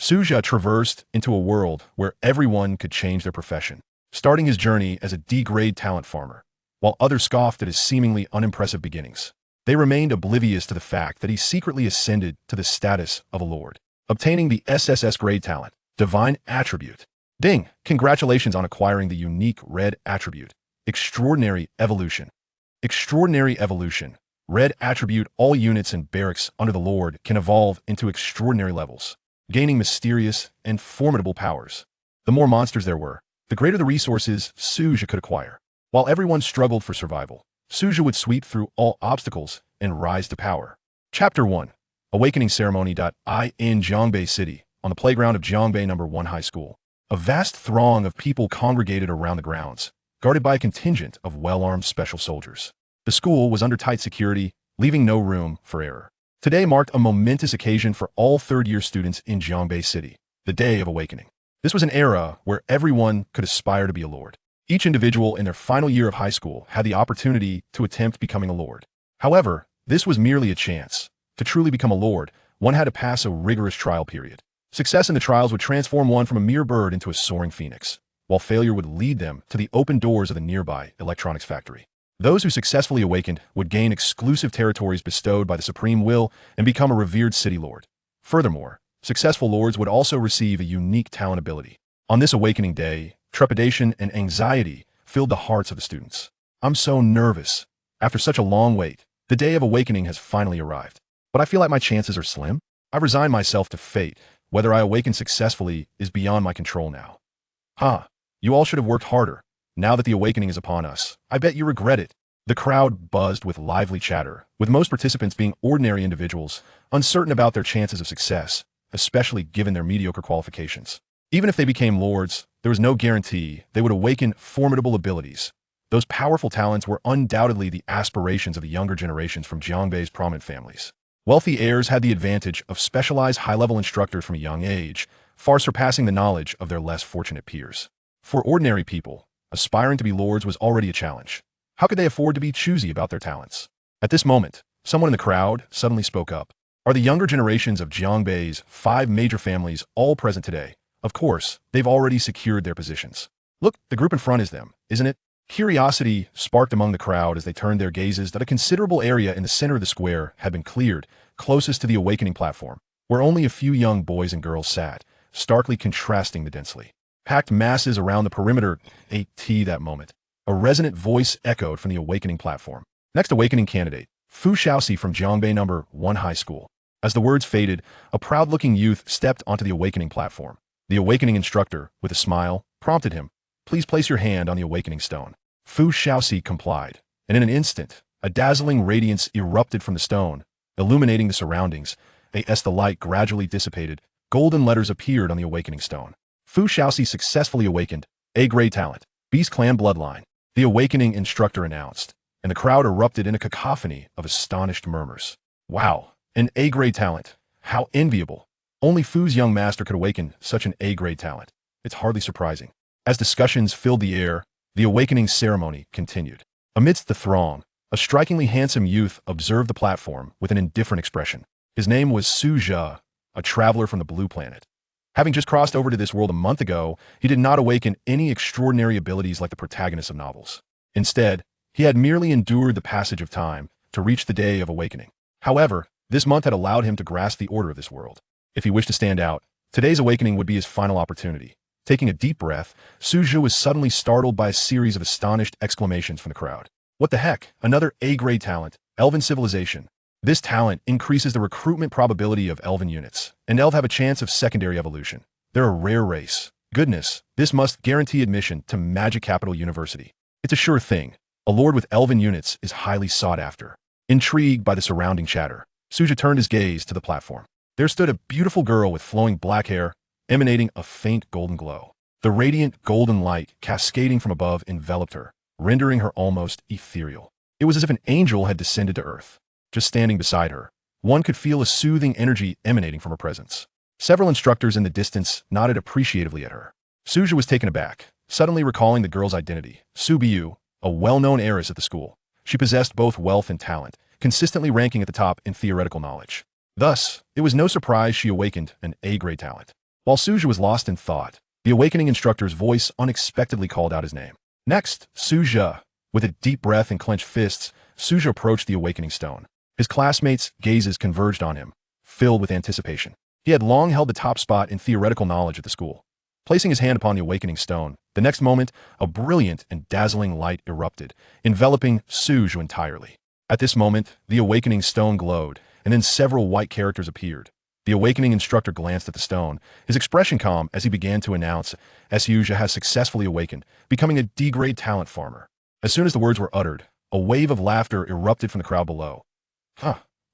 Su Zhe traversed into a world where everyone could change their profession, starting his journey as a D-grade talent farmer, while others scoffed at his seemingly unimpressive beginnings. They remained oblivious to the fact that he secretly ascended to the status of a lord, obtaining the SSS grade talent, divine attribute. Ding! Congratulations on acquiring the unique red attribute, extraordinary evolution. Extraordinary evolution. Red attribute. All units and barracks under the lord can evolve into extraordinary levels, gaining mysterious and formidable powers. The more monsters there were, the greater the resources Su Zhe could acquire. While everyone struggled for survival, Su Zhe would sweep through all obstacles and rise to power. Chapter 1. Awakening Ceremony. In Jiangbei City, on the playground of Jiangbei No. 1 High School, a vast throng of people congregated around the grounds, guarded by a contingent of well-armed special soldiers. The school was under tight security, leaving no room for error. Today marked a momentous occasion for all third-year students in Jiangbei City, the Day of Awakening. This was an era where everyone could aspire to be a lord. Each individual in their final year of high school had the opportunity to attempt becoming a lord. However, this was merely a chance. To truly become a lord, one had to pass a rigorous trial period. Success in the trials would transform one from a mere bird into a soaring phoenix, while failure would lead them to the open doors of the nearby electronics factory. Those who successfully awakened would gain exclusive territories bestowed by the supreme will and become a revered city lord. Furthermore, successful lords would also receive a unique talent ability. On this awakening day, trepidation and anxiety filled the hearts of the students. I'm so nervous. After such a long wait, the day of awakening has finally arrived. But I feel like my chances are slim. I've resigned myself to fate. Whether I awaken successfully is beyond my control now. You all should have worked harder. Now that the awakening is upon us, I bet you regret it. The crowd buzzed with lively chatter, with most participants being ordinary individuals, uncertain about their chances of success, especially given their mediocre qualifications. Even if they became lords, there was no guarantee they would awaken formidable abilities. Those powerful talents were undoubtedly the aspirations of the younger generations from Jiangbei's prominent families. Wealthy heirs had the advantage of specialized high-level instructors from a young age, far surpassing the knowledge of their less fortunate peers. For ordinary people, aspiring to be lords was already a challenge. How could they afford to be choosy about their talents? At this moment, someone in the crowd suddenly spoke up. Are the younger generations of Jiangbei's 5 major families all present today? Of course, they've already secured their positions. Look, the group in front is them, isn't it? Curiosity sparked among the crowd as they turned their gazes that a considerable area in the center of the square had been cleared, closest to the awakening platform, where only a few young boys and girls sat, starkly contrasting the densely packed masses around the perimeter. That moment, a resonant voice echoed from the awakening platform. Next awakening candidate, Fu Shaoxi from Jiangbei No. 1 High School. As the words faded, a proud-looking youth stepped onto the awakening platform. The awakening instructor, with a smile, prompted him, "Please place your hand on the awakening stone." Fu Shaoxi complied, and in an instant, a dazzling radiance erupted from the stone, illuminating the surroundings. As the light gradually dissipated, golden letters appeared on the awakening stone. Fu Shaoxi successfully awakened, A-grade talent, Beast Clan bloodline, the awakening instructor announced, and the crowd erupted in a cacophony of astonished murmurs. Wow, an A-grade talent. How enviable. Only Fu's young master could awaken such an A-grade talent. It's hardly surprising. As discussions filled the air, the awakening ceremony continued. Amidst the throng, a strikingly handsome youth observed the platform with an indifferent expression. His name was Su Zhe, a traveler from the Blue Planet. Having just crossed over to this world a month ago, he did not awaken any extraordinary abilities like the protagonists of novels. Instead, he had merely endured the passage of time to reach the day of awakening. However, this month had allowed him to grasp the order of this world. If he wished to stand out, today's awakening would be his final opportunity. Taking a deep breath, Su Zhe was suddenly startled by a series of astonished exclamations from the crowd. What the heck? Another A-grade talent, Elven Civilization. This talent increases the recruitment probability of Elven units, and Elves have a chance of secondary evolution. They're a rare race. Goodness, this must guarantee admission to Magic Capital University. It's a sure thing. A lord with Elven units is highly sought after. Intrigued by the surrounding chatter, Su Zhe turned his gaze to the platform. There stood a beautiful girl with flowing black hair, emanating a faint golden glow. The radiant golden light cascading from above enveloped her, rendering her almost ethereal. It was as if an angel had descended to earth. Just standing beside her, one could feel a soothing energy emanating from her presence. Several instructors in the distance nodded appreciatively at her. Su Zhe was taken aback, suddenly recalling the girl's identity. Su Biu, a well-known heiress at the school. She possessed both wealth and talent, consistently ranking at the top in theoretical knowledge. Thus, it was no surprise she awakened an A-grade talent. While Su Zhe was lost in thought, the awakening instructor's voice unexpectedly called out his name. Next, Su Zhe. With a deep breath and clenched fists, Su Zhe approached the awakening stone. His classmates' gazes converged on him, filled with anticipation. He had long held the top spot in theoretical knowledge at the school. Placing his hand upon the awakening stone, the next moment, a brilliant and dazzling light erupted, enveloping Su Zhe entirely. At this moment, the awakening stone glowed, and then several white characters appeared. The awakening instructor glanced at the stone, his expression calm as he began to announce, Su Zhe has successfully awakened, becoming a D-grade talent farmer. As soon as the words were uttered, a wave of laughter erupted from the crowd below.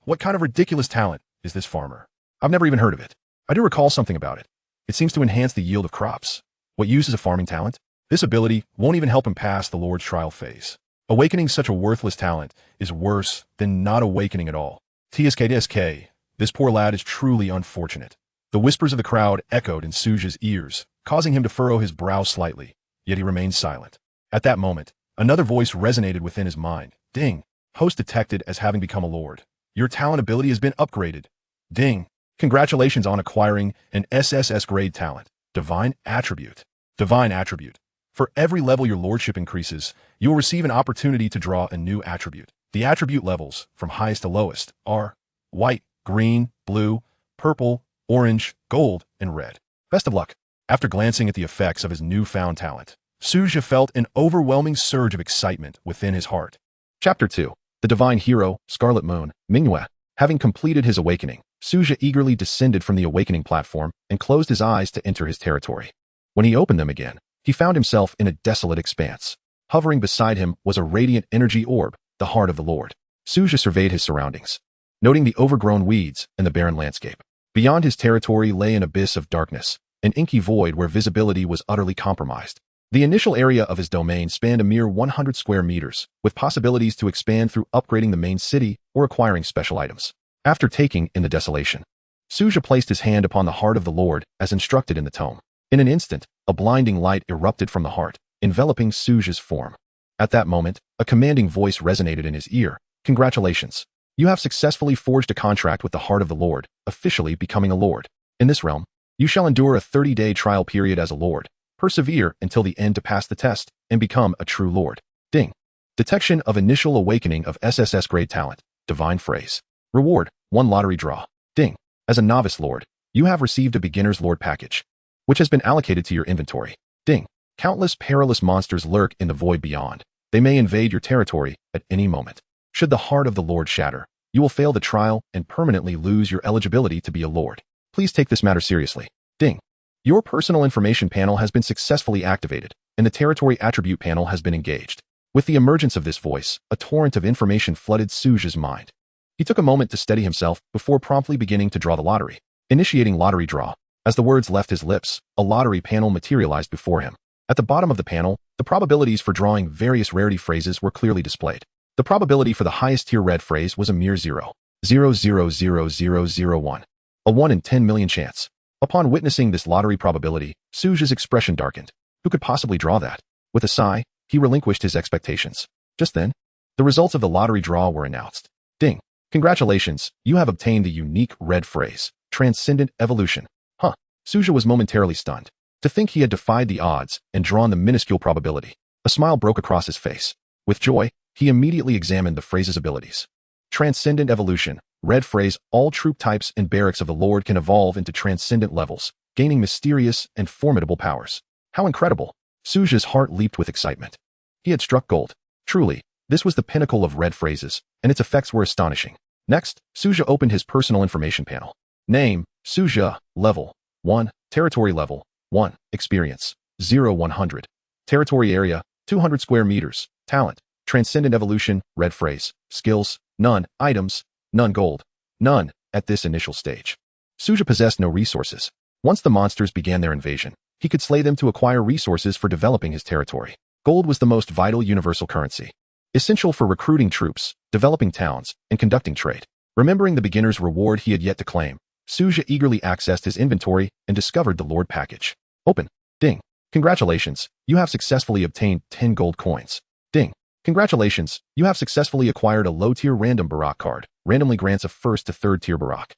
What kind of ridiculous talent is this farmer? I've never even heard of it. I do recall something about it. It seems to enhance the yield of crops. What use is a farming talent? This ability won't even help him pass the Lord's trial phase. Awakening such a worthless talent is worse than not awakening at all. TSK, this poor lad is truly unfortunate. The whispers of the crowd echoed in Su Zhe's ears, causing him to furrow his brow slightly, yet he remained silent. At that moment, another voice resonated within his mind. Ding. Host detected as having become a lord. Your talent ability has been upgraded. Ding. Congratulations on acquiring an SSS grade talent. Divine Attribute. Divine Attribute. For every level your lordship increases, you will receive an opportunity to draw a new attribute. The attribute levels, from highest to lowest, are white, green, blue, purple, orange, gold, and red. Best of luck. After glancing at the effects of his newfound talent, Su Zhe felt an overwhelming surge of excitement within his heart. Chapter 2. The Divine Hero, Scarlet Moon, Manhwa. Having completed his awakening, Su Zhe eagerly descended from the awakening platform and closed his eyes to enter his territory. When he opened them again, he found himself in a desolate expanse. Hovering beside him was a radiant energy orb, the heart of the Lord. Su Zhe surveyed his surroundings, noting the overgrown weeds and the barren landscape. Beyond his territory lay an abyss of darkness, an inky void where visibility was utterly compromised. The initial area of his domain spanned a mere 100 square meters, with possibilities to expand through upgrading the main city or acquiring special items. After taking in the desolation, Su Zhe placed his hand upon the heart of the Lord as instructed in the tome. In an instant, a blinding light erupted from the heart, enveloping Su Zhe's form. At that moment, a commanding voice resonated in his ear. Congratulations. You have successfully forged a contract with the heart of the Lord, officially becoming a lord. In this realm, you shall endure a 30-day trial period as a lord. Persevere until the end to pass the test and become a true lord. Ding. Detection of initial awakening of SSS grade talent. Divine phrase. Reward, 1 lottery draw. Ding. As a novice lord, you have received a beginner's lord package, which has been allocated to your inventory. Ding. Countless perilous monsters lurk in the void beyond. They may invade your territory at any moment. Should the heart of the Lord shatter, you will fail the trial and permanently lose your eligibility to be a lord. Please take this matter seriously. Ding. Your personal information panel has been successfully activated, and the territory attribute panel has been engaged. With the emergence of this voice, a torrent of information flooded Su Zhe's mind. He took a moment to steady himself before promptly beginning to draw the lottery. Initiating lottery draw. As the words left his lips, a lottery panel materialized before him. At the bottom of the panel, the probabilities for drawing various rarity phrases were clearly displayed. The probability for the highest tier red phrase was a mere 0.0000001. A 1 in 10 million chance. Upon witnessing this lottery probability, Su Zhe's expression darkened. Who could possibly draw that? With a sigh, he relinquished his expectations. Just then, the results of the lottery draw were announced. Ding. Congratulations, you have obtained the unique red phrase, Transcendent Evolution. Su Zhe was momentarily stunned. To think he had defied the odds and drawn the minuscule probability. A smile broke across his face. With joy, he immediately examined the phrase's abilities. Transcendent Evolution. Red phrase, all troop types and barracks of the Lord can evolve into transcendent levels, gaining mysterious and formidable powers. How incredible! Su Zhe's heart leaped with excitement. He had struck gold. Truly, this was the pinnacle of red phrases, and its effects were astonishing. Next, Su Zhe opened his personal information panel. Name, Su Zhe, level 1, territory level 1, experience 0-100, territory area 200 square meters, talent, transcendent evolution, red phrase, skills, none, items, none gold, none, at this initial stage. Su Zhe possessed no resources. Once the monsters began their invasion, he could slay them to acquire resources for developing his territory. Gold was the most vital universal currency, essential for recruiting troops, developing towns, and conducting trade. Remembering the beginner's reward he had yet to claim, Su Zhe eagerly accessed his inventory and discovered the Lord package. Open. Ding. Congratulations, you have successfully obtained 10 gold coins. Ding. Congratulations, you have successfully acquired a low-tier random barrack card. Randomly grants a 1st to 3rd tier barrack.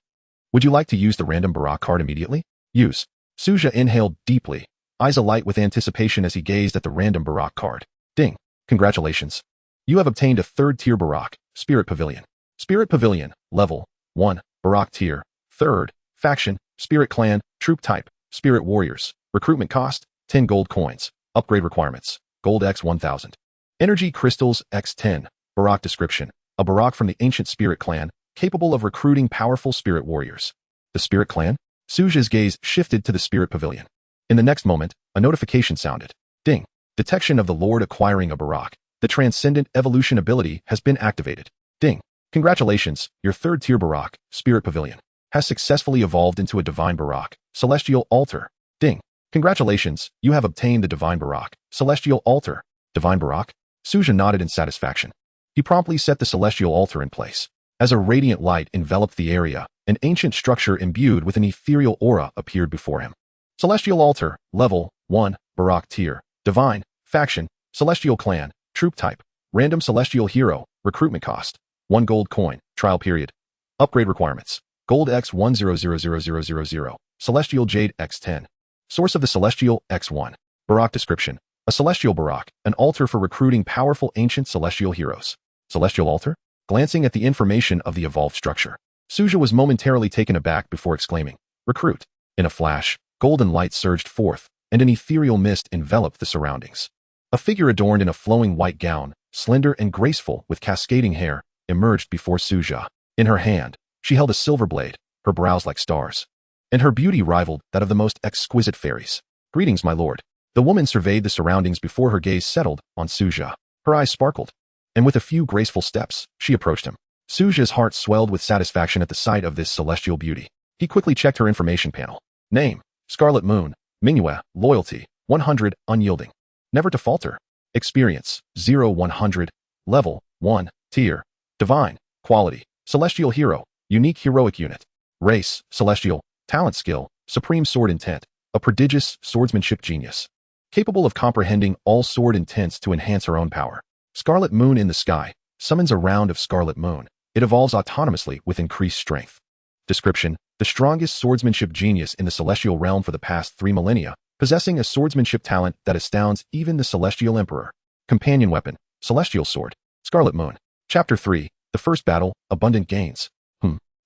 Would you like to use the random barrack card immediately? Use. Su Zhe inhaled deeply, eyes alight with anticipation as he gazed at the random barrack card. Ding. Congratulations. You have obtained a 3rd-tier barrack, Spirit Pavilion. Spirit Pavilion, level 1, barrack tier, 3rd, faction, Spirit Clan, troop type, Spirit Warriors, recruitment cost, 10 gold coins, upgrade requirements, gold x 1000. Energy crystals x 10, barrack description, a barrack from the ancient Spirit Clan, capable of recruiting powerful Spirit Warriors. The Spirit Clan? Su Zhe's gaze shifted to the Spirit Pavilion. In the next moment, a notification sounded. Ding. Detection of the Lord acquiring a barrack. The transcendent evolution ability has been activated. Ding. Congratulations, your 3rd-tier barrack, Spirit Pavilion, has successfully evolved into a divine barrack, Celestial Altar. Ding. Congratulations, you have obtained the divine barrack, Celestial Altar. Divine barrack? Su Zhe nodded in satisfaction. He promptly set the Celestial Altar in place. As a radiant light enveloped the area, an ancient structure imbued with an ethereal aura appeared before him. Celestial Altar, level 1, barrack tier, divine, faction, Celestial Clan, troop type, random Celestial Hero, recruitment cost, 1 gold coin, trial period. Upgrade requirements, gold x 10000000, Celestial Jade x 10. Source of the Celestial x 1. Barrack description, a Celestial barrack, an altar for recruiting powerful ancient Celestial heroes. Celestial Altar? Glancing at the information of the evolved structure, Su Zhe was momentarily taken aback before exclaiming, recruit. In a flash, golden light surged forth, and an ethereal mist enveloped the surroundings. A figure adorned in a flowing white gown, slender and graceful with cascading hair, emerged before Su Zhe. In her hand, she held a silver blade, her brows like stars, and her beauty rivaled that of the most exquisite fairies. Greetings, my lord. The woman surveyed the surroundings before her gaze settled on Su Zhe. Her eyes sparkled, and with a few graceful steps, she approached him. Su Zhe's heart swelled with satisfaction at the sight of this celestial beauty. He quickly checked her information panel. Name, Scarlet Moon, Manhwa, loyalty, 100, unyielding. Never to falter. Experience, 0-100, level, 1, tier, divine, quality, celestial hero, unique heroic unit. Race, celestial, talent skill, supreme sword intent, a prodigious swordsmanship genius. Capable of comprehending all sword intents to enhance her own power. Scarlet Moon in the sky, summons a round of Scarlet Moon. It evolves autonomously with increased strength. Description, the strongest swordsmanship genius in the celestial realm for the past 3 millennia, possessing a swordsmanship talent that astounds even the Celestial Emperor. Companion weapon, Celestial Sword, Scarlet Moon. Chapter 3, the first battle, abundant gains.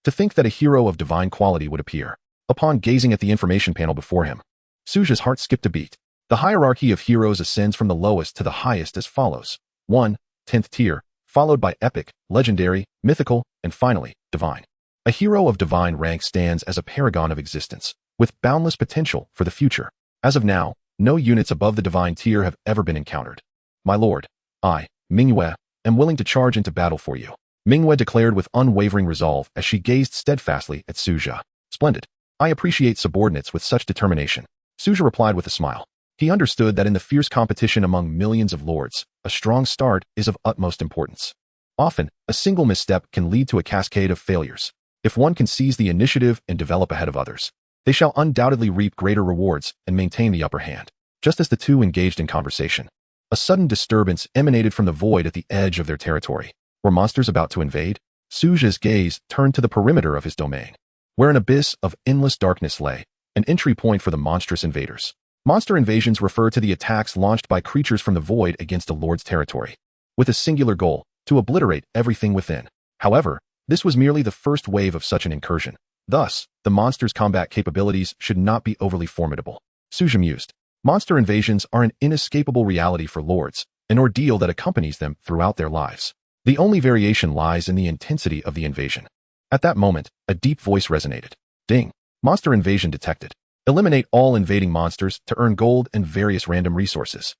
To think that a hero of divine quality would appear. Upon gazing at the information panel before him, Su Zhe's heart skipped a beat. The hierarchy of heroes ascends from the lowest to the highest as follows. 1, 10th tier, followed by epic, legendary, mythical, and finally, divine. A hero of divine rank stands as a paragon of existence, with boundless potential for the future. As of now, no units above the divine tier have ever been encountered. My lord, I, Manhwa, am willing to charge into battle for you. Manhwa declared with unwavering resolve as she gazed steadfastly at Su Zhe. Splendid. I appreciate subordinates with such determination. Su Zhe replied with a smile. He understood that in the fierce competition among millions of lords, a strong start is of utmost importance. Often, a single misstep can lead to a cascade of failures. If one can seize the initiative and develop ahead of others, they shall undoubtedly reap greater rewards and maintain the upper hand. Just as the two engaged in conversation, a sudden disturbance emanated from the void at the edge of their territory. Were monsters about to invade? Su Zhe's gaze turned to the perimeter of his domain, where an abyss of endless darkness lay, an entry point for the monstrous invaders. Monster invasions refer to the attacks launched by creatures from the void against a lord's territory, with a singular goal, to obliterate everything within. However, this was merely the first wave of such an incursion. Thus, the monster's combat capabilities should not be overly formidable. Su Zhe mused. Monster invasions are an inescapable reality for lords, an ordeal that accompanies them throughout their lives. The only variation lies in the intensity of the invasion. At that moment, a deep voice resonated. Ding. Monster invasion detected. Eliminate all invading monsters to earn gold and various random resources.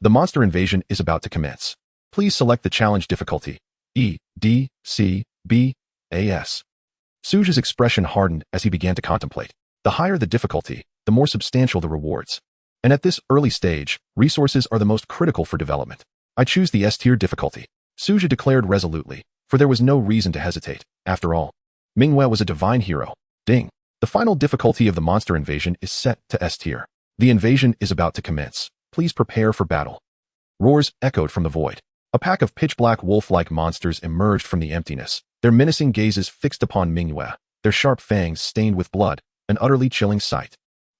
The monster invasion is about to commence. Please select the challenge difficulty. E, D, C, B, A, S. Su Zhe's expression hardened as he began to contemplate. The higher the difficulty, the more substantial the rewards. And at this early stage, resources are the most critical for development. I choose the S-tier difficulty. Su Zhe declared resolutely, for there was no reason to hesitate. After all, Manhwa was a divine hero. Ding. The final difficulty of the monster invasion is set to S-tier. The invasion is about to commence. Please prepare for battle. Roars echoed from the void. A pack of pitch-black wolf-like monsters emerged from the emptiness, their menacing gazes fixed upon Manhwa, their sharp fangs stained with blood, an utterly chilling sight.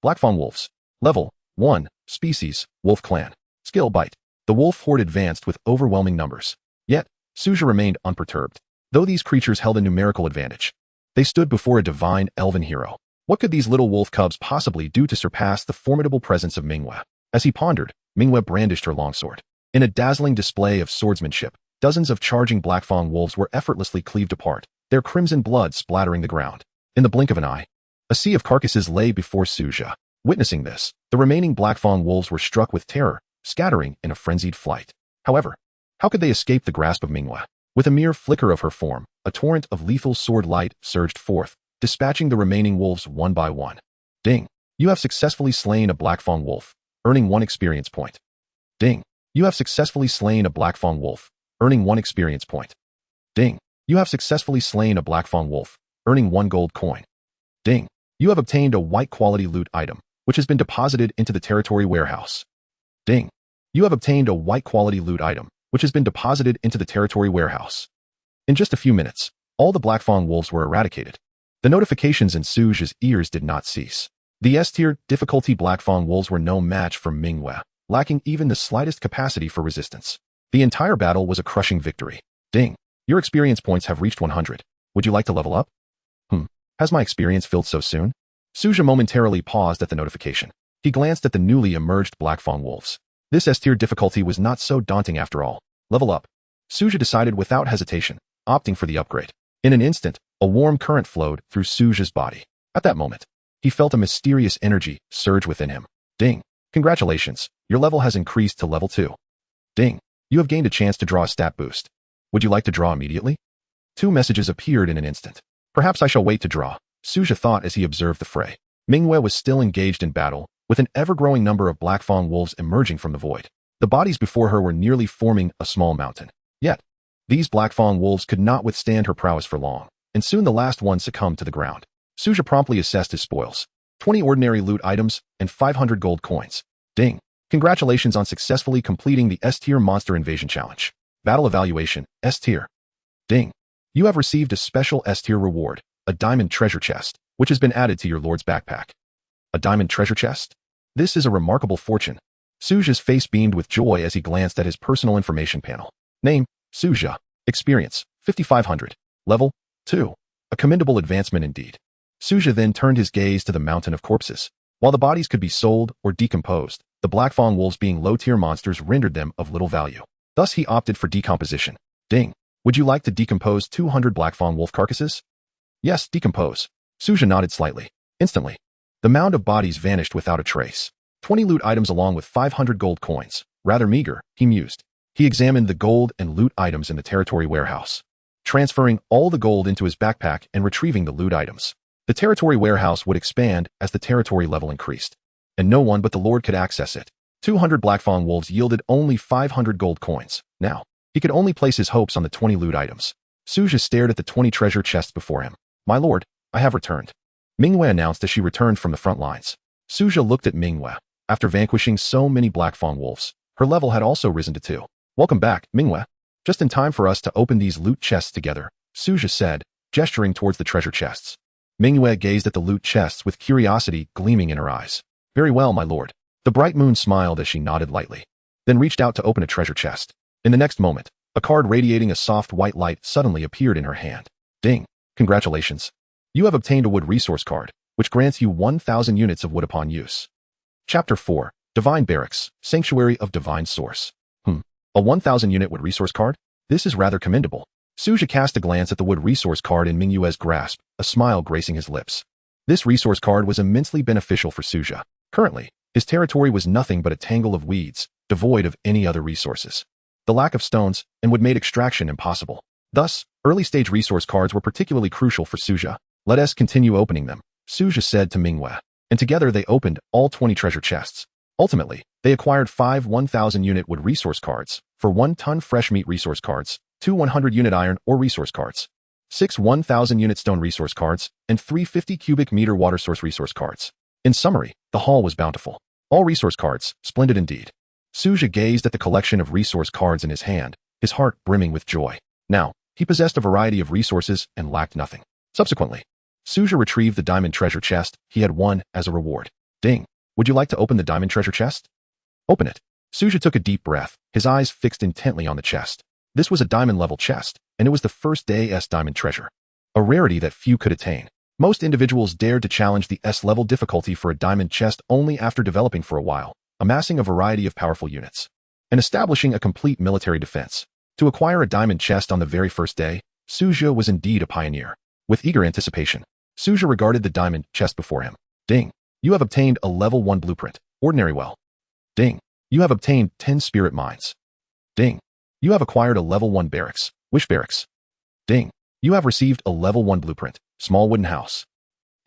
Blackfawn Wolves. Level 1. Species, Wolf Clan. Skill Bite. The wolf horde advanced with overwhelming numbers. Yet, Su Zhe remained unperturbed. Though these creatures held a numerical advantage, they stood before a divine elven hero. What could these little wolf cubs possibly do to surpass the formidable presence of Manhwa? As he pondered, Manhwa brandished her longsword. In a dazzling display of swordsmanship, dozens of charging blackfawn wolves were effortlessly cleaved apart, their crimson blood splattering the ground. In the blink of an eye, a sea of carcasses lay before Su Zhe. Witnessing this, the remaining blackfawn wolves were struck with terror, scattering in a frenzied flight. However, how could they escape the grasp of Manhwa? With a mere flicker of her form, a torrent of lethal sword light surged forth, dispatching the remaining wolves one by one. Ding! You have successfully slain a blackfawn wolf, earning 1 experience point. Ding! You have successfully slain a blackfawn wolf, earning 1 experience point. Ding! You have successfully slain a blackfawn wolf, earning 1 gold coin. Ding! You have obtained a white quality loot item, which has been deposited into the territory warehouse. Ding! You have obtained a white quality loot item, which has been deposited into the territory warehouse. In just a few minutes, all the blackfawn wolves were eradicated. The notifications in Su Zhe's ears did not cease. The S-tier difficulty blackfawn wolves were no match for Manhwa, lacking even the slightest capacity for resistance. The entire battle was a crushing victory. Ding! Your experience points have reached 100. Would you like to level up? Has my experience filled so soon? Su Zhe momentarily paused at the notification. He glanced at the newly emerged blackfawn wolves. This S-tier difficulty was not so daunting after all. Level up. Su Zhe decided without hesitation, opting for the upgrade. In an instant, a warm current flowed through Su Zhe's body. At that moment, he felt a mysterious energy surge within him. Ding! Congratulations, your level has increased to level 2. Ding! You have gained a chance to draw a stat boost. Would you like to draw immediately? 2 messages appeared in an instant. Perhaps I shall wait to draw, Su Zhe thought as he observed the fray. Manhwa was still engaged in battle, with an ever-growing number of blackfawn wolves emerging from the void. The bodies before her were nearly forming a small mountain. Yet, these blackfawn wolves could not withstand her prowess for long, and soon the last one succumbed to the ground. Su Zhe promptly assessed his spoils. 20 ordinary loot items and 500 gold coins. Ding! Congratulations on successfully completing the S-tier monster invasion challenge. Battle evaluation, S-tier. Ding! You have received a special S-tier reward, a diamond treasure chest, which has been added to your lord's backpack. A diamond treasure chest? This is a remarkable fortune. Su Zhe's face beamed with joy as he glanced at his personal information panel. Name, Su Zhe. Experience, 5500. Level, 2. A commendable advancement indeed. Su Zhe then turned his gaze to the mountain of corpses. While the bodies could be sold or decomposed, the blackfawn wolves being low-tier monsters rendered them of little value. Thus he opted for decomposition. Ding! Would you like to decompose 200 blackfawn wolf carcasses? Yes, decompose. Su Zhe nodded slightly. Instantly, the mound of bodies vanished without a trace. 20 loot items along with 500 gold coins. Rather meager, he mused. He examined the gold and loot items in the territory warehouse, transferring all the gold into his backpack and retrieving the loot items. The territory warehouse would expand as the territory level increased, and no one but the Lord could access it. 200 blackfawn wolves yielded only 500 gold coins. Now, he could only place his hopes on the 20 loot items. Su Zhe stared at the 20 treasure chests before him. My lord, I have returned. Manhwa announced as she returned from the front lines. Su Zhe looked at Manhwa. After vanquishing so many blackfawn wolves, her level had also risen to 2. Welcome back, Manhwa. Just in time for us to open these loot chests together, Su Zhe said, gesturing towards the treasure chests. Manhwa gazed at the loot chests with curiosity gleaming in her eyes. Very well, my lord. The bright moon smiled as she nodded lightly, then reached out to open a treasure chest. In the next moment, a card radiating a soft white light suddenly appeared in her hand. Ding! Congratulations. You have obtained a wood resource card, which grants you 1,000 units of wood upon use. Chapter 4. Divine Barracks, Sanctuary of Divine Source. A 1,000 unit wood resource card? This is rather commendable. Su Zhe cast a glance at the wood resource card in Manhwa's grasp, a smile gracing his lips. This resource card was immensely beneficial for Su Zhe. Currently, his territory was nothing but a tangle of weeds, devoid of any other resources. The lack of stones and would made extraction impossible. Thus, early-stage resource cards were particularly crucial for Su Zhe. Let us continue opening them, Su Zhe said to Manhwa, and together they opened all 20 treasure chests. Ultimately, they acquired 5 1,000-unit wood resource cards, for 1 ton fresh meat resource cards, 2 100-unit iron ore resource cards, 6 1,000-unit stone resource cards, and 3 50-cubic meter water source resource cards. In summary, the haul was bountiful. All resource cards, splendid indeed. Su Zhe gazed at the collection of resource cards in his hand, his heart brimming with joy. Now, he possessed a variety of resources and lacked nothing. Subsequently, Su Zhe retrieved the diamond treasure chest he had won as a reward. Ding. Would you like to open the diamond treasure chest? Open it. Su Zhe took a deep breath, his eyes fixed intently on the chest. This was a diamond-level chest, and it was the first day's diamond treasure. A rarity that few could attain. Most individuals dared to challenge the S-level difficulty for a diamond chest only after developing for a while, amassing a variety of powerful units, and establishing a complete military defense. To acquire a diamond chest on the very first day, Su Zhe was indeed a pioneer. With eager anticipation, Su Zhe regarded the diamond chest before him. Ding. You have obtained a level 1 blueprint. Ordinary well. Ding. You have obtained 10 spirit mines. Ding. You have acquired a level 1 barracks. Wish barracks. Ding. You have received a level 1 blueprint. Small wooden house.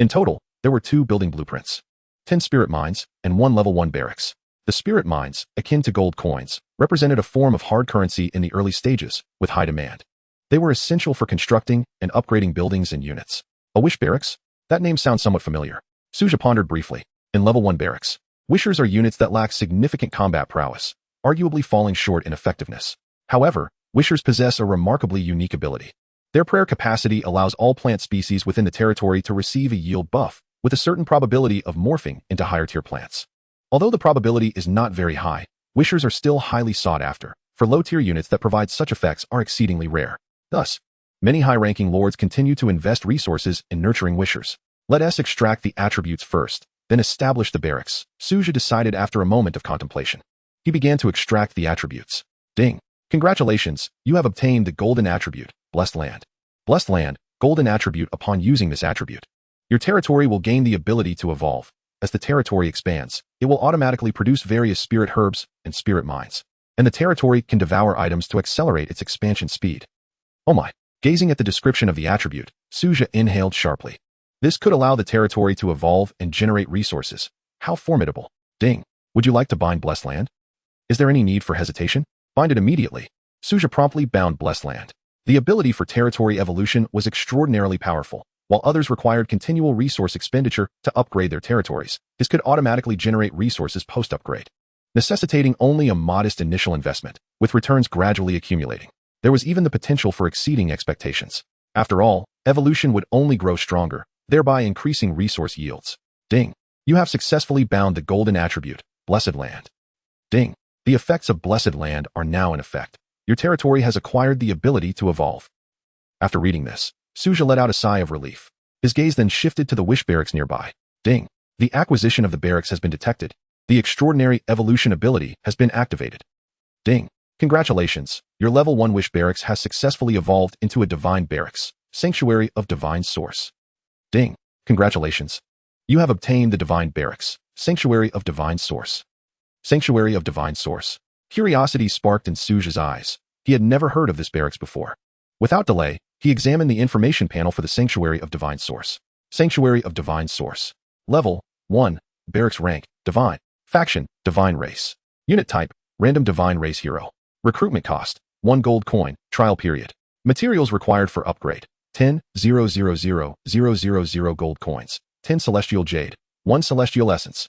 In total, there were 2 building blueprints, 10 spirit mines, and 1 level 1 barracks. The spirit mines, akin to gold coins, represented a form of hard currency in the early stages, with high demand. They were essential for constructing and upgrading buildings and units. A wish barracks? That name sounds somewhat familiar. Su Zhe pondered briefly. In level 1 barracks, wishers are units that lack significant combat prowess, arguably falling short in effectiveness. However, wishers possess a remarkably unique ability. Their prayer capacity allows all plant species within the territory to receive a yield buff, with a certain probability of morphing into higher-tier plants. Although the probability is not very high, wishers are still highly sought after, for low-tier units that provide such effects are exceedingly rare. Thus, many high-ranking lords continue to invest resources in nurturing wishers. Let us extract the attributes first, then establish the barracks, Su Zhe decided after a moment of contemplation. He began to extract the attributes. Ding. Congratulations, you have obtained the golden attribute, Blessed Land. Blessed Land, golden attribute. Upon using this attribute, your territory will gain the ability to evolve. As the territory expands, it will automatically produce various spirit herbs and spirit mines, and the territory can devour items to accelerate its expansion speed. Oh my. Gazing at the description of the attribute, Su Zhe inhaled sharply. This could allow the territory to evolve and generate resources. How formidable. Ding. Would you like to bind Blessed Land? Is there any need for hesitation? Bind it immediately. Su Zhe promptly bound Blessed Land. The ability for territory evolution was extraordinarily powerful. While others required continual resource expenditure to upgrade their territories, this could automatically generate resources post-upgrade, necessitating only a modest initial investment, with returns gradually accumulating. There was even the potential for exceeding expectations. After all, evolution would only grow stronger, thereby increasing resource yields. Ding. You have successfully bound the golden attribute, Blessed Land. Ding. The effects of Blessed Land are now in effect. Your territory has acquired the ability to evolve. After reading this, Su Zhe let out a sigh of relief. His gaze then shifted to the wish barracks nearby. Ding. The acquisition of the barracks has been detected. The extraordinary evolution ability has been activated. Ding. Congratulations, your level 1 wish barracks has successfully evolved into a divine barracks, Sanctuary of Divine Source. Ding. Congratulations. You have obtained the divine barracks, Sanctuary of Divine Source. Sanctuary of Divine Source. Curiosity sparked in Su Zhe's eyes. He had never heard of this barracks before. Without delay, he examined the information panel for the Sanctuary of Divine Source. Sanctuary of Divine Source. Level 1. Barracks rank, Divine. Faction, Divine Race. Unit type, Random Divine Race Hero. Recruitment cost, 1 gold coin, trial period. Materials required for upgrade, 10,000,000 gold coins, 10 celestial jade, 1 celestial essence.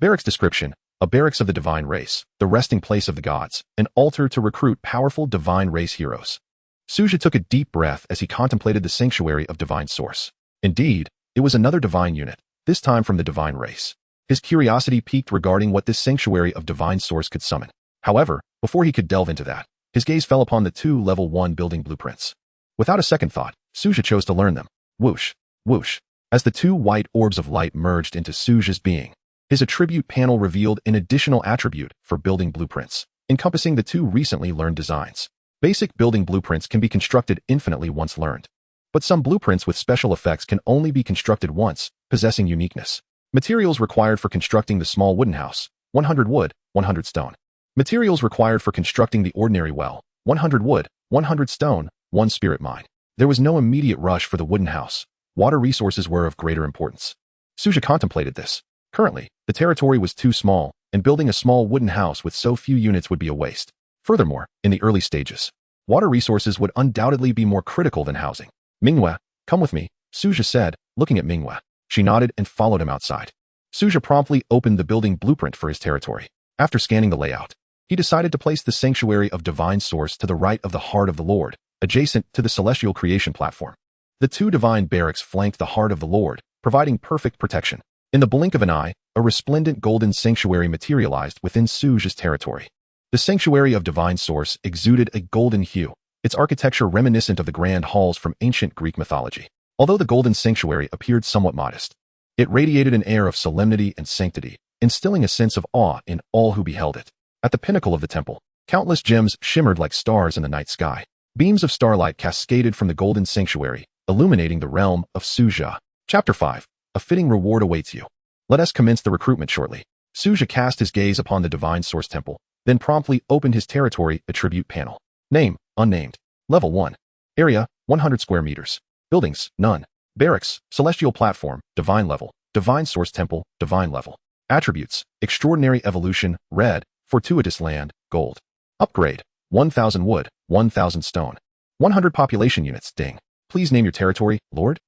Barracks description, a barracks of the divine race, the resting place of the gods, an altar to recruit powerful divine race heroes. Su Zhe took a deep breath as he contemplated the Sanctuary of Divine Source. Indeed, it was another divine unit, this time from the divine race. His curiosity piqued regarding what this Sanctuary of Divine Source could summon. However, before he could delve into that, his gaze fell upon the 2 level 1 building blueprints. Without a second thought, Su Zhe chose to learn them. Whoosh, whoosh. As the 2 white orbs of light merged into Su Zhe's being, his attribute panel revealed an additional attribute for building blueprints, encompassing the 2 recently learned designs. Basic building blueprints can be constructed infinitely once learned. But some blueprints with special effects can only be constructed once, possessing uniqueness. Materials required for constructing the small wooden house, 100 wood, 100 stone. Materials required for constructing the ordinary well, 100 wood, 100 stone, 1 spirit mine. There was no immediate rush for the wooden house. Water resources were of greater importance. Su Zhe contemplated this. Currently, the territory was too small, and building a small wooden house with so few units would be a waste. Furthermore, in the early stages, water resources would undoubtedly be more critical than housing. Manhwa, come with me, Su Zhe said, looking at Manhwa. She nodded and followed him outside. Su Zhe promptly opened the building blueprint for his territory. After scanning the layout, he decided to place the Sanctuary of Divine Source to the right of the Heart of the Lord, adjacent to the Celestial Creation platform. The 2 divine barracks flanked the Heart of the Lord, providing perfect protection. In the blink of an eye, a resplendent golden sanctuary materialized within Su Zhe's territory. The sanctuary of divine source exuded a golden hue, its architecture reminiscent of the grand halls from ancient Greek mythology. Although the golden sanctuary appeared somewhat modest, it radiated an air of solemnity and sanctity, instilling a sense of awe in all who beheld it. At the pinnacle of the temple, countless gems shimmered like stars in the night sky. Beams of starlight cascaded from the golden sanctuary, illuminating the realm of Su Zhe. Chapter 5. A fitting reward awaits you. Let us commence the recruitment shortly. Su Zhe cast his gaze upon the divine source temple, then promptly opened his territory attribute panel. Name, unnamed. Level 1. Area, 100 square meters. Buildings, none. Barracks, celestial platform, divine level. Divine source temple, divine level. Attributes, extraordinary evolution, red, fortuitous land, gold. Upgrade, 1000 wood, 1000 stone. 100 population units, ding. Please name your territory, Lord?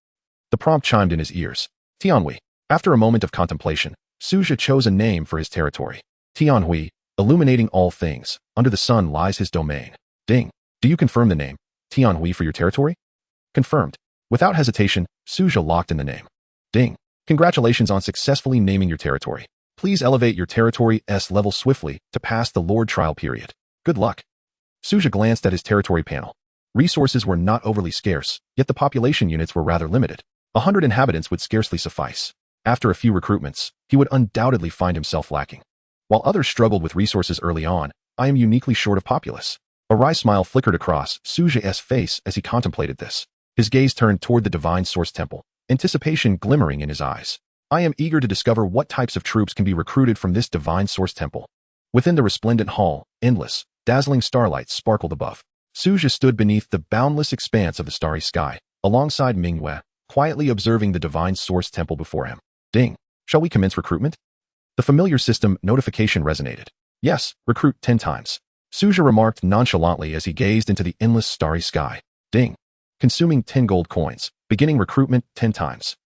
The prompt chimed in his ears. Tianhui. After a moment of contemplation, Su Zhe chose a name for his territory. Tianhui, illuminating all things, under the sun lies his domain. Ding. Do you confirm the name, Tianhui, for your territory? Confirmed. Without hesitation, Su Zhe locked in the name. Ding. Congratulations on successfully naming your territory. Please elevate your territory's level swiftly to pass the Lord trial period. Good luck. Su Zhe glanced at his territory panel. Resources were not overly scarce, yet the population units were rather limited. 100 inhabitants would scarcely suffice. After a few recruitments, he would undoubtedly find himself lacking. While others struggled with resources early on, I am uniquely short of populace. A wry smile flickered across Su Zhe's face as he contemplated this. His gaze turned toward the divine source temple, anticipation glimmering in his eyes. I am eager to discover what types of troops can be recruited from this divine source temple. Within the resplendent hall, endless, dazzling starlight sparkled above. Su Zhe stood beneath the boundless expanse of the starry sky, alongside Manhwa, quietly observing the divine source temple before him. Ding. Shall we commence recruitment? The familiar system notification resonated. Yes, recruit 10 times. Su Zhe remarked nonchalantly as he gazed into the endless starry sky. Ding. Consuming 10 gold coins, beginning recruitment 10 times.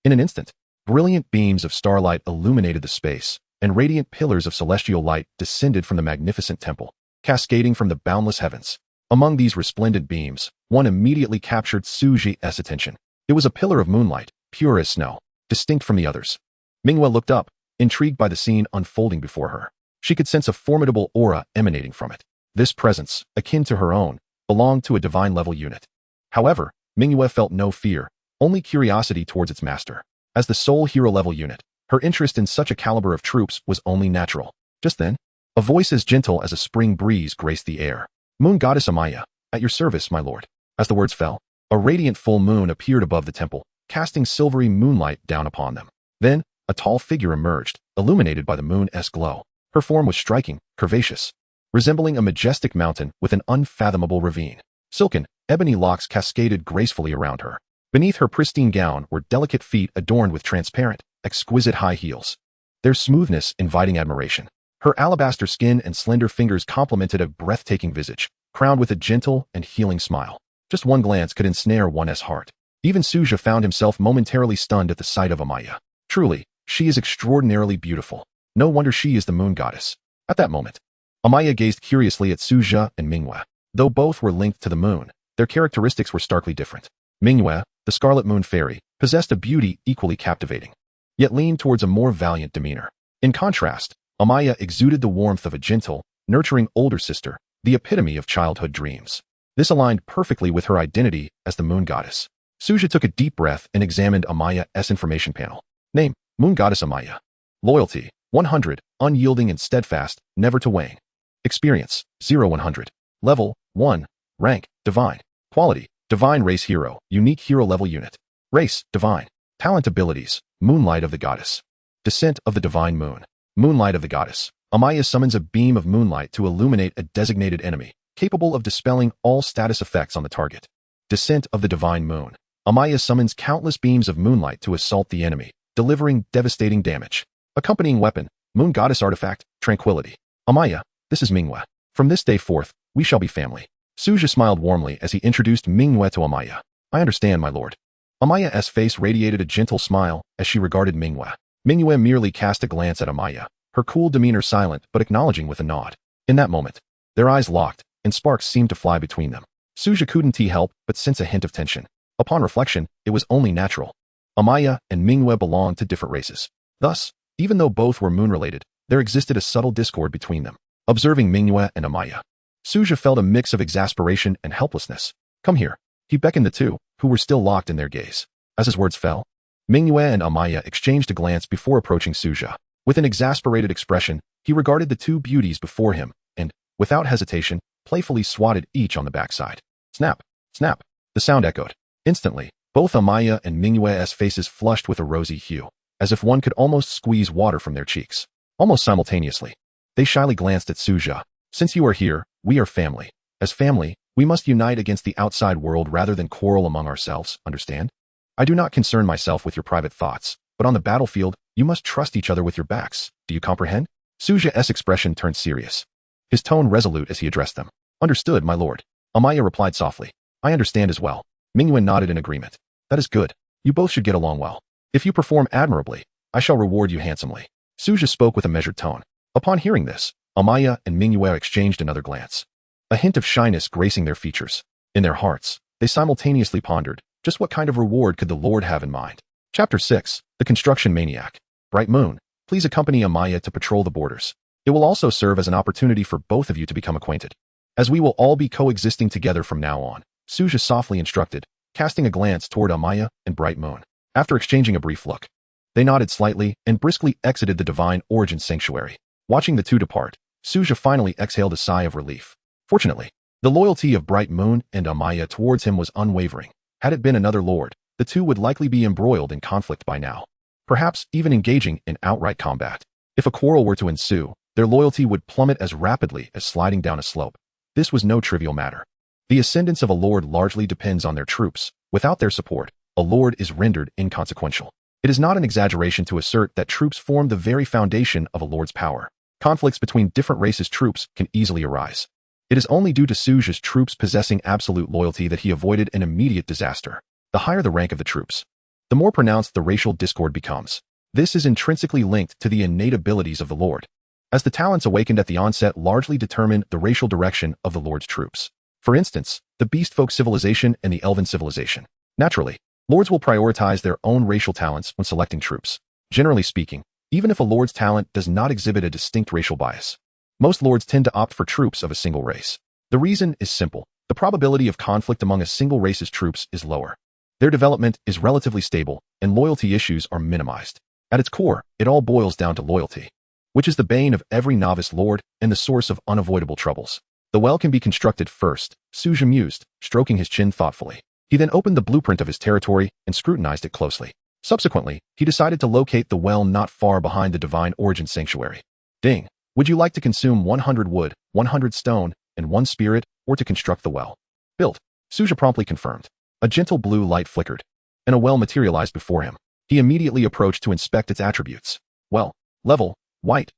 In an instant, brilliant beams of starlight illuminated the space, and radiant pillars of celestial light descended from the magnificent temple, cascading from the boundless heavens. Among these resplendent beams, one immediately captured Su Zhe's attention. It was a pillar of moonlight, pure as snow, distinct from the others. Manhwa looked up, intrigued by the scene unfolding before her. She could sense a formidable aura emanating from it. This presence, akin to her own, belonged to a divine-level unit. However, Manhwa felt no fear, only curiosity towards its master. As the sole hero-level unit, her interest in such a caliber of troops was only natural. Just then, a voice as gentle as a spring breeze graced the air. Moon goddess Amaya, at your service, my lord. As the words fell, a radiant full moon appeared above the temple, casting silvery moonlight down upon them. Then, a tall figure emerged, illuminated by the moon's glow. Her form was striking, curvaceous, resembling a majestic mountain with an unfathomable ravine. Silken, ebony locks cascaded gracefully around her. Beneath her pristine gown were delicate feet adorned with transparent, exquisite high heels, their smoothness inviting admiration. Her alabaster skin and slender fingers complemented a breathtaking visage, crowned with a gentle and healing smile. Just one glance could ensnare one's heart. Even Su Zhe found himself momentarily stunned at the sight of Amaya. Truly, she is extraordinarily beautiful. No wonder she is the moon goddess. At that moment, Amaya gazed curiously at Su Zhe and Manhwa. Though both were linked to the moon, their characteristics were starkly different. Manhwa, the scarlet moon fairy, possessed a beauty equally captivating, yet leaned towards a more valiant demeanor. In contrast, Amaya exuded the warmth of a gentle, nurturing older sister, the epitome of childhood dreams. This aligned perfectly with her identity as the moon goddess. Su Zhe took a deep breath and examined Amaya's information panel. Name, Moon Goddess Amaya. Loyalty, 100, unyielding and steadfast, never to wane. Experience, 0-100. Level, 1. Rank, Divine. Quality, Divine Race Hero, unique hero level unit. Race, Divine. Talent abilities, Moonlight of the Goddess. Descent of the Divine Moon. Moonlight of the Goddess. Amaya summons a beam of moonlight to illuminate a designated enemy, capable of dispelling all status effects on the target. Descent of the Divine Moon. Amaya summons countless beams of moonlight to assault the enemy, delivering devastating damage. Accompanying weapon, Moon Goddess Artifact, Tranquility. Amaya, this is Manhwa. From this day forth, we shall be family. Su Zhe smiled warmly as he introduced Manhwa to Amaya. I understand, my lord. Amaya's face radiated a gentle smile as she regarded Manhwa. Manhwa merely cast a glance at Amaya, her cool demeanor silent but acknowledging with a nod. In that moment, their eyes locked, and sparks seemed to fly between them. Su Zhe couldn't help but sense a hint of tension. Upon reflection, it was only natural. Amaya and Manhwa belonged to different races. Thus, Even though both were moon-related, there existed a subtle discord between them. Observing Manhwa and Amaya, Su Zhe felt a mix of exasperation and helplessness. Come here. He beckoned the two, who were still locked in their gaze. As his words fell, Manhwa and Amaya exchanged a glance before approaching Su Zhe. With an exasperated expression, he regarded the two beauties before him and, without hesitation, playfully swatted each on the backside. Snap! Snap! The sound echoed. Instantly, both Amaya and Manhwa's faces flushed with a rosy hue, as if one could almost squeeze water from their cheeks. Almost simultaneously, they shyly glanced at Su Zhe. Since you are here, we are family. As family, we must unite against the outside world rather than quarrel among ourselves, understand? I do not concern myself with your private thoughts, but on the battlefield, you must trust each other with your backs. Do you comprehend? Su Zhe's expression turned serious, his tone resolute as he addressed them. Understood, my lord. Amaya replied softly. I understand as well. Manhwa nodded in agreement. That is good. You both should get along well. If you perform admirably, I shall reward you handsomely. Su Zhe spoke with a measured tone. Upon hearing this, Amaya and Manhwa exchanged another glance, a hint of shyness gracing their features. In their hearts, they simultaneously pondered, just what kind of reward could the Lord have in mind? Chapter 6, The Construction Maniac. Bright Moon, please accompany Amaya to patrol the borders. It will also serve as an opportunity for both of you to become acquainted, as we will all be coexisting together from now on, Su Zhe softly instructed, casting a glance toward Amaya and Bright Moon. After exchanging a brief look, they nodded slightly and briskly exited the Divine Origin Sanctuary. Watching the two depart, Su Zhe finally exhaled a sigh of relief. Fortunately, the loyalty of Bright Moon and Amaya towards him was unwavering. Had it been another lord, the two would likely be embroiled in conflict by now, perhaps even engaging in outright combat. If a quarrel were to ensue, their loyalty would plummet as rapidly as sliding down a slope. This was no trivial matter. The ascendance of a lord largely depends on their troops. Without their support, a lord is rendered inconsequential. It is not an exaggeration to assert that troops form the very foundation of a lord's power. Conflicts between different races' troops can easily arise. It is only due to Su Zhe's troops possessing absolute loyalty that he avoided an immediate disaster. The higher the rank of the troops, the more pronounced the racial discord becomes. This is intrinsically linked to the innate abilities of the lord, as the talents awakened at the onset largely determine the racial direction of the lord's troops. For instance, the beast folk civilization and the elven civilization. Naturally, lords will prioritize their own racial talents when selecting troops. Generally speaking, even if a lord's talent does not exhibit a distinct racial bias, most lords tend to opt for troops of a single race. The reason is simple. The probability of conflict among a single race's troops is lower. Their development is relatively stable, and loyalty issues are minimized. At its core, it all boils down to loyalty, which is the bane of every novice lord and the source of unavoidable troubles. The well can be constructed first, Su Zhe mused, stroking his chin thoughtfully. He then opened the blueprint of his territory and scrutinized it closely. Subsequently, he decided to locate the well not far behind the Divine Origin Sanctuary. Ding. Would you like to consume 100 wood, 100 stone, and 1 spirit, or to construct the well? Built. Su Zhe promptly confirmed. A gentle blue light flickered, and a well materialized before him. He immediately approached to inspect its attributes. Well, level, white,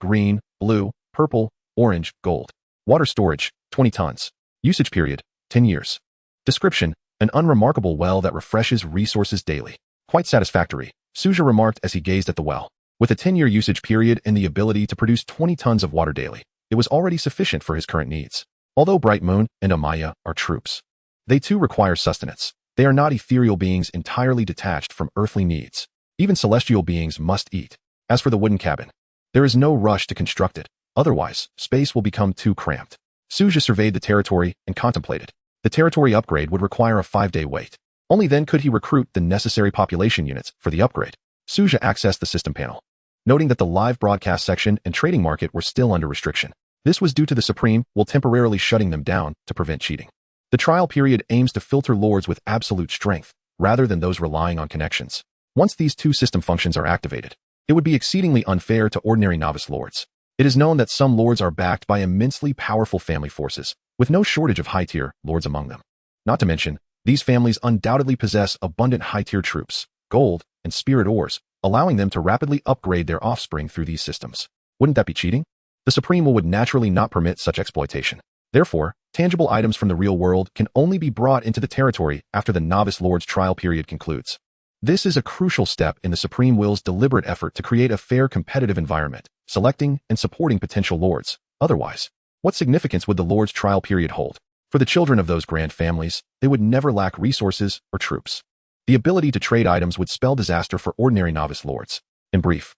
green, blue, purple, orange, gold. Water storage, 20 tons. Usage period, 10 years. Description, an unremarkable well that refreshes resources daily. Quite satisfactory, Su Zhe remarked as he gazed at the well. With a 10-year usage period and the ability to produce 20 tons of water daily, it was already sufficient for his current needs. Although Bright Moon and Amaya are troops, they too require sustenance. They are not ethereal beings entirely detached from earthly needs. Even celestial beings must eat. As for the wooden cabin, there is no rush to construct it. Otherwise, space will become too cramped. Su Zhe surveyed the territory and contemplated. The territory upgrade would require a 5-day wait. Only then could he recruit the necessary population units for the upgrade. Su Zhe accessed the system panel, noting that the live broadcast section and trading market were still under restriction. This was due to the Supreme will temporarily shutting them down to prevent cheating. The trial period aims to filter lords with absolute strength, rather than those relying on connections. Once these two system functions are activated, it would be exceedingly unfair to ordinary novice lords. It is known that some lords are backed by immensely powerful family forces, with no shortage of high-tier lords among them. Not to mention, these families undoubtedly possess abundant high-tier troops, gold, and spirit ores, allowing them to rapidly upgrade their offspring through these systems. Wouldn't that be cheating? The Supreme would naturally not permit such exploitation. Therefore, tangible items from the real world can only be brought into the territory after the novice lord's trial period concludes. This is a crucial step in the Supreme Will's deliberate effort to create a fair competitive environment, selecting and supporting potential lords. Otherwise, what significance would the lord's trial period hold? For the children of those grand families, they would never lack resources or troops. The ability to trade items would spell disaster for ordinary novice lords. In brief,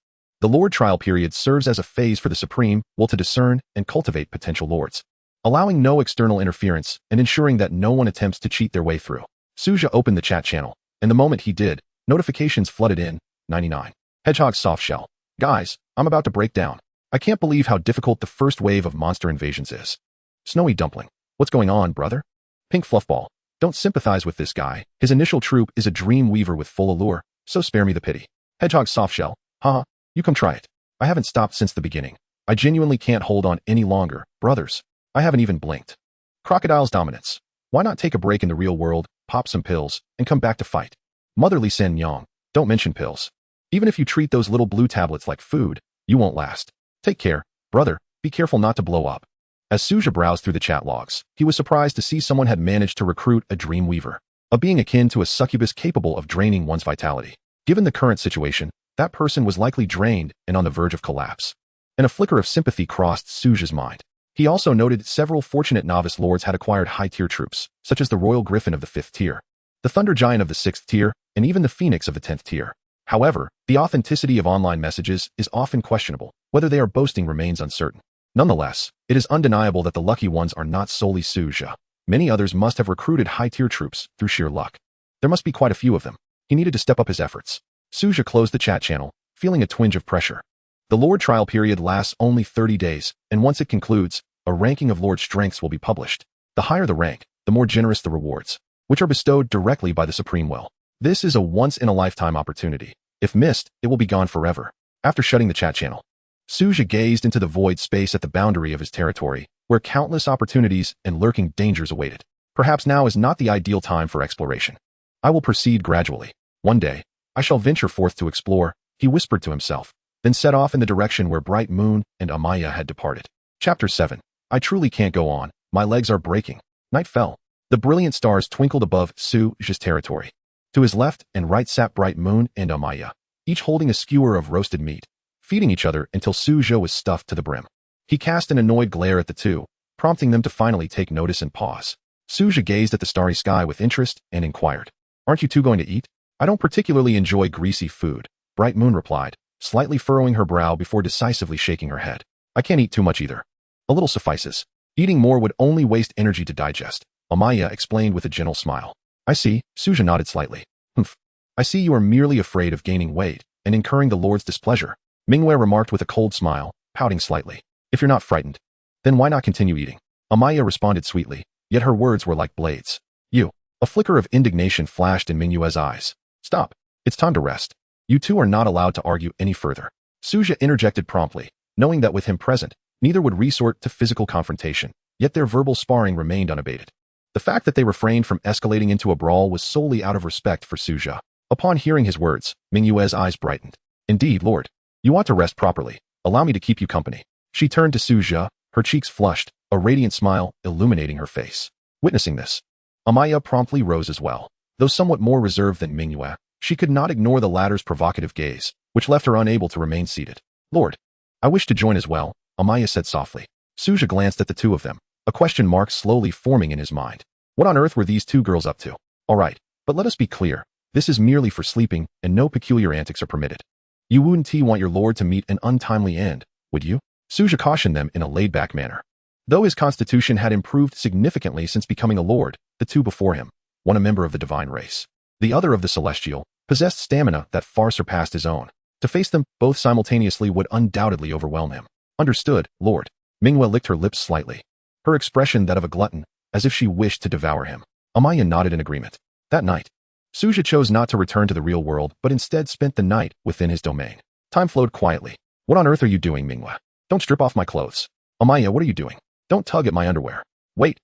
The Lord trial period serves as a phase for the Supreme will to discern and cultivate potential lords, allowing no external interference and ensuring that no one attempts to cheat their way through. Su Zhe opened the chat channel, and the moment he did, notifications flooded in. 99. Hedgehog's soft shell. Guys, I'm about to break down. I can't believe how difficult the first wave of monster invasions is. Snowy Dumpling. What's going on, brother? Pink Fluffball. Don't sympathize with this guy. His initial troop is a dream weaver with full allure, so spare me the pity. Hedgehog's soft shell. Haha, you come try it. I haven't stopped since the beginning. I genuinely can't hold on any longer, brothers. I haven't even blinked. Crocodile's dominance. Why not take a break in the real world, pop some pills, and come back to fight? Motherly Sen Yang. Don't mention pills. Even if you treat those little blue tablets like food, you won't last. Take care, brother. Be careful not to blow up. As Su Zhe browsed through the chat logs, he was surprised to see someone had managed to recruit a dream weaver, a being akin to a succubus capable of draining one's vitality. Given the current situation, that person was likely drained and on the verge of collapse. And a flicker of sympathy crossed Su Zhe's mind. He also noted several fortunate novice lords had acquired high-tier troops, such as the Royal Griffin of the 5th tier, the Thunder Giant of the 6th tier, and even the Phoenix of the 10th tier. However, the authenticity of online messages is often questionable. Whether they are boasting remains uncertain. Nonetheless, it is undeniable that the lucky ones are not solely Su Zhe. Many others must have recruited high-tier troops through sheer luck. There must be quite a few of them. He needed to step up his efforts. Su Zhe closed the chat channel, feeling a twinge of pressure. The Lord trial period lasts only 30 days, and once it concludes, a ranking of Lord strengths will be published. The higher the rank, the more generous the rewards, which are bestowed directly by the Supreme Will. This is a once-in-a-lifetime opportunity. If missed, it will be gone forever. After shutting the chat channel, Su Zhe gazed into the void space at the boundary of his territory, where countless opportunities and lurking dangers awaited. Perhaps now is not the ideal time for exploration. I will proceed gradually. One day, I shall venture forth to explore, he whispered to himself, then set off in the direction where Bright Moon and Amaya had departed. Chapter 7. I truly can't go on. My legs are breaking. Night fell. The brilliant stars twinkled above Su Zhe's territory. To his left and right sat Bright Moon and Amaya, each holding a skewer of roasted meat, feeding each other until Su Zhe was stuffed to the brim. He cast an annoyed glare at the two, prompting them to finally take notice and pause. Su Zhe gazed at the starry sky with interest and inquired, "Aren't you two going to eat?" "I don't particularly enjoy greasy food," Bright Moon replied, slightly furrowing her brow before decisively shaking her head. "I can't eat too much either. A little suffices. Eating more would only waste energy to digest," Amaya explained with a gentle smile. "I see," Su Zhe nodded slightly. "Humph. I see you are merely afraid of gaining weight and incurring the Lord's displeasure," Manhwa remarked with a cold smile, pouting slightly. "If you're not frightened, then why not continue eating?" Amaya responded sweetly, yet her words were like blades. "You." A flicker of indignation flashed in Manhwa's eyes. "Stop. It's time to rest. You two are not allowed to argue any further." Su Zhe interjected promptly, knowing that with him present, neither would resort to physical confrontation, yet their verbal sparring remained unabated. The fact that they refrained from escalating into a brawl was solely out of respect for Su Zhe. Upon hearing his words, Manhwa's eyes brightened. "Indeed, Lord. You ought to rest properly. Allow me to keep you company." She turned to Su Zhe, her cheeks flushed, a radiant smile illuminating her face. Witnessing this, Amaya promptly rose as well. Though somewhat more reserved than Manhwa, she could not ignore the latter's provocative gaze, which left her unable to remain seated. "Lord, I wish to join as well," Amaya said softly. Su Zhe glanced at the two of them, a question mark slowly forming in his mind. What on earth were these two girls up to? All right, but let us be clear. This is merely for sleeping, and no peculiar antics are permitted. You wouldn't want your lord to meet an untimely end, would you? Su Zhe cautioned them in a laid-back manner. Though his constitution had improved significantly since becoming a lord, the two before him, one a member of the divine race, the other of the celestial, possessed stamina that far surpassed his own. To face them both simultaneously would undoubtedly overwhelm him. Understood, Lord. Manhwa licked her lips slightly, her expression that of a glutton, as if she wished to devour him. Amaya nodded in agreement. That night, Su Zhe chose not to return to the real world, but instead spent the night within his domain. Time flowed quietly. What on earth are you doing, Manhwa? Don't strip off my clothes. Amaya, what are you doing? Don't tug at my underwear. Wait,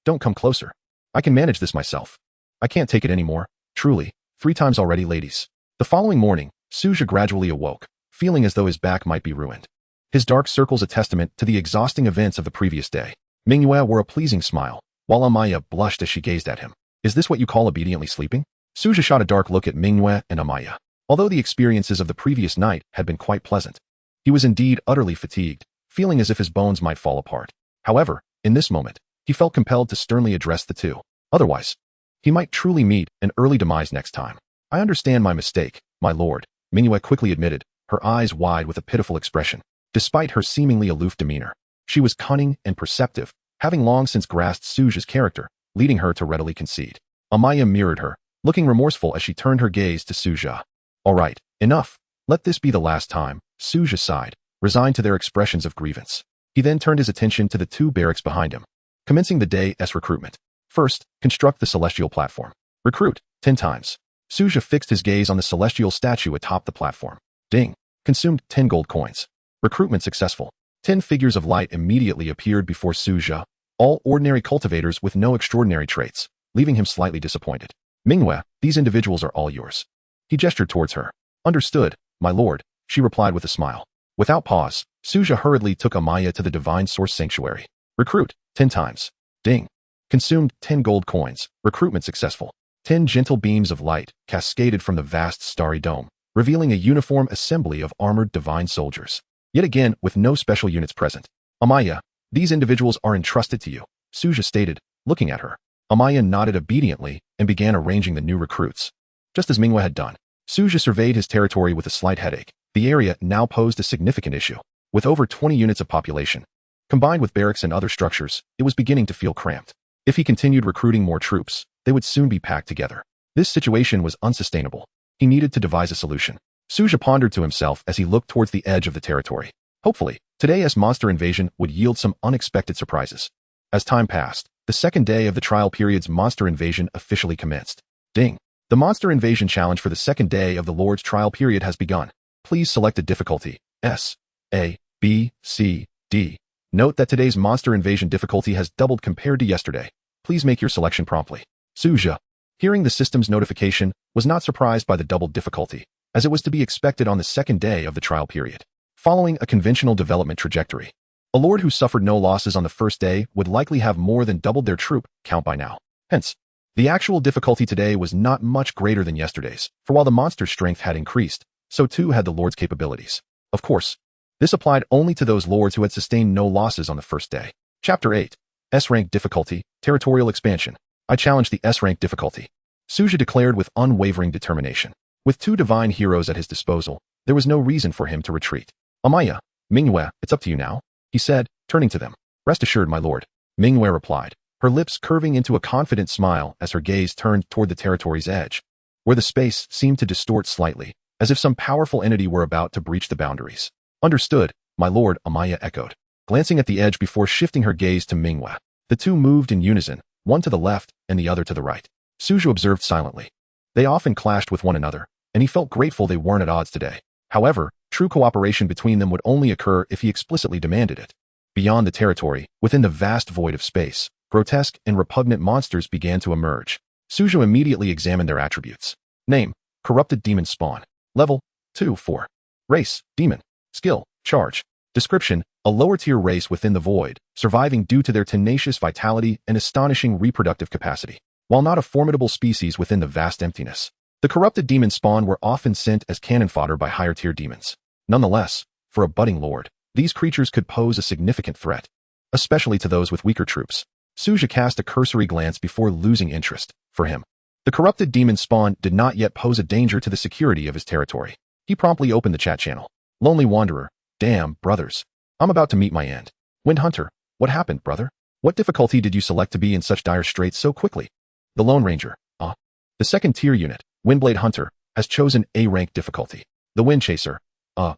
don't come closer. I can manage this myself. I can't take it anymore. Truly, 3 times already, ladies. The following morning, Su Zhe gradually awoke, feeling as though his back might be ruined. His dark circles a testament to the exhausting events of the previous day. Manhwa wore a pleasing smile, while Amaya blushed as she gazed at him. Is this what you call obediently sleeping? Su Zhe shot a dark look at Manhwa and Amaya. Although the experiences of the previous night had been quite pleasant, he was indeed utterly fatigued, feeling as if his bones might fall apart. However, in this moment, he felt compelled to sternly address the two. Otherwise, he might truly meet an early demise next time. I understand my mistake, my lord, Manhwa quickly admitted, her eyes wide with a pitiful expression. Despite her seemingly aloof demeanor, she was cunning and perceptive, having long since grasped Su Zhe's character, leading her to readily concede. Amaya mirrored her, looking remorseful as she turned her gaze to Su Zhe. All right, enough. Let this be the last time, Su Zhe sighed, resigned to their expressions of grievance. He then turned his attention to the two barracks behind him, commencing the day's recruitment. First, construct the celestial platform. Recruit, 10 times. Su Zhe fixed his gaze on the celestial statue atop the platform. Ding. Consumed 10 gold coins. Recruitment successful. 10 figures of light immediately appeared before Su Zhe, all ordinary cultivators with no extraordinary traits, leaving him slightly disappointed. Manhwa, these individuals are all yours. He gestured towards her. Understood, my lord, she replied with a smile. Without pause, Su Zhe hurriedly took Amaya to the divine source sanctuary. Recruit, 10 times. Ding. Consumed 10 gold coins. Recruitment successful. 10 gentle beams of light cascaded from the vast starry dome, revealing a uniform assembly of armored divine soldiers. Yet again, with no special units present. Amaya, these individuals are entrusted to you, Su Zhe stated, looking at her. Amaya nodded obediently and began arranging the new recruits. Just as Manhwa had done, Su Zhe surveyed his territory with a slight headache. The area now posed a significant issue. With over 20 units of population, combined with barracks and other structures, it was beginning to feel cramped. If he continued recruiting more troops, they would soon be packed together. This situation was unsustainable. He needed to devise a solution. Su Zhe pondered to himself as he looked towards the edge of the territory. Hopefully, today's monster invasion would yield some unexpected surprises. As time passed, the second day of the trial period's monster invasion officially commenced. Ding. The monster invasion challenge for the second day of the Lord's trial period has begun. Please select a difficulty, S, A, B, C, D. Note that today's monster invasion difficulty has doubled compared to yesterday. Please make your selection promptly. Su Zhe, hearing the system's notification, was not surprised by the doubled difficulty, as it was to be expected on the second day of the trial period. Following a conventional development trajectory, a lord who suffered no losses on the first day would likely have more than doubled their troop count by now. Hence, the actual difficulty today was not much greater than yesterday's, for while the monster's strength had increased, so too had the lord's capabilities. Of course, this applied only to those lords who had sustained no losses on the first day. Chapter 8. S-rank difficulty, territorial expansion. I challenge the S-rank difficulty, Su Zhe declared with unwavering determination. With two divine heroes at his disposal, there was no reason for him to retreat. Amaya, Manhwa, it's up to you now, he said, turning to them. Rest assured, my lord, Manhwa replied, her lips curving into a confident smile as her gaze turned toward the territory's edge, where the space seemed to distort slightly, as if some powerful entity were about to breach the boundaries. Understood, my lord, Amaya echoed, glancing at the edge before shifting her gaze to Manhwa. The two moved in unison, one to the left and the other to the right. Su Zhe observed silently. They often clashed with one another, and he felt grateful they weren't at odds today. However, true cooperation between them would only occur if he explicitly demanded it. Beyond the territory, within the vast void of space, grotesque and repugnant monsters began to emerge. Su Zhe immediately examined their attributes. Name, corrupted demon spawn. Level, 2-4. Race, demon. Skill, charge. Description, a lower-tier race within the void, surviving due to their tenacious vitality and astonishing reproductive capacity. While not a formidable species within the vast emptiness, the corrupted demon spawn were often sent as cannon fodder by higher-tier demons. Nonetheless, for a budding lord, these creatures could pose a significant threat, especially to those with weaker troops. Su Zhe cast a cursory glance before losing interest. For him, the corrupted demon spawn did not yet pose a danger to the security of his territory. He promptly opened the chat channel. Lonely Wanderer, damn, brothers. I'm about to meet my end. Wind Hunter, what happened, brother? What difficulty did you select to be in such dire straits so quickly? The Lone Ranger, the second-tier unit, Windblade Hunter, has chosen A-rank difficulty. The Wind Chaser,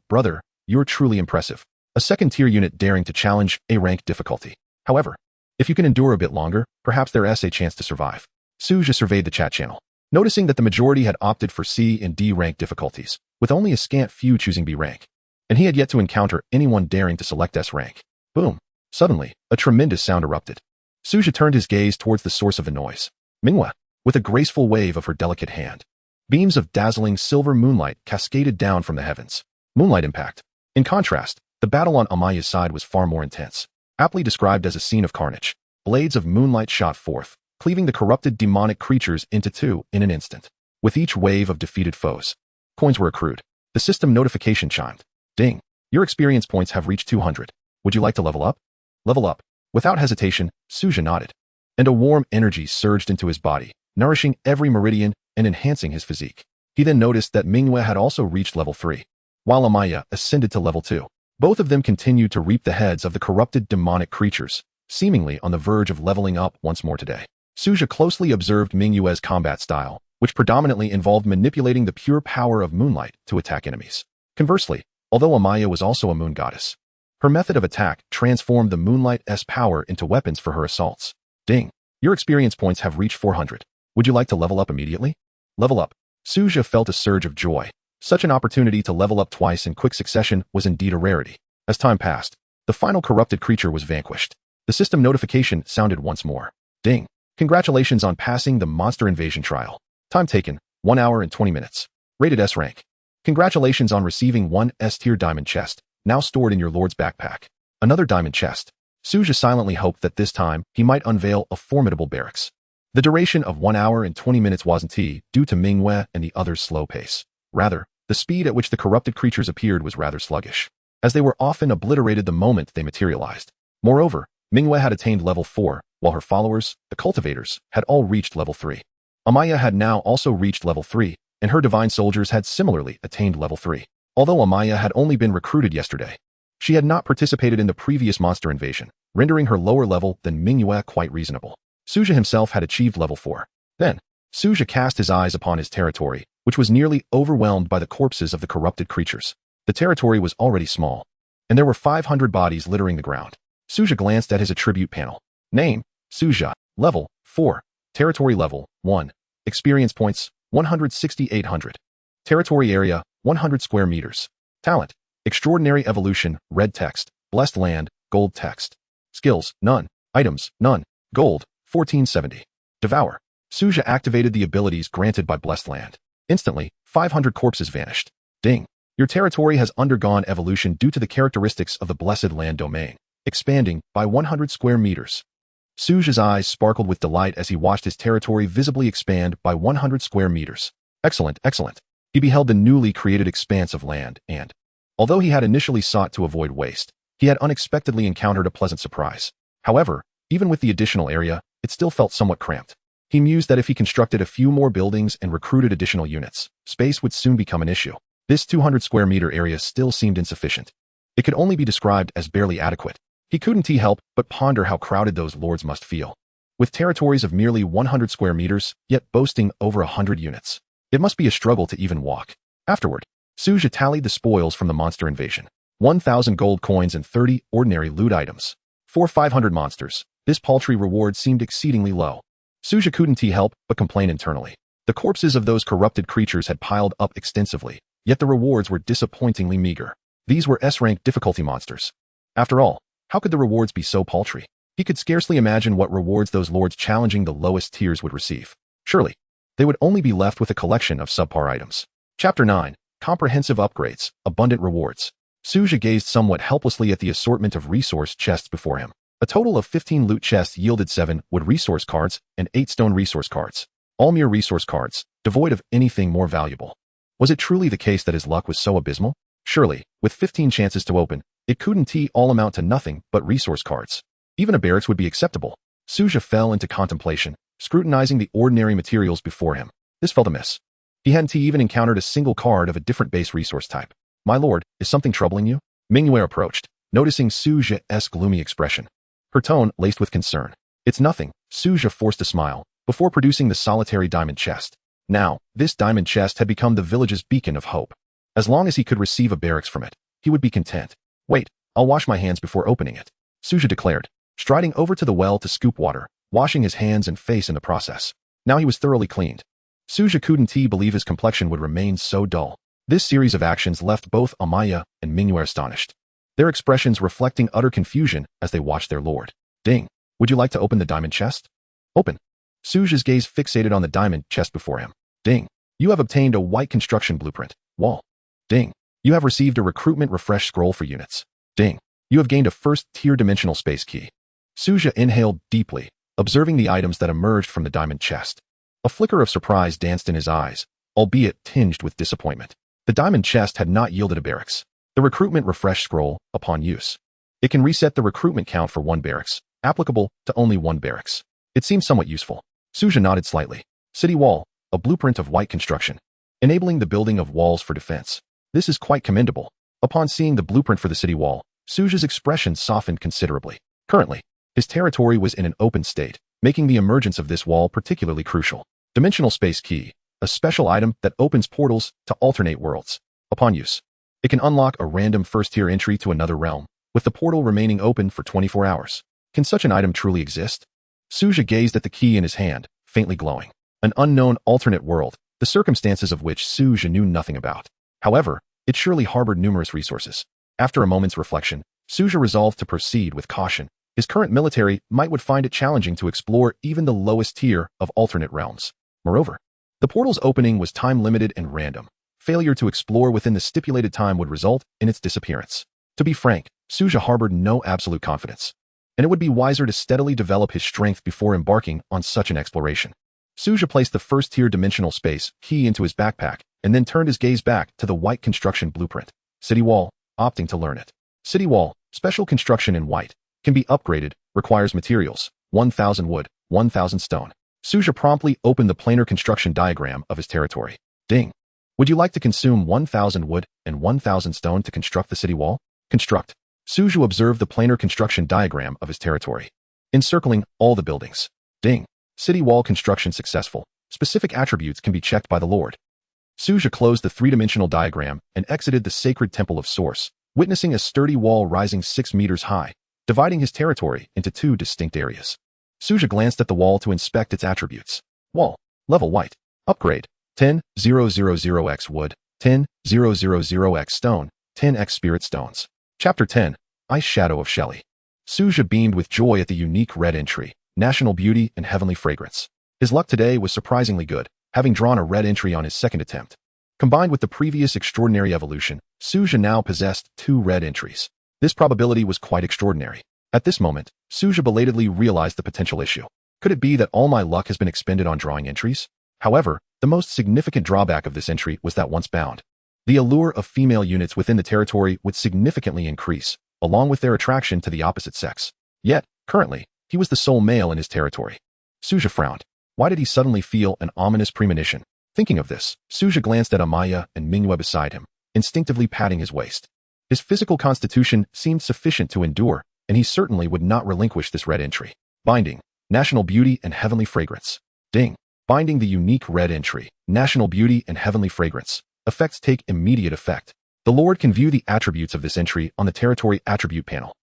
brother, you're truly impressive. A second-tier unit daring to challenge A-rank difficulty. However, if you can endure a bit longer, perhaps there is a chance to survive. Su Zhe surveyed the chat channel, noticing that the majority had opted for C and D rank difficulties, with only a scant few choosing B rank. And he had yet to encounter anyone daring to select S rank. Boom. Suddenly, a tremendous sound erupted. Su Zhe turned his gaze towards the source of the noise. Manhwa, with a graceful wave of her delicate hand. Beams of dazzling silver moonlight cascaded down from the heavens. Moonlight impact. In contrast, the battle on Amaya's side was far more intense. Aptly described as a scene of carnage, blades of moonlight shot forth, cleaving the corrupted demonic creatures into two in an instant. With each wave of defeated foes, coins were accrued. The system notification chimed. Ding. Your experience points have reached 200. Would you like to level up? Level up. Without hesitation, Su Zhe nodded. And a warm energy surged into his body, nourishing every meridian and enhancing his physique. He then noticed that Manhwa had also reached level 3. while Amaya ascended to level 2. Both of them continued to reap the heads of the corrupted demonic creatures, seemingly on the verge of leveling up once more today. Su Zhe closely observed Mingyue's combat style, which predominantly involved manipulating the pure power of moonlight to attack enemies. Conversely, although Amaya was also a moon goddess, her method of attack transformed the moonlight's power into weapons for her assaults. Ding. Your experience points have reached 400. Would you like to level up immediately? Level up. Su Zhe felt a surge of joy. Such an opportunity to level up twice in quick succession was indeed a rarity. As time passed, the final corrupted creature was vanquished. The system notification sounded once more. Ding. Congratulations on passing the monster invasion trial. Time taken, 1 hour and 20 minutes. Rated S rank. Congratulations on receiving one S-tier diamond chest, now stored in your lord's backpack. Another diamond chest. Su Zhe silently hoped that this time he might unveil a formidable barracks. The duration of 1 hour and 20 minutes wasn't due to Minghua and the others' slow pace. Rather, the speed at which the corrupted creatures appeared was rather sluggish, as they were often obliterated the moment they materialized. Moreover, Minghua had attained level 4, while her followers, the cultivators, had all reached level 3. Amaya had now also reached level 3, and her divine soldiers had similarly attained level 3. Although Amaya had only been recruited yesterday, she had not participated in the previous monster invasion, rendering her lower level than Minghua quite reasonable. Su Zhe himself had achieved level 4. Then, Su Zhe cast his eyes upon his territory, which was nearly overwhelmed by the corpses of the corrupted creatures. The territory was already small, and there were 500 bodies littering the ground. Su Zhe glanced at his attribute panel. Name, Su Zhe. Level, 4. Territory level, 1. Experience points, 16800. Territory area, 100 square meters. Talent, extraordinary evolution, red text, blessed land, gold text. Skills, none. Items, none. Gold, 1470. Devour. Su Zhe activated the abilities granted by blessed land. Instantly, 500 corpses vanished. Ding. Your territory has undergone evolution due to the characteristics of the blessed land domain, expanding by 100 square meters. Su Zhe's eyes sparkled with delight as he watched his territory visibly expand by 100 square meters. Excellent, excellent. He beheld the newly created expanse of land and, although he had initially sought to avoid waste, he had unexpectedly encountered a pleasant surprise. However, even with the additional area, it still felt somewhat cramped. He mused that if he constructed a few more buildings and recruited additional units, space would soon become an issue. This 200 square meter area still seemed insufficient. It could only be described as barely adequate. He couldn't help but ponder how crowded those lords must feel. With territories of merely 100 square meters, yet boasting over 100 units. It must be a struggle to even walk. Afterward, Su Zhe tallied the spoils from the monster invasion. 1,000 gold coins and 30 ordinary loot items. For 500 monsters, this paltry reward seemed exceedingly low. Su Zhe couldn't help but complain internally. The corpses of those corrupted creatures had piled up extensively, yet the rewards were disappointingly meager. These were S-rank difficulty monsters. After all, how could the rewards be so paltry? He could scarcely imagine what rewards those lords challenging the lowest tiers would receive. Surely, they would only be left with a collection of subpar items. Chapter 9. Comprehensive upgrades, abundant rewards. Su Zhe gazed somewhat helplessly at the assortment of resource chests before him. A total of 15 loot chests yielded 7 wood resource cards and 8 stone resource cards. All mere resource cards, devoid of anything more valuable. Was it truly the case that his luck was so abysmal? Surely, with 15 chances to open, it couldn't all amount to nothing but resource cards. Even a barracks would be acceptable. Su Zhe fell into contemplation, scrutinizing the ordinary materials before him. This felt amiss. He hadn't even encountered a single card of a different base resource type. My lord, is something troubling you? Minghua approached, noticing Su Zhe's gloomy expression. Her tone laced with concern. It's nothing. Su Zhe forced a smile, before producing the solitary diamond chest. Now, this diamond chest had become the village's beacon of hope. As long as he could receive a barracks from it, he would be content. Wait, I'll wash my hands before opening it, Su Zhe declared, striding over to the well to scoop water, washing his hands and face in the process. Now he was thoroughly cleaned. Su Zhe couldn't believe his complexion would remain so dull. This series of actions left both Amaya and Minghua astonished, their expressions reflecting utter confusion as they watched their lord. Ding. Would you like to open the diamond chest? Open. Su Zhe's gaze fixated on the diamond chest before him. Ding. You have obtained a white construction blueprint. Wall. Ding. You have received a recruitment refresh scroll for units. Ding. You have gained a first-tier dimensional space key. Su Zhe inhaled deeply, observing the items that emerged from the diamond chest. A flicker of surprise danced in his eyes, albeit tinged with disappointment. The diamond chest had not yielded a barracks. The recruitment refresh scroll, upon use. It can reset the recruitment count for 1 barracks, applicable to only 1 barracks. It seems somewhat useful. Su Zhe nodded slightly. City wall, a blueprint of white construction, enabling the building of walls for defense. This is quite commendable. Upon seeing the blueprint for the city wall, Su Zhe's expression softened considerably. Currently, his territory was in an open state, making the emergence of this wall particularly crucial. Dimensional Space Key, a special item that opens portals to alternate worlds. Upon use, it can unlock a random first-tier entry to another realm, with the portal remaining open for 24 hours. Can such an item truly exist? Su Zhe gazed at the key in his hand, faintly glowing. An unknown alternate world, the circumstances of which Su Zhe knew nothing about. However, it surely harbored numerous resources. After a moment's reflection, Su Zhe resolved to proceed with caution. His current military might would find it challenging to explore even the lowest tier of alternate realms. Moreover, the portal's opening was time-limited and random. Failure to explore within the stipulated time would result in its disappearance. To be frank, Su Zhe harbored no absolute confidence, and it would be wiser to steadily develop his strength before embarking on such an exploration. Su Zhe placed the first-tier dimensional space key into his backpack and then turned his gaze back to the white construction blueprint. City wall, opting to learn it. City wall, special construction in white, can be upgraded, requires materials, 1,000 wood, 1,000 stone. Su Zhe promptly opened the planar construction diagram of his territory. Ding. Would you like to consume 1,000 wood and 1,000 stone to construct the city wall? Construct. Su Zhe observed the planar construction diagram of his territory, encircling all the buildings. Ding. City wall construction successful. Specific attributes can be checked by the Lord. Su Zhe closed the three-dimensional diagram and exited the sacred temple of Source, witnessing a sturdy wall rising 6 meters high, dividing his territory into two distinct areas. Su Zhe glanced at the wall to inspect its attributes. Wall. Level white. Upgrade. 10,000x wood, 10,000x stone, 10x spirit stones. Chapter 10. Ice Shadow of Shelley. Su Zhe beamed with joy at the unique red entry, National Beauty and Heavenly Fragrance. His luck today was surprisingly good, having drawn a red entry on his second attempt. Combined with the previous extraordinary evolution, Su Zhe now possessed 2 red entries. This probability was quite extraordinary. At this moment, Su Zhe belatedly realized the potential issue. Could it be that all my luck has been expended on drawing entries? However, the most significant drawback of this entry was that once bound, the allure of female units within the territory would significantly increase, along with their attraction to the opposite sex. Yet, currently, he was the sole male in his territory. Su Zhe frowned. Why did he suddenly feel an ominous premonition? Thinking of this, Su Zhe glanced at Amaya and Manhwa beside him, instinctively patting his waist. His physical constitution seemed sufficient to endure, and he certainly would not relinquish this red entry. Binding. National Beauty and Heavenly Fragrance. Ding. Binding the unique red entry, National Beauty and Heavenly Fragrance. Effects take immediate effect. The Lord can view the attributes of this entry on the Territory Attribute panel.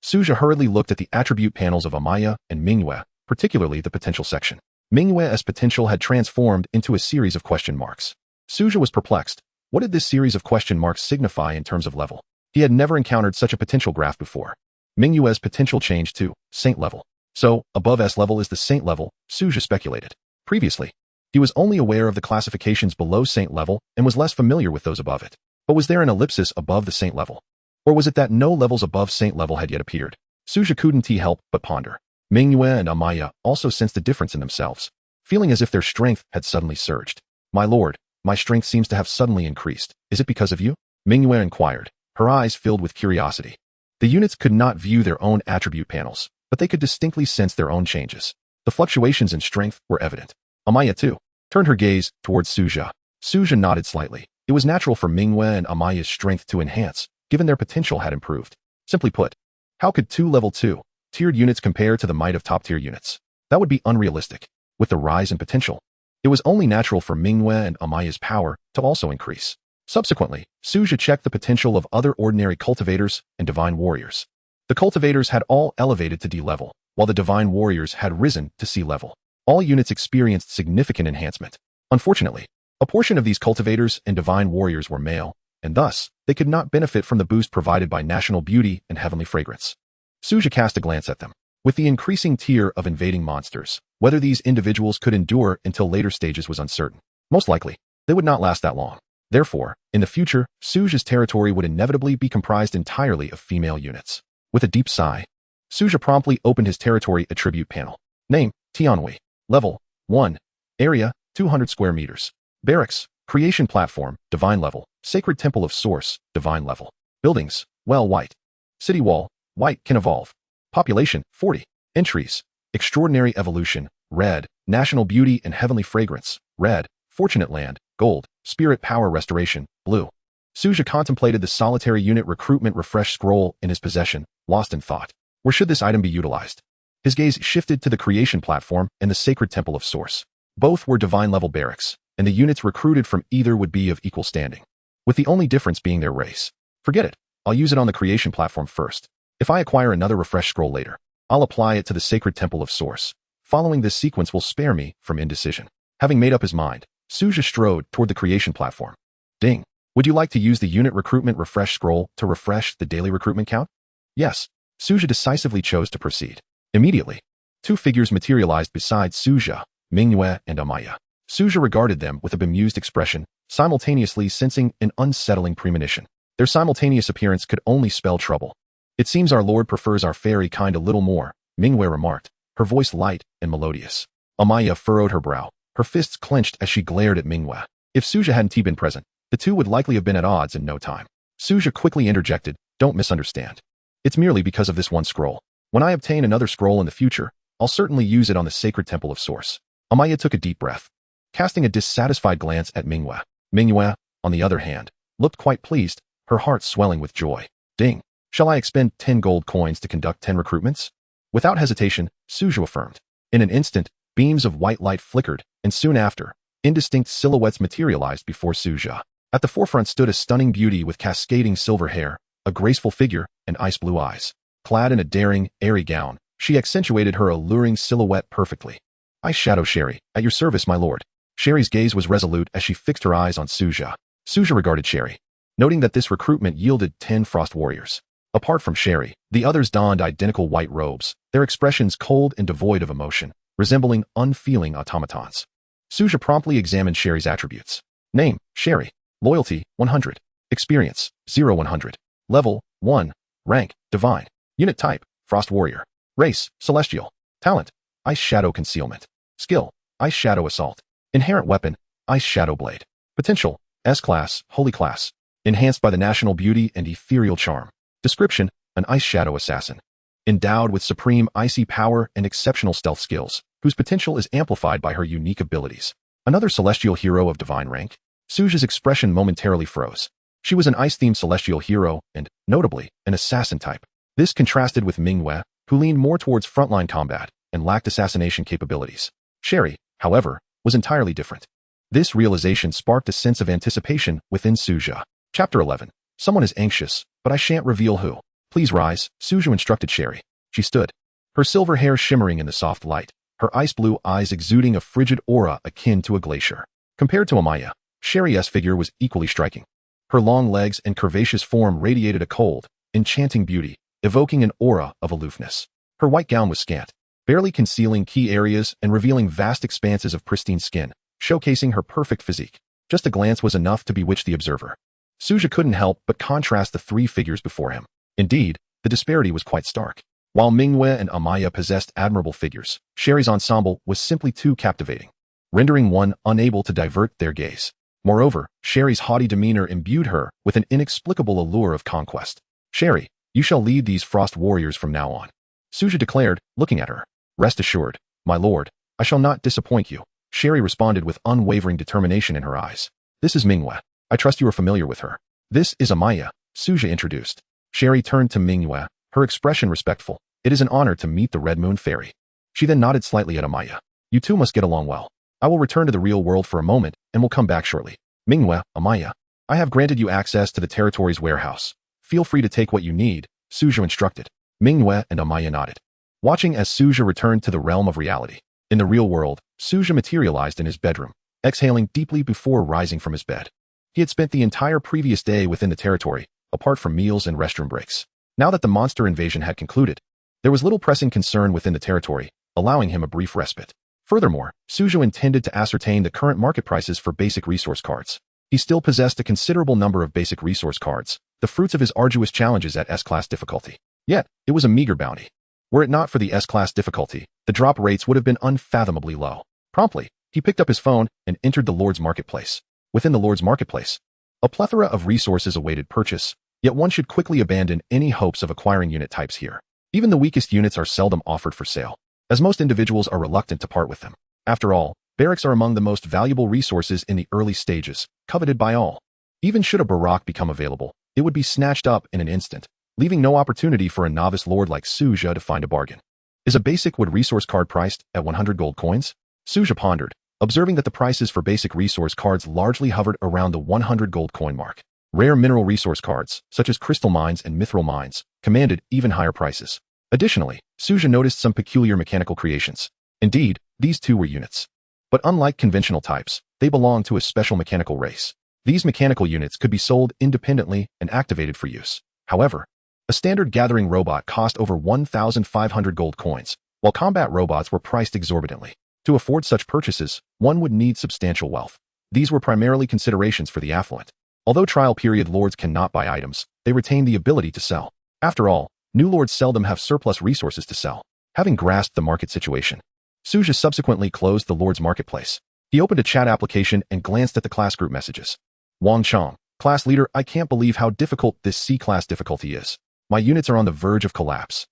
Su Zhe hurriedly looked at the attribute panels of Amaya and Manhwa, particularly the potential section. Manhwa's potential had transformed into a series of question marks. Su Zhe was perplexed. What did this series of question marks signify in terms of level? He had never encountered such a potential graph before. Manhwa's potential changed to Saint level. So, above S level is the Saint level, Su Zhe speculated. Previously, he was only aware of the classifications below Saint level and was less familiar with those above it. But was there an ellipsis above the Saint level? Or was it that no levels above Saint level had yet appeared? Su Zhe couldn't help but ponder. Manhwa and Amaya also sensed a difference in themselves, feeling as if their strength had suddenly surged. My lord, my strength seems to have suddenly increased. Is it because of you? Manhwa inquired, her eyes filled with curiosity. The units could not view their own attribute panels, but they could distinctly sense their own changes. The fluctuations in strength were evident. Amaya, too, turned her gaze towards Su Zhe. Su Zhe nodded slightly. It was natural for Manhwa and Amaya's strength to enhance, given their potential had improved. Simply put, how could 2 level 2 tiered units compare to the might of top-tier units? That would be unrealistic. With the rise in potential, it was only natural for Manhwa and Amaya's power to also increase. Subsequently, Su Zhe checked the potential of other ordinary cultivators and divine warriors. The cultivators had all elevated to D level, while the divine warriors had risen to C level. All units experienced significant enhancement. Unfortunately, a portion of these cultivators and divine warriors were male, and thus, they could not benefit from the boost provided by National Beauty and Heavenly Fragrance. Su Zhe cast a glance at them. With the increasing tier of invading monsters, whether these individuals could endure until later stages was uncertain. Most likely, they would not last that long. Therefore, in the future, Su Zhe's territory would inevitably be comprised entirely of female units. With a deep sigh, Su Zhe promptly opened his territory attribute panel. Name, Tianhui. Level, 1. Area, 200 square meters. Barracks, Creation Platform, Divine Level. Sacred Temple of Source, Divine Level. Buildings, well white. City Wall, white, can evolve. Population, 40. Entries, Extraordinary Evolution, red. National Beauty and Heavenly Fragrance, red. Fortunate Land, gold. Spirit Power Restoration, blue. Su Zhe contemplated the solitary unit recruitment refresh scroll in his possession, lost in thought. Where should this item be utilized? His gaze shifted to the creation platform and the sacred temple of source. Both were divine-level barracks, and the units recruited from either would be of equal standing, with the only difference being their race. Forget it. I'll use it on the creation platform first. If I acquire another refresh scroll later, I'll apply it to the sacred temple of source. Following this sequence will spare me from indecision. Having made up his mind, Su Zhe strode toward the creation platform. Ding. Would you like to use the unit recruitment refresh scroll to refresh the daily recruitment count? Yes. Su Zhe decisively chose to proceed. Immediately, two figures materialized beside Su Zhe, Manhwa and Amaya. Su Zhe regarded them with a bemused expression, simultaneously sensing an unsettling premonition. Their simultaneous appearance could only spell trouble. It seems our Lord prefers our fairy kind a little more, Manhwa remarked, her voice light and melodious. Amaya furrowed her brow, her fists clenched as she glared at Manhwa. If Su Zhe hadn't been present, the two would likely have been at odds in no time. Su Zhe quickly interjected, don't misunderstand. It's merely because of this one scroll. When I obtain another scroll in the future, I'll certainly use it on the sacred temple of source. Amaya took a deep breath, casting a dissatisfied glance at Manhwa. Manhwa, on the other hand, looked quite pleased, her heart swelling with joy. Ding. Shall I expend 10 gold coins to conduct 10 recruitments? Without hesitation, Su Zhe affirmed. In an instant, beams of white light flickered, and soon after, indistinct silhouettes materialized before Su Zhe. At the forefront stood a stunning beauty with cascading silver hair, a graceful figure, and ice-blue eyes. Clad in a daring, airy gown, she accentuated her alluring silhouette perfectly. Ice Shadow Sherry, at your service, my lord. Sherry's gaze was resolute as she fixed her eyes on Su Zhe. Su Zhe regarded Sherry, noting that this recruitment yielded 10 frost warriors. Apart from Sherry, the others donned identical white robes, their expressions cold and devoid of emotion, resembling unfeeling automatons. Su Zhe promptly examined Sherry's attributes. Name, Sherry. Loyalty, 100. Experience, 0-100. Level, 1. Rank, Divine. Unit type, Frost Warrior. Race, Celestial. Talent, Ice Shadow Concealment. Skill, Ice Shadow Assault. Inherent weapon, Ice Shadow Blade. Potential, S-Class, Holy Class. Enhanced by the national beauty and ethereal charm. Description, an Ice Shadow Assassin. Endowed with supreme icy power and exceptional stealth skills, whose potential is amplified by her unique abilities. Another celestial hero of divine rank? Su Zhe's expression momentarily froze. She was an ice-themed celestial hero and, notably, an assassin type. This contrasted with Manhwa, who leaned more towards frontline combat and lacked assassination capabilities. Sherry, however, was entirely different. This realization sparked a sense of anticipation within Su Zhe. Chapter 11. Someone is anxious, but I shan't reveal who. Please rise, Su Zhe instructed Sherry. She stood, her silver hair shimmering in the soft light, her ice-blue eyes exuding a frigid aura akin to a glacier. Compared to Amaya, Sherry's figure was equally striking. Her long legs and curvaceous form radiated a cold, enchanting beauty, evoking an aura of aloofness. Her white gown was scant, barely concealing key areas and revealing vast expanses of pristine skin, showcasing her perfect physique. Just a glance was enough to bewitch the observer. Su Zhe couldn't help but contrast the three figures before him. Indeed, the disparity was quite stark. While Manhwa and Amaya possessed admirable figures, Sherry's ensemble was simply too captivating, rendering one unable to divert their gaze. Moreover, Sherry's haughty demeanor imbued her with an inexplicable allure of conquest. Sherry, you shall lead these frost warriors from now on, Su Zhe declared, looking at her. Rest assured, my lord, I shall not disappoint you, Sherry responded with unwavering determination in her eyes. This is Manhwa. I trust you are familiar with her. This is Amaya, Su Zhe introduced. Sherry turned to Manhwa, her expression respectful. It is an honor to meet the Red Moon Fairy. She then nodded slightly at Amaya. You two must get along well. I will return to the real world for a moment and will come back shortly. Manhwa, Amaya, I have granted you access to the territory's warehouse. Feel free to take what you need, Su Zhe instructed. Manhwa and Amaya nodded, watching as Su Zhe returned to the realm of reality. In the real world, Su Zhe materialized in his bedroom, exhaling deeply before rising from his bed. He had spent the entire previous day within the territory, apart from meals and restroom breaks. Now that the monster invasion had concluded, there was little pressing concern within the territory, allowing him a brief respite. Furthermore, Su Zhe intended to ascertain the current market prices for basic resource cards. He still possessed a considerable number of basic resource cards, the fruits of his arduous challenges at S-class difficulty. Yet, it was a meager bounty. Were it not for the S-class difficulty, the drop rates would have been unfathomably low. Promptly, he picked up his phone and entered the Lord's Marketplace. Within the Lord's Marketplace, a plethora of resources awaited purchase, yet one should quickly abandon any hopes of acquiring unit types here. Even the weakest units are seldom offered for sale, as most individuals are reluctant to part with them. After all, barracks are among the most valuable resources in the early stages, coveted by all. Even should a barrack become available, it would be snatched up in an instant, leaving no opportunity for a novice lord like Su Zhe to find a bargain. Is a basic wood resource card priced at 100 gold coins? Su Zhe pondered, observing that the prices for basic resource cards largely hovered around the 100 gold coin mark. Rare mineral resource cards, such as crystal mines and mithril mines, commanded even higher prices. Additionally, Su Zhe noticed some peculiar mechanical creations. Indeed, these too were units. But unlike conventional types, they belonged to a special mechanical race. These mechanical units could be sold independently and activated for use. However, a standard gathering robot cost over 1,500 gold coins, while combat robots were priced exorbitantly. To afford such purchases, one would need substantial wealth. These were primarily considerations for the affluent. Although trial period lords cannot buy items, they retain the ability to sell. After all, new lords seldom have surplus resources to sell. Having grasped the market situation, Su Zhe subsequently closed the lord's marketplace. He opened a chat application and glanced at the class group messages. Wang Chong, class leader, I can't believe how difficult this C-class difficulty is. My units are on the verge of collapse.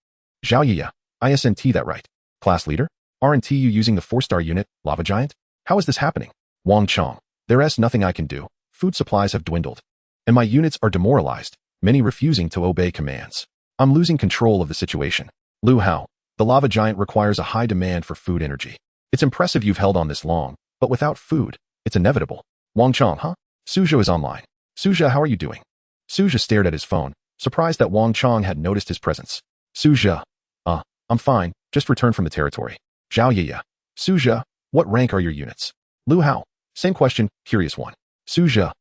Zhao Yiya, ISNT that right. Class leader? Aren't you using the 4-star unit, Lava Giant? How is this happening? Wang Chong, there's nothing I can do. Food supplies have dwindled. And my units are demoralized, many refusing to obey commands. I'm losing control of the situation. Lu Hao, the Lava Giant requires a high demand for food energy. It's impressive you've held on this long, but without food, it's inevitable. Wang Chong, huh? Su Zhe is online. Su Zhe, how are you doing? Su Zhe stared at his phone, surprised that Wang Chong had noticed his presence. Su Zhe, I'm fine, just returned from the territory. Zhao Yiya, Su Zhe, what rank are your units? Lu Hao, same question, curious one. Su Zhe,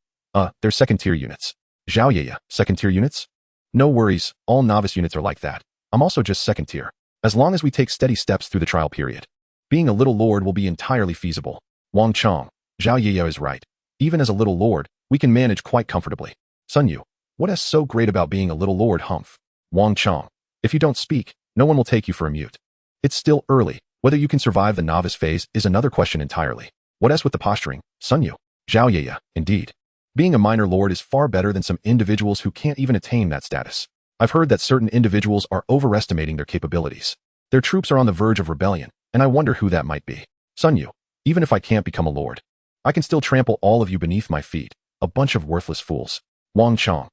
they're second-tier units. Zhao Yiya, second-tier units? No worries, all novice units are like that. I'm also just second-tier. As long as we take steady steps through the trial period, being a little lord will be entirely feasible. Wang Chong, Zhao Yiya is right. Even as a little lord, we can manage quite comfortably. Sun Yu, what is so great about being a little lord, humph? Wang Chong, if you don't speak, no one will take you for a mute. It's still early. Whether you can survive the novice phase is another question entirely. What else with the posturing, Sun Yu? Zhao Yiya, indeed. Being a minor lord is far better than some individuals who can't even attain that status. I've heard that certain individuals are overestimating their capabilities. Their troops are on the verge of rebellion, and I wonder who that might be. Sun Yu, even if I can't become a lord, I can still trample all of you beneath my feet, a bunch of worthless fools. Wang Chong,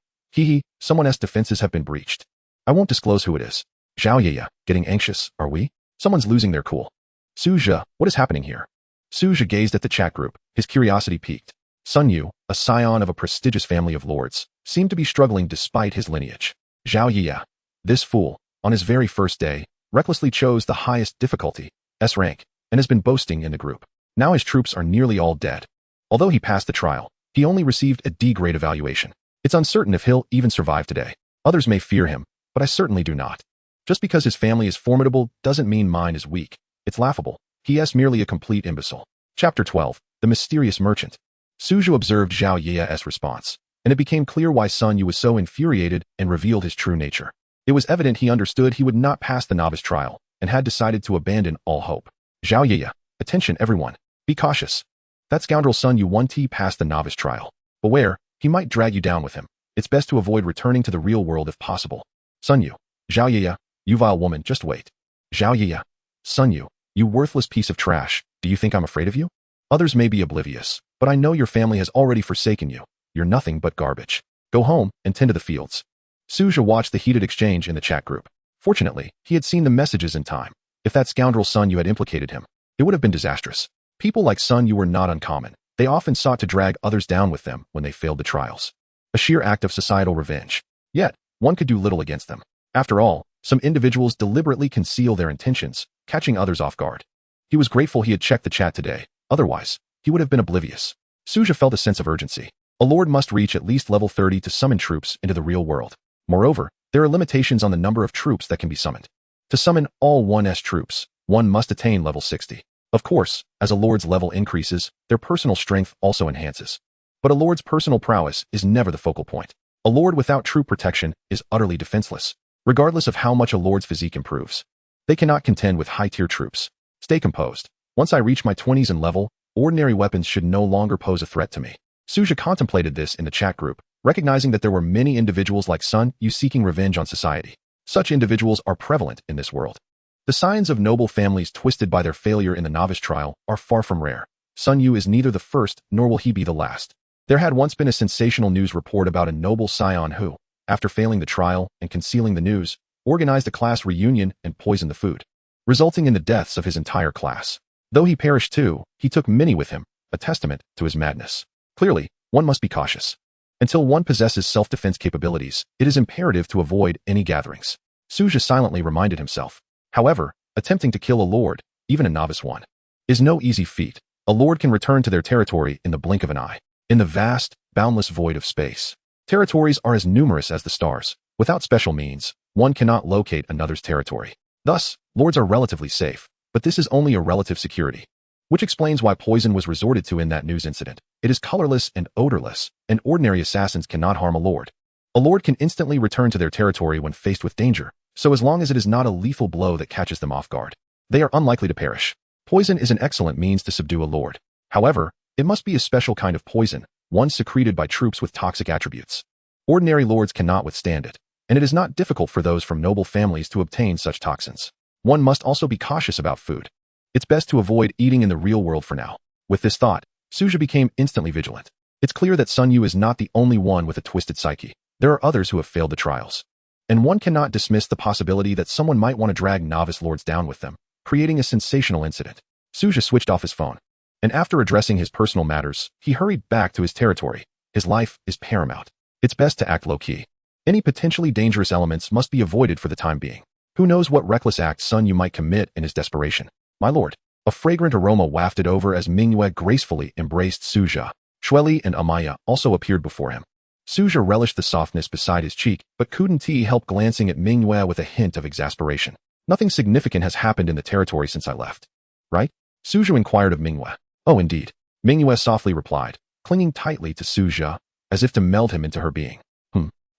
someone's defenses have been breached. I won't disclose who it is. Zhao Yiya, getting anxious, are we? Someone's losing their cool. Su Zhe, what is happening here? Su Zhe gazed at the chat group, his curiosity piqued. Sun Yu, a scion of a prestigious family of lords, seemed to be struggling despite his lineage. Zhao Yiya, this fool, on his very first day, recklessly chose the highest difficulty, S rank, and has been boasting in the group. Now his troops are nearly all dead. Although he passed the trial, he only received a D-grade evaluation. It's uncertain if he'll even survive today. Others may fear him, but I certainly do not. Just because his family is formidable doesn't mean mine is weak. It's laughable. He is merely a complete imbecile. Chapter 12, The Mysterious Merchant. Su Zhe observed Zhao Yiya's response, and it became clear why Sun Yu was so infuriated and revealed his true nature. It was evident he understood he would not pass the novice trial, and had decided to abandon all hope. Zhao Yiya, attention everyone. Be cautious. That scoundrel Sun Yu 1T passed the novice trial. Beware, he might drag you down with him. It's best to avoid returning to the real world if possible. Sun Yu, Zhao Yiya, you vile woman, just wait. Zhao Yiya, Sun Yu, you worthless piece of trash, do you think I'm afraid of you? Others may be oblivious, but I know your family has already forsaken you. You're nothing but garbage. Go home and tend to the fields. Su Zhe watched the heated exchange in the chat group. Fortunately, he had seen the messages in time. If that scoundrel Sun Yu had implicated him, it would have been disastrous. People like Sun Yu were not uncommon. They often sought to drag others down with them when they failed the trials. A sheer act of societal revenge. Yet, one could do little against them. After all, some individuals deliberately conceal their intentions, catching others off guard. He was grateful he had checked the chat today. Otherwise, he would have been oblivious. Su Zhe felt a sense of urgency. A lord must reach at least level 30 to summon troops into the real world. Moreover, there are limitations on the number of troops that can be summoned. To summon all 1S troops, one must attain level 60. Of course, as a lord's level increases, their personal strength also enhances. But a lord's personal prowess is never the focal point. A lord without true protection is utterly defenseless, regardless of how much a lord's physique improves. They cannot contend with high-tier troops. Stay composed. Once I reach my 20s in level, ordinary weapons should no longer pose a threat to me. Su Zhe contemplated this in the chat group, recognizing that there were many individuals like Sun Yu seeking revenge on society. Such individuals are prevalent in this world. The signs of noble families twisted by their failure in the novice trial are far from rare. Sun Yu is neither the first nor will he be the last. There had once been a sensational news report about a noble scion who, after failing the trial and concealing the news, organized a class reunion and poisoned the food, resulting in the deaths of his entire class. Though he perished too, he took many with him, a testament to his madness. Clearly, one must be cautious. Until one possesses self-defense capabilities, it is imperative to avoid any gatherings. Su Zhe silently reminded himself. However, attempting to kill a lord, even a novice one, is no easy feat. A lord can return to their territory in the blink of an eye. In the vast, boundless void of space, territories are as numerous as the stars. Without special means, one cannot locate another's territory. Thus, lords are relatively safe, but this is only a relative security. Which explains why poison was resorted to in that news incident. It is colorless and odorless, and ordinary assassins cannot harm a lord. A lord can instantly return to their territory when faced with danger, so as long as it is not a lethal blow that catches them off guard, they are unlikely to perish. Poison is an excellent means to subdue a lord. However, it must be a special kind of poison, one secreted by troops with toxic attributes. Ordinary lords cannot withstand it, and it is not difficult for those from noble families to obtain such toxins. One must also be cautious about food. It's best to avoid eating in the real world for now. With this thought, Su Zhe became instantly vigilant. It's clear that Sun Yu is not the only one with a twisted psyche. There are others who have failed the trials. And one cannot dismiss the possibility that someone might want to drag novice lords down with them, creating a sensational incident. Su Zhe switched off his phone, and after addressing his personal matters, he hurried back to his territory. His life is paramount. It's best to act low-key. Any potentially dangerous elements must be avoided for the time being. Who knows what reckless act Sun Yu might commit in his desperation. My lord. A fragrant aroma wafted over as Manhwa gracefully embraced Su Zhe. Shueli and Amaya also appeared before him. Su Zhe relished the softness beside his cheek, but couldn't he help glancing at Manhwa with a hint of exasperation. Nothing significant has happened in the territory since I left. Right? Su Zhe inquired of Manhwa. Oh, indeed. Manhwa softly replied, clinging tightly to Su Zhe, as if to meld him into her being.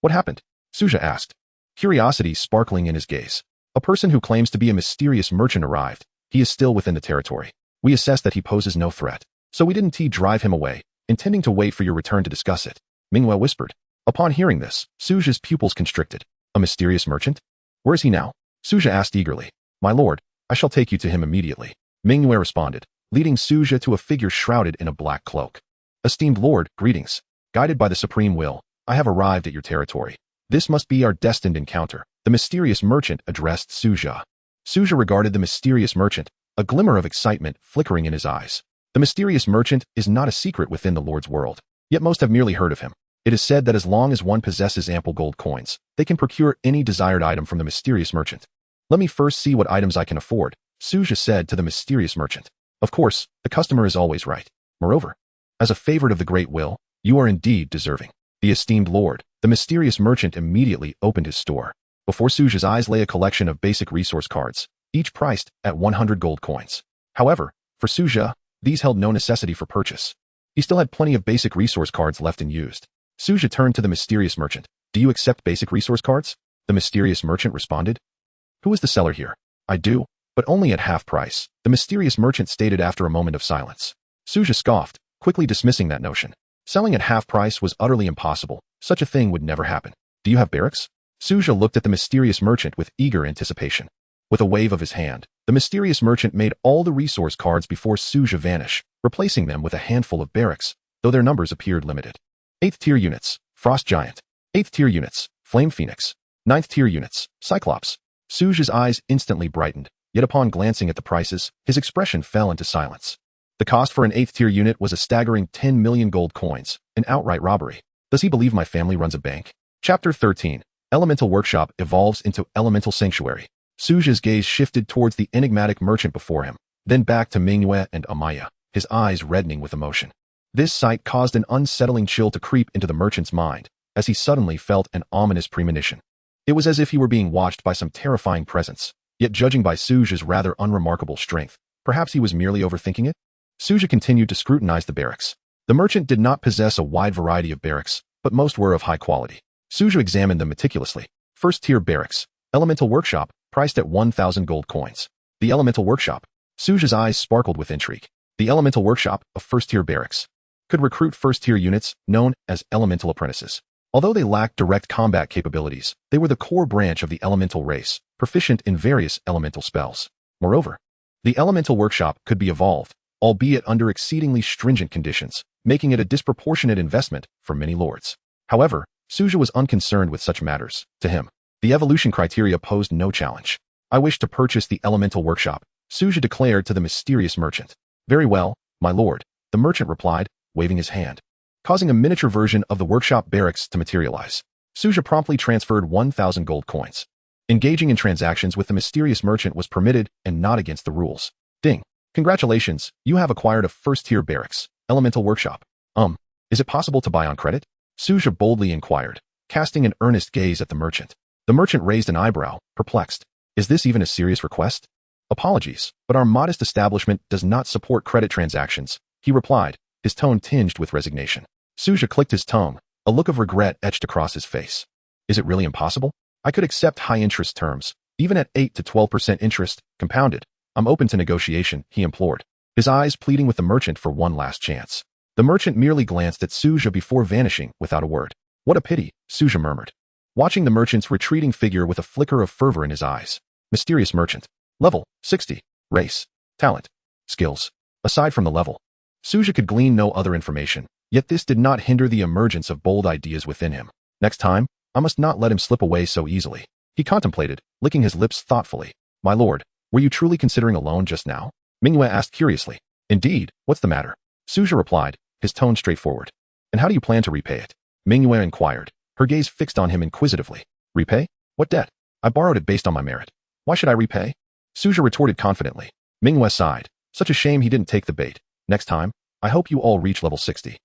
What happened? Su Zhe asked, curiosity sparkling in his gaze. A person who claims to be a mysterious merchant arrived. He is still within the territory. We assessed that he poses no threat, so we didn't drive him away, intending to wait for your return to discuss it. Manhwa whispered. Upon hearing this, Su Zhe's pupils constricted. A mysterious merchant? Where is he now? Su Zhe asked eagerly. My lord, I shall take you to him immediately. Manhwa responded, leading Su Zhe to a figure shrouded in a black cloak. Esteemed lord, greetings. Guided by the supreme will, I have arrived at your territory. This must be our destined encounter. The mysterious merchant addressed Su Zhe. Su Zhe regarded the mysterious merchant, a glimmer of excitement flickering in his eyes. The mysterious merchant is not a secret within the Lord's world, yet most have merely heard of him. It is said that as long as one possesses ample gold coins, they can procure any desired item from the mysterious merchant. Let me first see what items I can afford, Su Zhe said to the mysterious merchant. Of course, the customer is always right. Moreover, as a favorite of the great will, you are indeed deserving. The esteemed lord, the mysterious merchant immediately opened his store. Before Su Zhe's eyes lay a collection of basic resource cards, each priced at 100 gold coins. However, for Su Zhe, these held no necessity for purchase. He still had plenty of basic resource cards left unused. Su Zhe turned to the mysterious merchant. Do you accept basic resource cards? The mysterious merchant responded. Who is the seller here? I do, but only at half price, the mysterious merchant stated after a moment of silence. Su Zhe scoffed, quickly dismissing that notion. Selling at half price was utterly impossible. Such a thing would never happen. Do you have barracks? Su Zhe looked at the mysterious merchant with eager anticipation. With a wave of his hand, the mysterious merchant made all the resource cards before Su Zhe vanish, replacing them with a handful of barracks, though their numbers appeared limited. 8th tier units, Frost Giant. 8th tier units, Flame Phoenix. 9th tier units, Cyclops. Su Zhe's eyes instantly brightened, yet upon glancing at the prices, his expression fell into silence. The cost for an 8th tier unit was a staggering 10 million gold coins, an outright robbery. Does he believe my family runs a bank? Chapter 13. Elemental Workshop evolves into Elemental Sanctuary. Su Zhe's gaze shifted towards the enigmatic merchant before him, then back to Manhwa and Amaya, his eyes reddening with emotion. This sight caused an unsettling chill to creep into the merchant's mind, as he suddenly felt an ominous premonition. It was as if he were being watched by some terrifying presence, yet judging by Su Zhe's rather unremarkable strength, perhaps he was merely overthinking it? Su Zhe continued to scrutinize the barracks. The merchant did not possess a wide variety of barracks, but most were of high quality. Su Zhe examined them meticulously. First-tier barracks, Elemental Workshop, priced at 1,000 gold coins. The Elemental Workshop. Su Zhe's eyes sparkled with intrigue. The Elemental Workshop, of first-tier barracks, could recruit first-tier units known as Elemental Apprentices. Although they lacked direct combat capabilities, they were the core branch of the Elemental race, proficient in various elemental spells. Moreover, the Elemental Workshop could be evolved, albeit under exceedingly stringent conditions, making it a disproportionate investment for many lords. However, Su Zhe was unconcerned with such matters. To him, the evolution criteria posed no challenge. I wish to purchase the elemental workshop, Su Zhe declared to the mysterious merchant. Very well, my lord, the merchant replied, waving his hand, causing a miniature version of the workshop barracks to materialize. Su Zhe promptly transferred 1,000 gold coins. Engaging in transactions with the mysterious merchant was permitted and not against the rules. Ding. Congratulations, you have acquired a first-tier barracks, elemental workshop. Is it possible to buy on credit? Su Zhe boldly inquired, casting an earnest gaze at the merchant. The merchant raised an eyebrow, perplexed. Is this even a serious request? Apologies, but our modest establishment does not support credit transactions, he replied, his tone tinged with resignation. Su Zhe clicked his tongue, a look of regret etched across his face. Is it really impossible? I could accept high-interest terms, even at 8 to 12% interest, compounded. I'm open to negotiation, he implored, his eyes pleading with the merchant for one last chance. The merchant merely glanced at Su Zhe before vanishing without a word. What a pity, Su Zhe murmured, watching the merchant's retreating figure with a flicker of fervor in his eyes. Mysterious merchant. Level 60. Race. Talent. Skills. Aside from the level, Su Zhe could glean no other information, yet this did not hinder the emergence of bold ideas within him. Next time, I must not let him slip away so easily. He contemplated, licking his lips thoughtfully. My lord, were you truly considering a loan just now? Manhwa asked curiously. Indeed, what's the matter? Su Zhe replied, his tone straightforward. And how do you plan to repay it? Manhwa inquired, her gaze fixed on him inquisitively. Repay? What debt? I borrowed it based on my merit. Why should I repay? Su Zhe retorted confidently. Manhwa sighed. Such a shame he didn't take the bait. Next time, I hope you all reach level 60.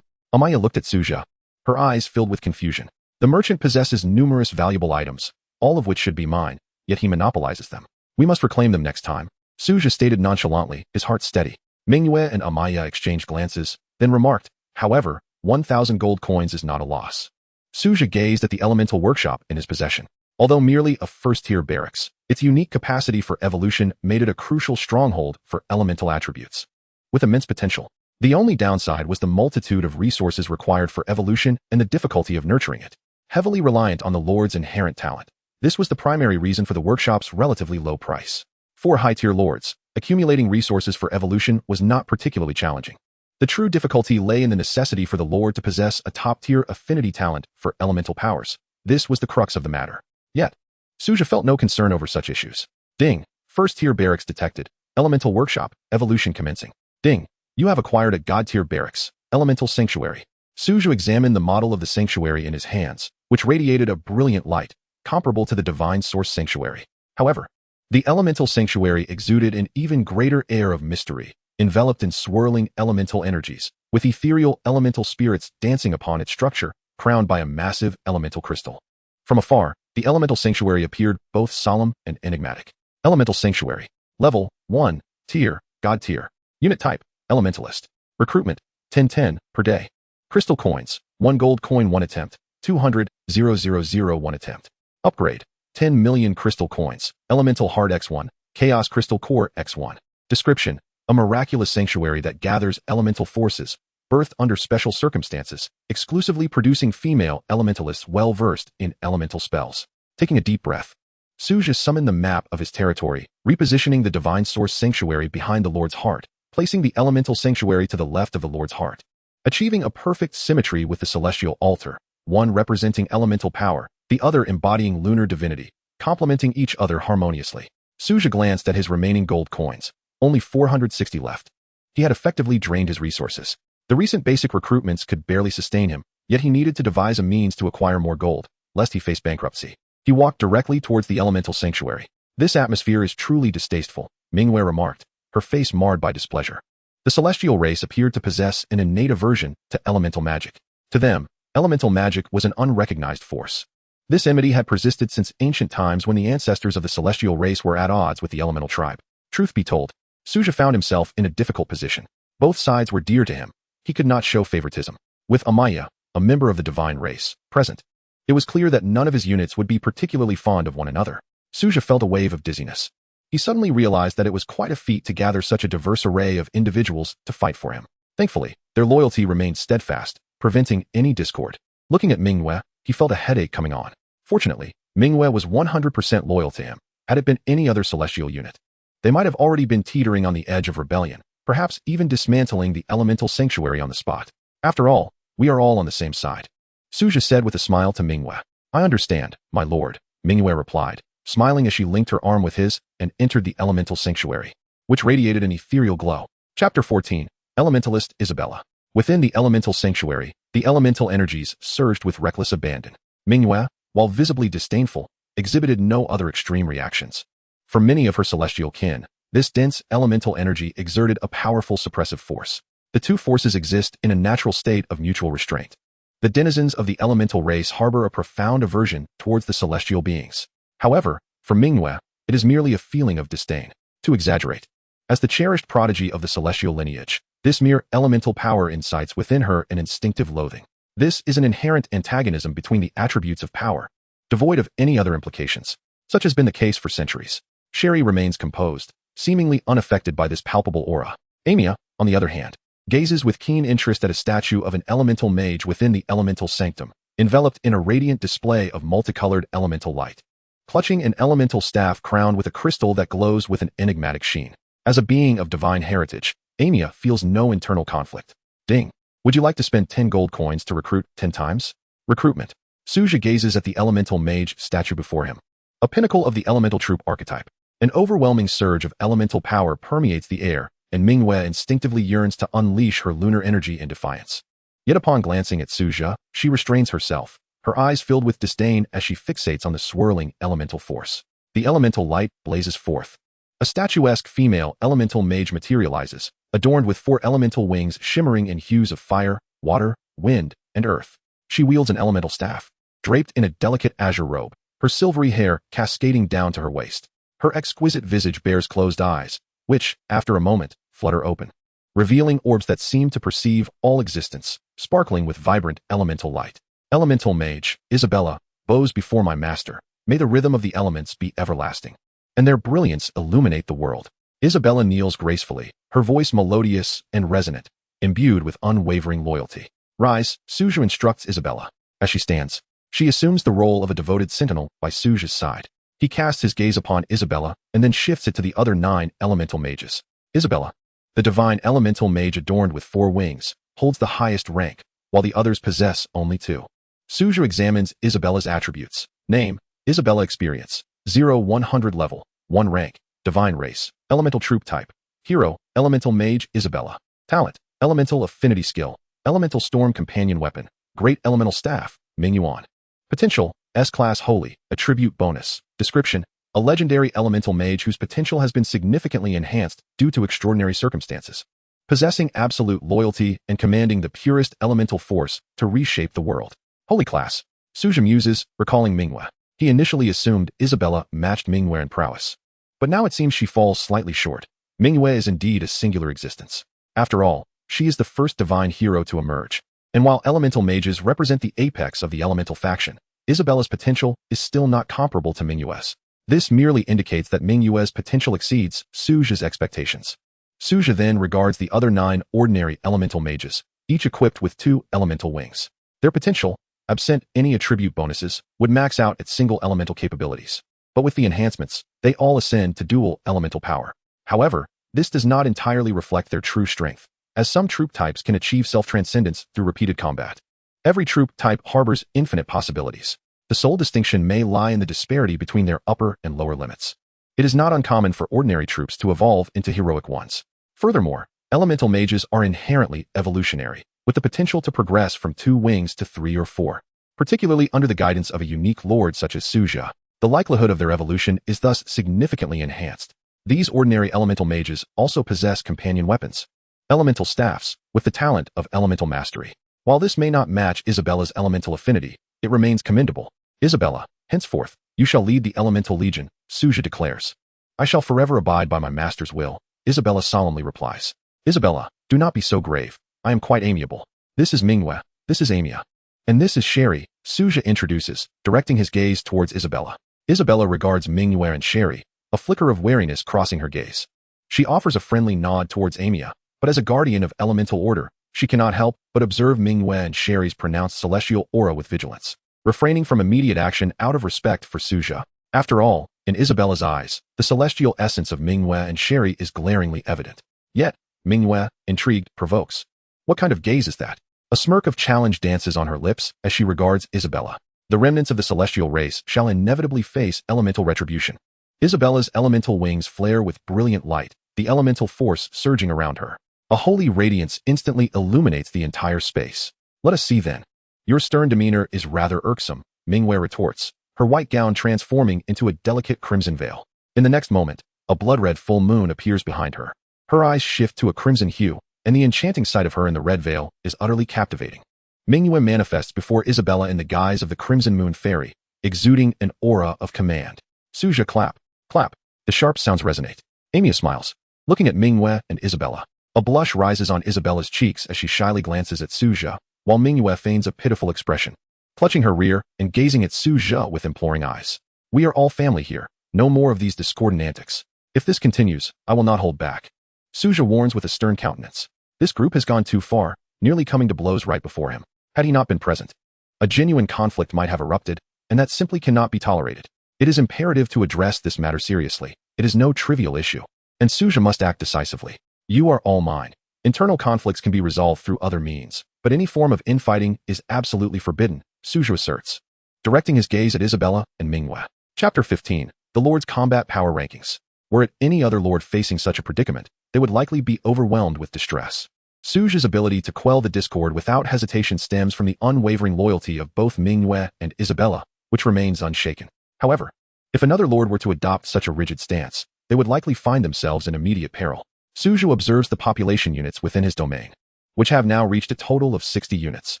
Amaya looked at Su Zhe, her eyes filled with confusion. The merchant possesses numerous valuable items, all of which should be mine, yet he monopolizes them. We must reclaim them next time, Su Zhe stated nonchalantly, his heart steady. Manhwa and Amaya exchanged glances, then remarked, however, 1,000 gold coins is not a loss. Su Zhe gazed at the elemental workshop in his possession. Although merely a first-tier barracks, its unique capacity for evolution made it a crucial stronghold for elemental attributes. With immense potential, the only downside was the multitude of resources required for evolution and the difficulty of nurturing it. Heavily reliant on the lord's inherent talent, this was the primary reason for the workshop's relatively low price. For high-tier lords, accumulating resources for evolution was not particularly challenging. The true difficulty lay in the necessity for the lord to possess a top-tier affinity talent for elemental powers. This was the crux of the matter. Yet, Su Zhe felt no concern over such issues. Ding. First-tier barracks detected. Elemental workshop. Evolution commencing. Ding. You have acquired a god-tier barracks. Elemental sanctuary. Su Zhe examined the model of the sanctuary in his hands, which radiated a brilliant light, comparable to the divine source sanctuary. However, the elemental sanctuary exuded an even greater air of mystery, enveloped in swirling elemental energies, with ethereal elemental spirits dancing upon its structure, crowned by a massive elemental crystal. From afar, the elemental sanctuary appeared both solemn and enigmatic. Elemental sanctuary. Level 1. Tier. God tier. Unit type. Elementalist. Recruitment. 1010 per day. Crystal coins. 1 gold coin 1 attempt. 200,000 1 attempt. Upgrade. 10 million crystal coins. Elemental heart X1. Chaos crystal core X1. Description. A miraculous sanctuary that gathers elemental forces, birthed under special circumstances, exclusively producing female elementalists well-versed in elemental spells. Taking a deep breath, Su Zhe summoned the map of his territory, repositioning the divine source sanctuary behind the Lord's heart, placing the elemental sanctuary to the left of the Lord's heart. Achieving a perfect symmetry with the celestial altar, one representing elemental power, the other embodying lunar divinity, complementing each other harmoniously. Su Zhe glanced at his remaining gold coins. Only 460 left. He had effectively drained his resources. The recent basic recruitments could barely sustain him, yet he needed to devise a means to acquire more gold, lest he face bankruptcy. He walked directly towards the elemental sanctuary. This atmosphere is truly distasteful, Manhwa remarked, her face marred by displeasure. The celestial race appeared to possess an innate aversion to elemental magic. To them, elemental magic was an unrecognized force. This enmity had persisted since ancient times when the ancestors of the celestial race were at odds with the elemental tribe. Truth be told, Su Zhe found himself in a difficult position. Both sides were dear to him. He could not show favoritism. With Amaya, a member of the divine race, present, it was clear that none of his units would be particularly fond of one another. Su Zhe felt a wave of dizziness. He suddenly realized that it was quite a feat to gather such a diverse array of individuals to fight for him. Thankfully, their loyalty remained steadfast, preventing any discord. Looking at Manhwa, he felt a headache coming on. Fortunately, Manhwa was 100% loyal to him. Had it been any other celestial unit, they might have already been teetering on the edge of rebellion. perhaps even dismantling the elemental sanctuary on the spot. After all, we are all on the same side. Su Zhe said with a smile to Manhwa. I understand, my lord, Manhwa replied, smiling as she linked her arm with his and entered the elemental sanctuary, which radiated an ethereal glow. Chapter 14. Elementalist Isabella. Within the elemental sanctuary, the elemental energies surged with reckless abandon. Manhwa, while visibly disdainful, exhibited no other extreme reactions. For many of her celestial kin, this dense elemental energy exerted a powerful suppressive force. The two forces exist in a natural state of mutual restraint. The denizens of the elemental race harbor a profound aversion towards the celestial beings. However, for Manhwa, it is merely a feeling of disdain. To exaggerate. As the cherished prodigy of the celestial lineage, this mere elemental power incites within her an instinctive loathing. This is an inherent antagonism between the attributes of power, devoid of any other implications. Such has been the case for centuries. Sherry remains composed, seemingly unaffected by this palpable aura. Amia, on the other hand, gazes with keen interest at a statue of an elemental mage within the elemental sanctum, enveloped in a radiant display of multicolored elemental light. Clutching an elemental staff crowned with a crystal that glows with an enigmatic sheen. As a being of divine heritage, Amia feels no internal conflict. Ding. Would you like to spend 10 gold coins to recruit 10 times? Recruitment. Su Zhe gazes at the elemental mage statue before him. A pinnacle of the elemental troop archetype. An overwhelming surge of elemental power permeates the air, and Manhwa instinctively yearns to unleash her lunar energy in defiance. Yet upon glancing at Su Zhe, she restrains herself, her eyes filled with disdain as she fixates on the swirling elemental force. The elemental light blazes forth. A statuesque female elemental mage materializes, adorned with 4 elemental wings shimmering in hues of fire, water, wind, and earth. She wields an elemental staff, draped in a delicate azure robe, her silvery hair cascading down to her waist. Her exquisite visage bears closed eyes, which, after a moment, flutter open, revealing orbs that seem to perceive all existence, sparkling with vibrant elemental light. Elemental mage, Isabella, bows before my master. May the rhythm of the elements be everlasting, and their brilliance illuminate the world. Isabella kneels gracefully, her voice melodious and resonant, imbued with unwavering loyalty. Rise, Su Zhe instructs Isabella. As she stands, she assumes the role of a devoted sentinel by Su Zhe's side. He casts his gaze upon Isabella and then shifts it to the other 9 elemental mages. Isabella, the divine elemental mage adorned with 4 wings, holds the highest rank, while the others possess only 2. Su Zhe examines Isabella's attributes. Name, Isabella experience, 0-100 level, 1 rank, divine race, elemental troop type. Hero, elemental mage Isabella. Talent, elemental affinity skill, elemental storm companion weapon, great elemental staff, Mingyuan. Potential, S-class holy, attribute bonus. Description, a legendary elemental mage whose potential has been significantly enhanced due to extraordinary circumstances. Possessing absolute loyalty and commanding the purest elemental force to reshape the world. Holy class. Su Zhe muses, recalling Manhwa. He initially assumed Isabella matched Manhwa in prowess, but now it seems she falls slightly short. Manhwa is indeed a singular existence. After all, she is the first divine hero to emerge, and while elemental mages represent the apex of the elemental faction, Isabella's potential is still not comparable to Manhwa's. This merely indicates that Manhwa's potential exceeds Su Zhe's expectations. Su Zhe then regards the other 9 ordinary elemental mages, each equipped with 2 elemental wings. Their potential, absent any attribute bonuses, would max out at single elemental capabilities. But with the enhancements, they all ascend to dual elemental power. However, this does not entirely reflect their true strength, as some troop types can achieve self-transcendence through repeated combat. Every troop type harbors infinite possibilities. The sole distinction may lie in the disparity between their upper and lower limits. It is not uncommon for ordinary troops to evolve into heroic ones. Furthermore, elemental mages are inherently evolutionary, with the potential to progress from 2 wings to 3 or 4. Particularly under the guidance of a unique lord such as Su Zhe, the likelihood of their evolution is thus significantly enhanced. These ordinary elemental mages also possess companion weapons, elemental staffs, with the talent of elemental mastery. While this may not match Isabella's elemental affinity, it remains commendable. Isabella, henceforth, you shall lead the elemental legion, Su Zhe declares. I shall forever abide by my master's will, Isabella solemnly replies. Isabella, do not be so grave. I am quite amiable. This is Manhwa, this is Amia. And this is Sherry, Su Zhe introduces, directing his gaze towards Isabella. Isabella regards Manhwa and Sherry, a flicker of wariness crossing her gaze. She offers a friendly nod towards Amia, but as a guardian of elemental order, she cannot help but observe Manhwa and Sherry's pronounced celestial aura with vigilance, refraining from immediate action out of respect for Su Zhe. After all, in Isabella's eyes, the celestial essence of Manhwa and Sherry is glaringly evident. Yet, Manhwa, intrigued, provokes. What kind of gaze is that? A smirk of challenge dances on her lips as she regards Isabella. The remnants of the celestial race shall inevitably face elemental retribution. Isabella's elemental wings flare with brilliant light, the elemental force surging around her. A holy radiance instantly illuminates the entire space. Let us see then. Your stern demeanor is rather irksome, Manhwa retorts, her white gown transforming into a delicate crimson veil. In the next moment, a blood-red full moon appears behind her. Her eyes shift to a crimson hue, and the enchanting sight of her in the red veil is utterly captivating. Manhwa manifests before Isabella in the guise of the Crimson Moon Fairy, exuding an aura of command. Su Zhe, clap, clap. The sharp sounds resonate. Amy smiles, looking at Manhwa and Isabella. A blush rises on Isabella's cheeks as she shyly glances at Su Zhe, while Manhwa feigns a pitiful expression, clutching her rear and gazing at Su Zhe with imploring eyes. We are all family here. No more of these discordant antics. If this continues, I will not hold back. Su Zhe warns with a stern countenance. This group has gone too far, nearly coming to blows right before him. Had he not been present, a genuine conflict might have erupted, and that simply cannot be tolerated. It is imperative to address this matter seriously. It is no trivial issue, and Su Zhe must act decisively. You are all mine. Internal conflicts can be resolved through other means, but any form of infighting is absolutely forbidden, Su Zhe asserts, directing his gaze at Isabella and Manhwa. Chapter 15. The Lord's Combat Power Rankings. Were it any other lord facing such a predicament, they would likely be overwhelmed with distress. Su Zhe's ability to quell the discord without hesitation stems from the unwavering loyalty of both Manhwa and Isabella, which remains unshaken. However, if another lord were to adopt such a rigid stance, they would likely find themselves in immediate peril. Su Zhe observes the population units within his domain, which have now reached a total of 60 units,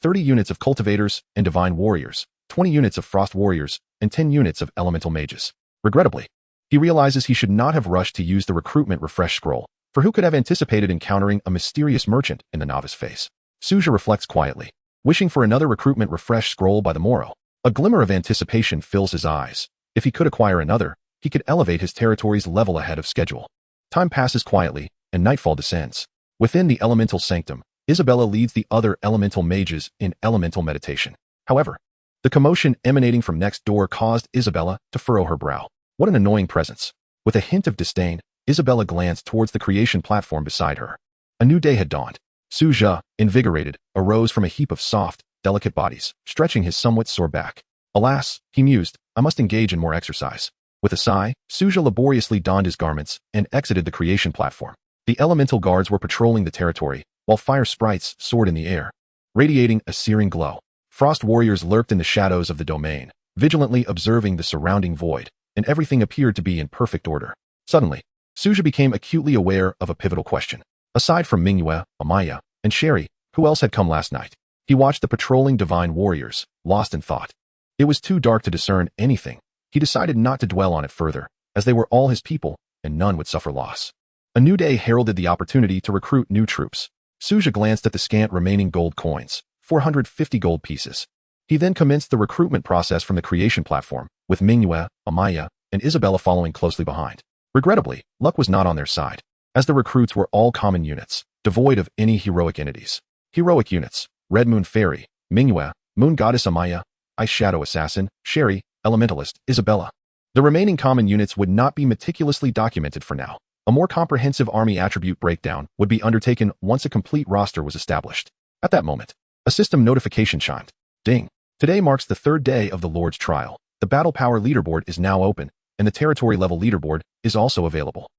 30 units of cultivators and divine warriors, 20 units of frost warriors, and 10 units of elemental mages. Regrettably, he realizes he should not have rushed to use the recruitment refresh scroll, for who could have anticipated encountering a mysterious merchant in the novice phase? Su Zhe reflects quietly, wishing for another recruitment refresh scroll by the morrow. A glimmer of anticipation fills his eyes. If he could acquire another, he could elevate his territory's level ahead of schedule. Time passes quietly, and nightfall descends. Within the elemental sanctum, Isabella leads the other elemental mages in elemental meditation. However, the commotion emanating from next door caused Isabella to furrow her brow. What an annoying presence. With a hint of disdain, Isabella glanced towards the creation platform beside her. A new day had dawned. Su Zhe, invigorated, arose from a heap of soft, delicate bodies, stretching his somewhat sore back. Alas, he mused, I must engage in more exercise. With a sigh, Su Zhe laboriously donned his garments and exited the creation platform. The elemental guards were patrolling the territory, while fire sprites soared in the air, radiating a searing glow. Frost warriors lurked in the shadows of the domain, vigilantly observing the surrounding void, and everything appeared to be in perfect order. Suddenly, Su Zhe became acutely aware of a pivotal question. Aside from Manhwa, Amaya, and Sherry, who else had come last night? He watched the patrolling divine warriors, lost in thought. It was too dark to discern anything. He decided not to dwell on it further, as they were all his people, and none would suffer loss. A new day heralded the opportunity to recruit new troops. Su Zhe glanced at the scant remaining gold coins, 450 gold pieces. He then commenced the recruitment process from the creation platform, with Manhwa, Amaya, and Isabella following closely behind. Regrettably, luck was not on their side, as the recruits were all common units, devoid of any heroic entities. Heroic units: Red Moon Fairy, Manhwa, Moon Goddess Amaya, Ice Shadow Assassin, Sherry, Elementalist, Isabella. The remaining common units would not be meticulously documented for now. A more comprehensive army attribute breakdown would be undertaken once a complete roster was established. At that moment, a system notification chimed. Ding. Today marks the third day of the Lord's trial. The battle power leaderboard is now open, and the territory level leaderboard is also available.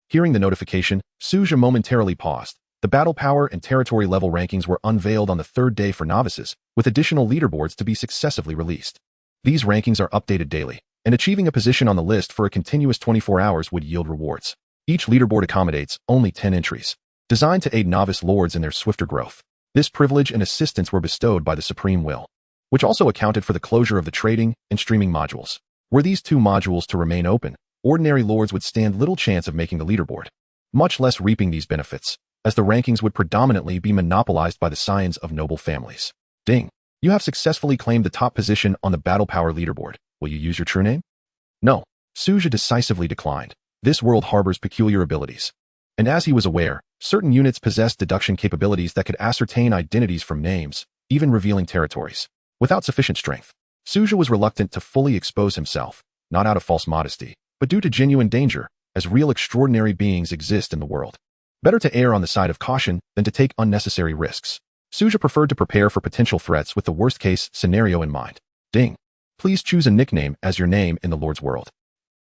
Hearing the notification, Su Zhe momentarily paused. The battle power and territory level rankings were unveiled on the third day for novices, with additional leaderboards to be successively released. These rankings are updated daily, and achieving a position on the list for a continuous 24 hours would yield rewards. Each leaderboard accommodates only 10 entries, designed to aid novice lords in their swifter growth. This privilege and assistance were bestowed by the Supreme Will, which also accounted for the closure of the trading and streaming modules. Were these two modules to remain open, ordinary lords would stand little chance of making the leaderboard, much less reaping these benefits, as the rankings would predominantly be monopolized by the scions of noble families. Ding. You have successfully claimed the top position on the battle power leaderboard. Will you use your true name? No. Su Zhe decisively declined. This world harbors peculiar abilities. And as he was aware, certain units possessed deduction capabilities that could ascertain identities from names, even revealing territories. Without sufficient strength, Su Zhe was reluctant to fully expose himself, not out of false modesty, but due to genuine danger, as real extraordinary beings exist in the world. Better to err on the side of caution than to take unnecessary risks. Su Zhe preferred to prepare for potential threats with the worst-case scenario in mind. Ding. Please choose a nickname as your name in the Lord's world.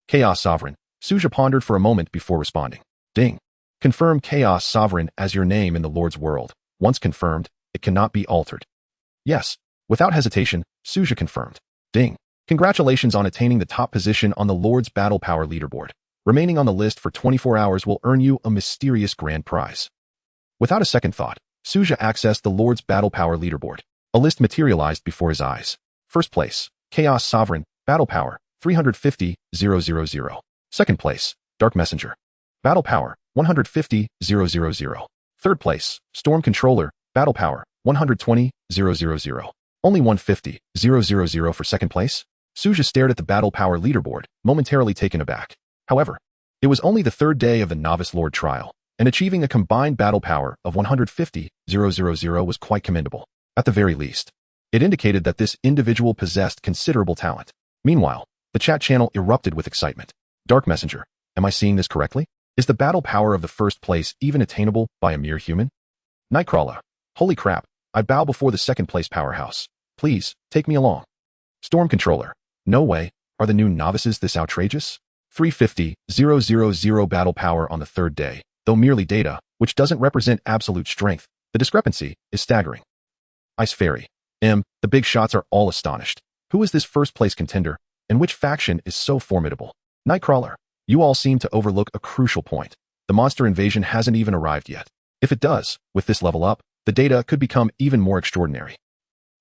Chaos Sovereign. Su Zhe pondered for a moment before responding. Ding. Confirm Chaos Sovereign as your name in the Lord's world. Once confirmed, it cannot be altered. Yes. Without hesitation, Su Zhe confirmed. Ding. Congratulations on attaining the top position on the Lord's Battle Power leaderboard. Remaining on the list for 24 hours will earn you a mysterious grand prize. Without a second thought, Su Zhe accessed the Lord's Battle Power leaderboard. A list materialized before his eyes. First place, Chaos Sovereign, Battle Power, 350,000. Second place, Dark Messenger, Battle Power, 150,000. Third place, Storm Controller, Battle Power, 120,000. Only 150,000 for second place? Su Zhe stared at the Battle Power leaderboard, momentarily taken aback. However, it was only the third day of the Novice Lord trial, and achieving a combined battle power of 150,000 was quite commendable. At the very least, it indicated that this individual possessed considerable talent. Meanwhile, the chat channel erupted with excitement. Dark Messenger, am I seeing this correctly? Is the battle power of the first place even attainable by a mere human? Nightcrawler, holy crap, I bow before the second place powerhouse. Please, take me along. Storm Controller, no way, are the new novices this outrageous? 350,000 battle power on the third day, though merely data, which doesn't represent absolute strength, the discrepancy is staggering. Ice Fairy, the big shots are all astonished. Who is this first place contender, and which faction is so formidable? Nightcrawler, you all seem to overlook a crucial point. The monster invasion hasn't even arrived yet. If it does, with this level up, the data could become even more extraordinary.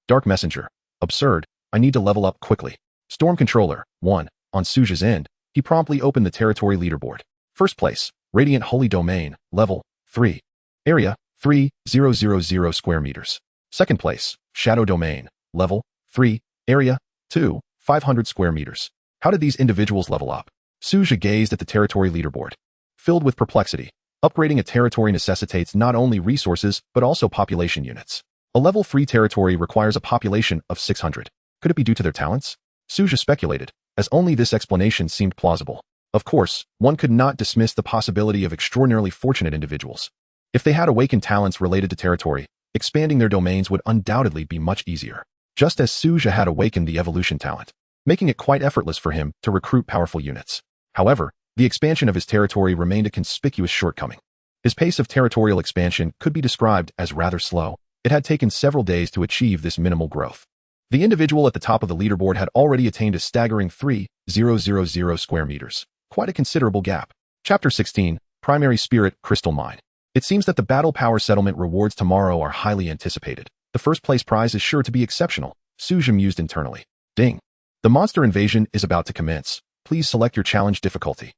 Dark Messenger, absurd, I need to level up quickly. Storm Controller, 1, on Su Zhe's end, he promptly opened the territory leaderboard. First place, Radiant Holy Domain, level 3. Area, 3,000 square meters. Second place, Shadow Domain, level 3. Area, 2, 500 square meters. How did these individuals level up? Su Zhe gazed at the territory leaderboard. Filled with perplexity, upgrading a territory necessitates not only resources but also population units. A level 3 territory requires a population of 600. Could it be due to their talents? Su Zhe speculated, as only this explanation seemed plausible. Of course, one could not dismiss the possibility of extraordinarily fortunate individuals. If they had awakened talents related to territory, expanding their domains would undoubtedly be much easier. Just as Su Zhe had awakened the evolution talent, making it quite effortless for him to recruit powerful units. However, the expansion of his territory remained a conspicuous shortcoming. His pace of territorial expansion could be described as rather slow. It had taken several days to achieve this minimal growth. The individual at the top of the leaderboard had already attained a staggering 3,000 square meters. Quite a considerable gap. Chapter 16, Primary Spirit Crystal Mine. It seems that the Battle Power Settlement rewards tomorrow are highly anticipated. The first place prize is sure to be exceptional, Su Zhe mused internally. Ding. The monster invasion is about to commence. Please select your challenge difficulty.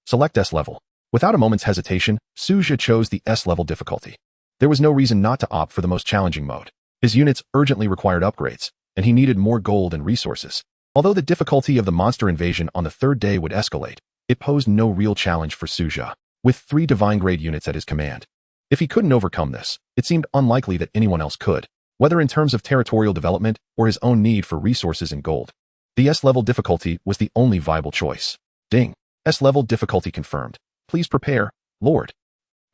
Select S level. Without a moment's hesitation, Su Zhe chose the S level difficulty. There was no reason not to opt for the most challenging mode. His units urgently required upgrades, and he needed more gold and resources. Although the difficulty of the monster invasion on the third day would escalate, it posed no real challenge for Su Zhe, with 3 divine grade units at his command. If he couldn't overcome this, it seemed unlikely that anyone else could, whether in terms of territorial development or his own need for resources and gold. The S-level difficulty was the only viable choice. Ding. S-level difficulty confirmed. Please prepare, Lord.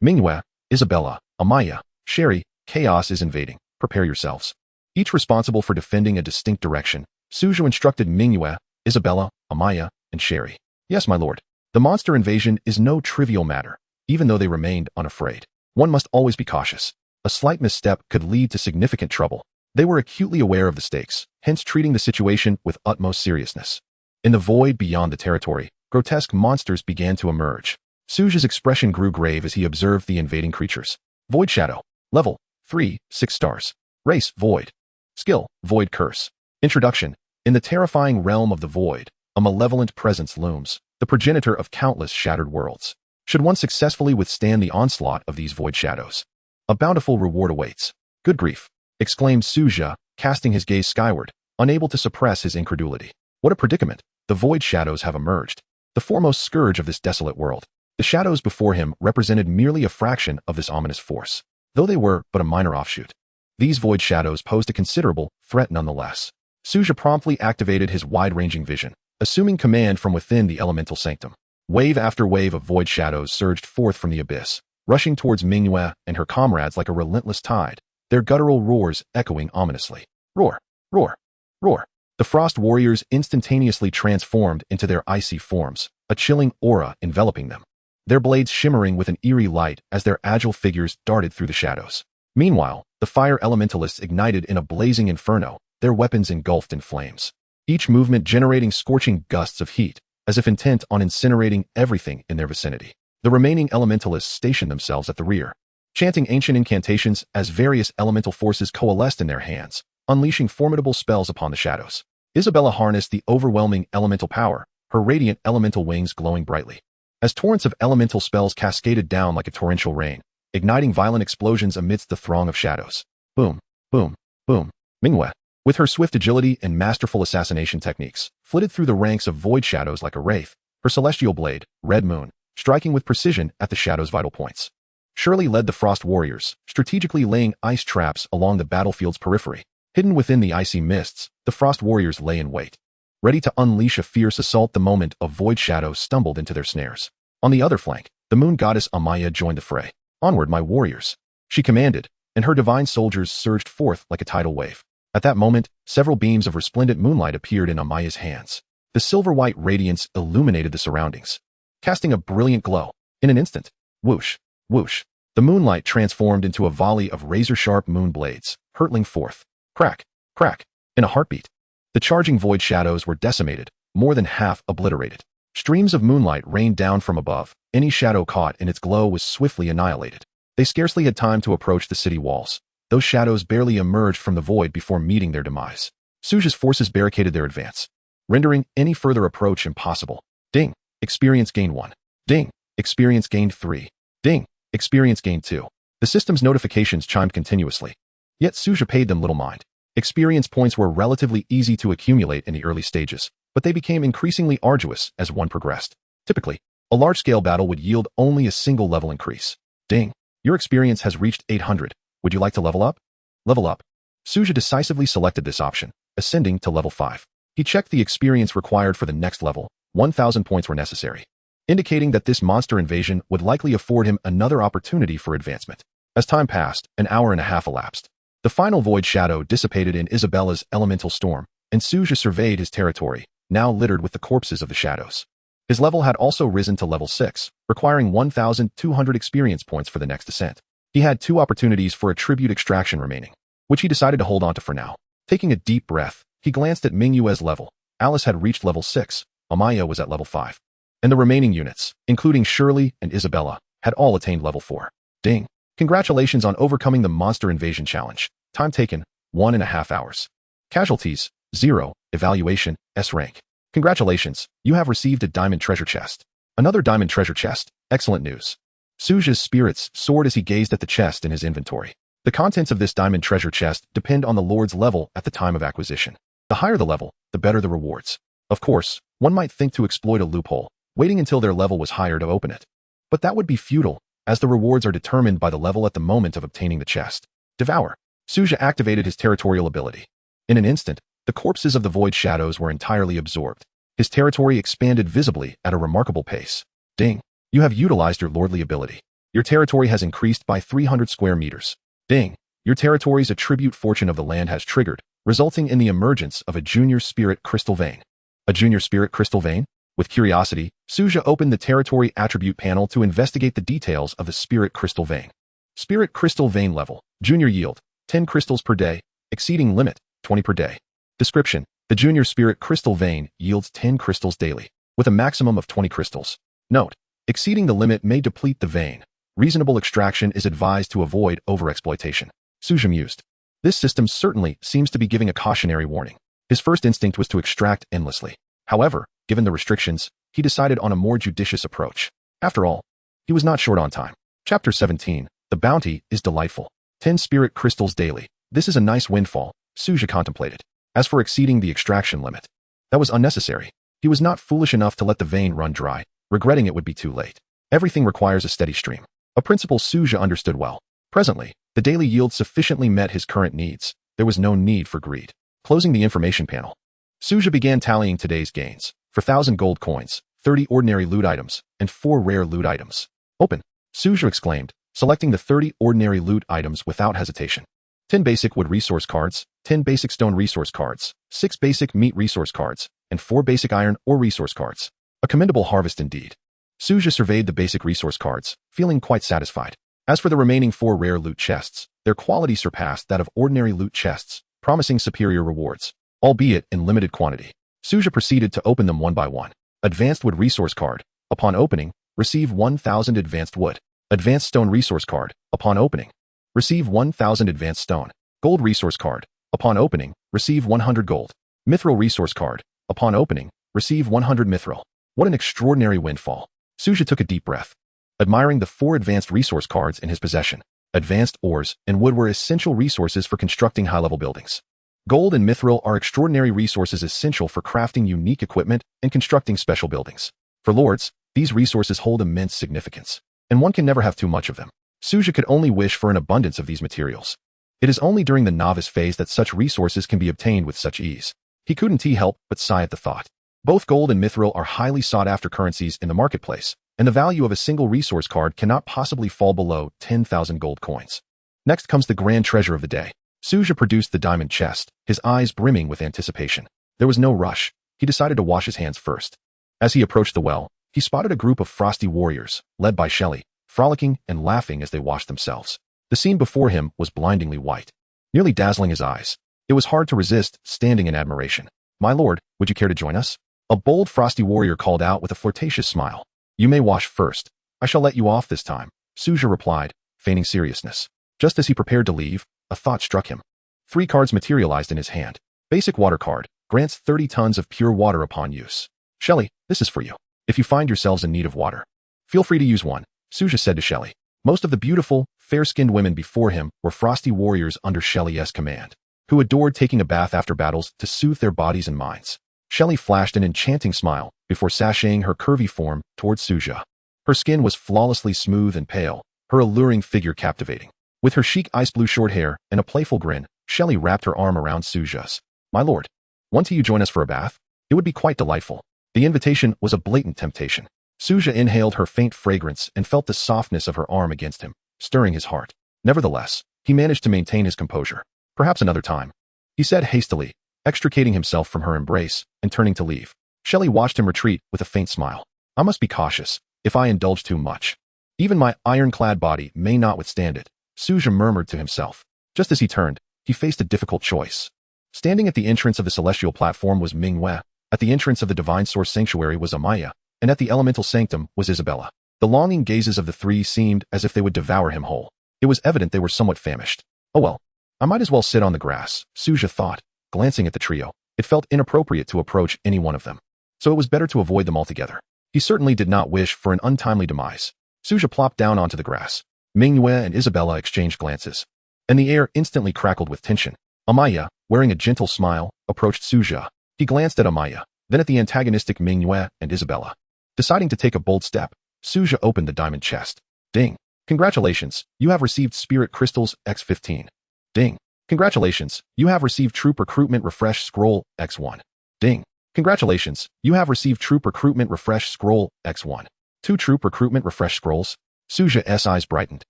Manhwa, Isabella, Amaya, Sherry, chaos is invading. Prepare yourselves. Each responsible for defending a distinct direction, Su Zhe instructed Manhwa, Isabella, Amaya, and Sherry. Yes, my lord. The monster invasion is no trivial matter, even though they remained unafraid. One must always be cautious. A slight misstep could lead to significant trouble. They were acutely aware of the stakes, hence treating the situation with utmost seriousness. In the void beyond the territory, grotesque monsters began to emerge. Su Zhe's expression grew grave as he observed the invading creatures. Void Shadow. Level 3, 6 stars. Race, Void. Skill, Void Curse. Introduction. In the terrifying realm of the void, a malevolent presence looms, the progenitor of countless shattered worlds. Should one successfully withstand the onslaught of these void shadows, a bountiful reward awaits. Good grief, exclaimed Su Zhe, casting his gaze skyward, unable to suppress his incredulity. What a predicament! The void shadows have emerged, the foremost scourge of this desolate world. The shadows before him represented merely a fraction of this ominous force, though they were but a minor offshoot. These void shadows posed a considerable threat nonetheless. Su Zhe promptly activated his wide-ranging vision, assuming command from within the elemental sanctum. Wave after wave of void shadows surged forth from the abyss, rushing towards Manhwa and her comrades like a relentless tide, their guttural roars echoing ominously. Roar, roar, roar. The frost warriors instantaneously transformed into their icy forms, a chilling aura enveloping them, their blades shimmering with an eerie light as their agile figures darted through the shadows. Meanwhile, the fire elementalists ignited in a blazing inferno, their weapons engulfed in flames, each movement generating scorching gusts of heat, as if intent on incinerating everything in their vicinity. The remaining elementalists stationed themselves at the rear, chanting ancient incantations as various elemental forces coalesced in their hands, unleashing formidable spells upon the shadows. Isabella harnessed the overwhelming elemental power, her radiant elemental wings glowing brightly, as torrents of elemental spells cascaded down like a torrential rain, igniting violent explosions amidst the throng of shadows. Boom, boom, boom. Manhwa, with her swift agility and masterful assassination techniques, flitted through the ranks of void shadows like a wraith, her celestial blade, Red Moon, striking with precision at the shadow's vital points. Shirley led the Frost Warriors, strategically laying ice traps along the battlefield's periphery. Hidden within the icy mists, the Frost Warriors lay in wait, ready to unleash a fierce assault the moment a void shadow stumbled into their snares. On the other flank, the moon goddess Amaya joined the fray. Onward, my warriors, she commanded, and her divine soldiers surged forth like a tidal wave. At that moment, several beams of resplendent moonlight appeared in Amaya's hands. The silver-white radiance illuminated the surroundings, casting a brilliant glow. In an instant, whoosh, whoosh, the moonlight transformed into a volley of razor-sharp moon blades, hurtling forth. Crack, crack, in a heartbeat. The charging void shadows were decimated, more than half obliterated. Streams of moonlight rained down from above. Any shadow caught in its glow was swiftly annihilated. They scarcely had time to approach the city walls. Those shadows barely emerged from the void before meeting their demise. Su Zhe's forces barricaded their advance, rendering any further approach impossible. Ding, experience gained 1. Ding, experience gained 3. Ding, experience gained 2. The system's notifications chimed continuously. Yet Su Zhe paid them little mind. Experience points were relatively easy to accumulate in the early stages, but they became increasingly arduous as one progressed. Typically, a large-scale battle would yield only a single level increase. Ding, your experience has reached 800. Would you like to level up? Level up. Su Zhe decisively selected this option, ascending to level 5. He checked the experience required for the next level. 1,000 points were necessary, indicating that this monster invasion would likely afford him another opportunity for advancement. As time passed, an hour and a half elapsed. The final void shadow dissipated in Isabella's elemental storm, and Su Zhe surveyed his territory, now littered with the corpses of the shadows. His level had also risen to level 6, requiring 1,200 experience points for the next ascent. He had 2 opportunities for a tribute extraction remaining, which he decided to hold on to for now. Taking a deep breath, he glanced at Manhwa's level. Alice had reached level 6, Amaya was at level 5, and the remaining units, including Shirley and Isabella, had all attained level 4. Ding. Congratulations on overcoming the monster invasion challenge. Time taken, 1.5 hours. Casualties, 0. Evaluation, S rank. Congratulations, you have received a diamond treasure chest. Another diamond treasure chest. Excellent news. Su Zhe's spirits soared as he gazed at the chest in his inventory. The contents of this diamond treasure chest depend on the Lord's level at the time of acquisition. The higher the level, the better the rewards. Of course, one might think to exploit a loophole, waiting until their level was higher to open it. But that would be futile, as the rewards are determined by the level at the moment of obtaining the chest. Devour. Su Zhe activated his territorial ability. In an instant, the corpses of the void shadows were entirely absorbed. His territory expanded visibly at a remarkable pace. Ding. You have utilized your lordly ability. Your territory has increased by 300 square meters. Ding. Your territory's attribute fortune of the land has triggered, resulting in the emergence of a junior spirit crystal vein. A junior spirit crystal vein? With curiosity, Su Zhe opened the territory attribute panel to investigate the details of the spirit crystal vein. Spirit crystal vein level. Junior yield, 10 crystals per day. Exceeding limit, 20 per day. Description. The junior spirit crystal vein yields 10 crystals daily, with a maximum of 20 crystals. Note. Exceeding the limit may deplete the vein. Reasonable extraction is advised to avoid overexploitation. Su Zhe mused. This system certainly seems to be giving a cautionary warning. His first instinct was to extract endlessly. However, given the restrictions, he decided on a more judicious approach. After all, he was not short on time. Chapter 17. The bounty is delightful. 10 spirit crystals daily. This is a nice windfall, Su Zhe contemplated. As for exceeding the extraction limit, that was unnecessary. He was not foolish enough to let the vein run dry. Regretting it would be too late. Everything requires a steady stream. A principle Su Zhe understood well. Presently, the daily yield sufficiently met his current needs. There was no need for greed. Closing the information panel, Su Zhe began tallying today's gains. For 1,000 gold coins, 30 ordinary loot items, and 4 rare loot items. Open. Su Zhe exclaimed, selecting the 30 ordinary loot items without hesitation. 10 basic wood resource cards, 10 basic stone resource cards, 6 basic meat resource cards, and 4 basic iron ore resource cards. A commendable harvest indeed. Su Zhe surveyed the basic resource cards, feeling quite satisfied. As for the remaining 4 rare loot chests, their quality surpassed that of ordinary loot chests, promising superior rewards, albeit in limited quantity. Su Zhe proceeded to open them one by one. Advanced wood resource card. Upon opening, receive 1,000 advanced wood. Advanced stone resource card. Upon opening, receive 1,000 advanced stone. Gold resource card. Upon opening, receive 100 gold. Mithril resource card. Upon opening, receive 100 mithril. What an extraordinary windfall. Su Zhe took a deep breath, admiring the 4 advanced resource cards in his possession. Advanced ores and wood were essential resources for constructing high-level buildings. Gold and mithril are extraordinary resources essential for crafting unique equipment and constructing special buildings. For lords, these resources hold immense significance, and one can never have too much of them. Su Zhe could only wish for an abundance of these materials. It is only during the novice phase that such resources can be obtained with such ease. He couldn't help but sigh at the thought. Both gold and mithril are highly sought-after currencies in the marketplace, and the value of a single resource card cannot possibly fall below 10,000 gold coins. Next comes the grand treasure of the day. Su Zhe produced the diamond chest, his eyes brimming with anticipation. There was no rush. He decided to wash his hands first. As he approached the well, he spotted a group of frosty warriors, led by Shelly, frolicking and laughing as they washed themselves. The scene before him was blindingly white, nearly dazzling his eyes. It was hard to resist standing in admiration. "My lord, would you care to join us?" A bold frosty warrior called out with a flirtatious smile. "You may wash first. I shall let you off this time," Su Zhe replied, feigning seriousness. Just as he prepared to leave, a thought struck him. 3 cards materialized in his hand. Basic water card, grants 30 tons of pure water upon use. "Shelly, this is for you. If you find yourselves in need of water, feel free to use one," Su Zhe said to Shelly. Most of the beautiful, fair-skinned women before him were frosty warriors under Shelly's command, who adored taking a bath after battles to soothe their bodies and minds. Shelly flashed an enchanting smile before sashaying her curvy form towards Su Zhe. Her skin was flawlessly smooth and pale, her alluring figure captivating. With her chic ice-blue short hair and a playful grin, Shelly wrapped her arm around Su Zhe's. "My lord, won't you join us for a bath? It would be quite delightful." The invitation was a blatant temptation. Su Zhe inhaled her faint fragrance and felt the softness of her arm against him, stirring his heart. Nevertheless, he managed to maintain his composure. "Perhaps another time," he said hastily, extricating himself from her embrace and turning to leave. Shelly watched him retreat with a faint smile. "I must be cautious. If I indulge too much, even my ironclad body may not withstand it," Su Zhe murmured to himself. Just as he turned, he faced a difficult choice. Standing at the entrance of the celestial platform was Manhwa, at the entrance of the divine source sanctuary was Amaya, and at the elemental sanctum was Isabella. The longing gazes of the 3 seemed as if they would devour him whole. It was evident they were somewhat famished. "Oh well, I might as well sit on the grass," Su Zhe thought, glancing at the trio. It felt inappropriate to approach any one of them, so it was better to avoid them altogether. He certainly did not wish for an untimely demise. Su Zhe plopped down onto the grass. Manhwa and Isabella exchanged glances, and the air instantly crackled with tension. Amaya, wearing a gentle smile, approached Su Zhe. He glanced at Amaya, then at the antagonistic Manhwa and Isabella. Deciding to take a bold step, Su Zhe opened the diamond chest. Ding. "Congratulations, you have received Spirit Crystals X15. Ding. Congratulations, you have received Troop Recruitment Refresh Scroll X1. Ding. Congratulations, you have received Troop Recruitment Refresh Scroll X1. 2 Troop Recruitment Refresh Scrolls." Su Zhe's eyes brightened.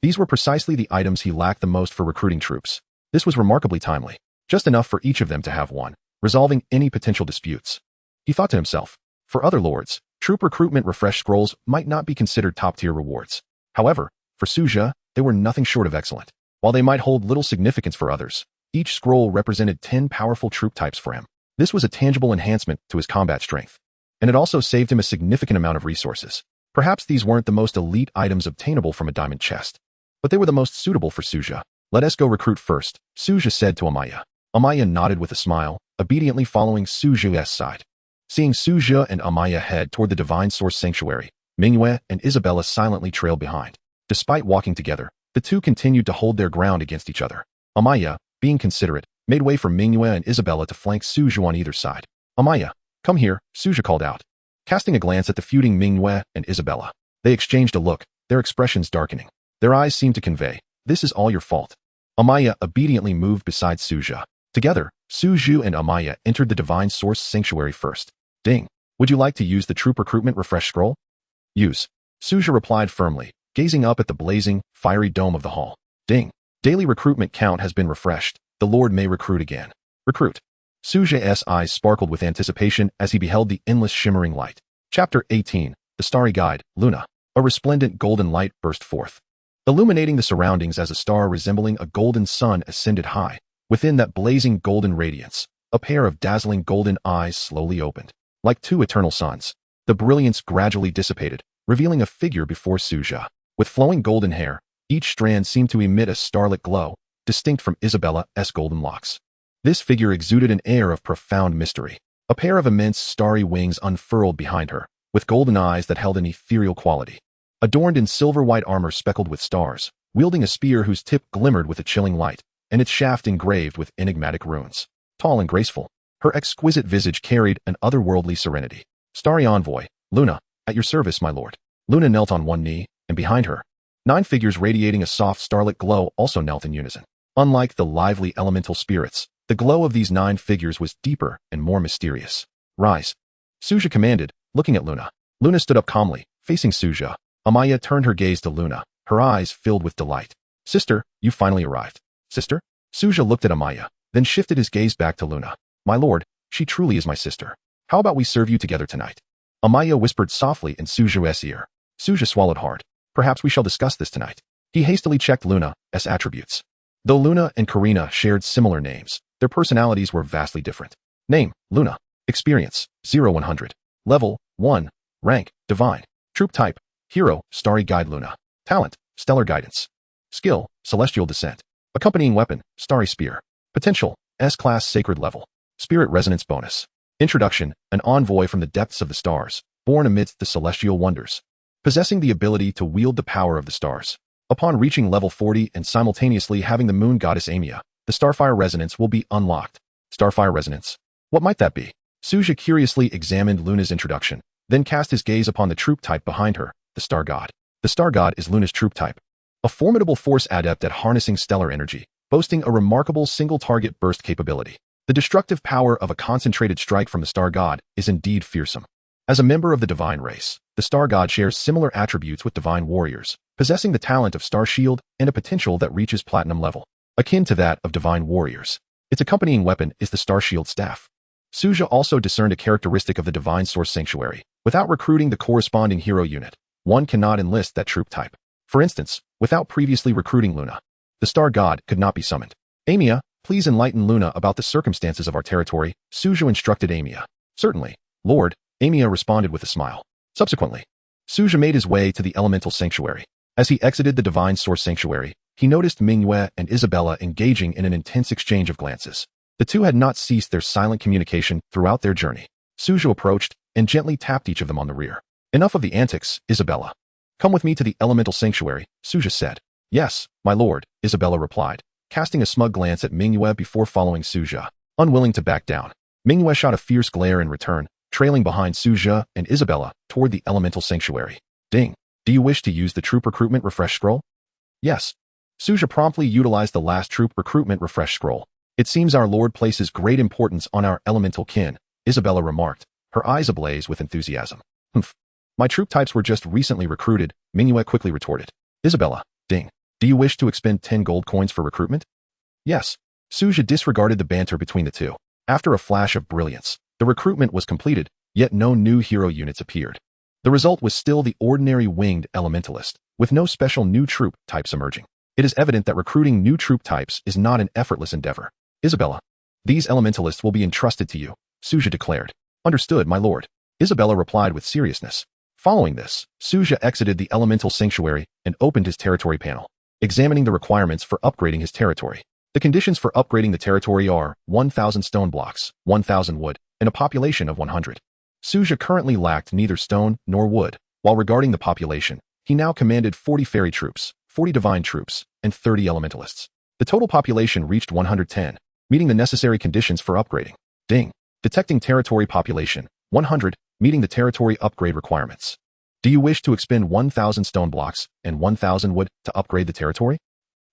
These were precisely the items he lacked the most for recruiting troops. This was remarkably timely, just enough for each of them to have one, resolving any potential disputes. He thought to himself, for other lords, Troop Recruitment Refresh Scrolls might not be considered top-tier rewards. However, for Su Zhe, they were nothing short of excellent. While they might hold little significance for others, each scroll represented 10 powerful troop types for him. This was a tangible enhancement to his combat strength, and it also saved him a significant amount of resources. Perhaps these weren't the most elite items obtainable from a diamond chest, but they were the most suitable for Su Zhe. "Let us go recruit first," Su Zhe said to Amaya. Amaya nodded with a smile, obediently following Su Zhe's side. Seeing Su Zhe and Amaya head toward the divine source sanctuary, Manhwa and Isabella silently trailed behind. Despite walking together, the 2 continued to hold their ground against each other. Amaya, being considerate, made way for Manhwa and Isabella to flank Su Zhe on either side. "Amaya, come here," Su Zhe called out, casting a glance at the feuding Manhwa and Isabella. They exchanged a look, their expressions darkening. Their eyes seemed to convey, "This is all your fault." Amaya obediently moved beside Su Zhe. Together, Su Zhe and Amaya entered the divine source sanctuary first. "Ding. Would you like to use the Troop Recruitment Refresh Scroll?" "Use," Su Zhe replied firmly, gazing up at the blazing, fiery dome of the hall. Ding. Daily recruitment count has been refreshed. The Lord may recruit again. Recruit. Su Zhe's eyes sparkled with anticipation as he beheld the endless shimmering light. Chapter 18. The Starry Guide, Luna. A resplendent golden light burst forth, illuminating the surroundings as a star resembling a golden sun ascended high. Within that blazing golden radiance, a pair of dazzling golden eyes slowly opened. Like two eternal suns, the brilliance gradually dissipated, revealing a figure before Su Zhe. With flowing golden hair, each strand seemed to emit a starlit glow, distinct from Isabella's golden locks. This figure exuded an air of profound mystery. A pair of immense starry wings unfurled behind her, with golden eyes that held an ethereal quality. Adorned in silver-white armor speckled with stars, wielding a spear whose tip glimmered with a chilling light, and its shaft engraved with enigmatic runes. Tall and graceful, her exquisite visage carried an otherworldly serenity. Starry envoy, Luna, at your service, my lord. Luna knelt on one knee, and behind her, 9 figures radiating a soft starlit glow also knelt in unison. Unlike the lively elemental spirits, the glow of these 9 figures was deeper and more mysterious. Rise. Su Zhe commanded, looking at Luna. Luna stood up calmly, facing Su Zhe. Amaya turned her gaze to Luna, her eyes filled with delight. Sister, you finally arrived. Sister? Su Zhe looked at Amaya, then shifted his gaze back to Luna. My lord, she truly is my sister. How about we serve you together tonight? Amaya whispered softly in Su Zhe's ear. Su Zhe swallowed hard. Perhaps we shall discuss this tonight. He hastily checked Luna's attributes. Though Luna and Karina shared similar names, their personalities were vastly different. Name, Luna. Experience, 0-100. Level, 1. Rank, Divine. Troop type, Hero, Starry Guide Luna. Talent, Stellar Guidance. Skill, Celestial Descent. Accompanying weapon, Starry Spear. Potential, S-Class Sacred Level. Spirit Resonance Bonus. Introduction, an envoy from the depths of the stars, born amidst the celestial wonders. Possessing the ability to wield the power of the stars. Upon reaching level 40 and simultaneously having the moon goddess Amia, the Starfire Resonance will be unlocked. Starfire Resonance? What might that be? Su Zhe curiously examined Luna's introduction, then cast his gaze upon the troop type behind her, the Star God. The Star God is Luna's troop type. A formidable force adept at harnessing stellar energy, boasting a remarkable single-target burst capability. The destructive power of a concentrated strike from the Star God is indeed fearsome. As a member of the Divine race, the Star God shares similar attributes with Divine warriors, possessing the talent of Star Shield and a potential that reaches Platinum level, akin to that of Divine warriors. Its accompanying weapon is the Star Shield Staff. Su Zhe also discerned a characteristic of the Divine Source Sanctuary. Without recruiting the corresponding hero unit, one cannot enlist that troop type. For instance, without previously recruiting Luna, the Star God could not be summoned. Amia, please enlighten Luna about the circumstances of our territory, Su Zhe instructed Amia. Certainly, Lord, Amia responded with a smile. Subsequently, Su Zhe made his way to the Elemental Sanctuary. As he exited the Divine Source Sanctuary, he noticed Manhwa and Isabella engaging in an intense exchange of glances. The two had not ceased their silent communication throughout their journey. Su Zhe approached and gently tapped each of them on the rear. Enough of the antics, Isabella. Come with me to the Elemental Sanctuary, Su Zhe said. Yes, my lord, Isabella replied, casting a smug glance at Manhwa before following Su Zhe, unwilling to back down. Manhwa shot a fierce glare in return, trailing behind Su Zhe and Isabella toward the Elemental Sanctuary. Ding. Do you wish to use the troop recruitment refresh scroll? Yes. Su Zhe promptly utilized the last troop recruitment refresh scroll. It seems our lord places great importance on our elemental kin, Isabella remarked, her eyes ablaze with enthusiasm. Humph. My troop types were just recently recruited, Manhwa quickly retorted. Isabella, ding. Do you wish to expend 10 gold coins for recruitment? Yes. Su Zhe disregarded the banter between the two. After a flash of brilliance, the recruitment was completed, yet no new hero units appeared. The result was still the ordinary winged elementalist, with no special new troop types emerging. It is evident that recruiting new troop types is not an effortless endeavor. Isabella, these elementalists will be entrusted to you, Su Zhe declared. Understood, my lord. Isabella replied with seriousness. Following this, Su Zhe exited the Elemental Sanctuary and opened his territory panel, examining the requirements for upgrading his territory. The conditions for upgrading the territory are 1,000 stone blocks, 1,000 wood, and a population of 100. Su Zhe currently lacked neither stone nor wood, while regarding the population, he now commanded 40 fairy troops, 40 divine troops, and 30 elementalists. The total population reached 110, meeting the necessary conditions for upgrading. Ding. Detecting territory population, 100, meeting the territory upgrade requirements. Do you wish to expend 1,000 stone blocks and 1,000 wood to upgrade the territory?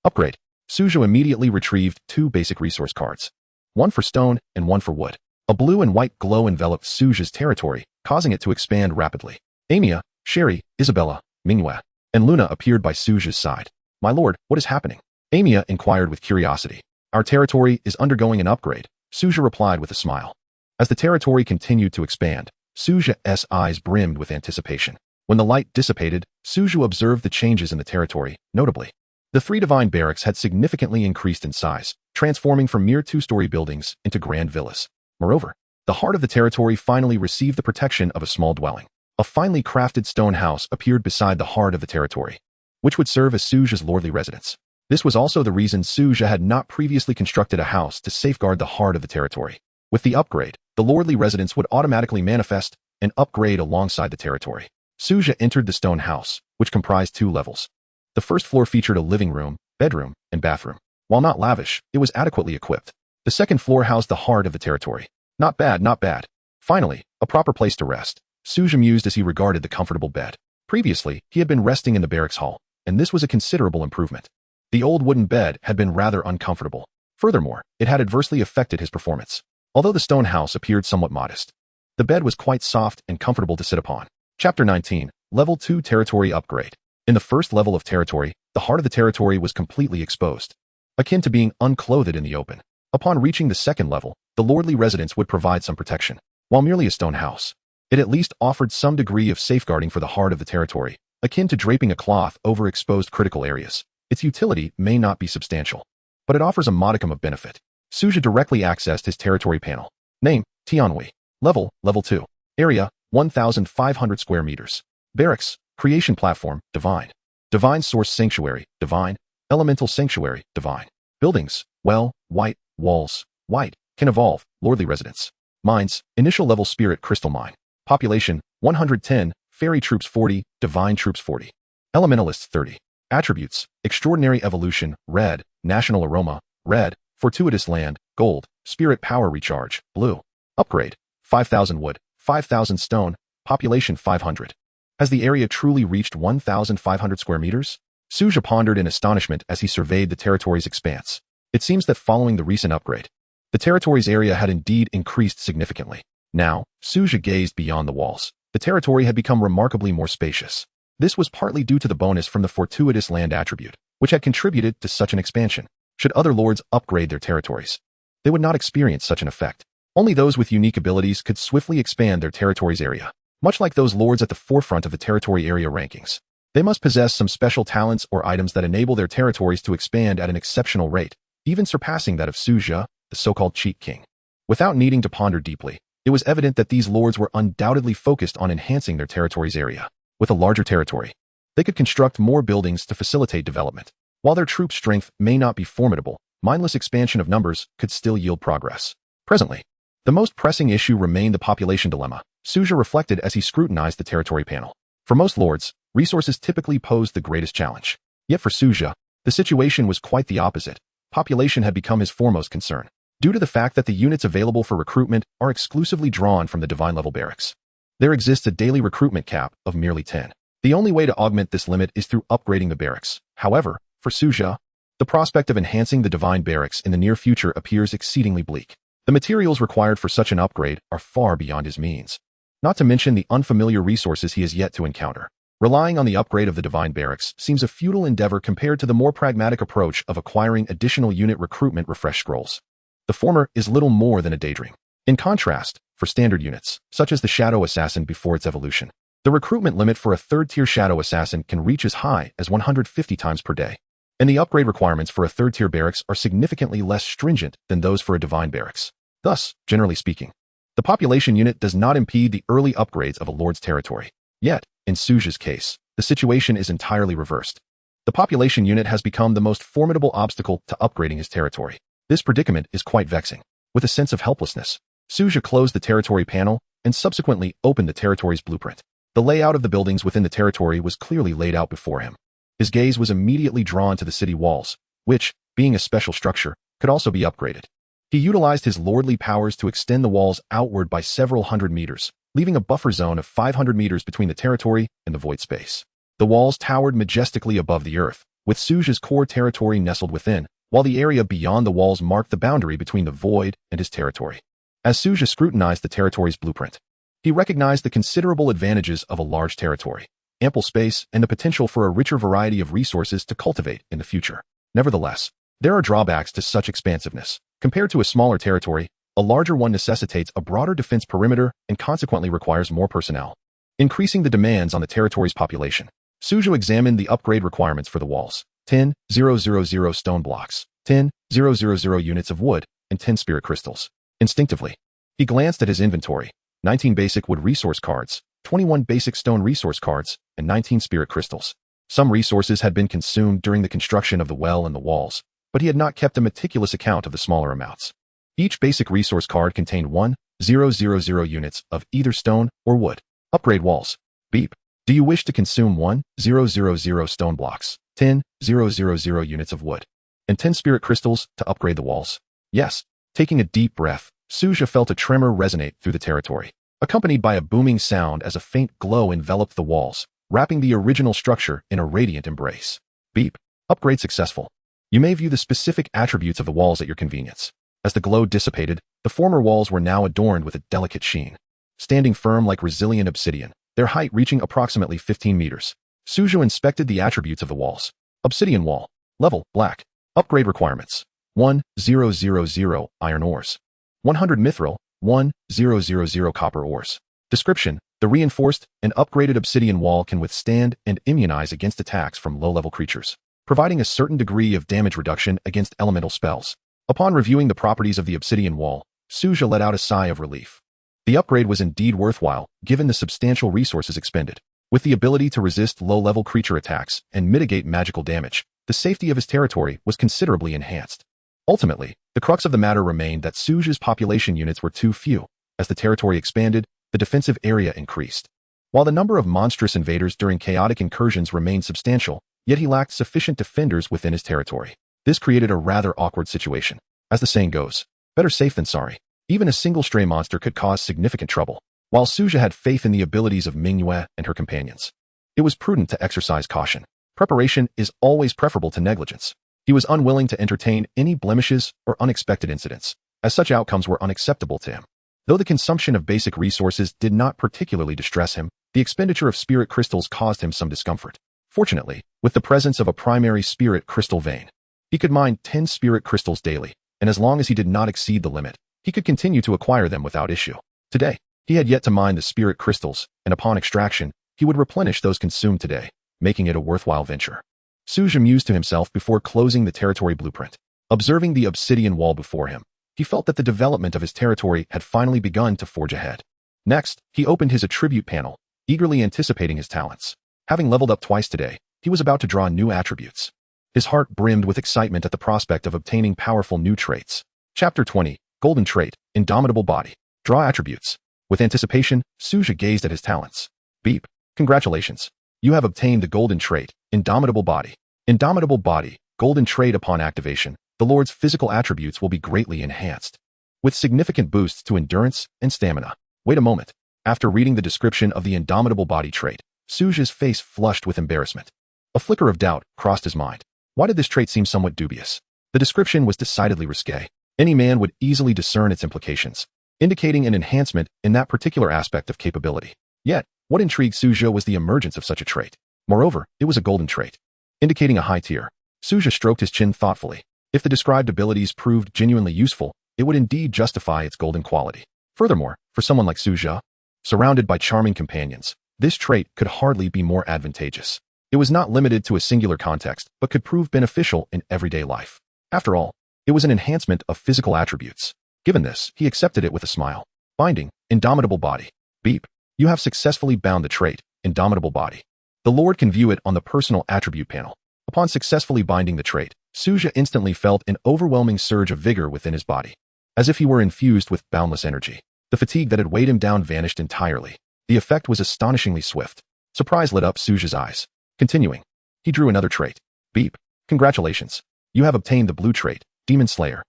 Upgrade. Su Zhe immediately retrieved 2 basic resource cards. One for stone and one for wood. A blue and white glow enveloped Su Zhe's territory, causing it to expand rapidly. Amia, Sherry, Isabella, Manhwa. and Luna appeared by Su Zhe's side. "My lord, what is happening?" Amiya inquired with curiosity. "Our territory is undergoing an upgrade," Su Zhe replied with a smile. As the territory continued to expand, Su Zhe's eyes brimmed with anticipation. When the light dissipated, Su Zhe observed the changes in the territory, notably. The 3 divine barracks had significantly increased in size, transforming from mere 2-story buildings into grand villas. Moreover, the heart of the territory finally received the protection of a small dwelling. A finely crafted stone house appeared beside the heart of the territory, which would serve as Su Zhe's lordly residence. This was also the reason Su Zhe had not previously constructed a house to safeguard the heart of the territory. With the upgrade, the lordly residence would automatically manifest and upgrade alongside the territory. Su Zhe entered the stone house, which comprised 2 levels. The first floor featured a living room, bedroom, and bathroom. While not lavish, it was adequately equipped. The second floor housed the heart of the territory. Not bad, not bad. Finally, a proper place to rest. Su Zhe mused as he regarded the comfortable bed. Previously, he had been resting in the barracks hall, and this was a considerable improvement. The old wooden bed had been rather uncomfortable. Furthermore, it had adversely affected his performance. Although the stone house appeared somewhat modest, the bed was quite soft and comfortable to sit upon. Chapter 19, Level 2 Territory Upgrade. In the first level of territory, the heart of the territory was completely exposed, akin to being unclothed in the open. Upon reaching the second level, the lordly residence would provide some protection. While merely a stone house, it at least offered some degree of safeguarding for the heart of the territory, akin to draping a cloth over exposed critical areas. Its utility may not be substantial, but it offers a modicum of benefit. Su Zhe directly accessed his territory panel. Name, Tianhui. Level 2. Area, 1,500 square meters. Barracks, Creation Platform, Divine. Divine Source Sanctuary, Divine. Elemental Sanctuary, Divine. Buildings, well, white. Walls, white. Can evolve, Lordly Residence. Mines, Initial Level Spirit Crystal Mine. Population, 110. Fairy Troops 40. Divine Troops 40. Elementalists 30. Attributes, Extraordinary Evolution, Red. National Aroma, Red. Fortuitous Land, Gold. Spirit Power Recharge, Blue. Upgrade, 5,000 wood, 5,000 stone. Population 500. Has the area truly reached 1,500 square meters? Su Zhe pondered in astonishment as he surveyed the territory's expanse. It seems that following the recent upgrade, the territory's area had indeed increased significantly. Now, Su Zhe gazed beyond the walls. The territory had become remarkably more spacious. This was partly due to the bonus from the fortuitous land attribute, which had contributed to such an expansion. Should other lords upgrade their territories, they would not experience such an effect. Only those with unique abilities could swiftly expand their territory's area. Much like those lords at the forefront of the territory area rankings, they must possess some special talents or items that enable their territories to expand at an exceptional rate, even surpassing that of Su Zhe, the so-called cheat king. Without needing to ponder deeply, it was evident that these lords were undoubtedly focused on enhancing their territory's area. With a larger territory, they could construct more buildings to facilitate development. While their troop strength may not be formidable, mindless expansion of numbers could still yield progress. Presently, the most pressing issue remained the population dilemma. Su Zhe reflected as he scrutinized the territory panel. For most lords, resources typically posed the greatest challenge. Yet for Su Zhe, the situation was quite the opposite. Population had become his foremost concern, due to the fact that the units available for recruitment are exclusively drawn from the divine level barracks. There exists a daily recruitment cap of merely 10. The only way to augment this limit is through upgrading the barracks. However, for Su Zhe, the prospect of enhancing the divine barracks in the near future appears exceedingly bleak. The materials required for such an upgrade are far beyond his means, not to mention the unfamiliar resources he has yet to encounter. Relying on the upgrade of the divine barracks seems a futile endeavor compared to the more pragmatic approach of acquiring additional unit recruitment refresh scrolls. The former is little more than a daydream. In contrast, for standard units, such as the Shadow Assassin before its evolution, the recruitment limit for a third-tier Shadow Assassin can reach as high as 150 times per day, and the upgrade requirements for a third-tier barracks are significantly less stringent than those for a divine barracks. Thus, generally speaking, the population unit does not impede the early upgrades of a lord's territory. Yet, in Su Zhe's case, the situation is entirely reversed. The population unit has become the most formidable obstacle to upgrading his territory. This predicament is quite vexing. With a sense of helplessness, Su Zhe closed the territory panel and subsequently opened the territory's blueprint. The layout of the buildings within the territory was clearly laid out before him. His gaze was immediately drawn to the city walls, which, being a special structure, could also be upgraded. He utilized his lordly powers to extend the walls outward by several hundred meters, leaving a buffer zone of 500 meters between the territory and the void space. The walls towered majestically above the earth, with Su Zhe's core territory nestled within, while the area beyond the walls marked the boundary between the void and his territory. As Su Zhe scrutinized the territory's blueprint, he recognized the considerable advantages of a large territory. ample space, and the potential for a richer variety of resources to cultivate in the future. Nevertheless, there are drawbacks to such expansiveness. Compared to a smaller territory, a larger one necessitates a broader defense perimeter and consequently requires more personnel, increasing the demands on the territory's population. Su Zhe examined the upgrade requirements for the walls: 10,000 stone blocks, 10,000 units of wood, and 10 spirit crystals. Instinctively, he glanced at his inventory: 19 basic wood resource cards, 21 basic stone resource cards, and 19 spirit crystals. Some resources had been consumed during the construction of the well and the walls, but he had not kept a meticulous account of the smaller amounts. Each basic resource card contained 1,000 units of either stone or wood. Upgrade walls. Beep. Do you wish to consume 1,000 stone blocks, 10,000 units of wood, and 10 spirit crystals to upgrade the walls? Yes. Taking a deep breath, Su Zhe felt a tremor resonate through the territory, accompanied by a booming sound as a faint glow enveloped the walls, wrapping the original structure in a radiant embrace. Beep. Upgrade successful. You may view the specific attributes of the walls at your convenience. As the glow dissipated, the former walls were now adorned with a delicate sheen, standing firm like resilient obsidian, their height reaching approximately 15 meters. Su Zhe inspected the attributes of the walls. Obsidian wall. Level, black. Upgrade requirements: 1,000 iron ores, 100 mithril, 1,000 copper ores. Description: the reinforced and upgraded obsidian wall can withstand and immunize against attacks from low-level creatures, providing a certain degree of damage reduction against elemental spells. Upon reviewing the properties of the obsidian wall, Su Zhe let out a sigh of relief. The upgrade was indeed worthwhile, given the substantial resources expended. With the ability to resist low-level creature attacks and mitigate magical damage, the safety of his territory was considerably enhanced. Ultimately, the crux of the matter remained that Su Zhe's population units were too few. As the territory expanded, the defensive area increased. While the number of monstrous invaders during chaotic incursions remained substantial, yet he lacked sufficient defenders within his territory. This created a rather awkward situation. As the saying goes, better safe than sorry. Even a single stray monster could cause significant trouble. While Su Zhe had faith in the abilities of Manhwa and her companions, it was prudent to exercise caution. Preparation is always preferable to negligence. He was unwilling to entertain any blemishes or unexpected incidents, as such outcomes were unacceptable to him. Though the consumption of basic resources did not particularly distress him, the expenditure of spirit crystals caused him some discomfort. Fortunately, with the presence of a primary spirit crystal vein, he could mine 10 spirit crystals daily, and as long as he did not exceed the limit, he could continue to acquire them without issue. Today, he had yet to mine the spirit crystals, and upon extraction, he would replenish those consumed today, making it a worthwhile venture. Su Zhe mused to himself before closing the territory blueprint. Observing the obsidian wall before him, he felt that the development of his territory had finally begun to forge ahead. Next, he opened his attribute panel, eagerly anticipating his talents. Having leveled up twice today, he was about to draw new attributes. His heart brimmed with excitement at the prospect of obtaining powerful new traits. Chapter 20, Golden Trait, Indomitable Body. Draw attributes. With anticipation, Su Zhe gazed at his talents. Beep. Congratulations. You have obtained the golden trait, Indomitable Body. Indomitable Body, golden trait. Upon activation, the Lord's physical attributes will be greatly enhanced, with significant boosts to endurance and stamina. Wait a moment. After reading the description of the Indomitable Body trait, Su Zhe's face flushed with embarrassment. A flicker of doubt crossed his mind. Why did this trait seem somewhat dubious? The description was decidedly risque. Any man would easily discern its implications, indicating an enhancement in that particular aspect of capability. Yet, what intrigued Su Zhe was the emergence of such a trait. Moreover, it was a golden trait, indicating a high tier. Su Zhe stroked his chin thoughtfully. If the described abilities proved genuinely useful, it would indeed justify its golden quality. Furthermore, for someone like Su Zhe, surrounded by charming companions, this trait could hardly be more advantageous. It was not limited to a singular context, but could prove beneficial in everyday life. After all, it was an enhancement of physical attributes. Given this, he accepted it with a smile. Binding, Indomitable Body. Beep. You have successfully bound the trait, Indomitable Body. The Lord can view it on the personal attribute panel. Upon successfully binding the trait, Su Zhe instantly felt an overwhelming surge of vigor within his body, as if he were infused with boundless energy. The fatigue that had weighed him down vanished entirely. The effect was astonishingly swift. Surprise lit up Su Zhe's eyes. Continuing, he drew another trait. Beep. Congratulations. You have obtained the blue trait, Demon Slayer.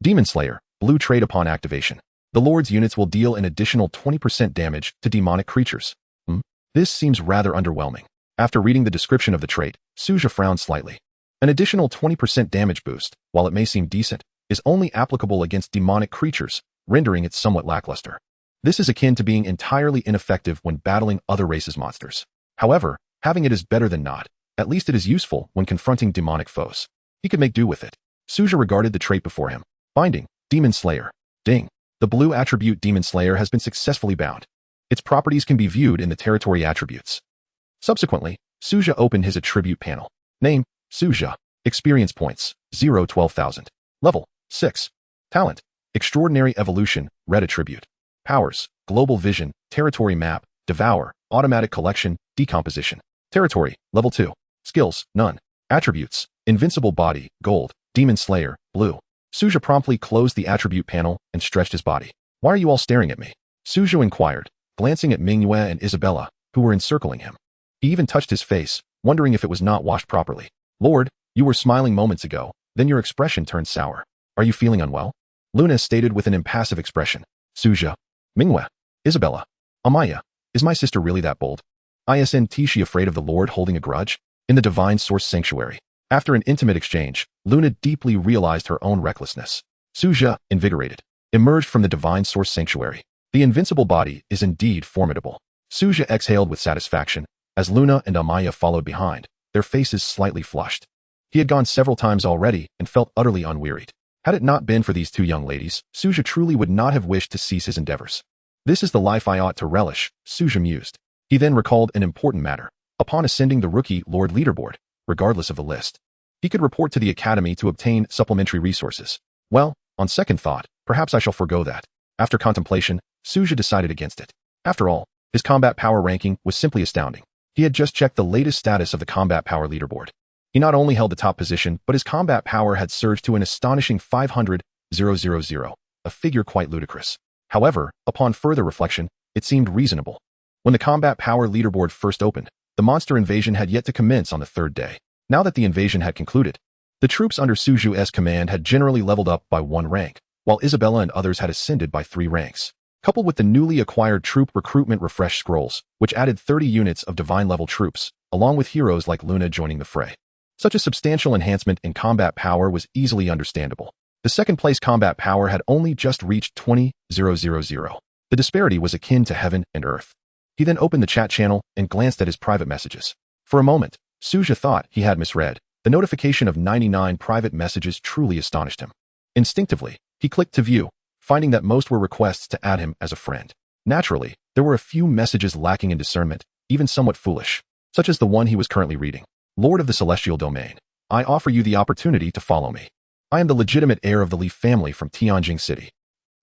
Demon Slayer, blue trait. Upon activation, the Lord's units will deal an additional 20% damage to demonic creatures. This seems rather underwhelming. After reading the description of the trait, Su Zhe frowned slightly. An additional 20% damage boost, while it may seem decent, is only applicable against demonic creatures, rendering it somewhat lackluster. This is akin to being entirely ineffective when battling other races' monsters. However, Having it is better than not. At least it is useful when confronting demonic foes. He could make do with it. Su Zhe regarded the trait before him. Binding, Demon Slayer. Ding. The blue attribute Demon Slayer has been successfully bound. Its properties can be viewed in the territory attributes. Subsequently, Su Zhe opened his attribute panel. Name, Su Zhe. Experience points, 12,000. Level, 6. Talent, Extraordinary Evolution, Red Attribute. Powers, Global Vision, Territory Map, Devour, Automatic Collection, Decomposition. Territory, Level 2. Skills, none. Attributes, Invincible Body, Gold, Demon Slayer, Blue. Su Zhe promptly closed the attribute panel and stretched his body. Why are you all staring at me? Su Zhe inquired, glancing at Manhwa and Isabella, who were encircling him. He even touched his face, wondering if it was not washed properly. Lord, you were smiling moments ago, then your expression turned sour. Are you feeling unwell? Luna stated with an impassive expression. Su Zhe, Manhwa, Isabella, Amaya, is my sister really that bold? Isn't she afraid of the Lord holding a grudge? In the Divine Source Sanctuary. After an intimate exchange, Luna deeply realized her own recklessness. Su Zhe, invigorated, emerged from the Divine Source Sanctuary. The invincible body is indeed formidable. Su Zhe exhaled with satisfaction, as Luna and Amaya followed behind, their faces slightly flushed. He had gone several times already and felt utterly unwearied. Had it not been for these two young ladies, Su Zhe truly would not have wished to cease his endeavors. This is the life I ought to relish, Su Zhe mused. He then recalled an important matter. Upon ascending the Rookie Lord leaderboard, regardless of the list, he could report to the Academy to obtain supplementary resources. Well, on second thought, perhaps I shall forego that. After contemplation, Su Zhe decided against it. After all, his combat power ranking was simply astounding. He had just checked the latest status of the combat power leaderboard. He not only held the top position, but his combat power had surged to an astonishing 500,000, a figure quite ludicrous. However, upon further reflection, it seemed reasonable. When the combat power leaderboard first opened, the monster invasion had yet to commence on the third day. Now that the invasion had concluded, the troops under Su Zhe's command had generally leveled up by 1 rank, while Isabella and others had ascended by 3 ranks. Coupled with the newly acquired troop recruitment refresh scrolls, which added 30 units of divine-level troops, along with heroes like Luna joining the fray. Such a substantial enhancement in combat power was easily understandable. The second-place combat power had only just reached 20,000. The disparity was akin to heaven and earth. He then opened the chat channel and glanced at his private messages. For a moment, Su Zhe thought he had misread. The notification of 99 private messages truly astonished him. Instinctively, he clicked to view, finding that most were requests to add him as a friend. Naturally, there were a few messages lacking in discernment, even somewhat foolish, such as the one he was currently reading. Lord of the Celestial Domain, I offer you the opportunity to follow me. I am the legitimate heir of the Leaf family from Tianjing City.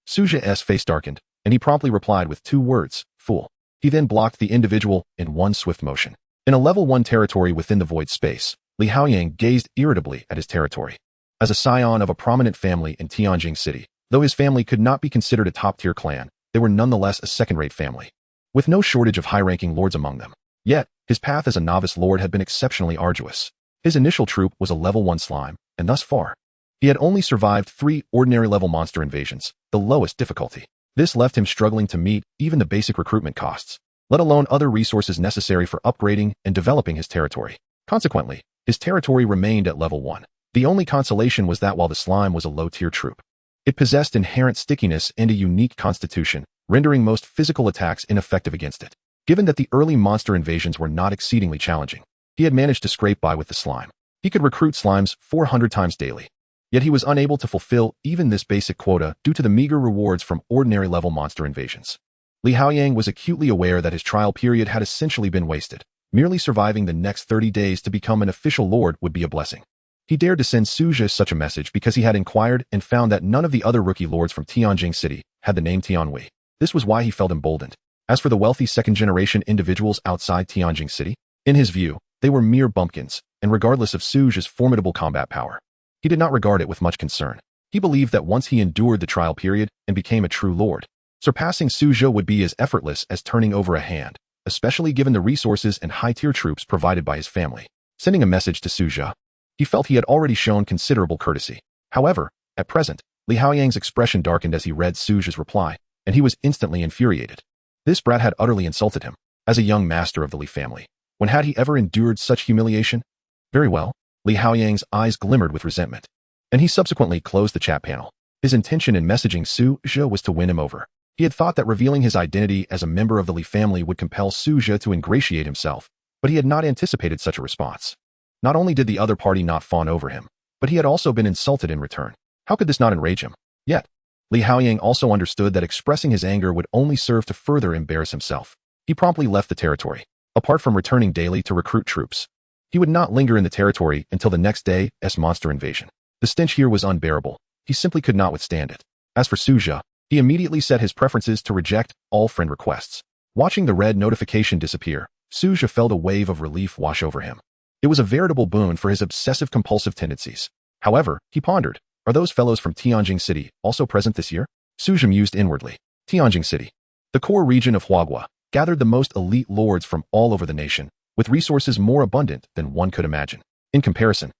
Su Zhe's face darkened, and he promptly replied with 2 words, fool. He then blocked the individual in one swift motion. In a level 1 territory within the void space, Li Haoyang gazed irritably at his territory. As a scion of a prominent family in Tianjing City, though his family could not be considered a top-tier clan, they were nonetheless a second-rate family, with no shortage of high-ranking lords among them. Yet, his path as a novice lord had been exceptionally arduous. His initial troop was a level 1 slime, and thus far, he had only survived 3 ordinary-level monster invasions, the lowest difficulty. This left him struggling to meet even the basic recruitment costs, let alone other resources necessary for upgrading and developing his territory. Consequently, his territory remained at level 1. The only consolation was that while the slime was a low-tier troop, it possessed inherent stickiness and a unique constitution, rendering most physical attacks ineffective against it. Given that the early monster invasions were not exceedingly challenging, he had managed to scrape by with the slime. He could recruit slimes 400 times daily. Yet he was unable to fulfill even this basic quota due to the meager rewards from ordinary-level monster invasions. Li Haoyang was acutely aware that his trial period had essentially been wasted. Merely surviving the next 30 days to become an official lord would be a blessing. He dared to send Su Zhe such a message because he had inquired and found that none of the other rookie lords from Tianjing City had the name Tianwei. This was why he felt emboldened. As for the wealthy second-generation individuals outside Tianjing City, in his view, they were mere bumpkins, and regardless of Su Zhe's formidable combat power, he did not regard it with much concern. He believed that once he endured the trial period and became a true lord, surpassing Su Zhe would be as effortless as turning over a hand, especially given the resources and high-tier troops provided by his family. Sending a message to Su Zhe, he felt he had already shown considerable courtesy. However, at present, Li Haoyang's expression darkened as he read Su Zhe's reply, and he was instantly infuriated. This brat had utterly insulted him. As a young master of the Li family, when had he ever endured such humiliation? Very well. Li Haoyang's eyes glimmered with resentment, and he subsequently closed the chat panel. His intention in messaging Su Zhe was to win him over. He had thought that revealing his identity as a member of the Li family would compel Su Zhe to ingratiate himself, But he had not anticipated such a response. Not only did the other party not fawn over him, but he had also been insulted in return. How could this not enrage him? Yet, Li Haoyang also understood that expressing his anger would only serve to further embarrass himself. He promptly left the territory. Apart from returning daily to recruit troops, he would not linger in the territory until the next day's monster invasion. The stench here was unbearable. He simply could not withstand it. As for Su Zhe, he immediately set his preferences to reject all friend requests. Watching the red notification disappear, Su Zhe felt a wave of relief wash over him. It was a veritable boon for his obsessive-compulsive tendencies. However, he pondered, are those fellows from Tianjing City also present this year? Su Zhe mused inwardly. Tianjing City, the core region of Huagua, gathered the most elite lords from all over the nation, with resources more abundant than one could imagine. In comparison,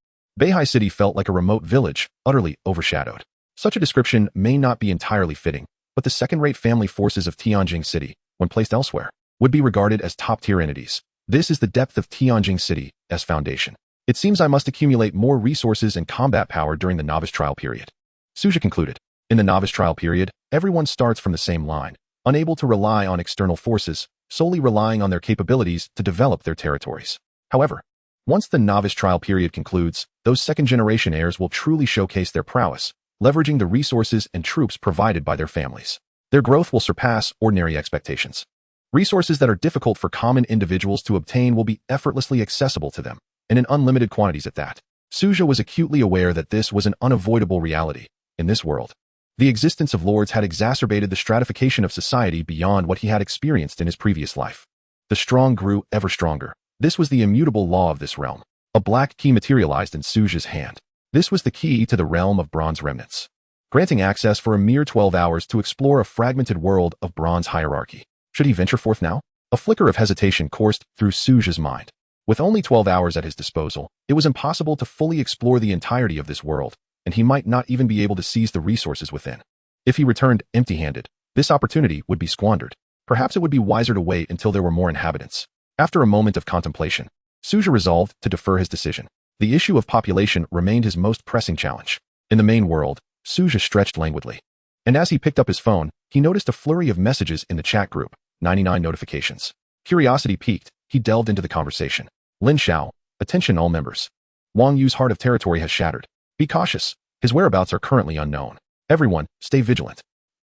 Beihai City felt like a remote village, utterly overshadowed. Such a description may not be entirely fitting, but the second-rate family forces of Tianjing City, when placed elsewhere, would be regarded as top-tier entities. This is the depth of Tianjing City's foundation. It seems I must accumulate more resources and combat power during the novice trial period. Su Zhe concluded. In the novice trial period, everyone starts from the same line, unable to rely on external forces, solely relying on their capabilities to develop their territories. However, once the novice trial period concludes, those second-generation heirs will truly showcase their prowess, leveraging the resources and troops provided by their families. Their growth will surpass ordinary expectations. Resources that are difficult for common individuals to obtain will be effortlessly accessible to them, and in unlimited quantities at that. Su Zhe was acutely aware that this was an unavoidable reality. In this world, the existence of lords had exacerbated the stratification of society beyond what he had experienced in his previous life. The strong grew ever stronger. This was the immutable law of this realm. A black key materialized in Su Zhe's hand. This was the key to the realm of bronze remnants, granting access for a mere 12 hours to explore a fragmented world of bronze hierarchy. Should he venture forth now? A flicker of hesitation coursed through Su Zhe's mind. With only 12 hours at his disposal, it was impossible to fully explore the entirety of this world, and he might not even be able to seize the resources within. If he returned empty-handed, this opportunity would be squandered. Perhaps it would be wiser to wait until there were more inhabitants. After a moment of contemplation, Su Zhe resolved to defer his decision. The issue of population remained his most pressing challenge. In the main world, Su Zhe stretched languidly. And as he picked up his phone, he noticed a flurry of messages in the chat group, 99 notifications. Curiosity piqued, he delved into the conversation. Lin Xiao, attention all members. Wang Yu's heart of territory has shattered. Be cautious. His whereabouts are currently unknown. Everyone, stay vigilant.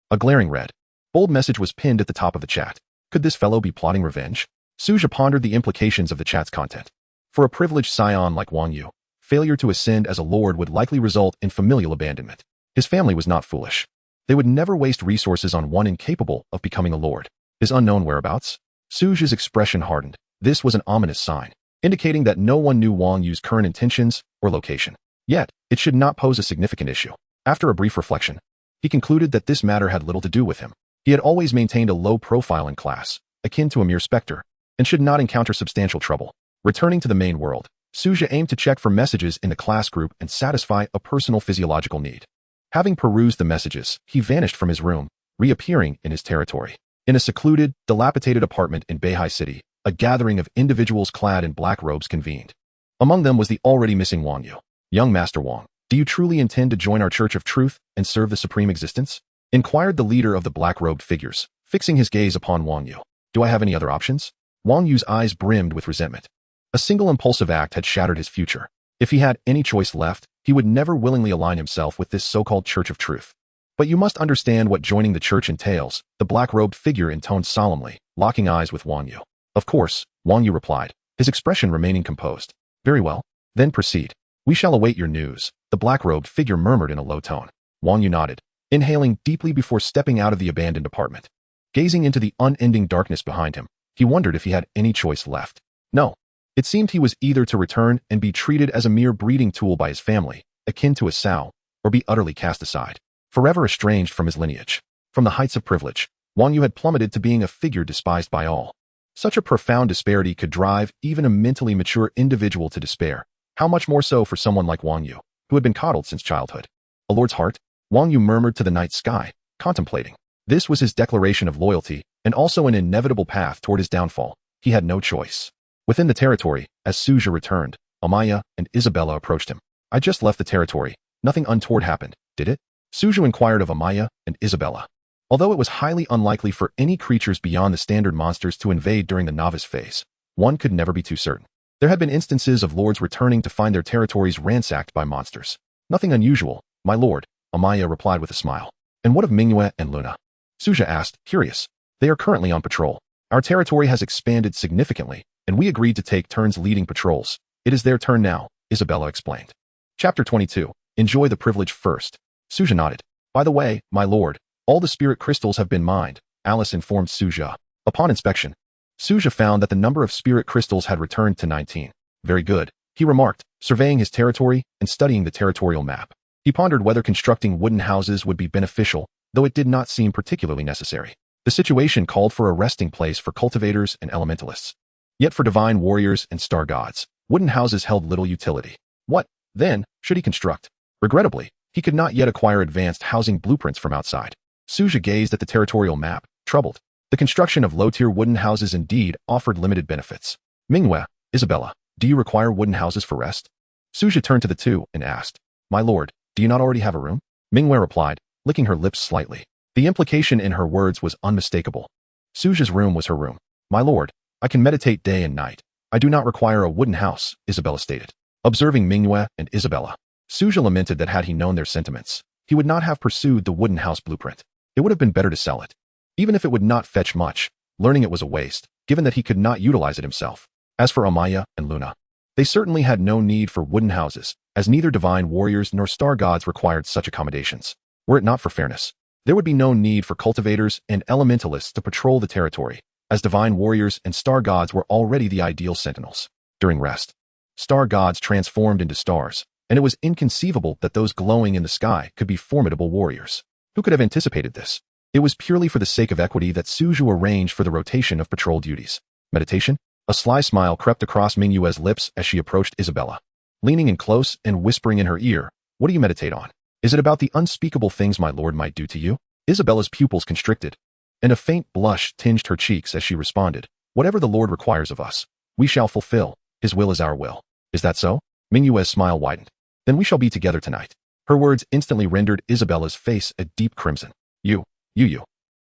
A glaring red, bold message was pinned at the top of the chat. Could this fellow be plotting revenge? Su Zhe pondered the implications of the chat's content. For a privileged scion like Wang Yu, failure to ascend as a lord would likely result in familial abandonment. His family was not foolish. They would never waste resources on one incapable of becoming a lord. His unknown whereabouts? Su Zhe's expression hardened. This was an ominous sign, indicating that no one knew Wang Yu's current intentions or location. Yet, it should not pose a significant issue. After a brief reflection, he concluded that this matter had little to do with him. He had always maintained a low profile in class, akin to a mere specter, and should not encounter substantial trouble. Returning to the main world, Su Zhe aimed to check for messages in the class group and satisfy a personal physiological need. Having perused the messages, he vanished from his room, reappearing in his territory. In a secluded, dilapidated apartment in Beihai City, a gathering of individuals clad in black robes convened. Among them was the already missing Wang Yu. Young Master Wang, do you truly intend to join our Church of Truth and serve the Supreme Existence? Inquired the leader of the black-robed figures, fixing his gaze upon Wang Yu. Do I have any other options? Wang Yu's eyes brimmed with resentment. A single impulsive act had shattered his future. If he had any choice left, he would never willingly align himself with this so-called Church of Truth. But you must understand what joining the church entails, the black-robed figure intoned solemnly, locking eyes with Wang Yu. Of course, Wang Yu replied, his expression remaining composed. Very well. Then proceed. We shall await your news, the black-robed figure murmured in a low tone. Wang Yu nodded, inhaling deeply before stepping out of the abandoned apartment. Gazing into the unending darkness behind him, he wondered if he had any choice left. No. It seemed he was either to return and be treated as a mere breeding tool by his family, akin to a sow, or be utterly cast aside, forever estranged from his lineage. From the heights of privilege, Wang Yu had plummeted to being a figure despised by all. Such a profound disparity could drive even a mentally mature individual to despair. How much more so for someone like Wang Yu, who had been coddled since childhood? A lord's heart? Wang Yu murmured to the night sky, contemplating. This was his declaration of loyalty, and also an inevitable path toward his downfall. He had no choice. Within the territory, as Su Zhe returned, Amaya and Isabella approached him. I just left the territory. Nothing untoward happened, did it? Su Zhe inquired of Amaya and Isabella. Although it was highly unlikely for any creatures beyond the standard monsters to invade during the novice phase, one could never be too certain. There had been instances of lords returning to find their territories ransacked by monsters. Nothing unusual, my lord, Amaya replied with a smile. And what of Manhwa and Luna? Su Zhe asked, curious. They are currently on patrol. Our territory has expanded significantly, and we agreed to take turns leading patrols. It is their turn now, Isabella explained. Chapter 22. Enjoy the privilege first. Su Zhe nodded. By the way, my lord, all the spirit crystals have been mined, Alice informed Su Zhe. Upon inspection, Su Zhe found that the number of spirit crystals had returned to 19. Very good, he remarked, surveying his territory and studying the territorial map. He pondered whether constructing wooden houses would be beneficial, though it did not seem particularly necessary. The situation called for a resting place for cultivators and elementalists. Yet for divine warriors and star gods, wooden houses held little utility. What, then, should he construct? Regrettably, he could not yet acquire advanced housing blueprints from outside. Su Zhe gazed at the territorial map, troubled. The construction of low-tier wooden houses indeed offered limited benefits. Manhwa, Isabella, do you require wooden houses for rest? Su Zhe turned to the two and asked, my lord, do you not already have a room? Manhwa replied, licking her lips slightly. The implication in her words was unmistakable. Su Zhe's room was her room. My lord, I can meditate day and night. I do not require a wooden house, Isabella stated. Observing Manhwa and Isabella, Su Zhe lamented that had he known their sentiments, he would not have pursued the wooden house blueprint. It would have been better to sell it. Even if it would not fetch much, learning it was a waste, given that he could not utilize it himself. As for Amaya and Luna, they certainly had no need for wooden houses, as neither divine warriors nor star gods required such accommodations. Were it not for fairness, there would be no need for cultivators and elementalists to patrol the territory, as divine warriors and star gods were already the ideal sentinels. During rest, star gods transformed into stars, and it was inconceivable that those glowing in the sky could be formidable warriors. Who could have anticipated this? It was purely for the sake of equity that Su Zhe arranged for the rotation of patrol duties. Meditation? A sly smile crept across Manhwa's lips as she approached Isabella. Leaning in close and whispering in her ear, what do you meditate on? Is it about the unspeakable things my lord might do to you? Isabella's pupils constricted, and a faint blush tinged her cheeks as she responded, whatever the Lord requires of us, we shall fulfill. His will is our will. Is that so? Manhwa's smile widened. Then we shall be together tonight. Her words instantly rendered Isabella's face a deep crimson. You.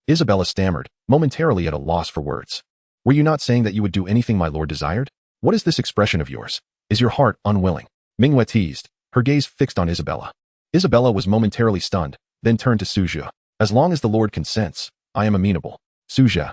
Isabella stammered, momentarily at a loss for words. Were you not saying that you would do anything my lord desired? What is this expression of yours? Is your heart unwilling? Manhwa teased, her gaze fixed on Isabella. Isabella was momentarily stunned, then turned to Su Zhe. As long as the Lord consents, I am amenable. Su Zhe.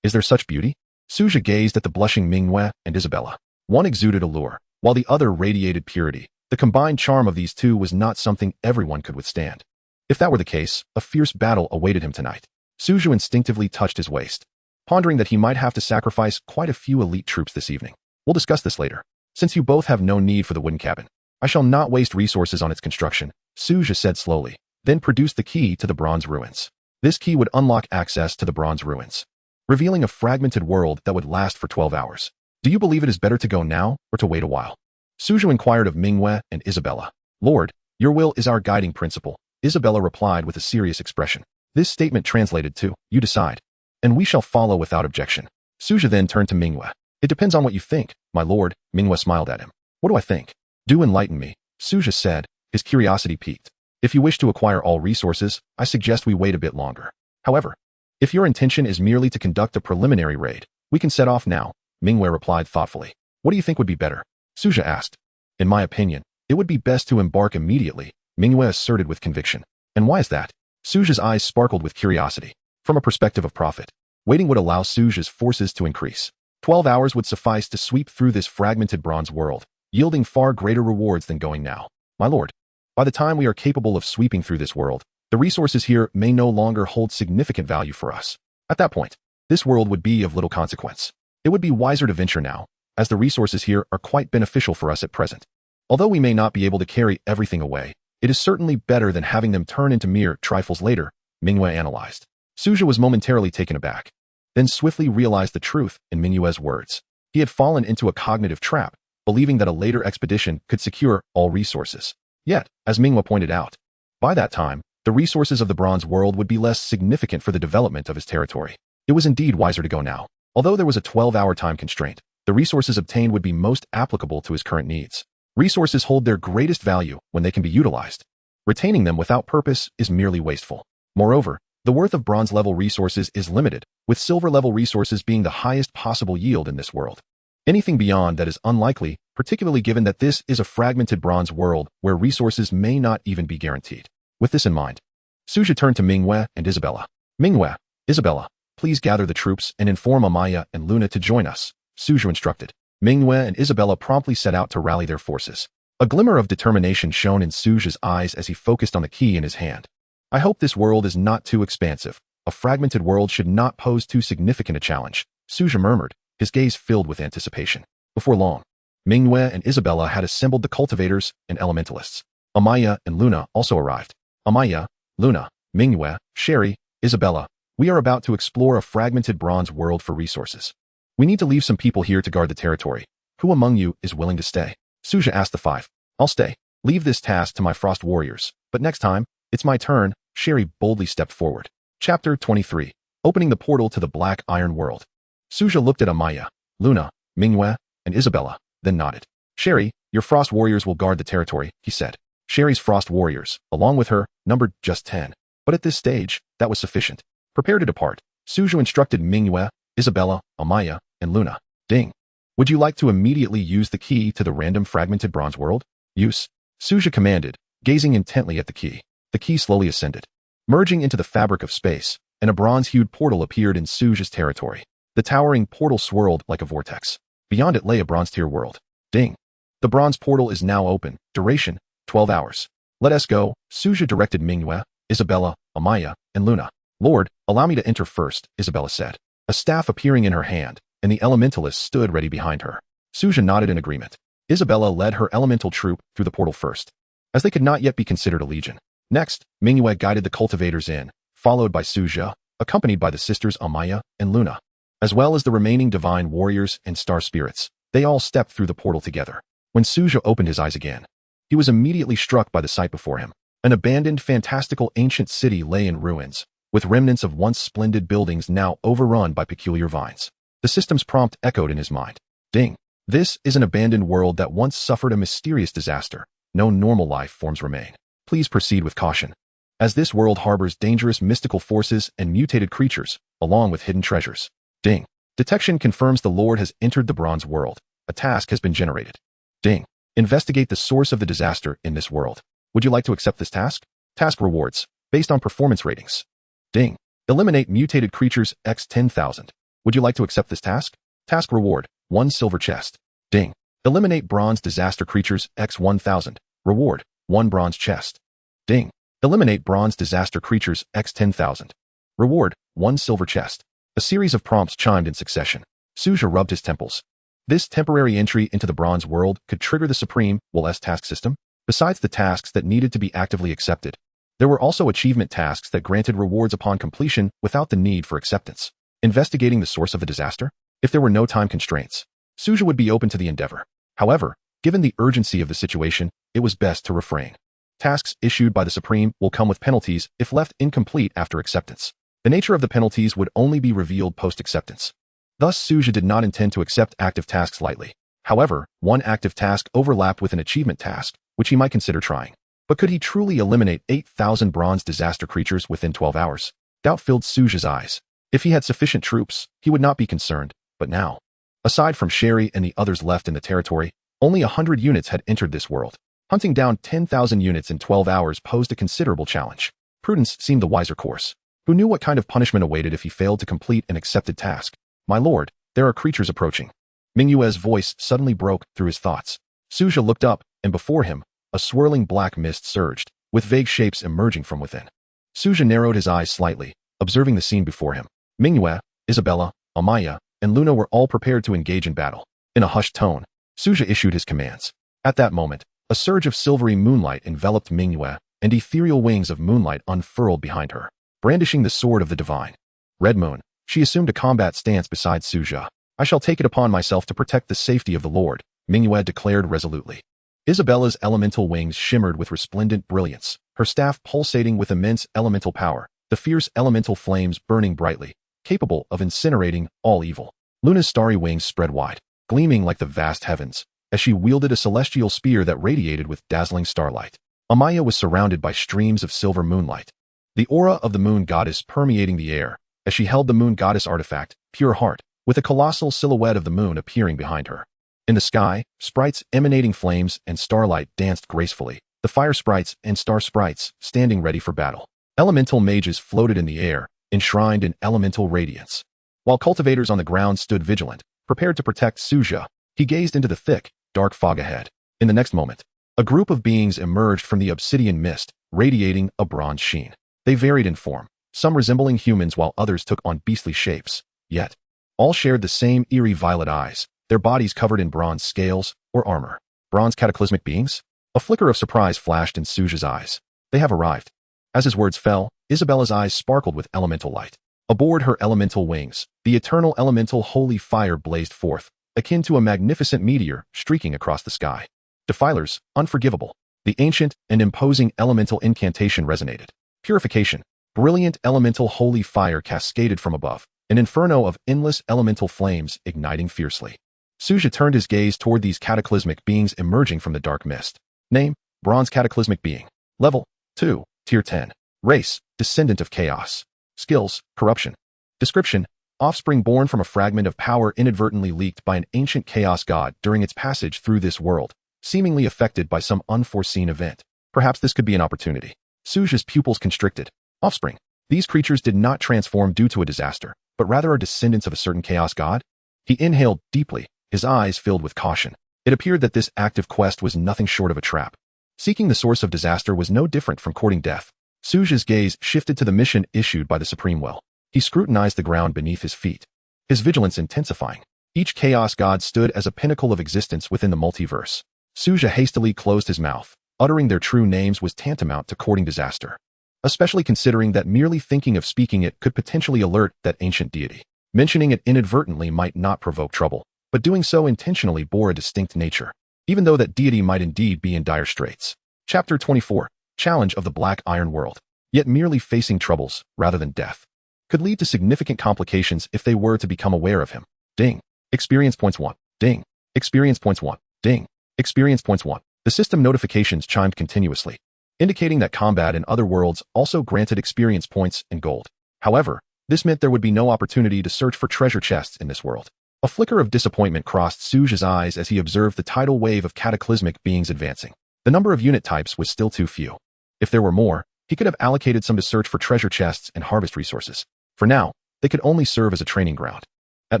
Is there such beauty? Su Zhe gazed at the blushing Manhwa and Isabella. One exuded allure, while the other radiated purity. The combined charm of these two was not something everyone could withstand. If that were the case, a fierce battle awaited him tonight. Su Zhe instinctively touched his waist, pondering that he might have to sacrifice quite a few elite troops this evening. We'll discuss this later. Since you both have no need for the wooden cabin, I shall not waste resources on its construction, Su Zhe said slowly, then produced the key to the bronze ruins. This key would unlock access to the bronze ruins, revealing a fragmented world that would last for 12 hours. Do you believe it is better to go now or to wait a while? Su Zhe inquired of Manhwa and Isabella. Lord, your will is our guiding principle, Isabella replied with a serious expression. This statement translated to, you decide, and we shall follow without objection. Su Zhe then turned to Manhwa. It depends on what you think, my lord, Manhwa smiled at him. What do I think? Do enlighten me, Su Zhe said, his curiosity piqued. If you wish to acquire all resources, I suggest we wait a bit longer. However, if your intention is merely to conduct a preliminary raid, we can set off now, Manhwa replied thoughtfully. What do you think would be better? Su Zhe asked. In my opinion, it would be best to embark immediately, Manhwa asserted with conviction. And why is that? Su Zhe's eyes sparkled with curiosity. From a perspective of profit, waiting would allow Su Zhe's forces to increase. 12 hours would suffice to sweep through this fragmented bronze world, yielding far greater rewards than going now. My lord, by the time we are capable of sweeping through this world, the resources here may no longer hold significant value for us. At that point, this world would be of little consequence. It would be wiser to venture now, as the resources here are quite beneficial for us at present. Although we may not be able to carry everything away, it is certainly better than having them turn into mere trifles later, Manhwa analyzed. Su Zhe was momentarily taken aback, then swiftly realized the truth in Manhwa's words. He had fallen into a cognitive trap, believing that a later expedition could secure all resources. Yet, as Manhwa pointed out, by that time, the resources of the bronze world would be less significant for the development of his territory. It was indeed wiser to go now. Although there was a 12-hour time constraint, the resources obtained would be most applicable to his current needs. Resources hold their greatest value when they can be utilized. Retaining them without purpose is merely wasteful. Moreover, the worth of bronze-level resources is limited, with silver-level resources being the highest possible yield in this world. Anything beyond that is unlikely, particularly given that this is a fragmented bronze world where resources may not even be guaranteed. With this in mind, Su Zhe turned to Manhwa and Isabella. Manhwa, Isabella, please gather the troops and inform Amaya and Luna to join us, Su Zhe instructed. Manhwa and Isabella promptly set out to rally their forces. A glimmer of determination shone in Su Zhe's eyes as he focused on the key in his hand. I hope this world is not too expansive. A fragmented world should not pose too significant a challenge, Su Zhe murmured, his gaze filled with anticipation. Before long, Manhwa and Isabella had assembled the cultivators and elementalists. Amaya and Luna also arrived. Amaya, Luna, Manhwa, Sherry, Isabella, we are about to explore a fragmented bronze world for resources. We need to leave some people here to guard the territory. Who among you is willing to stay? Su Zhe asked the five. I'll stay. Leave this task to my frost warriors, but next time, it's my turn, Sherry boldly stepped forward. Chapter 23. Opening the portal to the Black Iron World. Su Zhe looked at Amaya, Luna, Manhwa, and Isabella, then nodded. Sherry, your frost warriors will guard the territory, he said. Sherry's frost warriors, along with her, numbered just 10. But at this stage, that was sufficient. Prepare to depart. Su Zhe instructed Manhwa, Isabella, Amaya, and Luna. Ding. Would you like to immediately use the key to the random fragmented bronze world? Use. Su Zhe commanded, gazing intently at the key. The key slowly ascended, merging into the fabric of space, and a bronze-hued portal appeared in Su Zhe's territory. The towering portal swirled like a vortex. Beyond it lay a bronze-tier world. Ding. The bronze portal is now open. Duration, 12 hours. Let us go, Su Zhe directed Manhwa, Isabella, Amaya, and Luna. Lord, allow me to enter first, Isabella said. A staff appearing in her hand, and the elementalist stood ready behind her. Su Zhe nodded in agreement. Isabella led her elemental troop through the portal first, as they could not yet be considered a legion. Next, Manhwa guided the cultivators in, followed by Su Zhe, accompanied by the sisters Amaya and Luna, as well as the remaining divine warriors and star spirits. They all stepped through the portal together. When Su Zhe opened his eyes again, he was immediately struck by the sight before him. An abandoned, fantastical ancient city lay in ruins, with remnants of once splendid buildings now overrun by peculiar vines. The system's prompt echoed in his mind. Ding. This is an abandoned world that once suffered a mysterious disaster. No normal life forms remain. Please proceed with caution, as this world harbors dangerous mystical forces and mutated creatures, along with hidden treasures. Ding. Detection confirms the Lord has entered the bronze world. A task has been generated. Ding. Investigate the source of the disaster in this world. Would you like to accept this task? Task rewards, based on performance ratings. Ding. Eliminate mutated creatures x 10,000. Would you like to accept this task? Task reward, 1 silver chest. Ding. Eliminate bronze disaster creatures x 1,000. Reward, 1 bronze chest. Ding. Eliminate bronze disaster creatures x 10,000. Reward, 1 silver chest. A series of prompts chimed in succession. Su Zhe rubbed his temples. This temporary entry into the bronze world could trigger the supreme WLS task system. Besides the tasks that needed to be actively accepted, there were also achievement tasks that granted rewards upon completion without the need for acceptance. Investigating the source of the disaster? If there were no time constraints, Su Zhe would be open to the endeavor. However, given the urgency of the situation, it was best to refrain. Tasks issued by the Supreme will come with penalties if left incomplete after acceptance. The nature of the penalties would only be revealed post-acceptance. Thus, Su Zhe did not intend to accept active tasks lightly. However, one active task overlapped with an achievement task, which he might consider trying. But could he truly eliminate 8,000 bronze disaster creatures within 12 hours? Doubt filled Su Zhe's eyes. If he had sufficient troops, he would not be concerned, but now, aside from Sherry and the others left in the territory, only 100 units had entered this world. Hunting down 10,000 units in 12 hours posed a considerable challenge. Prudence seemed the wiser course. Who knew what kind of punishment awaited if he failed to complete an accepted task? My lord, there are creatures approaching. Manhwa's voice suddenly broke through his thoughts. Su Zhe looked up, and before him, a swirling black mist surged, with vague shapes emerging from within. Su Zhe narrowed his eyes slightly, observing the scene before him. Manhwa, Isabella, Amaya, and Luna were all prepared to engage in battle. In a hushed tone, Su Zhe issued his commands. At that moment, a surge of silvery moonlight enveloped Manhwa, and ethereal wings of moonlight unfurled behind her. Brandishing the sword of the divine Red Moon, she assumed a combat stance beside Su Zhe. I shall take it upon myself to protect the safety of the Lord, Manhwa declared resolutely. Isabella's elemental wings shimmered with resplendent brilliance, her staff pulsating with immense elemental power, the fierce elemental flames burning brightly, capable of incinerating all evil. Luna's starry wings spread wide, gleaming like the vast heavens, as she wielded a celestial spear that radiated with dazzling starlight. Amaya was surrounded by streams of silver moonlight, the aura of the moon goddess permeating the air, as she held the moon goddess artifact, Pure Heart, with a colossal silhouette of the moon appearing behind her. In the sky, sprites emanating flames and starlight danced gracefully, the fire sprites and star sprites standing ready for battle. Elemental mages floated in the air, enshrined in elemental radiance. While cultivators on the ground stood vigilant, prepared to protect Su Zhe, he gazed into the thick, dark fog ahead. In the next moment, a group of beings emerged from the obsidian mist, radiating a bronze sheen. They varied in form, some resembling humans while others took on beastly shapes. Yet, all shared the same eerie violet eyes, their bodies covered in bronze scales or armor. Bronze cataclysmic beings? A flicker of surprise flashed in Su Zhe's eyes. They have arrived. As his words fell, Isabella's eyes sparkled with elemental light. Aboard her elemental wings, the eternal elemental holy fire blazed forth, akin to a magnificent meteor streaking across the sky. Defilers, unforgivable. The ancient and imposing elemental incantation resonated. Purification. Brilliant elemental holy fire cascaded from above, an inferno of endless elemental flames igniting fiercely. Su Zhe turned his gaze toward these cataclysmic beings emerging from the dark mist. Name, Bronze Cataclysmic Being. Level, 2, Tier 10. Race, Descendant of Chaos. Skills, Corruption. Description, offspring born from a fragment of power inadvertently leaked by an ancient chaos god during its passage through this world, seemingly affected by some unforeseen event. Perhaps this could be an opportunity. Su Zhe's pupils constricted. Offspring. These creatures did not transform due to a disaster, but rather are descendants of a certain chaos god? He inhaled deeply, his eyes filled with caution. It appeared that this active quest was nothing short of a trap. Seeking the source of disaster was no different from courting death. Su Zhe's gaze shifted to the mission issued by the Supreme Will. He scrutinized the ground beneath his feet, his vigilance intensifying. Each chaos god stood as a pinnacle of existence within the multiverse. Su Zhe hastily closed his mouth. Uttering their true names was tantamount to courting disaster, especially considering that merely thinking of speaking it could potentially alert that ancient deity. Mentioning it inadvertently might not provoke trouble, but doing so intentionally bore a distinct nature, even though that deity might indeed be in dire straits. Chapter 24. Challenge of the Black Iron World. Yet merely facing troubles, rather than death, could lead to significant complications if they were to become aware of him. Ding. Experience points 1. Ding. Experience points 1. Ding. Experience points 1. The system notifications chimed continuously, indicating that combat in other worlds also granted experience points and gold. However, this meant there would be no opportunity to search for treasure chests in this world. A flicker of disappointment crossed Su Zhe's eyes as he observed the tidal wave of cataclysmic beings advancing. The number of unit types was still too few. If there were more, he could have allocated some to search for treasure chests and harvest resources. For now, they could only serve as a training ground, at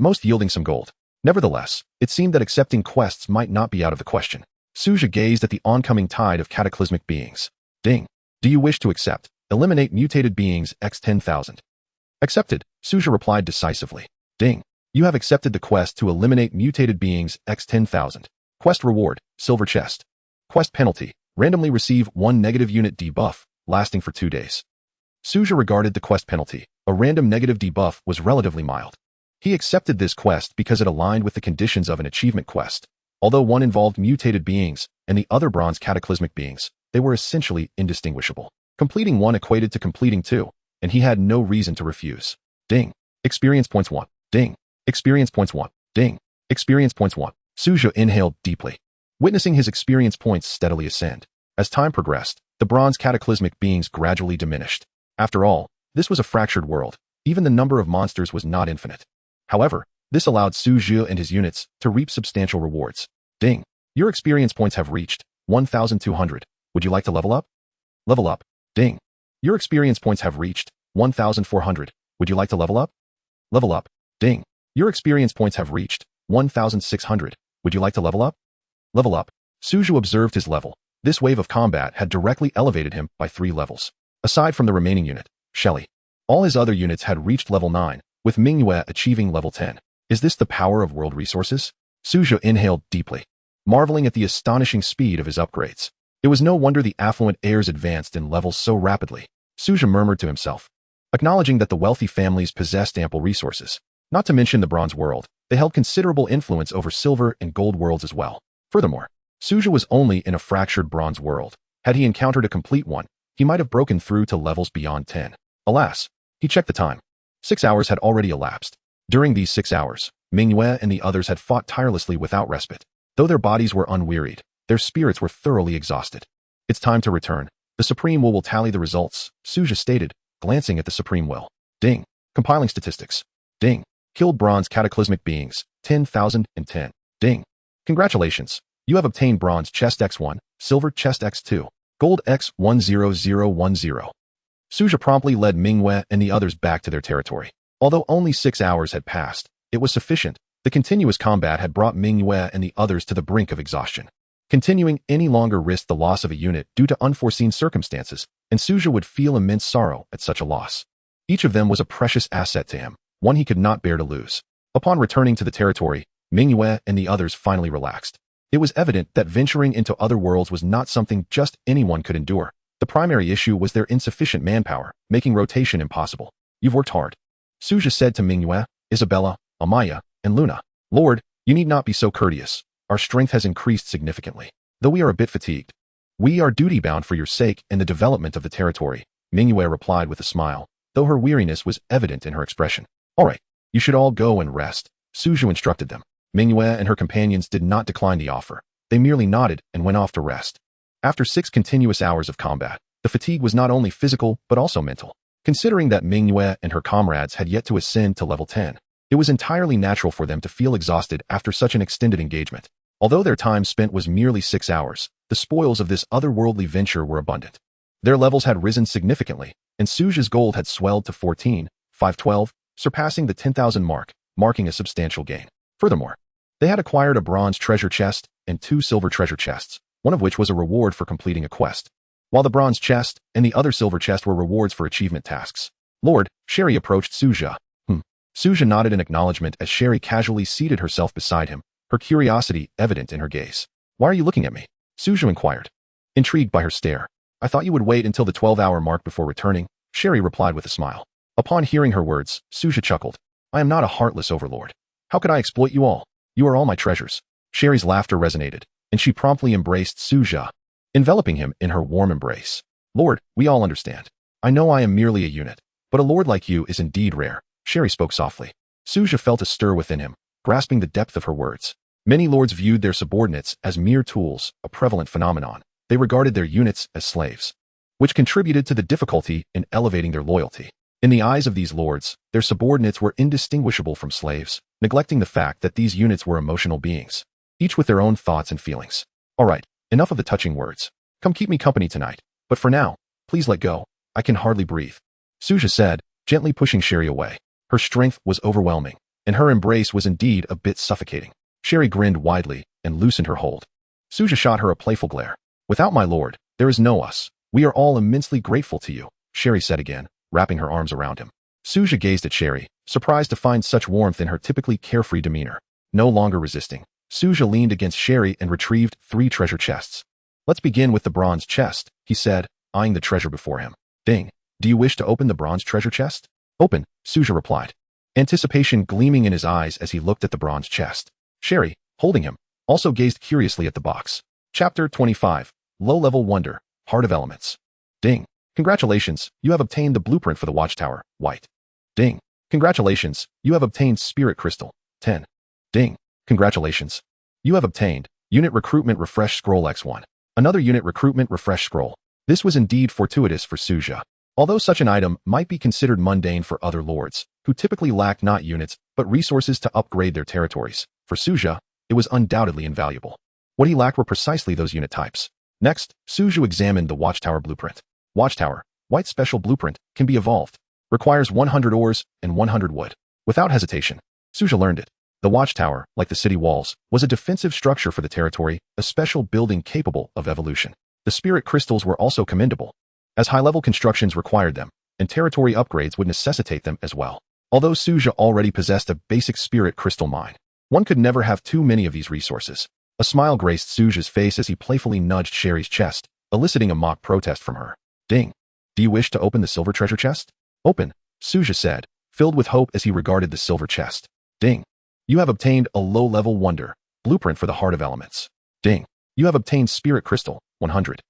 most yielding some gold. Nevertheless, it seemed that accepting quests might not be out of the question. Su Zhe gazed at the oncoming tide of cataclysmic beings. Ding. Do you wish to accept? Eliminate mutated beings x 10,000. Accepted, Su Zhe replied decisively. Ding. You have accepted the quest to eliminate mutated beings x 10,000. Quest reward, silver chest. Quest penalty, randomly receive 1 negative unit debuff, lasting for 2 days. Su Zhe regarded the quest penalty. A random negative debuff was relatively mild. He accepted this quest because it aligned with the conditions of an achievement quest. Although one involved mutated beings and the other bronze cataclysmic beings, they were essentially indistinguishable. Completing one equated to completing 2, and he had no reason to refuse. Ding. Experience points 1. Ding. Experience points 1. Ding. Experience points 1. Su Zhe inhaled deeply, witnessing his experience points steadily ascend. As time progressed, the bronze cataclysmic beings gradually diminished. After all, this was a fractured world. Even the number of monsters was not infinite. However, this allowed Su Zhe and his units to reap substantial rewards. Ding. Your experience points have reached 1,200. Would you like to level up? Level up. Ding. Your experience points have reached 1,400. Would you like to level up? Level up. Ding. Your experience points have reached 1,600. Would you like to level up? Level up. Su Zhe observed his level. This wave of combat had directly elevated him by 3 levels. Aside from the remaining unit, Shelly, all his other units had reached level 9, with Manhwa achieving level 10. Is this the power of world resources? Su Zhe inhaled deeply, marveling at the astonishing speed of his upgrades. It was no wonder the affluent heirs advanced in levels so rapidly. Su Zhe murmured to himself, acknowledging that the wealthy families possessed ample resources. Not to mention the bronze world, they held considerable influence over silver and gold worlds as well. Furthermore, Su Zhe was only in a fractured bronze world. Had he encountered a complete one, he might have broken through to levels beyond 10. Alas, he checked the time. 6 hours had already elapsed. During these 6 hours, Manhwa and the others had fought tirelessly without respite. Though their bodies were unwearied, their spirits were thoroughly exhausted. It's time to return. The Supreme Will tally the results, Su Zhe stated, glancing at the Supreme Will. Ding. Compiling statistics. Ding. Killed bronze cataclysmic beings, 10,010. Ding. Congratulations. You have obtained bronze chest X1, silver chest X2, gold X10010. Su Zhe promptly led Manhwa and the others back to their territory. Although only 6 hours had passed, it was sufficient. The continuous combat had brought Manhwa and the others to the brink of exhaustion. Continuing any longer risked the loss of a unit due to unforeseen circumstances, and Su Zhe would feel immense sorrow at such a loss. Each of them was a precious asset to him, one he could not bear to lose. Upon returning to the territory, Manhwa and the others finally relaxed. It was evident that venturing into other worlds was not something just anyone could endure. The primary issue was their insufficient manpower, making rotation impossible. You've worked hard, Su Zhe said to Manhwa, Isabella, Amaya, and Luna. Lord, you need not be so courteous. Our strength has increased significantly, though we are a bit fatigued. We are duty-bound for your sake and the development of the territory, Manhwa replied with a smile, though her weariness was evident in her expression. All right, you should all go and rest, Su Zhe instructed them. Manhwa and her companions did not decline the offer. They merely nodded and went off to rest. After 6 continuous hours of combat, the fatigue was not only physical but also mental. Considering that Manhwa and her comrades had yet to ascend to level 10, it was entirely natural for them to feel exhausted after such an extended engagement. Although their time spent was merely 6 hours, the spoils of this otherworldly venture were abundant. Their levels had risen significantly, and Su Zhe's gold had swelled to 14,512, surpassing the 10,000 mark, marking a substantial gain. Furthermore, they had acquired a bronze treasure chest and 2 silver treasure chests, one of which was a reward for completing a quest, while the bronze chest and the other silver chest were rewards for achievement tasks. Lord, Sherry approached Su Zhe. Su Zhe nodded in acknowledgement as Sherry casually seated herself beside him, her curiosity evident in her gaze. Why are you looking at me? Su Zhe inquired, intrigued by her stare. I thought you would wait until the 12-hour mark before returning, Sherry replied with a smile. Upon hearing her words, Su Zhe chuckled. I am not a heartless overlord. How could I exploit you all? You are all my treasures. Sherry's laughter resonated, and she promptly embraced Su Zhe, enveloping him in her warm embrace. Lord, we all understand. I know I am merely a unit, but a lord like you is indeed rare, Sherry spoke softly. Su Zhe felt a stir within him, grasping the depth of her words. Many lords viewed their subordinates as mere tools, a prevalent phenomenon. They regarded their units as slaves, which contributed to the difficulty in elevating their loyalty. In the eyes of these lords, their subordinates were indistinguishable from slaves, neglecting the fact that these units were emotional beings, each with their own thoughts and feelings. All right, enough of the touching words. Come keep me company tonight, but for now, please let go. I can hardly breathe, Su Zhe said, gently pushing Sherry away. Her strength was overwhelming, and her embrace was indeed a bit suffocating. Sherry grinned widely and loosened her hold. Su Zhe shot her a playful glare. Without my lord, there is no us. We are all immensely grateful to you, Sherry said again, wrapping her arms around him. Su Zhe gazed at Sherry, surprised to find such warmth in her typically carefree demeanor. No longer resisting, Su Zhe leaned against Sherry and retrieved 3 treasure chests. Let's begin with the bronze chest, he said, eyeing the treasure before him. Ding. Do you wish to open the bronze treasure chest? Open, Su Zhe replied, anticipation gleaming in his eyes as he looked at the bronze chest. Sherry, holding him, also gazed curiously at the box. Chapter 25. Low-level wonder, Heart of Elements. Ding. Congratulations, you have obtained the blueprint for the watchtower, White. Ding. Congratulations, you have obtained Spirit Crystal, 10. Ding. Congratulations. You have obtained Unit Recruitment Refresh Scroll X1. Another Unit Recruitment Refresh Scroll. This was indeed fortuitous for Su Zhe. Although such an item might be considered mundane for other lords, who typically lack not units, but resources to upgrade their territories, for Su Zhe, it was undoubtedly invaluable. What he lacked were precisely those unit types. Next, Su Zhe examined the Watchtower blueprint. Watchtower, White Special Blueprint, can be evolved. Requires 100 ores and 100 wood. Without hesitation, Su Zhe learned it. The Watchtower, like the city walls, was a defensive structure for the territory, a special building capable of evolution. The spirit crystals were also commendable, as high-level constructions required them, and territory upgrades would necessitate them as well. Although Su Zhe already possessed a basic spirit crystal mine, one could never have too many of these resources. A smile graced Su Zhe's face as he playfully nudged Sherry's chest, eliciting a mock protest from her. Ding. Do you wish to open the silver treasure chest? Open, Su Zhe said, filled with hope as he regarded the silver chest. Ding. You have obtained a low-level wonder, blueprint for the Heart of Elements. Ding. You have obtained Spirit Crystal, 100.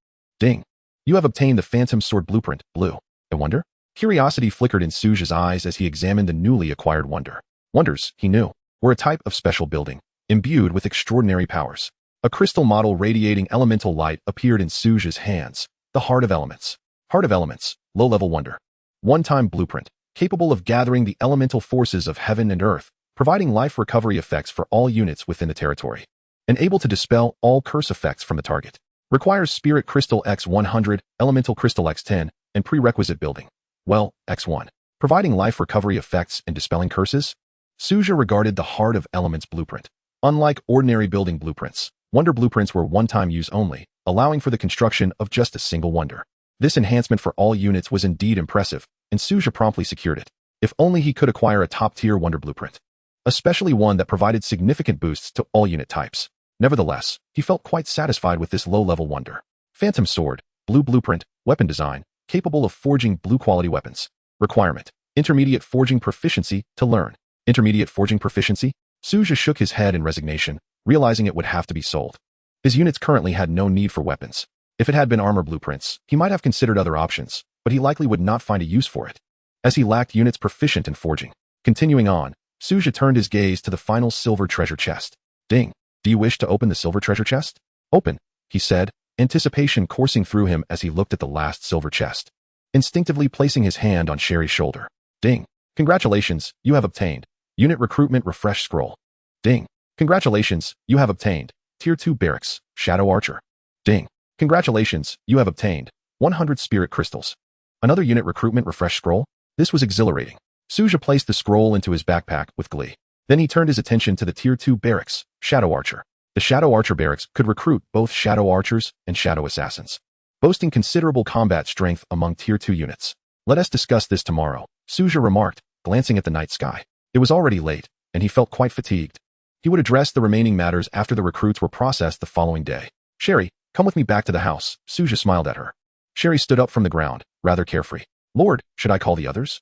Ding. You have obtained the Phantom Sword Blueprint, blue. A wonder? Curiosity flickered in Su Zhe's eyes as he examined the newly acquired wonder. Wonders, he knew, were a type of special building, imbued with extraordinary powers. A crystal model radiating elemental light appeared in Su Zhe's hands. The Heart of Elements. Heart of Elements, low-level wonder. One-time blueprint, capable of gathering the elemental forces of heaven and earth, providing life recovery effects for all units within the territory, and able to dispel all curse effects from the target. Requires Spirit Crystal X100, Elemental Crystal X10, and prerequisite building. Well, X1. Providing life recovery effects and dispelling curses? Su Zhe regarded the Heart of Elements blueprint. Unlike ordinary building blueprints, wonder blueprints were one-time use only, allowing for the construction of just a single wonder. This enhancement for all units was indeed impressive, and Su Zhe promptly secured it. If only he could acquire a top-tier wonder blueprint, especially one that provided significant boosts to all unit types. Nevertheless, he felt quite satisfied with this low-level wonder. Phantom Sword, Blue Blueprint, Weapon Design, capable of forging blue-quality weapons. Requirement: Intermediate Forging Proficiency to learn. Intermediate Forging Proficiency? Su Zhe shook his head in resignation, realizing it would have to be sold. His units currently had no need for weapons. If it had been armor blueprints, he might have considered other options, but he likely would not find a use for it, as he lacked units proficient in forging. Continuing on, Su Zhe turned his gaze to the final silver treasure chest. Ding. Do you wish to open the silver treasure chest? Open, he said, anticipation coursing through him as he looked at the last silver chest. Instinctively placing his hand on Sherry's shoulder. Ding. Congratulations, you have obtained Unit Recruitment Refresh Scroll. Ding. Congratulations, you have obtained Tier 2 Barracks, Shadow Archer. Ding. Congratulations, you have obtained 100 Spirit Crystals. Another Unit Recruitment Refresh Scroll? This was exhilarating. Su Zhe placed the scroll into his backpack with glee. Then he turned his attention to the Tier 2 Barracks, Shadow Archer. The Shadow Archer Barracks could recruit both Shadow Archers and Shadow Assassins, boasting considerable combat strength among Tier 2 units. Let us discuss this tomorrow, Su Zhe remarked, glancing at the night sky. It was already late, and he felt quite fatigued. He would address the remaining matters after the recruits were processed the following day. Sherry, come with me back to the house, Su Zhe smiled at her. Sherry stood up from the ground, rather carefree. Lord, should I call the others?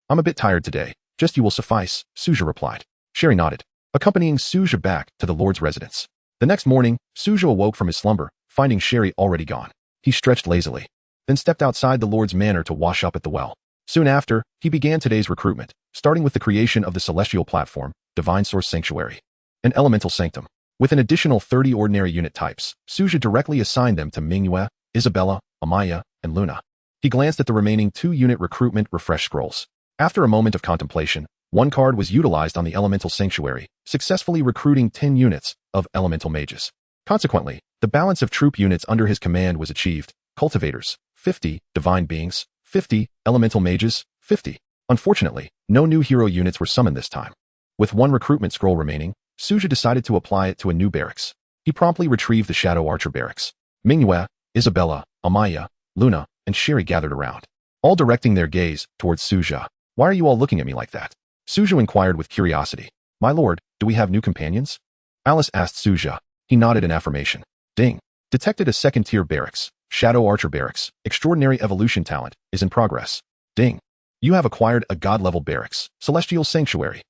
I'm a bit tired today. Just you will suffice, Su Zhe replied. Sherry nodded, accompanying Su Zhe back to the Lord's residence. The next morning, Su Zhe awoke from his slumber, finding Sherry already gone. He stretched lazily, then stepped outside the Lord's manor to wash up at the well. Soon after, he began today's recruitment, starting with the creation of the Celestial Platform, Divine Source Sanctuary, and Elemental Sanctum. With an additional 30 ordinary unit types, Su Zhe directly assigned them to Manhwa, Isabella, Amaya, and Luna. He glanced at the remaining 2-unit recruitment refresh scrolls. After a moment of contemplation, one card was utilized on the Elemental Sanctuary, successfully recruiting 10 units of Elemental Mages. Consequently, the balance of troop units under his command was achieved: Cultivators, 50, Divine Beings, 50, Elemental Mages, 50. Unfortunately, no new hero units were summoned this time. With one recruitment scroll remaining, Su Zhe decided to apply it to a new barracks. He promptly retrieved the Shadow Archer barracks. Manhwa, Isabella, Amaya, Luna, and Sherry gathered around, all directing their gaze towards Su Zhe. Why are you all looking at me like that? Su Zhe inquired with curiosity. My lord, do we have new companions? Alice asked Su Zhe. He nodded in affirmation. Ding. Detected a second-tier barracks, Shadow Archer barracks. Extraordinary evolution talent is in progress. Ding. You have acquired a god-level barracks, Celestial Sanctuary.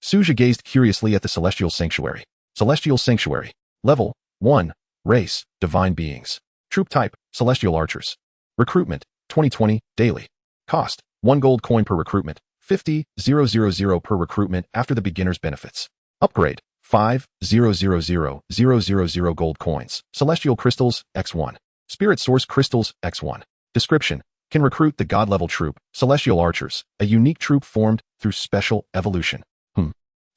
Su Zhe gazed curiously at the Celestial Sanctuary. Celestial Sanctuary. Level 1. Race, Divine Beings. Troop type, Celestial Archers. Recruitment, 2020, daily. Cost, 1 gold coin per recruitment, 50,000 per recruitment after the beginner's benefits. Upgrade, 5,000 gold coins. Celestial Crystals, X1. Spirit Source Crystals, X1. Description: can recruit the god-level troop, Celestial Archers, a unique troop formed through special evolution.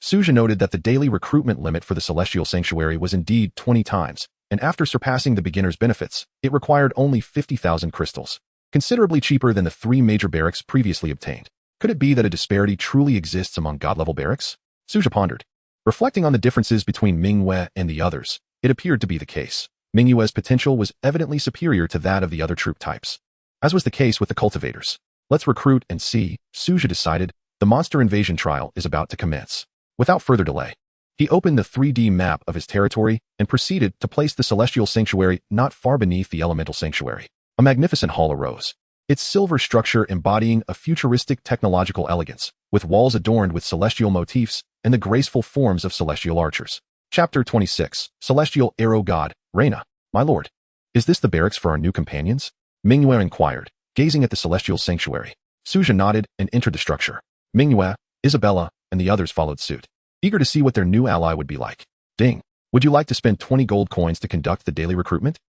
Su Zhe noted that the daily recruitment limit for the Celestial Sanctuary was indeed 20 times, and after surpassing the beginner's benefits, it required only 50,000 crystals, considerably cheaper than the 3 major barracks previously obtained. Could it be that a disparity truly exists among god-level barracks? Su Zhe pondered. Reflecting on the differences between Manhwa and the others, it appeared to be the case. Manhwa's potential was evidently superior to that of the other troop types, as was the case with the cultivators. Let's recruit and see, Su Zhe decided. The monster invasion trial is about to commence. Without further delay, he opened the 3D map of his territory and proceeded to place the Celestial Sanctuary not far beneath the Elemental Sanctuary. A magnificent hall arose, its silver structure embodying a futuristic technological elegance, with walls adorned with celestial motifs and the graceful forms of celestial archers. Chapter 26, Celestial Arrow God, Reina. My lord, is this the barracks for our new companions? Manhwa inquired, gazing at the Celestial Sanctuary. Su Zhe nodded and entered the structure. Manhwa, Isabella, and the others followed suit, eager to see what their new ally would be like. Ding. Would you like to spend 20 gold coins to conduct the daily recruitment?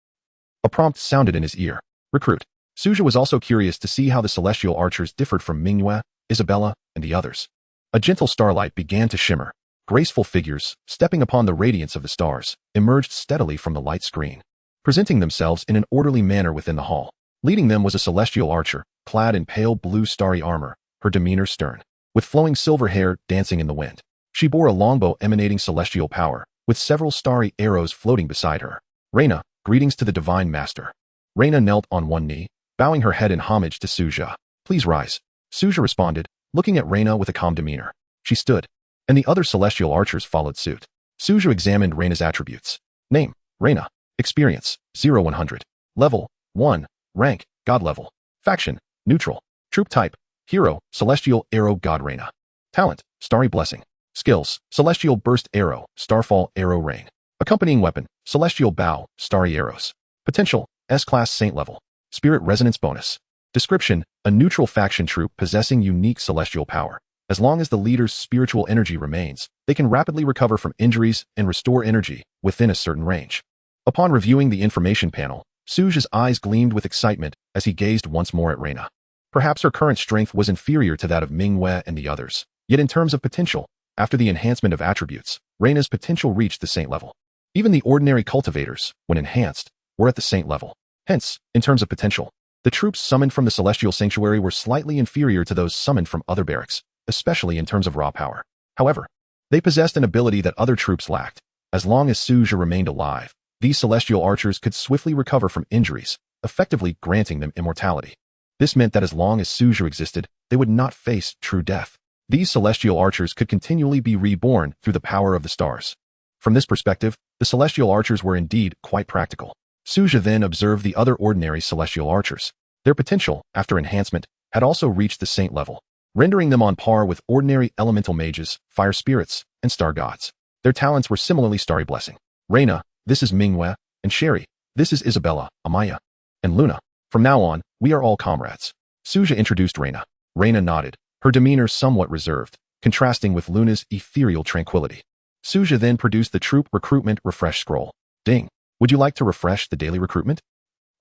A prompt sounded in his ear. Recruit. Su Zhe was also curious to see how the Celestial Archers differed from Manhwa, Isabella, and the others. A gentle starlight began to shimmer. Graceful figures, stepping upon the radiance of the stars, emerged steadily from the light screen, presenting themselves in an orderly manner within the hall. Leading them was a celestial archer, clad in pale blue starry armor, her demeanor stern, with flowing silver hair dancing in the wind. She bore a longbow emanating celestial power, with several starry arrows floating beside her. Reina, greetings to the divine master. Reina knelt on one knee, bowing her head in homage to Su Zhe. Please rise. Su Zhe responded, looking at Reina with a calm demeanor. She stood, and the other celestial archers followed suit. Su Zhe examined Reina's attributes. Name, Reina. Experience, 0-100. Level, 1. Rank, God level. Faction, neutral. Troop type, hero, celestial arrow god Reina. Talent, starry blessing. Skills, celestial burst arrow, starfall arrow rain. Accompanying weapon, celestial bow, starry arrows. Potential, S-class saint level. Spirit resonance bonus. Description, a neutral faction troop possessing unique celestial power. As long as the leader's spiritual energy remains, they can rapidly recover from injuries and restore energy within a certain range. Upon reviewing the information panel, Su Zhe's eyes gleamed with excitement as he gazed once more at Reina. Perhaps her current strength was inferior to that of Manhwa and the others. Yet in terms of potential, after the enhancement of attributes, Reina's potential reached the saint level. Even the ordinary cultivators, when enhanced, were at the saint level. Hence, in terms of potential, the troops summoned from the celestial sanctuary were slightly inferior to those summoned from other barracks, especially in terms of raw power. However, they possessed an ability that other troops lacked. As long as Su Zhe remained alive, these celestial archers could swiftly recover from injuries, effectively granting them immortality. This meant that as long as Su Zhe existed, they would not face true death. These celestial archers could continually be reborn through the power of the stars. From this perspective, the celestial archers were indeed quite practical. Su Zhe then observed the other ordinary celestial archers. Their potential, after enhancement, had also reached the saint level, rendering them on par with ordinary elemental mages, fire spirits, and star gods. Their talents were similarly starry blessing. Reina, this is Manhwa, and Sherry, this is Isabella, Amaya, and Luna. From now on, we are all comrades. Su Zhe introduced Reina. Reina nodded, her demeanor somewhat reserved, contrasting with Luna's ethereal tranquility. Su Zhe then produced the troop recruitment refresh scroll. Ding. Would you like to refresh the daily recruitment?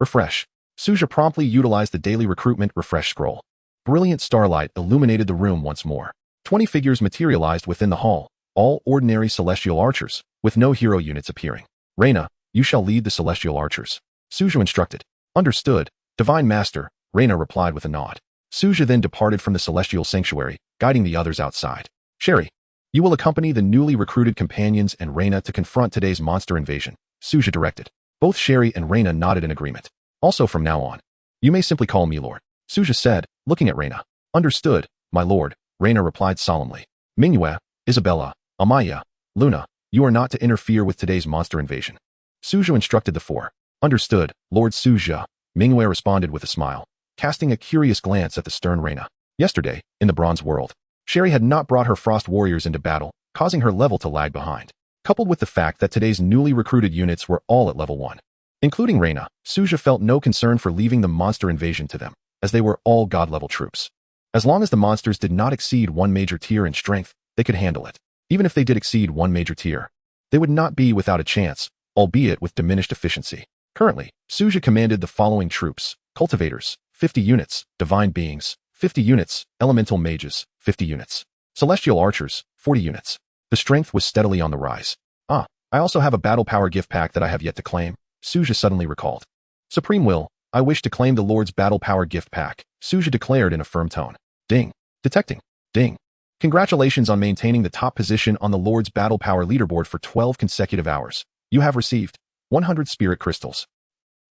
Refresh. Su Zhe promptly utilized the daily recruitment refresh scroll. Brilliant starlight illuminated the room once more. 20 figures materialized within the hall, all ordinary celestial archers, with no hero units appearing. Reina, you shall lead the celestial archers. Su Zhe instructed. Understood, Divine Master, Reina replied with a nod. Su Zhe then departed from the celestial sanctuary, guiding the others outside. Sherry, you will accompany the newly recruited companions and Reina to confront today's monster invasion, Su Zhe directed. Both Sherry and Reina nodded in agreement. Also from now on, you may simply call me Lord, Su Zhe said, looking at Reina. Understood, my lord, Reina replied solemnly. Manhwa, Isabella, Amaya, Luna, you are not to interfere with today's monster invasion. Su Zhe instructed the four. Understood, Lord Su Zhe, Manhwa responded with a smile, casting a curious glance at the stern Reina. Yesterday, in the Bronze World, Sherry had not brought her Frost warriors into battle, causing her level to lag behind. Coupled with the fact that today's newly recruited units were all at level 1. Including Reina, Su Zhe felt no concern for leaving the monster invasion to them, as they were all god-level troops. As long as the monsters did not exceed 1 major tier in strength, they could handle it. Even if they did exceed 1 major tier, they would not be without a chance, albeit with diminished efficiency. Currently, Su Zhe commanded the following troops: cultivators, 50 units, divine beings, 50 units, elemental mages, 50 units, celestial archers, 40 units. The strength was steadily on the rise. I also have a battle power gift pack that I have yet to claim, Su Zhe suddenly recalled. Supreme Will, I wish to claim the Lord's battle power gift pack, Su Zhe declared in a firm tone. Ding. Detecting. Ding. Congratulations on maintaining the top position on the Lord's battle power leaderboard for 12 consecutive hours. You have received 100 spirit crystals.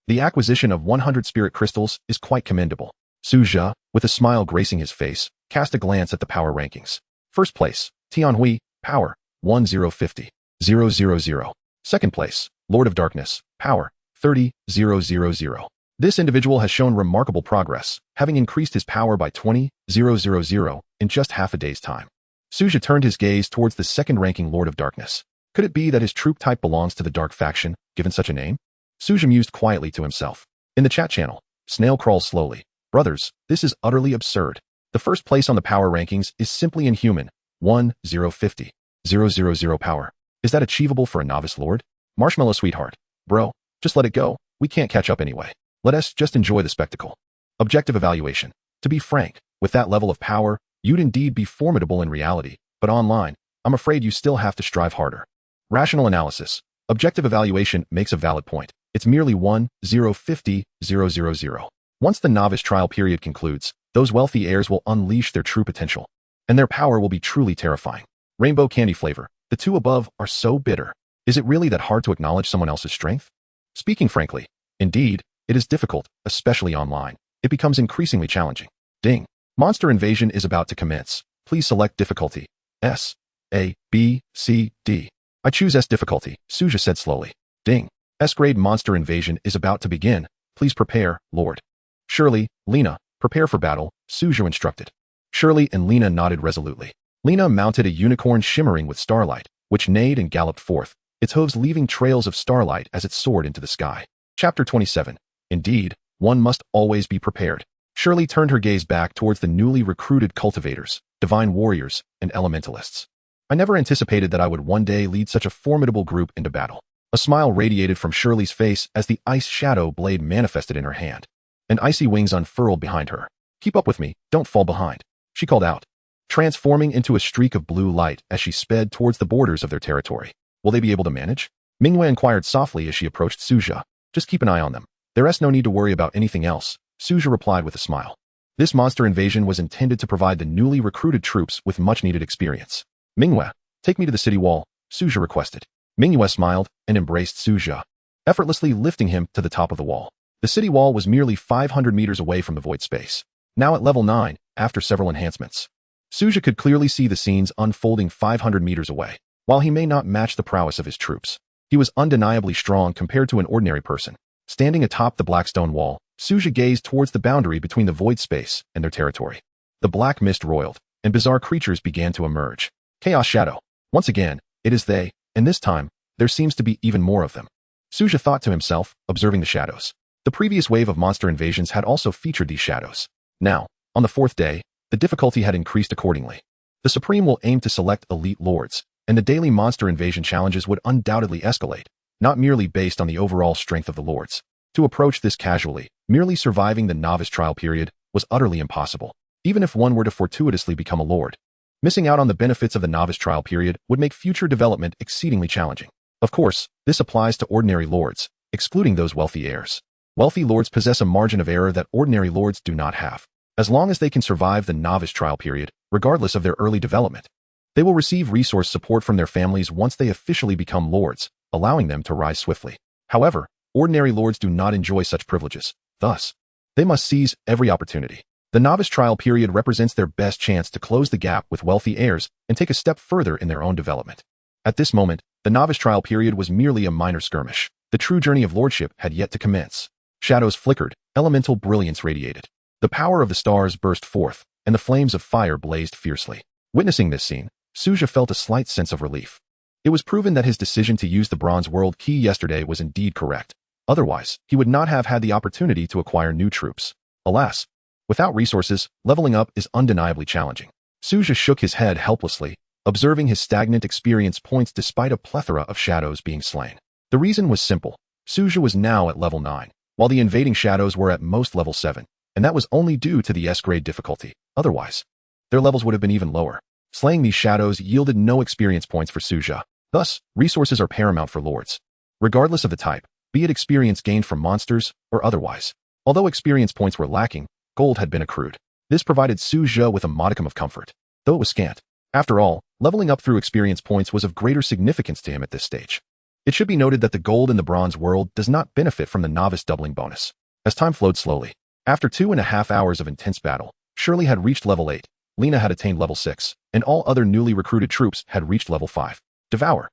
The acquisition of 100 spirit crystals is quite commendable. Su Zhe, with a smile gracing his face, cast a glance at the power rankings. First place, Tianhui, power, 1050, 000. Second place, Lord of Darkness, power, 30,000. This individual has shown remarkable progress, having increased his power by 20,000 in just half a day's time. Su Zhe turned his gaze towards the second-ranking Lord of Darkness. Could it be that his troop type belongs to the Dark faction, given such a name? Su Zhe mused quietly to himself. In the chat channel, Snail crawls slowly. Brothers, this is utterly absurd. The first place on the power rankings is simply inhuman. 1050, 000 power. Is that achievable for a novice lord? Marshmallow sweetheart. Bro, just let it go. We can't catch up anyway. Let us just enjoy the spectacle. Objective evaluation. To be frank, with that level of power, You'd indeed be formidable in reality, but online, I'm afraid you still have to strive harder. Rational analysis. Objective evaluation makes a valid point. It's merely 1,050,000. Once the novice trial period concludes, those wealthy heirs will unleash their true potential, and their power will be truly terrifying. Rainbow candy flavor. The two above are so bitter. Is it really that hard to acknowledge someone else's strength? Speaking frankly, indeed, it is difficult, especially online. It becomes increasingly challenging. Ding. Monster invasion is about to commence. Please select difficulty. S, A, B, C, D. I choose S difficulty, Su Zhe said slowly. Ding. S-grade monster invasion is about to begin. Please prepare, Lord. Shirley, Lena, prepare for battle, Su Zhe instructed. Shirley and Lena nodded resolutely. Lena mounted a unicorn shimmering with starlight, which neighed and galloped forth, its hooves leaving trails of starlight as it soared into the sky. Chapter 27. Indeed, one must always be prepared. Shirley turned her gaze back towards the newly recruited cultivators, divine warriors, and elementalists. I never anticipated that I would one day lead such a formidable group into battle. A smile radiated from Shirley's face as the ice shadow blade manifested in her hand, and icy wings unfurled behind her. Keep up with me, don't fall behind, she called out, transforming into a streak of blue light as she sped towards the borders of their territory. Will they be able to manage? Manhwa inquired softly as she approached Su Zhe. Just keep an eye on them. There's no need to worry about anything else, Su Zhe replied with a smile. This monster invasion was intended to provide the newly recruited troops with much-needed experience. Manhwa, take me to the city wall, Su Zhe requested. Manhwa smiled and embraced Su Zhe, effortlessly lifting him to the top of the wall. The city wall was merely 500 meters away from the void space. Now at level 9, after several enhancements, Su Zhe could clearly see the scenes unfolding 500 meters away. While he may not match the prowess of his troops, he was undeniably strong compared to an ordinary person. Standing atop the blackstone wall, Su Zhe gazed towards the boundary between the void space and their territory. The black mist roiled, and bizarre creatures began to emerge. Chaos Shadow. Once again, it is they, and this time, there seems to be even more of them. Su Zhe thought to himself, observing the shadows. The previous wave of monster invasions had also featured these shadows. Now, on the 4th day, the difficulty had increased accordingly. The Supreme will aim to select elite lords, and the daily monster invasion challenges would undoubtedly escalate, not merely based on the overall strength of the lords. To approach this casually, merely surviving the novice trial period, was utterly impossible, even if one were to fortuitously become a lord. Missing out on the benefits of the novice trial period would make future development exceedingly challenging. Of course, this applies to ordinary lords, excluding those wealthy heirs. Wealthy lords possess a margin of error that ordinary lords do not have. As long as they can survive the novice trial period, regardless of their early development, they will receive resource support from their families once they officially become lords, allowing them to rise swiftly. However, ordinary lords do not enjoy such privileges. Thus, they must seize every opportunity. The novice trial period represents their best chance to close the gap with wealthy heirs and take a step further in their own development. At this moment, the novice trial period was merely a minor skirmish. The true journey of lordship had yet to commence. Shadows flickered, elemental brilliance radiated. The power of the stars burst forth, and the flames of fire blazed fiercely. Witnessing this scene, Su Zhe felt a slight sense of relief. It was proven that his decision to use the Bronze World Key yesterday was indeed correct. Otherwise, he would not have had the opportunity to acquire new troops. Alas, without resources, leveling up is undeniably challenging. Su Zhe shook his head helplessly, observing his stagnant experience points despite a plethora of shadows being slain. The reason was simple. Su Zhe was now at level 9, while the invading shadows were at most level 7, and that was only due to the S-grade difficulty. Otherwise, their levels would have been even lower. Slaying these shadows yielded no experience points for Su Zhe. Thus, resources are paramount for lords, regardless of the type, be it experience gained from monsters or otherwise. Although experience points were lacking, gold had been accrued. This provided Su Zhe with a modicum of comfort, though it was scant. After all, leveling up through experience points was of greater significance to him at this stage. It should be noted that the gold in the bronze world does not benefit from the novice doubling bonus. As time flowed slowly, after 2.5 hours of intense battle, Shirley had reached level 8, Lena had attained level 6, and all other newly recruited troops had reached level 5. Devour.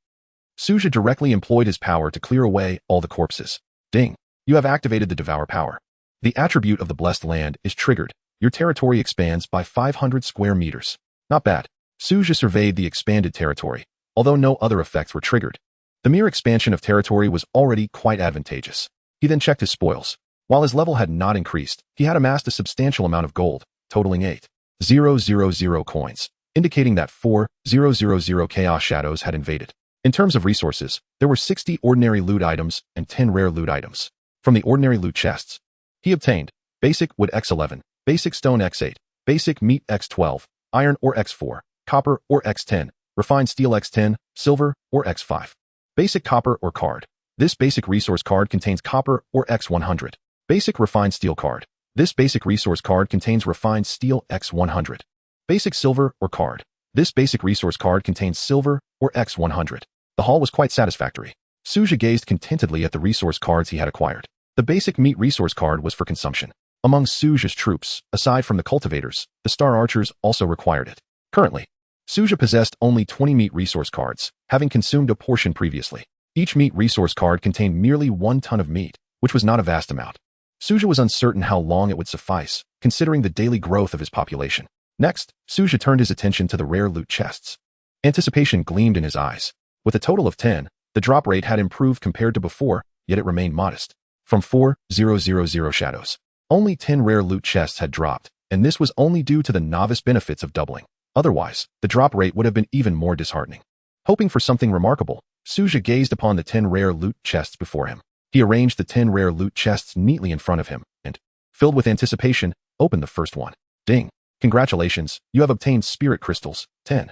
Su Zhe directly employed his power to clear away all the corpses. Ding. You have activated the Devour power. The attribute of the blessed land is triggered. Your territory expands by 500 square meters. Not bad. Su Zhe surveyed the expanded territory, although no other effects were triggered. The mere expansion of territory was already quite advantageous. He then checked his spoils. While his level had not increased, he had amassed a substantial amount of gold, totaling 8,000 coins, indicating that 4,000 chaos shadows had invaded. In terms of resources, there were 60 ordinary loot items and 10 rare loot items. From the ordinary loot chests, he obtained Basic Wood X11, Basic Stone X8, Basic Meat X12, iron or X4, copper or X10, refined steel X10, silver or X5. Basic copper or card. This basic resource card contains copper or X100. Basic refined steel card. This basic resource card contains refined steel X100. Basic silver or card. This basic resource card contains silver or X100. The haul was quite satisfactory. Su Zhe gazed contentedly at the resource cards he had acquired. The basic meat resource card was for consumption. Among Su Zhe's troops, aside from the cultivators, the star archers also required it. Currently, Su Zhe possessed only 20 meat resource cards, having consumed a portion previously. Each meat resource card contained merely 1 ton of meat, which was not a vast amount. Su Zhe was uncertain how long it would suffice, considering the daily growth of his population. Next, Su Zhe turned his attention to the rare loot chests. Anticipation gleamed in his eyes. With a total of 10, the drop rate had improved compared to before, yet it remained modest. From 4,000 shadows, only 10 rare loot chests had dropped, and this was only due to the novice benefits of doubling. Otherwise, the drop rate would have been even more disheartening. Hoping for something remarkable, Su Zhe gazed upon the 10 rare loot chests before him. He arranged the 10 rare loot chests neatly in front of him, and, filled with anticipation, opened the first one. Ding! Congratulations, you have obtained spirit crystals, 10.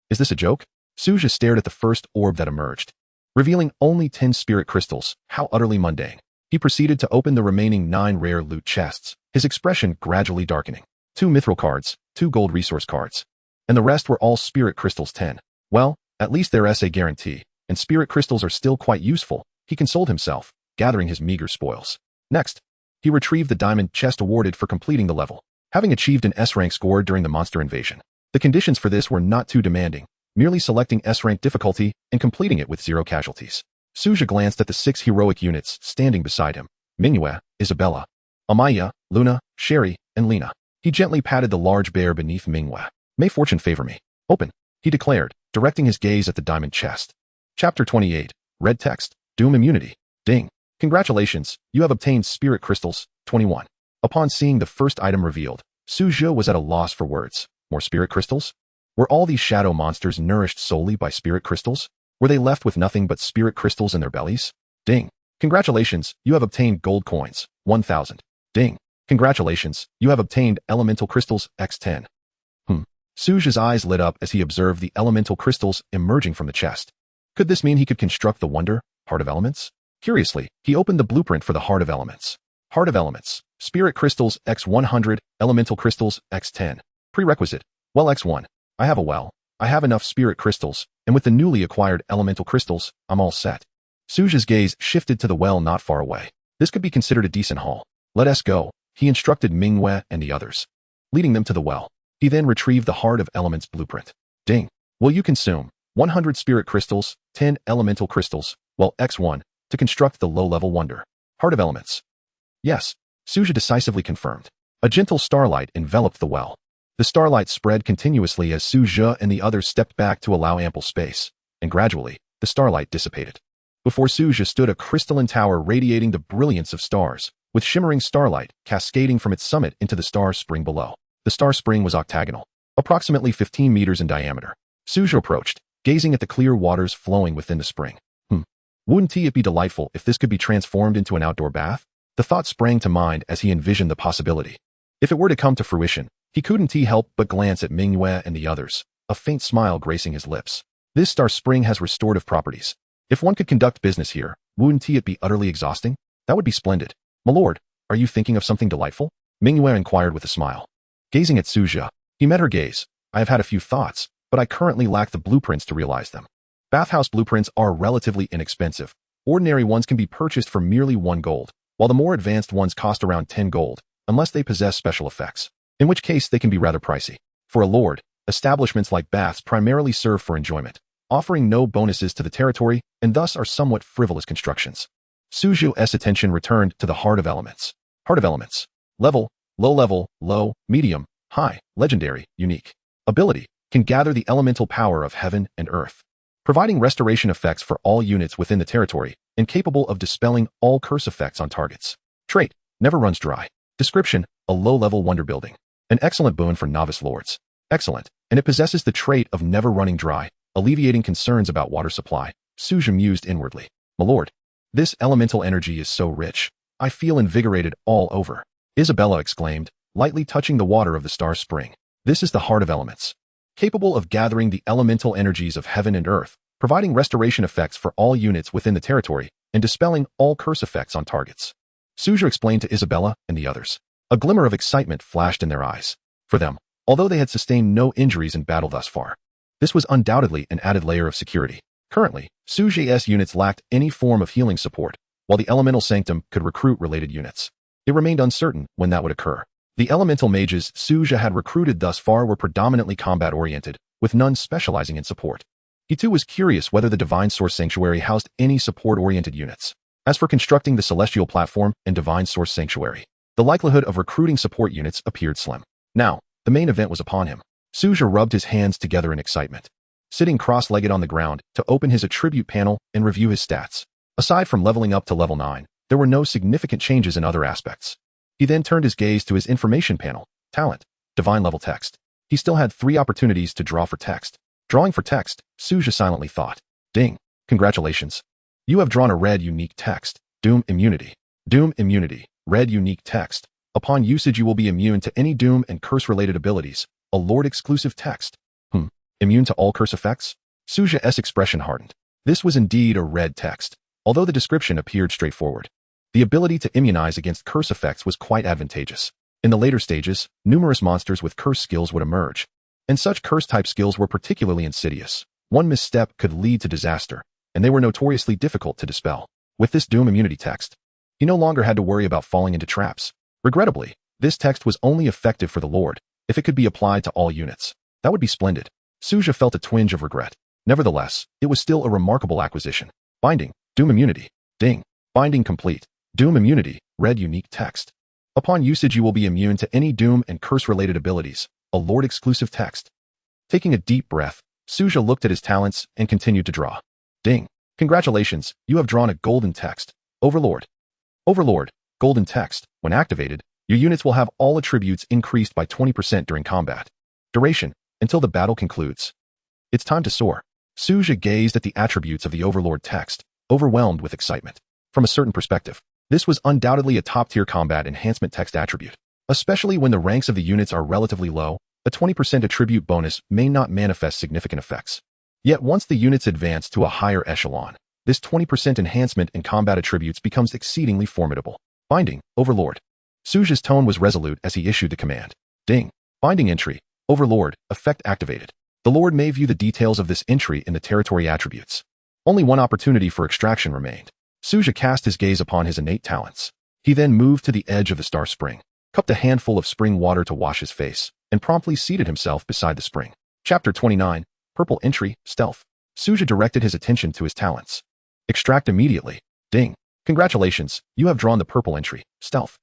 Is this a joke? Su Zhe stared at the first orb that emerged. Revealing only 10 spirit crystals, how utterly mundane. He proceeded to open the remaining 9 rare loot chests, his expression gradually darkening. 2 mithril cards, 2 gold resource cards. And the rest were all spirit crystals 10. Well, at least there's a guarantee, and spirit crystals are still quite useful, he consoled himself, gathering his meager spoils. Next, he retrieved the diamond chest awarded for completing the level, having achieved an S-rank score during the monster invasion. The conditions for this were not too demanding, merely selecting S-rank difficulty and completing it with 0 casualties. Su Zhe glanced at the 6 heroic units standing beside him: Manhwa, Isabella, Amaya, Luna, Sherry, and Lena. He gently patted the large bear beneath Manhwa. May fortune favor me. Open, he declared, directing his gaze at the diamond chest. Chapter 28. Red text. Doom immunity. Ding. Congratulations, you have obtained spirit crystals, 21. Upon seeing the first item revealed, Su Zhe was at a loss for words. More spirit crystals? Were all these shadow monsters nourished solely by spirit crystals? Were they left with nothing but spirit crystals in their bellies? Ding. Congratulations, you have obtained gold coins, 1,000. Ding. Congratulations, you have obtained elemental crystals, X10. Su Zhe's eyes lit up as he observed the elemental crystals emerging from the chest. Could this mean he could construct the wonder, Heart of Elements? Curiously, he opened the blueprint for the Heart of Elements. Heart of Elements. Spirit crystals, X100, elemental crystals, X10. Prerequisite. Well, X1. I have enough spirit crystals, and with the newly acquired elemental crystals, I'm all set. Su Zhe's gaze shifted to the well not far away. This could be considered a decent haul. Let us go, he instructed Manhwa and the others, leading them to the well. He then retrieved the Heart of Elements blueprint. Ding. Will you consume 100 spirit crystals, 10 elemental crystals, well, X1, to construct the low-level wonder, Heart of Elements? Yes, Su Zhe decisively confirmed. A gentle starlight enveloped the well. The starlight spread continuously as Su Zhe and the others stepped back to allow ample space, and gradually, the starlight dissipated. Before Su Zhe stood a crystalline tower radiating the brilliance of stars, with shimmering starlight cascading from its summit into the star spring below. The star spring was octagonal, approximately 15 meters in diameter. Su Zhe approached, gazing at the clear waters flowing within the spring. Wouldn't it be delightful if this could be transformed into an outdoor bath? The thought sprang to mind as he envisioned the possibility. If it were to come to fruition, he couldn't help but glance at Manhwa and the others, a faint smile gracing his lips. This star spring has restorative properties. If one could conduct business here, wouldn't it be utterly exhausting? That would be splendid. My lord, are you thinking of something delightful? Manhwa inquired with a smile. Gazing at Su Zhe, he met her gaze. I have had a few thoughts, but I currently lack the blueprints to realize them. Bathhouse blueprints are relatively inexpensive. Ordinary ones can be purchased for merely 1 gold, while the more advanced ones cost around 10 gold, unless they possess special effects, in which case they can be rather pricey. For a lord, establishments like baths primarily serve for enjoyment, offering no bonuses to the territory, and thus are somewhat frivolous constructions. Su Zhe's attention returned to the Heart of Elements. Heart of Elements. Level, low, medium, high, legendary, unique. Ability, can gather the elemental power of heaven and earth, providing restoration effects for all units within the territory, and capable of dispelling all curse effects on targets. Trait, never runs dry. Description, a low-level wonder building. An excellent boon for novice lords. Excellent, and it possesses the trait of never running dry, alleviating concerns about water supply. Su Zhe mused inwardly. My lord, this elemental energy is so rich. I feel invigorated all over. Isabella exclaimed, lightly touching the water of the star spring. This is the heart of elements, capable of gathering the elemental energies of heaven and earth, providing restoration effects for all units within the territory, and dispelling all curse effects on targets. Su Zhe explained to Isabella and the others. A glimmer of excitement flashed in their eyes. For them, although they had sustained no injuries in battle thus far, this was undoubtedly an added layer of security. Currently, Su Zhe's units lacked any form of healing support, while the Elemental Sanctum could recruit related units. It remained uncertain when that would occur. The elemental mages Su Zhe had recruited thus far were predominantly combat-oriented, with none specializing in support. He too was curious whether the Divine Source Sanctuary housed any support-oriented units. As for constructing the Celestial Platform and Divine Source Sanctuary, the likelihood of recruiting support units appeared slim. Now, the main event was upon him. Su Zhe rubbed his hands together in excitement, sitting cross-legged on the ground to open his attribute panel and review his stats. Aside from leveling up to level 9, there were no significant changes in other aspects. He then turned his gaze to his information panel, talent, divine level text. He still had 3 opportunities to draw for text. Drawing for text, Su Zhe silently thought. Ding. Congratulations. You have drawn a red unique text, Doom Immunity. Doom Immunity, red unique text. Upon usage you will be immune to any doom and curse-related abilities. A Lord-exclusive text. Immune to all curse effects? Su Zhe's expression hardened. This was indeed a red text, although the description appeared straightforward. The ability to immunize against curse effects was quite advantageous. In the later stages, numerous monsters with curse skills would emerge, and such curse-type skills were particularly insidious. One misstep could lead to disaster, and they were notoriously difficult to dispel. With this Doom Immunity text, he no longer had to worry about falling into traps. Regrettably, this text was only effective for the Lord. If it could be applied to all units, that would be splendid. Su Zhe felt a twinge of regret. Nevertheless, it was still a remarkable acquisition. Binding, Doom Immunity. Ding. Binding complete. Doom Immunity, red unique text. Upon usage you will be immune to any doom and curse-related abilities. A Lord-exclusive text. Taking a deep breath, Su Zhe looked at his talents and continued to draw. Ding. Congratulations, you have drawn a golden text. Overlord. Overlord, golden text. When activated, your units will have all attributes increased by 20% during combat. Duration, until the battle concludes. It's time to soar. Su Zhe gazed at the attributes of the Overlord text, overwhelmed with excitement. From a certain perspective, this was undoubtedly a top-tier combat enhancement text attribute. Especially when the ranks of the units are relatively low, a 20% attribute bonus may not manifest significant effects. Yet once the units advance to a higher echelon, this 20% enhancement in combat attributes becomes exceedingly formidable. Binding, Overlord. Su Zhe's tone was resolute as he issued the command. Ding. Binding entry. Overlord, effect activated. The Lord may view the details of this entry in the territory attributes. Only one opportunity for extraction remained. Su Zhe cast his gaze upon his innate talents. He then moved to the edge of the star spring, cupped a handful of spring water to wash his face, and promptly seated himself beside the spring. Chapter 29, Purple Entry, Stealth. Su Zhe directed his attention to his talents. Extract immediately. Ding. Congratulations, you have drawn the purple entry, Stealth.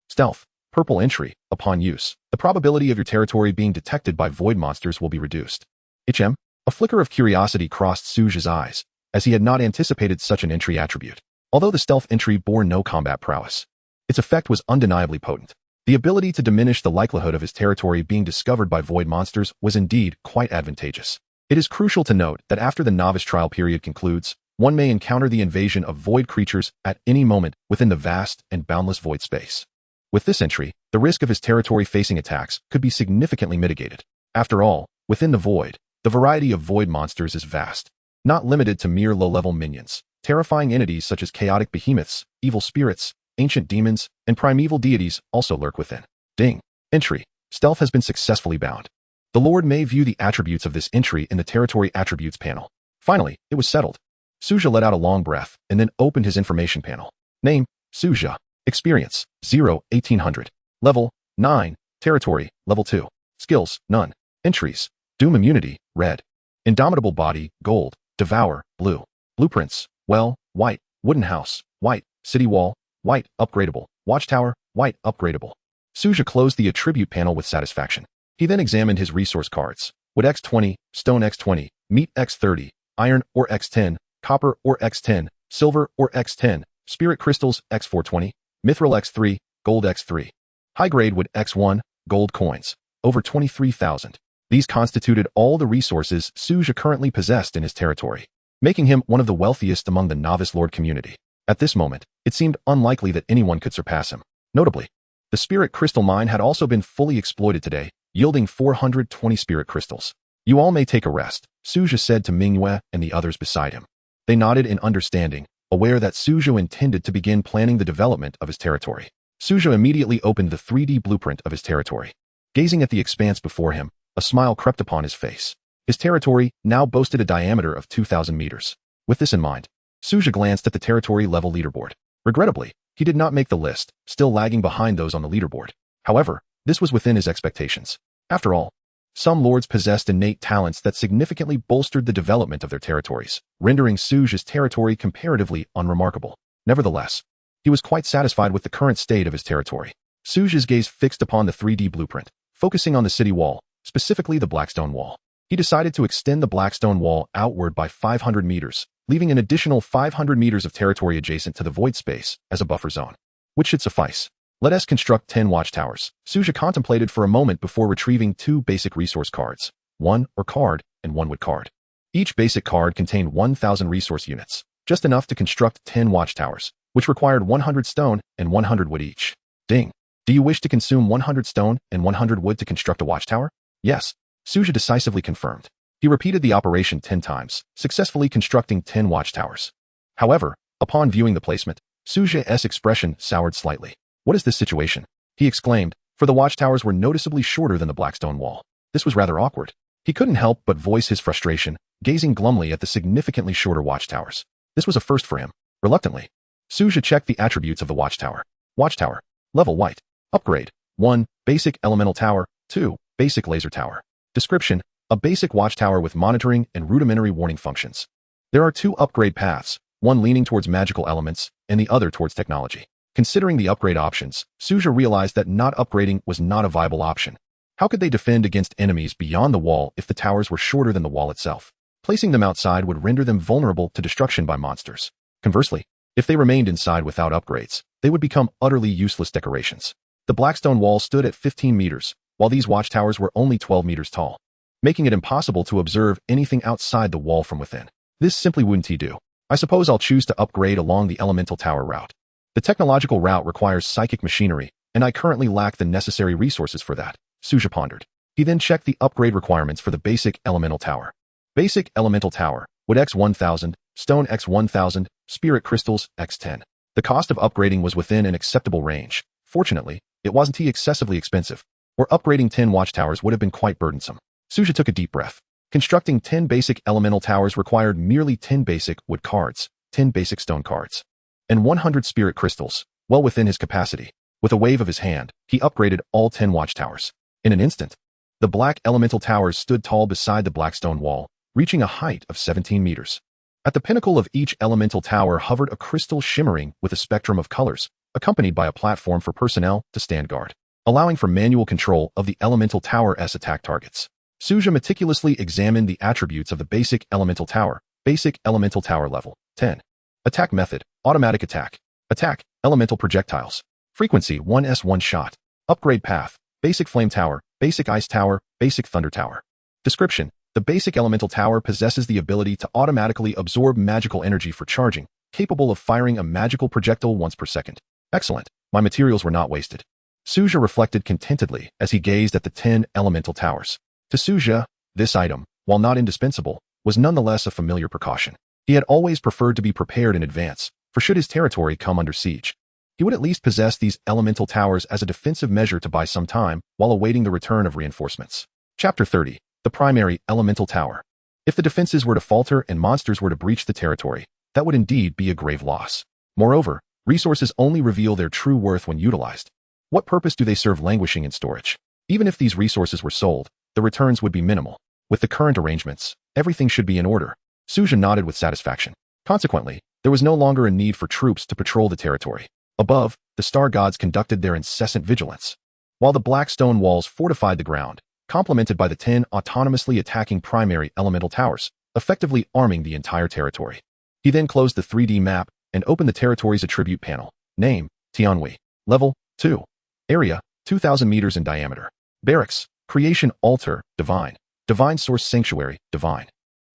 Stealth, purple entry. Upon use, the probability of your territory being detected by void monsters will be reduced. HM? A flicker of curiosity crossed Su Zhe's eyes, as he had not anticipated such an entry attribute. Although the stealth entry bore no combat prowess, its effect was undeniably potent. The ability to diminish the likelihood of his territory being discovered by void monsters was indeed quite advantageous. It is crucial to note that after the novice trial period concludes, one may encounter the invasion of void creatures at any moment within the vast and boundless void space. With this entry, the risk of his territory facing attacks could be significantly mitigated. After all, within the void, the variety of void monsters is vast, not limited to mere low-level minions. Terrifying entities such as chaotic behemoths, evil spirits, ancient demons, and primeval deities also lurk within. Ding. Entry. Stealth has been successfully bound. The Lord may view the attributes of this entry in the territory attributes panel. Finally, it was settled. Su Zhe let out a long breath and then opened his information panel. Name, Su Zhe. Experience, 0, 1800. Level, 9. Territory, level 2. Skills, none. Entries, Doom Immunity, red. Indomitable Body, gold. Devour, blue. Blueprints, well, white. Wooden House, white. City Wall, white. Upgradable. Watchtower, white. Upgradable. Su Zhe closed the attribute panel with satisfaction. He then examined his resource cards. Wood X20, Stone X20, Meat X30, Iron or X10, Copper or X10, Silver or X10, Spirit Crystals X420, Mithril X3, Gold X3. High-grade wood X1, gold coins, over 23,000. These constituted all the resources Su Zhe currently possessed in his territory, making him one of the wealthiest among the novice lord community. At this moment, it seemed unlikely that anyone could surpass him. Notably, the spirit crystal mine had also been fully exploited today, yielding 420 spirit crystals. You all may take a rest, Su Zhe said to Manhwa and the others beside him. They nodded in understanding, aware that Su Zhe intended to begin planning the development of his territory. Su Zhe immediately opened the 3D blueprint of his territory. Gazing at the expanse before him, a smile crept upon his face. His territory now boasted a diameter of 2,000 meters. With this in mind, Su Zhe glanced at the territory level leaderboard. Regrettably, he did not make the list, still lagging behind those on the leaderboard. However, this was within his expectations. After all, some lords possessed innate talents that significantly bolstered the development of their territories, rendering Su Zhe's territory comparatively unremarkable. Nevertheless, he was quite satisfied with the current state of his territory. Su Zhe's gaze fixed upon the 3D blueprint, focusing on the city wall, specifically the Blackstone Wall. He decided to extend the Blackstone Wall outward by 500 meters, leaving an additional 500 meters of territory adjacent to the void space as a buffer zone, which should suffice. Let us construct 10 watchtowers. Su Zhe contemplated for a moment before retrieving 2 basic resource cards, 1 or card and 1 wood card. Each basic card contained 1,000 resource units, just enough to construct 10 watchtowers, which required 100 stone and 100 wood each. Ding. Do you wish to consume 100 stone and 100 wood to construct a watchtower? Yes, Su Zhe decisively confirmed. He repeated the operation 10 times, successfully constructing 10 watchtowers. However, upon viewing the placement, Su Zhe's expression soured slightly. What is this situation? He exclaimed, for the watchtowers were noticeably shorter than the Blackstone Wall. This was rather awkward. He couldn't help but voice his frustration, gazing glumly at the significantly shorter watchtowers. This was a first for him. Reluctantly, Su Zhe checked the attributes of the watchtower. Watchtower. Level white. Upgrade. 1. Basic elemental tower. 2. Basic laser tower. Description. A basic watchtower with monitoring and rudimentary warning functions. There are 2 upgrade paths, one leaning towards magical elements and the other towards technology. Considering the upgrade options, Su Zhe realized that not upgrading was not a viable option. How could they defend against enemies beyond the wall if the towers were shorter than the wall itself? Placing them outside would render them vulnerable to destruction by monsters. Conversely, if they remained inside without upgrades, they would become utterly useless decorations. The Blackstone Wall stood at 15 meters, while these watchtowers were only 12 meters tall, making it impossible to observe anything outside the wall from within. This simply wouldn't do. I suppose I'll choose to upgrade along the elemental tower route. The technological route requires psychic machinery, and I currently lack the necessary resources for that, Su Zhe pondered. He then checked the upgrade requirements for the basic elemental tower. Basic elemental tower, wood x 1000, stone x 1000, spirit crystals x 10. The cost of upgrading was within an acceptable range. Fortunately, it wasn't excessively expensive, or upgrading 10 watchtowers would have been quite burdensome. Su Zhe took a deep breath. Constructing 10 basic elemental towers required merely 10 basic wood cards, 10 basic stone cards, and 100 spirit crystals, well within his capacity. With a wave of his hand, he upgraded all 10 watchtowers. In an instant, the black elemental towers stood tall beside the Blackstone Wall, reaching a height of 17 meters. At the pinnacle of each elemental tower hovered a crystal shimmering with a spectrum of colors, accompanied by a platform for personnel to stand guard, allowing for manual control of the elemental tower's attack targets. Su Zhe meticulously examined the attributes of the basic elemental tower, basic elemental tower level 10. Attack method, automatic attack. Attack, elemental projectiles. Frequency 1s 1 shot. Upgrade path, basic flame tower, basic ice tower, basic thunder tower. Description. The basic elemental tower possesses the ability to automatically absorb magical energy for charging, capable of firing a magical projectile once per second. Excellent. My materials were not wasted. Su Zhe reflected contentedly as he gazed at the 10 elemental towers. To Su Zhe, this item, while not indispensable, was nonetheless a familiar precaution. He had always preferred to be prepared in advance, for should his territory come under siege, he would at least possess these elemental towers as a defensive measure to buy some time while awaiting the return of reinforcements. Chapter 30. The primary elemental tower. If the defenses were to falter and monsters were to breach the territory, that would indeed be a grave loss. Moreover, resources only reveal their true worth when utilized. What purpose do they serve languishing in storage? Even if these resources were sold, the returns would be minimal. With the current arrangements, everything should be in order. Su Zhe nodded with satisfaction. Consequently, there was no longer a need for troops to patrol the territory. Above, the star gods conducted their incessant vigilance, while the black stone walls fortified the ground, complemented by the 10 autonomously attacking primary elemental towers, effectively arming the entire territory. He then closed the 3D map and opened the territory's attribute panel. Name, Tianhui. Level, 2. Area, 2,000 meters in diameter. Barracks, Creation Altar, Divine. Divine Source Sanctuary, Divine.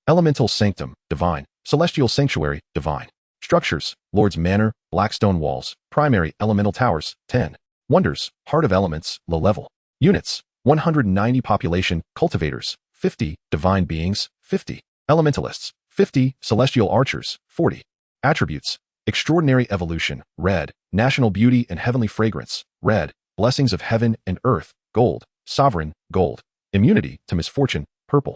Elemental Sanctum, Divine. Celestial Sanctuary, Divine. Structures, Lord's Manor, Blackstone Walls, Primary Elemental Towers, 10. Wonders, Heart of Elements, Low Level. Units, 190 population, cultivators, 50, divine beings, 50, elementalists, 50, celestial archers, 40. Attributes: extraordinary evolution, red, national beauty and heavenly fragrance, red, blessings of heaven and earth, gold, sovereign, gold, immunity to misfortune, purple.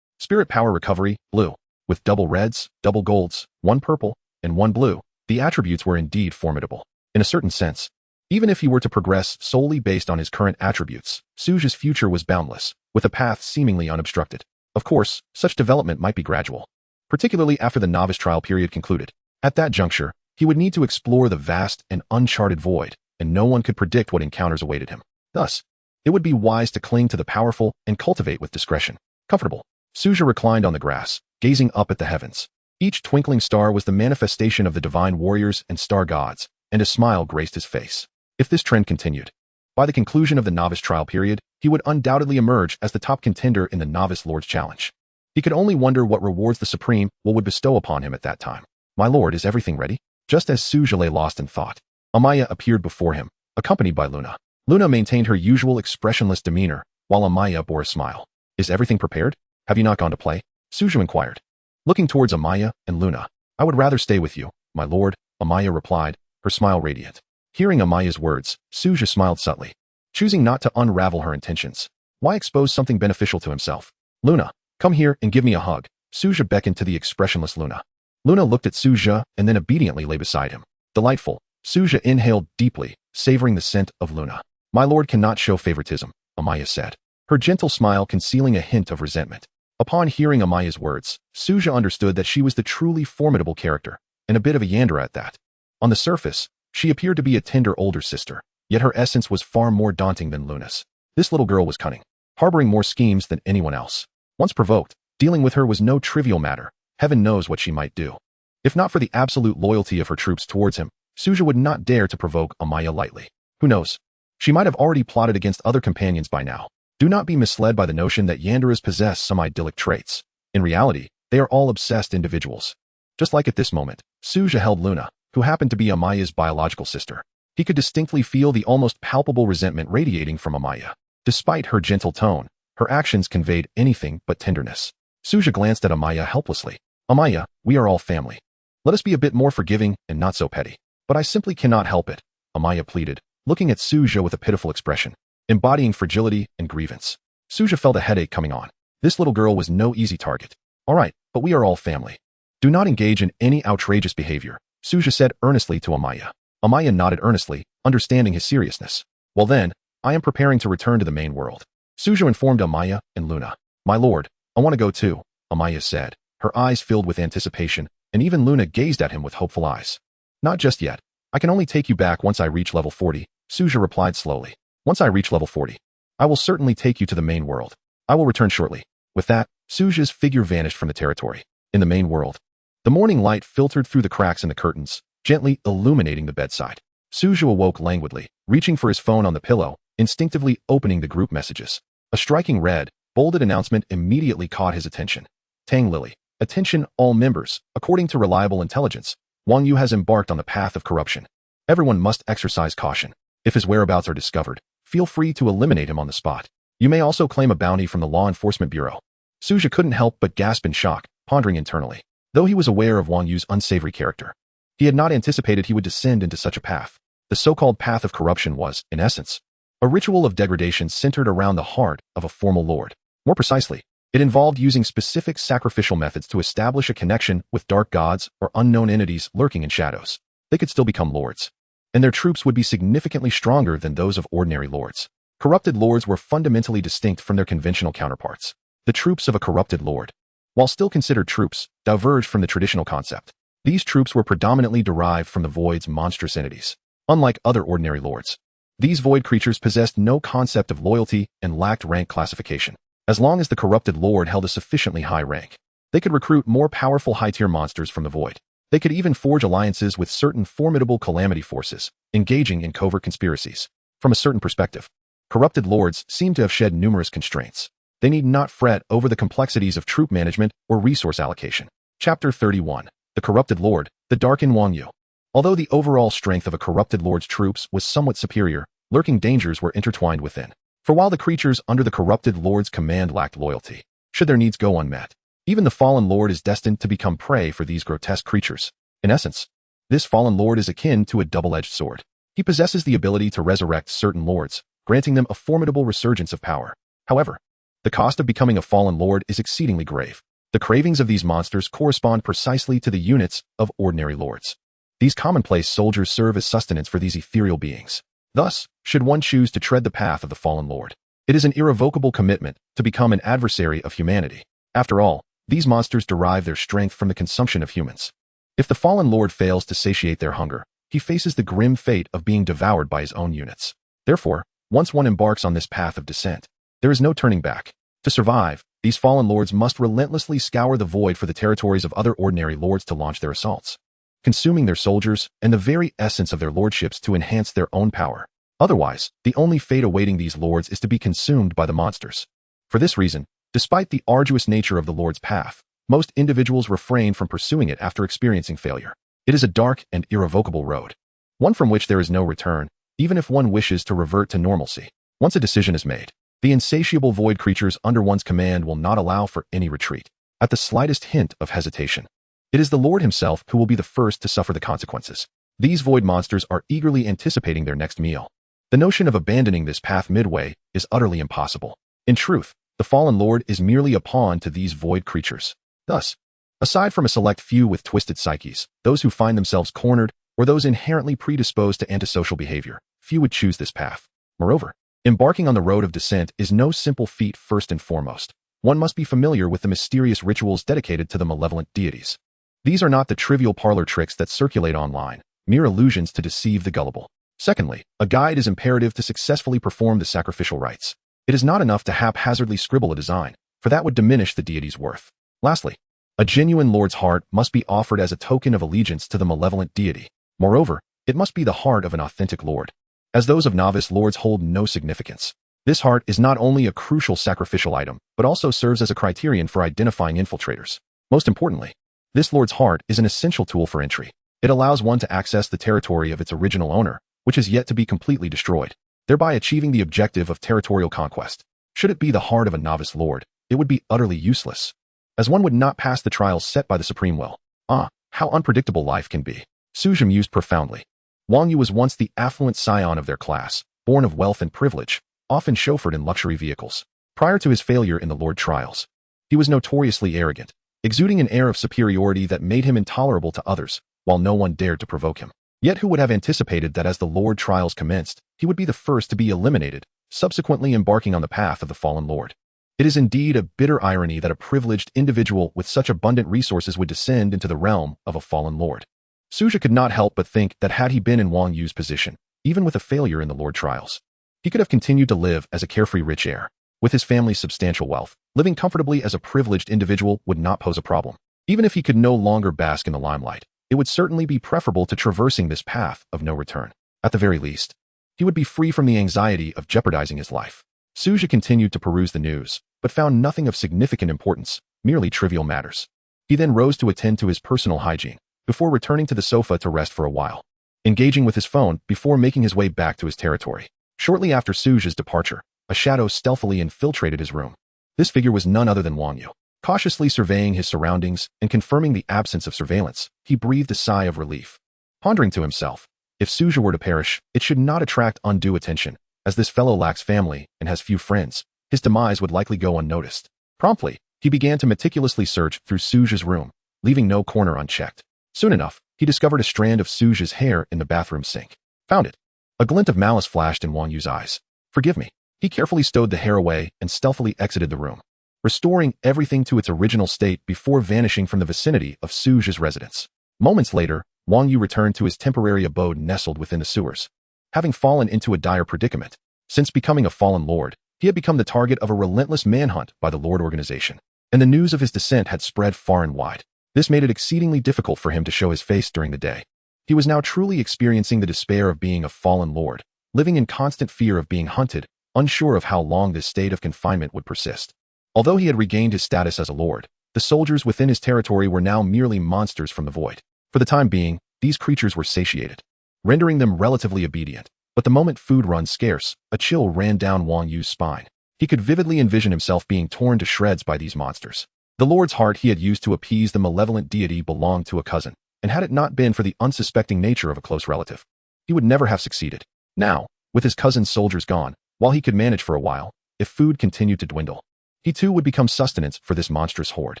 Spirit power recovery, blue. With double reds, double golds, one purple, and one blue, the attributes were indeed formidable. In a certain sense, even if he were to progress solely based on his current attributes, Su Zhe's future was boundless, with a path seemingly unobstructed. Of course, such development might be gradual, particularly after the novice trial period concluded. At that juncture, he would need to explore the vast and uncharted void, and no one could predict what encounters awaited him. Thus, it would be wise to cling to the powerful and cultivate with discretion. Comfortable, Su Zhe reclined on the grass, gazing up at the heavens. Each twinkling star was the manifestation of the divine warriors and star gods, and a smile graced his face. If this trend continued, by the conclusion of the novice trial period, he would undoubtedly emerge as the top contender in the Novice Lord's Challenge. He could only wonder what rewards the Supreme Will would bestow upon him at that time. My lord, is everything ready? Just as Su Zhe lay lost in thought, Amaya appeared before him, accompanied by Luna. Luna maintained her usual expressionless demeanor, while Amaya bore a smile. Is everything prepared? Have you not gone to play? Su Zhe inquired. Looking towards Amaya and Luna. I would rather stay with you, my lord, Amaya replied, her smile radiant. Hearing Amaya's words, Su Zhe smiled subtly, choosing not to unravel her intentions. Why expose something beneficial to himself? Luna, come here and give me a hug. Su Zhe beckoned to the expressionless Luna. Luna looked at Su Zhe and then obediently lay beside him. Delightful. Su Zhe inhaled deeply, savoring the scent of Luna. My lord cannot show favoritism, Amaya said, her gentle smile concealing a hint of resentment. Upon hearing Amaya's words, Su Zhe understood that she was the truly formidable character, and a bit of a Yandere at that. On the surface, she appeared to be a tender older sister, yet her essence was far more daunting than Luna's. This little girl was cunning, harboring more schemes than anyone else. Once provoked, dealing with her was no trivial matter. Heaven knows what she might do. If not for the absolute loyalty of her troops towards him, Su Zhe would not dare to provoke Amaya lightly. Who knows? She might have already plotted against other companions by now. Do not be misled by the notion that Yanderes possess some idyllic traits. In reality, they are all obsessed individuals. Just like at this moment, Su Zhe held Luna, who happened to be Amaya's biological sister. He could distinctly feel the almost palpable resentment radiating from Amaya. Despite her gentle tone, her actions conveyed anything but tenderness. Su Zhe glanced at Amaya helplessly. Amaya, we are all family. Let us be a bit more forgiving and not so petty. But I simply cannot help it, Amaya pleaded, looking at Su Zhe with a pitiful expression, embodying fragility and grievance. Su Zhe felt a headache coming on. This little girl was no easy target. All right, but we are all family. Do not engage in any outrageous behavior, Su Zhe said earnestly to Amaya. Amaya nodded earnestly, understanding his seriousness. Well then, I am preparing to return to the main world. Su Zhe informed Amaya and Luna. My lord, I want to go too, Amaya said, her eyes filled with anticipation, and even Luna gazed at him with hopeful eyes. Not just yet. I can only take you back once I reach level 40, Su Zhe replied slowly. Once I reach level 40, I will certainly take you to the main world. I will return shortly. With that, Su Zhe's figure vanished from the territory. In the main world, the morning light filtered through the cracks in the curtains, gently illuminating the bedside. Su Zhe awoke languidly, reaching for his phone on the pillow, instinctively opening the group messages. A striking red, bolded announcement immediately caught his attention. Tang Lily. Attention, all members. According to reliable intelligence, Wang Yu has embarked on the path of corruption. Everyone must exercise caution. If his whereabouts are discovered, feel free to eliminate him on the spot. You may also claim a bounty from the Law Enforcement Bureau. Su Zhe couldn't help but gasp in shock, pondering internally. Though he was aware of Wang Yu's unsavory character, he had not anticipated he would descend into such a path. The so-called path of corruption was, in essence, a ritual of degradation centered around the heart of a formal lord. More precisely, it involved using specific sacrificial methods to establish a connection with dark gods or unknown entities lurking in shadows. They could still become lords, and their troops would be significantly stronger than those of ordinary lords. Corrupted lords were fundamentally distinct from their conventional counterparts. The troops of a corrupted lord, while still considered troops, diverged from the traditional concept. These troops were predominantly derived from the void's monstrous entities. Unlike other ordinary lords, these void creatures possessed no concept of loyalty and lacked rank classification. As long as the corrupted lord held a sufficiently high rank, they could recruit more powerful high-tier monsters from the void. They could even forge alliances with certain formidable calamity forces, engaging in covert conspiracies. From a certain perspective, corrupted lords seem to have shed numerous constraints. They need not fret over the complexities of troop management or resource allocation. Chapter 31. The Corrupted Lord, the Darkened Wang Yu. Although the overall strength of a corrupted lord's troops was somewhat superior, lurking dangers were intertwined within. For while the creatures under the corrupted lord's command lacked loyalty, should their needs go unmet, even the fallen lord is destined to become prey for these grotesque creatures. In essence, this fallen lord is akin to a double-edged sword. He possesses the ability to resurrect certain lords, granting them a formidable resurgence of power. However, the cost of becoming a fallen lord is exceedingly grave. The cravings of these monsters correspond precisely to the units of ordinary lords. These commonplace soldiers serve as sustenance for these ethereal beings. Thus, should one choose to tread the path of the fallen lord, it is an irrevocable commitment to become an adversary of humanity. After all, these monsters derive their strength from the consumption of humans. If the fallen lord fails to satiate their hunger, he faces the grim fate of being devoured by his own units. Therefore, once one embarks on this path of descent, there is no turning back. To survive, these fallen lords must relentlessly scour the void for the territories of other ordinary lords to launch their assaults, consuming their soldiers and the very essence of their lordships to enhance their own power. Otherwise, the only fate awaiting these lords is to be consumed by the monsters. For this reason, despite the arduous nature of the lord's path, most individuals refrain from pursuing it after experiencing failure. It is a dark and irrevocable road, one from which there is no return, even if one wishes to revert to normalcy. Once a decision is made, the insatiable void creatures under one's command will not allow for any retreat. At the slightest hint of hesitation, it is the Lord himself who will be the first to suffer the consequences. These void monsters are eagerly anticipating their next meal. The notion of abandoning this path midway is utterly impossible. In truth, the fallen lord is merely a pawn to these void creatures. Thus, aside from a select few with twisted psyches, those who find themselves cornered, or those inherently predisposed to antisocial behavior, few would choose this path. Moreover, embarking on the road of descent is no simple feat. First and foremost, one must be familiar with the mysterious rituals dedicated to the malevolent deities. These are not the trivial parlor tricks that circulate online, mere illusions to deceive the gullible. Secondly, a guide is imperative to successfully perform the sacrificial rites. It is not enough to haphazardly scribble a design, for that would diminish the deity's worth. Lastly, a genuine lord's heart must be offered as a token of allegiance to the malevolent deity. Moreover, it must be the heart of an authentic lord, as those of novice lords hold no significance. This heart is not only a crucial sacrificial item, but also serves as a criterion for identifying infiltrators. Most importantly, this lord's heart is an essential tool for entry. It allows one to access the territory of its original owner, which is yet to be completely destroyed, thereby achieving the objective of territorial conquest. Should it be the heart of a novice lord, it would be utterly useless, as one would not pass the trials set by the supreme will. Ah, how unpredictable life can be. Su Zhe mused profoundly. Wang Yu was once the affluent scion of their class, born of wealth and privilege, often chauffeured in luxury vehicles. Prior to his failure in the lord trials, he was notoriously arrogant, exuding an air of superiority that made him intolerable to others, while no one dared to provoke him. Yet who would have anticipated that as the lord trials commenced, he would be the first to be eliminated, subsequently embarking on the path of the fallen lord. It is indeed a bitter irony that a privileged individual with such abundant resources would descend into the realm of a fallen lord. Su Zhe could not help but think that had he been in Wang Yu's position, even with a failure in the lord trials, he could have continued to live as a carefree rich heir. With his family's substantial wealth, living comfortably as a privileged individual would not pose a problem. Even if he could no longer bask in the limelight, it would certainly be preferable to traversing this path of no return. At the very least, he would be free from the anxiety of jeopardizing his life. Su Zhe continued to peruse the news, but found nothing of significant importance, merely trivial matters. He then rose to attend to his personal hygiene, before returning to the sofa to rest for a while, engaging with his phone before making his way back to his territory. Shortly after Su Zhe's departure, a shadow stealthily infiltrated his room. This figure was none other than Wang Yu. Cautiously surveying his surroundings and confirming the absence of surveillance, he breathed a sigh of relief, pondering to himself, if Su Zhe were to perish, it should not attract undue attention, as this fellow lacks family and has few friends. His demise would likely go unnoticed. Promptly, he began to meticulously search through Su Zhe's room, leaving no corner unchecked. Soon enough, he discovered a strand of Su Zhe's hair in the bathroom sink. Found it. A glint of malice flashed in Wang Yu's eyes. Forgive me. He carefully stowed the hair away and stealthily exited the room, restoring everything to its original state before vanishing from the vicinity of Su Zhe's residence. Moments later, Wang Yu returned to his temporary abode nestled within the sewers, having fallen into a dire predicament. Since becoming a fallen lord, he had become the target of a relentless manhunt by the Lord organization, and the news of his descent had spread far and wide. This made it exceedingly difficult for him to show his face during the day. He was now truly experiencing the despair of being a fallen lord, living in constant fear of being hunted, unsure of how long this state of confinement would persist. Although he had regained his status as a lord, the soldiers within his territory were now merely monsters from the void. For the time being, these creatures were satiated, rendering them relatively obedient. But the moment food runs scarce, a chill ran down Wang Yu's spine. He could vividly envision himself being torn to shreds by these monsters. The Lord's heart he had used to appease the malevolent deity belonged to a cousin, and had it not been for the unsuspecting nature of a close relative, he would never have succeeded. Now, with his cousin's soldiers gone, while he could manage for a while, if food continued to dwindle, he too would become sustenance for this monstrous horde.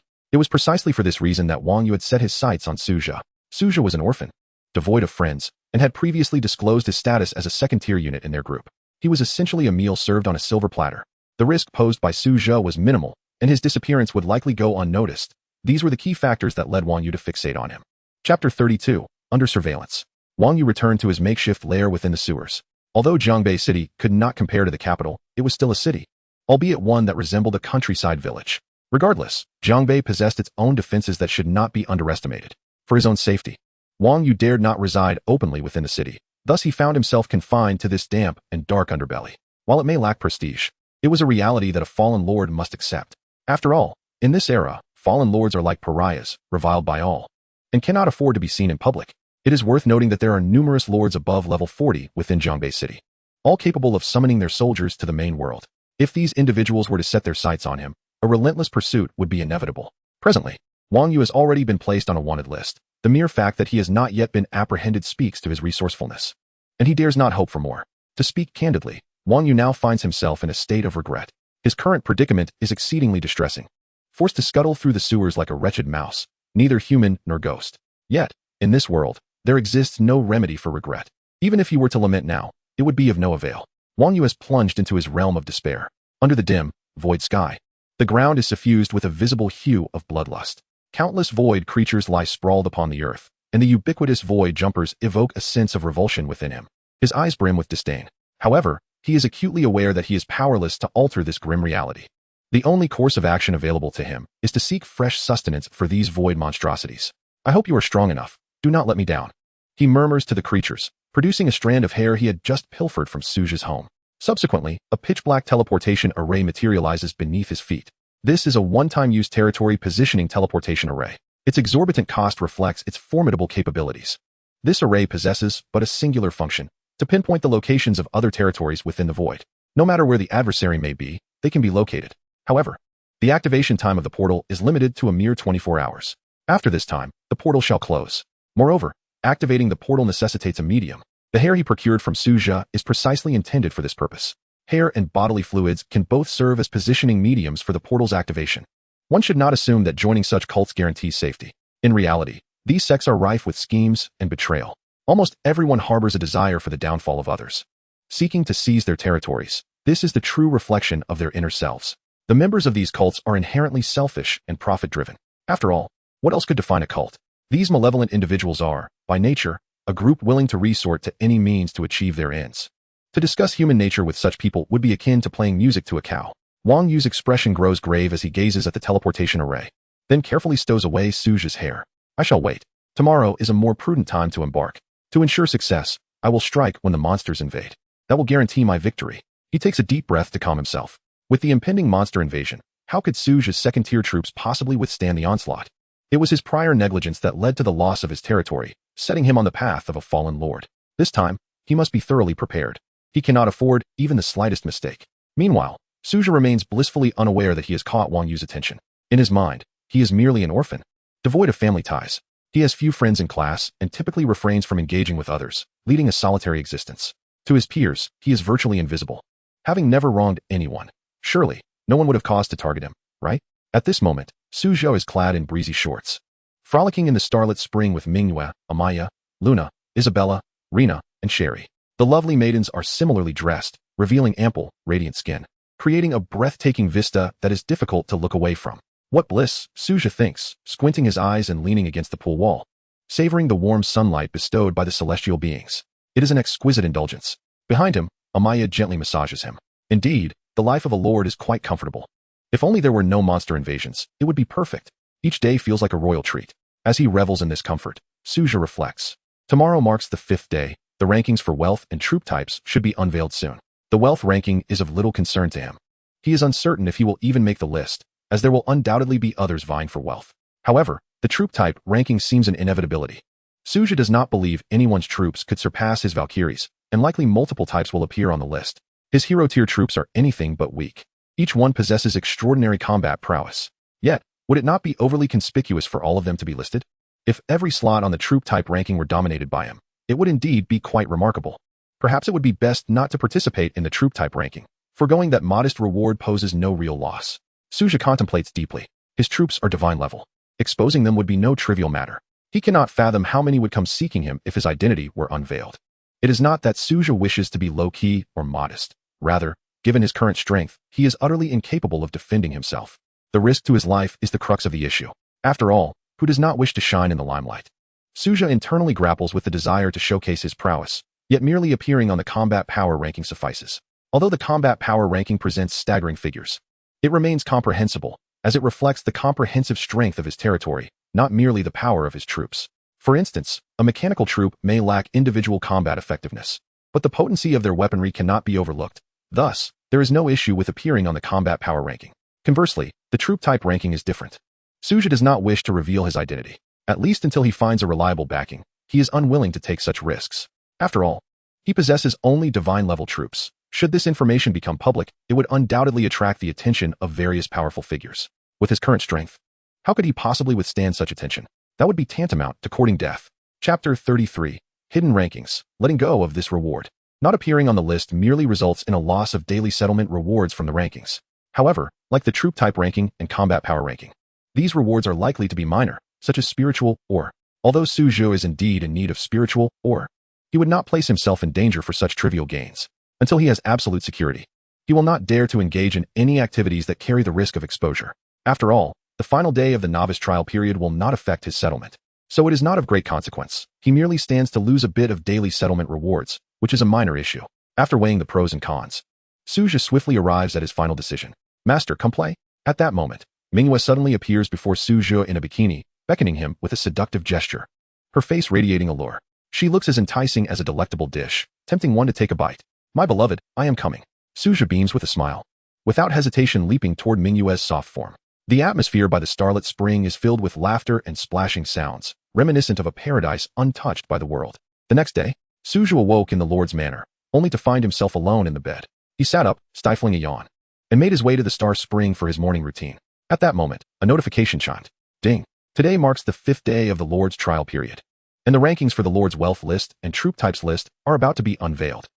It was precisely for this reason that Wang Yu had set his sights on Su Zhe. Su Zhe was an orphan, devoid of friends, and had previously disclosed his status as a second-tier unit in their group. He was essentially a meal served on a silver platter. The risk posed by Su Zhe was minimal, and his disappearance would likely go unnoticed. These were the key factors that led Wang Yu to fixate on him. Chapter 32. Under Surveillance. Wang Yu returned to his makeshift lair within the sewers. Although Jiangbei City could not compare to the capital, it was still a city, albeit one that resembled a countryside village. Regardless, Jiangbei possessed its own defenses that should not be underestimated. For his own safety, Wang Yu dared not reside openly within the city. Thus he found himself confined to this damp and dark underbelly. While it may lack prestige, it was a reality that a fallen lord must accept. After all, in this era, fallen lords are like pariahs, reviled by all, and cannot afford to be seen in public. It is worth noting that there are numerous lords above level 40 within Jiangbei City, all capable of summoning their soldiers to the main world. If these individuals were to set their sights on him, a relentless pursuit would be inevitable. Presently, Wang Yu has already been placed on a wanted list. The mere fact that he has not yet been apprehended speaks to his resourcefulness, and he dares not hope for more. To speak candidly, Wang Yu now finds himself in a state of regret. His current predicament is exceedingly distressing. Forced to scuttle through the sewers like a wretched mouse, neither human nor ghost. Yet, in this world, there exists no remedy for regret. Even if he were to lament now, it would be of no avail. Wang Yu has plunged into his realm of despair. Under the dim, void sky, the ground is suffused with a visible hue of bloodlust. Countless void creatures lie sprawled upon the earth, and the ubiquitous void jumpers evoke a sense of revulsion within him. His eyes brim with disdain. However, he is acutely aware that he is powerless to alter this grim reality. The only course of action available to him is to seek fresh sustenance for these void monstrosities. I hope you are strong enough. Do not let me down, he murmurs to the creatures, producing a strand of hair he had just pilfered from Su Zhe's home. Subsequently, a pitch-black teleportation array materializes beneath his feet. This is a one-time use territory positioning teleportation array. Its exorbitant cost reflects its formidable capabilities. This array possesses but a singular function: to pinpoint the locations of other territories within the void. No matter where the adversary may be, they can be located. However, the activation time of the portal is limited to a mere 24 hours. After this time, the portal shall close. Moreover, activating the portal necessitates a medium. The hair he procured from Su Zhe is precisely intended for this purpose. Hair and bodily fluids can both serve as positioning mediums for the portal's activation. One should not assume that joining such cults guarantees safety. In reality, these sects are rife with schemes and betrayal. Almost everyone harbors a desire for the downfall of others, seeking to seize their territories. This is the true reflection of their inner selves. The members of these cults are inherently selfish and profit-driven. After all, what else could define a cult? These malevolent individuals are, by nature, a group willing to resort to any means to achieve their ends. To discuss human nature with such people would be akin to playing music to a cow. Wang Yu's expression grows grave as he gazes at the teleportation array, then carefully stows away Su Zhe's hair. I shall wait. Tomorrow is a more prudent time to embark. To ensure success, I will strike when the monsters invade. That will guarantee my victory. He takes a deep breath to calm himself. With the impending monster invasion, how could Su Zhe's second-tier troops possibly withstand the onslaught? It was his prior negligence that led to the loss of his territory, setting him on the path of a fallen lord. This time, he must be thoroughly prepared. He cannot afford even the slightest mistake. Meanwhile, Su Zhe remains blissfully unaware that he has caught Wang Yu's attention. In his mind, he is merely an orphan, devoid of family ties. He has few friends in class and typically refrains from engaging with others, leading a solitary existence. To his peers, he is virtually invisible, having never wronged anyone. Surely, no one would have cause to target him, right? At this moment, Su Zhe is clad in breezy shorts, frolicking in the starlit spring with Minghua, Amaya, Luna, Isabella, Rina, and Sherry. The lovely maidens are similarly dressed, revealing ample, radiant skin, creating a breathtaking vista that is difficult to look away from. What bliss, Su Zhe thinks, squinting his eyes and leaning against the pool wall, savoring the warm sunlight bestowed by the celestial beings. It is an exquisite indulgence. Behind him, Amaya gently massages him. Indeed, the life of a lord is quite comfortable. If only there were no monster invasions, it would be perfect. Each day feels like a royal treat. As he revels in this comfort, Su Zhe reflects. Tomorrow marks the 5th day. The rankings for wealth and troop types should be unveiled soon. The wealth ranking is of little concern to him. He is uncertain if he will even make the list, as there will undoubtedly be others vying for wealth. However, the troop type ranking seems an inevitability. Su Zhe does not believe anyone's troops could surpass his Valkyries, and likely multiple types will appear on the list. His hero tier troops are anything but weak. Each one possesses extraordinary combat prowess. Yet, would it not be overly conspicuous for all of them to be listed? If every slot on the troop type ranking were dominated by him, it would indeed be quite remarkable. Perhaps it would be best not to participate in the troop type ranking, foregoing that modest reward poses no real loss. Su Zhe contemplates deeply. His troops are divine level. Exposing them would be no trivial matter. He cannot fathom how many would come seeking him if his identity were unveiled. It is not that Su Zhe wishes to be low-key or modest. Rather, given his current strength, he is utterly incapable of defending himself. The risk to his life is the crux of the issue. After all, who does not wish to shine in the limelight? Su Zhe internally grapples with the desire to showcase his prowess, yet merely appearing on the combat power ranking suffices. Although the combat power ranking presents staggering figures, it remains comprehensible, as it reflects the comprehensive strength of his territory, not merely the power of his troops. For instance, a mechanical troop may lack individual combat effectiveness, but the potency of their weaponry cannot be overlooked. Thus, there is no issue with appearing on the combat power ranking. Conversely, the troop type ranking is different. Su Zhe does not wish to reveal his identity. At least until he finds a reliable backing, he is unwilling to take such risks. After all, he possesses only divine-level troops. Should this information become public, it would undoubtedly attract the attention of various powerful figures. With his current strength, how could he possibly withstand such attention? That would be tantamount to courting death. Chapter 33. Hidden Rankings. Letting go of this reward. Not appearing on the list merely results in a loss of daily settlement rewards from the rankings. However, like the troop type ranking and combat power ranking, these rewards are likely to be minor, such as spiritual ore. Although Su Zhe is indeed in need of spiritual ore, he would not place himself in danger for such trivial gains. Until he has absolute security, he will not dare to engage in any activities that carry the risk of exposure. After all, the final day of the novice trial period will not affect his settlement, so it is not of great consequence. He merely stands to lose a bit of daily settlement rewards, which is a minor issue. After weighing the pros and cons, Su Zhe swiftly arrives at his final decision. Master, come play? At that moment, Manhwa suddenly appears before Su Zhe in a bikini, beckoning him with a seductive gesture. Her face radiating allure. She looks as enticing as a delectable dish, tempting one to take a bite. My beloved, I am coming. Su Zhe beams with a smile, without hesitation leaping toward Manhwa's soft form. The atmosphere by the starlit spring is filled with laughter and splashing sounds, reminiscent of a paradise untouched by the world. The next day, Su Zhe awoke in the Lord's manor, only to find himself alone in the bed. He sat up, stifling a yawn, and made his way to the star spring for his morning routine. At that moment, a notification chimed. Ding. Today marks the 5th day of the Lord's trial period, and the rankings for the Lord's wealth list and troop types list are about to be unveiled.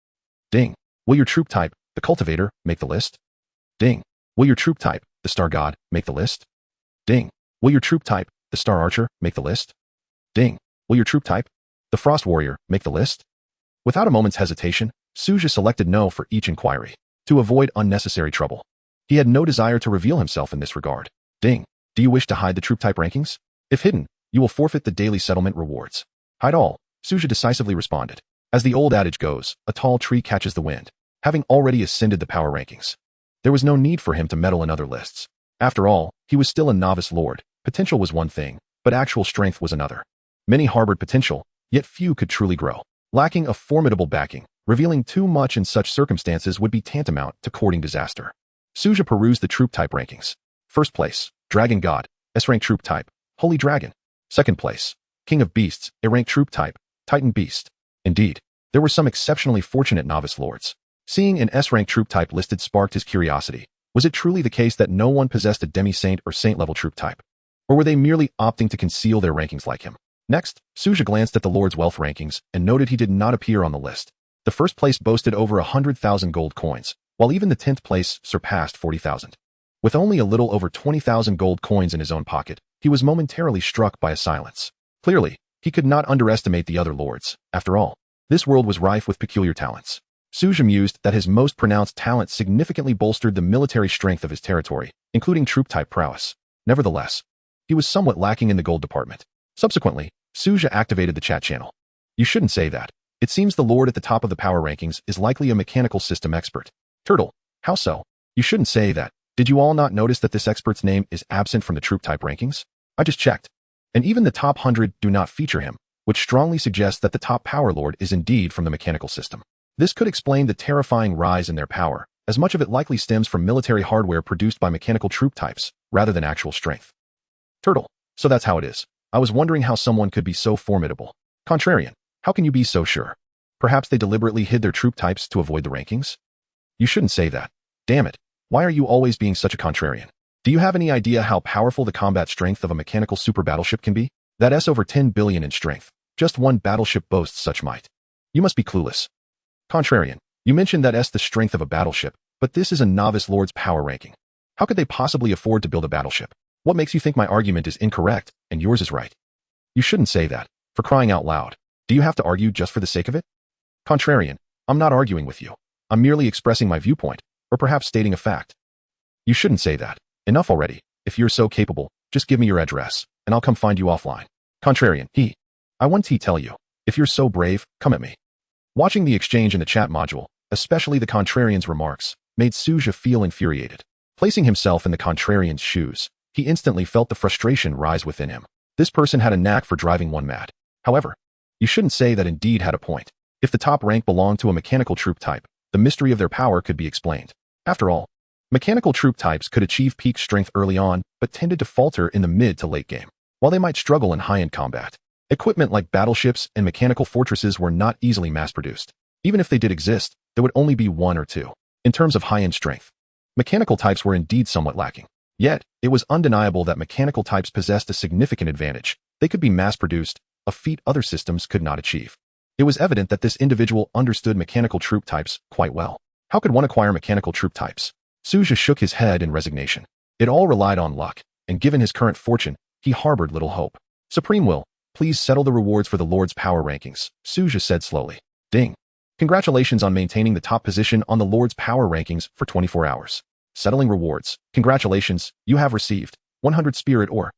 Ding. Will your troop type, the cultivator, make the list? Ding. Will your troop type, the star god, make the list? Ding. Will your troop type, the star archer, make the list? Ding. Will your troop type, the frost warrior, make the list? Without a moment's hesitation, Su Zhe selected no for each inquiry, to avoid unnecessary trouble. He had no desire to reveal himself in this regard. Ding. Do you wish to hide the troop type rankings? If hidden, you will forfeit the daily settlement rewards. Hide all, Su Zhe decisively responded. As the old adage goes, a tall tree catches the wind. Having already ascended the power rankings, there was no need for him to meddle in other lists. After all, he was still a novice lord. Potential was one thing, but actual strength was another. Many harbored potential, yet few could truly grow. Lacking a formidable backing, revealing too much in such circumstances would be tantamount to courting disaster. Su Zhe perused the troop type rankings. First place, Dragon God, S-rank troop type, Holy Dragon. Second place, King of Beasts, A-rank troop type, Titan Beast. Indeed, there were some exceptionally fortunate novice lords. Seeing an S-rank troop type listed sparked his curiosity. Was it truly the case that no one possessed a demi-saint or saint-level troop type? Or were they merely opting to conceal their rankings like him? Next, Su Zhe glanced at the Lord's wealth rankings and noted he did not appear on the list. The first place boasted over 100,000 gold coins, while even the 10th place surpassed 40,000. With only a little over 20,000 gold coins in his own pocket, he was momentarily struck by a silence. Clearly, he could not underestimate the other lords. After all, this world was rife with peculiar talents. Su Zhe mused that his most pronounced talent significantly bolstered the military strength of his territory, including troop-type prowess. Nevertheless, he was somewhat lacking in the gold department. Subsequently, Su Zhe activated the chat channel. You shouldn't say that. It seems the lord at the top of the power rankings is likely a mechanical system expert. Turtle, how so? You shouldn't say that. Did you all not notice that this expert's name is absent from the troop-type rankings? I just checked. And even the top 100 do not feature him, which strongly suggests that the top power lord is indeed from the mechanical system. This could explain the terrifying rise in their power, as much of it likely stems from military hardware produced by mechanical troop types, rather than actual strength. Turtle, so that's how it is. I was wondering how someone could be so formidable. Contrarian, how can you be so sure? Perhaps they deliberately hid their troop types to avoid the rankings? You shouldn't say that. Damn it. Why are you always being such a contrarian? Do you have any idea how powerful the combat strength of a mechanical super battleship can be? That's over 10 billion in strength. Just one battleship boasts such might. You must be clueless. Contrarian, you mentioned that's the strength of a battleship, but this is a novice lord's power ranking. How could they possibly afford to build a battleship? What makes you think my argument is incorrect and yours is right? You shouldn't say that. For crying out loud. Do you have to argue just for the sake of it? Contrarian, I'm not arguing with you. I'm merely expressing my viewpoint, or perhaps stating a fact. You shouldn't say that. Enough already. If you're so capable, just give me your address, and I'll come find you offline. Contrarian, I want to tell you, if you're so brave, come at me. Watching the exchange in the chat module, especially the contrarian's remarks, made Su Zhe feel infuriated. Placing himself in the contrarian's shoes, he instantly felt the frustration rise within him. This person had a knack for driving one mad. However, you shouldn't say that indeed had a point. If the top rank belonged to a mechanical troop type, the mystery of their power could be explained. After all, mechanical troop types could achieve peak strength early on, but tended to falter in the mid to late game. While they might struggle in high-end combat, equipment like battleships and mechanical fortresses were not easily mass-produced. Even if they did exist, there would only be one or two. In terms of high-end strength, mechanical types were indeed somewhat lacking. Yet, it was undeniable that mechanical types possessed a significant advantage. They could be mass-produced, a feat other systems could not achieve. It was evident that this individual understood mechanical troop types quite well. How could one acquire mechanical troop types? Su Zhe shook his head in resignation. It all relied on luck, and given his current fortune, he harbored little hope. Supreme Will, please settle the rewards for the Lord's power rankings, Su Zhe said slowly. Ding. Congratulations on maintaining the top position on the Lord's power rankings for 24 hours. Settling rewards. Congratulations, you have received 100 spirit ore.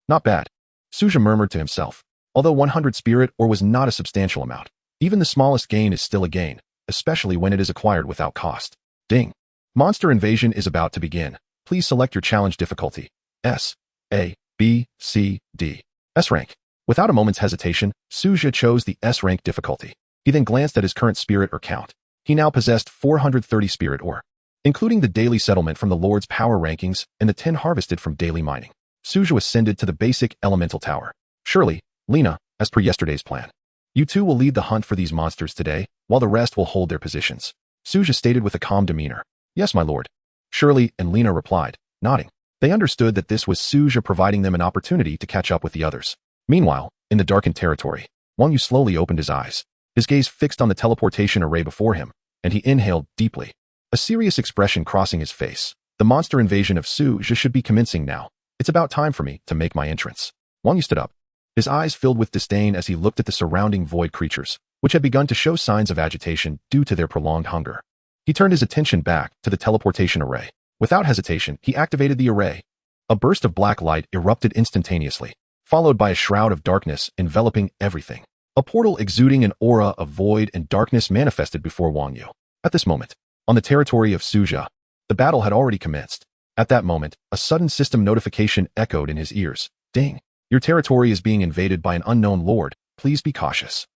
Not bad. Su Zhe murmured to himself. Although 100 spirit ore was not a substantial amount, even the smallest gain is still a gain, especially when it is acquired without cost. Ding. Monster invasion is about to begin. Please select your challenge difficulty. S, A, B, C, D. S rank. Without a moment's hesitation, Su Zhe chose the S rank difficulty. He then glanced at his current spirit ore count. He now possessed 430 spirit ore, including the daily settlement from the Lord's power rankings and the 10 harvested from daily mining. Su Zhe ascended to the basic elemental tower. Surely, Lena, as per yesterday's plan, you two will lead the hunt for these monsters today, while the rest will hold their positions. Su Zhe stated with a calm demeanor. Yes, my lord. Shirley and Lena replied, nodding. They understood that this was Su Zhe providing them an opportunity to catch up with the others. Meanwhile, in the darkened territory, Wang Yu slowly opened his eyes. His gaze fixed on the teleportation array before him, and he inhaled deeply, a serious expression crossing his face. The monster invasion of Su Zhe should be commencing now. It's about time for me to make my entrance. Wang Yu stood up. His eyes filled with disdain as he looked at the surrounding void creatures, which had begun to show signs of agitation due to their prolonged hunger. He turned his attention back to the teleportation array. Without hesitation, he activated the array. A burst of black light erupted instantaneously, followed by a shroud of darkness enveloping everything. A portal exuding an aura of void and darkness manifested before Wang Yu. At this moment, on the territory of Su Zhe, the battle had already commenced. At that moment, a sudden system notification echoed in his ears. Ding. Your territory is being invaded by an unknown lord. Please be cautious.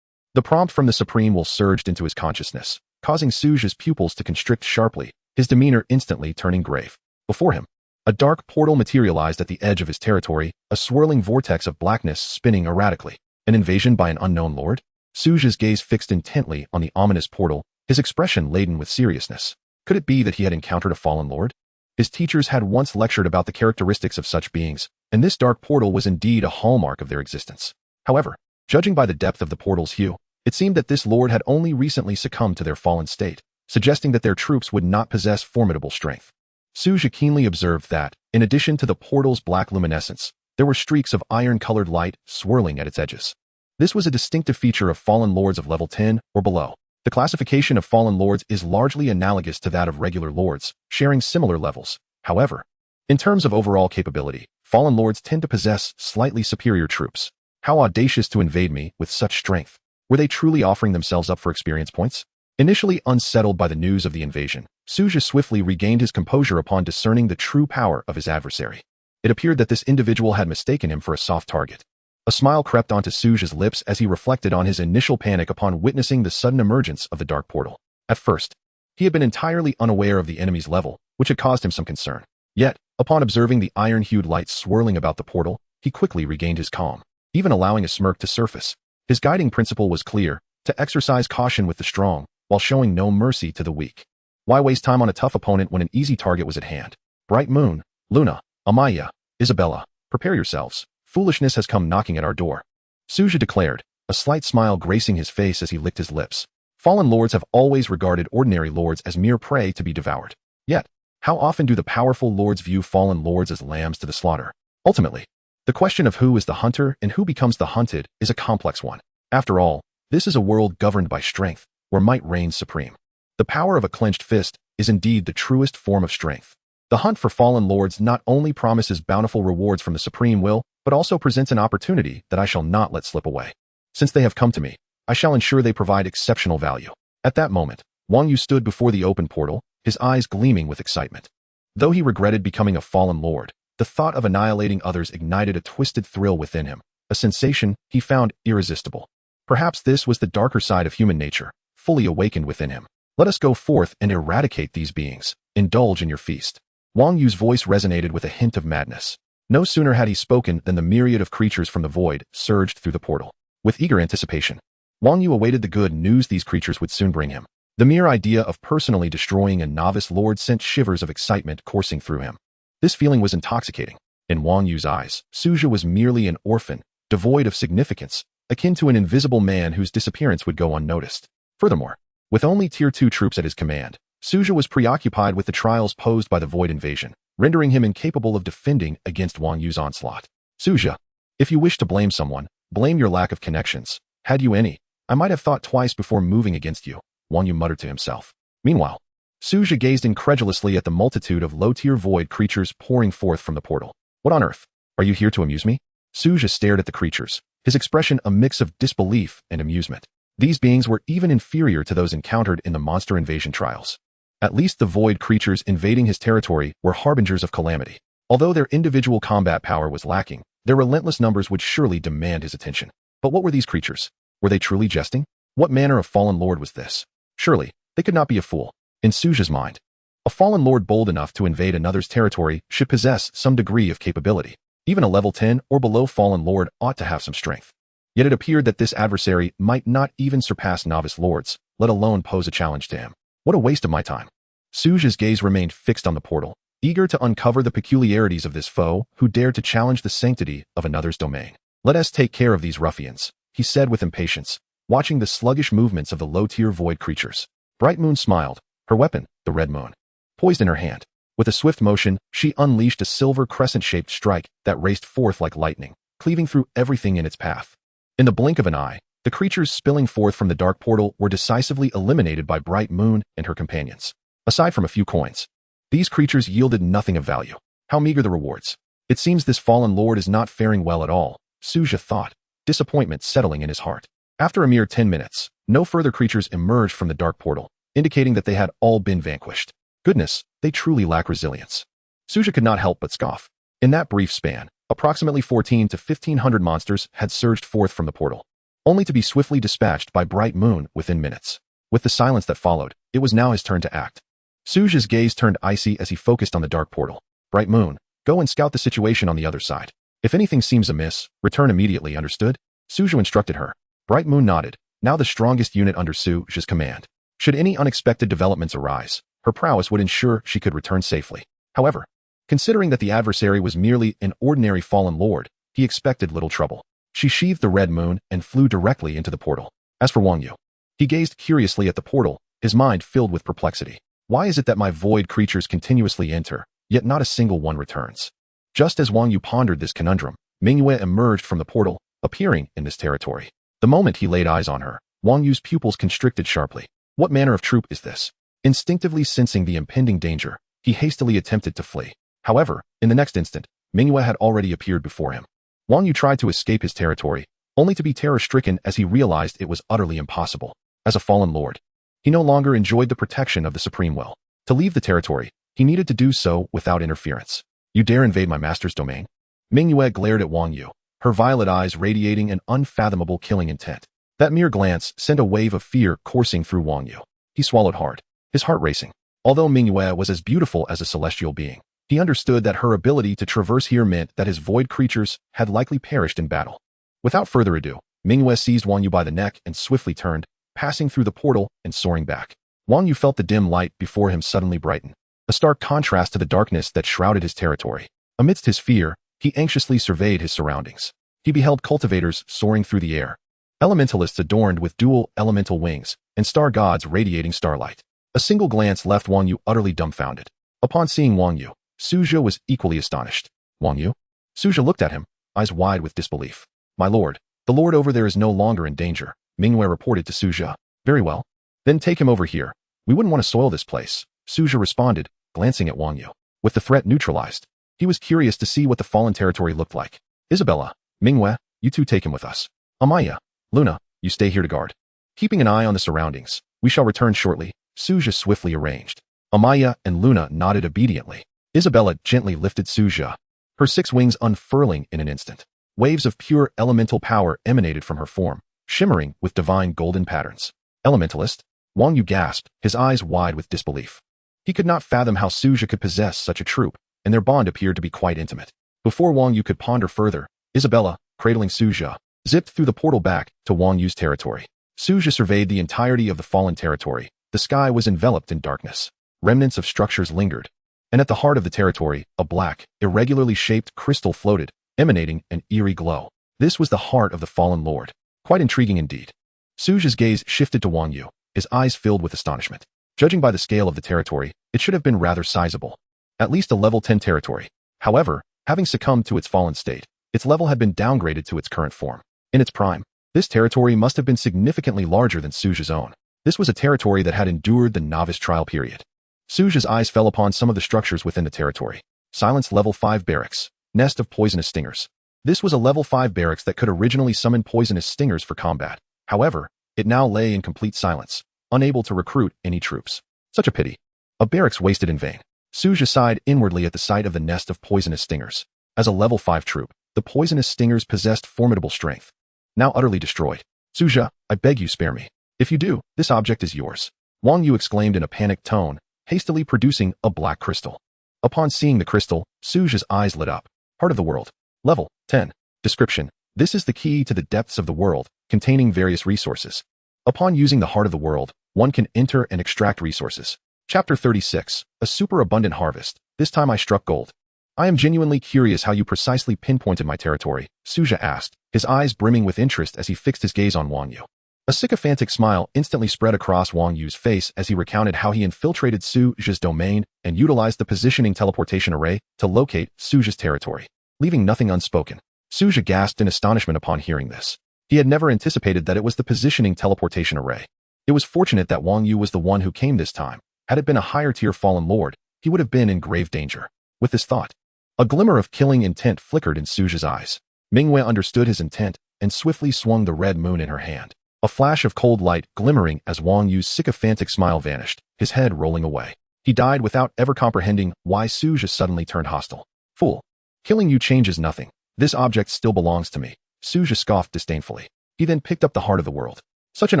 The prompt from the Supreme Will surged into his consciousness, causing Su Zhe's pupils to constrict sharply, his demeanor instantly turning grave. Before him, a dark portal materialized at the edge of his territory, a swirling vortex of blackness spinning erratically. An invasion by an unknown lord? Su Zhe's gaze fixed intently on the ominous portal, his expression laden with seriousness. Could it be that he had encountered a fallen lord? His teachers had once lectured about the characteristics of such beings, and this dark portal was indeed a hallmark of their existence. However, judging by the depth of the portal's hue, it seemed that this lord had only recently succumbed to their fallen state, suggesting that their troops would not possess formidable strength. Su Zhe keenly observed that, in addition to the portal's black luminescence, there were streaks of iron-colored light swirling at its edges. This was a distinctive feature of fallen lords of level 10 or below. The classification of fallen lords is largely analogous to that of regular lords, sharing similar levels. However, in terms of overall capability, fallen lords tend to possess slightly superior troops. How audacious to invade me with such strength. Were they truly offering themselves up for experience points? Initially unsettled by the news of the invasion, Su Zhe swiftly regained his composure upon discerning the true power of his adversary. It appeared that this individual had mistaken him for a soft target. A smile crept onto Su Zhe's lips as he reflected on his initial panic upon witnessing the sudden emergence of the dark portal. At first, he had been entirely unaware of the enemy's level, which had caused him some concern. Yet, upon observing the iron-hued light swirling about the portal, he quickly regained his calm, even allowing a smirk to surface. His guiding principle was clear: to exercise caution with the strong, while showing no mercy to the weak. Why waste time on a tough opponent when an easy target was at hand? Bright Moon, Luna, Amaya, Isabella, prepare yourselves. Foolishness has come knocking at our door. Su Zhe declared, a slight smile gracing his face as he licked his lips. Fallen lords have always regarded ordinary lords as mere prey to be devoured. Yet, how often do the powerful lords view fallen lords as lambs to the slaughter? Ultimately, the question of who is the hunter and who becomes the hunted is a complex one. After all, this is a world governed by strength, where might reigns supreme. The power of a clenched fist is indeed the truest form of strength. The hunt for fallen lords not only promises bountiful rewards from the supreme will, but also presents an opportunity that I shall not let slip away. Since they have come to me, I shall ensure they provide exceptional value. At that moment, Wang Yu stood before the open portal, his eyes gleaming with excitement. Though he regretted becoming a fallen lord, the thought of annihilating others ignited a twisted thrill within him, a sensation he found irresistible. Perhaps this was the darker side of human nature, fully awakened within him. Let us go forth and eradicate these beings. Indulge in your feast. Wang Yu's voice resonated with a hint of madness. No sooner had he spoken than the myriad of creatures from the void surged through the portal. With eager anticipation, Wang Yu awaited the good news these creatures would soon bring him. The mere idea of personally destroying a novice lord sent shivers of excitement coursing through him. This feeling was intoxicating. In Wang Yu's eyes, Su Zhe was merely an orphan, devoid of significance, akin to an invisible man whose disappearance would go unnoticed. Furthermore, with only Tier 2 troops at his command, Su Zhe was preoccupied with the trials posed by the Void invasion, rendering him incapable of defending against Wang Yu's onslaught. Su Zhe, if you wish to blame someone, blame your lack of connections. Had you any, I might have thought twice before moving against you, Wang Yu muttered to himself. Meanwhile, Su Zhe gazed incredulously at the multitude of low-tier void creatures pouring forth from the portal. What on earth? Are you here to amuse me? Su Zhe stared at the creatures, his expression a mix of disbelief and amusement. These beings were even inferior to those encountered in the monster invasion trials. At least the void creatures invading his territory were harbingers of calamity. Although their individual combat power was lacking, their relentless numbers would surely demand his attention. But what were these creatures? Were they truly jesting? What manner of fallen lord was this? Surely, they could not be a fool. In Su Zhe's mind, a fallen lord bold enough to invade another's territory should possess some degree of capability. Even a level 10 or below fallen lord ought to have some strength. Yet it appeared that this adversary might not even surpass novice lords, let alone pose a challenge to him. What a waste of my time. Su Zhe's gaze remained fixed on the portal, eager to uncover the peculiarities of this foe who dared to challenge the sanctity of another's domain. Let us take care of these ruffians, he said with impatience, watching the sluggish movements of the low-tier void creatures. Bright Moon smiled, her weapon, the red moon, poised in her hand. With a swift motion, she unleashed a silver crescent-shaped strike that raced forth like lightning, cleaving through everything in its path. In the blink of an eye, the creatures spilling forth from the dark portal were decisively eliminated by Bright Moon and her companions. Aside from a few coins, these creatures yielded nothing of value. How meager the rewards. It seems this fallen lord is not faring well at all, Su Zhe thought, disappointment settling in his heart. After a mere 10 minutes, no further creatures emerged from the dark portal, indicating that they had all been vanquished. Goodness, they truly lack resilience. Su Zhe could not help but scoff. In that brief span, approximately 14 to 1500 monsters had surged forth from the portal, only to be swiftly dispatched by Bright Moon within minutes. With the silence that followed, it was now his turn to act. Su Zhe's gaze turned icy as he focused on the dark portal. Bright Moon, go and scout the situation on the other side. If anything seems amiss, return immediately, understood? Su Zhe instructed her. Bright Moon nodded, now the strongest unit under Su Zhe's command. Should any unexpected developments arise, her prowess would ensure she could return safely. However, considering that the adversary was merely an ordinary fallen lord, he expected little trouble. She sheathed the red moon and flew directly into the portal. As for Wang Yu, he gazed curiously at the portal, his mind filled with perplexity. Why is it that my void creatures continuously enter, yet not a single one returns? Just as Wang Yu pondered this conundrum, Manhwa emerged from the portal, appearing in this territory. The moment he laid eyes on her, Wang Yu's pupils constricted sharply. What manner of troop is this? Instinctively sensing the impending danger, he hastily attempted to flee. However, in the next instant, Manhwa had already appeared before him. Wang Yu tried to escape his territory, only to be terror-stricken as he realized it was utterly impossible. As a fallen lord, he no longer enjoyed the protection of the supreme will. To leave the territory, he needed to do so without interference. You dare invade my master's domain? Manhwa glared at Wang Yu, her violet eyes radiating an unfathomable killing intent. That mere glance sent a wave of fear coursing through Wang Yu. He swallowed hard, his heart racing. Although Manhwa was as beautiful as a celestial being, he understood that her ability to traverse here meant that his void creatures had likely perished in battle. Without further ado, Manhwa seized Wang Yu by the neck and swiftly turned, passing through the portal and soaring back. Wang Yu felt the dim light before him suddenly brighten, a stark contrast to the darkness that shrouded his territory. Amidst his fear, he anxiously surveyed his surroundings. He beheld cultivators soaring through the air, elementalists adorned with dual elemental wings, and star gods radiating starlight. A single glance left Wang Yu utterly dumbfounded. Upon seeing Wang Yu, Su Zhe was equally astonished. Wang Yu? Su Zhe looked at him, eyes wide with disbelief. My lord, the lord over there is no longer in danger, Manhwa reported to Su Zhe. Very well. Then take him over here. We wouldn't want to soil this place, Su Zhe responded, glancing at Wang Yu. With the threat neutralized, he was curious to see what the fallen territory looked like. Isabella, Manhwa, you two take him with us. Amaya, Luna, you stay here to guard. Keeping an eye on the surroundings, we shall return shortly, Su Zhe swiftly arranged. Amaya and Luna nodded obediently. Isabella gently lifted Su Zhe, her 6 wings unfurling in an instant. Waves of pure elemental power emanated from her form, shimmering with divine golden patterns. Elementalist? Wang Yu gasped, his eyes wide with disbelief. He could not fathom how Su Zhe could possess such a troop, and their bond appeared to be quite intimate. Before Wang Yu could ponder further, Isabella, cradling Su Zhe, zipped through the portal back to Wang Yu's territory. Su Zhe surveyed the entirety of the fallen territory. The sky was enveloped in darkness. Remnants of structures lingered, and at the heart of the territory, a black, irregularly shaped crystal floated, emanating an eerie glow. This was the heart of the fallen lord. Quite intriguing indeed. Su Zhe's gaze shifted to Wang Yu, his eyes filled with astonishment. Judging by the scale of the territory, it should have been rather sizable. At least a level 10 territory. However, having succumbed to its fallen state, its level had been downgraded to its current form. In its prime, this territory must have been significantly larger than Su Zhe's own. This was a territory that had endured the novice trial period. Su Zhe's eyes fell upon some of the structures within the territory. Silence level 5 barracks. Nest of poisonous stingers. This was a level 5 barracks that could originally summon poisonous stingers for combat. However, it now lay in complete silence, unable to recruit any troops. Such a pity. A barracks wasted in vain. Su Zhe sighed inwardly at the sight of the nest of poisonous stingers. As a level 5 troop, the poisonous stingers possessed formidable strength. Now utterly destroyed. Su Zhe, I beg you spare me. If you do, this object is yours. Wang Yu exclaimed in a panicked tone, hastily producing a black crystal. Upon seeing the crystal, Su Zhe's eyes lit up. Heart of the world. Level 10. Description. This is the key to the depths of the world, containing various resources. Upon using the heart of the world, one can enter and extract resources. Chapter 36. A superabundant harvest. This time I struck gold. I am genuinely curious how you precisely pinpointed my territory, Su Zhe asked, his eyes brimming with interest as he fixed his gaze on Wang Yu. A sycophantic smile instantly spread across Wang Yu's face as he recounted how he infiltrated Su Zhe's domain and utilized the positioning teleportation array to locate Su Zhe's territory, leaving nothing unspoken. Su Zhe gasped in astonishment upon hearing this. He had never anticipated that it was the positioning teleportation array. It was fortunate that Wang Yu was the one who came this time. Had it been a higher-tier fallen lord, he would have been in grave danger. With this thought, a glimmer of killing intent flickered in Su Zhe's eyes. Manhwa understood his intent and swiftly swung the red moon in her hand. A flash of cold light glimmering as Wang Yu's sycophantic smile vanished, his head rolling away. He died without ever comprehending why Su Zhe suddenly turned hostile. Fool. Killing you changes nothing. This object still belongs to me, Su Zhe scoffed disdainfully. He then picked up the heart of the world. Such an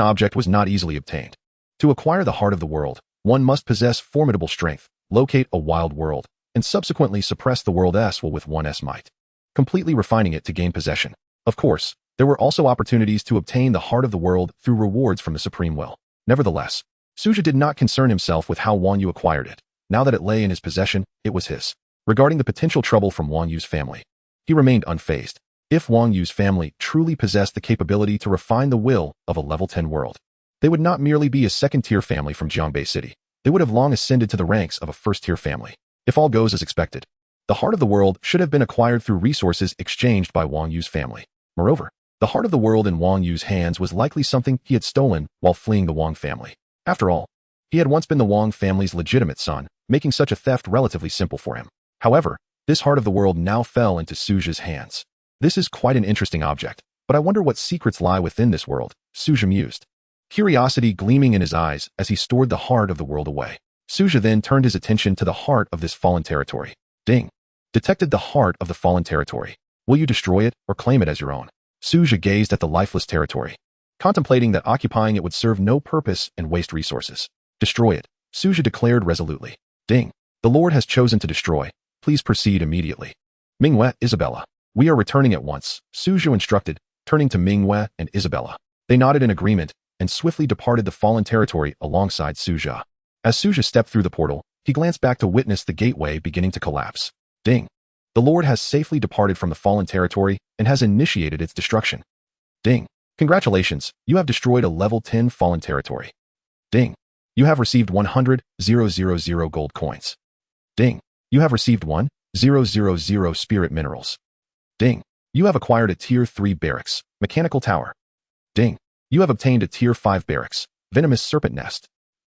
object was not easily obtained. To acquire the heart of the world, one must possess formidable strength, locate a wild world, and subsequently suppress the world S-will with 1's might, completely refining it to gain possession. Of course, there were also opportunities to obtain the heart of the world through rewards from the Supreme Will. Nevertheless, Su Zhe did not concern himself with how Wang Yu acquired it. Now that it lay in his possession, it was his. Regarding the potential trouble from Wang Yu's family, he remained unfazed. If Wang Yu's family truly possessed the capability to refine the will of a level 10 world, they would not merely be a second-tier family from Jiangbei City. They would have long ascended to the ranks of a first-tier family. If all goes as expected, the heart of the world should have been acquired through resources exchanged by Wang Yu's family. Moreover, the heart of the world in Wang Yu's hands was likely something he had stolen while fleeing the Wang family. After all, he had once been the Wang family's legitimate son, making such a theft relatively simple for him. However, this heart of the world now fell into Su Zhe's hands. This is quite an interesting object, but I wonder what secrets lie within this world, Su Zhe mused, curiosity gleaming in his eyes as he stored the heart of the world away. Su Zhe then turned his attention to the heart of this fallen territory. Ding. Detected the heart of the fallen territory. Will you destroy it or claim it as your own? Su Zhe gazed at the lifeless territory, contemplating that occupying it would serve no purpose and waste resources. Destroy it, Su Zhe declared resolutely. Ding. The Lord has chosen to destroy. Please proceed immediately. Manhwa, Isabella. We are returning at once, Su Zhe instructed, turning to Manhwa and Isabella. They nodded in agreement, and swiftly departed the fallen territory alongside Su Zhe. As Su Zhe stepped through the portal, he glanced back to witness the gateway beginning to collapse. Ding! The Lord has safely departed from the fallen territory and has initiated its destruction. Ding! Congratulations, you have destroyed a level 10 fallen territory. Ding! You have received 100,000 gold coins. Ding! You have received 1,000 spirit minerals. Ding! You have acquired a tier 3 barracks, mechanical tower. Ding! You have obtained a tier 5 barracks, venomous serpent nest.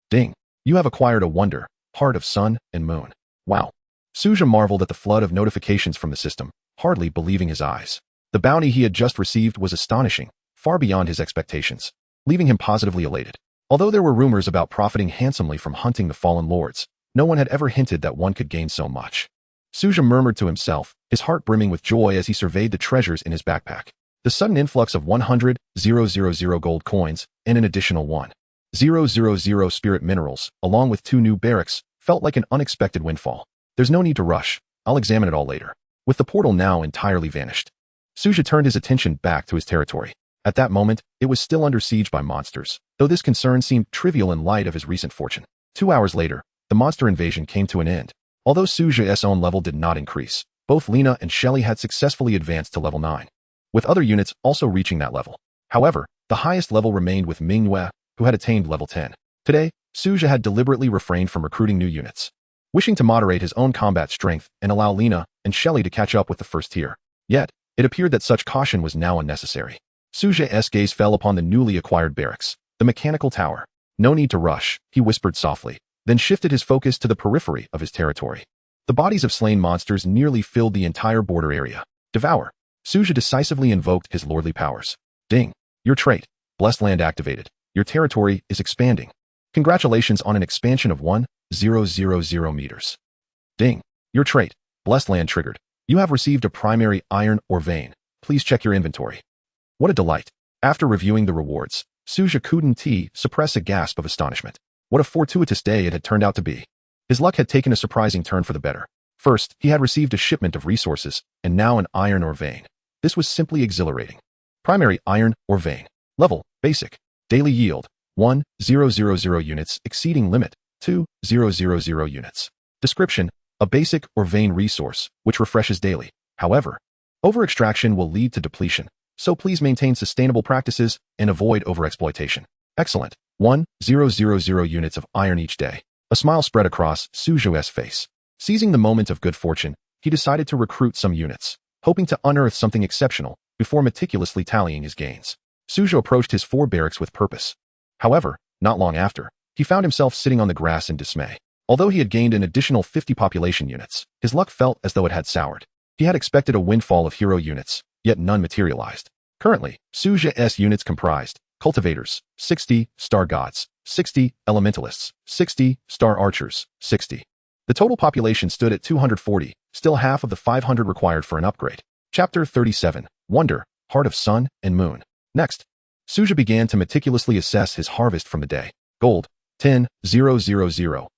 Ding! You have acquired a wonder, heart of sun and moon. Wow! Su Zhe marveled at the flood of notifications from the system, hardly believing his eyes. The bounty he had just received was astonishing, far beyond his expectations, leaving him positively elated. Although there were rumors about profiting handsomely from hunting the fallen lords, no one had ever hinted that one could gain so much. Su Zhe murmured to himself, his heart brimming with joy as he surveyed the treasures in his backpack. The sudden influx of 100,000 gold coins and an additional 1,000 spirit minerals, along with 2 new barracks, felt like an unexpected windfall. There's no need to rush, I'll examine it all later. With the portal now entirely vanished, Su Zhe turned his attention back to his territory. At that moment, it was still under siege by monsters, though this concern seemed trivial in light of his recent fortune. 2 hours later, the monster invasion came to an end. Although Su Zhe's own level did not increase, both Lena and Shelly had successfully advanced to level 9, with other units also reaching that level. However, the highest level remained with Manhwa, who had attained level 10. Today, Su Zhe had deliberately refrained from recruiting new units, wishing to moderate his own combat strength and allow Lena and Shelly to catch up with the first tier. Yet, it appeared that such caution was now unnecessary. Su Zhe's gaze fell upon the newly acquired barracks, the mechanical tower. No need to rush, he whispered softly, then shifted his focus to the periphery of his territory. The bodies of slain monsters nearly filled the entire border area. Devour. Su Zhe decisively invoked his lordly powers. Ding! Your trait, Blessed Land activated. Your territory is expanding. Congratulations on an expansion of 1,000 meters. Ding! Your trait, Blessed Land triggered. You have received a primary iron or vein. Please check your inventory. What a delight. After reviewing the rewards, Su Zhe couldn't suppress a gasp of astonishment. What a fortuitous day it had turned out to be. His luck had taken a surprising turn for the better. First, he had received a shipment of resources, and now an iron or vein. This was simply exhilarating. Primary iron or vein. Level, basic. Daily yield, 1,000 units exceeding limit, 2,000 units. Description, a basic or vein resource, which refreshes daily. However, over-extraction will lead to depletion, so please maintain sustainable practices and avoid overexploitation. Excellent. 1,000 units of iron each day. A smile spread across Su Zhe's face. Seizing the moment of good fortune, he decided to recruit some units, hoping to unearth something exceptional before meticulously tallying his gains. Su Zhe approached his 4 barracks with purpose. However, not long after, he found himself sitting on the grass in dismay. Although he had gained an additional 50 population units, his luck felt as though it had soured. He had expected a windfall of hero units, yet none materialized. Currently, Su Zhe's units comprised cultivators, 60, star gods, 60, elementalists, 60, star archers, 60. The total population stood at 240, still half of the 500 required for an upgrade. Chapter 37, Wonder, Heart of Sun and Moon. Next, Su Zhe began to meticulously assess his harvest from the day. Gold, 10,000,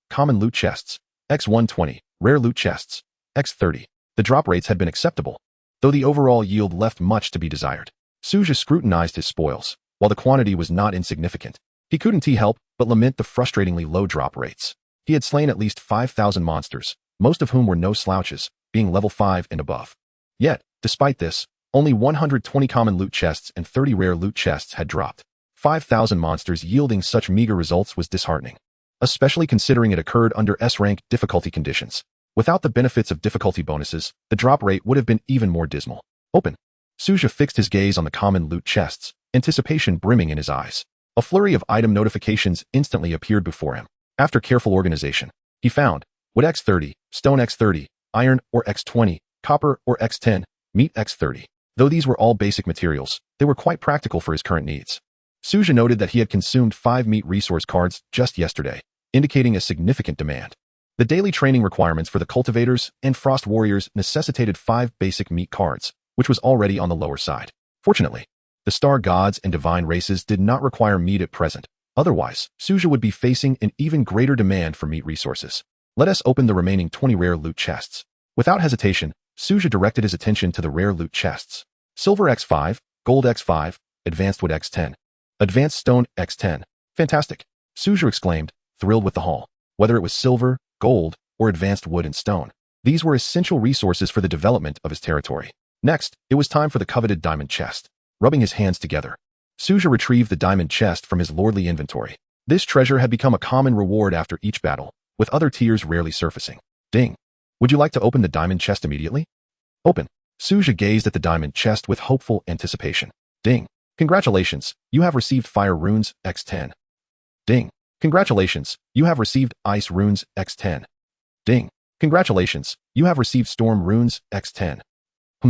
common loot chests, x120, rare loot chests, x30. The drop rates had been acceptable, though the overall yield left much to be desired. Su Zhe scrutinized his spoils. While the quantity was not insignificant, he couldn't help but lament the frustratingly low drop rates. He had slain at least 5,000 monsters, most of whom were no slouches, being level 5 and above. Yet, despite this, only 120 common loot chests and 30 rare loot chests had dropped. 5,000 monsters yielding such meager results was disheartening, especially considering it occurred under S-rank difficulty conditions. Without the benefits of difficulty bonuses, the drop rate would have been even more dismal. Open. Su Zhe fixed his gaze on the common loot chests, anticipation brimming in his eyes. A flurry of item notifications instantly appeared before him. After careful organization, he found wood x30, stone x30, iron or x20, copper or x10, meat x30. Though these were all basic materials, they were quite practical for his current needs. Su Zhe noted that he had consumed 5 meat resource cards just yesterday, indicating a significant demand. The daily training requirements for the cultivators and frost warriors necessitated 5 basic meat cards, which was already on the lower side. Fortunately, the star gods and divine races did not require meat at present. Otherwise, Su Zhe would be facing an even greater demand for meat resources. Let us open the remaining 20 rare loot chests. Without hesitation, Su Zhe directed his attention to the rare loot chests. Silver x5, gold x5, advanced wood x10. Advanced Stone X10. Fantastic! Su Zhe exclaimed, thrilled with the haul. Whether it was silver, gold, or advanced wood and stone, these were essential resources for the development of his territory. Next, it was time for the coveted diamond chest. Rubbing his hands together, Su Zhe retrieved the diamond chest from his lordly inventory. This treasure had become a common reward after each battle, with other tiers rarely surfacing. Ding! Would you like to open the diamond chest immediately? Open. Su Zhe gazed at the diamond chest with hopeful anticipation. Ding! Congratulations, you have received Fire Runes X10. Ding! Congratulations, you have received Ice Runes X10. Ding! Congratulations, you have received Storm Runes X10.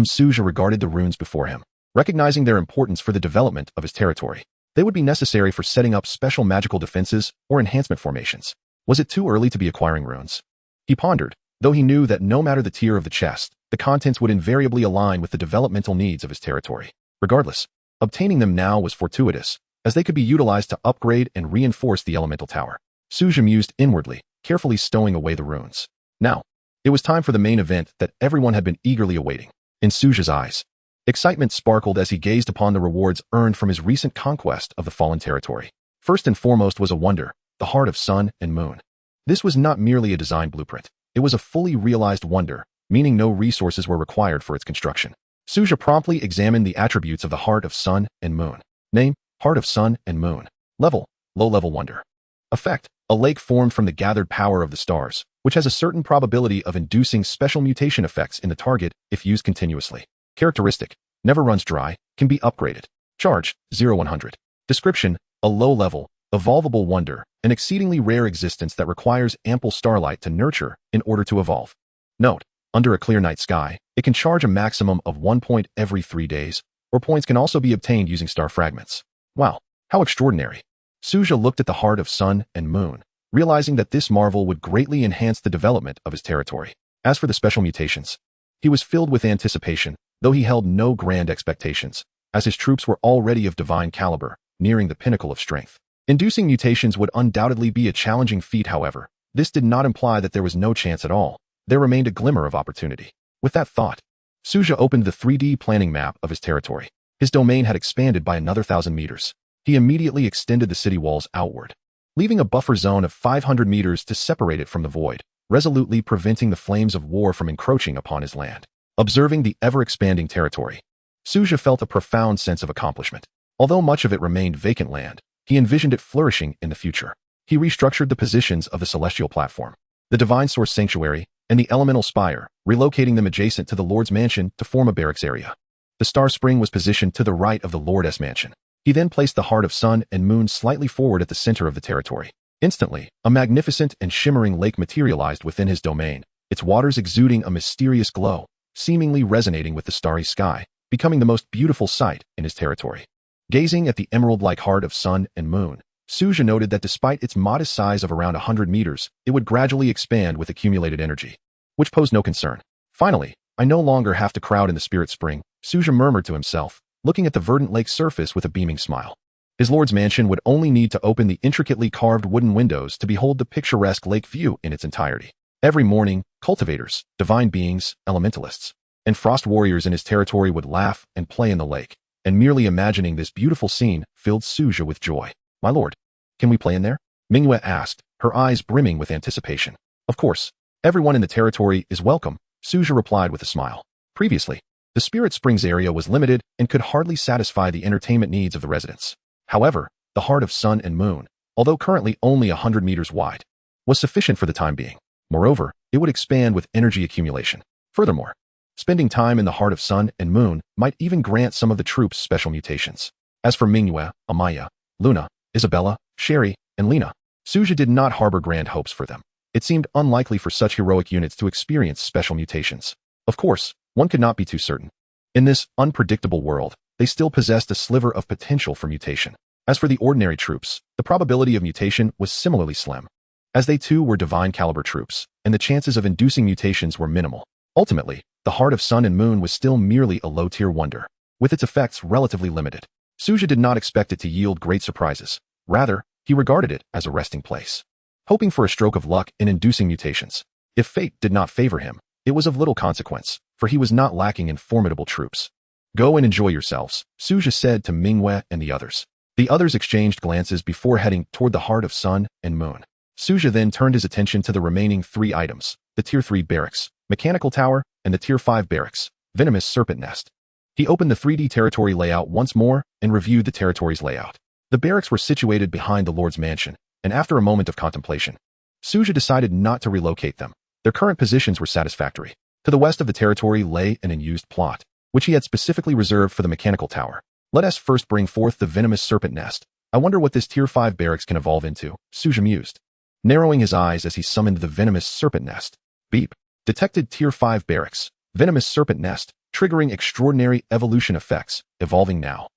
Su Zhe regarded the runes before him, recognizing their importance for the development of his territory. They would be necessary for setting up special magical defenses or enhancement formations. Was it too early to be acquiring runes? He pondered, though he knew that no matter the tier of the chest, the contents would invariably align with the developmental needs of his territory. Regardless, obtaining them now was fortuitous, as they could be utilized to upgrade and reinforce the elemental tower. Su Zhe mused inwardly, carefully stowing away the runes. Now, it was time for the main event that everyone had been eagerly awaiting. In Su Zhe's eyes, excitement sparkled as he gazed upon the rewards earned from his recent conquest of the fallen territory. First and foremost was a wonder, the Heart of Sun and Moon. This was not merely a design blueprint. It was a fully realized wonder, meaning no resources were required for its construction. Su Zhe promptly examined the attributes of the Heart of Sun and Moon. Name: Heart of Sun and Moon. Level: low-level wonder. Effect: a lake formed from the gathered power of the stars, which has a certain probability of inducing special mutation effects in the target if used continuously. Characteristic: never runs dry, can be upgraded. Charge: 0-100. Description: a low-level, evolvable wonder, an exceedingly rare existence that requires ample starlight to nurture in order to evolve. Note: under a clear night sky, it can charge a maximum of 1 point every 3 days, or points can also be obtained using star fragments. Wow, how extraordinary! Su Zhe looked at the Heart of Sun and Moon, realizing that this marvel would greatly enhance the development of his territory. As for the special mutations, he was filled with anticipation, though he held no grand expectations, as his troops were already of divine caliber, nearing the pinnacle of strength. Inducing mutations would undoubtedly be a challenging feat, however. This did not imply that there was no chance at all. There remained a glimmer of opportunity. With that thought, Su Zhe opened the 3D planning map of his territory. His domain had expanded by another 1,000 meters. He immediately extended the city walls outward, leaving a buffer zone of 500 meters to separate it from the void, resolutely preventing the flames of war from encroaching upon his land. Observing the ever-expanding territory, Su Zhe felt a profound sense of accomplishment. Although much of it remained vacant land, he envisioned it flourishing in the future. He restructured the positions of the celestial platform, the divine source sanctuary, and the elemental spire, relocating them adjacent to the Lord's mansion to form a barracks area. The star spring was positioned to the right of the Lord's mansion. He then placed the Heart of Sun and Moon slightly forward at the center of the territory. Instantly, a magnificent and shimmering lake materialized within his domain, its waters exuding a mysterious glow, seemingly resonating with the starry sky, becoming the most beautiful sight in his territory. Gazing at the emerald-like Heart of Sun and Moon, Su Zhe noted that despite its modest size of around 100 meters, it would gradually expand with accumulated energy, which posed no concern. Finally, I no longer have to crowd in the spirit spring, Su Zhe murmured to himself, looking at the verdant lake's surface with a beaming smile. His lord's mansion would only need to open the intricately carved wooden windows to behold the picturesque lake view in its entirety. Every morning, cultivators, divine beings, elementalists, and frost warriors in his territory would laugh and play in the lake, and merely imagining this beautiful scene filled Su Zhe with joy. My lord, can we play in there? Manhwa asked, her eyes brimming with anticipation. Of course, everyone in the territory is welcome, Su Zhe replied with a smile. Previously, the Spirit Springs area was limited and could hardly satisfy the entertainment needs of the residents. However, the Heart of Sun and Moon, although currently only 100 meters wide, was sufficient for the time being. Moreover, it would expand with energy accumulation. Furthermore, spending time in the Heart of Sun and Moon might even grant some of the troops special mutations. As for Manhwa, Amaya, Luna, Isabella, Sherry, and Lena, Su Zhe did not harbor grand hopes for them. It seemed unlikely for such heroic units to experience special mutations. Of course, one could not be too certain. In this unpredictable world, they still possessed a sliver of potential for mutation. As for the ordinary troops, the probability of mutation was similarly slim, as they too were divine caliber troops, and the chances of inducing mutations were minimal. Ultimately, the Heart of Sun and Moon was still merely a low-tier wonder, with its effects relatively limited. Su Zhe did not expect it to yield great surprises. Rather, he regarded it as a resting place, hoping for a stroke of luck in inducing mutations. If fate did not favor him, it was of little consequence, for he was not lacking in formidable troops. Go and enjoy yourselves, Su Zhe said to Manhwa and the others. The others exchanged glances before heading toward the heart of sun and moon. Su Zhe then turned his attention to the remaining 3 items, the Tier 3 barracks, mechanical tower, and the Tier 5 barracks, venomous serpent nest. He opened the 3D territory layout once more and reviewed the territory's layout. The barracks were situated behind the Lord's mansion, and after a moment of contemplation, Su Zhe decided not to relocate them. Their current positions were satisfactory. To the west of the territory lay an unused plot, which he had specifically reserved for the mechanical tower. Let us first bring forth the venomous serpent nest. I wonder what this Tier 5 barracks can evolve into, Su Zhe mused, narrowing his eyes as he summoned the venomous serpent nest. Beep. Detected Tier 5 barracks, venomous serpent nest, triggering extraordinary evolution effects, evolving now.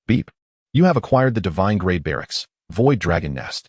Beep. You have acquired the divine grade barracks, void dragon nest.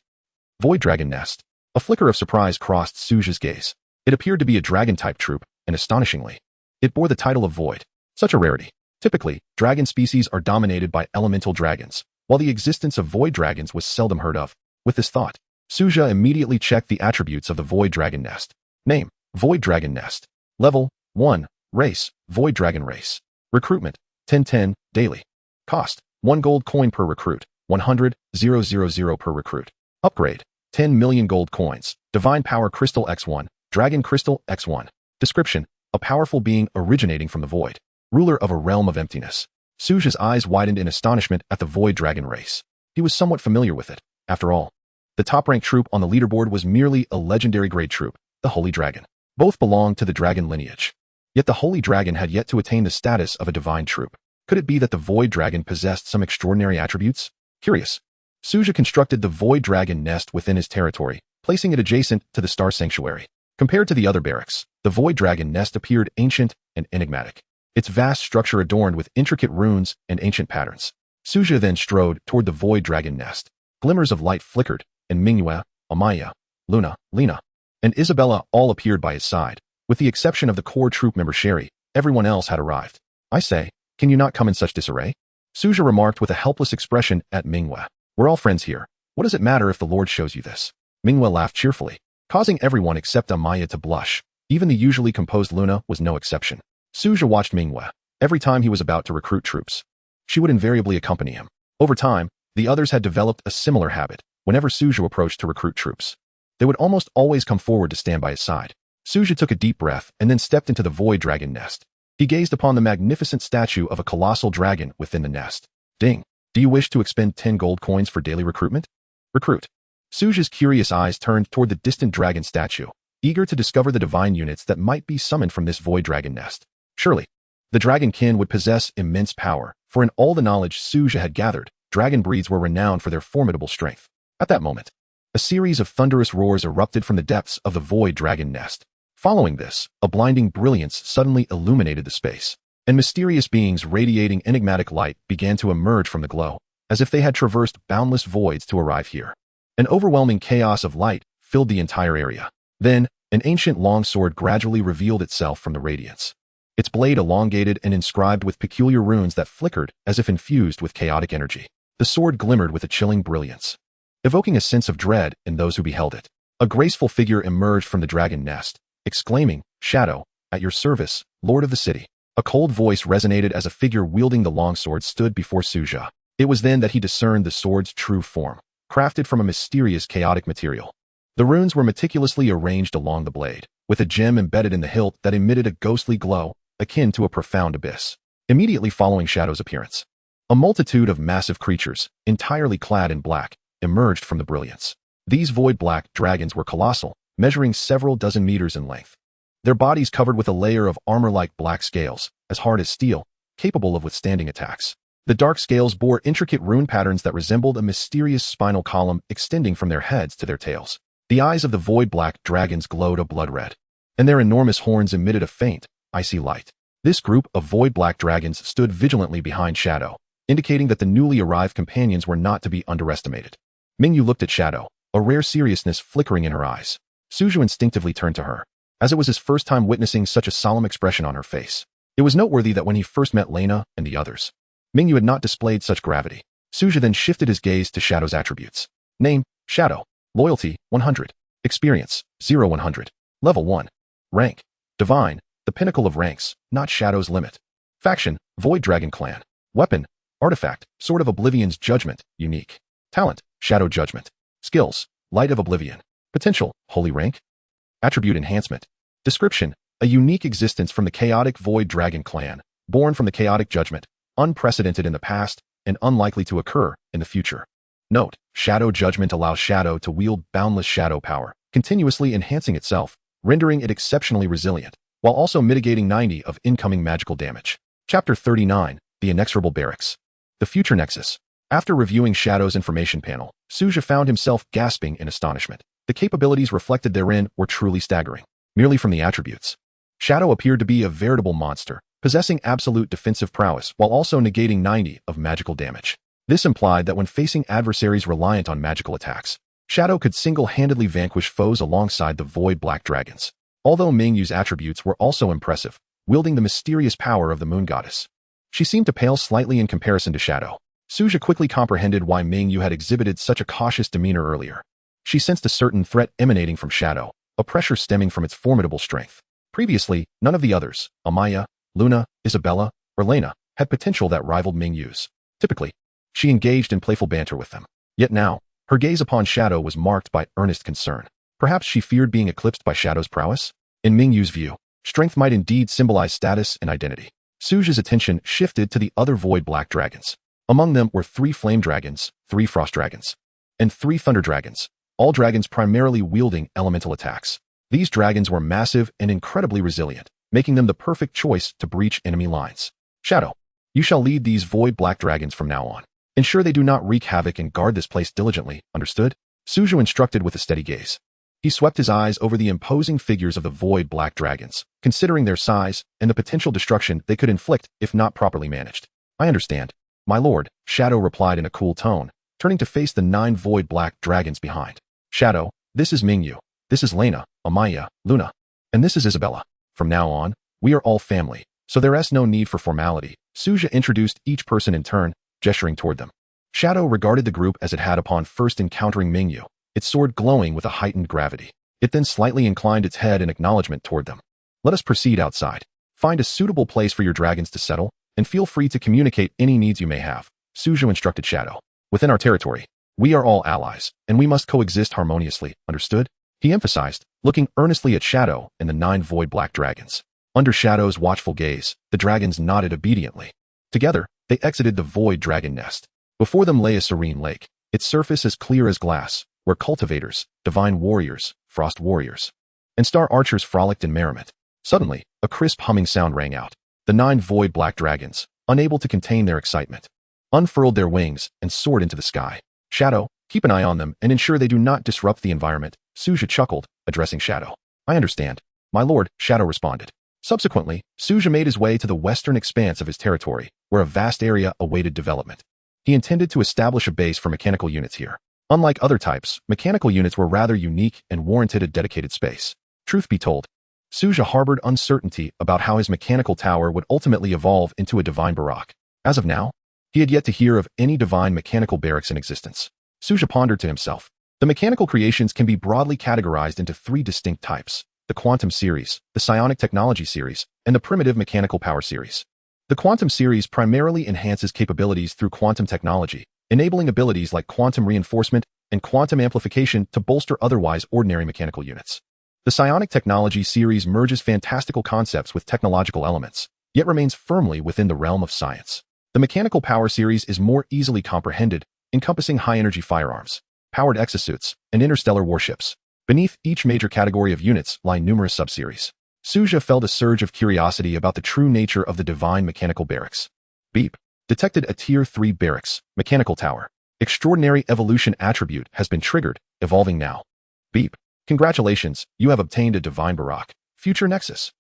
Void dragon nest. A flicker of surprise crossed Su Zhe's gaze. It appeared to be a dragon-type troop, and astonishingly, it bore the title of void. Such a rarity. Typically, dragon species are dominated by elemental dragons, while the existence of void dragons was seldom heard of. With this thought, Su Zhe immediately checked the attributes of the void dragon nest. Name, void dragon nest. Level, 1. Race, void dragon race. Recruitment, 1010, daily. Cost, 1 gold coin per recruit, 100,000 per recruit. Upgrade, 10 million gold coins, divine power crystal X1, dragon crystal X1. Description, a powerful being originating from the void, ruler of a realm of emptiness. Su Zhe's eyes widened in astonishment at the void dragon race. He was somewhat familiar with it. After all, the top-ranked troop on the leaderboard was merely a legendary grade troop, the Holy Dragon. Both belonged to the dragon lineage. Yet the Holy Dragon had yet to attain the status of a divine troop. Could it be that the void dragon possessed some extraordinary attributes? Curious, Su Zhe constructed the void dragon nest within his territory, placing it adjacent to the star sanctuary. Compared to the other barracks, the void dragon nest appeared ancient and enigmatic, its vast structure adorned with intricate runes and ancient patterns. Su Zhe then strode toward the void dragon nest. Glimmers of light flickered, and Manhwa, Amaya, Luna, Lena, and Isabella all appeared by his side. With the exception of the core troop member Sherry, everyone else had arrived. I say, can you not come in such disarray? Su Zhe remarked with a helpless expression at Manhwa. We're all friends here. What does it matter if the Lord shows you this? Manhwa laughed cheerfully, causing everyone except Amaya to blush. Even the usually composed Luna was no exception. Su Zhe watched Manhwa. Every time he was about to recruit troops, she would invariably accompany him. Over time, the others had developed a similar habit. Whenever Su Zhe approached to recruit troops, they would almost always come forward to stand by his side. Su Zhe took a deep breath and then stepped into the void dragon nest. He gazed upon the magnificent statue of a colossal dragon within the nest. Ding. Do you wish to expend 10 gold coins for daily recruitment? Recruit. Su Zhe's curious eyes turned toward the distant dragon statue, eager to discover the divine units that might be summoned from this void dragon nest. Surely, the dragonkin would possess immense power, for in all the knowledge Su Zhe had gathered, dragon breeds were renowned for their formidable strength. At that moment, a series of thunderous roars erupted from the depths of the void dragon nest. Following this, a blinding brilliance suddenly illuminated the space, and mysterious beings radiating enigmatic light began to emerge from the glow, as if they had traversed boundless voids to arrive here. An overwhelming chaos of light filled the entire area. Then, an ancient longsword gradually revealed itself from the radiance. Its blade elongated and inscribed with peculiar runes that flickered as if infused with chaotic energy. The sword glimmered with a chilling brilliance, evoking a sense of dread in those who beheld it. A graceful figure emerged from the dragon nest, exclaiming, "Shadow, at your service, Lord of the City." A cold voice resonated as a figure wielding the longsword stood before Su Zhe. It was then that he discerned the sword's true form, crafted from a mysterious chaotic material. The runes were meticulously arranged along the blade, with a gem embedded in the hilt that emitted a ghostly glow, akin to a profound abyss. Immediately following Shadow's appearance, a multitude of massive creatures, entirely clad in black, emerged from the brilliance. These void black dragons were colossal, measuring several dozen meters in length. Their bodies covered with a layer of armor-like black scales, as hard as steel, capable of withstanding attacks. The dark scales bore intricate rune patterns that resembled a mysterious spinal column extending from their heads to their tails. The eyes of the void black dragons glowed a blood red, and their enormous horns emitted a faint, icy light. This group of void black dragons stood vigilantly behind Shadow, indicating that the newly arrived companions were not to be underestimated. Mingyu looked at Shadow, a rare seriousness flickering in her eyes. Su Zhe instinctively turned to her, as it was his first time witnessing such a solemn expression on her face. It was noteworthy that when he first met Lena and the others, Mingyu had not displayed such gravity. Su Zhe then shifted his gaze to Shadow's attributes. Name, Shadow. Loyalty, 100. Experience, 0-100. Level 1. Rank, Divine, the pinnacle of ranks, not Shadow's limit. Faction, Void Dragon Clan. Weapon, Artifact, Sword of Oblivion's Judgment, unique. Talent, Shadow Judgment. Skills, Light of Oblivion. Potential, Holy Rank. Attribute Enhancement. Description, a unique existence from the chaotic Void Dragon clan, born from the chaotic judgment, unprecedented in the past, and unlikely to occur in the future. Note, Shadow Judgment allows Shadow to wield boundless shadow power, continuously enhancing itself, rendering it exceptionally resilient, while also mitigating 90 of incoming magical damage. Chapter 39, The Inexorable Barracks. The Future Nexus. After reviewing Shadow's information panel, Su Zhe found himself gasping in astonishment. The capabilities reflected therein were truly staggering. Merely from the attributes, Shadow appeared to be a veritable monster, possessing absolute defensive prowess while also negating 90 of magical damage. This implied that when facing adversaries reliant on magical attacks, Shadow could single-handedly vanquish foes alongside the Void Black Dragons. Although Mangyu's attributes were also impressive, wielding the mysterious power of the Moon Goddess, she seemed to pale slightly in comparison to Shadow. Su Zhe quickly comprehended why Mingyu had exhibited such a cautious demeanor earlier. She sensed a certain threat emanating from Shadow, a pressure stemming from its formidable strength. Previously, none of the others, Amaya, Luna, Isabella, or Lena, had potential that rivaled Mingyu's. Typically, she engaged in playful banter with them. Yet now, her gaze upon Shadow was marked by earnest concern. Perhaps she feared being eclipsed by Shadow's prowess? In Mingyu's view, strength might indeed symbolize status and identity. Su Zhe's attention shifted to the other Void Black Dragons. Among them were 3 Flame Dragons, 3 Frost Dragons, and 3 Thunder Dragons, all dragons primarily wielding elemental attacks. These dragons were massive and incredibly resilient, making them the perfect choice to breach enemy lines. Shadow, you shall lead these Void Black Dragons from now on. Ensure they do not wreak havoc and guard this place diligently, understood? Su Zhe instructed with a steady gaze. He swept his eyes over the imposing figures of the Void Black Dragons, considering their size and the potential destruction they could inflict if not properly managed. I understand, my lord, Shadow replied in a cool tone, turning to face the 9 Void Black Dragons behind. Shadow, this is Mingyu. This is Lena, Amaya, Luna, and this is Isabella. From now on, we are all family, so there is no need for formality. Su Zhe introduced each person in turn, gesturing toward them. Shadow regarded the group as it had upon first encountering Mingyu, its sword glowing with a heightened gravity. It then slightly inclined its head in acknowledgement toward them. Let us proceed outside. Find a suitable place for your dragons to settle, and feel free to communicate any needs you may have, Su Zhe instructed Shadow. Within our territory, we are all allies, and we must coexist harmoniously, understood? He emphasized, looking earnestly at Shadow and the 9 Void Black Dragons. Under Shadow's watchful gaze, the dragons nodded obediently. Together, they exited the Void Dragon nest. Before them lay a serene lake, its surface as clear as glass, where cultivators, divine warriors, frost warriors, and star archers frolicked in merriment. Suddenly, a crisp humming sound rang out. The 9 Void Black Dragons, unable to contain their excitement, unfurled their wings and soared into the sky. Shadow, keep an eye on them and ensure they do not disrupt the environment, Su Zhe chuckled, addressing Shadow. I understand, my lord, Shadow responded. Subsequently, Su Zhe made his way to the western expanse of his territory, where a vast area awaited development. He intended to establish a base for mechanical units here. Unlike other types, mechanical units were rather unique and warranted a dedicated space. Truth be told, Su Zhe harbored uncertainty about how his mechanical tower would ultimately evolve into a divine barrack. As of now, he had yet to hear of any divine mechanical barracks in existence. Su Zhe pondered to himself. The mechanical creations can be broadly categorized into 3 distinct types: the Quantum Series, the Psionic Technology Series, and the Primitive Mechanical Power Series. The Quantum Series primarily enhances capabilities through quantum technology, enabling abilities like quantum reinforcement and quantum amplification to bolster otherwise ordinary mechanical units. The Psionic Technology Series merges fantastical concepts with technological elements, yet remains firmly within the realm of science. The Mechanical Power Series is more easily comprehended, encompassing high-energy firearms, powered exosuits, and interstellar warships. Beneath each major category of units lie numerous subseries. Su Zhe felt a surge of curiosity about the true nature of the divine mechanical barracks. Beep. Detected a Tier 3 barracks, mechanical tower. Extraordinary evolution attribute has been triggered, evolving now. Beep. Congratulations, you have obtained a divine barrack. Future Nexus.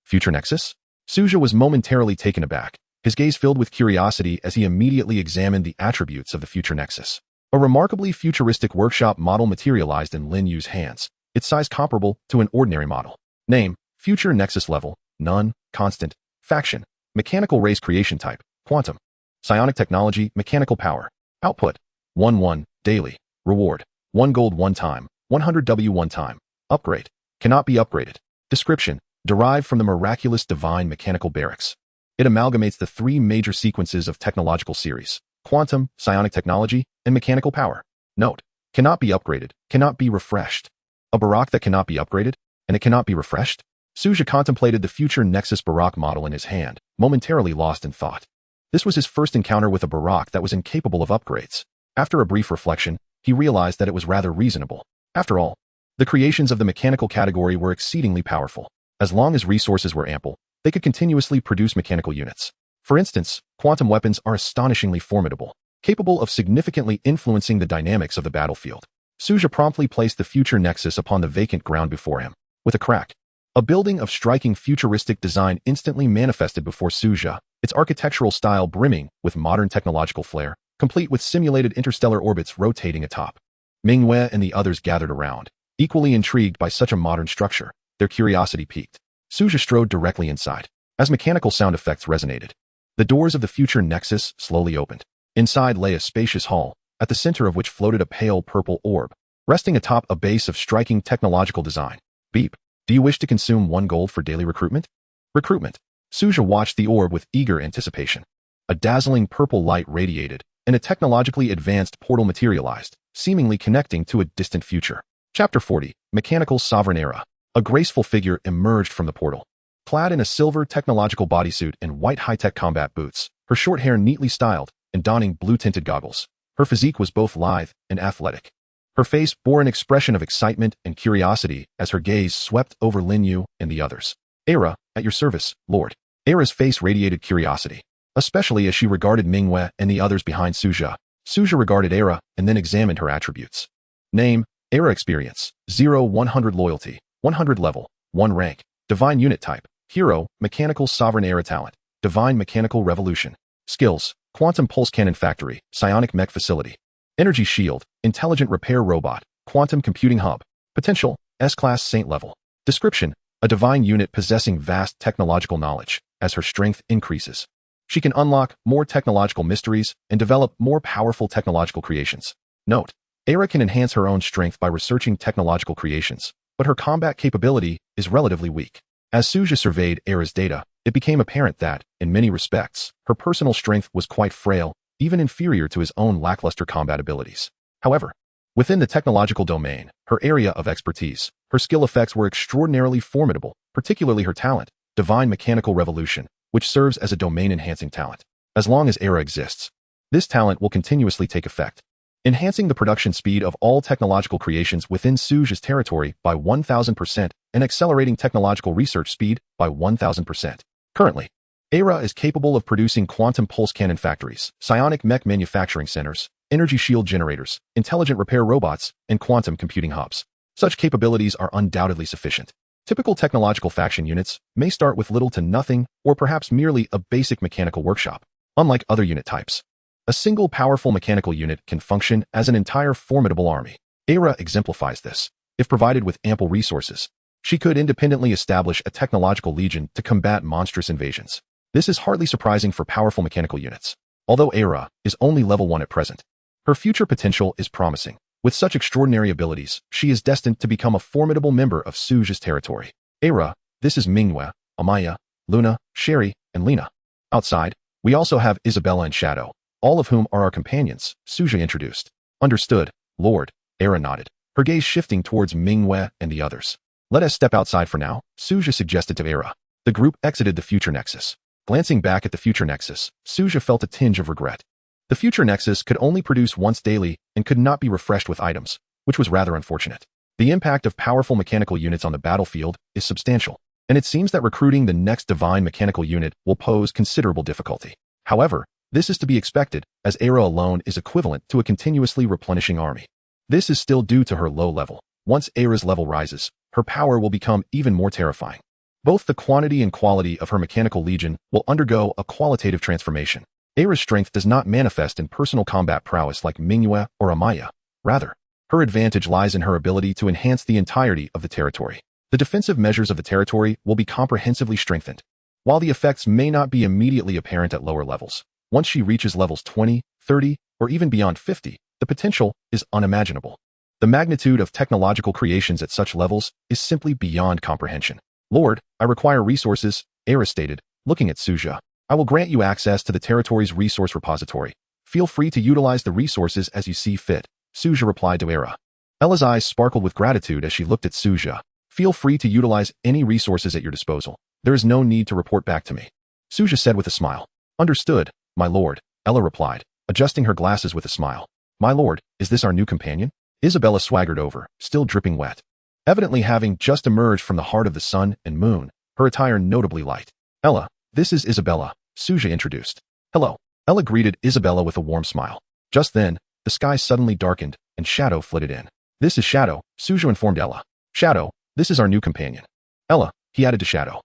Future Nexus? Su Zhe was momentarily taken aback, his gaze filled with curiosity as he immediately examined the attributes of the Future Nexus. A remarkably futuristic workshop model materialized in Lin Yu's hands, its size comparable to an ordinary model. Name, Future Nexus Level, None, Constant, Faction, Mechanical Race Creation Type, Quantum, Psionic Technology, Mechanical Power. Output, 1-1, Daily. Reward, 1 gold 1 time, 100 W 1 time. Upgrade, cannot be upgraded. Description, derived from the miraculous divine mechanical barracks. It amalgamates the three major sequences of technological series: quantum, psionic technology, and mechanical power. Note: cannot be upgraded, cannot be refreshed. A barrack that cannot be upgraded, and it cannot be refreshed? Su Zhe contemplated the future Nexus barrack model in his hand, momentarily lost in thought. This was his first encounter with a barrack that was incapable of upgrades. After a brief reflection, he realized that it was rather reasonable. After all, the creations of the mechanical category were exceedingly powerful. As long as resources were ample, they could continuously produce mechanical units. For instance, quantum weapons are astonishingly formidable, capable of significantly influencing the dynamics of the battlefield. Su Zhe promptly placed the future Nexus upon the vacant ground before him. With a crack, a building of striking futuristic design instantly manifested before Su Zhe, its architectural style brimming with modern technological flair, complete with simulated interstellar orbits rotating atop. Manhwa and the others gathered around, equally intrigued by such a modern structure. Their curiosity piqued. Su Zhe strode directly inside. As mechanical sound effects resonated, the doors of the future Nexus slowly opened. Inside lay a spacious hall, at the center of which floated a pale purple orb, resting atop a base of striking technological design. Beep. Do you wish to consume 1 gold for daily recruitment? Recruitment. Su Zhe watched the orb with eager anticipation. A dazzling purple light radiated, and a technologically advanced portal materialized, seemingly connecting to a distant future. Chapter 40, Mechanical Sovereign Era. A graceful figure emerged from the portal. Clad in a silver technological bodysuit and white high-tech combat boots, her short hair neatly styled, and donning blue-tinted goggles, her physique was both lithe and athletic. Her face bore an expression of excitement and curiosity as her gaze swept over Lin Yu and the others. Era, at your service, Lord. Era's face radiated curiosity, especially as she regarded Manhwa and the others behind Su Zhe. Su Zhe regarded Era and then examined her attributes. Name: Era. Experience: 0-100. Loyalty: 100. Level: 1 rank. Divine unit type: Hero, Mechanical Sovereign Era. Talent: Divine Mechanical Revolution. Skills: Quantum Pulse Cannon Factory, Psionic Mech Facility. Energy Shield, Intelligent Repair Robot, Quantum Computing Hub. Potential: S-Class Saint level. Description: a divine unit possessing vast technological knowledge. As her strength increases, she can unlock more technological mysteries and develop more powerful technological creations. Note: Era can enhance her own strength by researching technological creations, but her combat capability is relatively weak. As Su Zhe surveyed Era's data, it became apparent that, in many respects, her personal strength was quite frail, even inferior to his own lackluster combat abilities. However, within the technological domain, her area of expertise, her skill effects were extraordinarily formidable, particularly her talent, Divine Mechanical Revolution, which serves as a domain-enhancing talent. As long as Era exists, this talent will continuously take effect, enhancing the production speed of all technological creations within Su Zhe's territory by 1,000% and accelerating technological research speed by 1,000%. Currently, Era is capable of producing quantum pulse cannon factories, psionic mech manufacturing centers, energy shield generators, intelligent repair robots, and quantum computing hubs. Such capabilities are undoubtedly sufficient. Typical technological faction units may start with little to nothing, or perhaps merely a basic mechanical workshop. Unlike other unit types, a single powerful mechanical unit can function as an entire formidable army. Era exemplifies this. If provided with ample resources, she could independently establish a technological legion to combat monstrous invasions. This is hardly surprising for powerful mechanical units. Although Era is only level 1 at present, her future potential is promising. With such extraordinary abilities, she is destined to become a formidable member of Su Zhe's territory. Era, this is Manhwa, Amaya, Luna, Sherry, and Lena. Outside, we also have Isabella and Shadow, all of whom are our companions, Su Zhe introduced. Understood, Lord. Era nodded, her gaze shifting towards Manhwa and the others. Let us step outside for now, Su Zhe suggested to Era. The group exited the future Nexus. Glancing back at the future Nexus, Su Zhe felt a tinge of regret. The future Nexus could only produce once daily and could not be refreshed with items, which was rather unfortunate. The impact of powerful mechanical units on the battlefield is substantial, and it seems that recruiting the next divine mechanical unit will pose considerable difficulty. However, this is to be expected, as Era alone is equivalent to a continuously replenishing army. This is still due to her low level. Once Era's level rises, her power will become even more terrifying. Both the quantity and quality of her mechanical legion will undergo a qualitative transformation. Era's strength does not manifest in personal combat prowess like Manhwa or Amaya. Rather, her advantage lies in her ability to enhance the entirety of the territory. The defensive measures of the territory will be comprehensively strengthened. While the effects may not be immediately apparent at lower levels, once she reaches levels 20, 30, or even beyond 50, the potential is unimaginable. The magnitude of technological creations at such levels is simply beyond comprehension. Lord, I require resources, Era stated, looking at Su Zhe. I will grant you access to the territory's resource repository. Feel free to utilize the resources as you see fit, Su Zhe replied to Era. Ella's eyes sparkled with gratitude as she looked at Su Zhe. Feel free to utilize any resources at your disposal. There is no need to report back to me, Su Zhe said with a smile. Understood, my lord, Ella replied, adjusting her glasses with a smile. My lord, is this our new companion? Isabella swaggered over, still dripping wet. Evidently having just emerged from the heart of the sun and moon, her attire notably light. Ella, this is Isabella, Su Zhe introduced. Hello. Ella greeted Isabella with a warm smile. Just then, the sky suddenly darkened, and Shadow flitted in. This is Shadow, Su Zhe informed Ella. Shadow, this is our new companion. Ella, he added to Shadow.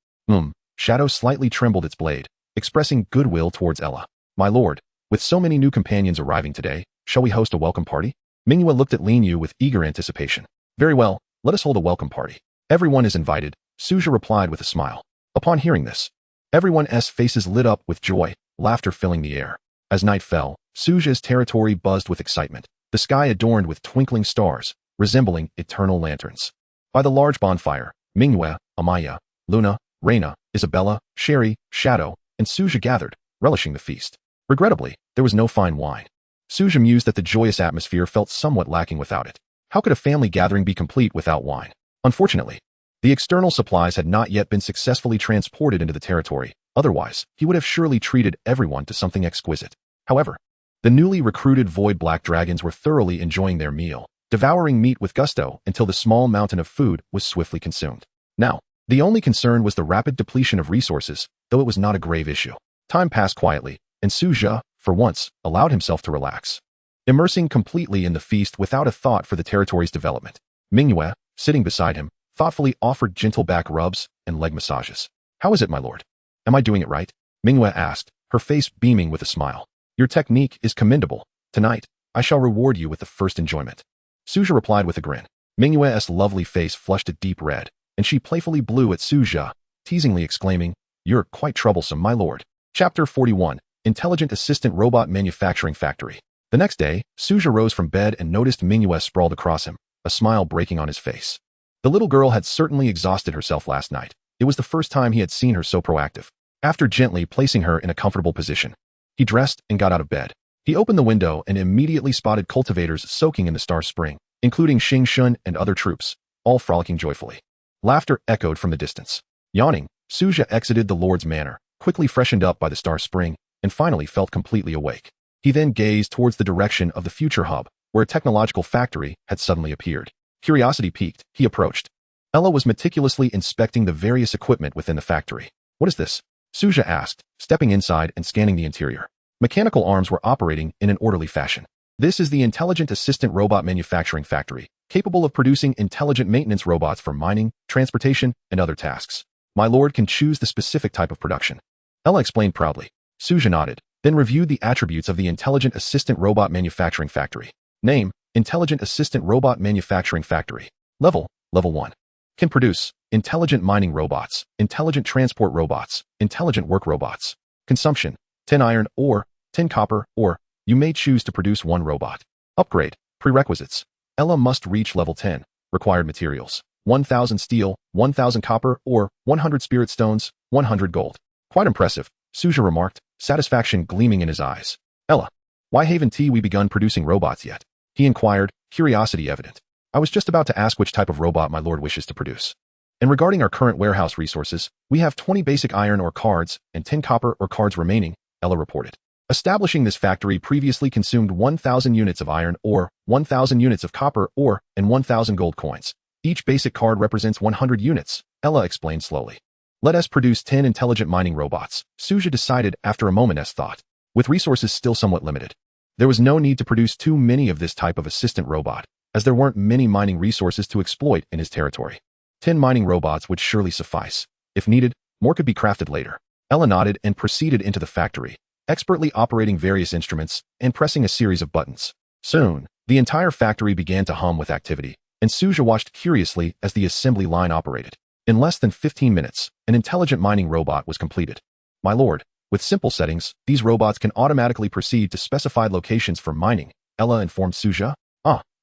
Shadow slightly trembled its blade, expressing goodwill towards Ella. My lord, with so many new companions arriving today, shall we host a welcome party? Manhwa looked at Lin Yu with eager anticipation. Very well, let us hold a welcome party. Everyone is invited, Su Zhe replied with a smile. Upon hearing this, everyone's faces lit up with joy, laughter filling the air. As night fell, Su Zhe's territory buzzed with excitement, the sky adorned with twinkling stars, resembling eternal lanterns. By the large bonfire, Manhwa, Amaya, Luna, Reina, Isabella, Sherry, Shadow, and Su Zhe gathered, relishing the feast. Regrettably, there was no fine wine. Su Zhe mused that the joyous atmosphere felt somewhat lacking without it. How could a family gathering be complete without wine? Unfortunately, the external supplies had not yet been successfully transported into the territory, otherwise, he would have surely treated everyone to something exquisite. However, the newly recruited Void Black Dragons were thoroughly enjoying their meal, devouring meat with gusto until the small mountain of food was swiftly consumed. Now, the only concern was the rapid depletion of resources, though it was not a grave issue. Time passed quietly, and Su Zhe, for once, allowed himself to relax, immersing completely in the feast without a thought for the territory's development. Manhwa, sitting beside him, thoughtfully offered gentle back rubs and leg massages. How is it, my lord? Am I doing it right? Manhwa asked, her face beaming with a smile. Your technique is commendable. Tonight, I shall reward you with the first enjoyment. Su Zhe replied with a grin. Manhwa's lovely face flushed a deep red, and she playfully blew at Su Zhe, teasingly exclaiming, You're quite troublesome, my lord. Chapter 41, Intelligent Assistant Robot Manufacturing Factory. The next day, Su Zhe rose from bed and noticed Manhwa sprawled across him, a smile breaking on his face. The little girl had certainly exhausted herself last night. It was the first time he had seen her so proactive. After gently placing her in a comfortable position, he dressed and got out of bed. He opened the window and immediately spotted cultivators soaking in the star spring, including Xing Shun and other troops, all frolicking joyfully. Laughter echoed from the distance. Yawning, Su Zhe exited the Lord's manor, quickly freshened up by the star spring, and finally felt completely awake. He then gazed towards the direction of the future hub, where a technological factory had suddenly appeared. Curiosity piqued, he approached. Ella was meticulously inspecting the various equipment within the factory. What is this? Su Zhe asked, stepping inside and scanning the interior. Mechanical arms were operating in an orderly fashion. This is the Intelligent Assistant Robot Manufacturing Factory, capable of producing intelligent maintenance robots for mining, transportation, and other tasks. My lord can choose the specific type of production. Ella explained proudly. Su Zhe nodded, then reviewed the attributes of the Intelligent Assistant Robot Manufacturing Factory. Name, Intelligent Assistant Robot Manufacturing Factory. Level 1. Can produce intelligent mining robots, intelligent transport robots, intelligent work robots. Consumption, 10 iron ore, 10 copper ore. You may choose to produce 1 robot. Upgrade, prerequisites. Ella must reach level 10. Required materials, 1,000 steel, 1,000 copper ore, 100 spirit stones, 100 gold. Quite impressive, Su Zhe remarked, satisfaction gleaming in his eyes. Ella, why haven't we begun producing robots yet? He inquired, curiosity evident. I was just about to ask which type of robot my lord wishes to produce. And regarding our current warehouse resources, we have 20 basic iron ore cards and 10 copper ore cards remaining, Ella reported. Establishing this factory previously consumed 1,000 units of iron ore, 1,000 units of copper ore, and 1,000 gold coins. Each basic card represents 100 units, Ella explained slowly. Let us produce 10 intelligent mining robots, Su Zhe decided after a moment's thought. With resources still somewhat limited, there was no need to produce too many of this type of assistant robot, as there weren't many mining resources to exploit in his territory. 10 mining robots would surely suffice. If needed, more could be crafted later. Ella nodded and proceeded into the factory, expertly operating various instruments and pressing a series of buttons. Soon, the entire factory began to hum with activity, and Su Zhe watched curiously as the assembly line operated. In less than 15 minutes, an intelligent mining robot was completed. My lord, with simple settings, these robots can automatically proceed to specified locations for mining, Ella informed Su Zhe.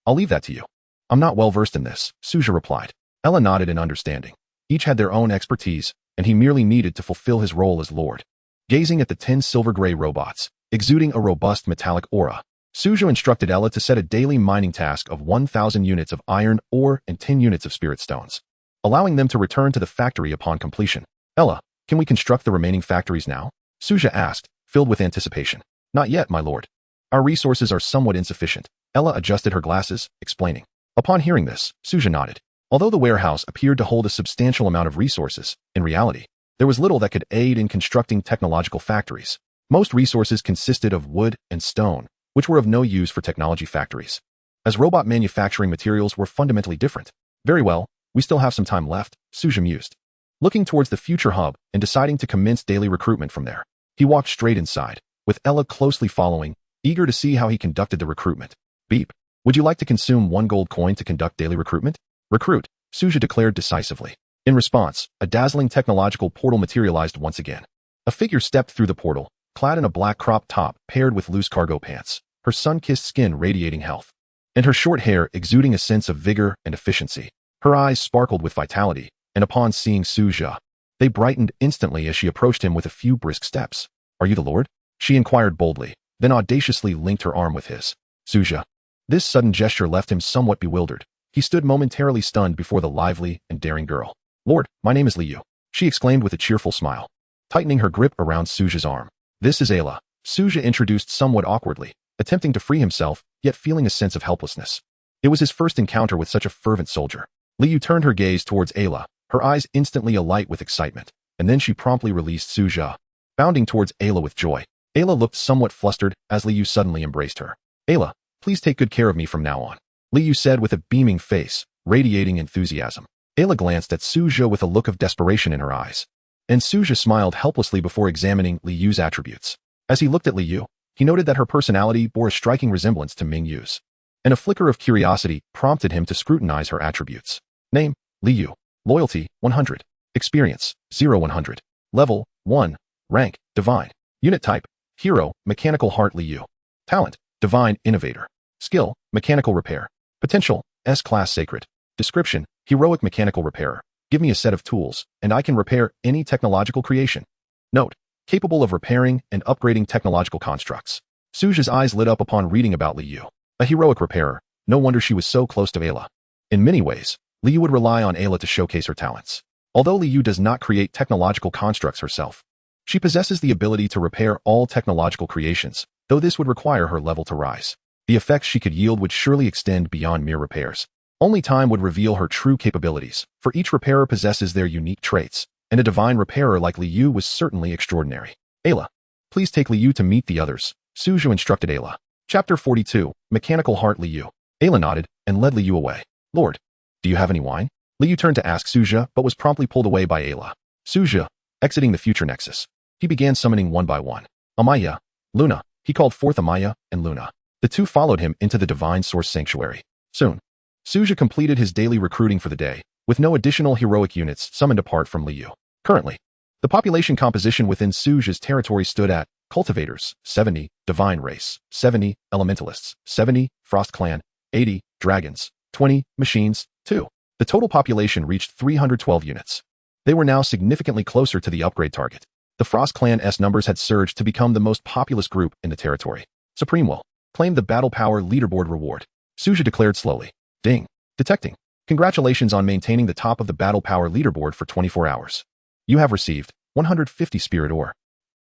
I'll leave that to you. I'm not well versed in this, Su Zhe replied. Ella nodded in understanding. Each had their own expertise, and he merely needed to fulfill his role as lord. gazing at the 10 silver-gray robots, exuding a robust metallic aura. Su Zhe instructed Ella to set a daily mining task of 1,000 units of iron ore and 10 units of spirit stones, allowing them to return to the factory upon completion. Ella, can we construct the remaining factories now? Su Zhe asked, filled with anticipation. Not yet, my lord. Our resources are somewhat insufficient. Ella adjusted her glasses, explaining. Upon hearing this, Su Zhe nodded. Although the warehouse appeared to hold a substantial amount of resources, in reality, there was little that could aid in constructing technological factories. Most resources consisted of wood and stone, which were of no use for technology factories, as robot manufacturing materials were fundamentally different. Very well, we still have some time left, Su Zhe mused. Looking towards the future hub and deciding to commence daily recruitment from there, he walked straight inside, with Ella closely following, eager to see how he conducted the recruitment. Beep. Would you like to consume 1 gold coin to conduct daily recruitment? Recruit, Su Zhe declared decisively. In response, a dazzling technological portal materialized once again. A figure stepped through the portal, clad in a black crop top paired with loose cargo pants, her sun-kissed skin radiating health, and her short hair exuding a sense of vigor and efficiency. Her eyes sparkled with vitality, and upon seeing Su Zhe, they brightened instantly as she approached him with a few brisk steps. Are you the Lord? She inquired boldly, then audaciously linked her arm with his. Su Zhe. This sudden gesture left him somewhat bewildered. He stood momentarily stunned before the lively and daring girl. Lord, my name is Liu, she exclaimed with a cheerful smile, tightening her grip around Su Zhe's arm. This is Ayla, Su Zhe introduced somewhat awkwardly, attempting to free himself, yet feeling a sense of helplessness. It was his first encounter with such a fervent soldier. Liu turned her gaze towards Ayla, her eyes instantly alight with excitement, and then she promptly released Su Zhe, bounding towards Ayla with joy. Ayla looked somewhat flustered as Liu suddenly embraced her. Ayla, please take good care of me from now on, Liu said with a beaming face, radiating enthusiasm. Ayla glanced at Su Zhe with a look of desperation in her eyes, and Su Zhe smiled helplessly before examining Liu's attributes. As he looked at Liu, he noted that her personality bore a striking resemblance to Ming Yu's, and a flicker of curiosity prompted him to scrutinize her attributes. Name, Liu. Loyalty, 100. Experience, 0-100. Level, 1. Rank, Divine. Unit type, Hero, Mechanical Heart Liu. Talent, Divine Innovator. Skill, Mechanical Repair. Potential, S-Class Sacred. Description, Heroic Mechanical Repairer. Give me a set of tools, and I can repair any technological creation. Note, capable of repairing and upgrading technological constructs. Su Zhe's eyes lit up upon reading about Liu. A heroic repairer, no wonder she was so close to Ayla. In many ways, Liu would rely on Ayla to showcase her talents. Although Liu does not create technological constructs herself, she possesses the ability to repair all technological creations, though this would require her level to rise. The effects she could yield would surely extend beyond mere repairs. Only time would reveal her true capabilities, for each repairer possesses their unique traits, and a divine repairer like Liu was certainly extraordinary. Ayla, please take Liu to meet the others, Su Zhe instructed Ayla. Chapter 42, Mechanical Heart Liu. Ayla nodded and led Liu away. Lord, do you have any wine? Liu turned to ask Su Zhe but was promptly pulled away by Ayla. Su Zhe, exiting the future nexus, he began summoning one by one. Amaya, Luna, he called forth Amaya and Luna. The two followed him into the divine source sanctuary. Soon, Su Zhe completed his daily recruiting for the day, with no additional heroic units summoned apart from Liu. Currently, the population composition within Su Zhe's territory stood at cultivators, 70, divine race, 70, elementalists, 70, frost clan, 80, dragons, 20, machines, 2. The total population reached 312 units. They were now significantly closer to the upgrade target. The Frost Clan's numbers had surged to become the most populous group in the territory. Supreme will claim the Battle Power Leaderboard reward, Su Zhe declared slowly. Ding. Detecting. Congratulations on maintaining the top of the Battle Power Leaderboard for 24 hours. You have received 150 spirit ore.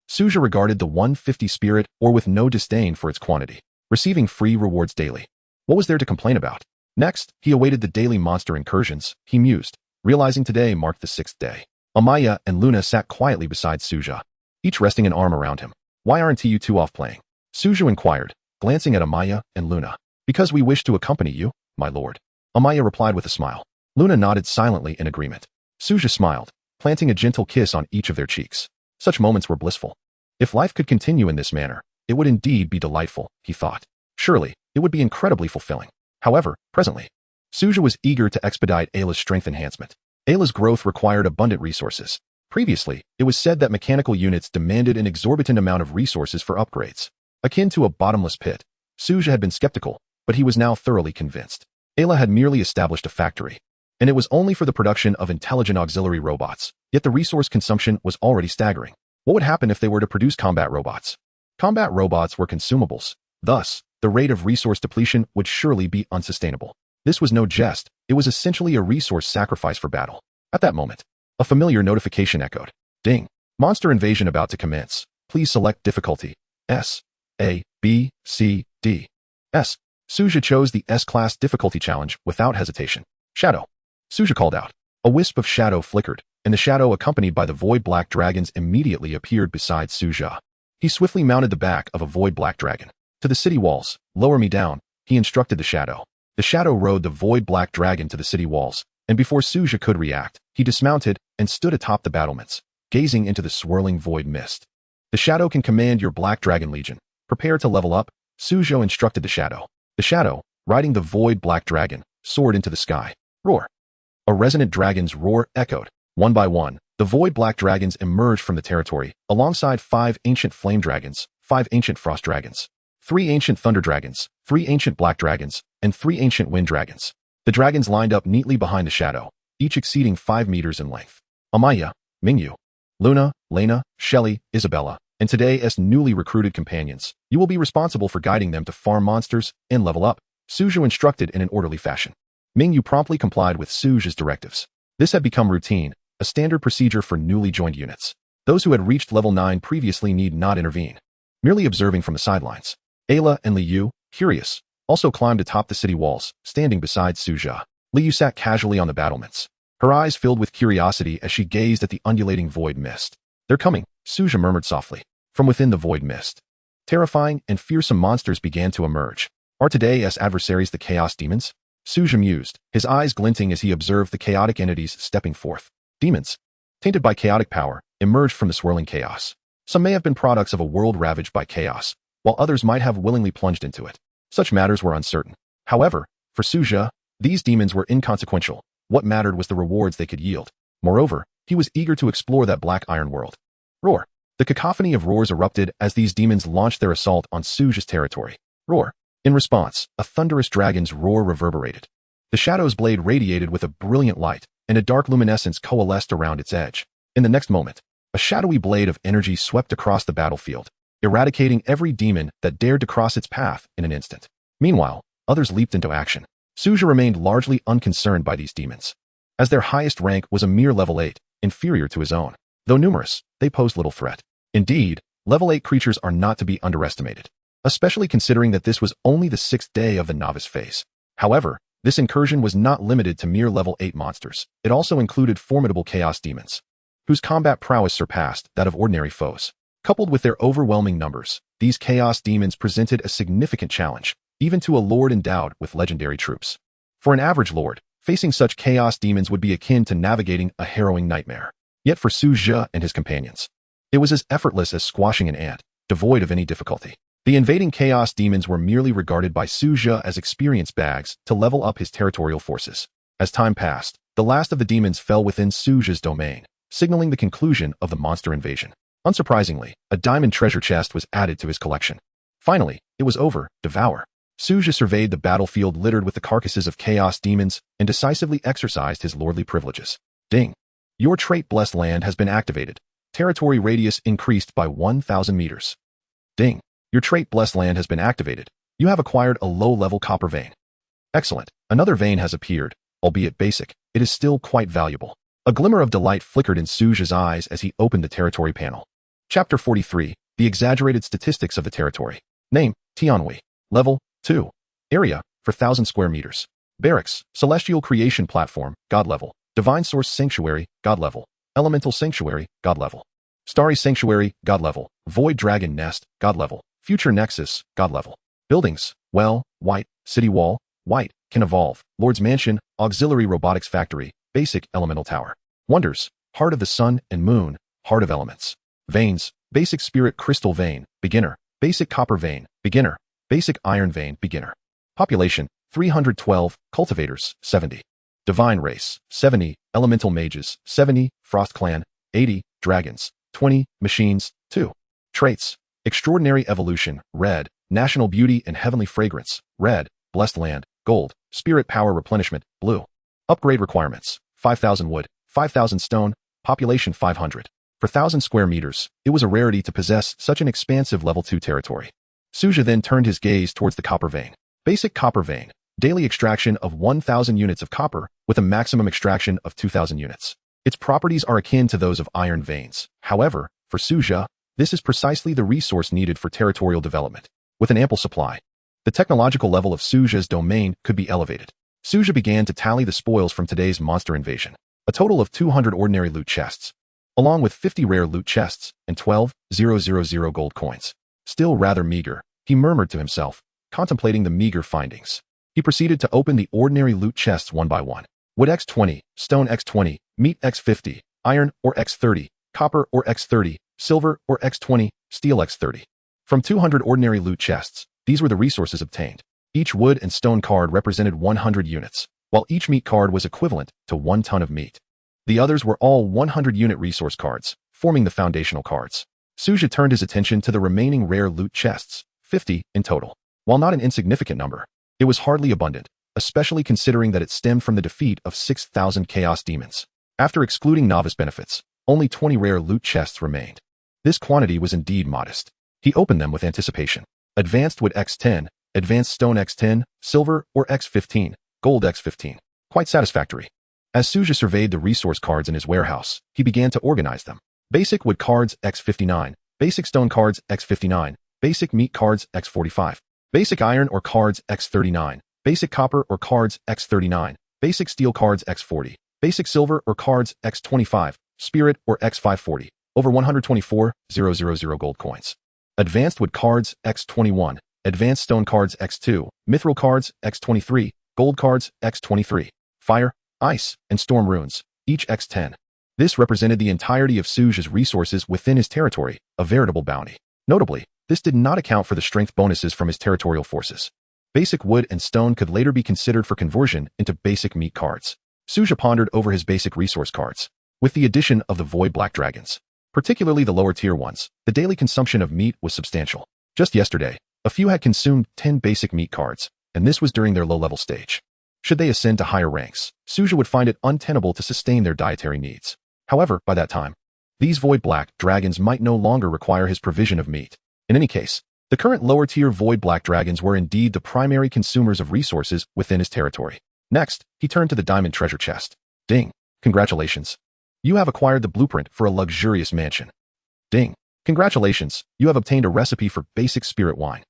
Su Zhe regarded the 150 spirit ore with no disdain for its quantity, receiving free rewards daily. What was there to complain about? Next, he awaited the daily monster incursions, he mused, realizing today marked the 6th day. Amaya and Luna sat quietly beside Su Zhe, each resting an arm around him. Why aren't you two off playing? Su Zhe inquired, glancing at Amaya and Luna. Because we wish to accompany you, my lord. Amaya replied with a smile. Luna nodded silently in agreement. Su Zhe smiled, planting a gentle kiss on each of their cheeks. Such moments were blissful. If life could continue in this manner, it would indeed be delightful, he thought. Surely, it would be incredibly fulfilling. However, presently, Su Zhe was eager to expedite Ayla's strength enhancement. Ayla's growth required abundant resources. Previously, it was said that mechanical units demanded an exorbitant amount of resources for upgrades. Akin to a bottomless pit, Su Zhe had been skeptical, but he was now thoroughly convinced. Ayla had merely established a factory, and it was only for the production of intelligent auxiliary robots, yet the resource consumption was already staggering. What would happen if they were to produce combat robots? Combat robots were consumables. Thus, the rate of resource depletion would surely be unsustainable. This was no jest. It was essentially a resource sacrifice for battle. At that moment, a familiar notification echoed. Ding. Monster invasion about to commence. Please select difficulty. S, A, B, C, D. S. Su Zhe chose the S-class difficulty challenge without hesitation. Shadow. Su Zhe called out. A wisp of shadow flickered, and the shadow accompanied by the void black dragons immediately appeared beside Su Zhe. He swiftly mounted the back of a void black dragon. To the city walls, lower me down, he instructed the shadow. The shadow rode the void black dragon to the city walls, and before Su Zhe could react, he dismounted and stood atop the battlements, gazing into the swirling void mist. The shadow can command your black dragon legion. Prepare to level up, Su Zhe instructed the shadow. The shadow, riding the void black dragon, soared into the sky. Roar. A resonant dragon's roar echoed. One by one, the void black dragons emerged from the territory, alongside 5 ancient flame dragons, 5 ancient frost dragons, 3 ancient thunder dragons, 3 ancient black dragons, and 3 ancient wind dragons. The dragons lined up neatly behind the shadow, each exceeding 5 meters in length. Amaya, Mingyu, Luna, Lena, Shelly, Isabella, and today's newly recruited companions. You will be responsible for guiding them to farm monsters and level up, Su Zhe instructed in an orderly fashion. Mingyu promptly complied with Su Zhe's directives. This had become routine, a standard procedure for newly joined units. Those who had reached level 9 previously need not intervene, merely observing from the sidelines. Ayla and Liu, curious, also climbed atop the city walls, standing beside Su Zhe. Liu sat casually on the battlements. Her eyes filled with curiosity as she gazed at the undulating void mist. They're coming, Su Zhe murmured softly. From within the void mist, terrifying and fearsome monsters began to emerge. Are today's adversaries the chaos demons? Su Zhe mused, his eyes glinting as he observed the chaotic entities stepping forth. Demons, tainted by chaotic power, emerged from the swirling chaos. Some may have been products of a world ravaged by chaos, while others might have willingly plunged into it. Such matters were uncertain. However, for Su Zhe, these demons were inconsequential. What mattered was the rewards they could yield. Moreover, he was eager to explore that black iron world. Roar. The cacophony of roars erupted as these demons launched their assault on Su Zhe's territory. Roar. In response, a thunderous dragon's roar reverberated. The shadow's blade radiated with a brilliant light, and a dark luminescence coalesced around its edge. In the next moment, a shadowy blade of energy swept across the battlefield, eradicating every demon that dared to cross its path in an instant. Meanwhile, others leaped into action. Su Zhe remained largely unconcerned by these demons, as their highest rank was a mere level 8, inferior to his own. Though numerous, they posed little threat. Indeed, level 8 creatures are not to be underestimated, especially considering that this was only the 6th day of the novice phase. However, this incursion was not limited to mere level 8 monsters. It also included formidable chaos demons, whose combat prowess surpassed that of ordinary foes. Coupled with their overwhelming numbers, these chaos demons presented a significant challenge, even to a lord endowed with legendary troops. For an average lord, facing such chaos demons would be akin to navigating a harrowing nightmare. Yet for Su Zhe and his companions, it was as effortless as squashing an ant, devoid of any difficulty. The invading chaos demons were merely regarded by Su Zhe as experience bags to level up his territorial forces. As time passed, the last of the demons fell within Su Zhe's domain, signaling the conclusion of the monster invasion. Unsurprisingly, a diamond treasure chest was added to his collection. Finally, it was over. Devour. Su Zhe surveyed the battlefield littered with the carcasses of chaos demons and decisively exercised his lordly privileges. Ding. Your trait blessed land has been activated. Territory radius increased by 1,000 meters. Ding. Your trait blessed land has been activated. You have acquired a low-level copper vein. Excellent. Another vein has appeared, albeit basic. It is still quite valuable. A glimmer of delight flickered in Su Zhe's eyes as he opened the territory panel. Chapter 43. The exaggerated statistics of the territory. Name, Tianhui. Level, 2. Area, 4,000 square meters. Barracks, Celestial Creation Platform, God level. Divine Source Sanctuary, God level. Elemental Sanctuary, God level. Starry Sanctuary, God level. Void Dragon Nest, God level. Future Nexus, God level. Buildings, well, white. City Wall, white. Can evolve. Lord's Mansion, Auxiliary Robotics Factory, Basic Elemental Tower. Wonders, Heart of the Sun and Moon, Heart of Elements. Veins, Basic Spirit Crystal Vein, Beginner. Basic Copper Vein, Beginner. Basic Iron Vein, Beginner. Population, 312. Cultivators, 70. Divine Race, 70. Elemental Mages, 70. Frost Clan, 80. Dragons, 20. Machines, 2. Traits, Extraordinary Evolution, Red. National Beauty and Heavenly Fragrance, Red. Blessed Land, Gold. Spirit Power Replenishment, Blue. Upgrade Requirements, 5,000 wood, 5,000 stone, population 500. For 1,000 square meters, it was a rarity to possess such an expansive level 2 territory. Su Zhe then turned his gaze towards the copper vein. Basic copper vein. Daily extraction of 1,000 units of copper with a maximum extraction of 2,000 units. Its properties are akin to those of iron veins. However, for Su Zhe, this is precisely the resource needed for territorial development. With an ample supply, the technological level of Su Zhe's domain could be elevated. Su Zhe began to tally the spoils from today's monster invasion. A total of 200 ordinary loot chests, along with 50 rare loot chests and 12,000 gold coins. Still rather meager, he murmured to himself, contemplating the meager findings. He proceeded to open the ordinary loot chests one by one. Wood X20, stone X20, meat X50, iron or X30, copper or X30, silver or X20, steel X30. From 200 ordinary loot chests, these were the resources obtained. Each wood and stone card represented 100 units, while each meat card was equivalent to 1 ton of meat. The others were all 100-unit resource cards, forming the foundational cards. Su Zhe turned his attention to the remaining rare loot chests, 50 in total. While not an insignificant number, it was hardly abundant, especially considering that it stemmed from the defeat of 6,000 chaos demons. After excluding novice benefits, only 20 rare loot chests remained. This quantity was indeed modest. He opened them with anticipation. Advanced wood X10, advanced stone X10, silver or X15, gold X15. Quite satisfactory. As Su Zhe surveyed the resource cards in his warehouse, he began to organize them. Basic wood cards X59, basic stone cards X59, basic meat cards X45, basic iron or cards X39, basic copper or cards X39, basic steel cards X40, basic silver or cards X25, spirit or X540, over 124,000 gold coins. Advanced wood cards X21, advanced stone cards X2, mithril cards X23, gold cards X23, fire, ice, and storm runes, each X10. This represented the entirety of Su Zhe's resources within his territory, a veritable bounty. Notably, this did not account for the strength bonuses from his territorial forces. Basic wood and stone could later be considered for conversion into basic meat cards. Su Zhe pondered over his basic resource cards. With the addition of the void black dragons, particularly the lower tier ones, the daily consumption of meat was substantial. Just yesterday, a few had consumed 10 basic meat cards, and this was during their low-level stage. Should they ascend to higher ranks, Su Zhe would find it untenable to sustain their dietary needs. However, by that time, these void black dragons might no longer require his provision of meat. In any case, the current lower-tier void black dragons were indeed the primary consumers of resources within his territory. Next, he turned to the diamond treasure chest. Ding! Congratulations! You have acquired the blueprint for a luxurious mansion. Ding! Congratulations! You have obtained a recipe for basic spirit wine.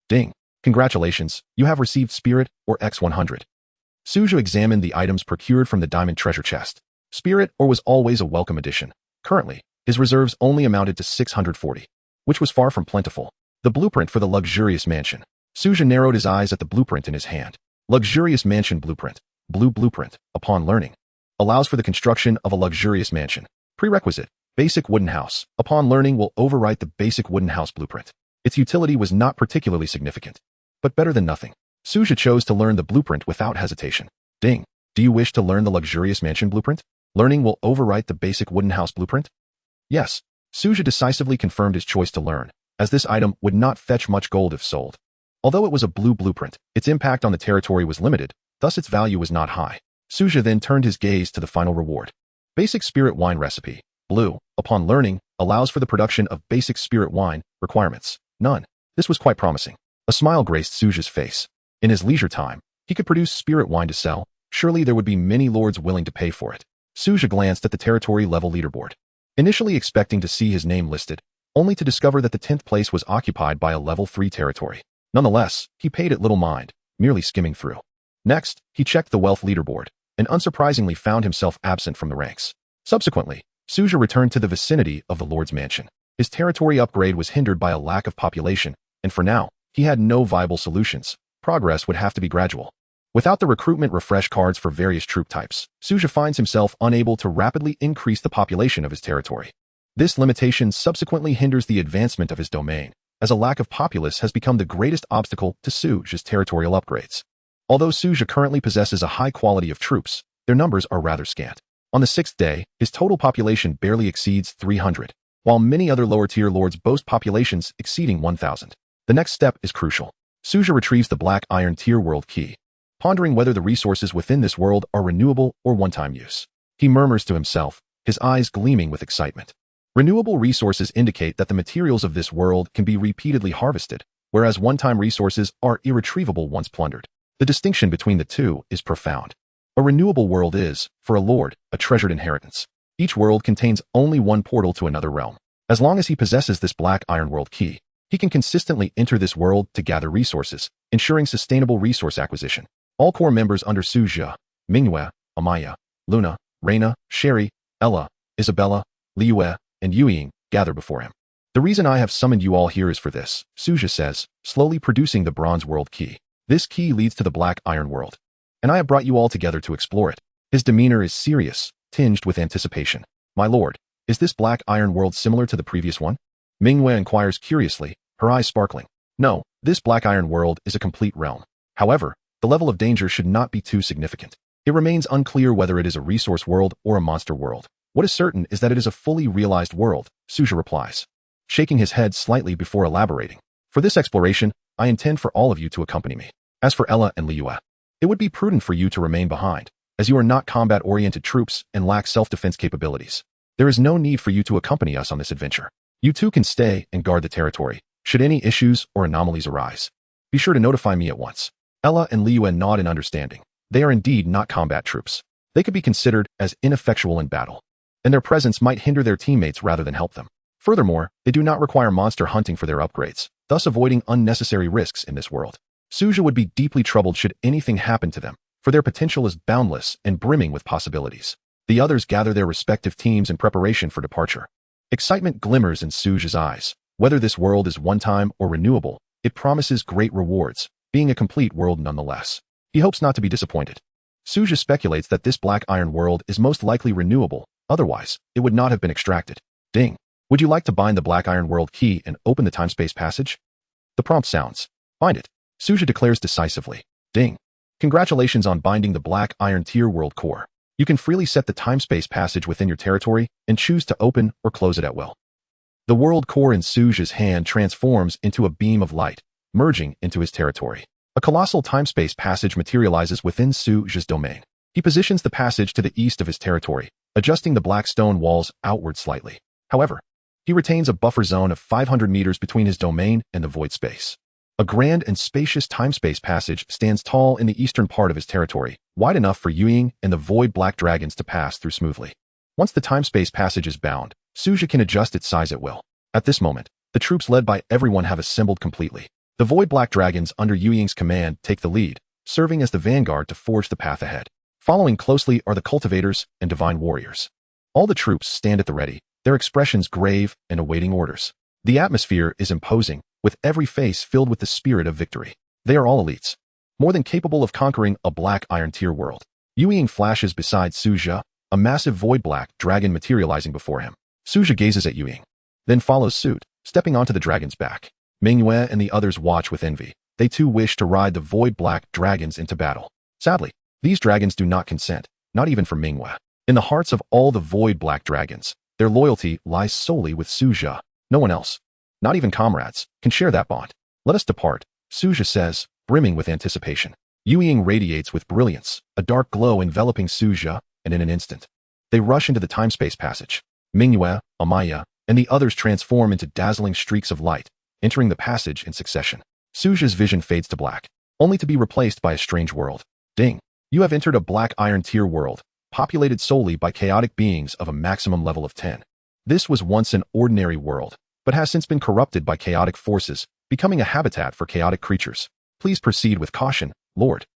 Ding! Congratulations! You have received spirit or X100. Su Zhe examined the items procured from the diamond treasure chest. Spirit or was always a welcome addition. Currently, his reserves only amounted to 640, which was far from plentiful. The blueprint for the luxurious mansion. Su Zhe narrowed his eyes at the blueprint in his hand. Luxurious mansion blueprint. Blue blueprint, upon learning, allows for the construction of a luxurious mansion. Prerequisite, basic wooden house. Upon learning will overwrite the basic wooden house blueprint. Its utility was not particularly significant, but better than nothing. Su Zhe chose to learn the blueprint without hesitation. Ding! Do you wish to learn the luxurious mansion blueprint? Learning will overwrite the basic wooden house blueprint? Yes. Su Zhe decisively confirmed his choice to learn, as this item would not fetch much gold if sold. Although it was a blue blueprint, its impact on the territory was limited, thus its value was not high. Su Zhe then turned his gaze to the final reward. Basic spirit wine recipe. Blue, upon learning, allows for the production of basic spirit wine. Requirements: none. This was quite promising. A smile graced Su Zhe's face. In his leisure time, he could produce spirit wine to sell. Surely there would be many lords willing to pay for it. Su Zhe glanced at the territory level leaderboard, initially expecting to see his name listed, only to discover that the 10th place was occupied by a level 3 territory. Nonetheless, he paid it little mind, merely skimming through. Next, he checked the wealth leaderboard, and unsurprisingly found himself absent from the ranks. Subsequently, Su Zhe returned to the vicinity of the Lord's mansion. His territory upgrade was hindered by a lack of population, and for now, he had no viable solutions. Progress would have to be gradual. Without the recruitment refresh cards for various troop types, Su Zhe finds himself unable to rapidly increase the population of his territory. This limitation subsequently hinders the advancement of his domain, as a lack of populace has become the greatest obstacle to Su Zhe's territorial upgrades. Although Su Zhe currently possesses a high quality of troops, their numbers are rather scant. On the 6th day, his total population barely exceeds 300, while many other lower-tier lords boast populations exceeding 1,000. The next step is crucial. Su Zhe retrieves the Black Iron Tier World Key, pondering whether the resources within this world are renewable or one-time use. He murmurs to himself, his eyes gleaming with excitement. Renewable resources indicate that the materials of this world can be repeatedly harvested, whereas one-time resources are irretrievable once plundered. The distinction between the two is profound. A renewable world is, for a lord, a treasured inheritance. Each world contains only one portal to another realm. As long as he possesses this black iron world key, he can consistently enter this world to gather resources, ensuring sustainable resource acquisition. All core members under Su Zhe, Minghua, Amaya, Luna, Reina, Sherry, Ella, Isabella, Liyue, and Yuying gather before him. The reason I have summoned you all here is for this, Su Zhe says, slowly producing the bronze world key. This key leads to the black iron world, and I have brought you all together to explore it. His demeanor is serious, tinged with anticipation. My lord, is this black iron world similar to the previous one? Minghua inquires curiously, her eyes sparkling. No, this black iron world is a complete realm. However, the level of danger should not be too significant. It remains unclear whether it is a resource world or a monster world. What is certain is that it is a fully realized world, Su Zhe replies, shaking his head slightly before elaborating. For this exploration, I intend for all of you to accompany me. As for Ella and Liyue, it would be prudent for you to remain behind, as you are not combat-oriented troops and lack self-defense capabilities. There is no need for you to accompany us on this adventure. You two can stay and guard the territory, should any issues or anomalies arise. Be sure to notify me at once. Ella and Liyue nod in understanding. They are indeed not combat troops. They could be considered as ineffectual in battle, and their presence might hinder their teammates rather than help them. Furthermore, they do not require monster hunting for their upgrades, thus avoiding unnecessary risks in this world. Su Zhe would be deeply troubled should anything happen to them, for their potential is boundless and brimming with possibilities. The others gather their respective teams in preparation for departure. Excitement glimmers in Su Zhe's eyes. Whether this world is one-time or renewable, it promises great rewards, being a complete world nonetheless. He hopes not to be disappointed. Su Zhe speculates that this black iron world is most likely renewable, otherwise, it would not have been extracted. Ding. Would you like to bind the black iron world key and open the time-space passage? The prompt sounds. Bind it. Su Zhe declares decisively. Ding. Congratulations on binding the black iron tier world core. You can freely set the time-space passage within your territory and choose to open or close it at will. The world core in Su Zhe's hand transforms into a beam of light, merging into his territory. A colossal time-space passage materializes within Su Zhe's domain. He positions the passage to the east of his territory, adjusting the black stone walls outward slightly. However, he retains a buffer zone of 500 meters between his domain and the void space. A grand and spacious time-space passage stands tall in the eastern part of his territory, wide enough for Yuying and the void black dragons to pass through smoothly. Once the time-space passage is bound, Su Zhe can adjust its size at will. At this moment, the troops led by everyone have assembled completely. The void black dragons under Yuying's command take the lead, serving as the vanguard to forge the path ahead. Following closely are the cultivators and divine warriors. All the troops stand at the ready, their expressions grave and awaiting orders. The atmosphere is imposing, with every face filled with the spirit of victory. They are all elites, more than capable of conquering a black iron tier world. Yuying flashes beside Su Zhe, a massive void black dragon materializing before him. Su Zhe gazes at Yuying, then follows suit, stepping onto the dragon's back. Minghua and the others watch with envy. They too wish to ride the void black dragons into battle. Sadly, these dragons do not consent, not even for Minghua. In the hearts of all the void black dragons, their loyalty lies solely with Su Zhe. No one else, not even comrades, can share that bond. Let us depart, Su Zhe says, brimming with anticipation. Yuying radiates with brilliance, a dark glow enveloping Su Zhe, and in an instant, they rush into the time-space passage. Minghua, Amaya, and the others transform into dazzling streaks of light, entering the passage in succession. Su Zhe's vision fades to black, only to be replaced by a strange world. Ding! You have entered a black iron tier world, populated solely by chaotic beings of a maximum level of 10. This was once an ordinary world, but has since been corrupted by chaotic forces, becoming a habitat for chaotic creatures. Please proceed with caution, Lord.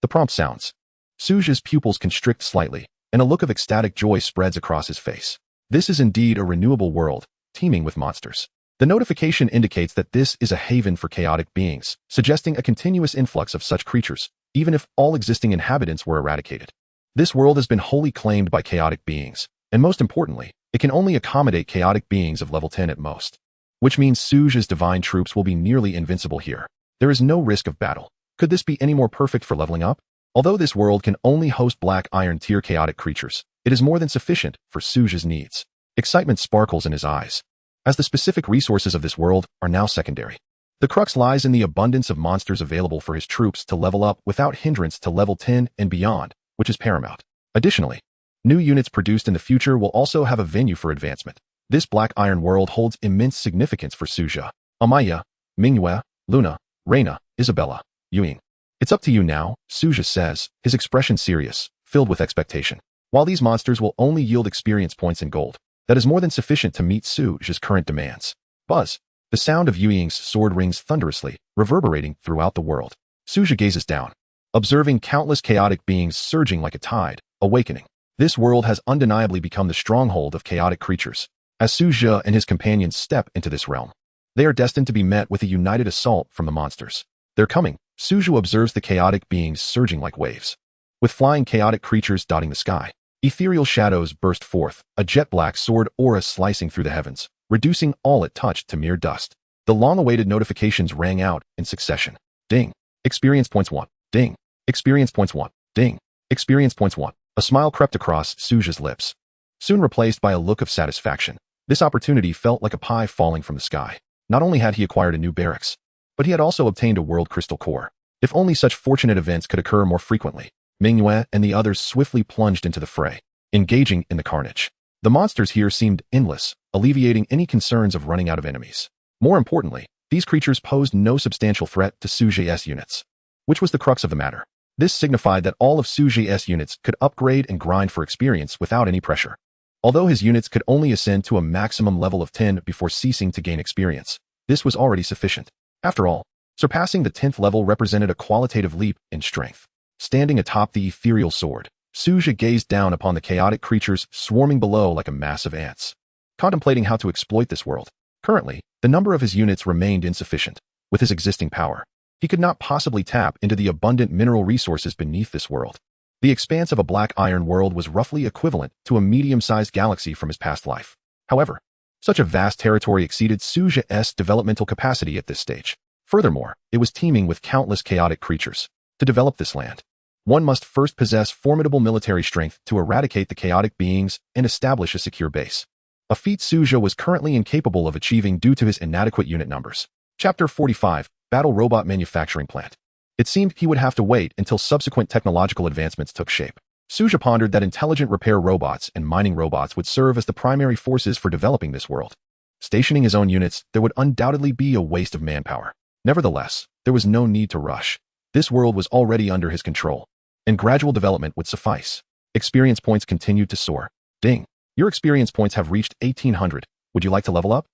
The prompt sounds. Su Zhe's pupils constrict slightly, and a look of ecstatic joy spreads across his face. This is indeed a renewable world, teeming with monsters. The notification indicates that this is a haven for chaotic beings, suggesting a continuous influx of such creatures, even if all existing inhabitants were eradicated. This world has been wholly claimed by chaotic beings, and most importantly, it can only accommodate chaotic beings of level 10 at most. Which means Su Zhe's divine troops will be nearly invincible here. There is no risk of battle. Could this be any more perfect for leveling up? Although this world can only host black iron tier chaotic creatures, it is more than sufficient for Su Zhe's needs. Excitement sparkles in his eyes, as the specific resources of this world are now secondary. The crux lies in the abundance of monsters available for his troops to level up without hindrance to level 10 and beyond, which is paramount. Additionally, new units produced in the future will also have a venue for advancement. This black iron world holds immense significance for Su Zhe, Amaya, Mingyue, Luna, Reina, Isabella, Yuying. It's up to you now, Su Zhe says, his expression serious, filled with expectation. While these monsters will only yield experience points and gold, that is more than sufficient to meet Su Zhe's current demands. Buzz. The sound of Yuying's sword rings thunderously, reverberating throughout the world. Su Zhe gazes down, observing countless chaotic beings surging like a tide, awakening. This world has undeniably become the stronghold of chaotic creatures. As Su Zhe and his companions step into this realm, they are destined to be met with a united assault from the monsters. They're coming. Su Zhe observes the chaotic beings surging like waves, with flying chaotic creatures dotting the sky. Ethereal shadows burst forth, a jet-black sword aura slicing through the heavens, reducing all it touched to mere dust. The long-awaited notifications rang out in succession. Ding. Experience points 1. Ding. Experience points 1. Ding. Experience points 1. A smile crept across Su Zhe's lips, soon replaced by a look of satisfaction. This opportunity felt like a pie falling from the sky. Not only had he acquired a new barracks, but he had also obtained a world crystal core. If only such fortunate events could occur more frequently. Mingyue and the others swiftly plunged into the fray, engaging in the carnage. The monsters here seemed endless, alleviating any concerns of running out of enemies. More importantly, these creatures posed no substantial threat to Su Zhe's units, which was the crux of the matter. This signified that all of Su Zhe's units could upgrade and grind for experience without any pressure. Although his units could only ascend to a maximum level of 10 before ceasing to gain experience, this was already sufficient. After all, surpassing the 10th level represented a qualitative leap in strength. Standing atop the ethereal sword, Su Zhe gazed down upon the chaotic creatures swarming below like a mass of ants, contemplating how to exploit this world. Currently, the number of his units remained insufficient. With his existing power, he could not possibly tap into the abundant mineral resources beneath this world. The expanse of a black iron world was roughly equivalent to a medium-sized galaxy from his past life. However, such a vast territory exceeded Su Zhe's developmental capacity at this stage. Furthermore, it was teeming with countless chaotic creatures. To develop this land, one must first possess formidable military strength to eradicate the chaotic beings and establish a secure base. A feat Su Zhe was currently incapable of achieving due to his inadequate unit numbers. Chapter 45, Battle Robot Manufacturing Plant. It seemed he would have to wait until subsequent technological advancements took shape. Su Zhe pondered that intelligent repair robots and mining robots would serve as the primary forces for developing this world. Stationing his own units, there would undoubtedly be a waste of manpower. Nevertheless, there was no need to rush. This world was already under his control, and gradual development would suffice. Experience points continued to soar. Ding. Your experience points have reached 1,800. Would you like to level up?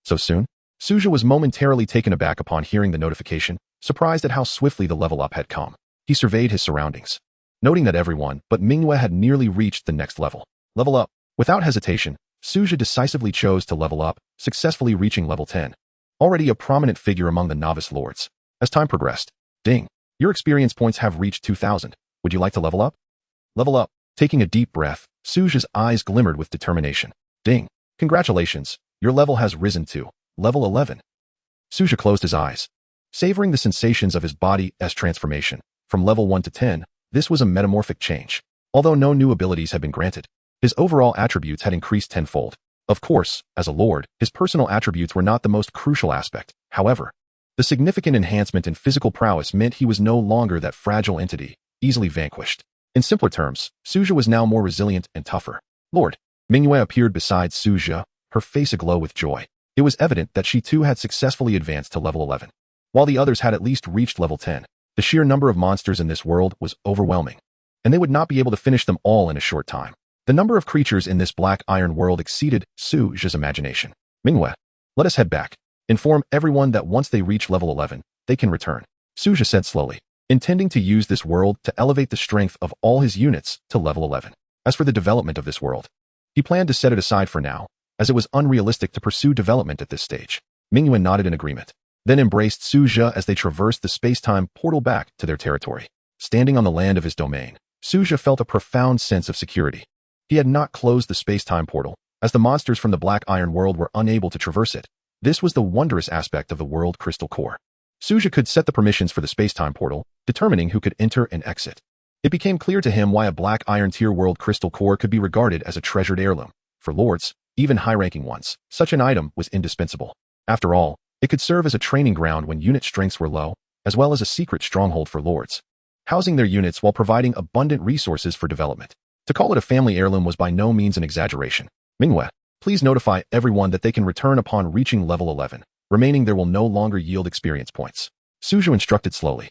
So soon? Su Zhe was momentarily taken aback upon hearing the notification, surprised at how swiftly the level up had come. He surveyed his surroundings, noting that everyone but Mingyue had nearly reached the next level. Level up. Without hesitation, Su Zhe decisively chose to level up, successfully reaching level 10. Already a prominent figure among the novice lords. As time progressed, ding. Your experience points have reached 2,000. Would you like to level up? Level up. Taking a deep breath, Su Zhe's eyes glimmered with determination. Ding. Congratulations. Your level has risen to level 11. Su Zhe closed his eyes, savoring the sensations of his body's transformation. From level 1 to 10, this was a metamorphic change. Although no new abilities had been granted, his overall attributes had increased tenfold. Of course, as a lord, his personal attributes were not the most crucial aspect. However, the significant enhancement in physical prowess meant he was no longer that fragile entity, easily vanquished. In simpler terms, Su Zhe was now more resilient and tougher. Lord. Mingyue appeared beside Su Zhe, her face aglow with joy. It was evident that she too had successfully advanced to level 11. While the others had at least reached level 10, the sheer number of monsters in this world was overwhelming, and they would not be able to finish them all in a short time. The number of creatures in this black iron world exceeded Su Zhe's imagination. Mingyue, let us head back. Inform everyone that once they reach level 11, they can return. Su Zhe said slowly, intending to use this world to elevate the strength of all his units to level 11. As for the development of this world, he planned to set it aside for now, as it was unrealistic to pursue development at this stage. Mingyue nodded in agreement, then embraced Su Zhe as they traversed the space-time portal back to their territory. Standing on the land of his domain, Su Zhe felt a profound sense of security. He had not closed the space-time portal, as the monsters from the Black Iron world were unable to traverse it. This was the wondrous aspect of the world crystal core. Su Zhe could set the permissions for the space-time portal, determining who could enter and exit. It became clear to him why a Black Iron tier world crystal core could be regarded as a treasured heirloom. For lords, even high-ranking ones, such an item was indispensable. After all, it could serve as a training ground when unit strengths were low, as well as a secret stronghold for lords, housing their units while providing abundant resources for development. To call it a family heirloom was by no means an exaggeration. Mingyue, Please notify everyone that they can return upon reaching level 11. Remaining there will no longer yield experience points. Su Zhe instructed slowly.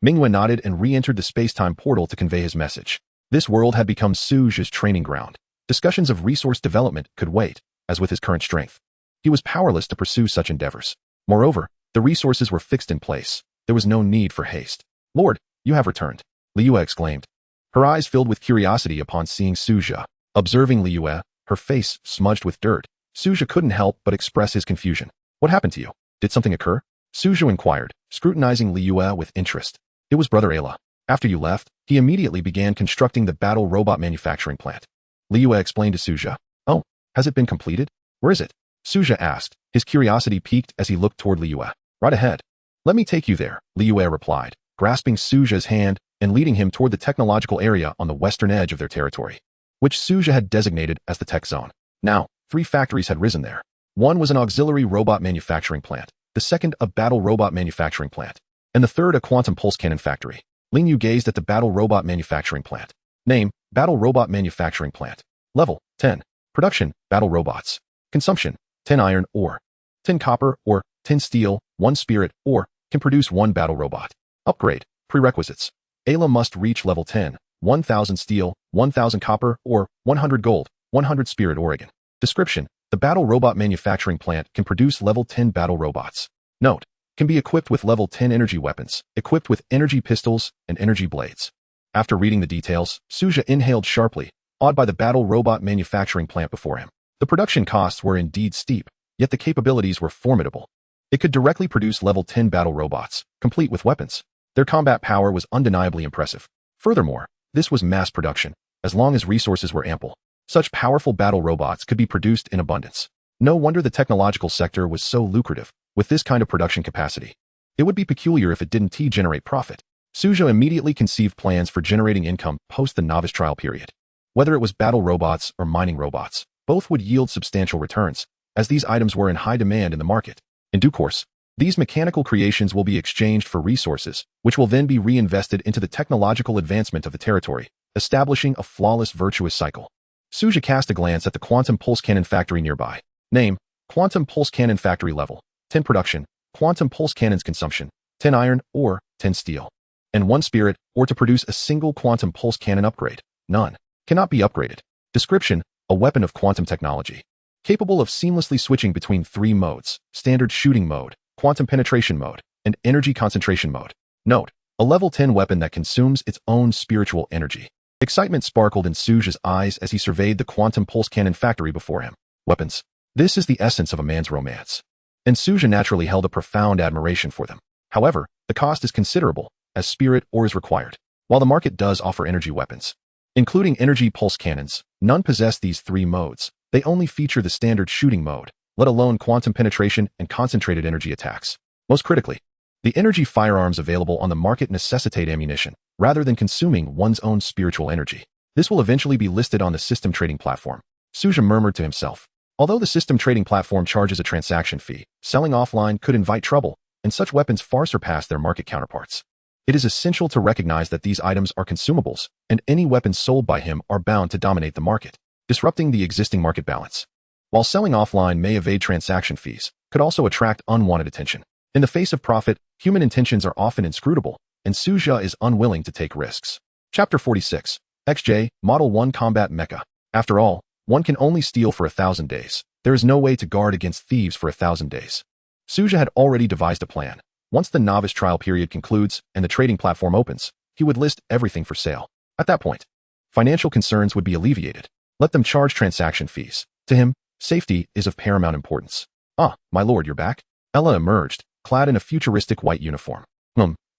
Manhwa nodded and re-entered the space-time portal to convey his message. This world had become Su Zhe's training ground. Discussions of resource development could wait, as with his current strength. He was powerless to pursue such endeavors. Moreover, the resources were fixed in place. There was no need for haste. Lord, you have returned, Liyue exclaimed. Her eyes filled with curiosity upon seeing Su Zhe. Observing Liyue, her face smudged with dirt, Su Zhe couldn't help but express his confusion. What happened to you? Did something occur? Su Zhe inquired, scrutinizing Liyue with interest. It was Brother Ayla. After you left, he immediately began constructing the battle robot manufacturing plant. Liyue explained to Su Zhe. Oh, has it been completed? Where is it? Su Zhe asked, his curiosity piqued as he looked toward Liyue. Right ahead. Let me take you there, Liyue replied, grasping Su Zhe's hand and leading him toward the technological area on the western edge of their territory, which Su Zhe had designated as the tech zone. Now, 3 factories had risen there. One was an auxiliary robot manufacturing plant, the second a battle robot manufacturing plant, and the third a quantum pulse cannon factory. Lin Yu gazed at the battle robot manufacturing plant. Name, Battle Robot Manufacturing Plant. Level, 10. Production, battle robots. Consumption, 10 iron ore, 10 copper ore, 10 steel, 1 spirit ore, can produce 1 battle robot. Upgrade, prerequisites. Ayla must reach level 10, 1000 steel, 1000 copper ore, 100 gold, 100 spirit ore again. Description, the battle robot manufacturing plant can produce level 10 battle robots. Note, can be equipped with level 10 energy weapons, equipped with energy pistols and energy blades. After reading the details, Su Zhe inhaled sharply, awed by the battle robot manufacturing plant before him. The production costs were indeed steep, yet the capabilities were formidable. It could directly produce level 10 battle robots, complete with weapons. Their combat power was undeniably impressive. Furthermore, this was mass production. As long as resources were ample, such powerful battle robots could be produced in abundance. No wonder the technological sector was so lucrative. With this kind of production capacity, it would be peculiar if it didn't generate profit. Su Zhe immediately conceived plans for generating income post the novice trial period. Whether it was battle robots or mining robots, both would yield substantial returns, as these items were in high demand in the market. In due course, these mechanical creations will be exchanged for resources, which will then be reinvested into the technological advancement of the territory, establishing a flawless virtuous cycle. Su Zhe cast a glance at the quantum pulse cannon factory nearby. Name, Quantum Pulse Cannon Factory Level, 10 production, quantum pulse cannons consumption, 10 iron or 10 steel, and 1 spirit or to produce a single quantum pulse cannon upgrade. None. Cannot be upgraded. Description, a weapon of quantum technology. Capable of seamlessly switching between 3 modes, standard shooting mode, quantum penetration mode, and energy concentration mode. Note, a level 10 weapon that consumes its own spiritual energy. Excitement sparkled in Su Zhe's eyes as he surveyed the quantum pulse cannon factory before him. Weapons. This is the essence of a man's romance. And Su Zhe naturally held a profound admiration for them. However, the cost is considerable, as spirit ore is required. While the market does offer energy weapons, including energy pulse cannons, none possess these 3 modes. They only feature the standard shooting mode, let alone quantum penetration and concentrated energy attacks. Most critically, the energy firearms available on the market necessitate ammunition, rather than consuming one's own spiritual energy. This will eventually be listed on the system trading platform. Su Zhe murmured to himself. Although the system trading platform charges a transaction fee, selling offline could invite trouble, and such weapons far surpass their market counterparts. It is essential to recognize that these items are consumables, and any weapons sold by him are bound to dominate the market, disrupting the existing market balance. While selling offline may evade transaction fees, could also attract unwanted attention. In the face of profit, human intentions are often inscrutable, and Su Zhe is unwilling to take risks. Chapter 46. XJ, Model 1 Combat Mecha. After all, one can only steal for 1,000 days. There is no way to guard against thieves for 1,000 days. Su Zhe had already devised a plan. Once the novice trial period concludes and the trading platform opens, he would list everything for sale. At that point, financial concerns would be alleviated. Let them charge transaction fees. To him, safety is of paramount importance. Ah, my lord, you're back? Ella emerged, clad in a futuristic white uniform.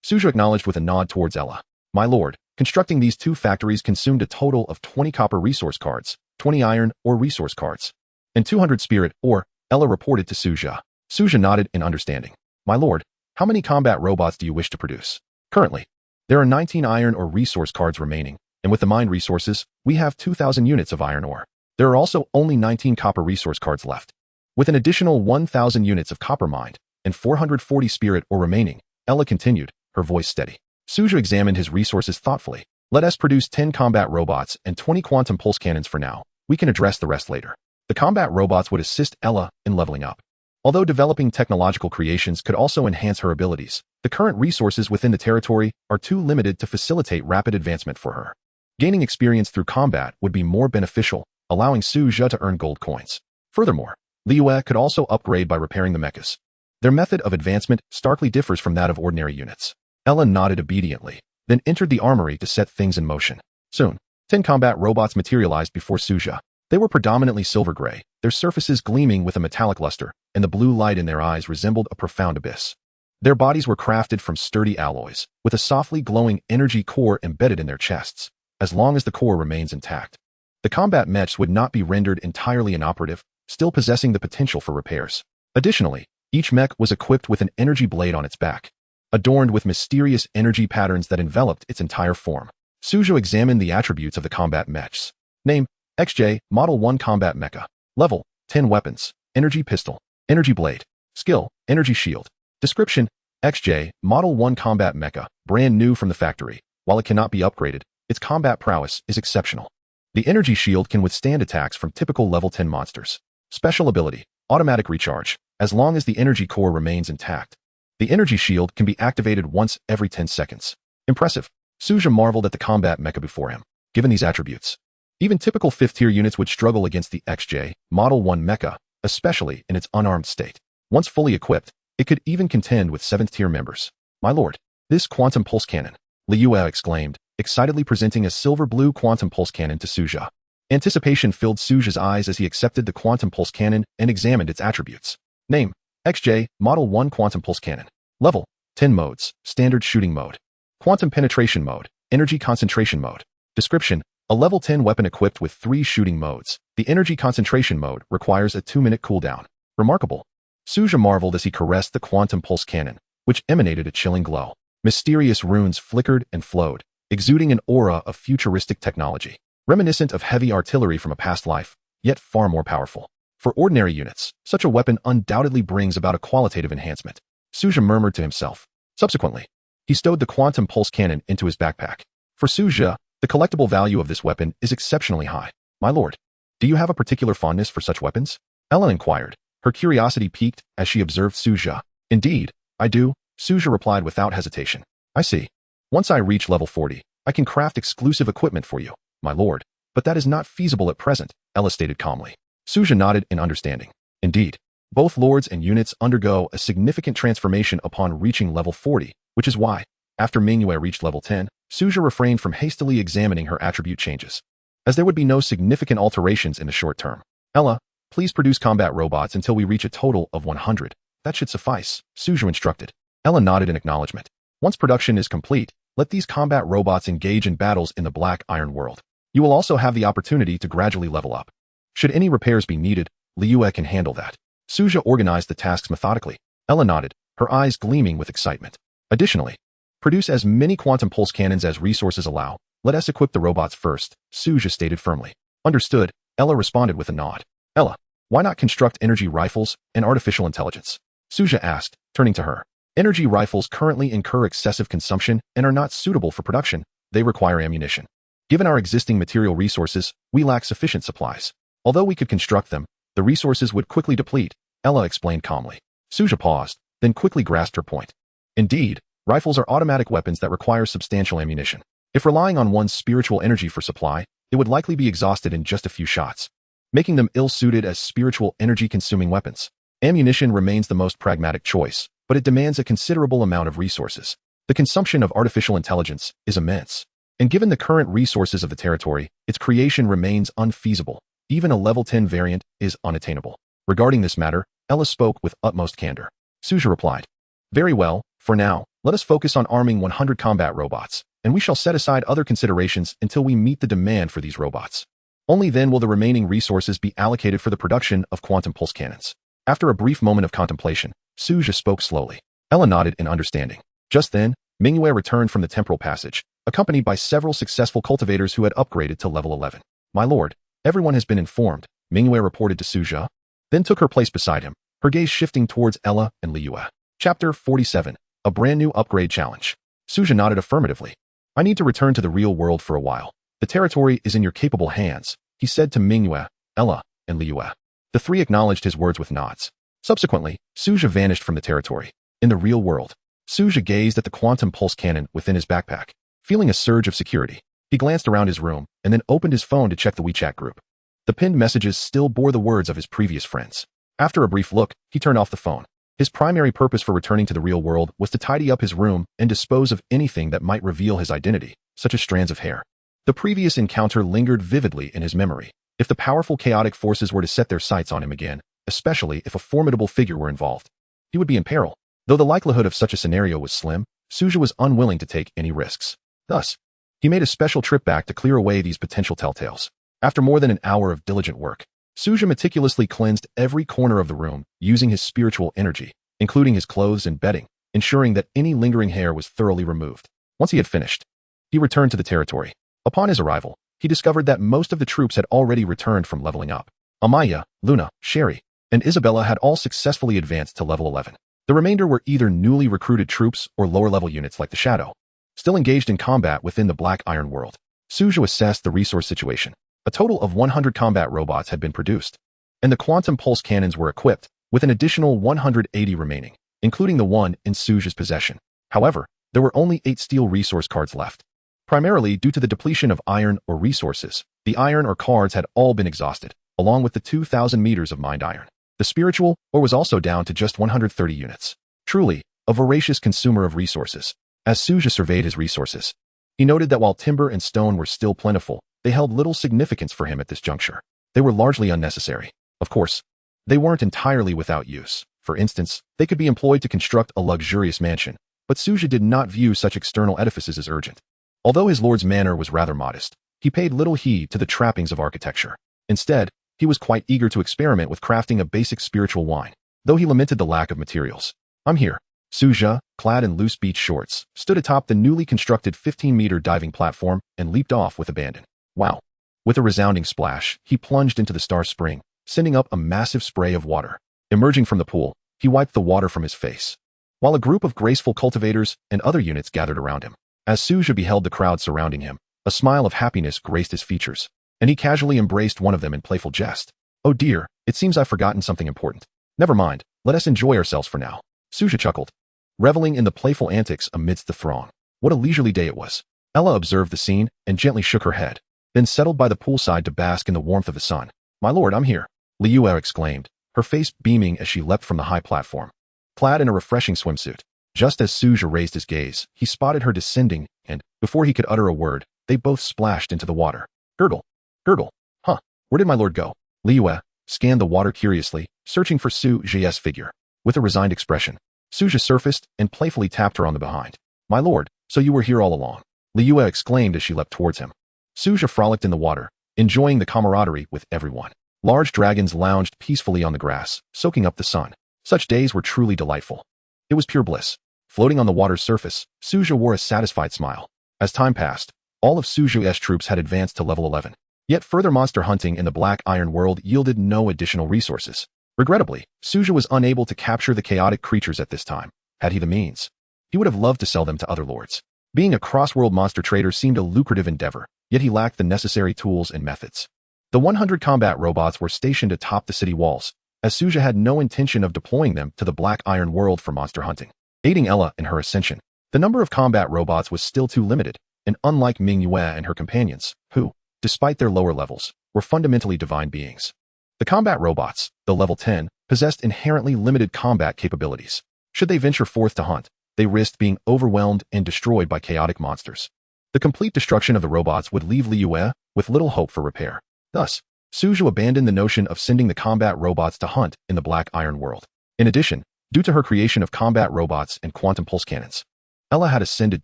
Su Zhe acknowledged with a nod towards Ella. My lord, constructing these 2 factories consumed a total of 20 copper resource cards, 20 iron or resource cards, and 200 spirit or, Ella reported to Su Zhe. Su Zhe nodded in understanding. My lord, how many combat robots do you wish to produce? Currently, there are 19 iron or resource cards remaining, and with the mined resources, we have 2,000 units of iron ore. There are also only 19 copper resource cards left. With an additional 1,000 units of copper mined, and 440 spirit ore remaining, Ella continued, her voice steady. Su Zhe examined his resources thoughtfully. Let us produce 10 combat robots and 20 quantum pulse cannons for now. We can address the rest later. The combat robots would assist Ella in leveling up. Although developing technological creations could also enhance her abilities, the current resources within the territory are too limited to facilitate rapid advancement for her. Gaining experience through combat would be more beneficial, allowing Su Zhe to earn gold coins. Furthermore, Liyue could also upgrade by repairing the mechas. Their method of advancement starkly differs from that of ordinary units. Ella nodded obediently, then entered the armory to set things in motion. Soon, 10 combat robots materialized before Su Zhe. They were predominantly silver gray, their surfaces gleaming with a metallic luster, and the blue light in their eyes resembled a profound abyss. Their bodies were crafted from sturdy alloys, with a softly glowing energy core embedded in their chests, as long as the core remains intact. The combat mechs would not be rendered entirely inoperative, still possessing the potential for repairs. Additionally, each mech was equipped with an energy blade on its back, adorned with mysterious energy patterns that enveloped its entire form. Su Zhe examined the attributes of the combat mechs. Name: XJ, Model 1 Combat Mecha. Level: 10 Weapons, Energy Pistol, Energy Blade. Skill: Energy Shield. Description: XJ, Model 1 Combat Mecha, brand new from the factory. While it cannot be upgraded, its combat prowess is exceptional. The Energy Shield can withstand attacks from typical level 10 monsters. Special ability: Automatic Recharge. As long as the energy core remains intact, the Energy Shield can be activated once every 10 seconds. Impressive. Su Zhe marveled at the combat mecha before him. Given these attributes, even typical 5th-tier units would struggle against the XJ Model 1 mecha, especially in its unarmed state. Once fully equipped, it could even contend with 7th-tier members. My lord, this quantum pulse cannon, Liyue exclaimed, excitedly presenting a silver-blue quantum pulse cannon to Su Zhe. Anticipation filled Su Zhe's eyes as he accepted the quantum pulse cannon and examined its attributes. Name: XJ, Model 1 Quantum Pulse Cannon. Level: 10 modes, Standard Shooting Mode, Quantum Penetration Mode, Energy Concentration Mode. Description: a level 10 weapon equipped with 3 shooting modes. The Energy Concentration Mode requires a 2-minute cooldown. Remarkable. Su Zhe marveled as he caressed the Quantum Pulse Cannon, which emanated a chilling glow. Mysterious runes flickered and flowed, exuding an aura of futuristic technology, reminiscent of heavy artillery from a past life, yet far more powerful. For ordinary units, such a weapon undoubtedly brings about a qualitative enhancement, Su Zhe murmured to himself. Subsequently, he stowed the Quantum Pulse Cannon into his backpack. For Su Zhe, the collectible value of this weapon is exceptionally high. My lord, do you have a particular fondness for such weapons? Ella inquired, her curiosity piqued as she observed Su Zhe. Indeed, I do, Su Zhe replied without hesitation. I see. Once I reach level 40, I can craft exclusive equipment for you, my lord, but that is not feasible at present, Ella stated calmly. Su Zhe nodded in understanding. Indeed, both lords and units undergo a significant transformation upon reaching level 40, which is why, after Manhwaaudiobook reached level 10, Su Zhe refrained from hastily examining her attribute changes, as there would be no significant alterations in the short term. Ella, please produce combat robots until we reach a total of 100. That should suffice, Su Zhe instructed. Ella nodded in acknowledgement. Once production is complete, let these combat robots engage in battles in the Black Iron world. You will also have the opportunity to gradually level up. Should any repairs be needed, Liyue can handle that. Su Zhe organized the tasks methodically. Ella nodded, her eyes gleaming with excitement. Additionally, produce as many quantum pulse cannons as resources allow. Let us equip the robots first, Su Zhe stated firmly. Understood, Ella responded with a nod. Ella, why not construct energy rifles and artificial intelligence? Su Zhe asked, turning to her. Energy rifles currently incur excessive consumption and are not suitable for production. They require ammunition. Given our existing material resources, we lack sufficient supplies. Although we could construct them, the resources would quickly deplete, Ella explained calmly. Su Zhe paused, then quickly grasped her point. Indeed, rifles are automatic weapons that require substantial ammunition. If relying on one's spiritual energy for supply, it would likely be exhausted in just a few shots, making them ill-suited as spiritual energy-consuming weapons. Ammunition remains the most pragmatic choice, but it demands a considerable amount of resources. The consumption of artificial intelligence is immense, and given the current resources of the territory, its creation remains unfeasible. Even a level 10 variant is unattainable. Regarding this matter, Ella spoke with utmost candor. Su Zhe replied, very well, for now, let us focus on arming 100 combat robots, and we shall set aside other considerations until we meet the demand for these robots. Only then will the remaining resources be allocated for the production of quantum pulse cannons. After a brief moment of contemplation, Su Zhe spoke slowly. Ella nodded in understanding. Just then, Manhwaaudiobook returned from the temporal passage, accompanied by several successful cultivators who had upgraded to level 11. My lord, everyone has been informed, Manhwaaudiobook reported to Su Zhe, then took her place beside him, her gaze shifting towards Ella and Liyue. Chapter 47, a brand new upgrade challenge. Su Zhe nodded affirmatively. I need to return to the real world for a while. The territory is in your capable hands, he said to Manhwaaudiobook, Ella, and Liyue. The three acknowledged his words with nods. Subsequently, Su Zhe vanished from the territory. In the real world, Su Zhe gazed at the quantum pulse cannon within his backpack. Feeling a surge of security, he glanced around his room and then opened his phone to check the WeChat group. The pinned messages still bore the words of his previous friends. After a brief look, he turned off the phone. His primary purpose for returning to the real world was to tidy up his room and dispose of anything that might reveal his identity, such as strands of hair. The previous encounter lingered vividly in his memory. If the powerful chaotic forces were to set their sights on him again, especially if a formidable figure were involved, he would be in peril. Though the likelihood of such a scenario was slim, Su Zhe was unwilling to take any risks. Thus, he made a special trip back to clear away these potential telltales. After more than an hour of diligent work, Su Zhe meticulously cleansed every corner of the room using his spiritual energy, including his clothes and bedding, ensuring that any lingering hair was thoroughly removed. Once he had finished, he returned to the territory. Upon his arrival, he discovered that most of the troops had already returned from leveling up. Amaya, Luna, Sherry, and Isabella had all successfully advanced to level 11. The remainder were either newly recruited troops or lower-level units like the Shadow, still engaged in combat within the Black Iron world. Su Zhe assessed the resource situation. A total of 100 combat robots had been produced, and the quantum pulse cannons were equipped, with an additional 180 remaining, including the one in Su Zhe's possession. However, there were only 8 steel resource cards left. Primarily due to the depletion of iron or resources, the iron or cards had all been exhausted, along with the 2,000 meters of mined iron. The spiritual ore was also down to just 130 units. Truly, a voracious consumer of resources. As Su Zhe surveyed his resources, he noted that while timber and stone were still plentiful, they held little significance for him at this juncture. They were largely unnecessary. Of course, they weren't entirely without use. For instance, they could be employed to construct a luxurious mansion, but Su Zhe did not view such external edifices as urgent. Although his lord's manor was rather modest, he paid little heed to the trappings of architecture. Instead, he was quite eager to experiment with crafting a basic spiritual wine, though he lamented the lack of materials. I'm here. Su Zhe, clad in loose beach shorts, stood atop the newly constructed 15-meter diving platform and leaped off with abandon. Wow. With a resounding splash, he plunged into the star spring, sending up a massive spray of water. Emerging from the pool, he wiped the water from his face, while a group of graceful cultivators and other units gathered around him. As Su Zhe beheld the crowd surrounding him, a smile of happiness graced his features, and he casually embraced one of them in playful jest. Oh dear, it seems I've forgotten something important. Never mind, let us enjoy ourselves for now. Su Zhe chuckled, reveling in the playful antics amidst the throng. What a leisurely day it was. Ella observed the scene and gently shook her head, then settled by the poolside to bask in the warmth of the sun. My lord, I'm here, Liu exclaimed, her face beaming as she leapt from the high platform, clad in a refreshing swimsuit. Just as Su Zhe raised his gaze, he spotted her descending, and, before he could utter a word, they both splashed into the water. Gurgle. Gurgle. Huh, where did my lord go? Liu scanned the water curiously, searching for Su Zhe's figure. With a resigned expression, Su Zhe surfaced and playfully tapped her on the behind. My lord, so you were here all along, Liu exclaimed as she leapt towards him. Su Zhe frolicked in the water, enjoying the camaraderie with everyone. Large dragons lounged peacefully on the grass, soaking up the sun. Such days were truly delightful. It was pure bliss. Floating on the water's surface, Su Zhe wore a satisfied smile. As time passed, all of Su Zhe's troops had advanced to level 11. Yet further monster hunting in the Black Iron world yielded no additional resources. Regrettably, Su Zhe was unable to capture the chaotic creatures at this time. Had he the means, he would have loved to sell them to other lords. Being a cross-world monster trader seemed a lucrative endeavor, yet he lacked the necessary tools and methods. The 100 combat robots were stationed atop the city walls, as Su Zhe had no intention of deploying them to the Black Iron world for monster hunting. Aiding Ella in her ascension, the number of combat robots was still too limited, and unlike Manhwa and her companions, who, despite their lower levels, were fundamentally divine beings. The combat robots, though level 10, possessed inherently limited combat capabilities. Should they venture forth to hunt, they risked being overwhelmed and destroyed by chaotic monsters. The complete destruction of the robots would leave Liu with little hope for repair. Thus, Su Zhe abandoned the notion of sending the combat robots to hunt in the Black Iron world. In addition, due to her creation of combat robots and quantum pulse cannons, Ella had ascended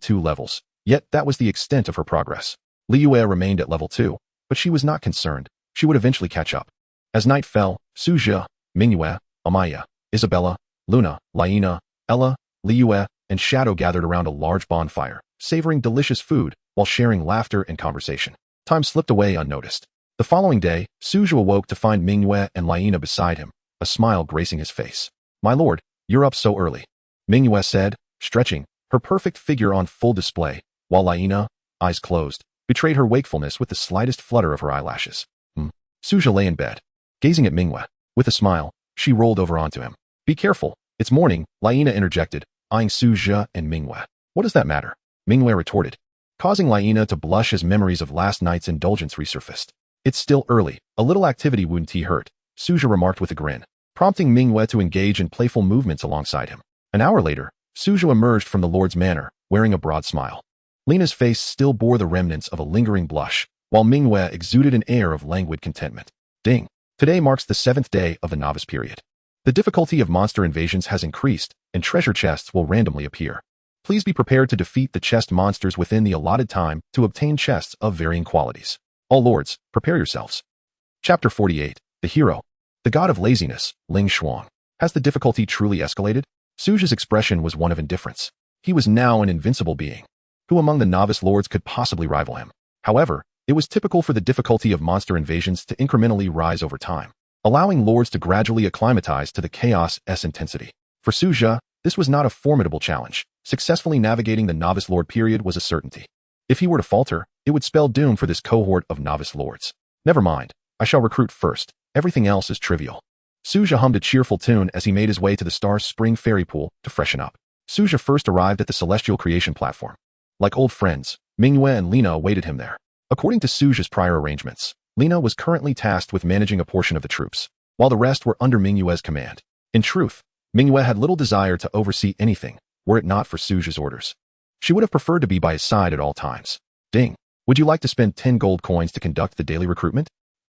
2 levels, yet that was the extent of her progress. Liu remained at level 2, but she was not concerned. She would eventually catch up. As night fell, Su Zhe, Manhwa, Amaya, Isabella, Luna, Laina, Ella, Liu, and Shadow gathered around a large bonfire, savoring delicious food while sharing laughter and conversation. Time slipped away unnoticed. The following day, Su Zhe awoke to find Manhwa and Laina beside him, a smile gracing his face. My lord, you're up so early, Manhwa said, stretching, her perfect figure on full display, while Laina, eyes closed, betrayed her wakefulness with the slightest flutter of her eyelashes. Su Zhe lay in bed, gazing at Manhwa. With a smile, she rolled over onto him. Be careful, it's morning, Laina interjected, eyeing Su Zhe and Manhwa. What does that matter? Manhwa retorted, causing Laina to blush as memories of last night's indulgence resurfaced. It's still early, a little activity wouldn't hurt, Su Zhe remarked with a grin, prompting Manhwa to engage in playful movements alongside him. An hour later, Su Zhe emerged from the Lord's manor, wearing a broad smile. Lina's face still bore the remnants of a lingering blush, while Manhwa exuded an air of languid contentment. Ding! Today marks the 7th day of the novice period. The difficulty of monster invasions has increased, and treasure chests will randomly appear. Please be prepared to defeat the chest monsters within the allotted time to obtain chests of varying qualities. All lords, prepare yourselves. Chapter 48. The Hero. The God of Laziness, Ling Shuang. Has the difficulty truly escalated? Su Zhe's expression was one of indifference. He was now an invincible being. Who among the novice lords could possibly rival him? However, it was typical for the difficulty of monster invasions to incrementally rise over time, allowing lords to gradually acclimatize to the chaos' intensity. For Su Zhe, this was not a formidable challenge. Successfully navigating the novice lord period was a certainty. If he were to falter, it would spell doom for this cohort of novice lords. Never mind, I shall recruit first. Everything else is trivial. Su Zhe hummed a cheerful tune as he made his way to the Star Spring Fairy Pool to freshen up. Su Zhe first arrived at the Celestial Creation platform. Like old friends, Manhwa and Lina awaited him there. According to Su Zhe's prior arrangements, Lina was currently tasked with managing a portion of the troops, while the rest were under Manhwa's command. In truth, Manhwa had little desire to oversee anything, were it not for Su Zhe's orders. She would have preferred to be by his side at all times. Ding! Would you like to spend 10 gold coins to conduct the daily recruitment?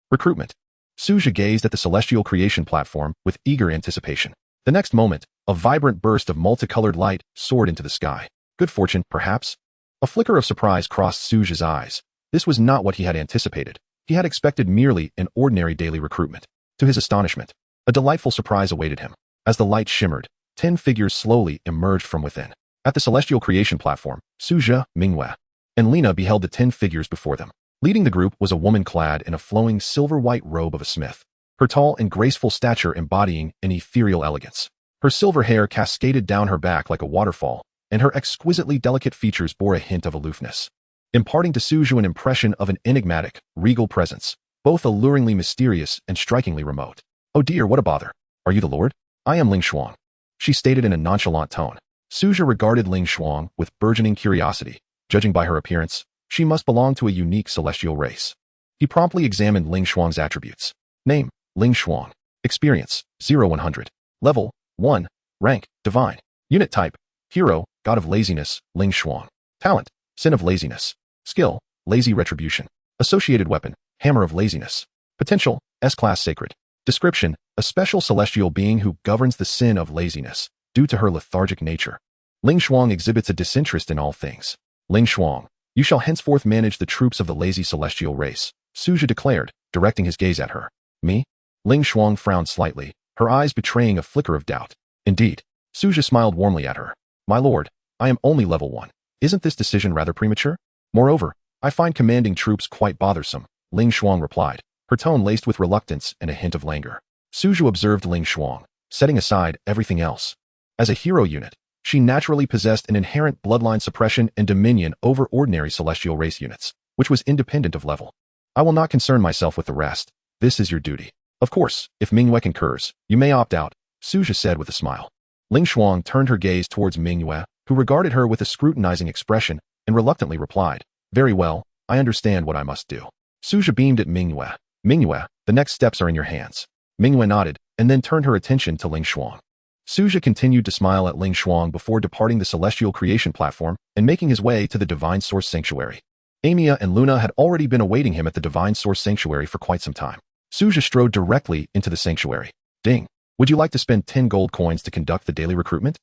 Recruitment. Su Zhe gazed at the Celestial Creation platform with eager anticipation. The next moment, a vibrant burst of multicolored light soared into the sky. Good fortune, perhaps? A flicker of surprise crossed Su Zhe's eyes. This was not what he had anticipated. He had expected merely an ordinary daily recruitment. To his astonishment, a delightful surprise awaited him. As the light shimmered, 10 figures slowly emerged from within. At the Celestial Creation platform, Su Zhe, Manhwa, and Lina beheld the 10 figures before them. Leading the group was a woman clad in a flowing silver-white robe of a smith, her tall and graceful stature embodying an ethereal elegance. Her silver hair cascaded down her back like a waterfall, and her exquisitely delicate features bore a hint of aloofness, imparting to Su Zhe an impression of an enigmatic, regal presence, both alluringly mysterious and strikingly remote. Oh dear, what a bother. Are you the Lord? I am Ling Shuang, she stated in a nonchalant tone. Su Zhe regarded Ling Shuang with burgeoning curiosity. Judging by her appearance, she must belong to a unique celestial race. He promptly examined Ling Shuang's attributes. Name, Ling Shuang. Experience, 0-100. Level, 1. Rank, Divine. Unit type, Hero, God of Laziness, Ling Shuang. Talent, Sin of Laziness. Skill, Lazy Retribution. Associated weapon, Hammer of Laziness. Potential, S-Class Sacred. Description, a special celestial being who governs the sin of laziness, due to her lethargic nature. Ling Shuang exhibits a disinterest in all things. Ling Shuang, you shall henceforth manage the troops of the lazy celestial race, Su Zhe declared, directing his gaze at her. Me? Ling Shuang frowned slightly, her eyes betraying a flicker of doubt. Indeed. Su Zhe smiled warmly at her. My lord, I am only level 1. Isn't this decision rather premature? Moreover, I find commanding troops quite bothersome, Ling Shuang replied, her tone laced with reluctance and a hint of languor. Su Zhe observed Ling Shuang, setting aside everything else. As a hero unit, she naturally possessed an inherent bloodline suppression and dominion over ordinary celestial race units, which was independent of level. I will not concern myself with the rest. This is your duty. Of course, if Manhwa concurs, you may opt out, Su Zhe said with a smile. Ling Shuang turned her gaze towards Manhwa, who regarded her with a scrutinizing expression, and reluctantly replied, Very well, I understand what I must do. Su Zhe beamed at Manhwa. Manhwa, the next steps are in your hands. Manhwa nodded, and then turned her attention to Ling Shuang. Su Zhe continued to smile at Ling Shuang before departing the Celestial Creation platform and making his way to the Divine Source Sanctuary. Amia and Luna had already been awaiting him at the Divine Source Sanctuary for quite some time. Su Zhe strode directly into the sanctuary. Ding! Would you like to spend 10 gold coins to conduct the daily recruitment?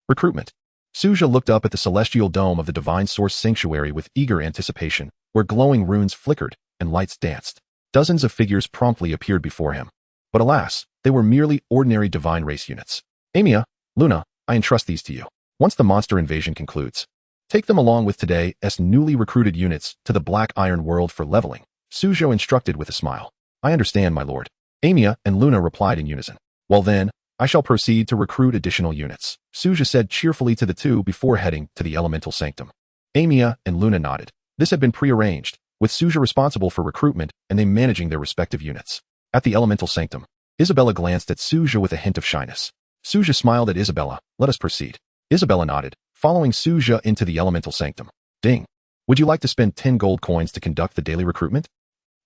Recruitment. Su Zhe looked up at the celestial dome of the Divine Source Sanctuary with eager anticipation, where glowing runes flickered and lights danced. Dozens of figures promptly appeared before him. But alas, they were merely ordinary divine race units. Amia, Luna, I entrust these to you. Once the monster invasion concludes, take them along with today's newly recruited units to the Black Iron World for leveling, Su Zhe instructed with a smile. I understand, my lord. Amia and Luna replied in unison. Well then, I shall proceed to recruit additional units, Su Zhe said cheerfully to the two before heading to the Elemental Sanctum. Amia and Luna nodded. This had been prearranged, with Su Zhe responsible for recruitment and they managing their respective units. At the Elemental Sanctum, Isabella glanced at Su Zhe with a hint of shyness. Su Zhe smiled at Isabella. Let us proceed. Isabella nodded, following Su Zhe into the elemental sanctum. Ding. Would you like to spend 10 gold coins to conduct the daily recruitment?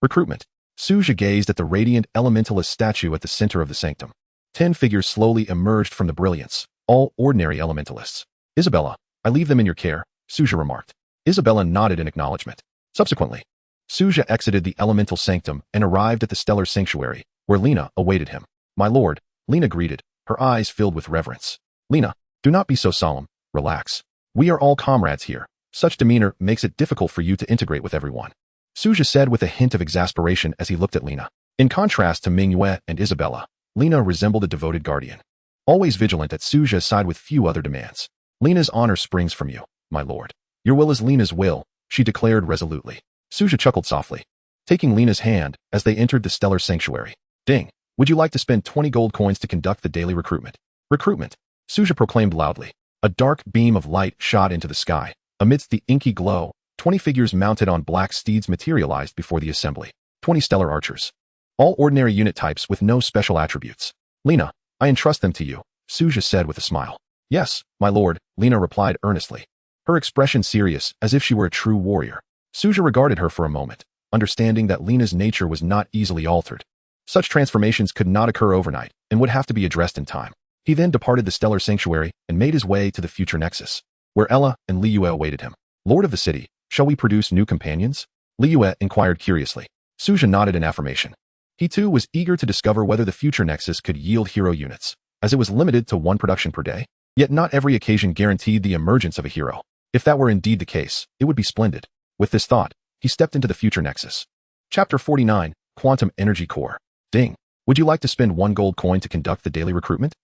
Recruitment. Su Zhe gazed at the radiant elementalist statue at the center of the sanctum. 10 figures slowly emerged from the brilliance, all ordinary elementalists. Isabella, I leave them in your care, Su Zhe remarked. Isabella nodded in acknowledgement. Subsequently, Su Zhe exited the elemental sanctum and arrived at the stellar sanctuary, where Lena awaited him. My lord, Lena greeted, her eyes filled with reverence. Lena, do not be so solemn, relax. We are all comrades here. Such demeanor makes it difficult for you to integrate with everyone. Su Zhe said with a hint of exasperation as he looked at Lena. In contrast to Manhwa and Isabella, Lena resembled a devoted guardian. Always vigilant at Su Zhe's side with few other demands. Lena's honor springs from you, my lord. Your will is Lena's will, she declared resolutely. Su Zhe chuckled softly, taking Lena's hand as they entered the stellar sanctuary. Ding. Would you like to spend 20 gold coins to conduct the daily recruitment? Recruitment. Su Zhe proclaimed loudly. A dark beam of light shot into the sky. Amidst the inky glow, 20 figures mounted on black steeds materialized before the assembly. 20 stellar archers. All ordinary unit types with no special attributes. Lena, I entrust them to you, Su Zhe said with a smile. Yes, my lord, Lena replied earnestly, her expression serious as if she were a true warrior. Su Zhe regarded her for a moment, understanding that Lena's nature was not easily altered. Such transformations could not occur overnight and would have to be addressed in time. He then departed the stellar sanctuary and made his way to the future nexus, where Ella and Liyue awaited him. Lord of the city, shall we produce new companions? Liyue inquired curiously. Su Zhe nodded in affirmation. He too was eager to discover whether the future nexus could yield hero units, as it was limited to 1 production per day. Yet not every occasion guaranteed the emergence of a hero. If that were indeed the case, it would be splendid. With this thought, he stepped into the future nexus. Chapter 49, Quantum Energy Core. Ding. Would you like to spend 1 gold coin to conduct the daily recruitment?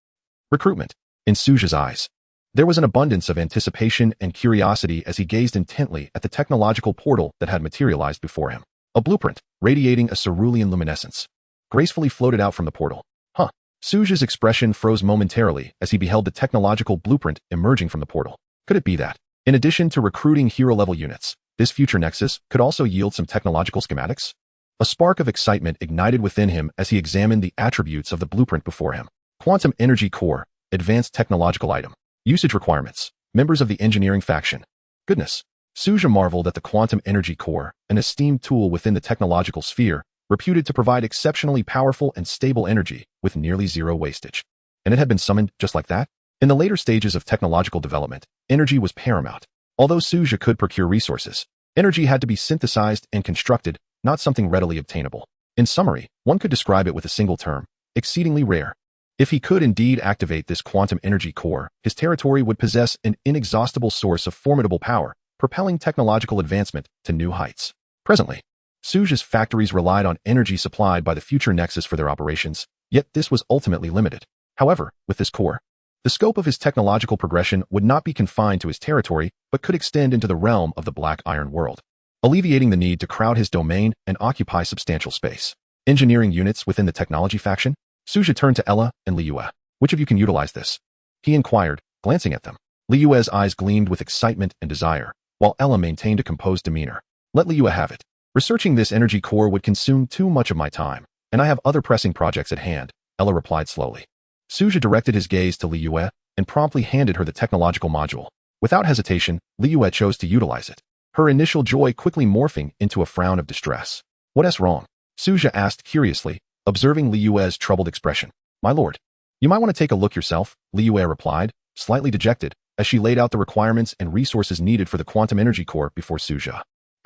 Recruitment. In Su Zhe's eyes, there was an abundance of anticipation and curiosity as he gazed intently at the technological portal that had materialized before him. A blueprint, radiating a cerulean luminescence, gracefully floated out from the portal. Su Zhe's expression froze momentarily as he beheld the technological blueprint emerging from the portal. Could it be that, in addition to recruiting hero-level units, this future nexus could also yield some technological schematics? A spark of excitement ignited within him as he examined the attributes of the blueprint before him. Quantum Energy Core, Advanced Technological Item. Usage Requirements. Members of the Engineering Faction. Goodness. Su Zhe marveled at the Quantum Energy Core, an esteemed tool within the technological sphere, reputed to provide exceptionally powerful and stable energy with nearly zero wastage. And it had been summoned just like that? In the later stages of technological development, energy was paramount. Although Su Zhe could procure resources, energy had to be synthesized and constructed, not something readily obtainable. In summary, one could describe it with a single term: exceedingly rare. If he could indeed activate this quantum energy core, his territory would possess an inexhaustible source of formidable power, propelling technological advancement to new heights. Presently, Su Zhe's factories relied on energy supplied by the future nexus for their operations, yet this was ultimately limited. However, with this core, the scope of his technological progression would not be confined to his territory, but could extend into the realm of the Black Iron world, alleviating the need to crowd his domain and occupy substantial space. Engineering units within the technology faction? Su Zhe turned to Ella and Liyue. Which of you can utilize this? He inquired, glancing at them. Liyue's eyes gleamed with excitement and desire, while Ella maintained a composed demeanor. Let Liyue have it. Researching this energy core would consume too much of my time, and I have other pressing projects at hand, Ella replied slowly. Su Zhe directed his gaze to Liyue and promptly handed her the technological module. Without hesitation, Liyue chose to utilize it, her initial joy quickly morphing into a frown of distress. What's wrong? Su Zhe asked curiously, observing Liyue's troubled expression. My lord, you might want to take a look yourself, Liyue replied, slightly dejected, as she laid out the requirements and resources needed for the quantum energy core before Su Zhe.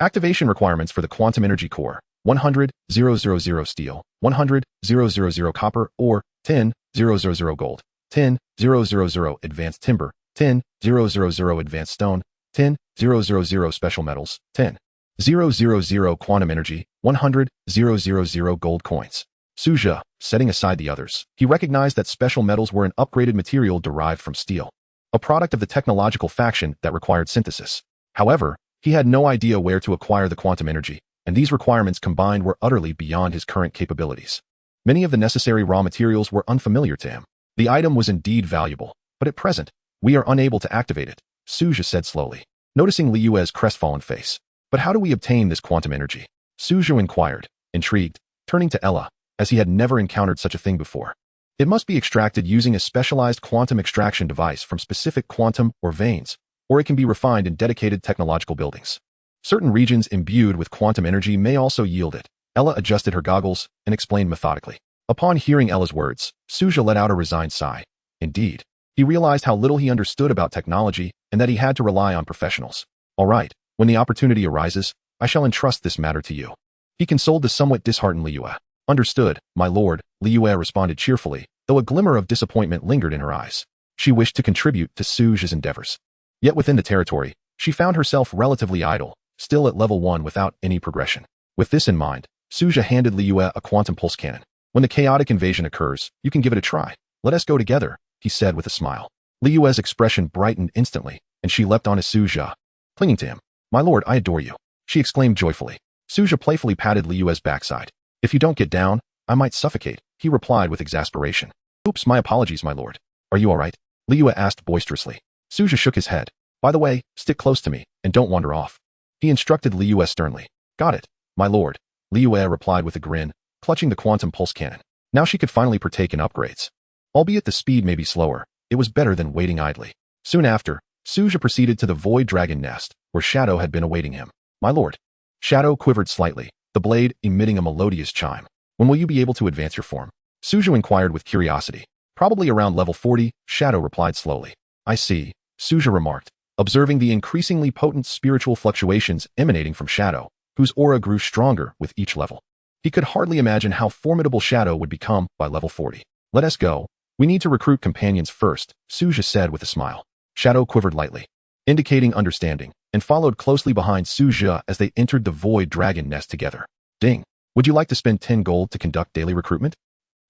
Activation requirements for the quantum energy core: 100,000 steel, 100,000 copper, or 10,000 gold, 10,000 advanced timber, 10,000 advanced stone, 10,000 special metals, 10,000 quantum energy, 100,000 gold coins. Su Zhe, setting aside the others, he recognized that special metals were an upgraded material derived from steel, a product of the technological faction that required synthesis. However, he had no idea where to acquire the quantum energy, and these requirements combined were utterly beyond his current capabilities. Many of the necessary raw materials were unfamiliar to him. The item was indeed valuable, but at present, we are unable to activate it, Su Zhe said slowly, noticing Liyue's crestfallen face. But how do we obtain this quantum energy? Su Zhe inquired, intrigued, turning to Ella. as he had never encountered such a thing before. It must be extracted using a specialized quantum extraction device from specific quantum or veins, or it can be refined in dedicated technological buildings. Certain regions imbued with quantum energy may also yield it. Ella adjusted her goggles and explained methodically. Upon hearing Ella's words, Su Zhe let out a resigned sigh. Indeed, he realized how little he understood about technology and that he had to rely on professionals. All right, when the opportunity arises, I shall entrust this matter to you. He consoled the somewhat disheartened Liyue. Understood, my lord, Liyue responded cheerfully, though a glimmer of disappointment lingered in her eyes. She wished to contribute to Su Zhe's endeavors. Yet within the territory, she found herself relatively idle, still at level 1 without any progression. With this in mind, Su Zhe handed Liyue a quantum pulse cannon. When the chaotic invasion occurs, you can give it a try. Let us go together, he said with a smile. Liyue's expression brightened instantly, and she leapt onto Su Zhe. Clinging to him. My lord, I adore you, she exclaimed joyfully. Su Zhe playfully patted Liyue's backside. If you don't get down, I might suffocate, he replied with exasperation. Oops, my apologies, my lord. Are you all right? Liyue asked boisterously. Su Zhe shook his head. By the way, stick close to me, and don't wander off. He instructed Liyue sternly. Got it, my lord, Liyue replied with a grin, clutching the quantum pulse cannon. Now she could finally partake in upgrades. Albeit the speed may be slower, it was better than waiting idly. Soon after, Su Zhe proceeded to the Void Dragon Nest, where Shadow had been awaiting him. My lord. Shadow quivered slightly, the blade emitting a melodious chime. When will you be able to advance your form? Su Zhe inquired with curiosity. Probably around level 40, Shadow replied slowly. I see, Su Zhe remarked, observing the increasingly potent spiritual fluctuations emanating from Shadow, whose aura grew stronger with each level. He could hardly imagine how formidable Shadow would become by level 40. Let us go. We need to recruit companions first, Su Zhe said with a smile. Shadow quivered lightly, indicating understanding, and followed closely behind Su Zhe as they entered the Void Dragon Nest together. Ding. Would you like to spend 10 gold to conduct daily recruitment?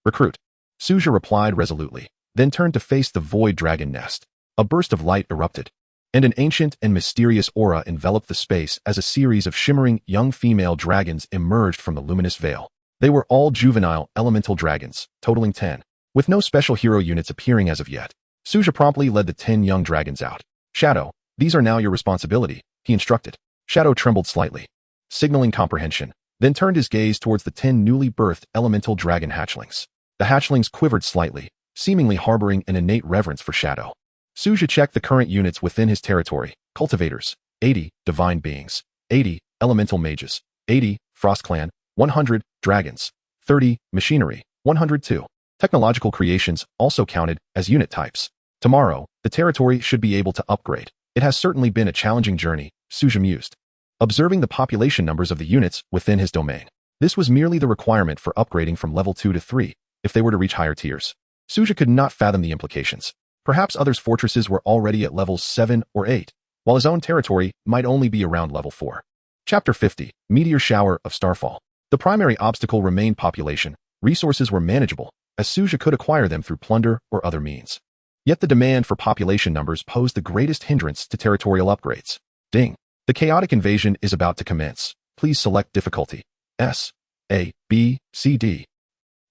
Recruit. Su Zhe replied resolutely, then turned to face the Void Dragon Nest. A burst of light erupted, and an ancient and mysterious aura enveloped the space as a series of shimmering young female dragons emerged from the luminous veil. They were all juvenile elemental dragons, totaling 10. With no special hero units appearing as of yet, Su Zhe promptly led the 10 young dragons out. Shadow, these are now your responsibility, he instructed. Shadow trembled slightly, signaling comprehension, then turned his gaze towards the 10 newly birthed elemental dragon hatchlings. The hatchlings quivered slightly, seemingly harboring an innate reverence for Shadow. Su Zhe checked the current units within his territory. Cultivators, 80, divine beings, 80, elemental mages, 80, frost clan, 100, dragons, 30, machinery, 102. Technological creations also counted as unit types. Tomorrow, the territory should be able to upgrade. It has certainly been a challenging journey, Su Zhe mused, observing the population numbers of the units within his domain. This was merely the requirement for upgrading from level 2 to 3, if they were to reach higher tiers. Su Zhe could not fathom the implications. Perhaps others' fortresses were already at levels 7 or 8, while his own territory might only be around level 4. Chapter 50, Meteor Shower of Starfall. The primary obstacle remained population. Resources were manageable, as Su Zhe could acquire them through plunder or other means. Yet the demand for population numbers posed the greatest hindrance to territorial upgrades. Ding. The chaotic invasion is about to commence. Please select difficulty. S, A, B, C, D.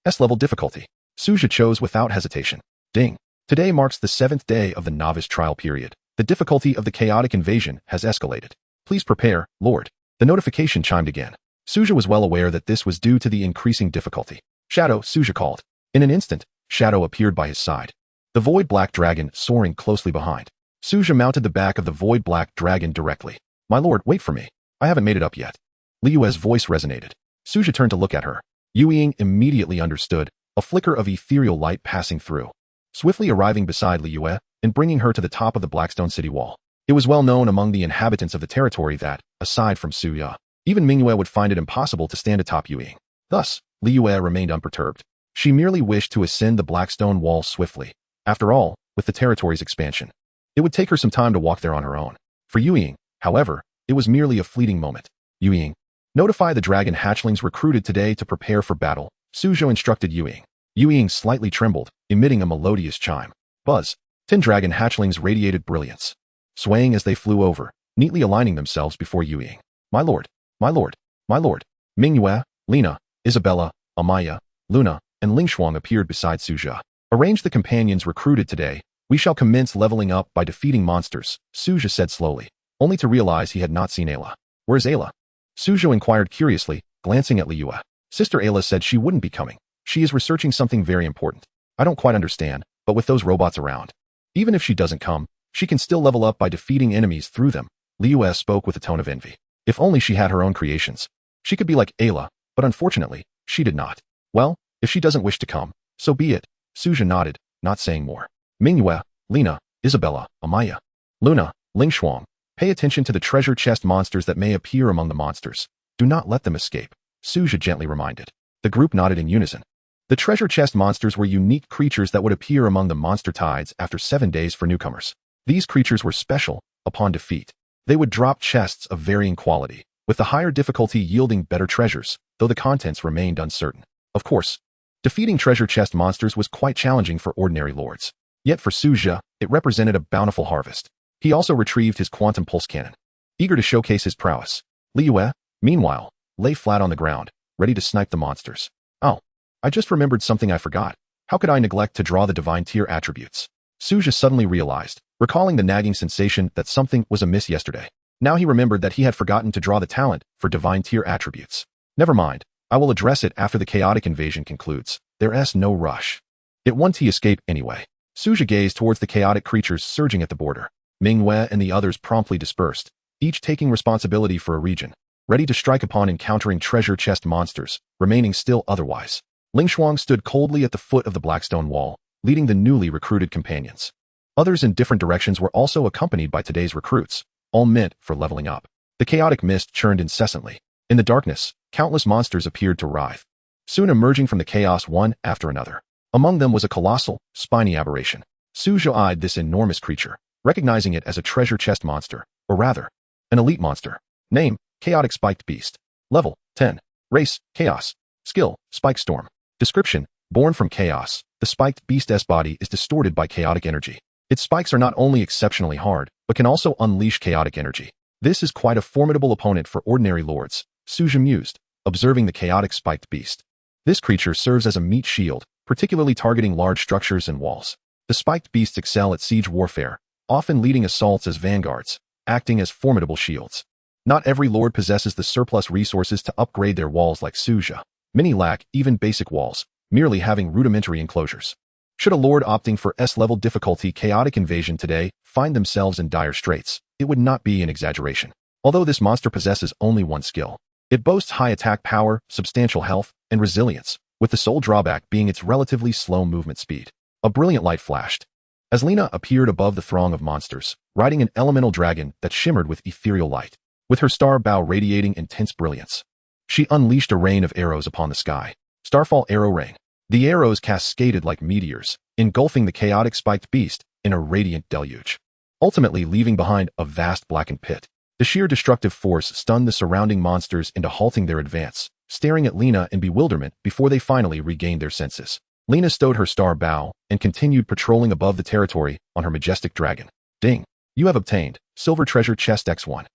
S-level difficulty. Su Zhe chose without hesitation. Ding. Today marks the 7th day of the novice trial period. The difficulty of the chaotic invasion has escalated. Please prepare, Lord. The notification chimed again. Su Zhe was well aware that this was due to the increasing difficulty. Shadow, Su Zhe called. In an instant, Shadow appeared by his side, the Void Black Dragon soaring closely behind. Su Zhe mounted the back of the Void Black Dragon directly. My lord, wait for me. I haven't made it up yet. Liyue's voice resonated. Su Zhe turned to look at her. Yuying immediately understood, a flicker of ethereal light passing through, swiftly arriving beside Liyue and bringing her to the top of the Blackstone City wall. It was well known among the inhabitants of the territory that, aside from Su Zhe, even Manhwaaudiobook would find it impossible to stand atop Yuying. Thus, Liyue remained unperturbed. She merely wished to ascend the Blackstone wall swiftly. After all, with the territory's expansion, it would take her some time to walk there on her own. For Yuying, however, it was merely a fleeting moment. Yuying. Notify the dragon hatchlings recruited today to prepare for battle, Su Zhe instructed Yuying. Yuying slightly trembled, emitting a melodious chime. Buzz. 10 dragon hatchlings radiated brilliance, swaying as they flew over, neatly aligning themselves before Yuying. My lord, my lord, my lord. Manhwaaudiobook, Lena, Isabella, Amaya, Luna, and Lingshuang appeared beside Su Zhe. Arrange the companions recruited today. We shall commence leveling up by defeating monsters, Su Zhe said slowly, only to realize he had not seen Ayla. Where's Ayla? Su Zhe inquired curiously, glancing at Liyue. Sister Ayla said she wouldn't be coming, She is researching something very important. I don't quite understand, but with those robots around. Even if she doesn't come, she can still level up by defeating enemies through them. Liu spoke with a tone of envy. If only she had her own creations. She could be like Ayla, but unfortunately, she did not. Well, if she doesn't wish to come, so be it. Su Zhe nodded, not saying more. Mingyue, Lina, Isabella, Amaya, Luna, Lingshuang, pay attention to the treasure chest monsters that may appear among the monsters. Do not let them escape, Su Zhe gently reminded. The group nodded in unison. The treasure chest monsters were unique creatures that would appear among the monster tides after 7 days for newcomers. These creatures were special. Upon defeat, they would drop chests of varying quality, with the higher difficulty yielding better treasures, though the contents remained uncertain. Of course, defeating treasure chest monsters was quite challenging for ordinary lords. Yet for Su Zhe, it represented a bountiful harvest. He also retrieved his quantum pulse cannon, eager to showcase his prowess. Liu, meanwhile, lay flat on the ground, ready to snipe the monsters. Oh, I just remembered something I forgot. How could I neglect to draw the divine tier attributes? Su Zhe suddenly realized, recalling the nagging sensation that something was amiss yesterday. Now he remembered that he had forgotten to draw the talent for divine tier attributes. Never mind, I will address it after the chaotic invasion concludes. There's no rush. It won't escape anyway. Su Zhe gazed towards the chaotic creatures surging at the border. Mingyue and the others promptly dispersed, each taking responsibility for a region, ready to strike upon encountering treasure chest monsters, remaining still otherwise. Lingshuang stood coldly at the foot of the Blackstone Wall, leading the newly recruited companions. Others in different directions were also accompanied by today's recruits, all meant for leveling up. The chaotic mist churned incessantly. In the darkness, countless monsters appeared to writhe, soon emerging from the chaos one after another. Among them was a colossal, spiny aberration. Su Zhe eyed this enormous creature, recognizing it as a treasure chest monster, or rather, an elite monster. Name, Chaotic Spiked Beast. Level, 10. Race, Chaos. Skill, Spike Storm. Description, born from chaos, the spiked beast's body is distorted by chaotic energy. Its spikes are not only exceptionally hard, but can also unleash chaotic energy. This is quite a formidable opponent for ordinary lords, Su Zhe mused, observing the chaotic spiked beast. This creature serves as a meat shield, particularly targeting large structures and walls. The spiked beasts excel at siege warfare, often leading assaults as vanguards, acting as formidable shields. Not every lord possesses the surplus resources to upgrade their walls like Su Zhe. Many lack even basic walls, merely having rudimentary enclosures. Should a lord opting for S-level difficulty chaotic invasion today find themselves in dire straits, it would not be an exaggeration. Although this monster possesses only one skill, it boasts high attack power, substantial health, and resilience, with the sole drawback being its relatively slow movement speed. A brilliant light flashed as Lina appeared above the throng of monsters, riding an elemental dragon that shimmered with ethereal light, with her star bow radiating intense brilliance. She unleashed a rain of arrows upon the sky. Starfall Arrow Rain. The arrows cascaded like meteors, engulfing the chaotic spiked beast in a radiant deluge, ultimately leaving behind a vast blackened pit. The sheer destructive force stunned the surrounding monsters into halting their advance, staring at Lina in bewilderment before they finally regained their senses. Lina stowed her star bow and continued patrolling above the territory on her majestic dragon. Ding! You have obtained Silver Treasure Chest X1.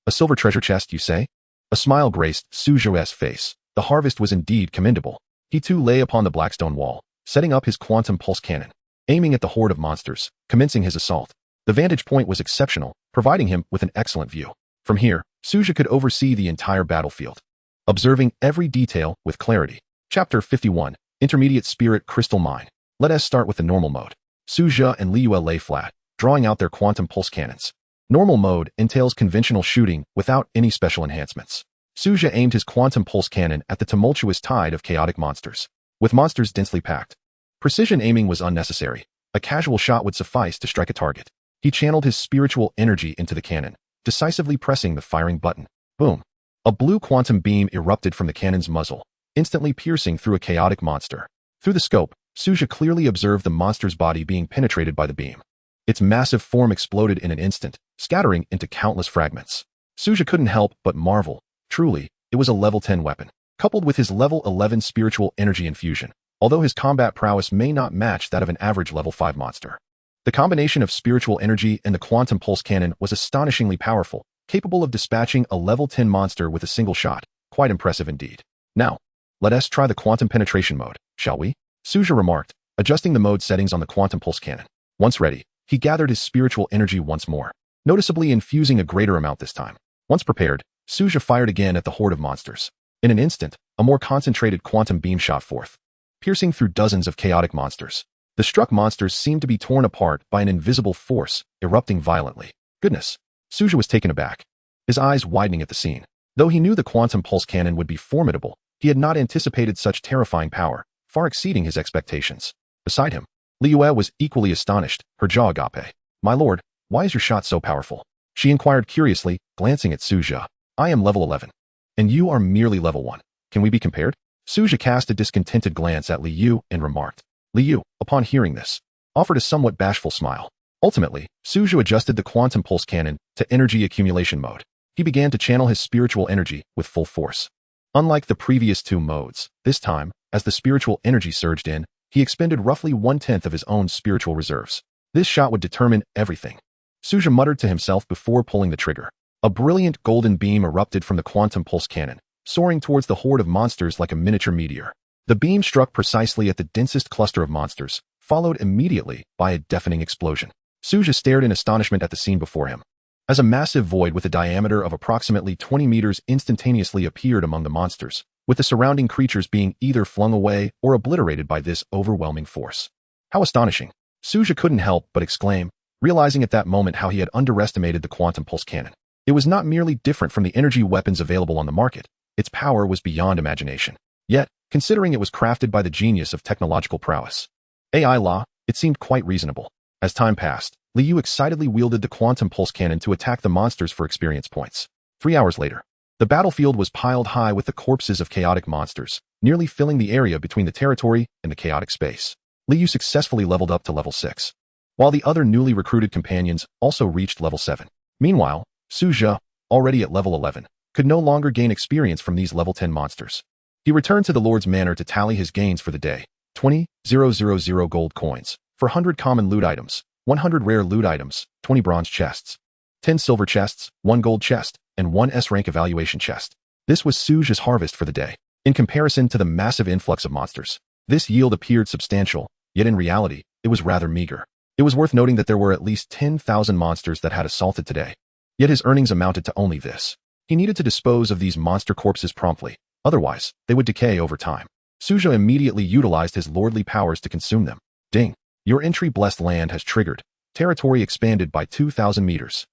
A silver treasure chest, you say? A smile graced Su Zhe's face. The harvest was indeed commendable. He too lay upon the Blackstone Wall, setting up his quantum pulse cannon, aiming at the horde of monsters, commencing his assault. The vantage point was exceptional, providing him with an excellent view. From here, Su Zhe could oversee the entire battlefield, observing every detail with clarity. Chapter 51, Intermediate Spirit Crystal Mine. Let us start with the normal mode. Su Zhe and Liu lay flat, drawing out their quantum pulse cannons. Normal mode entails conventional shooting without any special enhancements. Su Zhe aimed his quantum pulse cannon at the tumultuous tide of chaotic monsters, with monsters densely packed. Precision aiming was unnecessary. A casual shot would suffice to strike a target. He channeled his spiritual energy into the cannon, decisively pressing the firing button. Boom! A blue quantum beam erupted from the cannon's muzzle, instantly piercing through a chaotic monster. Through the scope, Su Zhe clearly observed the monster's body being penetrated by the beam. Its massive form exploded in an instant, scattering into countless fragments. Su Zhe couldn't help but marvel. Truly, it was a level 10 weapon, coupled with his level 11 spiritual energy infusion, although his combat prowess may not match that of an average level 5 monster. The combination of spiritual energy and the quantum pulse cannon was astonishingly powerful, capable of dispatching a level 10 monster with a single shot. Quite impressive indeed. Now, let us try the quantum penetration mode, shall we? Su Zhe remarked, adjusting the mode settings on the quantum pulse cannon. Once ready, he gathered his spiritual energy once more, noticeably infusing a greater amount this time. Once prepared, Su Zhe fired again at the horde of monsters. In an instant, a more concentrated quantum beam shot forth. piercing through dozens of chaotic monsters. The struck monsters seemed to be torn apart by an invisible force, erupting violently. Goodness! Su Zhe was taken aback, his eyes widening at the scene. Though he knew the quantum pulse cannon would be formidable, he had not anticipated such terrifying power, far exceeding his expectations. Beside him, Liyue was equally astonished, her jaw agape. "My lord, why is your shot so powerful?" she inquired curiously, glancing at Su Zhe. "I am level 11. And you are merely level 1. Can we be compared?" Su Zhe cast a discontented glance at Liyue and remarked. Liyue, upon hearing this, offered a somewhat bashful smile. Ultimately, Su Zhe adjusted the quantum pulse cannon to energy accumulation mode. He began to channel his spiritual energy with full force. Unlike the previous two modes, this time, as the spiritual energy surged in, he expended roughly 1/10 of his own spiritual reserves. This shot would determine everything. Su Zhe muttered to himself before pulling the trigger. A brilliant golden beam erupted from the quantum pulse cannon, soaring towards the horde of monsters like a miniature meteor. The beam struck precisely at the densest cluster of monsters, followed immediately by a deafening explosion. Su Zhe stared in astonishment at the scene before him. As a massive void with a diameter of approximately 20 meters instantaneously appeared among the monsters, with the surrounding creatures being either flung away or obliterated by this overwhelming force. How astonishing! Su Zhe couldn't help but exclaim, realizing at that moment how he had underestimated the quantum pulse cannon. It was not merely different from the energy weapons available on the market, its power was beyond imagination. Yet, considering it was crafted by the genius of technological prowess, AI law, it seemed quite reasonable. As time passed, Liyue excitedly wielded the quantum pulse cannon to attack the monsters for experience points. 3 hours later, the battlefield was piled high with the corpses of chaotic monsters, nearly filling the area between the territory and the chaotic space. Liyue successfully leveled up to level 6, while the other newly recruited companions also reached level 7. Meanwhile, Su Zhe, already at level 11, could no longer gain experience from these level 10 monsters. He returned to the Lord's Manor to tally his gains for the day. 20,000 gold coins, 400 common loot items, 100 rare loot items, 20 bronze chests, 10 silver chests, 1 gold chest, and 1 S-rank evaluation chest. This was Su Zhe's harvest for the day. In comparison to the massive influx of monsters, this yield appeared substantial, yet in reality, it was rather meager. It was worth noting that there were at least 10,000 monsters that had assaulted today. Yet his earnings amounted to only this. He needed to dispose of these monster corpses promptly, otherwise, they would decay over time. Su Zhe immediately utilized his lordly powers to consume them. Ding! Your entry blessed land has triggered. Territory expanded by 2,000 meters.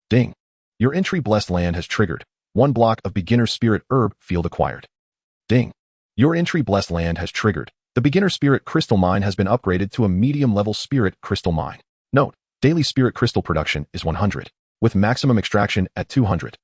Ding! Your entry blessed land has triggered. 1 block of beginner spirit herb field acquired. Ding! Your entry blessed land has triggered. The beginner spirit crystal mine has been upgraded to a medium level spirit crystal mine. Note, daily spirit crystal production is 100, with maximum extraction at 200.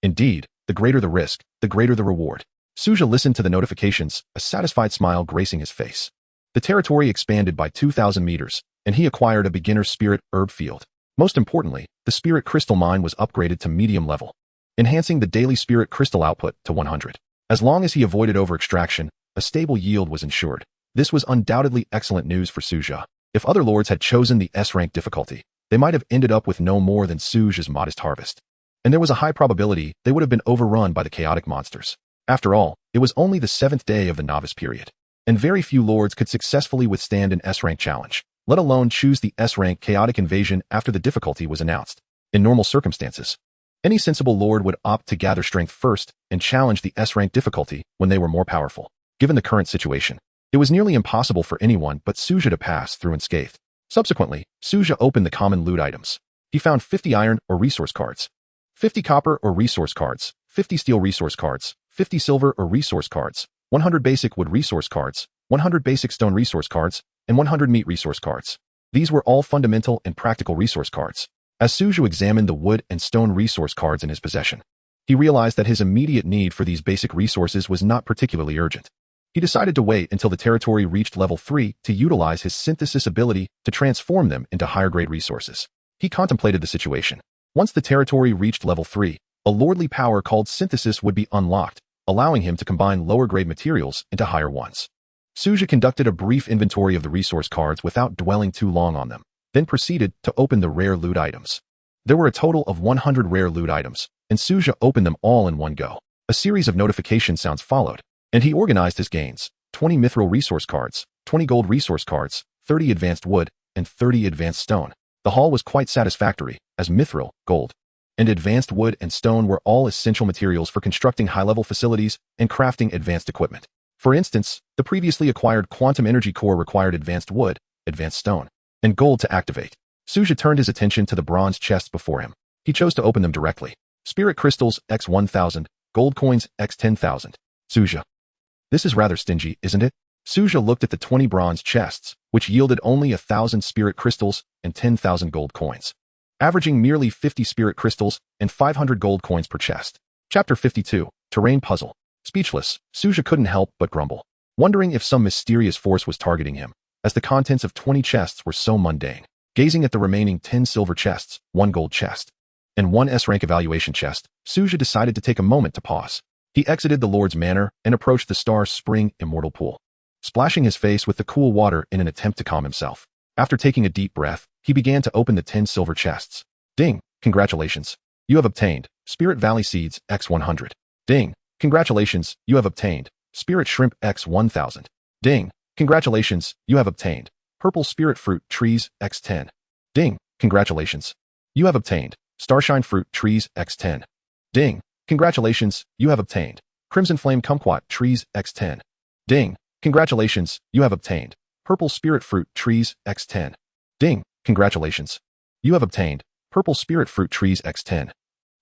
Indeed, the greater the risk, the greater the reward. Su Zhe listened to the notifications, a satisfied smile gracing his face. The territory expanded by 2,000 meters, and he acquired a beginner spirit herb field. Most importantly, the spirit crystal mine was upgraded to medium level, enhancing the daily spirit crystal output to 100. As long as he avoided over-extraction, a stable yield was ensured. This was undoubtedly excellent news for Su Zhe. If other lords had chosen the S-rank difficulty, they might have ended up with no more than Su Zhe's modest harvest. And there was a high probability they would have been overrun by the chaotic monsters. After all, it was only the 7th day of the novice period, and very few lords could successfully withstand an S-rank challenge, let alone choose the S-rank chaotic invasion after the difficulty was announced. In normal circumstances, any sensible lord would opt to gather strength first and challenge the S-rank difficulty when they were more powerful. Given the current situation, it was nearly impossible for anyone but Su Zhe to pass through unscathed. Subsequently, Su Zhe opened the common loot items. He found 50 iron or resource cards, 50 copper or resource cards, 50 steel resource cards, 50 silver or resource cards, 100 basic wood resource cards, 100 basic stone resource cards, and 100 meat resource cards. These were all fundamental and practical resource cards. As Su Zhe examined the wood and stone resource cards in his possession, he realized that his immediate need for these basic resources was not particularly urgent. He decided to wait until the territory reached level 3 to utilize his synthesis ability to transform them into higher-grade resources. He contemplated the situation. Once the territory reached level 3, a lordly power called synthesis would be unlocked, allowing him to combine lower-grade materials into higher ones. Su Zhe conducted a brief inventory of the resource cards without dwelling too long on them, then proceeded to open the rare loot items. There were a total of 100 rare loot items, and Su Zhe opened them all in one go. A series of notification sounds followed, and he organized his gains: 20 mithril resource cards, 20 gold resource cards, 30 advanced wood, and 30 advanced stone. The haul was quite satisfactory, as mithril, gold, and advanced wood and stone were all essential materials for constructing high-level facilities and crafting advanced equipment. For instance, the previously acquired quantum energy core required advanced wood, advanced stone, and gold to activate. Su Zhe turned his attention to the bronze chests before him. He chose to open them directly. Spirit crystals x 1,000, gold coins x 10,000. Su Zhe. This is rather stingy, isn't it? Su Zhe looked at the 20 bronze chests, which yielded only 1,000 spirit crystals and 10,000 gold coins, averaging merely 50 spirit crystals and 500 gold coins per chest. Chapter 52, Terrain Puzzle. Speechless, Su Zhe couldn't help but grumble, wondering if some mysterious force was targeting him, as the contents of 20 chests were so mundane. Gazing at the remaining 10 silver chests, 1 gold chest, and 1 S-rank evaluation chest, Su Zhe decided to take a moment to pause. He exited the Lord's Manor and approached the Star Spring Immortal Pool, splashing his face with the cool water in an attempt to calm himself. After taking a deep breath, he began to open the 10 silver chests. Ding! Congratulations! You have obtained Spirit Valley Seeds x 100. Ding! Congratulations! You have obtained Spirit Shrimp x 1000. Ding! Congratulations! You have obtained Purple Spirit Fruit Trees x 10. Ding! Congratulations! You have obtained Starshine Fruit Trees x 10. Ding! Congratulations! You have obtained Crimson Flame Kumquat Trees x 10. Ding! Congratulations! You have obtained Purple Spirit Fruit Trees x 10. Ding! Congratulations! You have obtained Purple Spirit Fruit Trees x 10.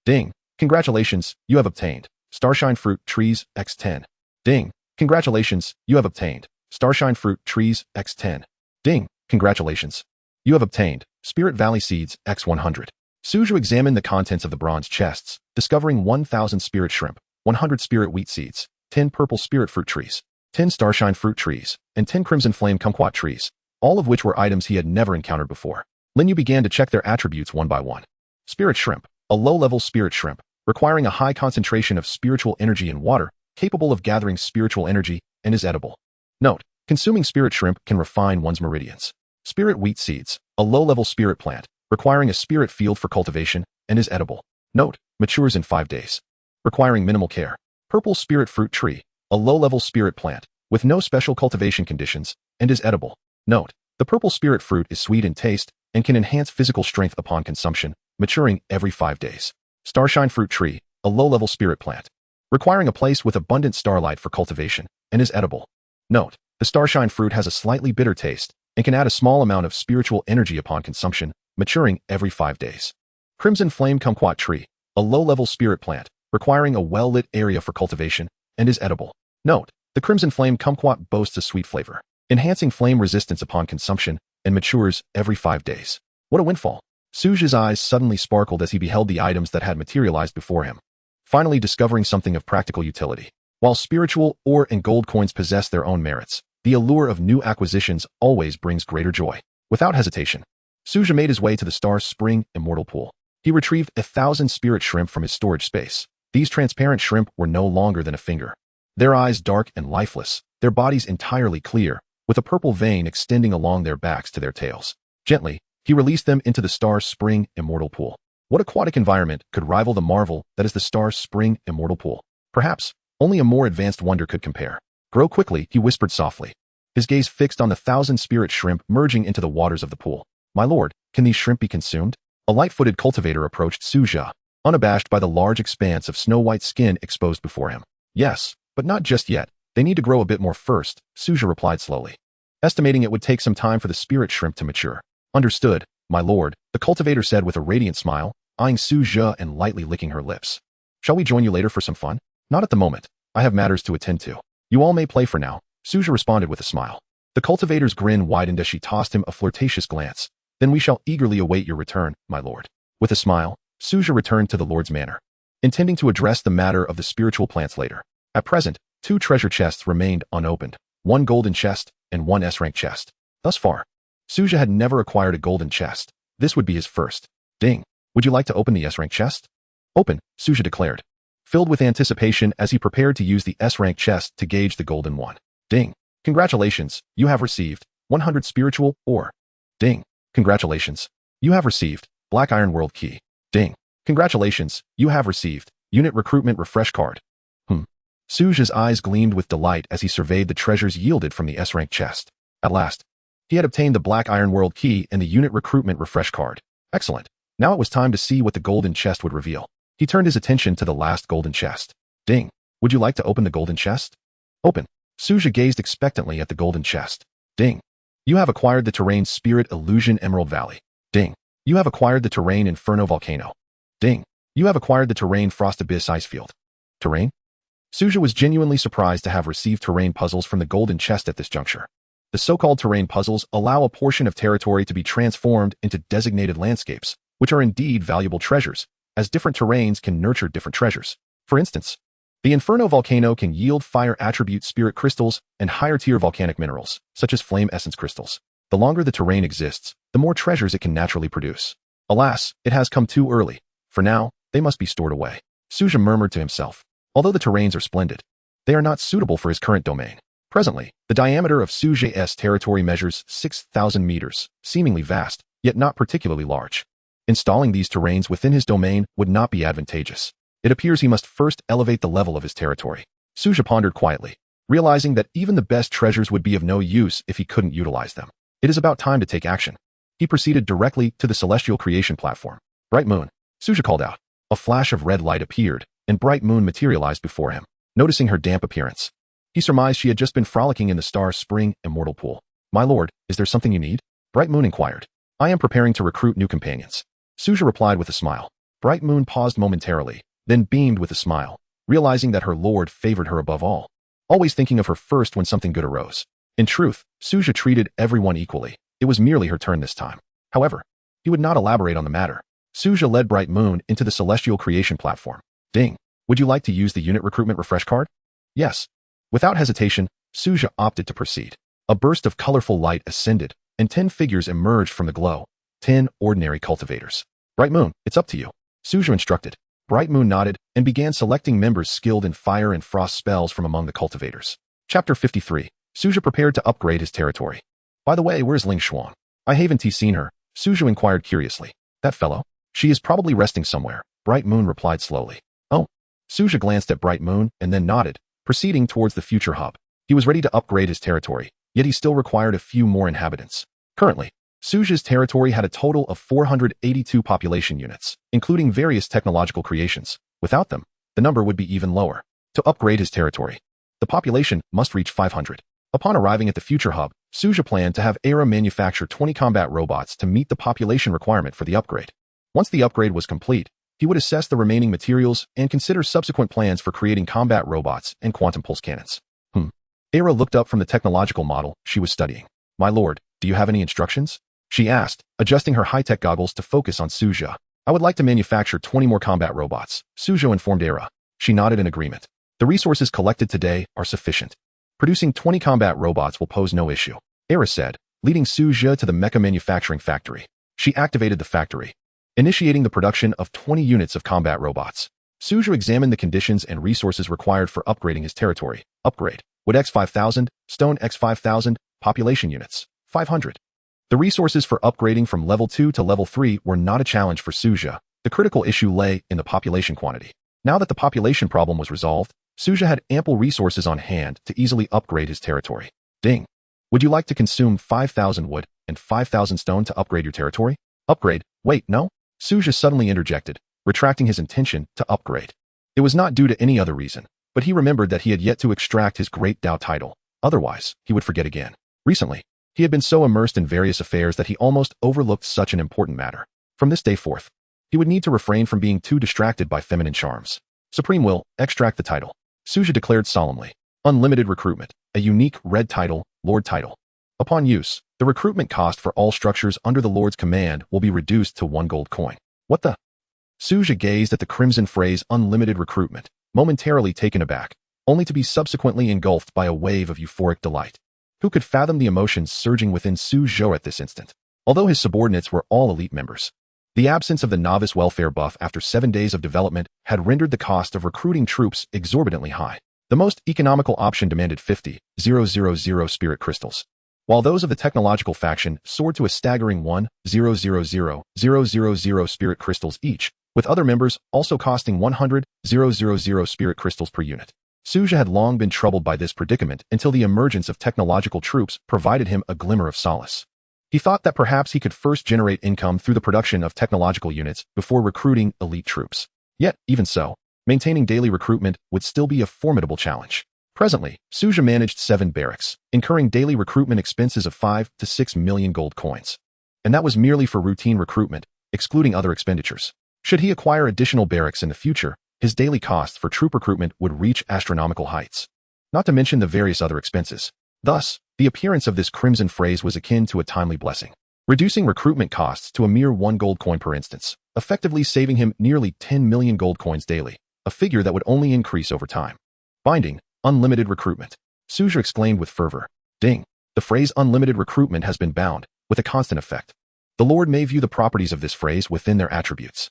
Ding! Congratulations! You have obtained Starshine Fruit Trees x 10. Ding! Congratulations! You have obtained Starshine Fruit Trees x 10. Ding! Congratulations! You have obtained Spirit Valley Seeds x 100. Su Zhe examined the contents of the bronze chests, discovering 1,000 Spirit Shrimp, 100 Spirit Wheat Seeds, 10 Purple Spirit Fruit Trees, 10 Starshine Fruit Trees, and 10 Crimson Flame Kumquat Trees, all of which were items he had never encountered before. Linyu began to check their attributes one by one. Spirit Shrimp, a low-level spirit shrimp, requiring a high concentration of spiritual energy in water, capable of gathering spiritual energy, and is edible. Note: consuming spirit shrimp can refine one's meridians. Spirit Wheat Seeds, a low-level spirit plant, requiring a spirit field for cultivation, and is edible. Note: matures in 5 days, requiring minimal care. Purple Spirit Fruit Tree, a low-level spirit plant, with no special cultivation conditions, and is edible. Note: the purple spirit fruit is sweet in taste and can enhance physical strength upon consumption, maturing every 5 days. Starshine Fruit Tree, a low-level spirit plant, requiring a place with abundant starlight for cultivation, and is edible. Note: the starshine fruit has a slightly bitter taste and can add a small amount of spiritual energy upon consumption, maturing every 5 days. Crimson Flame Kumquat Tree, a low-level spirit plant, requiring a well-lit area for cultivation, and is edible. Note: the Crimson Flame Kumquat boasts a sweet flavor, enhancing flame resistance upon consumption, and matures every 5 days. What a windfall! Su Zhe's eyes suddenly sparkled as he beheld the items that had materialized before him, finally discovering something of practical utility. While spiritual ore and gold coins possess their own merits, the allure of new acquisitions always brings greater joy. Without hesitation, Su Zhe made his way to the Star Spring Immortal Pool. He retrieved 1,000 spirit shrimp from his storage space. These transparent shrimp were no longer than a finger. Their eyes dark and lifeless, their bodies entirely clear, with a purple vein extending along their backs to their tails. Gently, he released them into the Star Spring Immortal Pool. What aquatic environment could rival the marvel that is the Star Spring Immortal Pool? Perhaps only a more advanced wonder could compare. Grow quickly, he whispered softly, his gaze fixed on the 1,000 spirit shrimp merging into the waters of the pool. My lord, can these shrimp be consumed? A light-footed cultivator approached Su Zhe, unabashed by the large expanse of snow-white skin exposed before him. Yes, but not just yet. They need to grow a bit more first, Su Zhe replied slowly, estimating it would take some time for the spirit shrimp to mature. Understood, my lord, the cultivator said with a radiant smile, eyeing Su Zhe and lightly licking her lips. Shall we join you later for some fun? Not at the moment. I have matters to attend to. You all may play for now, Su Zhe responded with a smile. The cultivator's grin widened as she tossed him a flirtatious glance. Then we shall eagerly await your return, my lord. With a smile, Su Zhe returned to the Lord's Manor, intending to address the matter of the spiritual plants later. At present, 2 treasure chests remained unopened, 1 golden chest and 1 S-rank chest. Thus far, Su Zhe had never acquired a golden chest. This would be his first. Ding. Would you like to open the S-rank chest? Open, Su Zhe declared, filled with anticipation as he prepared to use the S-rank chest to gauge the golden one. Ding. Congratulations, you have received 100 spiritual ore. Ding. Congratulations. You have received Black Iron World Key. Ding. Congratulations, you have received Unit Recruitment Refresh Card. Su Zhe's eyes gleamed with delight as he surveyed the treasures yielded from the S-rank chest. At last, he had obtained the Black Iron World Key and the Unit Recruitment Refresh Card. Excellent. Now it was time to see what the golden chest would reveal. He turned his attention to the last golden chest. Ding. Would you like to open the golden chest? Open. Su Zhe gazed expectantly at the golden chest. Ding. You have acquired the terrain Spirit Illusion Emerald Valley. Ding. You have acquired the terrain Inferno Volcano. Ding. You have acquired the terrain Frost Abyss Icefield. Terrain? Su Zhe was genuinely surprised to have received terrain puzzles from the golden chest at this juncture. The so-called terrain puzzles allow a portion of territory to be transformed into designated landscapes, which are indeed valuable treasures, as different terrains can nurture different treasures. For instance, the Inferno Volcano can yield fire attribute spirit crystals and higher-tier volcanic minerals, such as flame essence crystals. The longer the terrain exists, the more treasures it can naturally produce. Alas, it has come too early. For now, they must be stored away. Su Zhe murmured to himself. Although the terrains are splendid, they are not suitable for his current domain. Presently, the diameter of Su Zhe's territory measures 6,000 meters, seemingly vast, yet not particularly large. Installing these terrains within his domain would not be advantageous. It appears he must first elevate the level of his territory. Su Zhe pondered quietly, realizing that even the best treasures would be of no use if he couldn't utilize them. It is about time to take action. He proceeded directly to the celestial creation platform. Bright Moon, Su Zhe called out. A flash of red light appeared, and Bright Moon materialized before him. Noticing her damp appearance, he surmised she had just been frolicking in the Star Spring Immortal Pool. My lord, is there something you need? Bright Moon inquired. I am preparing to recruit new companions. Su Zhe replied with a smile. Bright Moon paused momentarily, then beamed with a smile, realizing that her lord favored her above all, always thinking of her first when something good arose. In truth, Su Zhe treated everyone equally. It was merely her turn this time. However, he would not elaborate on the matter. Su Zhe led Bright Moon into the celestial creation platform. Ding. Would you like to use the unit recruitment refresh card? Yes. Without hesitation, Su Zhe opted to proceed. A burst of colorful light ascended, and 10 figures emerged from the glow. 10 ordinary cultivators. Bright Moon, it's up to you. Su Zhe instructed. Bright Moon nodded and began selecting members skilled in fire and frost spells from among the cultivators. Chapter 53. Su Zhe prepared to upgrade his territory. By the way, where's Ling Xuan? I haven't seen her, Su Zhe inquired curiously. That fellow? She is probably resting somewhere, Bright Moon replied slowly. Oh. Su Zhe glanced at Bright Moon and then nodded, proceeding towards the future hub. He was ready to upgrade his territory, yet he still required a few more inhabitants. Currently, Su Zhe's territory had a total of 482 population units, including various technological creations. Without them, the number would be even lower. To upgrade his territory, the population must reach 500. Upon arriving at the future hub, Su Zhe planned to have Era manufacture 20 combat robots to meet the population requirement for the upgrade. Once the upgrade was complete, he would assess the remaining materials and consider subsequent plans for creating combat robots and quantum pulse cannons. Era looked up from the technological model she was studying. My lord, do you have any instructions? She asked, adjusting her high-tech goggles to focus on Su Zhe. I would like to manufacture 20 more combat robots, Su Zhe informed Era. She nodded in agreement. The resources collected today are sufficient. Producing 20 combat robots will pose no issue, Era said, leading Su Zhe to the mecha manufacturing factory. She activated the factory, initiating the production of 20 units of combat robots. Su Zhe examined the conditions and resources required for upgrading his territory. Upgrade. Wood X 5000, Stone X 5000, population units, 500. The resources for upgrading from level 2 to level 3 were not a challenge for Su Zhe. The critical issue lay in the population quantity. Now that the population problem was resolved, Su Zhe had ample resources on hand to easily upgrade his territory. Ding. Would you like to consume 5,000 wood and 5,000 stone to upgrade your territory? Upgrade? Wait, no? Su Zhe suddenly interjected, retracting his intention to upgrade. It was not due to any other reason, but he remembered that he had yet to extract his Great Dao title. Otherwise, he would forget again. Recently, he had been so immersed in various affairs that he almost overlooked such an important matter. From this day forth, he would need to refrain from being too distracted by feminine charms. Supreme will, extract the title. Su Zhe declared solemnly. Unlimited recruitment, a unique red title, Lord title. Upon use, the recruitment cost for all structures under the Lord's command will be reduced to 1 gold coin. What the? Su Zhe gazed at the crimson phrase unlimited recruitment, momentarily taken aback, only to be subsequently engulfed by a wave of euphoric delight. Who could fathom the emotions surging within Su Zhe at this instant? Although his subordinates were all elite members, the absence of the novice welfare buff after 7 days of development had rendered the cost of recruiting troops exorbitantly high. The most economical option demanded 50,000 spirit crystals, while those of the technological faction soared to a staggering 1,000,000 spirit crystals each, with other members also costing 100,000 spirit crystals per unit. Su Zhe had long been troubled by this predicament until the emergence of technological troops provided him a glimmer of solace. He thought that perhaps he could first generate income through the production of technological units before recruiting elite troops. Yet, even so, maintaining daily recruitment would still be a formidable challenge. Presently, Su Zhe managed 7 barracks, incurring daily recruitment expenses of 5 to 6 million gold coins. And that was merely for routine recruitment, excluding other expenditures. Should he acquire additional barracks in the future, his daily costs for troop recruitment would reach astronomical heights. Not to mention the various other expenses. Thus, the appearance of this crimson phrase was akin to a timely blessing, reducing recruitment costs to a mere 1 gold coin per instance, effectively saving him nearly 10 million gold coins daily, a figure that would only increase over time. Binding, unlimited recruitment. Su Zhe exclaimed with fervor. Ding! The phrase unlimited recruitment has been bound, with a constant effect. The Lord may view the properties of this phrase within their attributes.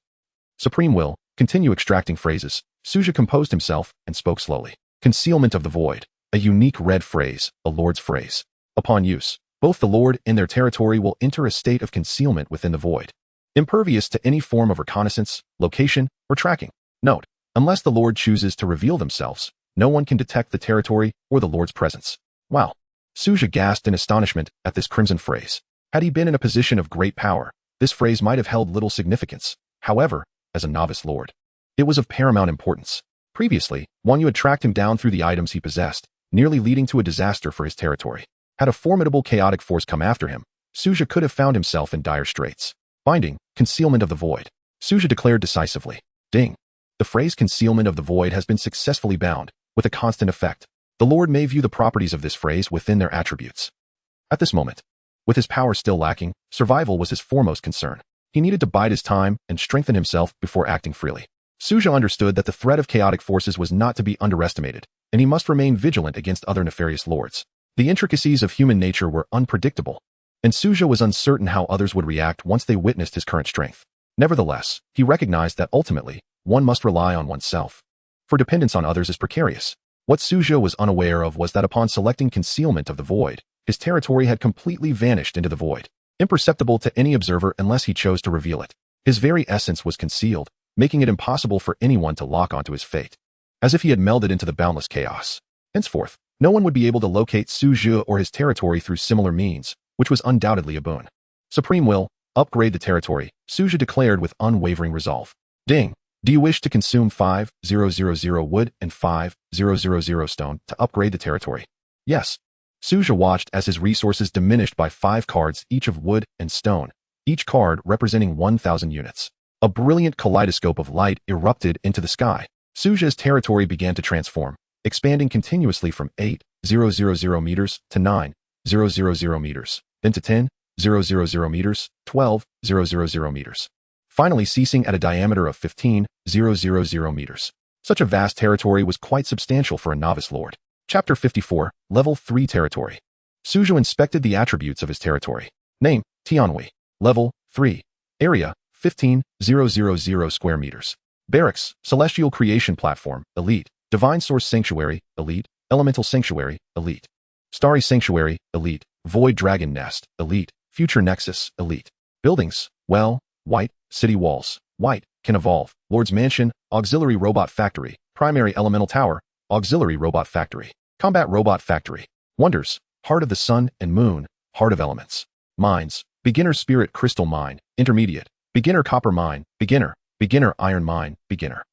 Supreme will, continue extracting phrases. Su Zhe composed himself and spoke slowly. Concealment of the void, a unique red phrase, a Lord's phrase. Upon use, both the Lord and their territory will enter a state of concealment within the void, impervious to any form of reconnaissance, location, or tracking. Note, unless the Lord chooses to reveal themselves, no one can detect the territory or the Lord's presence. Wow! Su Zhe gasped in astonishment at this crimson phrase. Had he been in a position of great power, this phrase might have held little significance. However, as a novice lord, it was of paramount importance. Previously, Wanyu had tracked him down through the items he possessed, nearly leading to a disaster for his territory. Had a formidable chaotic force come after him, Su Zhe could have found himself in dire straits. Binding, concealment of the void. Su Zhe declared decisively. Ding! The phrase concealment of the void has been successfully bound, with a constant effect. The Lord may view the properties of this phrase within their attributes. At this moment, with his power still lacking, survival was his foremost concern. He needed to bide his time and strengthen himself before acting freely. Su Zhe understood that the threat of chaotic forces was not to be underestimated, and he must remain vigilant against other nefarious lords. The intricacies of human nature were unpredictable, and Su Zhe was uncertain how others would react once they witnessed his current strength. Nevertheless, he recognized that ultimately, one must rely on oneself, for dependence on others is precarious. What Su Zhe was unaware of was that upon selecting concealment of the void, his territory had completely vanished into the void, imperceptible to any observer unless he chose to reveal it. His very essence was concealed, making it impossible for anyone to lock onto his fate, as if he had melded into the boundless chaos. Henceforth, no one would be able to locate Su Zhe or his territory through similar means, which was undoubtedly a boon. Supreme will, upgrade the territory, Su Zhe declared with unwavering resolve. Ding! Do you wish to consume 5,000 wood and 5,000 stone to upgrade the territory? Yes. Su Zhe watched as his resources diminished by 5 cards each of wood and stone, each card representing 1,000 units. A brilliant kaleidoscope of light erupted into the sky. Su Zhe's territory began to transform, expanding continuously from 8,000 meters to 9,000 meters, then to 10,000 meters, 12,000 meters, finally ceasing at a diameter of 15,000 meters. Such a vast territory was quite substantial for a novice lord. Chapter 54, Level 3 Territory. Su Zhe inspected the attributes of his territory. Name, Tianhui. Level 3. Area, 15,000 square meters. Barracks, Celestial Creation Platform, Elite. Divine Source Sanctuary, Elite. Elemental Sanctuary, Elite. Starry Sanctuary, Elite. Void Dragon Nest, Elite. Future Nexus, Elite. Buildings, well, white. City walls, white. Can evolve. Lord's Mansion, Auxiliary Robot Factory. Primary Elemental Tower, Auxiliary Robot Factory. Combat Robot Factory. Wonders, Heart of the Sun and Moon, Heart of Elements. Mines, Beginner Spirit Crystal Mine, Intermediate. Beginner Copper Mine, Beginner. Beginner Iron Mine, Beginner.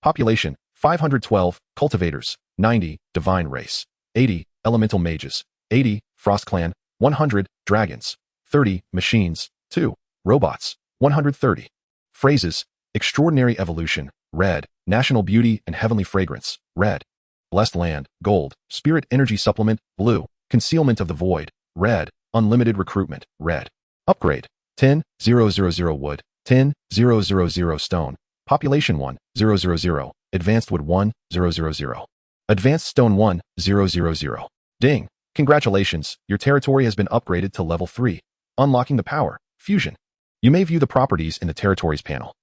Population, 512, Cultivators, 90, Divine Race, 80, Elemental Mages, 80, Frost Clan, 100, Dragons, 30, Machines, 2, Robots, 130. Phrases, Extraordinary Evolution, red. National Beauty and Heavenly Fragrance, red. Blessed Land, gold. Spirit Energy Supplement, blue. Concealment of the Void, red. Unlimited Recruitment, red. Upgrade, 10,000 wood, 10,000 stone. Population 1,000. Advanced wood 1,000. Advanced stone 1,000. Ding! Congratulations, your territory has been upgraded to level 3. Unlocking the power, fusion. You may view the properties in the territories panel.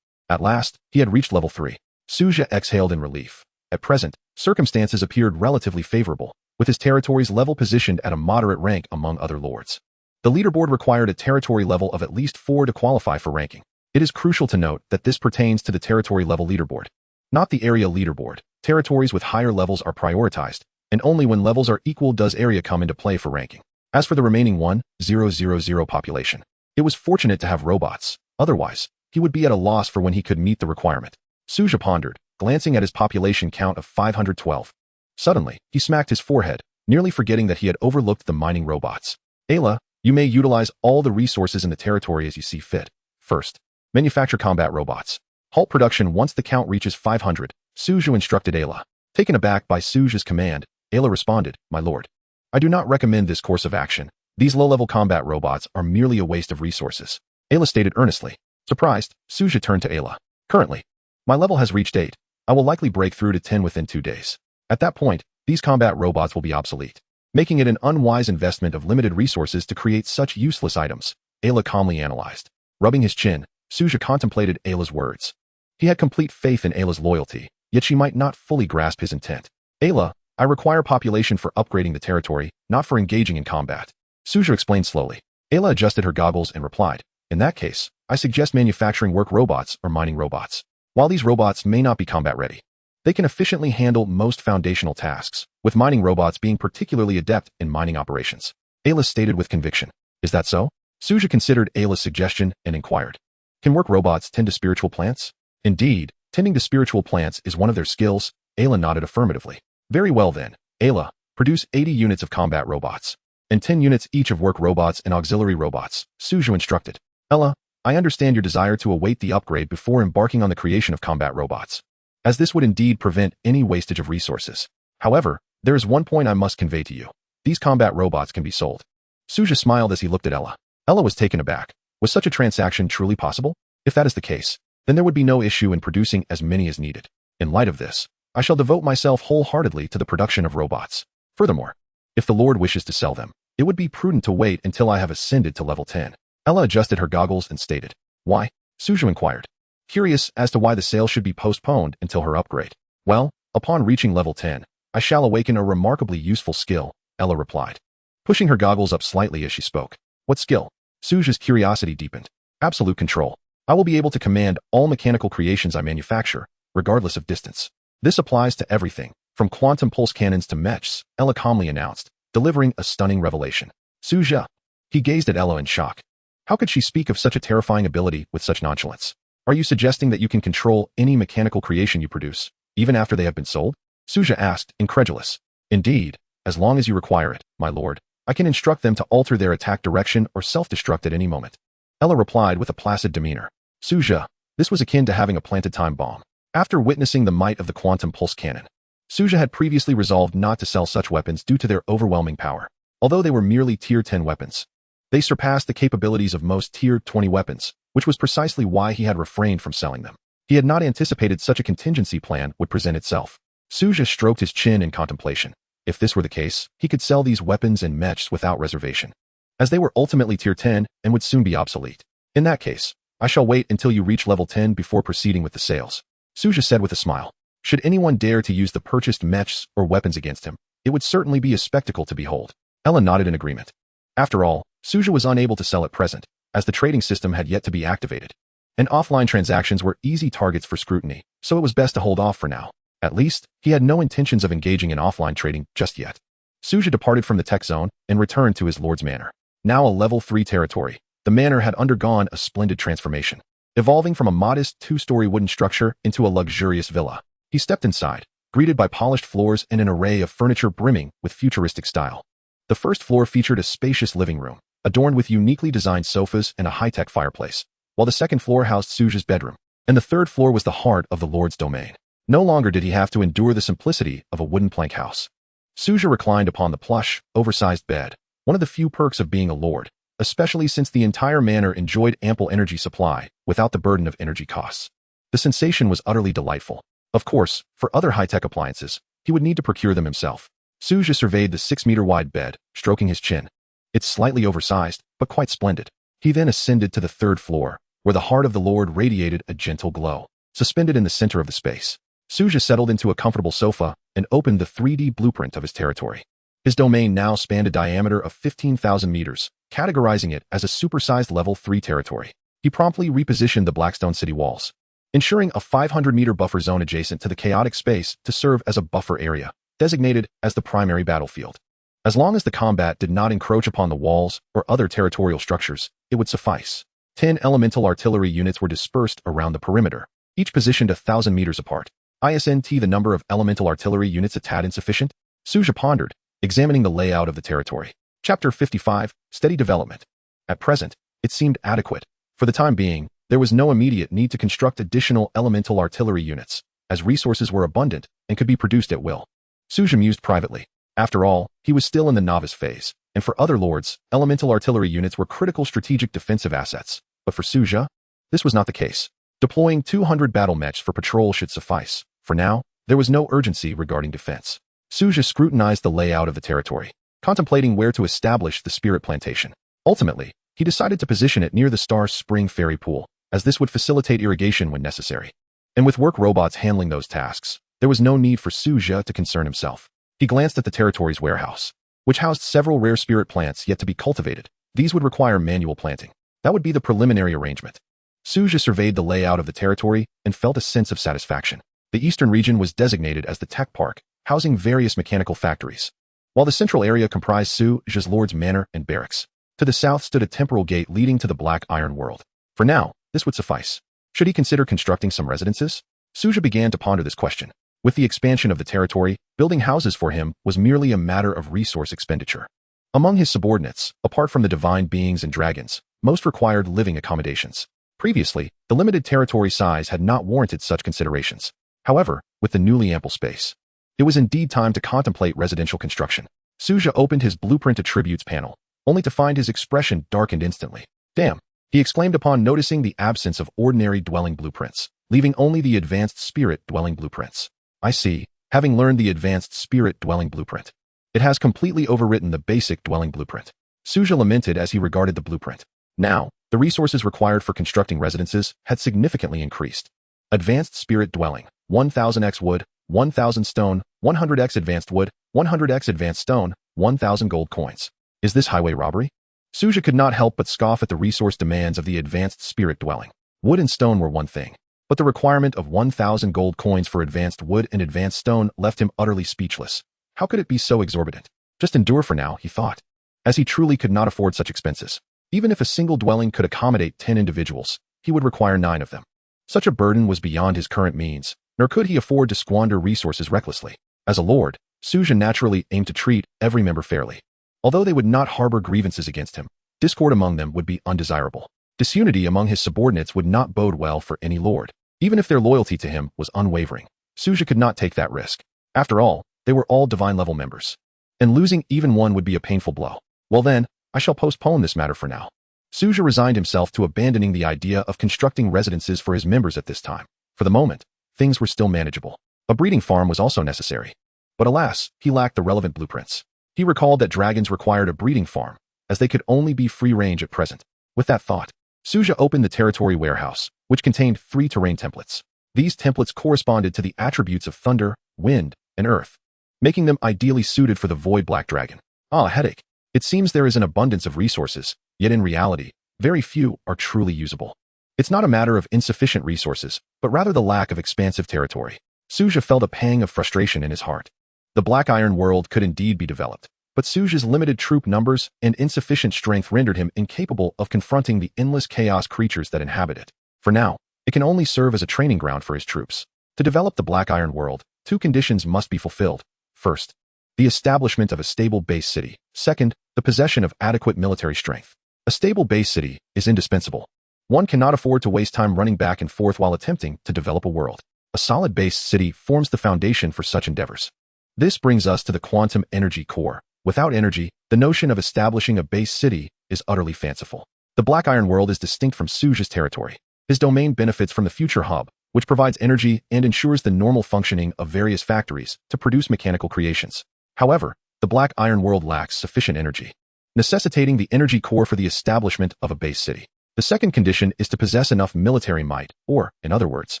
At last, he had reached level 3. Su Zhe exhaled in relief. At present, circumstances appeared relatively favorable, with his territory's level positioned at a moderate rank among other lords. The leaderboard required a territory level of at least 4 to qualify for ranking. It is crucial to note that this pertains to the territory level leaderboard, not the area leaderboard. Territories with higher levels are prioritized, and only when levels are equal does area come into play for ranking. As for the remaining 1,000 population, it was fortunate to have robots. Otherwise, he would be at a loss for when he could meet the requirement. Su Zhe pondered, glancing at his population count of 512. Suddenly, he smacked his forehead, nearly forgetting that he had overlooked the mining robots. Ayla, you may utilize all the resources in the territory as you see fit. First, manufacture combat robots. Halt production once the count reaches 500, Su Zhe instructed Ayla. Taken aback by Su Zhe's command, Ayla responded, My lord. I do not recommend this course of action. These low-level combat robots are merely a waste of resources. Ayla stated earnestly. Surprised, Su Zhe turned to Ayla. Currently, my level has reached 8. I will likely break through to 10 within 2 days. At that point, these combat robots will be obsolete, making it an unwise investment of limited resources to create such useless items, Ayla calmly analyzed. Rubbing his chin, Su Zhe contemplated Ayla's words. He had complete faith in Ayla's loyalty, yet she might not fully grasp his intent. Ayla, I require population for upgrading the territory, not for engaging in combat. Su Zhe explained slowly. Ayla adjusted her goggles and replied, In that case, I suggest manufacturing work robots or mining robots. While these robots may not be combat ready, they can efficiently handle most foundational tasks, with mining robots being particularly adept in mining operations. Ayla stated with conviction. Is that so? Su Zhe considered Ayla's suggestion and inquired. Can work robots tend to spiritual plants? Indeed, tending to spiritual plants is one of their skills. Ayla nodded affirmatively. Very well then, Ayla, produce 80 units of combat robots, and 10 units each of work robots and auxiliary robots, Su Zhe instructed. Ayla, I understand your desire to await the upgrade before embarking on the creation of combat robots, as this would indeed prevent any wastage of resources. However, there is one point I must convey to you. These combat robots can be sold. Su Zhe smiled as he looked at Ayla. Ayla was taken aback. Was such a transaction truly possible? If that is the case, then there would be no issue in producing as many as needed. In light of this, I shall devote myself wholeheartedly to the production of robots. Furthermore, if the Lord wishes to sell them, it would be prudent to wait until I have ascended to level 10. Ayla adjusted her goggles and stated. Why? Su Zhe inquired, curious as to why the sale should be postponed until her upgrade. Well, upon reaching level 10, I shall awaken a remarkably useful skill, Ayla replied, pushing her goggles up slightly as she spoke. What skill? Su Zhe's curiosity deepened. Absolute control. I will be able to command all mechanical creations I manufacture, regardless of distance. This applies to everything, from quantum pulse cannons to mechs, Ayla calmly announced, delivering a stunning revelation. Su Zhe. He gazed at Ayla in shock. How could she speak of such a terrifying ability with such nonchalance? Are you suggesting that you can control any mechanical creation you produce, even after they have been sold? Su Zhe asked, incredulous. Indeed, as long as you require it, my lord, I can instruct them to alter their attack direction or self-destruct at any moment. Ayla replied with a placid demeanor. Su Zhe. This was akin to having a planted time bomb. After witnessing the might of the quantum pulse cannon, Su Zhe had previously resolved not to sell such weapons due to their overwhelming power. Although they were merely Tier 10 weapons, they surpassed the capabilities of most Tier 20 weapons, which was precisely why he had refrained from selling them. He had not anticipated such a contingency plan would present itself. Su Zhe stroked his chin in contemplation. If this were the case, he could sell these weapons and mechs without reservation, as they were ultimately Tier 10 and would soon be obsolete. In that case, I shall wait until you reach level 10 before proceeding with the sales. Su Zhe said with a smile. Should anyone dare to use the purchased mechs or weapons against him, it would certainly be a spectacle to behold. Ayla nodded in agreement. After all, Su Zhe was unable to sell at present, as the trading system had yet to be activated, and offline transactions were easy targets for scrutiny, so it was best to hold off for now. At least, he had no intentions of engaging in offline trading just yet. Su Zhe departed from the tech zone and returned to his lord's manor. Now a level 3 territory, the manor had undergone a splendid transformation, evolving from a modest 2-story wooden structure into a luxurious villa. He stepped inside, greeted by polished floors and an array of furniture brimming with futuristic style. The first floor featured a spacious living room, adorned with uniquely designed sofas and a high-tech fireplace, while the second floor housed Su Zhe's bedroom, and the third floor was the heart of the lord's domain. No longer did he have to endure the simplicity of a wooden plank house. Su Zhe reclined upon the plush, oversized bed, one of the few perks of being a lord, especially since the entire manor enjoyed ample energy supply without the burden of energy costs. The sensation was utterly delightful. Of course, for other high-tech appliances, he would need to procure them himself. Su Zhe surveyed the 6-meter-wide bed, stroking his chin. It's slightly oversized, but quite splendid. He then ascended to the third floor, where the heart of the lord radiated a gentle glow, suspended in the center of the space. Su Zhe settled into a comfortable sofa and opened the 3D blueprint of his territory. His domain now spanned a diameter of 15,000 meters, categorizing it as a supersized level 3 territory. He promptly repositioned the Blackstone city walls, ensuring a 500-meter buffer zone adjacent to the chaotic space to serve as a buffer area, designated as the primary battlefield. As long as the combat did not encroach upon the walls or other territorial structures, it would suffice. 10 elemental artillery units were dispersed around the perimeter, each positioned 1,000 meters apart. Isn't the number of elemental artillery units a tad insufficient? Su Zhe pondered, examining the layout of the territory. Chapter 55, Steady Development. At present, it seemed adequate. For the time being, there was no immediate need to construct additional elemental artillery units, as resources were abundant and could be produced at will. Su Zhe mused privately. After all, he was still in the novice phase, and for other lords, elemental artillery units were critical strategic defensive assets. But for Su Zhe, this was not the case. Deploying 200 battle mechs for patrol should suffice. For now, there was no urgency regarding defense. Su Zhe scrutinized the layout of the territory, contemplating where to establish the spirit plantation. Ultimately, he decided to position it near the Star Spring Fairy Pool, as this would facilitate irrigation when necessary. And with work robots handling those tasks, there was no need for Su Zhe to concern himself. He glanced at the territory's warehouse, which housed several rare spirit plants yet to be cultivated. These would require manual planting. That would be the preliminary arrangement. Su Zhe surveyed the layout of the territory and felt a sense of satisfaction. The eastern region was designated as the Tech Park, housing various mechanical factories, while the central area comprised Su Zhe's Lord's Manor and barracks. To the south stood a temporal gate leading to the Black Iron World. For now, this would suffice. Should he consider constructing some residences? Su Zhe began to ponder this question. With the expansion of the territory, building houses for him was merely a matter of resource expenditure. Among his subordinates, apart from the divine beings and dragons, most required living accommodations. Previously, the limited territory size had not warranted such considerations. However, with the newly ample space, it was indeed time to contemplate residential construction. Su Zhe opened his blueprint attributes panel, only to find his expression darkened instantly. Damn, he exclaimed upon noticing the absence of ordinary dwelling blueprints, leaving only the advanced spirit dwelling blueprints. I see, having learned the advanced spirit dwelling blueprint. It has completely overwritten the basic dwelling blueprint. Su Zhe lamented as he regarded the blueprint. Now, the resources required for constructing residences had significantly increased. Advanced spirit dwelling, 1000x wood, 1000 stone, 100x advanced wood, 100x advanced stone, 1000 gold coins. Is this highway robbery? Su Zhe could not help but scoff at the resource demands of the advanced spirit dwelling. Wood and stone were one thing, but the requirement of 1000 gold coins for advanced wood and advanced stone left him utterly speechless. How could it be so exorbitant? Just endure for now, he thought, as he truly could not afford such expenses. Even if a single dwelling could accommodate 10 individuals, he would require 9 of them. Such a burden was beyond his current means, nor could he afford to squander resources recklessly. As a lord, Su Zhe naturally aimed to treat every member fairly. Although they would not harbor grievances against him, discord among them would be undesirable. Disunity among his subordinates would not bode well for any lord, even if their loyalty to him was unwavering. Su Zhe could not take that risk. After all, they were all divine-level members, and losing even one would be a painful blow. Well then, I shall postpone this matter for now. Su Zhe resigned himself to abandoning the idea of constructing residences for his members at this time. For the moment, things were still manageable. A breeding farm was also necessary. But alas, he lacked the relevant blueprints. He recalled that dragons required a breeding farm, as they could only be free-range at present. With that thought, Su Zhe opened the territory warehouse, which contained 3 terrain templates. These templates corresponded to the attributes of thunder, wind, and earth, making them ideally suited for the void black dragon. Ah, headache. It seems there is an abundance of resources, yet in reality, very few are truly usable. It's not a matter of insufficient resources, but rather the lack of expansive territory. Su Zhe felt a pang of frustration in his heart. The Black Iron world could indeed be developed, but Su Zhe's limited troop numbers and insufficient strength rendered him incapable of confronting the endless chaos creatures that inhabit it. For now, it can only serve as a training ground for his troops. To develop the Black Iron world, 2 conditions must be fulfilled. First, the establishment of a stable base city. Second, the possession of adequate military strength. A stable base city is indispensable. One cannot afford to waste time running back and forth while attempting to develop a world. A solid base city forms the foundation for such endeavors. This brings us to the quantum energy core. Without energy, the notion of establishing a base city is utterly fanciful. The Black Iron world is distinct from Su Zhe's territory. His domain benefits from the future hub, which provides energy and ensures the normal functioning of various factories to produce mechanical creations. However, the Black Iron world lacks sufficient energy, necessitating the energy core for the establishment of a base city. The second condition is to possess enough military might, or, in other words,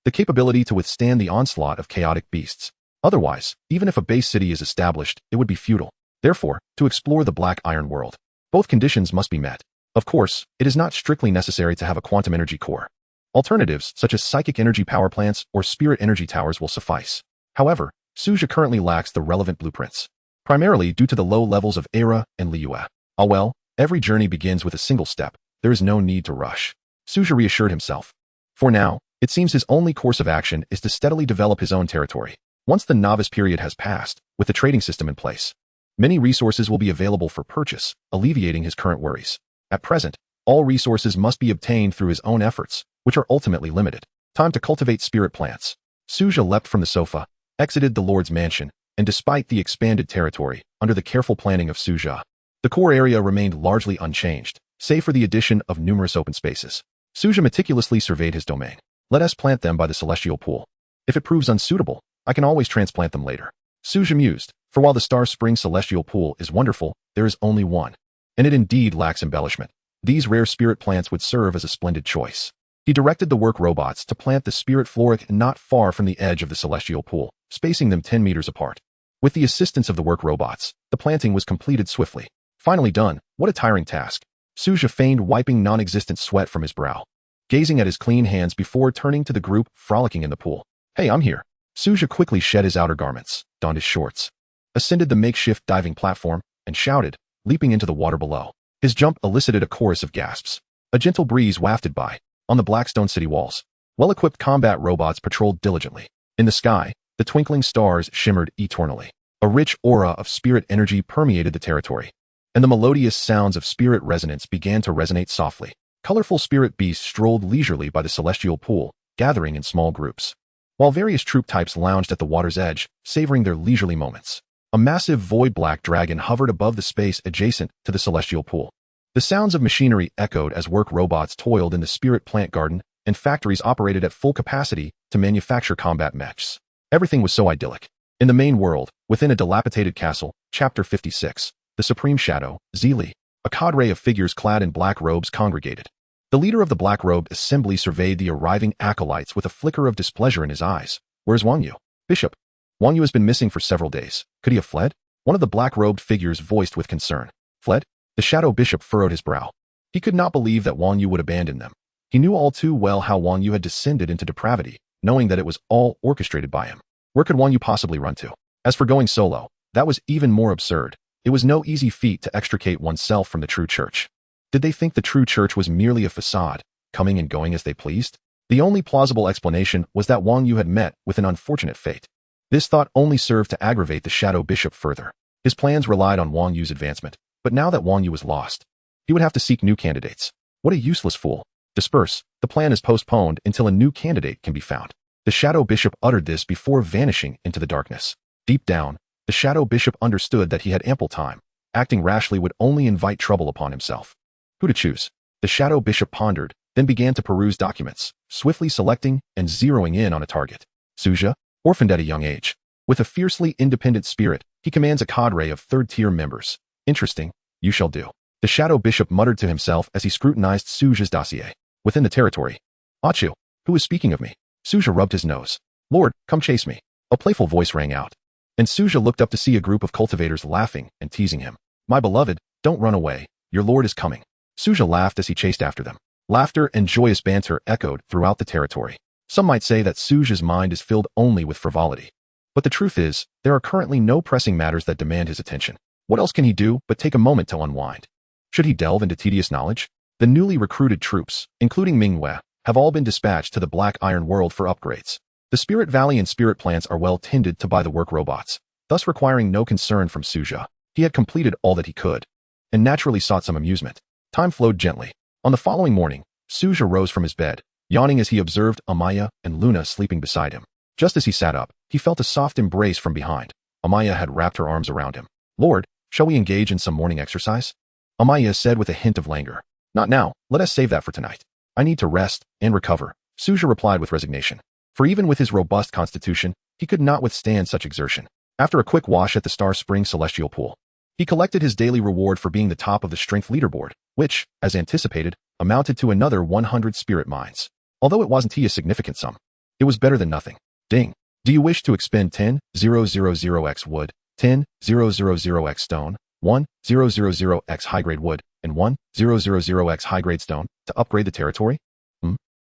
the capability to withstand the onslaught of chaotic beasts. Otherwise, even if a base city is established, it would be futile. Therefore, to explore the Black Iron world, both conditions must be met. Of course, it is not strictly necessary to have a quantum energy core. Alternatives, such as psychic energy power plants or spirit energy towers, will suffice. However, Su Zhe currently lacks the relevant blueprints, primarily due to the low levels of Era and Liyue. Ah well, every journey begins with a single step. There is no need to rush. Su Zhe reassured himself. For now, It seems his only course of action is to steadily develop his own territory. Once the novice period has passed, with the trading system in place, many resources will be available for purchase, alleviating his current worries. At present, all resources must be obtained through his own efforts, which are ultimately limited. Time to cultivate spirit plants. Su Zhe leapt from the sofa, exited the Lord's mansion, and despite the expanded territory, under the careful planning of Su Zhe, the core area remained largely unchanged, save for the addition of numerous open spaces. Su Zhe meticulously surveyed his domain. Let us plant them by the celestial pool. If it proves unsuitable, I can always transplant them later. Su Zhe mused, for while the Star Spring celestial pool is wonderful, there is only one. And it indeed lacks embellishment. These rare spirit plants would serve as a splendid choice. He directed the work robots to plant the spirit floric not far from the edge of the celestial pool, spacing them 10 meters apart. With the assistance of the work robots, the planting was completed swiftly. Finally done, what a tiring task. Su Zhe feigned wiping non-existent sweat from his brow, gazing at his clean hands before turning to the group frolicking in the pool. Hey, I'm here. Su Zhe quickly shed his outer garments, donned his shorts, ascended the makeshift diving platform, and shouted, leaping into the water below. His jump elicited a chorus of gasps. A gentle breeze wafted by. On the Blackstone city walls, well-equipped combat robots patrolled diligently. In the sky, the twinkling stars shimmered eternally. A rich aura of spirit energy permeated the territory, and the melodious sounds of spirit resonance began to resonate softly. Colorful spirit beasts strolled leisurely by the celestial pool, gathering in small groups, while various troop types lounged at the water's edge, savoring their leisurely moments. A massive void-black dragon hovered above the space adjacent to the celestial pool. The sounds of machinery echoed as work robots toiled in the spirit plant garden, and factories operated at full capacity to manufacture combat mechs. Everything was so idyllic. In the main world, within a dilapidated castle, Chapter 56, the Supreme Shadow, Zili, a cadre of figures clad in black robes congregated. The leader of the black-robed assembly surveyed the arriving acolytes with a flicker of displeasure in his eyes. Where's Wang Yu? Bishop. Wang Yu has been missing for several days. Could he have fled? One of the black-robed figures voiced with concern. Fled? The shadow bishop furrowed his brow. He could not believe that Wang Yu would abandon them. He knew all too well how Wang Yu had descended into depravity, knowing that it was all orchestrated by him. Where could Wang Yu possibly run to? As for going solo, that was even more absurd. It was no easy feat to extricate oneself from the true church. Did they think the true church was merely a facade, coming and going as they pleased? The only plausible explanation was that Wang Yu had met with an unfortunate fate. This thought only served to aggravate the shadow bishop further. His plans relied on Wang Yu's advancement, but now that Wang Yu was lost, he would have to seek new candidates. What a useless fool. Disperse. The plan is postponed until a new candidate can be found. The shadow bishop uttered this before vanishing into the darkness. Deep down, the shadow bishop understood that he had ample time. Acting rashly would only invite trouble upon himself. Who to choose? The shadow bishop pondered, then began to peruse documents, swiftly selecting and zeroing in on a target. Su Zhe, orphaned at a young age. With a fiercely independent spirit, he commands a cadre of third-tier members. Interesting. You shall do. The shadow bishop muttered to himself as he scrutinized Su Zhe's dossier. Within the territory. Achu, who is speaking of me? Su Zhe rubbed his nose. Lord, come chase me. A playful voice rang out. And Su Zhe looked up to see a group of cultivators laughing and teasing him. My beloved, don't run away. Your lord is coming. Su Zhe laughed as he chased after them. Laughter and joyous banter echoed throughout the territory. Some might say that Su Zhe's mind is filled only with frivolity. But the truth is, there are currently no pressing matters that demand his attention. What else can he do but take a moment to unwind? Should he delve into tedious knowledge? The newly recruited troops, including Manhwa, have all been dispatched to the Black Iron World for upgrades. The Spirit Valley and Spirit Plants are well tended to by the work robots, thus requiring no concern from Su Zhe. He had completed all that he could, and naturally sought some amusement. Time flowed gently. On the following morning, Su Zhe rose from his bed, yawning as he observed Amaya and Luna sleeping beside him. Just as he sat up, he felt a soft embrace from behind. Amaya had wrapped her arms around him. Lord, shall we engage in some morning exercise? Amaya said with a hint of languor. Not now, let us save that for tonight. I need to rest and recover, Su Zhe replied with resignation. For even with his robust constitution, he could not withstand such exertion. After a quick wash at the Star Spring Celestial Pool, he collected his daily reward for being the top of the strength leaderboard, which, as anticipated, amounted to another 100 spirit mines. Although it wasn't a significant sum, it was better than nothing. Ding. Do you wish to expend 10,000x wood, 10,000x stone, 1,000x high-grade wood, and 1,000x high-grade stone to upgrade the territory?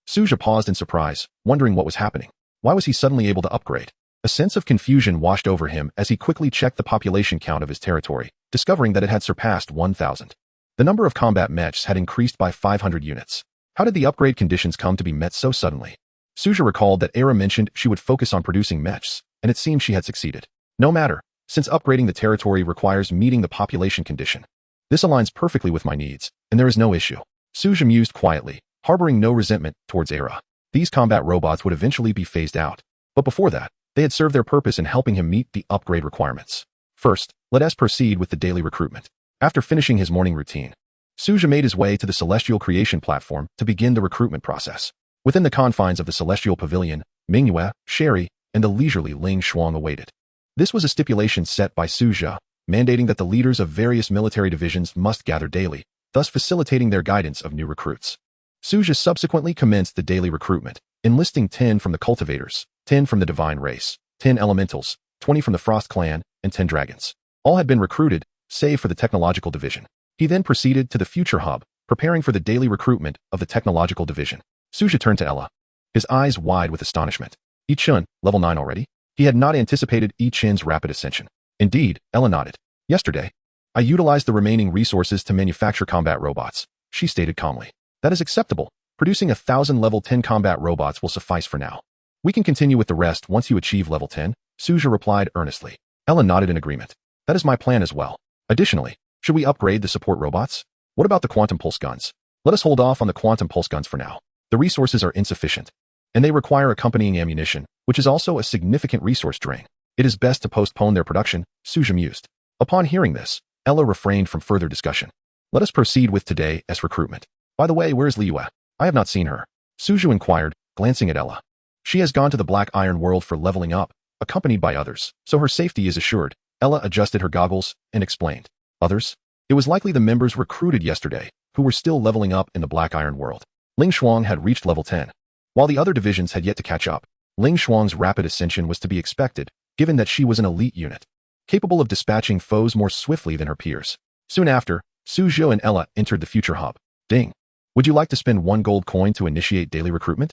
Su Zhe paused in surprise, wondering what was happening. Why was he suddenly able to upgrade? A sense of confusion washed over him as he quickly checked the population count of his territory, discovering that it had surpassed 1,000. The number of combat mechs had increased by 500 units. How did the upgrade conditions come to be met so suddenly? Su Zhe recalled that Era mentioned she would focus on producing mechs, and it seemed she had succeeded. No matter, since upgrading the territory requires meeting the population condition. This aligns perfectly with my needs, and there is no issue. Su Zhe mused quietly, harboring no resentment towards Era. These combat robots would eventually be phased out, but before that, they had served their purpose in helping him meet the upgrade requirements. First, let us proceed with the daily recruitment. After finishing his morning routine, Su Zhe made his way to the Celestial Creation platform to begin the recruitment process. Within the confines of the Celestial Pavilion, Mingyue, Sherry, and the leisurely Ling Shuang awaited. This was a stipulation set by Su Zhe, mandating that the leaders of various military divisions must gather daily, thus facilitating their guidance of new recruits. Su Zhe subsequently commenced the daily recruitment, enlisting 10 from the cultivators, 10 from the divine race, 10 elementals, 20 from the frost clan, and 10 dragons. All had been recruited, save for the technological division. He then proceeded to the future hub, preparing for the daily recruitment of the technological division. Su Zhe turned to Ella, his eyes wide with astonishment. Yi Chun, level 9 already? He had not anticipated Yi Chun's rapid ascension. Indeed, Ella nodded. Yesterday, I utilized the remaining resources to manufacture combat robots, she stated calmly. That is acceptable. Producing 1,000 level 10 combat robots will suffice for now. We can continue with the rest once you achieve level 10, Su Zhe replied earnestly. Ella nodded in agreement. That is my plan as well. Additionally, should we upgrade the support robots? What about the quantum pulse guns? Let us hold off on the quantum pulse guns for now. The resources are insufficient, and they require accompanying ammunition, which is also a significant resource drain. It is best to postpone their production, Su Zhe mused. Upon hearing this, Ella refrained from further discussion. Let us proceed with today's recruitment. By the way, where is Liyue? I have not seen her. Su Zhe inquired, glancing at Ella. She has gone to the Black Iron world for leveling up, accompanied by others, so her safety is assured. Ella adjusted her goggles and explained. Others? It was likely the members recruited yesterday, who were still leveling up in the Black Iron world. Ling Shuang had reached level 10. While the other divisions had yet to catch up, Ling Shuang's rapid ascension was to be expected, given that she was an elite unit, capable of dispatching foes more swiftly than her peers. Soon after, Su Zhe and Ella entered the future hub. Ding. Would you like to spend 1 gold coin to initiate daily recruitment?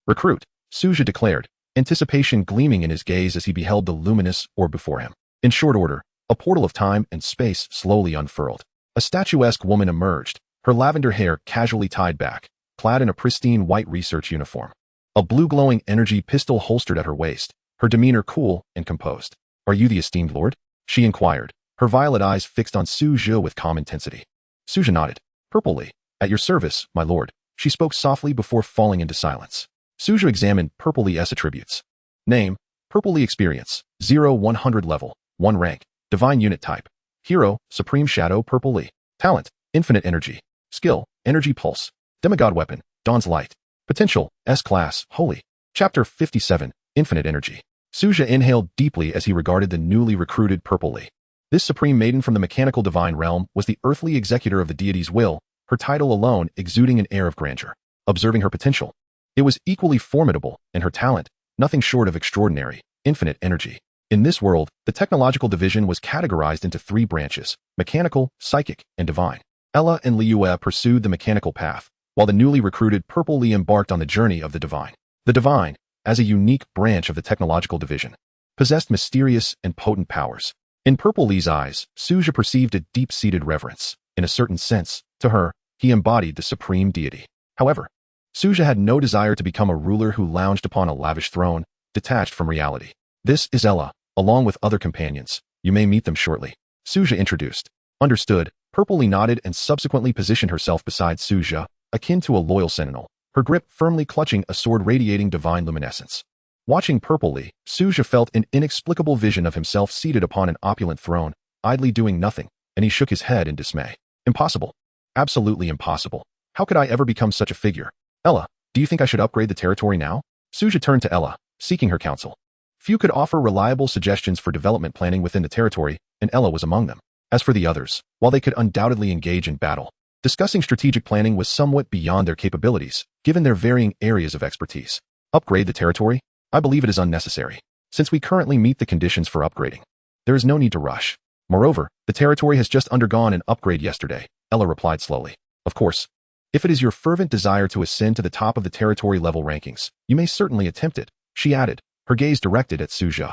Recruit, Su Zhe declared, anticipation gleaming in his gaze as he beheld the luminous orb before him. In short order, a portal of time and space slowly unfurled. A statuesque woman emerged, her lavender hair casually tied back, clad in a pristine white research uniform. A blue glowing energy pistol holstered at her waist, her demeanor cool and composed. Are you the esteemed lord? She inquired, her violet eyes fixed on Su Zhe with calm intensity. Su Zhe nodded. Purplely. At your service, my lord, she spoke softly before falling into silence. Su Zhe examined Purplely's attributes. Name, Purplely experience, 0-100 level, 1 rank, divine unit type. Hero, Supreme Shadow Purplely. Talent, infinite energy. Skill, energy pulse. Demigod weapon, Dawn's light. Potential, S-class, holy. Chapter 57, infinite energy. Su Zhe inhaled deeply as he regarded the newly recruited Purplely. This supreme maiden from the mechanical divine realm was the earthly executor of the deity's will, her title alone exuding an air of grandeur. Observing her potential, it was equally formidable, and her talent, nothing short of extraordinary, infinite energy. In this world, the technological division was categorized into 3 branches, mechanical, psychic, and divine. Ella and Liyue pursued the mechanical path, while the newly recruited Purplely embarked on the journey of the divine. The divine, as a unique branch of the technological division, possessed mysterious and potent powers. In Purplely's eyes, Su Zhe perceived a deep-seated reverence. In a certain sense, to her, he embodied the supreme deity. However, Su Zhe had no desire to become a ruler who lounged upon a lavish throne, detached from reality. This is Ella, along with other companions. You may meet them shortly. Su Zhe introduced. Understood. Purplely nodded and subsequently positioned herself beside Su Zhe, akin to a loyal sentinel, her grip firmly clutching a sword radiating divine luminescence. Watching Purplely, Su Zhe felt an inexplicable vision of himself seated upon an opulent throne, idly doing nothing, and he shook his head in dismay. Impossible. Absolutely impossible. How could I ever become such a figure? Ella, do you think I should upgrade the territory now? Su Zhe turned to Ella, seeking her counsel. Few could offer reliable suggestions for development planning within the territory, and Ella was among them. As for the others, while they could undoubtedly engage in battle, discussing strategic planning was somewhat beyond their capabilities, given their varying areas of expertise. Upgrade the territory? I believe it is unnecessary, since we currently meet the conditions for upgrading. There is no need to rush. Moreover, the territory has just undergone an upgrade yesterday, Ella replied slowly. Of course, if it is your fervent desire to ascend to the top of the territory level rankings, you may certainly attempt it, she added, her gaze directed at Su Zhe.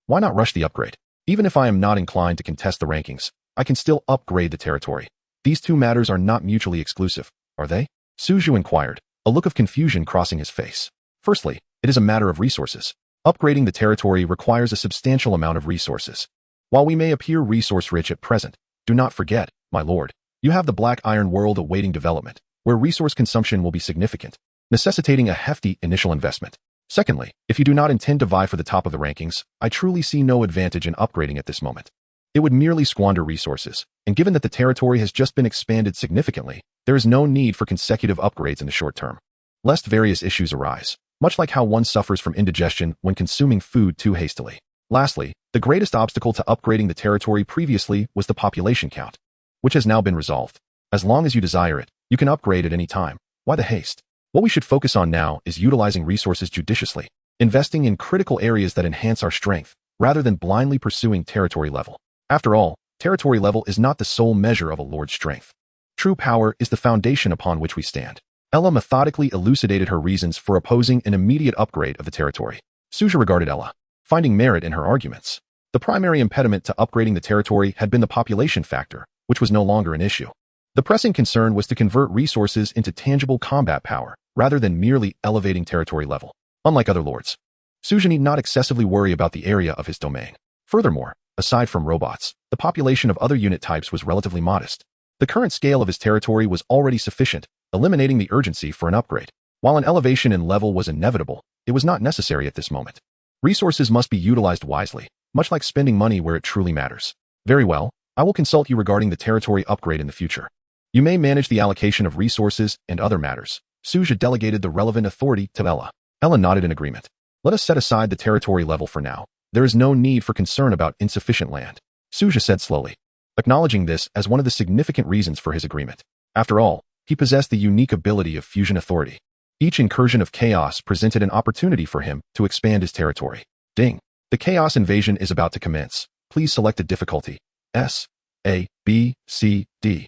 Why not rush the upgrade? Even if I am not inclined to contest the rankings, I can still upgrade the territory. These two matters are not mutually exclusive, are they? Su Zhe inquired, a look of confusion crossing his face. Firstly, It is a matter of resources. Upgrading the territory requires a substantial amount of resources. While we may appear resource-rich at present, do not forget, my lord, you have the Black Iron world awaiting development, where resource consumption will be significant, necessitating a hefty initial investment. Secondly, if you do not intend to vie for the top of the rankings, I truly see no advantage in upgrading at this moment. It would merely squander resources, and given that the territory has just been expanded significantly, there is no need for consecutive upgrades in the short term, lest various issues arise, much like how one suffers from indigestion when consuming food too hastily. Lastly, the greatest obstacle to upgrading the territory previously was the population count, which has now been resolved. As long as you desire it, you can upgrade at any time. Why the haste? What we should focus on now is utilizing resources judiciously, investing in critical areas that enhance our strength, rather than blindly pursuing territory level. After all, territory level is not the sole measure of a lord's strength. True power is the foundation upon which we stand. Ella methodically elucidated her reasons for opposing an immediate upgrade of the territory. Su Zhe regarded Ella, finding merit in her arguments. The primary impediment to upgrading the territory had been the population factor, which was no longer an issue. The pressing concern was to convert resources into tangible combat power, rather than merely elevating territory level. Unlike other lords, Su Zhe need not excessively worry about the area of his domain. Furthermore, aside from robots, the population of other unit types was relatively modest. The current scale of his territory was already sufficient, eliminating the urgency for an upgrade. While an elevation in level was inevitable, it was not necessary at this moment. Resources must be utilized wisely, much like spending money where it truly matters. Very well, I will consult you regarding the territory upgrade in the future. You may manage the allocation of resources and other matters. Su Zhe delegated the relevant authority to Ella. Ella nodded in agreement. Let us set aside the territory level for now. There is no need for concern about insufficient land, Su Zhe said slowly, acknowledging this as one of the significant reasons for his agreement. After all, he possessed the unique ability of fusion authority. Each incursion of chaos presented an opportunity for him to expand his territory. Ding. The chaos invasion is about to commence. Please select a difficulty. S, A, B, C, D.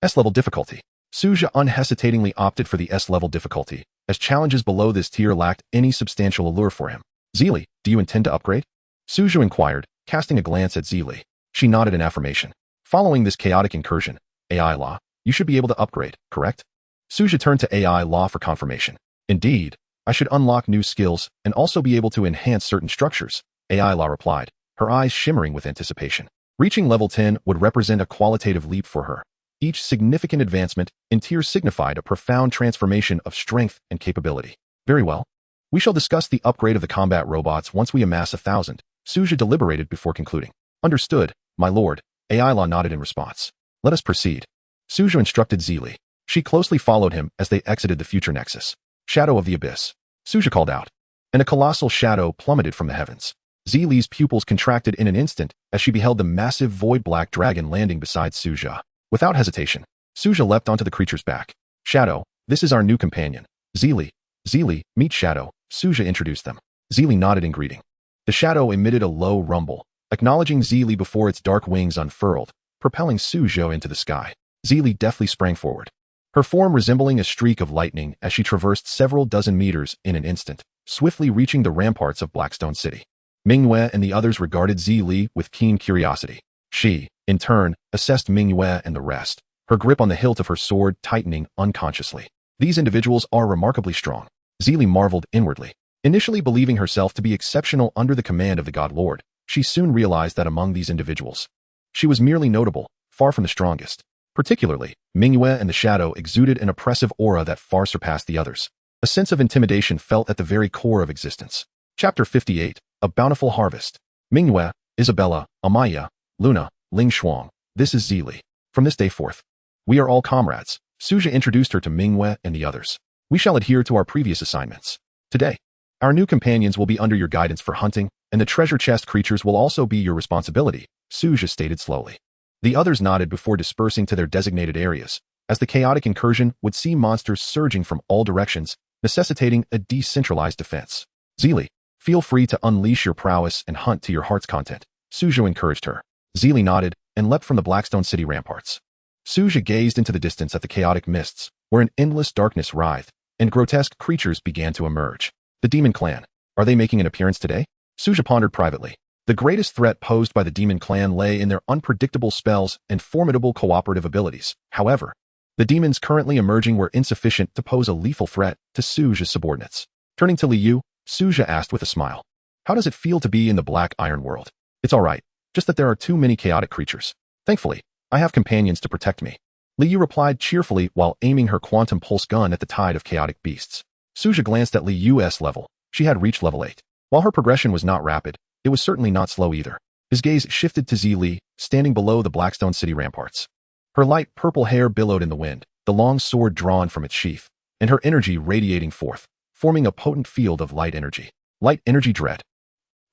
S-level difficulty. Su Zhe unhesitatingly opted for the S-level difficulty, as challenges below this tier lacked any substantial allure for him. Zili, do you intend to upgrade? Su Zhe inquired, casting a glance at Zili. She nodded in affirmation. Following this chaotic incursion, AI law, you should be able to upgrade, correct? Su Zhe turned to AI law for confirmation. Indeed, I should unlock new skills and also be able to enhance certain structures, AI law replied, her eyes shimmering with anticipation. Reaching level 10 would represent a qualitative leap for her. Each significant advancement in tier signified a profound transformation of strength and capability. Very well. We shall discuss the upgrade of the combat robots once we amass 1,000. Su Zhe deliberated before concluding. Understood, my lord. AI law nodded in response. Let us proceed. Su Zhe instructed Zili. She closely followed him as they exited the future nexus. Shadow of the abyss. Su Zhe called out. And a colossal shadow plummeted from the heavens. Zili's pupils contracted in an instant as she beheld the massive void-black dragon landing beside Su Zhe. Without hesitation, Su Zhe leapt onto the creature's back. Shadow, this is our new companion. Zili. Zili, meet Shadow. Su Zhe introduced them. Zili nodded in greeting. The shadow emitted a low rumble, acknowledging Zili before its dark wings unfurled, propelling Su Zhe into the sky. Zili deftly sprang forward, her form resembling a streak of lightning as she traversed several dozen meters in an instant, swiftly reaching the ramparts of Blackstone City. Minghua and the others regarded Zili with keen curiosity. She, in turn, assessed Minghua and the rest, her grip on the hilt of her sword tightening unconsciously. These individuals are remarkably strong. Zili marveled inwardly. Initially believing herself to be exceptional under the command of the God Lord, she soon realized that among these individuals, she was merely notable, far from the strongest. Particularly, Minghua and the Shadow exuded an oppressive aura that far surpassed the others. A sense of intimidation felt at the very core of existence. Chapter 58, A Bountiful Harvest. Minghua, Isabella, Amaya, Luna, Ling Shuang. This is Zili. From this day forth, we are all comrades. Su Zhe introduced her to Minghua and the others. We shall adhere to our previous assignments. Today, our new companions will be under your guidance for hunting, and the treasure chest creatures will also be your responsibility, Su Zhe stated slowly. The others nodded before dispersing to their designated areas, as the chaotic incursion would see monsters surging from all directions, necessitating a decentralized defense. Zili, feel free to unleash your prowess and hunt to your heart's content, Su Zhe encouraged her. Zili nodded and leapt from the Blackstone City ramparts. Su Zhe gazed into the distance at the chaotic mists, where an endless darkness writhed, and grotesque creatures began to emerge. The Demon Clan. Are they making an appearance today? Su Zhe pondered privately. The greatest threat posed by the Demon Clan lay in their unpredictable spells and formidable cooperative abilities. However, the demons currently emerging were insufficient to pose a lethal threat to Su Zhe's subordinates. Turning to Li Yu, Su Zhe asked with a smile. How does it feel to be in the black iron world? It's all right, just that there are too many chaotic creatures. Thankfully, I have companions to protect me. Liu replied cheerfully while aiming her quantum pulse gun at the tide of chaotic beasts. Su Zhe glanced at Liu's level. She had reached level 8. While her progression was not rapid, it was certainly not slow either. His gaze shifted to Zhe Li, standing below the Blackstone City ramparts. Her light purple hair billowed in the wind, the long sword drawn from its sheath, and her energy radiating forth, forming a potent field of light energy. Light energy dread.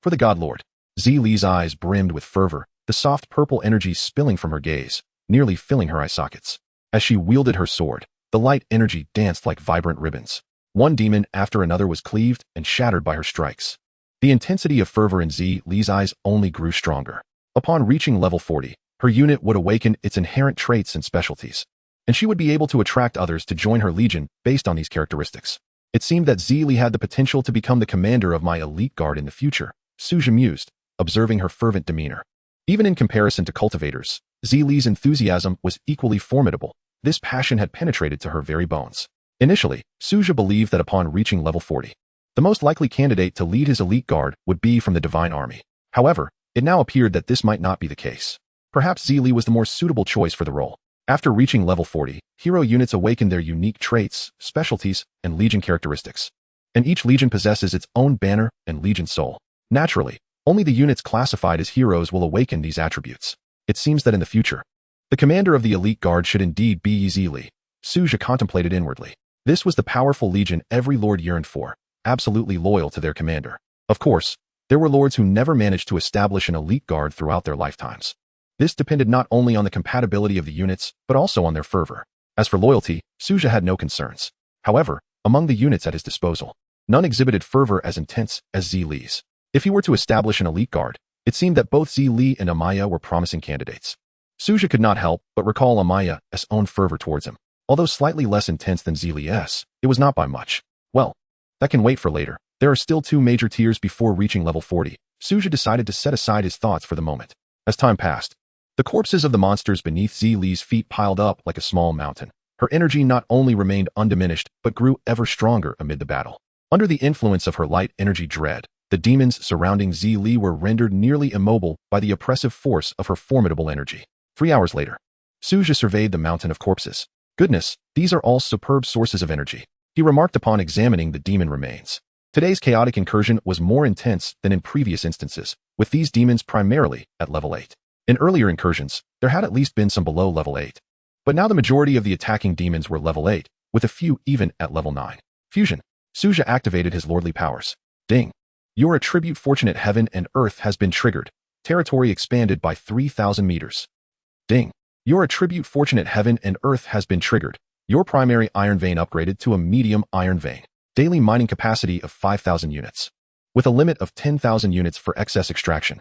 For the God Lord. Zhe Li's eyes brimmed with fervor, the soft purple energy spilling from her gaze, nearly filling her eye sockets. As she wielded her sword, the light energy danced like vibrant ribbons. One demon after another was cleaved and shattered by her strikes. The intensity of fervor in Zhe Li's eyes only grew stronger. Upon reaching level 40, her unit would awaken its inherent traits and specialties, and she would be able to attract others to join her legion based on these characteristics. It seemed that Zhe Li had the potential to become the commander of my elite guard in the future, Su Zhe mused, observing her fervent demeanor. Even in comparison to cultivators, Zhe Li's enthusiasm was equally formidable. This passion had penetrated to her very bones. Initially, Su Zhe believed that upon reaching level 40, the most likely candidate to lead his elite guard would be from the Divine Army. However, it now appeared that this might not be the case. Perhaps Zhe Li was the more suitable choice for the role. After reaching level 40, hero units awaken their unique traits, specialties, and legion characteristics. And each legion possesses its own banner and legion soul. Naturally, only the units classified as heroes will awaken these attributes. It seems that in the future, the commander of the elite guard should indeed be Zhe Li. Su Zhe contemplated inwardly. This was the powerful legion every lord yearned for, absolutely loyal to their commander. Of course, there were lords who never managed to establish an elite guard throughout their lifetimes. This depended not only on the compatibility of the units, but also on their fervor. As for loyalty, Su Zhe had no concerns. However, among the units at his disposal, none exhibited fervor as intense as Zhe Li's. If he were to establish an elite guard, it seemed that both Zhe Li and Amaya were promising candidates. Su Zhe could not help but recall Amaya's own fervor towards him. Although slightly less intense than Zhe Li's, it was not by much. Well, that can wait for later. There are still 2 major tiers before reaching level 40. Su Zhe decided to set aside his thoughts for the moment. As time passed, the corpses of the monsters beneath Zhe Li's feet piled up like a small mountain. Her energy not only remained undiminished, but grew ever stronger amid the battle. Under the influence of her light energy dread, the demons surrounding Zhe Li were rendered nearly immobile by the oppressive force of her formidable energy. 3 hours later, Su Zhe surveyed the mountain of corpses. Goodness, these are all superb sources of energy, he remarked upon examining the demon remains. Today's chaotic incursion was more intense than in previous instances, with these demons primarily at level 8. In earlier incursions, there had at least been some below level 8. But now the majority of the attacking demons were level 8, with a few even at level 9. Fusion. Su Zhe activated his lordly powers. Ding. Your attribute Fortunate Heaven and Earth has been triggered. Territory expanded by 3,000 meters. Ding. Your attribute Fortunate Heaven and Earth has been triggered. Your primary iron vein upgraded to a medium iron vein. Daily mining capacity of 5,000 units. With a limit of 10,000 units for excess extraction.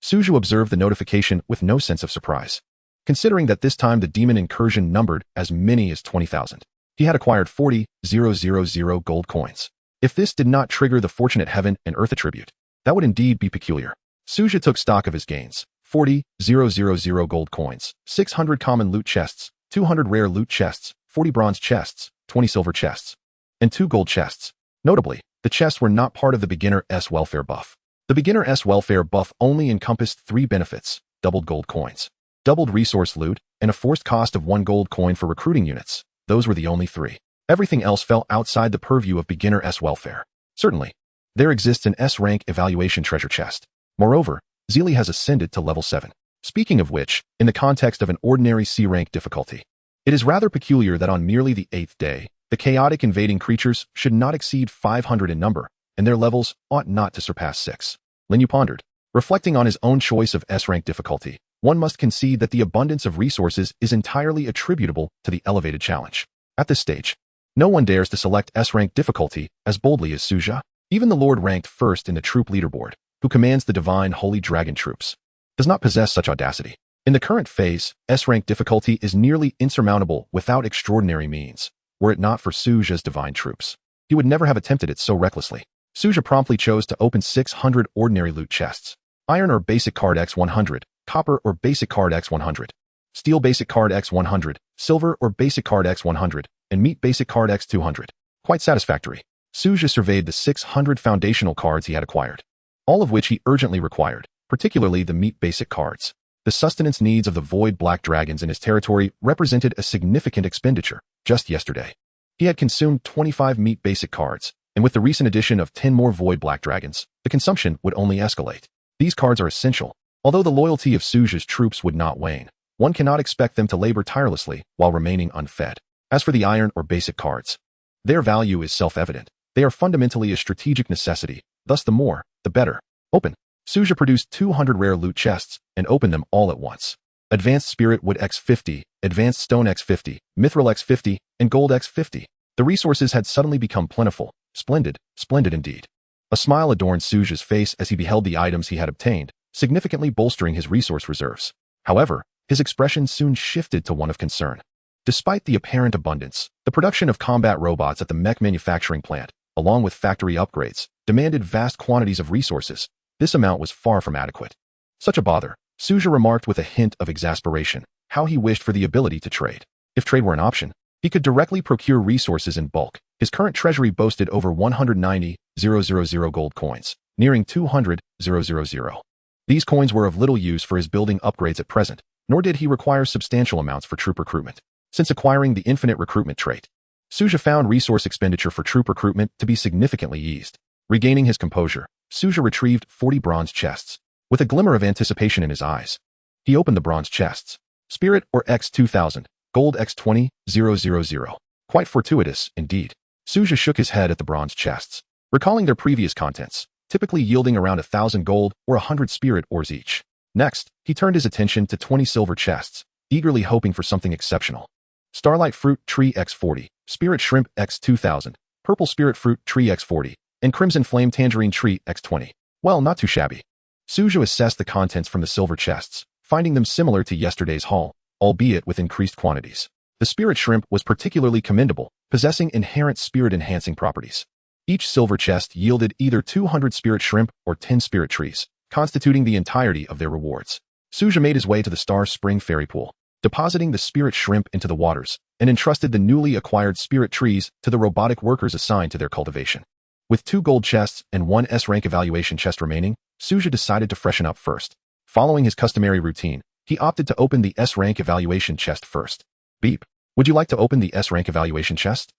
Su Zhe observed the notification with no sense of surprise, considering that this time the demon incursion numbered as many as 20,000. He had acquired 40,000 gold coins. If this did not trigger the Fortunate Heaven and Earth attribute, that would indeed be peculiar. Su Zhe took stock of his gains. 40,000 gold coins, 600 common loot chests, 200 rare loot chests, 40 bronze chests, 20 silver chests, and 2 gold chests. Notably, the chests were not part of the beginner's welfare buff. The beginner's welfare buff only encompassed 3 benefits: doubled gold coins, doubled resource loot, and a forced cost of 1 gold coin for recruiting units. Those were the only 3. Everything else fell outside the purview of beginner's welfare. Certainly, there exists an S-rank evaluation treasure chest. Moreover, Zhe Li has ascended to level 7. Speaking of which, in the context of an ordinary C-rank difficulty, it is rather peculiar that on merely the 8th day, the chaotic invading creatures should not exceed 500 in number, and their levels ought not to surpass 6. Lin Yu pondered. Reflecting on his own choice of S-rank difficulty, one must concede that the abundance of resources is entirely attributable to the elevated challenge. At this stage, no one dares to select S-rank difficulty as boldly as Su Zhe. Even the lord ranked first in the troop leaderboard, who commands the divine holy dragon troops, does not possess such audacity. In the current phase, S-rank difficulty is nearly insurmountable without extraordinary means. Were it not for Su Zhe's divine troops, he would never have attempted it so recklessly. Su Zhe promptly chose to open 600 ordinary loot chests. Iron or basic card X100, copper or basic card X100, steel basic card X100, silver or basic card X100, and meat basic card X200. Quite satisfactory. Su Zhe surveyed the 600 foundational cards he had acquired, all of which he urgently required, particularly the meat basic cards. The sustenance needs of the void black dragons in his territory represented a significant expenditure. Just yesterday, he had consumed 25 meat basic cards, and with the recent addition of 10 more void black dragons, the consumption would only escalate. These cards are essential. Although the loyalty of Su Zhe's troops would not wane, one cannot expect them to labor tirelessly while remaining unfed. As for the iron or basic cards, their value is self-evident. They are fundamentally a strategic necessity, thus the more, the better. Open. Su Zhe produced 200 rare loot chests and opened them all at once. Advanced Spirit Wood X50, Advanced Stone X50, Mithril X50, and Gold X50. The resources had suddenly become plentiful. Splendid indeed. A smile adorned Su Zhe's face as he beheld the items he had obtained, significantly bolstering his resource reserves. However, his expression soon shifted to one of concern. Despite the apparent abundance, the production of combat robots at the mech manufacturing plant, along with factory upgrades, demanded vast quantities of resources. This amount was far from adequate. Such a bother, Su Zhe remarked with a hint of exasperation, how he wished for the ability to trade. If trade were an option, he could directly procure resources in bulk. His current treasury boasted over 190,000 gold coins, nearing 200,000. These coins were of little use for his building upgrades at present, nor did he require substantial amounts for troop recruitment. Since acquiring the infinite recruitment trait, Su Zhe found resource expenditure for troop recruitment to be significantly eased. Regaining his composure, Su Zhe retrieved 40 bronze chests. With a glimmer of anticipation in his eyes, he opened the bronze chests. Spirit or X2000, Gold X20,000. Quite fortuitous, indeed. Su Zhe shook his head at the bronze chests, recalling their previous contents, typically yielding around 1,000 gold or 100 spirit ores each. Next, he turned his attention to 20 silver chests, eagerly hoping for something exceptional. Starlight Fruit Tree X40, Spirit Shrimp X2000, Purple Spirit Fruit Tree X40, and Crimson Flame Tangerine Tree X20. Well, not too shabby. Su Zhe assessed the contents from the silver chests, finding them similar to yesterday's haul, albeit with increased quantities. The Spirit Shrimp was particularly commendable, possessing inherent spirit-enhancing properties. Each silver chest yielded either 200 Spirit Shrimp or 10 Spirit Trees, constituting the entirety of their rewards. Su Zhe made his way to the Star Spring Fairy Pool, depositing the Spirit Shrimp into the waters, and entrusted the newly acquired Spirit Trees to the robotic workers assigned to their cultivation. With 2 gold chests and 1 S-rank evaluation chest remaining, Su Zhe decided to freshen up first. Following his customary routine, he opted to open the S-rank evaluation chest first. Beep. Would you like to open the S-rank evaluation chest?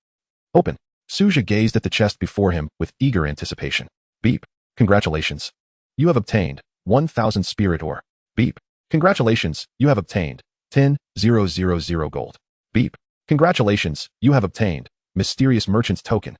Open. Su Zhe gazed at the chest before him with eager anticipation. Beep. Congratulations. You have obtained 1,000 spirit ore. Beep. Congratulations, you have obtained 10,000 gold. Beep. Congratulations, you have obtained Mysterious Merchant's Token.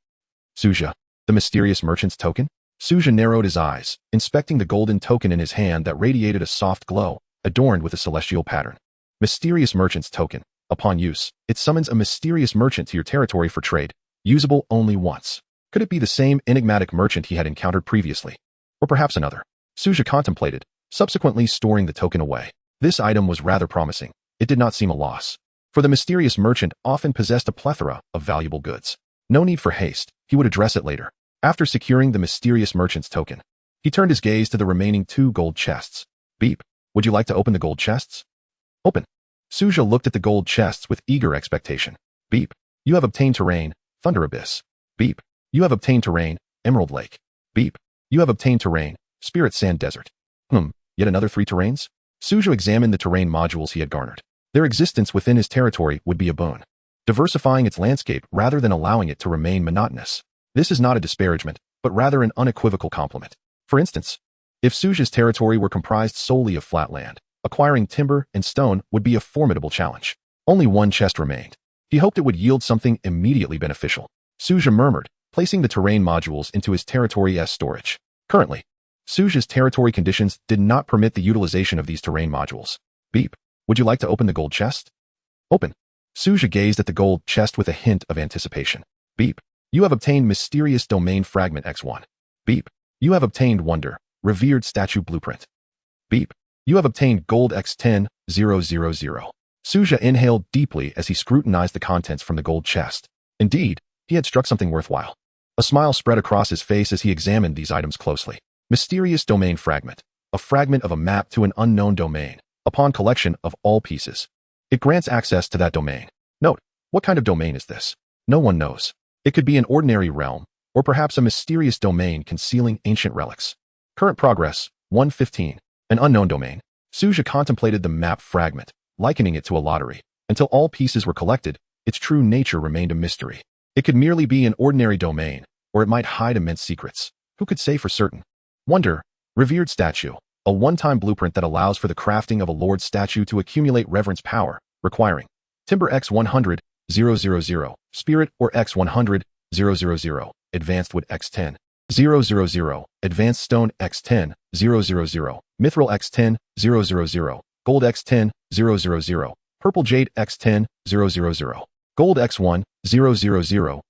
Su Zhe. The Mysterious Merchant's Token? Su Zhe narrowed his eyes, inspecting the golden token in his hand that radiated a soft glow, adorned with a celestial pattern. Mysterious Merchant's Token. Upon use, it summons a mysterious merchant to your territory for trade, usable only once. Could it be the same enigmatic merchant he had encountered previously? Or perhaps another? Su Zhe contemplated, subsequently storing the token away. This item was rather promising. It did not seem a loss, for the mysterious merchant often possessed a plethora of valuable goods. No need for haste, he would address it later. After securing the mysterious merchant's token, he turned his gaze to the remaining 2 gold chests. Beep. Would you like to open the gold chests? Open. Su Zhe looked at the gold chests with eager expectation. Beep. You have obtained terrain, Thunder Abyss. Beep. You have obtained terrain, Emerald Lake. Beep. You have obtained terrain, Spirit Sand Desert. Yet another 3 terrains? Su Zhe examined the terrain modules he had garnered. Their existence within his territory would be a boon, diversifying its landscape rather than allowing it to remain monotonous. This is not a disparagement, but rather an unequivocal compliment. For instance, if Su Zhe's territory were comprised solely of flat land, acquiring timber and stone would be a formidable challenge. Only 1 chest remained. He hoped it would yield something immediately beneficial. Su Zhe murmured, placing the terrain modules into his territory's storage. Currently, Su Zhe's territory conditions did not permit the utilization of these terrain modules. Beep. Would you like to open the gold chest? Open. Su Zhe gazed at the gold chest with a hint of anticipation. Beep. You have obtained Mysterious Domain Fragment X1. Beep. You have obtained Wonder, Revered Statue Blueprint. Beep. You have obtained Gold X10,000. Su Zhe inhaled deeply as he scrutinized the contents from the gold chest. Indeed, he had struck something worthwhile. A smile spread across his face as he examined these items closely. Mysterious Domain Fragment. A fragment of a map to an unknown domain, upon collection of all pieces. It grants access to that domain. Note, what kind of domain is this? No one knows. It could be an ordinary realm, or perhaps a mysterious domain concealing ancient relics. Current progress, 115. An unknown domain. Su Zhe contemplated the map fragment, likening it to a lottery. Until all pieces were collected, its true nature remained a mystery. It could merely be an ordinary domain, or it might hide immense secrets. Who could say for certain? Wonder, revered statue. A one-time blueprint that allows for the crafting of a lord statue to accumulate reverence power, requiring timber X100, 000, spirit or X100, 000, advanced wood X10, 000, advanced stone X10, 000, mithril X10, 000, gold X10, 000, purple jade X10, 000, gold X1, 000.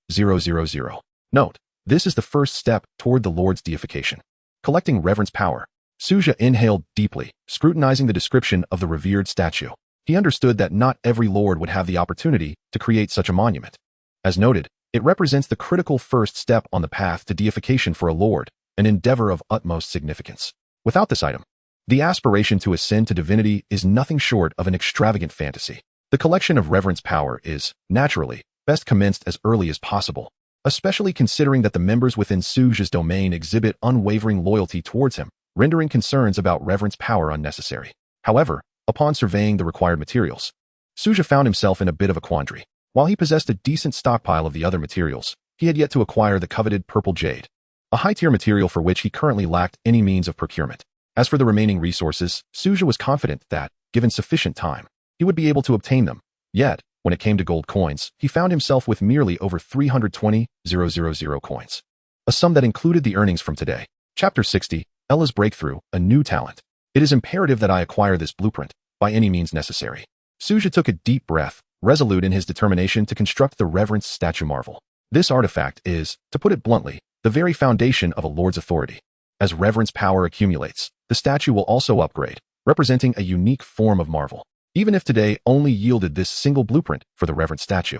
Note, this is the first step toward the Lord's deification. Collecting reverence power. Su Zhe inhaled deeply, scrutinizing the description of the revered statue. He understood that not every lord would have the opportunity to create such a monument. As noted, it represents the critical first step on the path to deification for a lord, an endeavor of utmost significance. Without this item, the aspiration to ascend to divinity is nothing short of an extravagant fantasy. The collection of reverence power is, naturally, best commenced as early as possible, especially considering that the members within Su Zhe's domain exhibit unwavering loyalty towards him, rendering concerns about reverence power unnecessary. However, upon surveying the required materials, Su Zhe found himself in a bit of a quandary. While he possessed a decent stockpile of the other materials, he had yet to acquire the coveted purple jade, a high-tier material for which he currently lacked any means of procurement. As for the remaining resources, Su Zhe was confident that, given sufficient time, he would be able to obtain them. Yet, when it came to gold coins, he found himself with merely over 320,000 coins, a sum that included the earnings from today. Chapter 60, Ella's Breakthrough, a New Talent. It is imperative that I acquire this blueprint, by any means necessary. Su Zhe took a deep breath, resolute in his determination to construct the reverence statue marvel. This artifact is, to put it bluntly, the very foundation of a lord's authority. As reverence power accumulates, the statue will also upgrade, representing a unique form of marvel. Even if today only yielded this single blueprint for the reverence statue,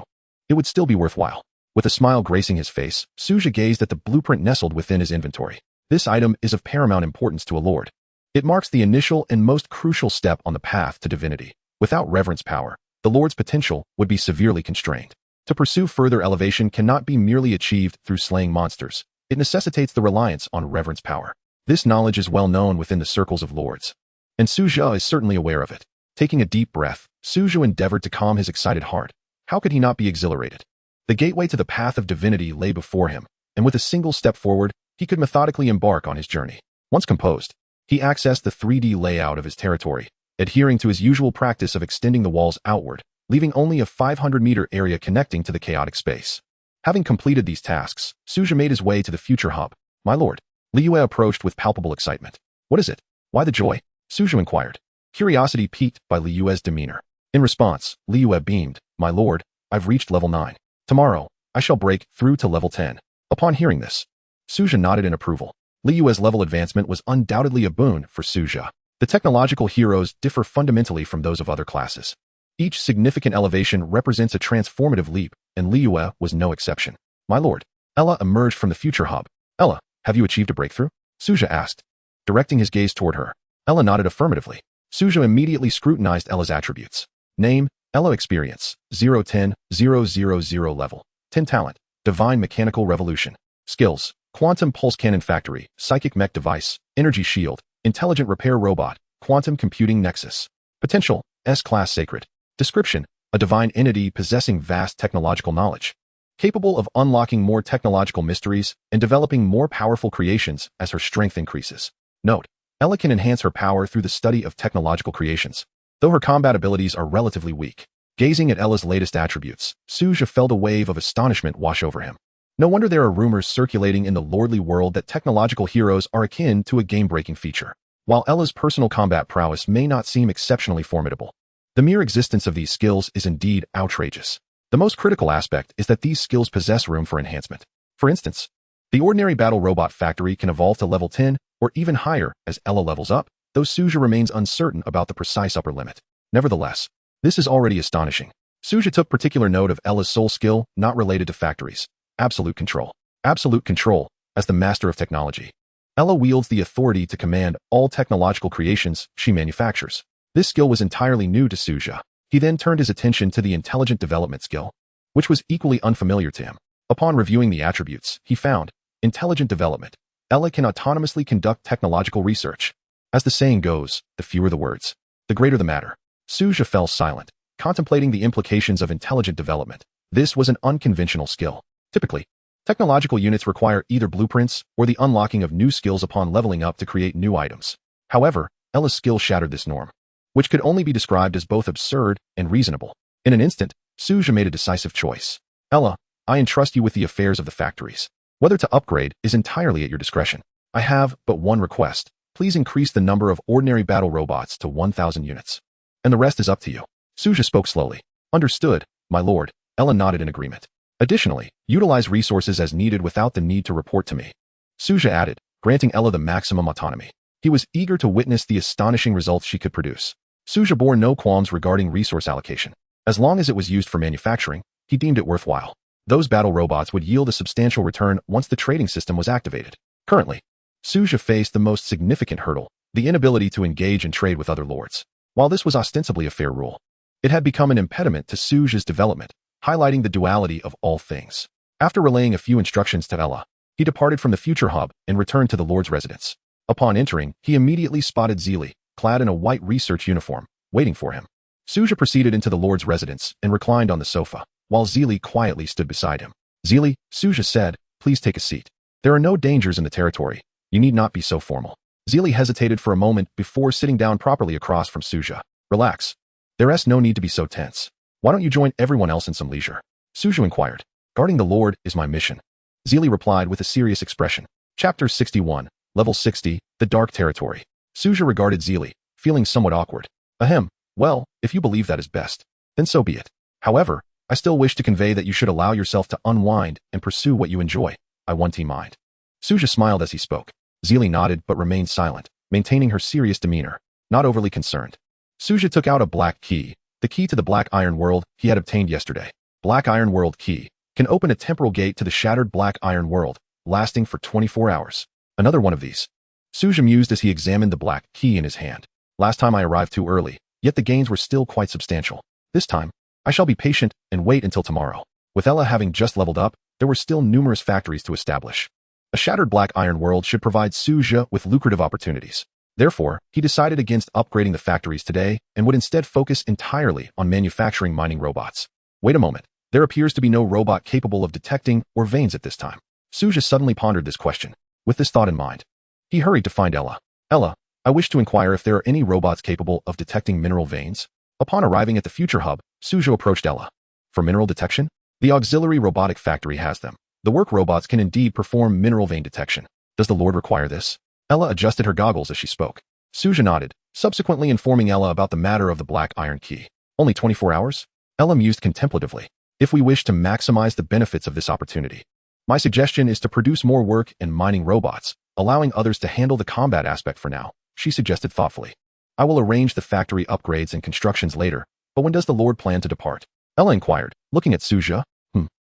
it would still be worthwhile. With a smile gracing his face, Su Zhe gazed at the blueprint nestled within his inventory. This item is of paramount importance to a lord. It marks the initial and most crucial step on the path to divinity. Without reverence power, the lord's potential would be severely constrained. To pursue further elevation cannot be merely achieved through slaying monsters. It necessitates the reliance on reverence power. This knowledge is well known within the circles of lords, and Su Zhe is certainly aware of it. Taking a deep breath, Su Zhe endeavored to calm his excited heart. How could he not be exhilarated? The gateway to the path of divinity lay before him, and with a single step forward, he could methodically embark on his journey. Once composed, he accessed the 3D layout of his territory, adhering to his usual practice of extending the walls outward, leaving only a 500-meter area connecting to the chaotic space. Having completed these tasks, Su Zhe made his way to the future hub. My lord. Liyue approached with palpable excitement. What is it? Why the joy? Su Zhe inquired, curiosity piqued by Liyue's demeanor. In response, Liyue beamed. My lord, I've reached level 9. Tomorrow, I shall break through to level 10. Upon hearing this, Su Zhe nodded in approval. Liyue's level advancement was undoubtedly a boon for Su Zhe. The technological heroes differ fundamentally from those of other classes. Each significant elevation represents a transformative leap, and Liyue was no exception. My lord. Ella emerged from the future hub. Ella, have you achieved a breakthrough? Su Zhe asked, directing his gaze toward her. Ella nodded affirmatively. Su Zhe immediately scrutinized Ella's attributes. Name, Ella experience, 010, 000 level. 10 talent, divine mechanical revolution. Skills, quantum pulse cannon factory, psychic mech device, energy shield, intelligent repair robot, quantum computing nexus. Potential, S-class sacred. Description, a divine entity possessing vast technological knowledge, capable of unlocking more technological mysteries and developing more powerful creations as her strength increases. Note, Ella can enhance her power through the study of technological creations, though her combat abilities are relatively weak. Gazing at Ella's latest attributes, Su Zhe felt a wave of astonishment wash over him. No wonder there are rumors circulating in the lordly world that technological heroes are akin to a game-breaking feature. While Ella's personal combat prowess may not seem exceptionally formidable, the mere existence of these skills is indeed outrageous. The most critical aspect is that these skills possess room for enhancement. For instance, the ordinary battle robot factory can evolve to level 10 or even higher as Ella levels up, though Su Zhe remains uncertain about the precise upper limit. Nevertheless, this is already astonishing. Su Zhe took particular note of Ella's sole skill not related to factories. Absolute control. Absolute control, as the master of technology. Ella wields the authority to command all technological creations she manufactures. This skill was entirely new to Su Zhe. He then turned his attention to the intelligent development skill, which was equally unfamiliar to him. Upon reviewing the attributes, he found intelligent development. Ella can autonomously conduct technological research. As the saying goes, the fewer the words, the greater the matter. Su Zhe fell silent, contemplating the implications of intelligent development. This was an unconventional skill. Typically, technological units require either blueprints or the unlocking of new skills upon leveling up to create new items. However, Ella's skill shattered this norm, which could only be described as both absurd and reasonable. In an instant, Su Zhe made a decisive choice. Ella, I entrust you with the affairs of the factories. Whether to upgrade is entirely at your discretion. I have but one request. Please increase the number of ordinary battle robots to 1,000 units. And the rest is up to you. Su Zhe spoke slowly. Understood, my lord. Ella nodded in agreement. Additionally, utilize resources as needed without the need to report to me. Su Zhe added, granting Ella the maximum autonomy. He was eager to witness the astonishing results she could produce. Su Zhe bore no qualms regarding resource allocation. As long as it was used for manufacturing, he deemed it worthwhile. Those battle robots would yield a substantial return once the trading system was activated. Currently, Su Zhe faced the most significant hurdle, the inability to engage and trade with other lords. While this was ostensibly a fair rule, it had become an impediment to Su Zhe's development, highlighting the duality of all things. After relaying a few instructions to Ella, he departed from the future hub and returned to the lord's residence. Upon entering, he immediately spotted Zhe, clad in a white research uniform, waiting for him. Su Zhe proceeded into the lord's residence and reclined on the sofa, while Zhe quietly stood beside him. Zhe, Su Zhe said, please take a seat. There are no dangers in the territory. You need not be so formal. Zhe hesitated for a moment before sitting down properly across from Su Zhe. Relax. There's no need to be so tense. Why don't you join everyone else in some leisure? Su Zhe inquired. Guarding the Lord is my mission. Zhe replied with a serious expression. Chapter 61, Level 60, The Dark Territory. Su Zhe regarded Zhe, feeling somewhat awkward. Ahem, well, if you believe that is best, then so be it. However, I still wish to convey that you should allow yourself to unwind and pursue what you enjoy. I want to mind. Su Zhe smiled as he spoke. Zhe nodded but remained silent, maintaining her serious demeanor, not overly concerned. Su Zhe took out a black key, the key to the Black Iron World he had obtained yesterday. Black Iron World key can open a temporal gate to the shattered Black Iron World, lasting for 24 hours. Another one of these. Su Zhe mused as he examined the black key in his hand. Last time I arrived too early, yet the gains were still quite substantial. This time, I shall be patient and wait until tomorrow. With Ella having just leveled up, there were still numerous factories to establish. A shattered Black Iron World should provide Su Zhe with lucrative opportunities. Therefore, he decided against upgrading the factories today and would instead focus entirely on manufacturing mining robots. Wait a moment. There appears to be no robot capable of detecting or veins at this time. Su Zhe suddenly pondered this question. With this thought in mind, he hurried to find Ella. Ella, I wish to inquire if there are any robots capable of detecting mineral veins. Upon arriving at the future hub, Su Zhe approached Ella. For mineral detection? The auxiliary robotic factory has them. The work robots can indeed perform mineral vein detection. Does the Lord require this? Ella adjusted her goggles as she spoke. Su Zhe nodded, subsequently informing Ella about the matter of the Black Iron Key. Only 24 hours? Ella mused contemplatively. If we wish to maximize the benefits of this opportunity, my suggestion is to produce more work and mining robots, allowing others to handle the combat aspect for now, she suggested thoughtfully. I will arrange the factory upgrades and constructions later, but when does the Lord plan to depart? Ella inquired, looking at Su Zhe.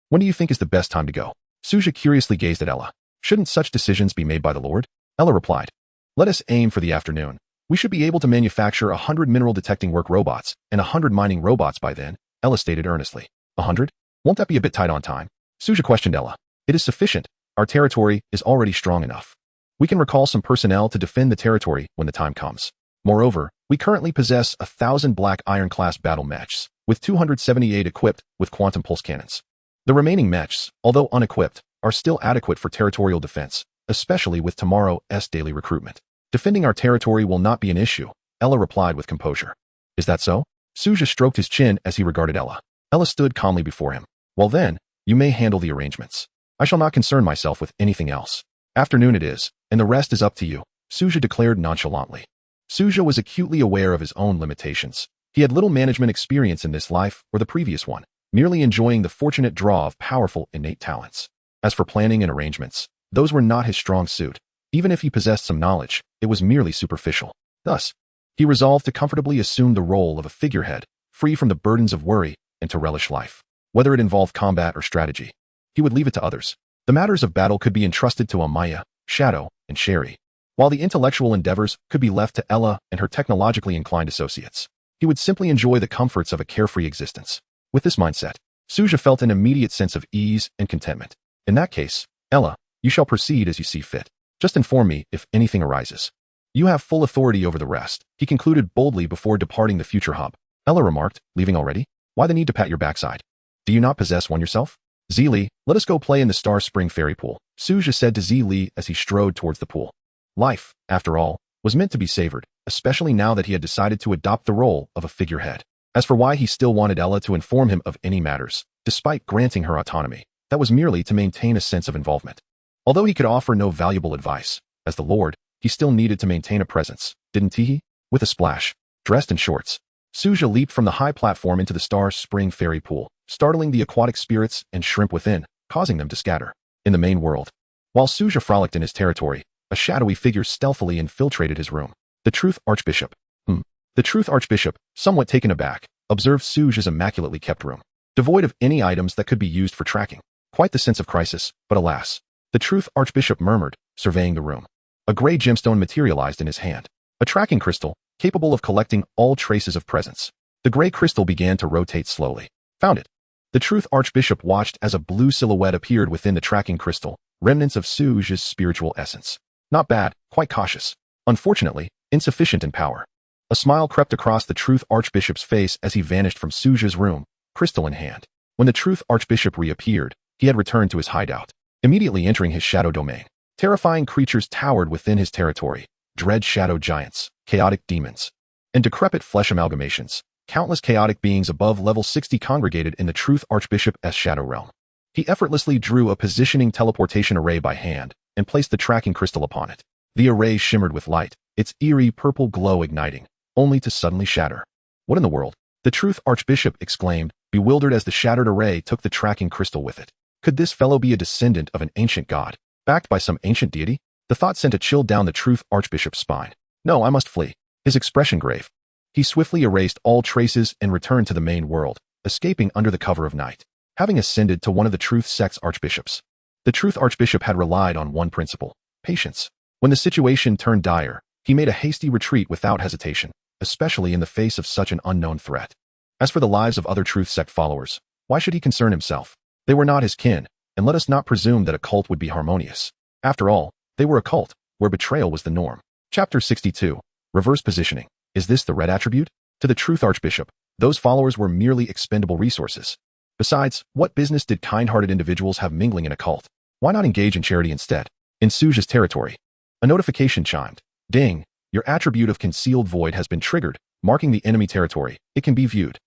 When do you think is the best time to go? Su Zhe curiously gazed at Ella. Shouldn't such decisions be made by the Lord? Ella replied. Let us aim for the afternoon. We should be able to manufacture 100 mineral detecting work robots and 100 mining robots by then, Ella stated earnestly. 100? Won't that be a bit tight on time? Su Zhe questioned Ella. It is sufficient. Our territory is already strong enough. We can recall some personnel to defend the territory when the time comes. Moreover, we currently possess 1,000 Black Iron class battle mechs, with 278 equipped with quantum pulse cannons. The remaining mechs, although unequipped, are still adequate for territorial defense, especially with tomorrow's daily recruitment. Defending our territory will not be an issue, Ella replied with composure. Is that so? Su Zhe stroked his chin as he regarded Ella. Ella stood calmly before him. Well then, you may handle the arrangements. I shall not concern myself with anything else. Afternoon it is, and the rest is up to you, Su Zhe declared nonchalantly. Su Zhe was acutely aware of his own limitations. He had little management experience in this life or the previous one, merely enjoying the fortunate draw of powerful innate talents. As for planning and arrangements, those were not his strong suit. Even if he possessed some knowledge, it was merely superficial. Thus, he resolved to comfortably assume the role of a figurehead, free from the burdens of worry, and to relish life. Whether it involved combat or strategy, he would leave it to others. The matters of battle could be entrusted to Amaya, Shadow, and Sherry, while the intellectual endeavors could be left to Ella and her technologically inclined associates. He would simply enjoy the comforts of a carefree existence. With this mindset, Su Zhe felt an immediate sense of ease and contentment. In that case, Ella, you shall proceed as you see fit. Just inform me if anything arises. You have full authority over the rest, he concluded boldly before departing the future hub. Ella remarked, leaving already? Why the need to pat your backside? Do you not possess one yourself? Zhe, let us go play in the Star Spring Fairy Pool, Su Zhe said to Zhe as he strode towards the pool. Life, after all, was meant to be savored, especially now that he had decided to adopt the role of a figurehead. As for why he still wanted Ella to inform him of any matters, despite granting her autonomy, that was merely to maintain a sense of involvement. Although he could offer no valuable advice, as the Lord, he still needed to maintain a presence, didn't he? With a splash, dressed in shorts, Su Zhe leaped from the high platform into the Star Spring Fairy Pool, startling the aquatic spirits and shrimp within, causing them to scatter. In the main world, while Su Zhe frolicked in his territory, a shadowy figure stealthily infiltrated his room. The Truth Archbishop. The Truth Archbishop, somewhat taken aback, observed Su Zhe's immaculately kept room, devoid of any items that could be used for tracking. Quite the sense of crisis, but alas, the Truth Archbishop murmured, surveying the room. A gray gemstone materialized in his hand, a tracking crystal, capable of collecting all traces of presence. The gray crystal began to rotate slowly. Found it. The Truth Archbishop watched as a blue silhouette appeared within the tracking crystal, remnants of Su Zhe's spiritual essence. Not bad, quite cautious. Unfortunately, insufficient in power. A smile crept across the Truth Archbishop's face as he vanished from Su Zhe's room, crystal in hand. When the Truth Archbishop reappeared, he had returned to his hideout, immediately entering his shadow domain. Terrifying creatures towered within his territory, dread shadow giants, chaotic demons, and decrepit flesh amalgamations. Countless chaotic beings above level 60 congregated in the Truth Archbishop's shadow realm. He effortlessly drew a positioning teleportation array by hand and placed the tracking crystal upon it. The array shimmered with light, its eerie purple glow igniting, only to suddenly shatter. What in the world? The Truth Archbishop exclaimed, bewildered as the shattered array took the tracking crystal with it. Could this fellow be a descendant of an ancient god, backed by some ancient deity? The thought sent a chill down the Truth Archbishop's spine. No, I must flee. His expression grave. He swiftly erased all traces and returned to the main world, escaping under the cover of night. Having ascended to one of the Truth Sect's archbishops, the Truth Archbishop had relied on one principle: patience. When the situation turned dire, he made a hasty retreat without hesitation, especially in the face of such an unknown threat. As for the lives of other Truth Sect followers, why should he concern himself? They were not his kin, and let us not presume that a cult would be harmonious. After all, they were a cult, where betrayal was the norm. Chapter 62. Reverse Positioning. Is this the red attribute? To the Truth Archbishop, those followers were merely expendable resources. Besides, what business did kind-hearted individuals have mingling in a cult? Why not engage in charity instead? In Su Zhe's territory, a notification chimed. Ding, your attribute of Concealed Void has been triggered, marking the enemy territory. It can be viewed.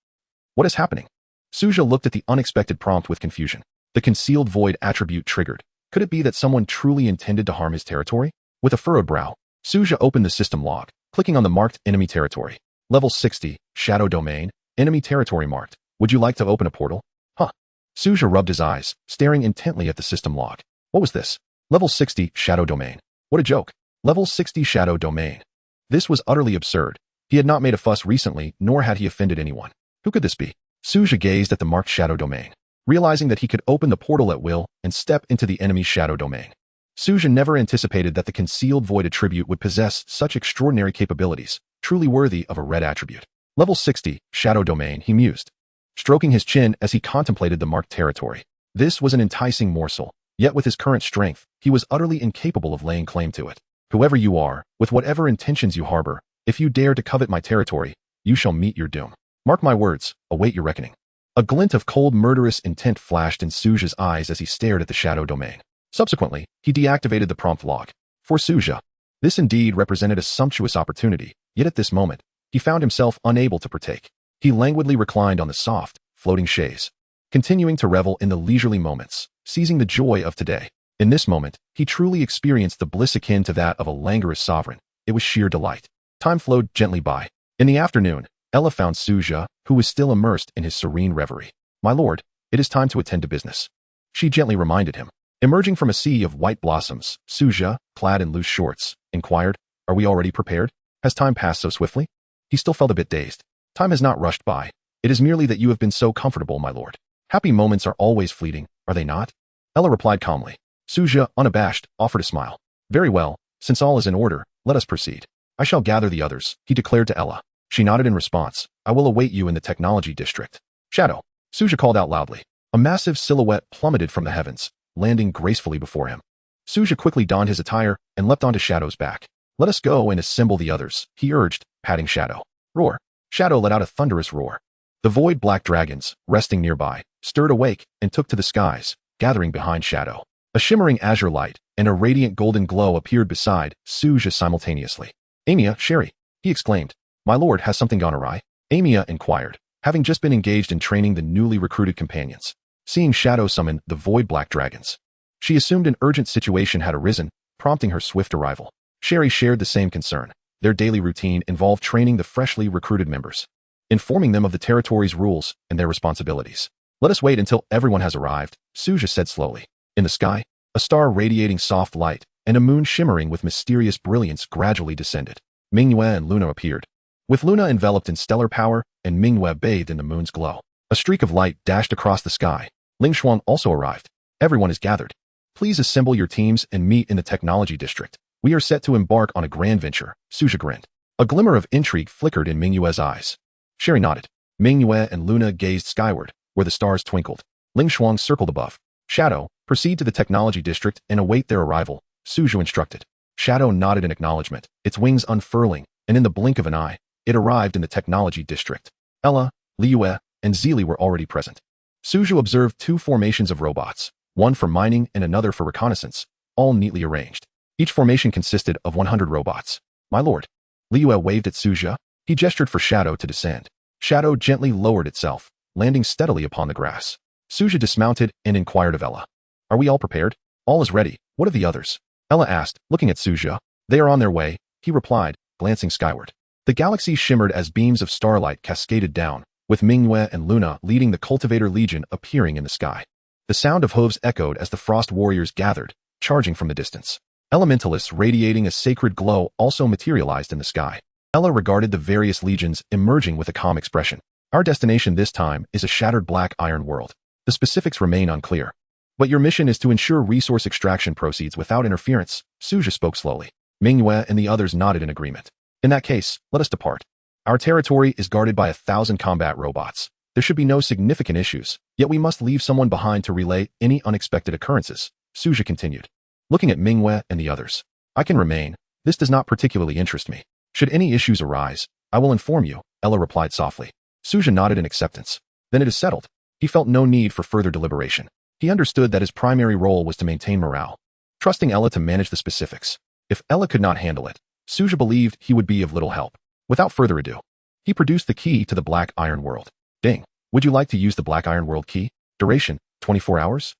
What is happening? Su Zhe looked at the unexpected prompt with confusion. The Concealed Void attribute triggered. Could it be that someone truly intended to harm his territory? With a furrowed brow, Su Zhe opened the system log, clicking on the marked enemy territory. Level 60, Shadow Domain, enemy territory marked. Would you like to open a portal? Huh. Su Zhe rubbed his eyes, staring intently at the system log. What was this? Level 60, Shadow Domain. What a joke. Level 60 Shadow Domain. This was utterly absurd. He had not made a fuss recently, nor had he offended anyone. Who could this be? Su Zhe gazed at the marked Shadow Domain, realizing that he could open the portal at will and step into the enemy's Shadow Domain. Su Zhe never anticipated that the Concealed Void attribute would possess such extraordinary capabilities, truly worthy of a red attribute. Level 60, Shadow Domain, he mused, stroking his chin as he contemplated the marked territory. This was an enticing morsel, yet with his current strength, he was utterly incapable of laying claim to it. Whoever you are, with whatever intentions you harbor, if you dare to covet my territory, you shall meet your doom. Mark my words, await your reckoning. A glint of cold murderous intent flashed in Su Zhe's eyes as he stared at the Shadow Domain. Subsequently, he deactivated the prompt log. For Su Zhe, this indeed represented a sumptuous opportunity, yet at this moment, he found himself unable to partake. He languidly reclined on the soft, floating chaise, continuing to revel in the leisurely moments, seizing the joy of today. In this moment, he truly experienced the bliss akin to that of a languorous sovereign. It was sheer delight. Time flowed gently by. In the afternoon, Ella found Su Zhe, who was still immersed in his serene reverie. My lord, it is time to attend to business. She gently reminded him. Emerging from a sea of white blossoms, Su Zhe, clad in loose shorts, inquired, Are we already prepared? Has time passed so swiftly? He still felt a bit dazed. Time has not rushed by. It is merely that you have been so comfortable, my lord. Happy moments are always fleeting, are they not? Ella replied calmly. Su Zhe, unabashed, offered a smile. Very well, since all is in order, let us proceed. I shall gather the others, he declared to Ella. She nodded in response. I will await you in the technology district. Shadow. Su Zhe called out loudly. A massive silhouette plummeted from the heavens, landing gracefully before him. Su Zhe quickly donned his attire and leapt onto Shadow's back. Let us go and assemble the others, he urged, patting Shadow. Roar. Shadow let out a thunderous roar. The void black dragons, resting nearby, stirred awake and took to the skies, gathering behind Shadow. A shimmering azure light and a radiant golden glow appeared beside Su Zhe simultaneously. Amia, Sherry, he exclaimed. My lord, has something gone awry? Amia inquired, having just been engaged in training the newly recruited companions. Seeing Shadow summon the void black dragons, she assumed an urgent situation had arisen, prompting her swift arrival. Sherry shared the same concern. Their daily routine involved training the freshly recruited members, informing them of the territory's rules and their responsibilities. Let us wait until everyone has arrived, Su Zhe said slowly. In the sky, a star radiating soft light and a moon shimmering with mysterious brilliance gradually descended. Manhwa and Luna appeared, with Luna enveloped in stellar power and Manhwa bathed in the moon's glow. A streak of light dashed across the sky. Ling Shuang also arrived. Everyone is gathered. Please assemble your teams and meet in the technology district. We are set to embark on a grand venture, Su Zhe grinned. A glimmer of intrigue flickered in Manhwa's eyes. Sherry nodded. Manhwa and Luna gazed skyward, where the stars twinkled. Ling Shuang circled above. Shadow, proceed to the technology district and await their arrival, Su Zhe instructed. Shadow nodded in acknowledgement, its wings unfurling, and in the blink of an eye, it arrived in the technology district. Ella, Liyue, and Zili were already present. Su Zhe observed two formations of robots, one for mining and another for reconnaissance, all neatly arranged. Each formation consisted of 100 robots. My lord. Liyue waved at Su Zhe. He gestured for Shadow to descend. Shadow gently lowered itself, landing steadily upon the grass. Su Zhe dismounted and inquired of Ella. Are we all prepared? All is ready. What of the others? Ella asked, looking at Su Zhe. They are on their way, he replied, glancing skyward. The galaxy shimmered as beams of starlight cascaded down, with Manhwa and Luna leading the Cultivator Legion appearing in the sky. The sound of hooves echoed as the Frost Warriors gathered, charging from the distance. Elementalists radiating a sacred glow also materialized in the sky. Ella regarded the various legions emerging with a calm expression. Our destination this time is a shattered black iron world. The specifics remain unclear. But your mission is to ensure resource extraction proceeds without interference, Su Zhe spoke slowly. Manhwa and the others nodded in agreement. In that case, let us depart. Our territory is guarded by 1,000 combat robots. There should be no significant issues, yet we must leave someone behind to relay any unexpected occurrences, Su Zhe continued. Looking at Manhwa and the others. I can remain. This does not particularly interest me. Should any issues arise, I will inform you, Ella replied softly. Su Zhe nodded in acceptance. Then it is settled. He felt no need for further deliberation. He understood that his primary role was to maintain morale, trusting Ella to manage the specifics. If Ella could not handle it, Su Zhe believed he would be of little help. Without further ado, he produced the key to the Black Iron World. Ding. Would you like to use the Black Iron World key? Duration, 24 hours?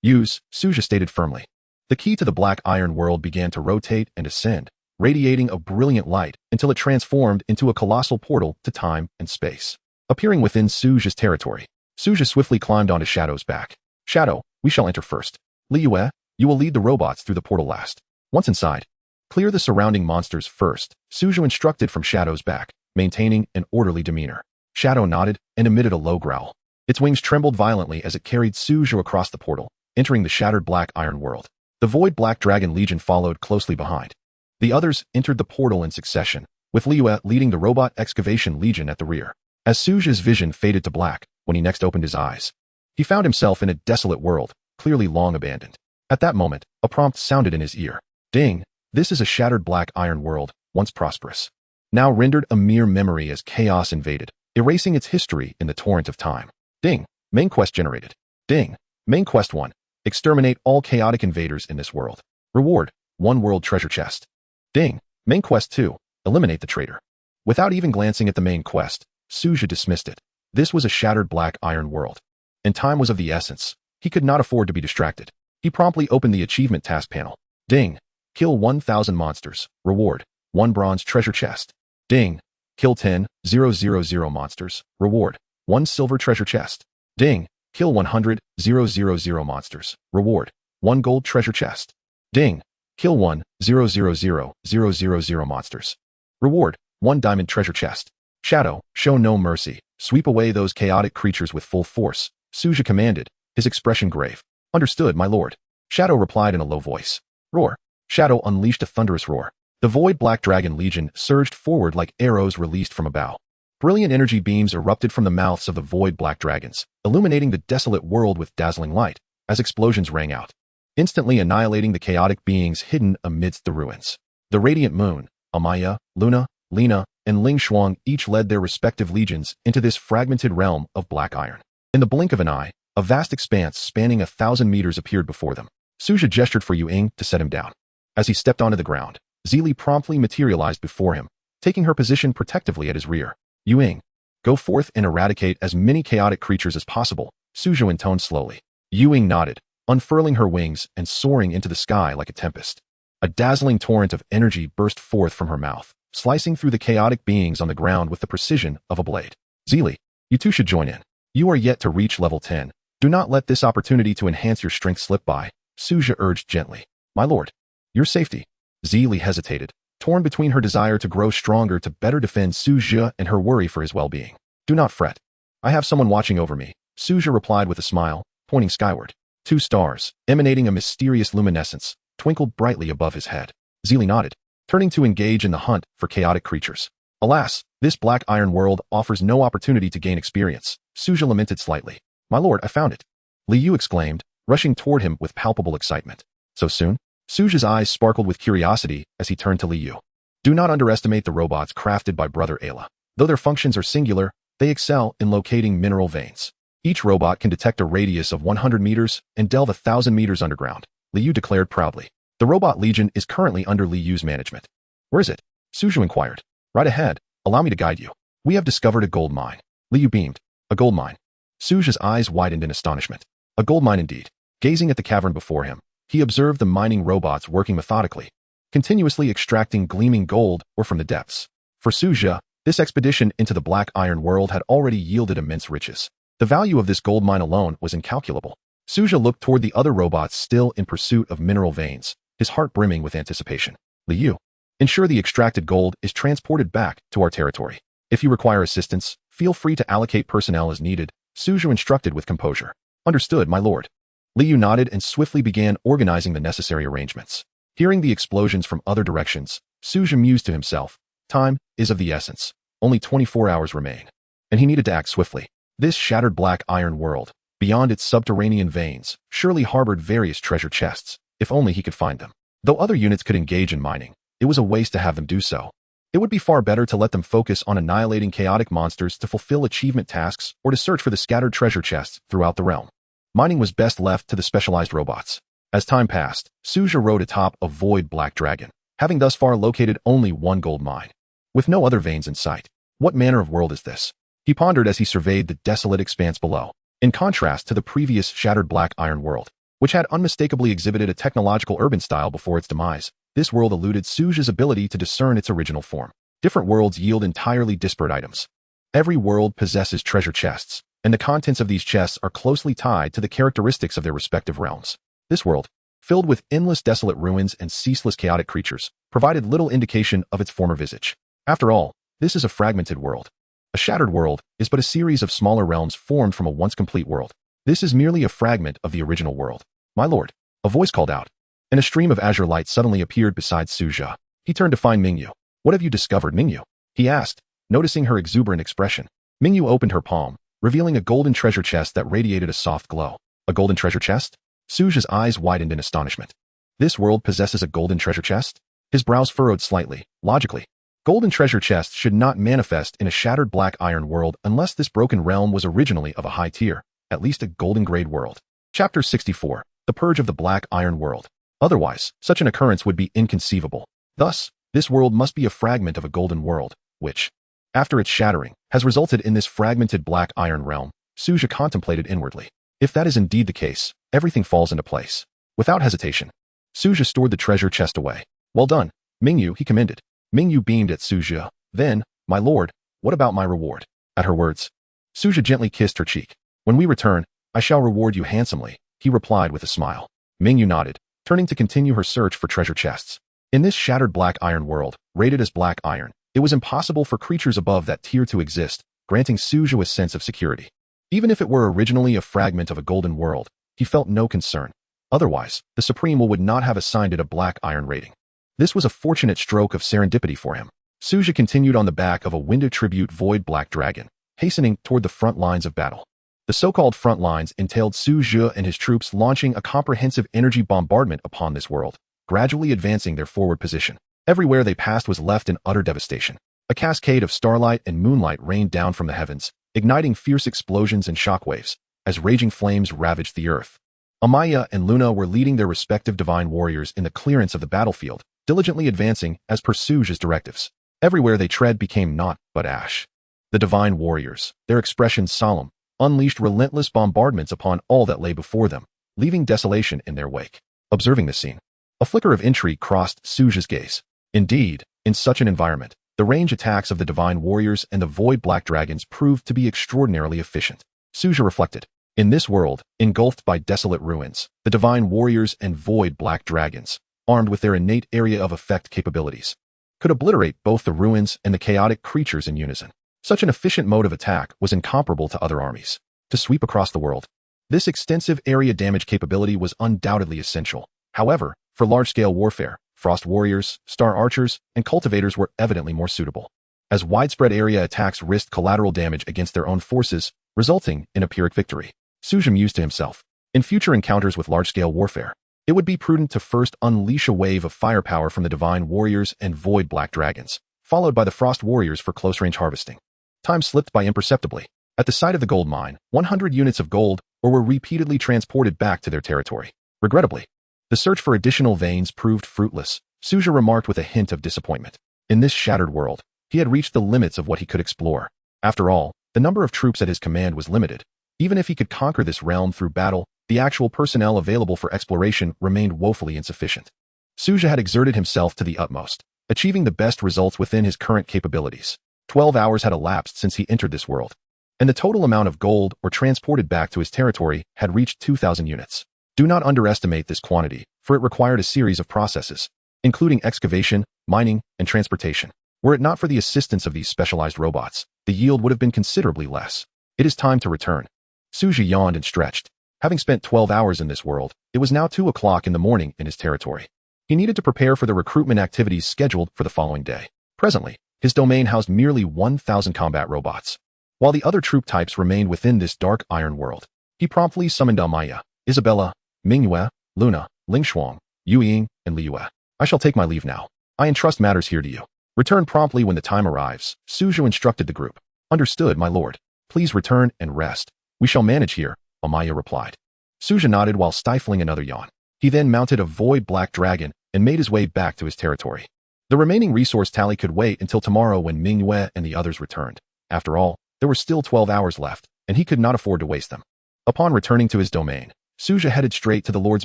Use, Su Zhe stated firmly. The key to the Black Iron World began to rotate and ascend, radiating a brilliant light until it transformed into a colossal portal to time and space. Appearing within Su Zhe's territory, Su Zhe swiftly climbed onto Shadow's back. Shadow, we shall enter first. Liyue, you will lead the robots through the portal last. Once inside, clear the surrounding monsters first, Su Zhe instructed from Shadow's back, maintaining an orderly demeanor. Shadow nodded and emitted a low growl. Its wings trembled violently as it carried Su Zhe across the portal, entering the shattered Black Iron World. The Void Black Dragon Legion followed closely behind. The others entered the portal in succession, with Liyue leading the Robot Excavation Legion at the rear. As Su Zhe's vision faded to black, when he next opened his eyes, he found himself in a desolate world, clearly long abandoned. At that moment, a prompt sounded in his ear. Ding! This is a shattered Black Iron World, once prosperous, now rendered a mere memory as chaos invaded, erasing its history in the torrent of time. Ding! Main quest generated. Ding! Main quest 1. Exterminate all chaotic invaders in this world. Reward, 1 world treasure chest. Ding! Main quest 2. Eliminate the traitor. Without even glancing at the main quest, Su Zhe dismissed it. This was a shattered Black Iron World, and time was of the essence. He could not afford to be distracted. He promptly opened the achievement task panel. Ding! Kill 1,000 monsters. Reward, 1 bronze treasure chest. Ding! Kill 10,000 monsters. Reward, 1 silver treasure chest. Ding! Kill 100,000 monsters. Reward, 1 gold treasure chest. Ding! Kill 1,000,000 monsters. Reward, 1 diamond treasure chest. Shadow, show no mercy. Sweep away those chaotic creatures with full force, Su Zhe commanded, his expression grave. Understood, my lord. Shadow replied in a low voice. Roar. Shadow unleashed a thunderous roar. The Void Black Dragon Legion surged forward like arrows released from a bow. Brilliant energy beams erupted from the mouths of the void black dragons, illuminating the desolate world with dazzling light, as explosions rang out, instantly annihilating the chaotic beings hidden amidst the ruins. The radiant moon, Amaya, Luna, Lena, and Ling Shuang each led their respective legions into this fragmented realm of black iron. In the blink of an eye, a vast expanse spanning 1,000 meters appeared before them. Su Zhe gestured for Yu Ying to set him down. As he stepped onto the ground, Zili promptly materialized before him, taking her position protectively at his rear. Yu Ying, go forth and eradicate as many chaotic creatures as possible, Su Zhe intoned slowly. Yu Ying nodded, unfurling her wings and soaring into the sky like a tempest. A dazzling torrent of energy burst forth from her mouth, slicing through the chaotic beings on the ground with the precision of a blade. Zili, you two should join in. You are yet to reach level 10. Do not let this opportunity to enhance your strength slip by, Su Zhe urged gently. My lord, your safety. Zili hesitated, torn between her desire to grow stronger to better defend Su Zhe and her worry for his well-being. Do not fret. I have someone watching over me, Su Zhe replied with a smile, pointing skyward. 2 stars, emanating a mysterious luminescence, twinkled brightly above his head. Zili nodded, turning to engage in the hunt for chaotic creatures. Alas, this black iron world offers no opportunity to gain experience, Su Zhe lamented slightly. My lord, I found it. Li Yu exclaimed, rushing toward him with palpable excitement. So soon? Su Zhe's eyes sparkled with curiosity as he turned to Li Yu. Do not underestimate the robots crafted by Brother Ayla. Though their functions are singular, they excel in locating mineral veins. Each robot can detect a radius of 100 meters and delve 1,000 meters underground, Li Yu declared proudly. The Robot Legion is currently under Li Yu's management. Where is it? Su Zhe inquired. Right ahead. Allow me to guide you. We have discovered a gold mine. Li Yu beamed. A gold mine. Su Zhe's eyes widened in astonishment. A gold mine indeed. Gazing at the cavern before him, he observed the mining robots working methodically, continuously extracting gleaming gold ore from the depths. For Su Zhe, this expedition into the black iron world had already yielded immense riches. The value of this gold mine alone was incalculable. Su Zhe looked toward the other robots still in pursuit of mineral veins, his heart brimming with anticipation. Li Yu, ensure the extracted gold is transported back to our territory. If you require assistance, feel free to allocate personnel as needed, Su Zhe instructed with composure. Understood, my lord. Li Yu nodded and swiftly began organizing the necessary arrangements. Hearing the explosions from other directions, Su Zhe mused to himself. Time is of the essence. Only 24 hours remain. And he needed to act swiftly. This shattered black iron world, beyond its subterranean veins, surely harbored various treasure chests, if only he could find them. Though other units could engage in mining, it was a waste to have them do so. It would be far better to let them focus on annihilating chaotic monsters to fulfill achievement tasks or to search for the scattered treasure chests throughout the realm. Mining was best left to the specialized robots. As time passed, Su Zhe rode atop a void black dragon, having thus far located only one gold mine, with no other veins in sight. What manner of world is this? He pondered as he surveyed the desolate expanse below. In contrast to the previous shattered black iron world, which had unmistakably exhibited a technological urban style before its demise, this world eluded Su Zhe's ability to discern its original form. Different worlds yield entirely disparate items. Every world possesses treasure chests, and the contents of these chests are closely tied to the characteristics of their respective realms. This world, filled with endless desolate ruins and ceaseless chaotic creatures, provided little indication of its former visage. After all, this is a fragmented world. A shattered world is but a series of smaller realms formed from a once complete world. This is merely a fragment of the original world. My lord, a voice called out, and a stream of azure light suddenly appeared beside Su Zhe. He turned to find Mingyu. What have you discovered, Mingyu? He asked, noticing her exuberant expression. Mingyu opened her palm, revealing a golden treasure chest that radiated a soft glow. A golden treasure chest? Su Zhe's eyes widened in astonishment. This world possesses a golden treasure chest? His brows furrowed slightly, logically. Golden treasure chests should not manifest in a shattered black iron world unless this broken realm was originally of a high tier, at least a golden grade world. Chapter 64. The Purge of the Black Iron World. Otherwise, such an occurrence would be inconceivable. Thus, this world must be a fragment of a golden world, which, after its shattering, has resulted in this fragmented black iron realm, Su Zhe contemplated inwardly. If that is indeed the case, everything falls into place. Without hesitation, Su Zhe stored the treasure chest away. Well done, Mingyu, he commended. Mingyu beamed at Su Zhe. Then, my lord, what about my reward? At her words, Su Zhe gently kissed her cheek. When we return, I shall reward you handsomely, he replied with a smile. Mingyu nodded, turning to continue her search for treasure chests. In this shattered black iron world, rated as black iron, it was impossible for creatures above that tier to exist, granting Su Zhe a sense of security. Even if it were originally a fragment of a golden world, he felt no concern. Otherwise, the Supreme would not have assigned it a black iron rating. This was a fortunate stroke of serendipity for him. Su Zhe continued on the back of a winged tribute void black dragon, hastening toward the front lines of battle. The so-called front lines entailed Su Zhe and his troops launching a comprehensive energy bombardment upon this world, gradually advancing their forward position. Everywhere they passed was left in utter devastation. A cascade of starlight and moonlight rained down from the heavens, igniting fierce explosions and shockwaves, as raging flames ravaged the earth. Amaya and Luna were leading their respective divine warriors in the clearance of the battlefield, diligently advancing as per Su Zhe's directives. Everywhere they tread became naught but ash. The divine warriors, their expressions solemn, unleashed relentless bombardments upon all that lay before them, leaving desolation in their wake. Observing the scene, a flicker of intrigue crossed Su Zhe's gaze. Indeed, in such an environment, the range attacks of the divine warriors and the void black dragons proved to be extraordinarily efficient. Su Zhe reflected. In this world, engulfed by desolate ruins, the divine warriors and void black dragons, armed with their innate area of effect capabilities, could obliterate both the ruins and the chaotic creatures in unison. Such an efficient mode of attack was incomparable to other armies. To sweep across the world, this extensive area damage capability was undoubtedly essential. However, for large-scale warfare, Frost Warriors, Star Archers, and Cultivators were evidently more suitable, as widespread area attacks risked collateral damage against their own forces, resulting in a Pyrrhic victory. Su Zhe mused to himself. In future encounters with large-scale warfare, it would be prudent to first unleash a wave of firepower from the Divine Warriors and Void Black Dragons, followed by the Frost Warriors for close-range harvesting. Time slipped by imperceptibly. At the site of the gold mine, 100 units of gold were repeatedly transported back to their territory. Regrettably, the search for additional veins proved fruitless. Su Zhe remarked with a hint of disappointment. In this shattered world, he had reached the limits of what he could explore. After all, the number of troops at his command was limited. Even if he could conquer this realm through battle, the actual personnel available for exploration remained woefully insufficient. Su Zhe had exerted himself to the utmost, achieving the best results within his current capabilities. 12 hours had elapsed since he entered this world, and the total amount of gold transported back to his territory had reached 2,000 units. Do not underestimate this quantity, for it required a series of processes, including excavation, mining, and transportation. Were it not for the assistance of these specialized robots, the yield would have been considerably less. It is time to return. Su Zhe yawned and stretched. Having spent 12 hours in this world, it was now 2 o'clock in the morning in his territory. He needed to prepare for the recruitment activities scheduled for the following day. Presently, his domain housed merely 1,000 combat robots. While the other troop types remained within this dark iron world, he promptly summoned Amaya, Isabella, Mingyue, Luna, Lingshuang, Yuying, and Liyue. I shall take my leave now. I entrust matters here to you. Return promptly when the time arrives, Su Zhe instructed the group. Understood, my lord. Please return and rest. We shall manage here, Amaya replied. Su Zhe nodded while stifling another yawn. He then mounted a void black dragon and made his way back to his territory. The remaining resource tally could wait until tomorrow when Mingyue and the others returned. After all, there were still 12 hours left, and he could not afford to waste them. Upon returning to his domain, Su Zhe headed straight to the Lord's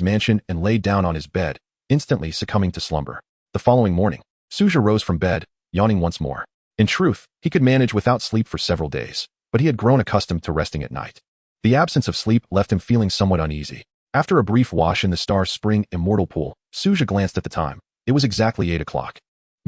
mansion and lay down on his bed, instantly succumbing to slumber. The following morning, Su Zhe rose from bed, yawning once more. In truth, he could manage without sleep for several days, but he had grown accustomed to resting at night. The absence of sleep left him feeling somewhat uneasy. After a brief wash in the Star Spring Immortal Pool, Su Zhe glanced at the time. It was exactly 8 o'clock.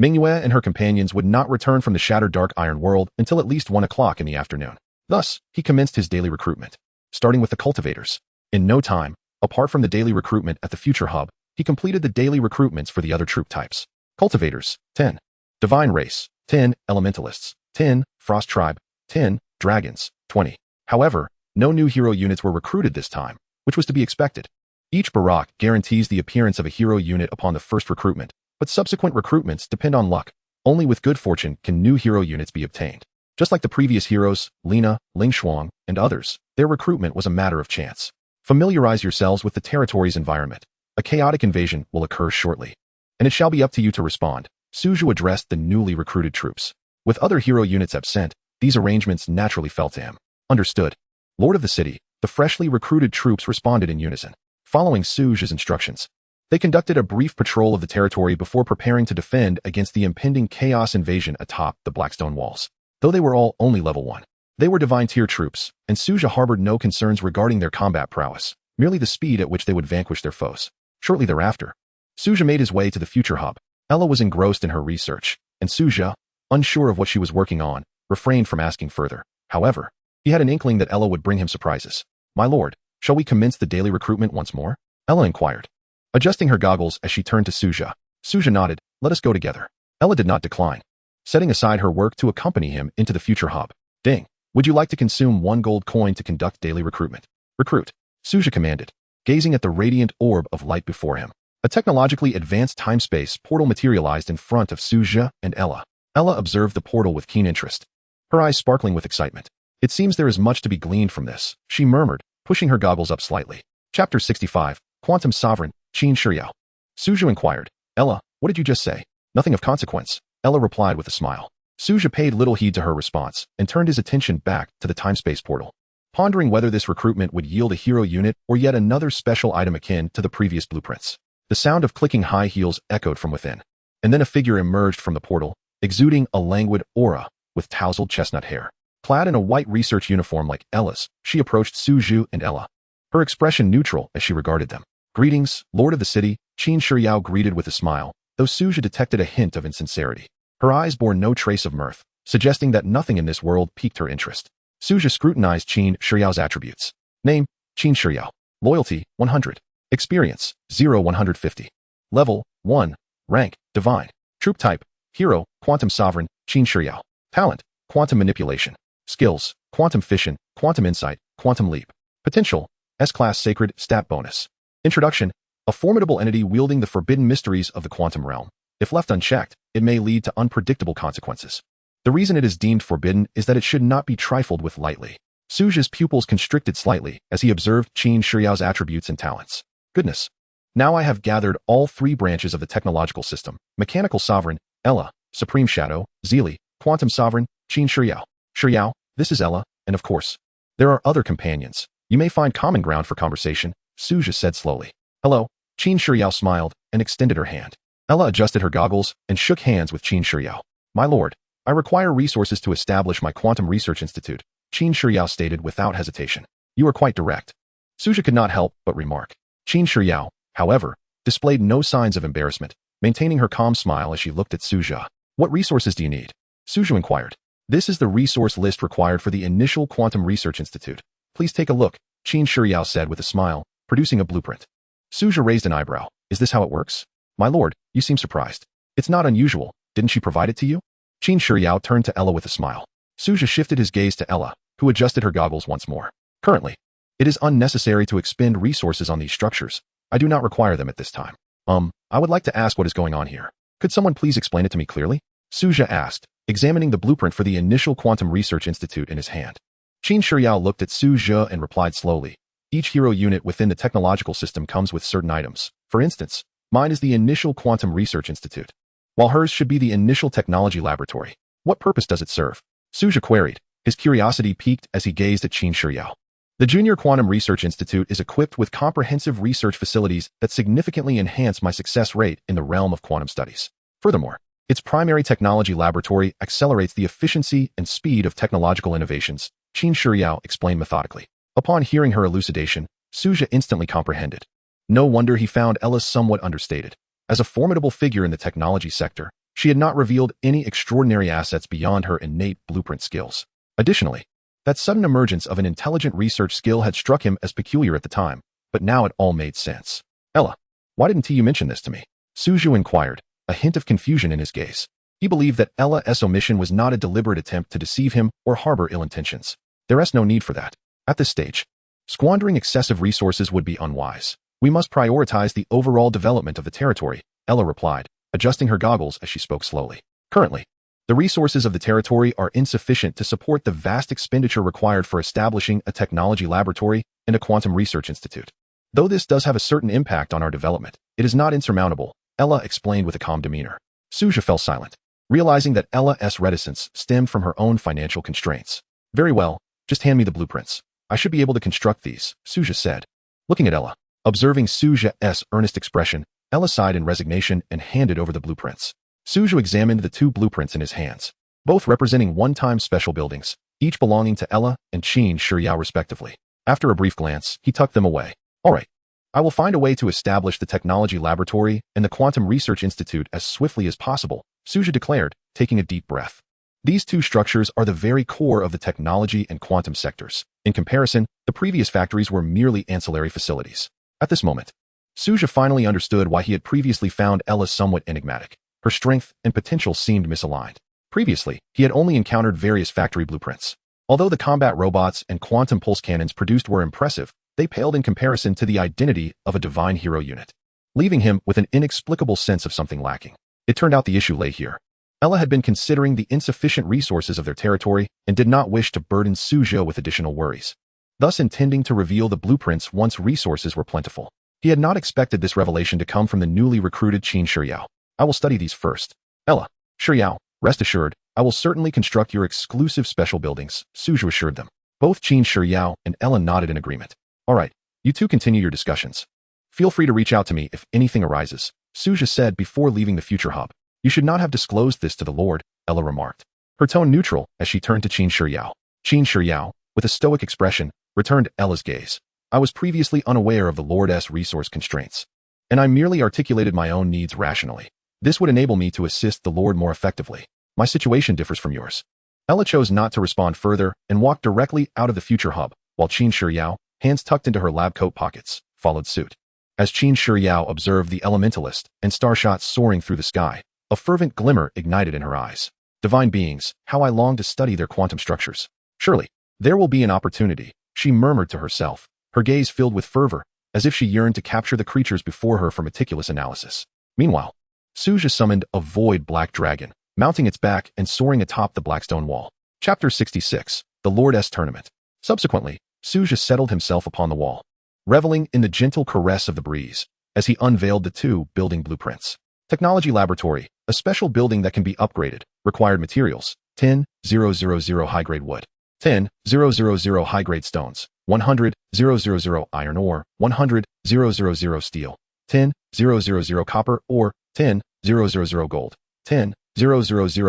Mingyue and her companions would not return from the shattered dark iron world until at least 1 o'clock in the afternoon. Thus, he commenced his daily recruitment, starting with the cultivators. In no time, apart from the daily recruitment at the Future Hub, he completed the daily recruitments for the other troop types. Cultivators, 10. Divine Race, 10. Elementalists, 10. Frost Tribe, 10. Dragons, 20. However, no new hero units were recruited this time, which was to be expected. Each barrack guarantees the appearance of a hero unit upon the first recruitment, but subsequent recruitments depend on luck. Only with good fortune can new hero units be obtained. Just like the previous heroes, Lina, Lingshuang, and others, their recruitment was a matter of chance. Familiarize yourselves with the territory's environment. A chaotic invasion will occur shortly, and it shall be up to you to respond. Su Zhe addressed the newly recruited troops. With other hero units absent, these arrangements naturally fell to him. Understood. Lord of the city, the freshly recruited troops responded in unison, following Su Zhe's instructions. They conducted a brief patrol of the territory before preparing to defend against the impending chaos invasion atop the Blackstone walls. Though they were all only level 1, they were divine tier troops, and Su Zhe harbored no concerns regarding their combat prowess, merely the speed at which they would vanquish their foes. Shortly thereafter, Su Zhe made his way to the Future Hub. Ella was engrossed in her research, and Su Zhe, unsure of what she was working on, refrained from asking further. However, he had an inkling that Ella would bring him surprises. My lord, shall we commence the daily recruitment once more? Ella inquired, adjusting her goggles as she turned to Su Zhe. Su Zhe nodded. Let us go together. Ella did not decline. setting aside her work to accompany him into the future hub. Ding. Would you like to consume 1 gold coin to conduct daily recruitment? Recruit. Su Zhe commanded, gazing at the radiant orb of light before him. A technologically advanced time-space portal materialized in front of Su Zhe and Ella. Ella observed the portal with keen interest, her eyes sparkling with excitement. It seems there is much to be gleaned from this, she murmured, pushing her goggles up slightly. Chapter 65, Quantum Sovereign, Qin Shiyao. Su Zhe inquired, Ella, what did you just say? Nothing of consequence, Ella replied with a smile. Su Zhe paid little heed to her response and turned his attention back to the time-space portal, pondering whether this recruitment would yield a hero unit or yet another special item akin to the previous blueprints. The sound of clicking high heels echoed from within, and then a figure emerged from the portal, exuding a languid aura with tousled chestnut hair. Clad in a white research uniform like Ella's, she approached Su Zhe and Ella, her expression neutral as she regarded them. Greetings, Lord of the City, Qin Shiyao greeted with a smile, though Su Zhe detected a hint of insincerity. Her eyes bore no trace of mirth, suggesting that nothing in this world piqued her interest. Su Zhe scrutinized Qin Shiyao's attributes. Name, Qin Shiyao. Loyalty, 100. Experience, 0-150. Level, 1. Rank, Divine. Troop type, Hero, Quantum Sovereign, Qin Shiyao. Talent, Quantum Manipulation. Skills, Quantum Fission, Quantum Insight, Quantum Leap. Potential, S-Class Sacred, Stat Bonus. Introduction, a formidable entity wielding the forbidden mysteries of the quantum realm. If left unchecked, it may lead to unpredictable consequences. The reason it is deemed forbidden is that it should not be trifled with lightly. Su Zhe's pupils constricted slightly as he observed Qin Shiyao's attributes and talents. Goodness. Now I have gathered all 3 branches of the technological system: Mechanical Sovereign, Ella; Supreme Shadow, Zili; Quantum Sovereign, Qin Shiyao. Shiyao, this is Ella, and of course, there are other companions. You may find common ground for conversation, Su Zhe said slowly. Hello. Qin Shiyao smiled and extended her hand. Ella adjusted her goggles and shook hands with Qin Shiyao. My lord, I require resources to establish my Quantum Research Institute, Qin Shiyao stated without hesitation. You are quite direct. Su Zhe could not help but remark. Qin Shiyao, however, displayed no signs of embarrassment, maintaining her calm smile as she looked at Su Zhe. What resources do you need? Su Zhe inquired. This is the resource list required for the initial Quantum Research Institute. Please take a look, Qin Shiyao said with a smile, producing a blueprint. Su Zhe raised an eyebrow. Is this how it works? My lord, you seem surprised. It's not unusual. Didn't she provide it to you? Qin Shiyao turned to Ella with a smile. Su Zhe shifted his gaze to Ella, who adjusted her goggles once more. Currently, it is unnecessary to expend resources on these structures. I do not require them at this time. I would like to ask what is going on here. Could someone please explain it to me clearly? Su Zhe asked, examining the blueprint for the initial Quantum Research Institute in his hand. Qin Shiyao looked at Su Zhe and replied slowly. Each hero unit within the technological system comes with certain items. For instance, mine is the initial Quantum Research Institute, while hers should be the initial technology laboratory. What purpose does it serve? Su Zhe queried, his curiosity piqued as he gazed at Qin Shiyao. The Junior Quantum Research Institute is equipped with comprehensive research facilities that significantly enhance my success rate in the realm of quantum studies. Furthermore, its primary technology laboratory accelerates the efficiency and speed of technological innovations, Qin Shiyao explained methodically. Upon hearing her elucidation, Su Zhe instantly comprehended. No wonder he found Ella somewhat understated. As a formidable figure in the technology sector, she had not revealed any extraordinary assets beyond her innate blueprint skills. Additionally, that sudden emergence of an intelligent research skill had struck him as peculiar at the time, but now it all made sense. Ella, why didn't you mention this to me? Su Zhe inquired, a hint of confusion in his gaze. He believed that Ella's omission was not a deliberate attempt to deceive him or harbor ill intentions. There is no need for that. At this stage, squandering excessive resources would be unwise. We must prioritize the overall development of the territory, Ella replied, adjusting her goggles as she spoke slowly. Currently, the resources of the territory are insufficient to support the vast expenditure required for establishing a technology laboratory and a quantum research institute. Though this does have a certain impact on our development, it is not insurmountable, Ella explained with a calm demeanor. Su Zhe fell silent, realizing that Ella's reticence stemmed from her own financial constraints. Very well, just hand me the blueprints. I should be able to construct these, Su Zhe said. Looking at Ella, observing Su Zhe's earnest expression, Ella sighed in resignation and handed over the blueprints. Su Zhe examined the 2 blueprints in his hands, both representing one-time special buildings, each belonging to Ella and Qin Shiyao respectively. After a brief glance, he tucked them away. All right. I will find a way to establish the technology laboratory and the Quantum Research Institute as swiftly as possible, Su Zhe declared, taking a deep breath. These 2 structures are the very core of the technology and quantum sectors. In comparison, the previous factories were merely ancillary facilities. At this moment, Su Zhe finally understood why he had previously found Ella somewhat enigmatic. Her strength and potential seemed misaligned. Previously, he had only encountered various factory blueprints. Although the combat robots and quantum pulse cannons produced were impressive, they paled in comparison to the identity of a divine hero unit, leaving him with an inexplicable sense of something lacking. It turned out the issue lay here. Ella had been considering the insufficient resources of their territory and did not wish to burden Su Zhe with additional worries, thus intending to reveal the blueprints once resources were plentiful. He had not expected this revelation to come from the newly recruited Qin Shiyao. I will study these first. Ella, Shiyao, rest assured, I will certainly construct your exclusive special buildings, Su Zhe assured them. Both Qin Shiyao and Ella nodded in agreement. All right, you two continue your discussions. Feel free to reach out to me if anything arises, Su Zhe said before leaving the future hub. You should not have disclosed this to the Lord, Ella remarked, her tone neutral as she turned to Qin Shiyao. Qin Shiyao, with a stoic expression, returned Ella's gaze. I was previously unaware of the Lord's resource constraints, and I merely articulated my own needs rationally. This would enable me to assist the Lord more effectively. My situation differs from yours. Ella chose not to respond further and walked directly out of the future hub, while Qin Shiyao, hands tucked into her lab coat pockets, followed suit. As Qin Shiyao observed the elementalist and starshots soaring through the sky, a fervent glimmer ignited in her eyes. Divine beings, how I long to study their quantum structures. Surely, there will be an opportunity, she murmured to herself, her gaze filled with fervor, as if she yearned to capture the creatures before her for meticulous analysis. Meanwhile, Su Zhe summoned a void black dragon, mounting its back and soaring atop the blackstone wall. Chapter 66, The Lord's Tournament. Subsequently, Su Zhe settled himself upon the wall, reveling in the gentle caress of the breeze, as he unveiled the two building blueprints. Technology Laboratory, a special building that can be upgraded, required materials, 10,000 high-grade wood, 10,000 high-grade stones, 100,000 iron ore, 100,000 steel, 10,000 copper ore, 10,000 gold, 10,000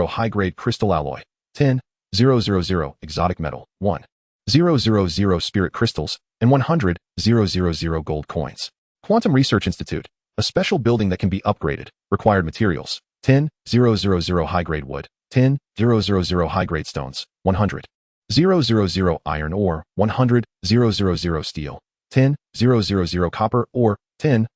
high-grade crystal alloy, 10,000 exotic metal, 1,000 spirit crystals, and 100,000 gold coins. Quantum Research Institute, a special building that can be upgraded, required materials, 10,000 high-grade wood, 10,000 high-grade stones, 100,000 iron ore, 100,000 steel, 10,000 copper ore, 10,000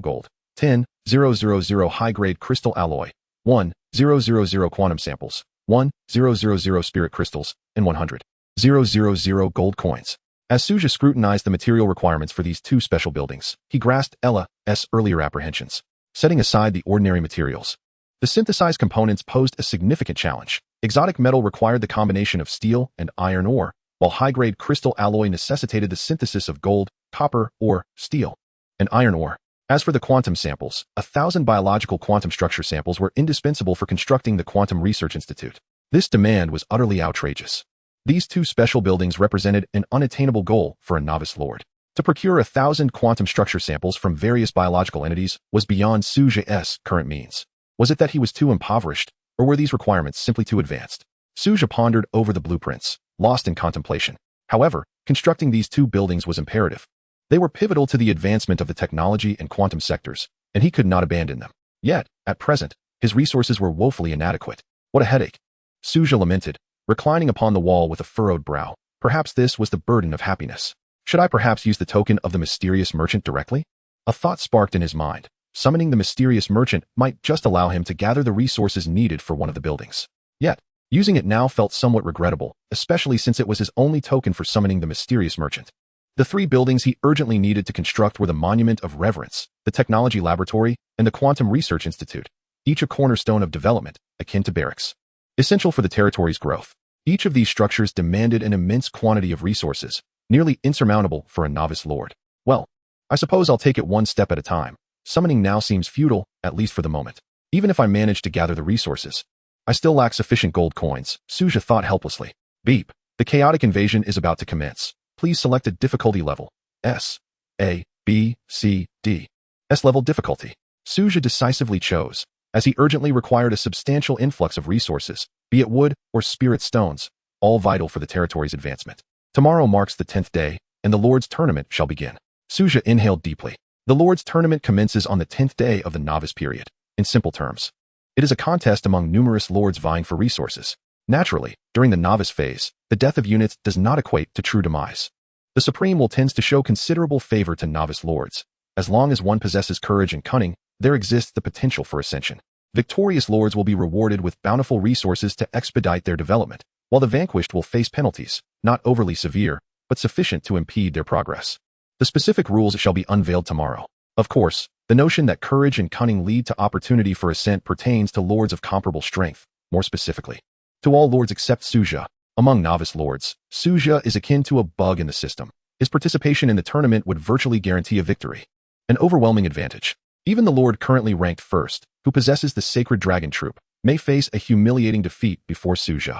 gold, 10,000 high-grade crystal alloy, 1,000 quantum samples, 1,000 spirit crystals, and 100,000 gold coins. As Su Zhe scrutinized the material requirements for these two special buildings, he grasped Ella's earlier apprehensions. Setting aside the ordinary materials, the synthesized components posed a significant challenge. Exotic metal required the combination of steel and iron ore, while high-grade crystal alloy necessitated the synthesis of gold, copper, ore, steel, and iron ore. As for the quantum samples, 1,000 biological quantum structure samples were indispensable for constructing the Quantum Research Institute. This demand was utterly outrageous. These two special buildings represented an unattainable goal for a novice lord. To procure 1,000 quantum structure samples from various biological entities was beyond Su Zhe's current means. Was it that he was too impoverished, or were these requirements simply too advanced? Su Zhe pondered over the blueprints, lost in contemplation. However, constructing these two buildings was imperative. They were pivotal to the advancement of the technology and quantum sectors, and he could not abandon them. Yet, at present, his resources were woefully inadequate. What a headache! Su Zhe lamented, reclining upon the wall with a furrowed brow. Perhaps this was the burden of happiness. Should I perhaps use the token of the mysterious merchant directly? A thought sparked in his mind. Summoning the mysterious merchant might just allow him to gather the resources needed for one of the buildings. Yet, using it now felt somewhat regrettable, especially since it was his only token for summoning the mysterious merchant. The three buildings he urgently needed to construct were the Monument of Reverence, the Technology Laboratory, and the Quantum Research Institute, each a cornerstone of development, akin to barracks, essential for the territory's growth. Each of these structures demanded an immense quantity of resources, nearly insurmountable for a novice lord. Well, I suppose I'll take it one step at a time. Summoning now seems futile, at least for the moment. Even if I manage to gather the resources, I still lack sufficient gold coins, Su Zhe thought helplessly. Beep. The chaotic invasion is about to commence. Please select a difficulty level. S, A, B, C, D. S-level difficulty. Su Zhe decisively chose, as he urgently required a substantial influx of resources, be it wood or spirit stones, all vital for the territory's advancement. Tomorrow marks the 10th day, and the Lord's Tournament shall begin. Su Zhe inhaled deeply. The Lord's Tournament commences on the 10th day of the novice period. In simple terms, it is a contest among numerous lords vying for resources. Naturally, during the novice phase, the death of units does not equate to true demise. The Supreme will tends to show considerable favor to novice lords. As long as one possesses courage and cunning, there exists the potential for ascension. Victorious lords will be rewarded with bountiful resources to expedite their development, while the vanquished will face penalties, not overly severe, but sufficient to impede their progress. The specific rules shall be unveiled tomorrow. Of course, the notion that courage and cunning lead to opportunity for ascent pertains to lords of comparable strength, more specifically. To all lords except Su Zhe. Among novice lords, Su Zhe is akin to a bug in the system. His participation in the tournament would virtually guarantee a victory. An overwhelming advantage. Even the lord currently ranked first, who possesses the sacred dragon troop, may face a humiliating defeat before Su Zhe.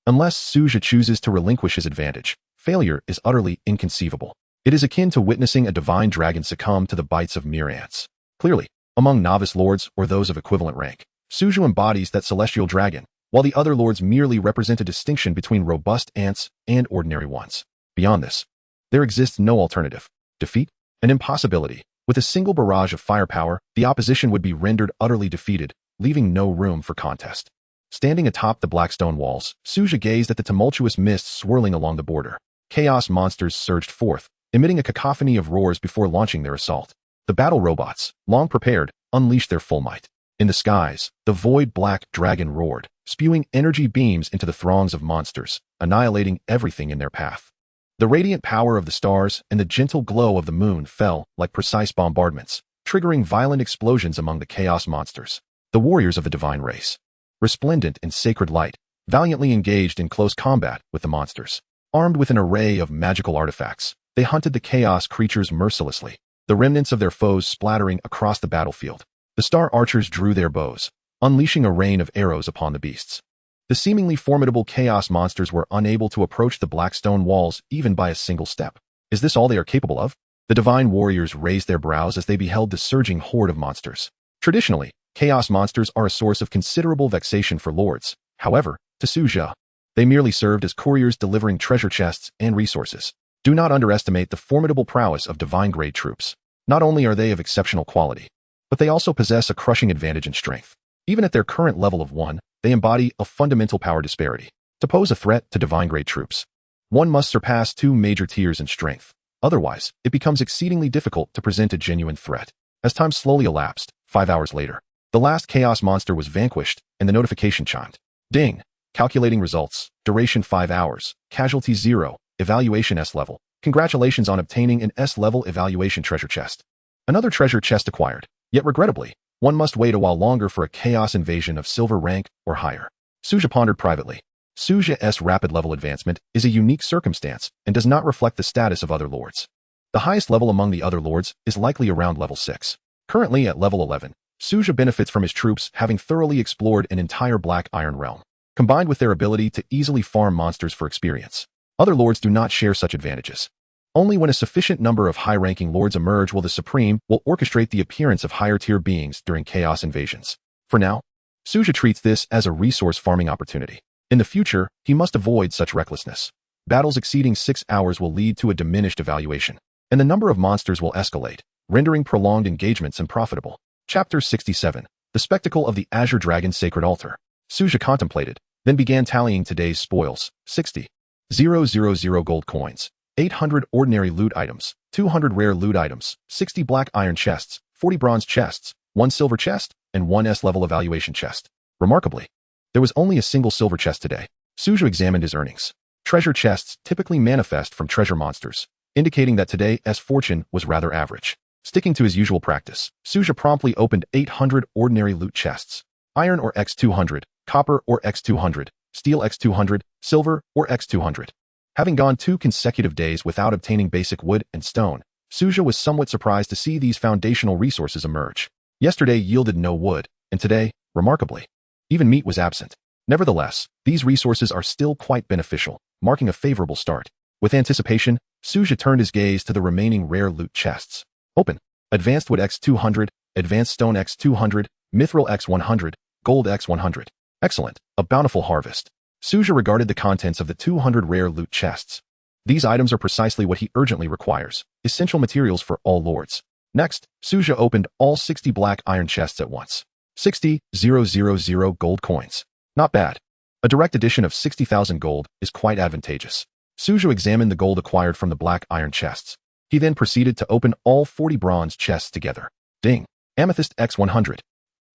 Unless Su Zhe chooses to relinquish his advantage, failure is utterly inconceivable. It is akin to witnessing a divine dragon succumb to the bites of mere ants. Clearly, among novice lords or those of equivalent rank, Su Zhe embodies that celestial dragon, while the other lords merely represent a distinction between robust ants and ordinary ones. Beyond this, there exists no alternative. Defeat? An impossibility. With a single barrage of firepower, the opposition would be rendered utterly defeated, leaving no room for contest. Standing atop the black stone walls, Su Zhe gazed at the tumultuous mists swirling along the border. Chaos monsters surged forth, emitting a cacophony of roars before launching their assault. The battle robots, long prepared, unleashed their full might. In the skies, the void black dragon roared, spewing energy beams into the throngs of monsters, annihilating everything in their path. The radiant power of the stars and the gentle glow of the moon fell like precise bombardments, triggering violent explosions among the chaos monsters. The warriors of the divine race, resplendent in sacred light, valiantly engaged in close combat with the monsters. Armed with an array of magical artifacts, they hunted the chaos creatures mercilessly, the remnants of their foes splattering across the battlefield. The star archers drew their bows, unleashing a rain of arrows upon the beasts. The seemingly formidable chaos monsters were unable to approach the black stone walls even by a single step. Is this all they are capable of? The divine warriors raised their brows as they beheld the surging horde of monsters. Traditionally, chaos monsters are a source of considerable vexation for lords. However, to Su Zhe, they merely served as couriers delivering treasure chests and resources. Do not underestimate the formidable prowess of divine-grade troops. Not only are they of exceptional quality, but they also possess a crushing advantage in strength. Even at their current level of 1, they embody a fundamental power disparity. To pose a threat to divine-grade troops, one must surpass 2 major tiers in strength. Otherwise, it becomes exceedingly difficult to present a genuine threat. As time slowly elapsed, 5 hours later, the last chaos monster was vanquished, and the notification chimed. Ding! Calculating results. Duration 5 hours. Casualty 0. Evaluation S-level. Congratulations on obtaining an S-level evaluation treasure chest. Another treasure chest acquired. Yet regrettably, one must wait a while longer for a chaos invasion of silver rank or higher. Su Zhe pondered privately. Su Zhe's rapid level advancement is a unique circumstance and does not reflect the status of other lords. The highest level among the other lords is likely around level 6. Currently at level 11, Su Zhe benefits from his troops having thoroughly explored an entire Black Iron realm, combined with their ability to easily farm monsters for experience. Other lords do not share such advantages. Only when a sufficient number of high-ranking lords emerge will the Supreme orchestrate the appearance of higher-tier beings during chaos invasions. For now, Su Zhe treats this as a resource farming opportunity. In the future, he must avoid such recklessness. Battles exceeding 6 hours will lead to a diminished evaluation, and the number of monsters will escalate, rendering prolonged engagements unprofitable. Chapter 67. The Spectacle of the Azure Dragon's Sacred Altar. Su Zhe contemplated, then began tallying today's spoils. 60,000 gold coins. 800 ordinary loot items, 200 rare loot items, 60 black iron chests, 40 bronze chests, 1 silver chest, and 1 S-level evaluation chest. Remarkably, there was only a single silver chest today. Su Zhe examined his earnings. Treasure chests typically manifest from treasure monsters, indicating that today's fortune was rather average. Sticking to his usual practice, Su Zhe promptly opened 800 ordinary loot chests. Iron or X200, copper or X200, steel X200, silver or X200. Having gone 2 consecutive days without obtaining basic wood and stone, Su Zhe was somewhat surprised to see these foundational resources emerge. Yesterday yielded no wood, and today, remarkably, even meat was absent. Nevertheless, these resources are still quite beneficial, marking a favorable start. With anticipation, Su Zhe turned his gaze to the remaining rare loot chests. Open. Advanced wood X200, advanced stone X200, mithril X100, gold X100. Excellent, a bountiful harvest. Su Zhe regarded the contents of the 200 rare loot chests. These items are precisely what he urgently requires, essential materials for all lords. Next, Su Zhe opened all 60 black iron chests at once. 60,000 gold coins. Not bad. A direct addition of 60,000 gold is quite advantageous. Su Zhe examined the gold acquired from the black iron chests. He then proceeded to open all 40 bronze chests together. Ding. Amethyst X100.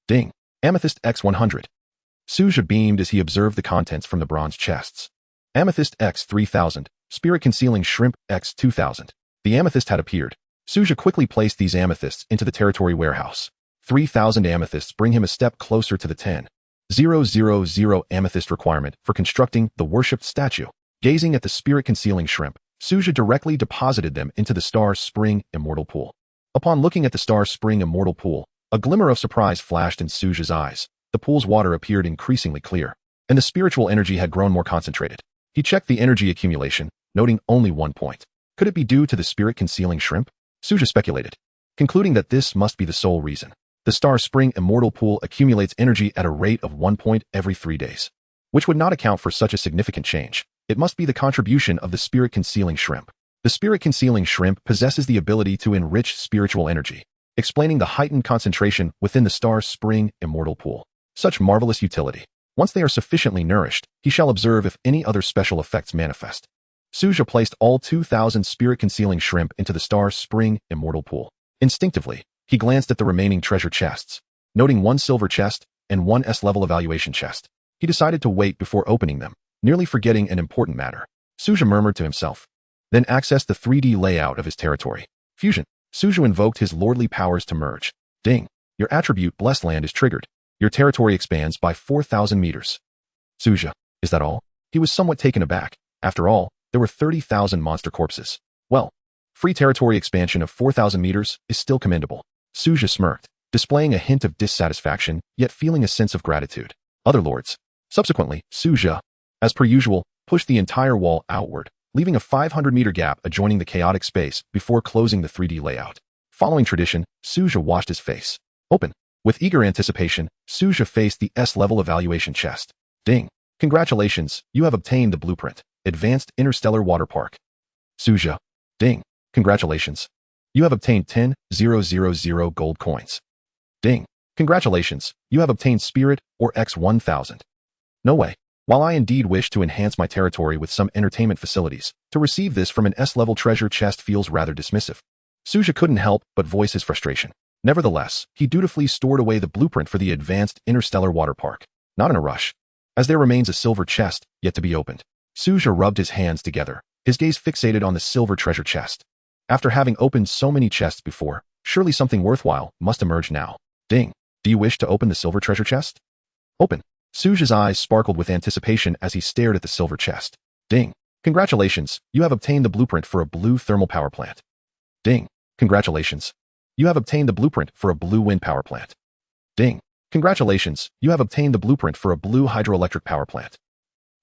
Ding. Amethyst X100. Su Zhe beamed as he observed the contents from the bronze chests. Amethyst X3000, Spirit Concealing Shrimp X2000. The amethyst had appeared. Su Zhe quickly placed these amethysts into the territory warehouse. 3,000 amethysts bring him a step closer to the 10,000 amethyst requirement for constructing the worshipped statue. Gazing at the Spirit Concealing Shrimp, Su Zhe directly deposited them into the Star Spring Immortal Pool. Upon looking at the Star Spring Immortal Pool, a glimmer of surprise flashed in Su Zhe's eyes. The pool's water appeared increasingly clear, and the spiritual energy had grown more concentrated. He checked the energy accumulation, noting only 1 point. Could it be due to the Spirit Concealing Shrimp? Su Zhe speculated, concluding that this must be the sole reason. The Star Spring Immortal Pool accumulates energy at a rate of 1 point every 3 days, which would not account for such a significant change. It must be the contribution of the Spirit Concealing Shrimp. The Spirit Concealing Shrimp possesses the ability to enrich spiritual energy, explaining the heightened concentration within the Star Spring Immortal Pool. Such marvelous utility. Once they are sufficiently nourished, he shall observe if any other special effects manifest. Su Zhe placed all 2,000 spirit-concealing shrimp into the Star Spring Immortal Pool. Instinctively, he glanced at the remaining treasure chests. Noting 1 silver chest and 1 S-level evaluation chest, he decided to wait before opening them, nearly forgetting an important matter. Su Zhe murmured to himself, then accessed the 3D layout of his territory. Fusion. Su Zhe invoked his lordly powers to merge. Ding. Your attribute Blessed Land is triggered. Your territory expands by 4,000 meters. Su Zhe, is that all? He was somewhat taken aback. After all, there were 30,000 monster corpses. Well, free territory expansion of 4,000 meters is still commendable. Su Zhe smirked, displaying a hint of dissatisfaction, yet feeling a sense of gratitude. Other lords. Subsequently, Su Zhe, as per usual, pushed the entire wall outward, leaving a 500-meter gap adjoining the chaotic space before closing the 3D layout. Following tradition, Su Zhe washed his face. Open. With eager anticipation, Su Zhe faced the S-level evaluation chest. Ding. Congratulations, you have obtained the blueprint. Advanced Interstellar Water Park. Su Zhe. Ding. Congratulations. You have obtained 10,000 gold coins. Ding. Congratulations, you have obtained Spirit or X1000. No way. While I indeed wish to enhance my territory with some entertainment facilities, to receive this from an S-level treasure chest feels rather dismissive. Su Zhe couldn't help but voice his frustration. Nevertheless, he dutifully stored away the blueprint for the Advanced Interstellar Water Park, not in a rush, as there remains a silver chest yet to be opened. Su Zhe rubbed his hands together, his gaze fixated on the silver treasure chest. After having opened so many chests before, surely something worthwhile must emerge now. Ding. Do you wish to open the silver treasure chest? Open. Su Zhe's eyes sparkled with anticipation as he stared at the silver chest. Ding. Congratulations, you have obtained the blueprint for a blue thermal power plant. Ding. Congratulations. You have obtained the blueprint for a blue wind power plant. Ding. Congratulations, you have obtained the blueprint for a blue hydroelectric power plant.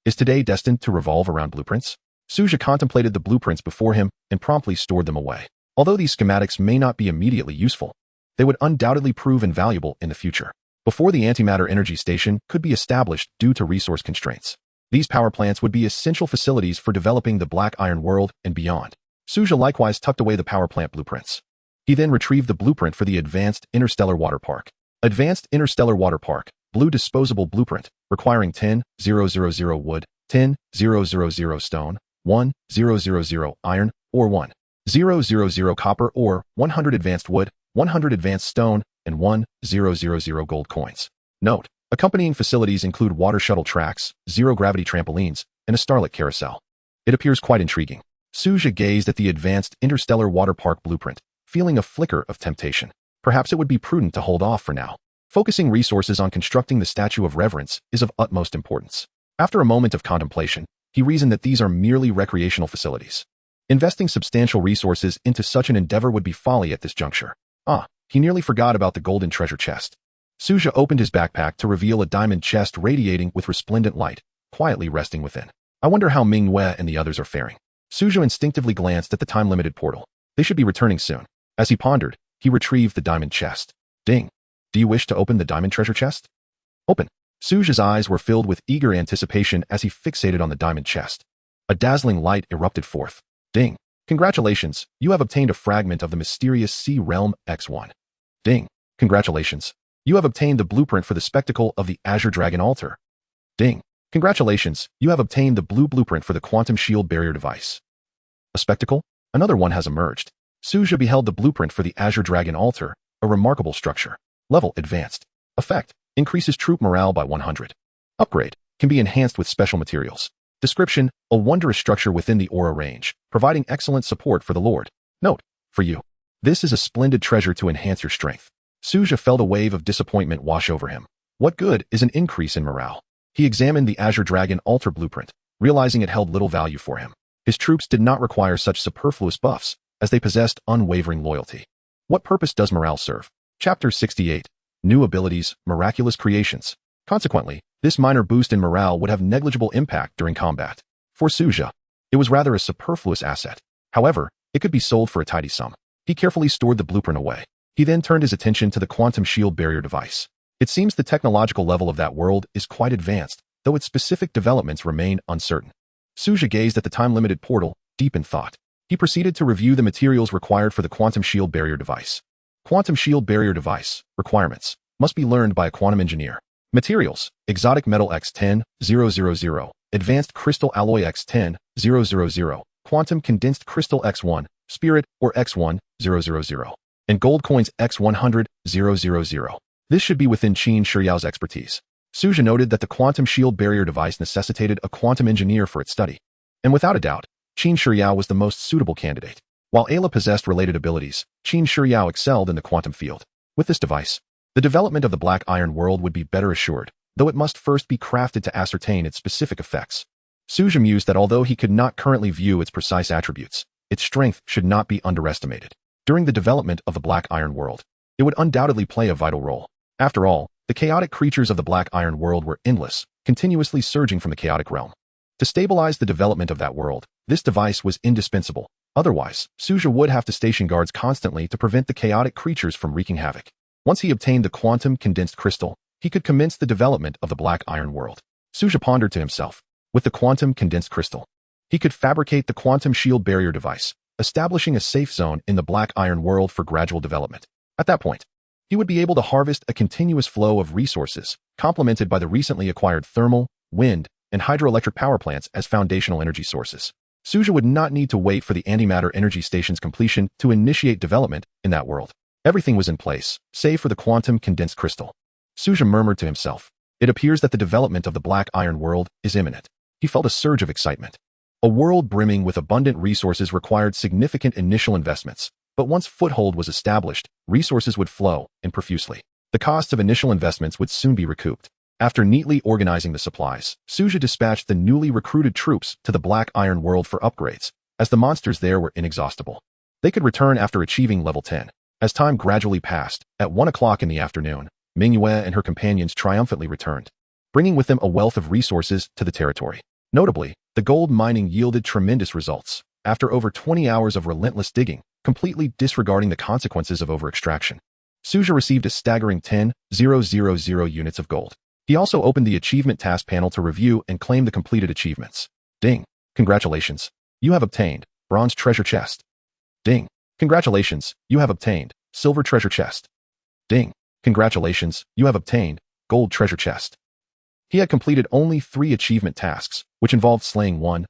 Is today destined to revolve around blueprints? Su Zhe contemplated the blueprints before him and promptly stored them away. Although these schematics may not be immediately useful, they would undoubtedly prove invaluable in the future, before the antimatter energy station could be established due to resource constraints. These power plants would be essential facilities for developing the Black Iron world and beyond. Su Zhe likewise tucked away the power plant blueprints. He then retrieved the blueprint for the Advanced Interstellar Water Park. Advanced Interstellar Water Park, blue disposable blueprint, requiring 10,000 wood, 10,000 stone, 1,000 iron, or 1,000 copper, or 100 advanced wood, 100 advanced stone, and 1,000 gold coins. Note: accompanying facilities include water shuttle tracks, zero-gravity trampolines, and a starlit carousel. It appears quite intriguing. Su Zhe gazed at the Advanced Interstellar Water Park blueprint, feeling a flicker of temptation. Perhaps it would be prudent to hold off for now. Focusing resources on constructing the Statue of Reverence is of utmost importance. After a moment of contemplation, he reasoned that these are merely recreational facilities. Investing substantial resources into such an endeavor would be folly at this juncture. He nearly forgot about the golden treasure chest. Su Zhe opened his backpack to reveal a diamond chest radiating with resplendent light, quietly resting within. I wonder how Manhwa and the others are faring. Su Zhe instinctively glanced at the time-limited portal. They should be returning soon. As he pondered, he retrieved the diamond chest. Ding. Do you wish to open the diamond treasure chest? Open. Su Zhe's eyes were filled with eager anticipation as he fixated on the diamond chest. A dazzling light erupted forth. Ding. Congratulations, you have obtained a fragment of the mysterious Sea Realm X1. Ding. Congratulations. You have obtained the blueprint for the spectacle of the Azure Dragon Altar. Ding. Congratulations, you have obtained the blue blueprint for the Quantum Shield Barrier device. A spectacle? Another one has emerged. Su Zhe beheld the blueprint for the Azure Dragon Altar, a remarkable structure. Level Advanced. Effect: Increases troop morale by 100. Upgrade. Can be enhanced with special materials. Description. A wondrous structure within the aura range, providing excellent support for the Lord. Note. For you. This is a splendid treasure to enhance your strength. Su Zhe felt a wave of disappointment wash over him. What good is an increase in morale? He examined the Azure Dragon altar blueprint, realizing it held little value for him. His troops did not require such superfluous buffs, as they possessed unwavering loyalty. What purpose does morale serve? Chapter 68. New abilities, miraculous creations. Consequently, this minor boost in morale would have negligible impact during combat. For Su Zhe, it was rather a superfluous asset. However, it could be sold for a tidy sum. He carefully stored the blueprint away. He then turned his attention to the quantum shield barrier device. It seems the technological level of that world is quite advanced, though its specific developments remain uncertain. Su Zhe gazed at the time-limited portal, deep in thought. He proceeded to review the materials required for the quantum shield barrier device. Quantum shield barrier device requirements must be learned by a quantum engineer. Materials: exotic metal X10-000, advanced crystal alloy X10-000, quantum condensed crystal X1, spirit or X1-000, and gold coins X100-000. This should be within Qin Shiyao's expertise. Su Zhe noted that the quantum shield barrier device necessitated a quantum engineer for its study. And without a doubt, Qin Shiyao was the most suitable candidate. While Ayla possessed related abilities, Qin Shiyao excelled in the quantum field. With this device, the development of the Black Iron world would be better assured, though it must first be crafted to ascertain its specific effects. Su Zhe mused that although he could not currently view its precise attributes, its strength should not be underestimated. During the development of the Black Iron world, it would undoubtedly play a vital role. After all, the chaotic creatures of the Black Iron world were endless, continuously surging from the chaotic realm. To stabilize the development of that world, this device was indispensable. Otherwise, Su Zhe would have to station guards constantly to prevent the chaotic creatures from wreaking havoc. Once he obtained the quantum condensed crystal, he could commence the development of the Black Iron world. Su Zhe pondered to himself. With the quantum condensed crystal, he could fabricate the quantum shield barrier device, establishing a safe zone in the Black Iron world for gradual development. At that point, he would be able to harvest a continuous flow of resources, complemented by the recently acquired thermal, wind, and hydroelectric power plants as foundational energy sources. Su Zhe would not need to wait for the antimatter energy station's completion to initiate development in that world. Everything was in place, save for the quantum condensed crystal. Su Zhe murmured to himself. It appears that the development of the Black Iron world is imminent. He felt a surge of excitement. A world brimming with abundant resources required significant initial investments, but once foothold was established, resources would flow in profusely. The costs of initial investments would soon be recouped. After neatly organizing the supplies, Su Zhe dispatched the newly recruited troops to the Black Iron world for upgrades, as the monsters there were inexhaustible. They could return after achieving level 10. As time gradually passed, at 1 o'clock in the afternoon, Manhwaa and her companions triumphantly returned, bringing with them a wealth of resources to the territory. Notably, the gold mining yielded tremendous results. After over 20 hours of relentless digging, completely disregarding the consequences of over-extraction, Su Zhe received a staggering 10,000 units of gold. He also opened the achievement task panel to review and claim the completed achievements. Ding! Congratulations! You have obtained bronze treasure chest. Ding! Congratulations! You have obtained silver treasure chest. Ding! Congratulations! You have obtained gold treasure chest. He had completed only 3 achievement tasks, which involved slaying 1,000,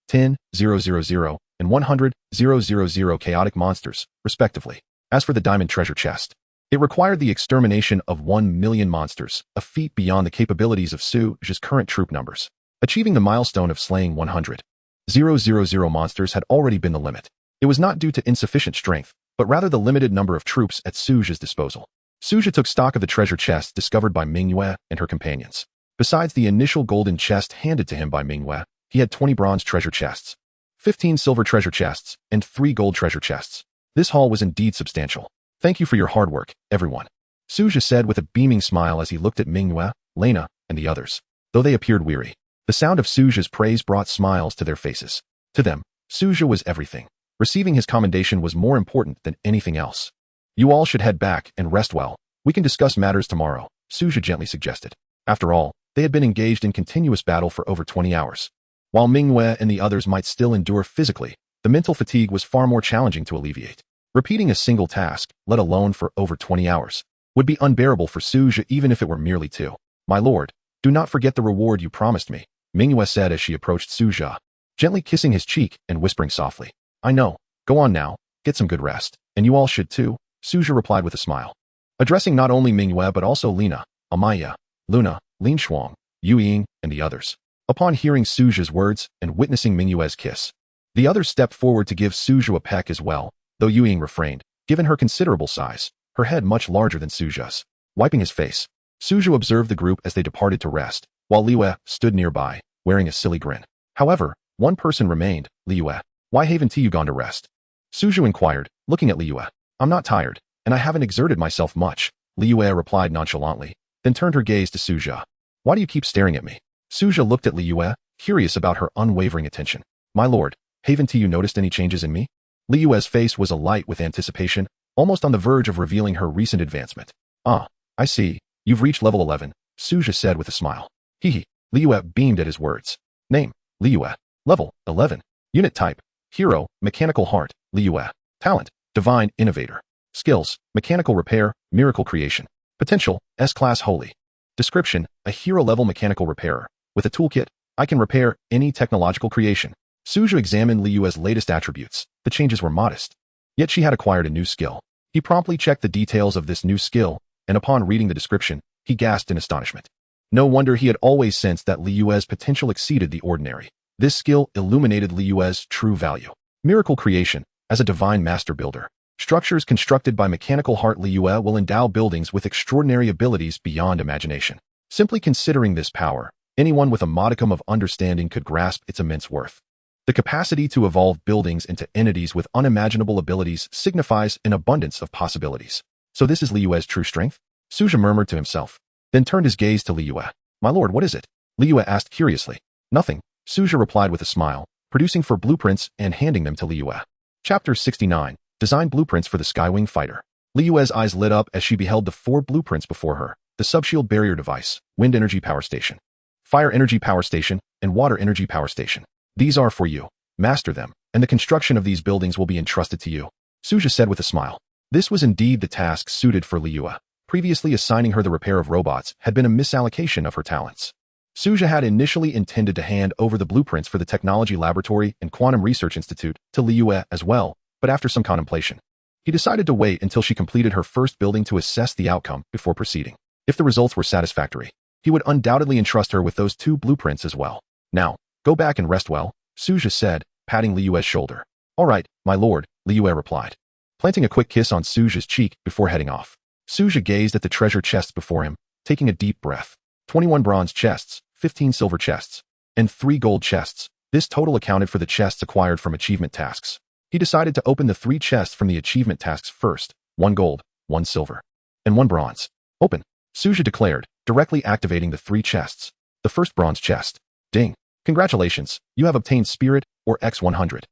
10,000, and 100,000 chaotic monsters, respectively. As for the diamond treasure chest, it required the extermination of 1 million monsters, a feat beyond the capabilities of Su Zhe's current troop numbers. Achieving the milestone of slaying 100,000 monsters had already been the limit. It was not due to insufficient strength, but rather the limited number of troops at Su Zhe's disposal. Su Zhe took stock of the treasure chests discovered by Manhwaa and her companions. Besides the initial golden chest handed to him by Manhwaa, he had 20 bronze treasure chests, 15 silver treasure chests, and 3 gold treasure chests. This haul was indeed substantial. Thank you for your hard work, everyone, Su Zhe said with a beaming smile as he looked at Manhwaa, Lena, and the others. Though they appeared weary, the sound of Su Zhe's praise brought smiles to their faces. To them, Su Zhe was everything. Receiving his commendation was more important than anything else. You all should head back and rest well. We can discuss matters tomorrow, Su Zhe gently suggested. After all, they had been engaged in continuous battle for over 20 hours. While Manhwaa and the others might still endure physically, the mental fatigue was far more challenging to alleviate. Repeating a single task, let alone for over 20 hours, would be unbearable for Su Zhe even if it were merely 2. My lord, do not forget the reward you promised me, Manhwaa said as she approached Su Zhe, gently kissing his cheek and whispering softly. I know. Go on now, get some good rest. And you all should too, Su Zhe replied with a smile. addressing not only Mingyue but also Lina, Amaya, Luna, Lin Shuang, Yu Ying, and the others. Upon hearing Su Zhe's words and witnessing Mingyue's kiss, the others stepped forward to give Su Zhe a peck as well, though Yu Ying refrained, given her considerable size, her head much larger than Su Zhe's. Wiping his face, Su Zhe observed the group as they departed to rest, while Liyue stood nearby, wearing a silly grin. However, one person remained, Liyue. Why haven't you gone to rest? Su Zhe inquired, looking at Liyue. I'm not tired, and I haven't exerted myself much, Liyue replied nonchalantly, then turned her gaze to Su Zhe. Why do you keep staring at me? Su Zhe looked at Liyue, curious about her unwavering attention. My lord, haven't you noticed any changes in me? Liyue's face was alight with anticipation, almost on the verge of revealing her recent advancement. Ah, I see. You've reached level 11, Su Zhe said with a smile. Hee. Liyue beamed at his words. Name, Liyue. Level, 11. Unit type, Hero, Mechanical Heart, Liyue. Talent, Divine Innovator. Skills, Mechanical Repair, Miracle Creation. Potential, S-Class Holy. Description, a hero-level mechanical repairer. With a toolkit, I can repair any technological creation. Su Zhe examined Liyue's latest attributes. The changes were modest. Yet she had acquired a new skill. He promptly checked the details of this new skill, and upon reading the description, he gasped in astonishment. No wonder he had always sensed that Liyue's potential exceeded the ordinary. This skill illuminated Liyue's true value. Miracle Creation, as a divine master builder. Structures constructed by Mechanical Heart Liyue will endow buildings with extraordinary abilities beyond imagination. Simply considering this power, anyone with a modicum of understanding could grasp its immense worth. The capacity to evolve buildings into entities with unimaginable abilities signifies an abundance of possibilities. So this is Liyue's true strength? Su Zhe murmured to himself, then turned his gaze to Liyue. My lord, what is it? Liyue asked curiously. Nothing, Su Zhe replied with a smile, producing 4 blueprints and handing them to Liyue. Chapter 69. Design Blueprints for the Skywing Fighter. Liyue's eyes lit up as she beheld the 4 blueprints before her. The Subshield Barrier Device, Wind Energy Power Station, Fire Energy Power Station, and Water Energy Power Station. These are for you. Master them, and the construction of these buildings will be entrusted to you, Su Zhe said with a smile. This was indeed the task suited for Liyue. Previously assigning her the repair of robots had been a misallocation of her talents. Su Zhe had initially intended to hand over the blueprints for the Technology Laboratory and Quantum Research Institute to Liyue as well, but after some contemplation, he decided to wait until she completed her first building to assess the outcome before proceeding. If the results were satisfactory, he would undoubtedly entrust her with those 2 blueprints as well. Now, go back and rest well, Su Zhe said, patting Liyue's shoulder. All right, my lord, Liyue replied, planting a quick kiss on Su Zhe's cheek before heading off. Su Zhe gazed at the treasure chests before him, taking a deep breath. 21 bronze chests, 15 silver chests, and 3 gold chests. This total accounted for the chests acquired from achievement tasks. He decided to open the 3 chests from the achievement tasks first, 1 gold, 1 silver, and 1 bronze. Open, Su Zhe declared, directly activating the 3 chests. The first bronze chest. Ding. Congratulations, you have obtained Spirit, or X100.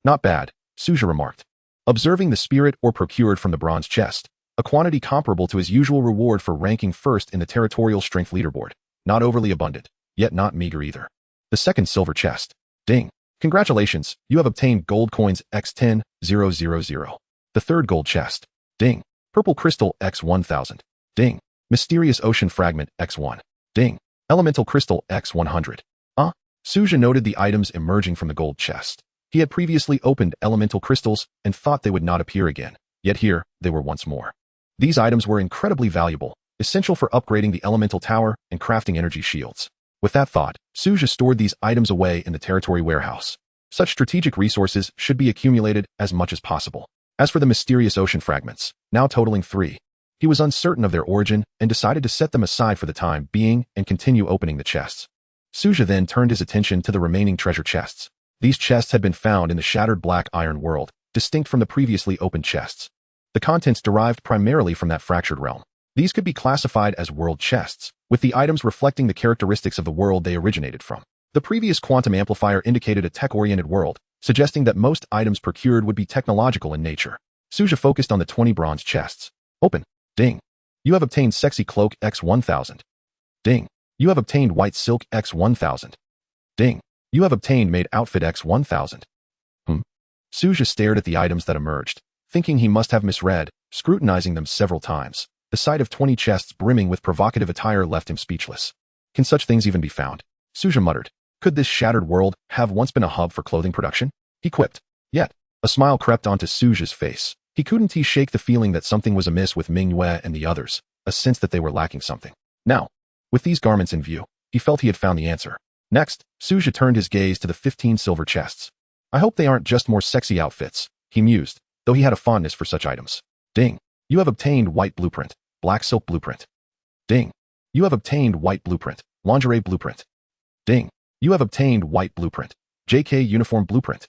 Not bad, Su Zhe remarked. Observing the Spirit or procured from the bronze chest, a quantity comparable to his usual reward for ranking first in the territorial strength leaderboard. Not overly abundant, yet not meager either. The second silver chest. Ding. Congratulations, you have obtained gold coins X10,000. The third gold chest. Ding. Purple crystal X1000. Ding. Mysterious ocean fragment X1. Ding. Elemental crystal X100. Su Zhe noted the items emerging from the gold chest. He had previously opened elemental crystals and thought they would not appear again, yet here they were once more. These items were incredibly valuable, essential for upgrading the elemental tower and crafting energy shields. With that thought, Su Zhe stored these items away in the territory warehouse. Such strategic resources should be accumulated as much as possible. As for the mysterious ocean fragments, now totaling 3, he was uncertain of their origin and decided to set them aside for the time being and continue opening the chests. Su Zhe then turned his attention to the remaining treasure chests. These chests had been found in the shattered black iron world, distinct from the previously opened chests. The contents derived primarily from that fractured realm. These could be classified as world chests, with the items reflecting the characteristics of the world they originated from. The previous quantum amplifier indicated a tech-oriented world, suggesting that most items procured would be technological in nature. Su Zhe focused on the 20 bronze chests. Open. Ding. You have obtained Sexy Cloak X1000. Ding. You have obtained White Silk X1000. Ding. You have obtained Maid Outfit X1000. Su Zhe stared at the items that emerged, thinking he must have misread, scrutinizing them several times. The sight of 20 chests brimming with provocative attire left him speechless. Can such things even be found? Su Zhe muttered. Could this shattered world have once been a hub for clothing production? He quipped. Yet, a smile crept onto Su Zhe's face. He couldn't shake the feeling that something was amiss with Manhwa and the others, a sense that they were lacking something. Now, with these garments in view, he felt he had found the answer. Next, Su Zhe turned his gaze to the 15 silver chests. I hope they aren't just more sexy outfits, he mused, though he had a fondness for such items. Ding. You have obtained white blueprint, black silk blueprint. Ding. You have obtained white blueprint, lingerie blueprint. Ding. You have obtained white blueprint, JK uniform blueprint.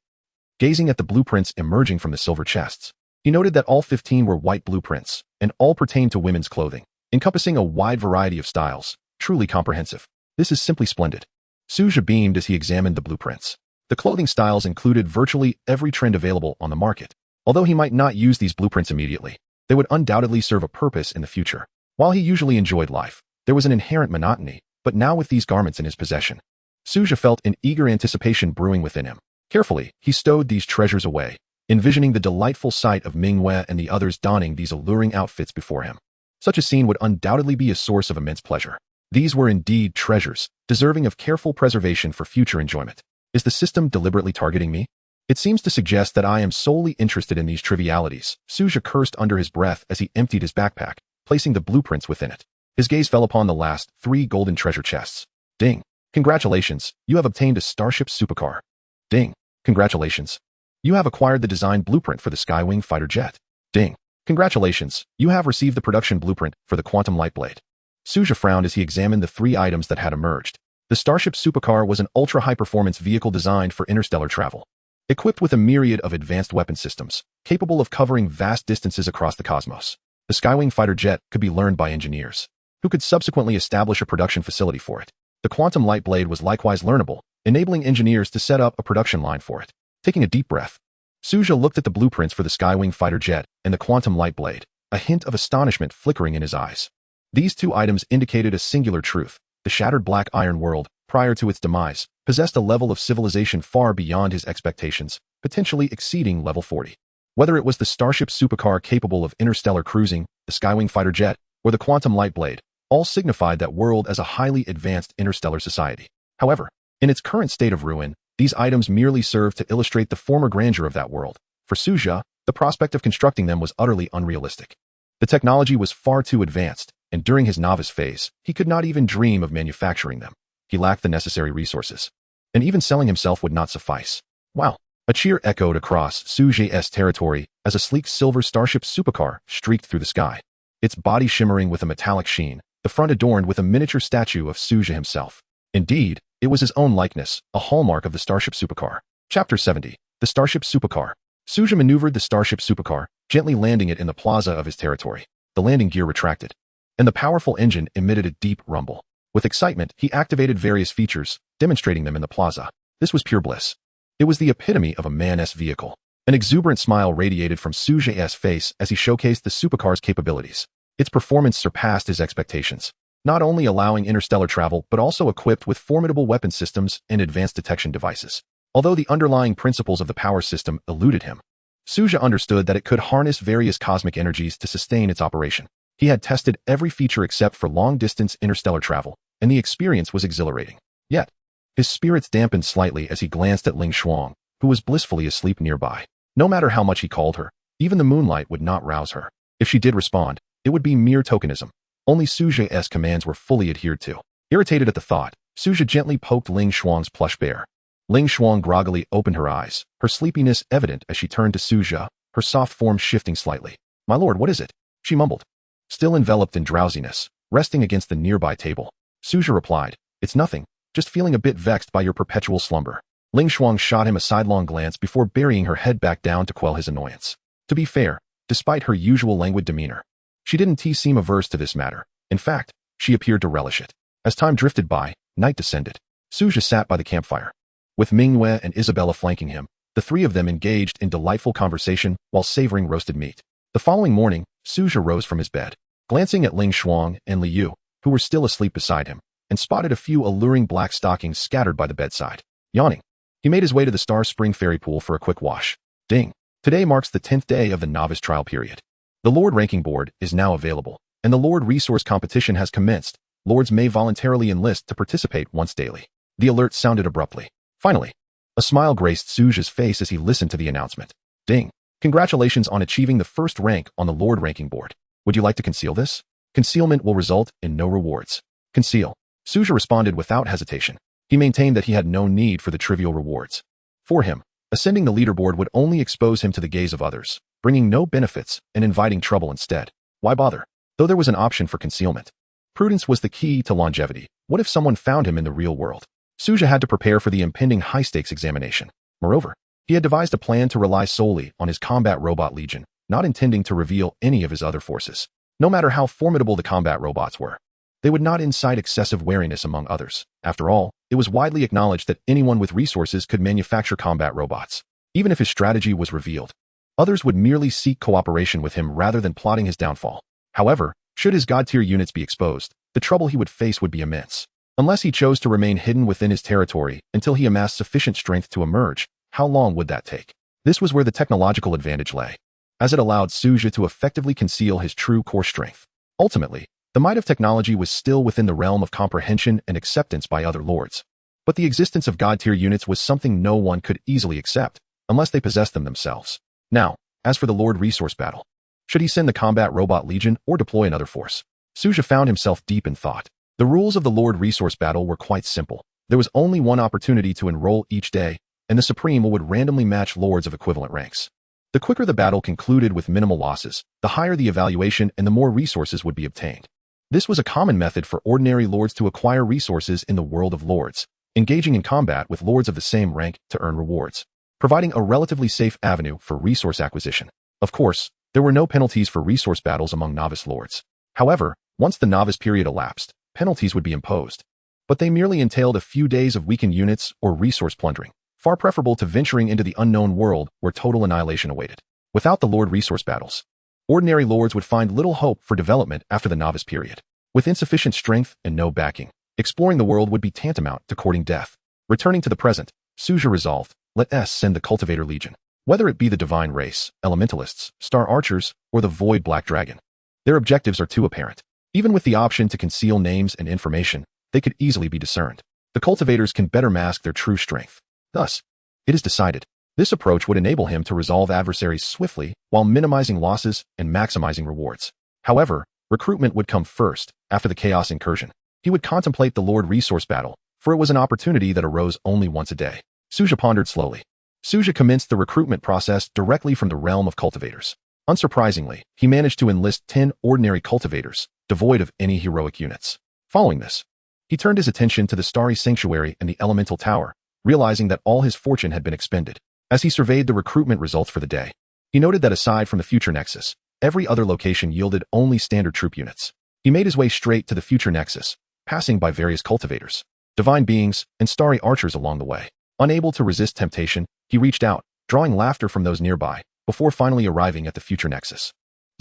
Gazing at the blueprints emerging from the silver chests, he noted that all 15 were white blueprints, and all pertained to women's clothing, encompassing a wide variety of styles, truly comprehensive. This is simply splendid. Su Zhe beamed as he examined the blueprints. The clothing styles included virtually every trend available on the market. Although he might not use these blueprints immediately, they would undoubtedly serve a purpose in the future. While he usually enjoyed life, there was an inherent monotony, but now with these garments in his possession, Su Zhe felt an eager anticipation brewing within him. Carefully, he stowed these treasures away, envisioning the delightful sight of Manhwa and the others donning these alluring outfits before him. Such a scene would undoubtedly be a source of immense pleasure. These were indeed treasures, deserving of careful preservation for future enjoyment. Is the system deliberately targeting me? It seems to suggest that I am solely interested in these trivialities. Su Zhe cursed under his breath as he emptied his backpack, placing the blueprints within it. His gaze fell upon the last 3 golden treasure chests. Ding. Congratulations, you have obtained a starship supercar. Ding. Congratulations. You have acquired the design blueprint for the Skywing fighter jet. Ding. Congratulations, you have received the production blueprint for the quantum light blade. Su Zhe frowned as he examined the 3 items that had emerged. The starship supercar was an ultra-high-performance vehicle designed for interstellar travel. Equipped with a myriad of advanced weapon systems, capable of covering vast distances across the cosmos, the Skywing fighter jet could be learned by engineers, who could subsequently establish a production facility for it. The quantum light blade was likewise learnable, enabling engineers to set up a production line for it. Taking a deep breath, Su Zhe looked at the blueprints for the Skywing fighter jet and the quantum light blade, a hint of astonishment flickering in his eyes. These 2 items indicated a singular truth. The shattered black iron world, prior to its demise, possessed a level of civilization far beyond his expectations, potentially exceeding level 40. Whether it was the starship supercar capable of interstellar cruising, the Skywing fighter jet, or the quantum light blade, all signified that world as a highly advanced interstellar society. However, in its current state of ruin, these items merely served to illustrate the former grandeur of that world. For Su Zhe, the prospect of constructing them was utterly unrealistic. The technology was far too advanced, and during his novice phase, he could not even dream of manufacturing them. He lacked the necessary resources. And even selling himself would not suffice. Wow! A cheer echoed across Su Zhe's territory as a sleek silver starship supercar streaked through the sky. Its body shimmering with a metallic sheen, the front adorned with a miniature statue of Su Zhe himself. Indeed, it was his own likeness, a hallmark of the starship supercar. Chapter 70. The Starship Supercar. Su Zhe maneuvered the starship supercar, gently landing it in the plaza of his territory. The landing gear retracted, and the powerful engine emitted a deep rumble. With excitement, he activated various features, demonstrating them in the plaza. This was pure bliss. It was the epitome of a man's vehicle. An exuberant smile radiated from Su Zhe's face as he showcased the supercar's capabilities. Its performance surpassed his expectations, not only allowing interstellar travel but also equipped with formidable weapon systems and advanced detection devices. Although the underlying principles of the power system eluded him, Su Zhe understood that it could harness various cosmic energies to sustain its operation. He had tested every feature except for long-distance interstellar travel, and the experience was exhilarating. Yet, his spirits dampened slightly as he glanced at Ling Shuang, who was blissfully asleep nearby. No matter how much he called her, even the moonlight would not rouse her. If she did respond, it would be mere tokenism. Only Su Zhe's commands were fully adhered to. Irritated at the thought, Su Zhe gently poked Ling Shuang's plush bear. Ling Shuang groggily opened her eyes, her sleepiness evident as she turned to Su Zhe, her soft form shifting slightly. "My lord, what is it?" she mumbled. Still enveloped in drowsiness, resting against the nearby table, Su Zhe replied, "It's nothing, just feeling a bit vexed by your perpetual slumber." Ling Shuang shot him a sidelong glance before burying her head back down to quell his annoyance. To be fair, despite her usual languid demeanor, she didn't seem averse to this matter. In fact, she appeared to relish it. As time drifted by, night descended. Su Zhe sat by the campfire. With Manhwa and Isabella flanking him, the 3 of them engaged in delightful conversation while savoring roasted meat. The following morning, Su Zhe rose from his bed, glancing at Ling Shuang and Li Yu, who were still asleep beside him, and spotted a few alluring black stockings scattered by the bedside. Yawning, he made his way to the Star Spring Fairy Pool for a quick wash. Ding! Today marks the 10th day of the novice trial period. The Lord Ranking Board is now available, and the Lord Resource Competition has commenced. Lords may voluntarily enlist to participate once daily. The alert sounded abruptly. Finally, a smile graced Su Zhe's face as he listened to the announcement. Ding! Congratulations on achieving the first rank on the Lord ranking board. Would you like to conceal this? Concealment will result in no rewards. Conceal. Su Zhe responded without hesitation. He maintained that he had no need for the trivial rewards. For him, ascending the leaderboard would only expose him to the gaze of others, bringing no benefits and inviting trouble instead. Why bother? Though there was an option for concealment. Prudence was the key to longevity. What if someone found him in the real world? Su Zhe had to prepare for the impending high-stakes examination. Moreover, he had devised a plan to rely solely on his combat robot legion, not intending to reveal any of his other forces. No matter how formidable the combat robots were, they would not incite excessive wariness among others. After all, it was widely acknowledged that anyone with resources could manufacture combat robots. Even if his strategy was revealed, others would merely seek cooperation with him rather than plotting his downfall. However, should his god-tier units be exposed, the trouble he would face would be immense. Unless he chose to remain hidden within his territory until he amassed sufficient strength to emerge, how long would that take? This was where the technological advantage lay, as it allowed Su Zhe to effectively conceal his true core strength. Ultimately, the might of technology was still within the realm of comprehension and acceptance by other lords. But the existence of god-tier units was something no one could easily accept, unless they possessed them themselves. Now, as for the Lord resource battle, should he send the combat robot legion or deploy another force? Su Zhe found himself deep in thought. The rules of the Lord resource battle were quite simple. There was only one opportunity to enroll each day, and the Supreme would randomly match lords of equivalent ranks. The quicker the battle concluded with minimal losses, the higher the evaluation and the more resources would be obtained. This was a common method for ordinary lords to acquire resources in the world of lords, engaging in combat with lords of the same rank to earn rewards, providing a relatively safe avenue for resource acquisition. Of course, there were no penalties for resource battles among novice lords. However, once the novice period elapsed, penalties would be imposed. But they merely entailed a few days of weakened units or resource plundering, far preferable to venturing into the unknown world where total annihilation awaited. Without the Lord resource battles, ordinary lords would find little hope for development after the novice period. With insufficient strength and no backing, exploring the world would be tantamount to courting death. Returning to the present, Su Zhe resolved, let S send the Cultivator Legion. Whether it be the Divine Race, Elementalists, Star Archers, or the Void Black Dragon, their objectives are too apparent. Even with the option to conceal names and information, they could easily be discerned. The cultivators can better mask their true strength. Thus, it is decided, this approach would enable him to resolve adversaries swiftly while minimizing losses and maximizing rewards. However, recruitment would come first, after the Chaos Incursion. He would contemplate the Lord Resource Battle, for it was an opportunity that arose only once a day. Su Zhe pondered slowly. Su Zhe commenced the recruitment process directly from the realm of cultivators. Unsurprisingly, he managed to enlist 10 ordinary cultivators, devoid of any heroic units. Following this, he turned his attention to the Starry Sanctuary and the Elemental Tower, realizing that all his fortune had been expended. As he surveyed the recruitment results for the day, he noted that aside from the Future Nexus, every other location yielded only standard troop units. He made his way straight to the Future Nexus, passing by various cultivators, divine beings, and starry archers along the way. Unable to resist temptation, he reached out, drawing laughter from those nearby, before finally arriving at the Future Nexus.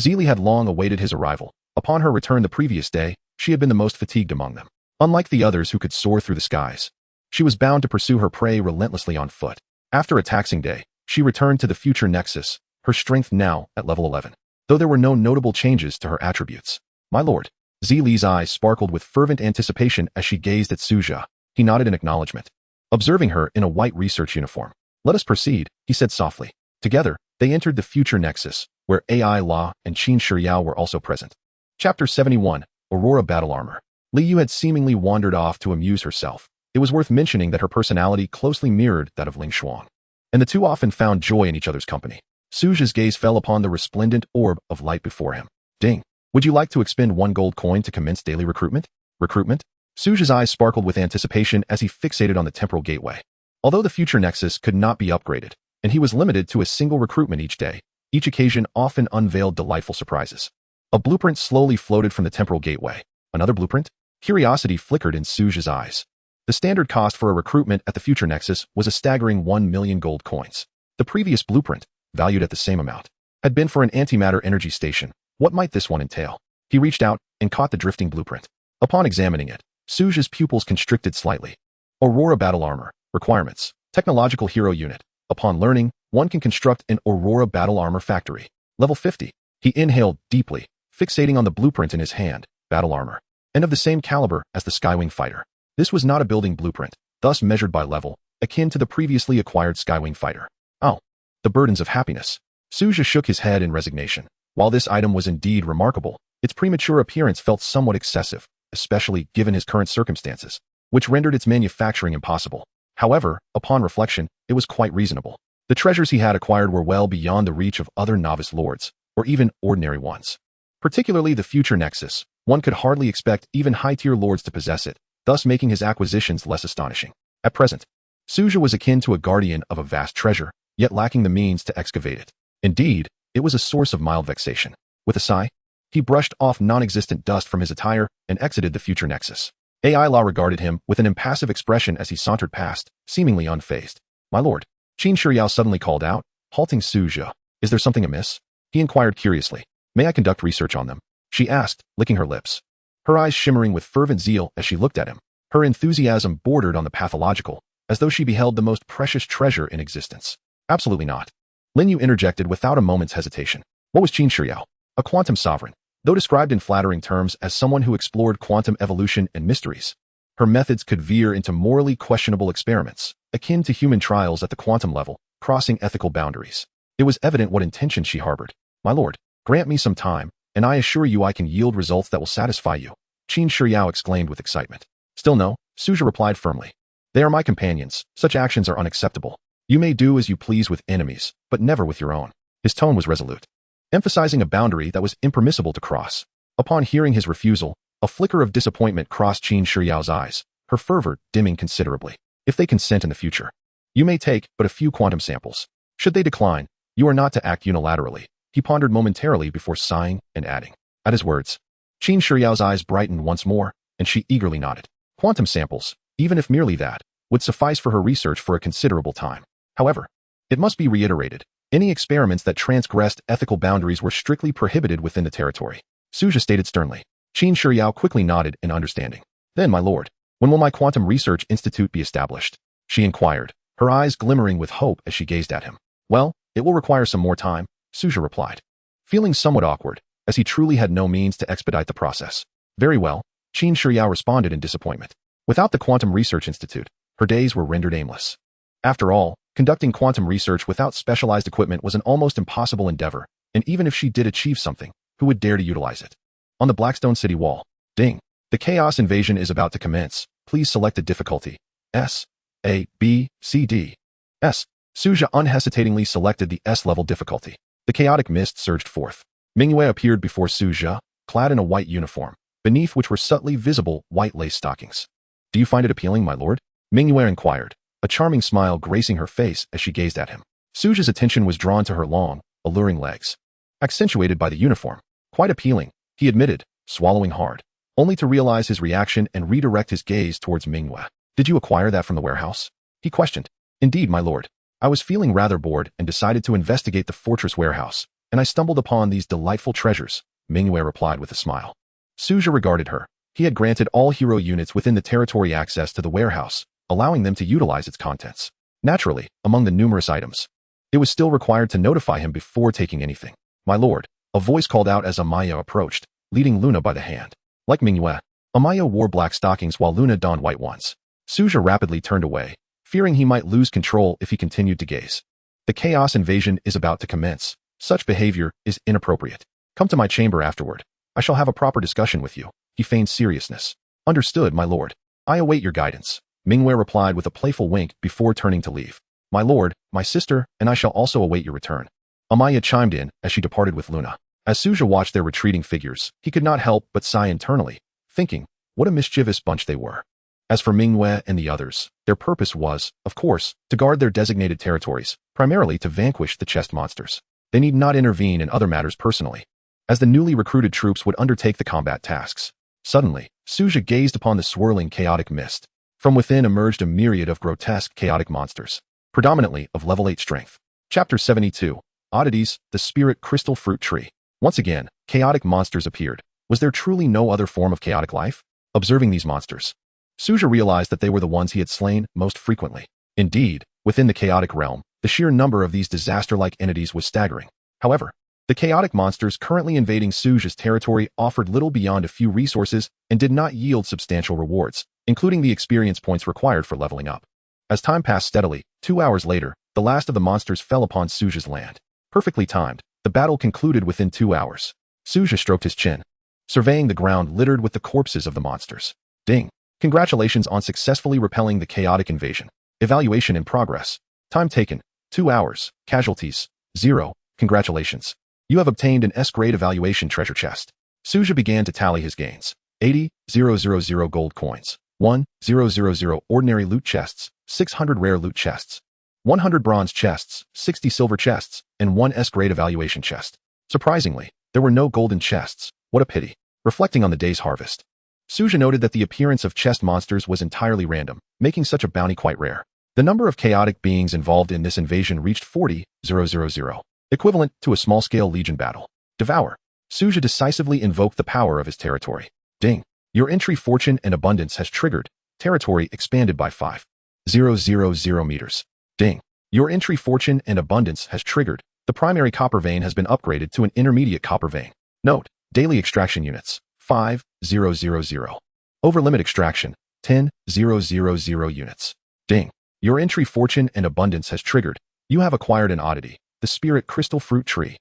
Zelie had long awaited his arrival. Upon her return the previous day, she had been the most fatigued among them. Unlike the others who could soar through the skies, she was bound to pursue her prey relentlessly on foot. After a taxing day, she returned to the Future Nexus, her strength now at level 11. Though there were no notable changes to her attributes. My lord. Zelie's eyes sparkled with fervent anticipation as she gazed at Su Zhe. He nodded in acknowledgement, observing her in a white research uniform. Let us proceed, he said softly. Together, they entered the Future Nexus, where AI La and Qin Shiryao were also present. Chapter 71, Aurora Battle Armor. Li Yu had seemingly wandered off to amuse herself. It was worth mentioning that her personality closely mirrored that of Ling Xuan, and the two often found joy in each other's company. Su Zhe's gaze fell upon the resplendent orb of light before him. Ding. Would you like to expend 1 gold coin to commence daily recruitment? Recruitment? Su Zhe's eyes sparkled with anticipation as he fixated on the temporal gateway. Although the Future Nexus could not be upgraded, and he was limited to a single recruitment each day, each occasion often unveiled delightful surprises. A blueprint slowly floated from the temporal gateway. Another blueprint? Curiosity flickered in Su Zhe's eyes. The standard cost for a recruitment at the Future Nexus was a staggering 1 million gold coins. The previous blueprint, valued at the same amount, had been for an antimatter energy station. What might this one entail? He reached out and caught the drifting blueprint. Upon examining it, Su Zhe's pupils constricted slightly. Aurora Battle Armor. Requirements. Technological Hero Unit. Upon learning, one can construct an Aurora Battle Armor factory. Level 50. He inhaled deeply, fixating on the blueprint in his hand. Battle Armor. And of the same caliber as the Skywing Fighter. This was not a building blueprint, thus measured by level, akin to the previously acquired Skywing Fighter. Oh. The burdens of happiness. Su Zhe shook his head in resignation. While this item was indeed remarkable, its premature appearance felt somewhat excessive, especially given his current circumstances, which rendered its manufacturing impossible. However, upon reflection, it was quite reasonable. The treasures he had acquired were well beyond the reach of other novice lords, or even ordinary ones. Particularly the future nexus, one could hardly expect even high-tier lords to possess it, thus making his acquisitions less astonishing. At present, Su Zhe was akin to a guardian of a vast treasure, yet lacking the means to excavate it. Indeed, it was a source of mild vexation. With a sigh, he brushed off non-existent dust from his attire and exited the future nexus. AI Law regarded him with an impassive expression as he sauntered past, seemingly unfazed. My lord, Qin Shiryao suddenly called out, halting Su Zhe. Is there something amiss? He inquired curiously. May I conduct research on them? She asked, licking her lips. Her eyes shimmering with fervent zeal as she looked at him. Her enthusiasm bordered on the pathological, as though she beheld the most precious treasure in existence. Absolutely not. Lin Yu interjected without a moment's hesitation. What was Qin Shiryao? A quantum sovereign, though described in flattering terms as someone who explored quantum evolution and mysteries. Her methods could veer into morally questionable experiments, akin to human trials at the quantum level, crossing ethical boundaries. It was evident what intentions she harbored. My lord, grant me some time, and I assure you I can yield results that will satisfy you, Qin Shiryao exclaimed with excitement. Still no, Su Zhe replied firmly. They are my companions, such actions are unacceptable. You may do as you please with enemies, but never with your own. His tone was resolute, emphasizing a boundary that was impermissible to cross. Upon hearing his refusal, a flicker of disappointment crossed Qin Shiryao's eyes, her fervor dimming considerably. If they consent in the future, you may take but a few quantum samples. Should they decline, you are not to act unilaterally. He pondered momentarily before sighing and adding. At his words, Qin Shiryao's eyes brightened once more, and she eagerly nodded. Quantum samples, even if merely that, would suffice for her research for a considerable time. However, it must be reiterated, any experiments that transgressed ethical boundaries were strictly prohibited within the territory. Su Zhe stated sternly. Qin Shiryao quickly nodded in understanding. Then, my lord, when will my Quantum Research Institute be established? She inquired, her eyes glimmering with hope as she gazed at him. Well, it will require some more time, Su Zhe replied, feeling somewhat awkward, as he truly had no means to expedite the process. Very well, Qin Shiryao responded in disappointment. Without the Quantum Research Institute, her days were rendered aimless. After all, conducting quantum research without specialized equipment was an almost impossible endeavor, and even if she did achieve something, who would dare to utilize it? On the Blackstone City wall. Ding. The chaos invasion is about to commence. Please select a difficulty. S, A, B, C, D. S. Su Zhe unhesitatingly selected the S-level difficulty. The chaotic mist surged forth. Mingyue appeared before Su Zhe, clad in a white uniform, beneath which were subtly visible white lace stockings. Do you find it appealing, my lord? Mingyue inquired, a charming smile gracing her face as she gazed at him. Su Zhe's attention was drawn to her long, alluring legs, accentuated by the uniform. Quite appealing, he admitted, swallowing hard, only to realize his reaction and redirect his gaze towards Mingyue. Did you acquire that from the warehouse? He questioned. Indeed, my lord. I was feeling rather bored and decided to investigate the fortress warehouse, and I stumbled upon these delightful treasures, Mingyue replied with a smile. Su Zhe regarded her. He had granted all hero units within the territory access to the warehouse, allowing them to utilize its contents. Naturally, among the numerous items, it was still required to notify him before taking anything. My lord, a voice called out as Amaya approached, leading Luna by the hand. Like Mingyue, Amaya wore black stockings while Luna donned white ones. Su Zhe rapidly turned away, fearing he might lose control if he continued to gaze. The chaos invasion is about to commence. Such behavior is inappropriate. Come to my chamber afterward. I shall have a proper discussion with you. He feigned seriousness. Understood, my lord. I await your guidance, Mingyue replied with a playful wink before turning to leave. My lord, my sister, and I shall also await your return. Amaya chimed in as she departed with Luna. As Su Zhe watched their retreating figures, he could not help but sigh internally, thinking, what a mischievous bunch they were. As for Mingyue and the others, their purpose was, of course, to guard their designated territories, primarily to vanquish the chest monsters. They need not intervene in other matters personally, as the newly recruited troops would undertake the combat tasks. Suddenly, Su Zhe gazed upon the swirling chaotic mist. From within emerged a myriad of grotesque chaotic monsters, predominantly of level 8 strength. Chapter 72. Oddities, the Spirit Crystal Fruit Tree. Once again, chaotic monsters appeared. Was there truly no other form of chaotic life? Observing these monsters, Su Zhe realized that they were the ones he had slain most frequently. Indeed, within the chaotic realm, the sheer number of these disaster-like entities was staggering. However, the chaotic monsters currently invading Su Zhe's territory offered little beyond a few resources and did not yield substantial rewards, including the experience points required for leveling up. As time passed steadily, 2 hours later, the last of the monsters fell upon Su Zhe's land. Perfectly timed, the battle concluded within 2 hours. Su Zhe stroked his chin, surveying the ground littered with the corpses of the monsters. Ding. Congratulations on successfully repelling the chaotic invasion. Evaluation in progress. Time taken, 2 hours. Casualties, 0. Congratulations. You have obtained an S-grade evaluation treasure chest. Su Zhe began to tally his gains. 80,000 gold coins. 1,000 ordinary loot chests, 600 rare loot chests, 100 bronze chests, 60 silver chests, and 1 S-grade evaluation chest. Surprisingly, there were no golden chests. What a pity. Reflecting on the day's harvest, Su Zhe noted that the appearance of chest monsters was entirely random, making such a bounty quite rare. The number of chaotic beings involved in this invasion reached 40,000, equivalent to a small-scale legion battle. Devour. Su Zhe decisively invoked the power of his territory. Ding. Your entry fortune and abundance has triggered. Territory expanded by 5,000 meters. Ding. Your entry fortune and abundance has triggered. The primary copper vein has been upgraded to an intermediate copper vein. Note, daily extraction units, 5,000. Over limit extraction, 10,000 units. Ding. Your entry fortune and abundance has triggered. You have acquired an oddity, the Spirit Crystal Fruit Tree.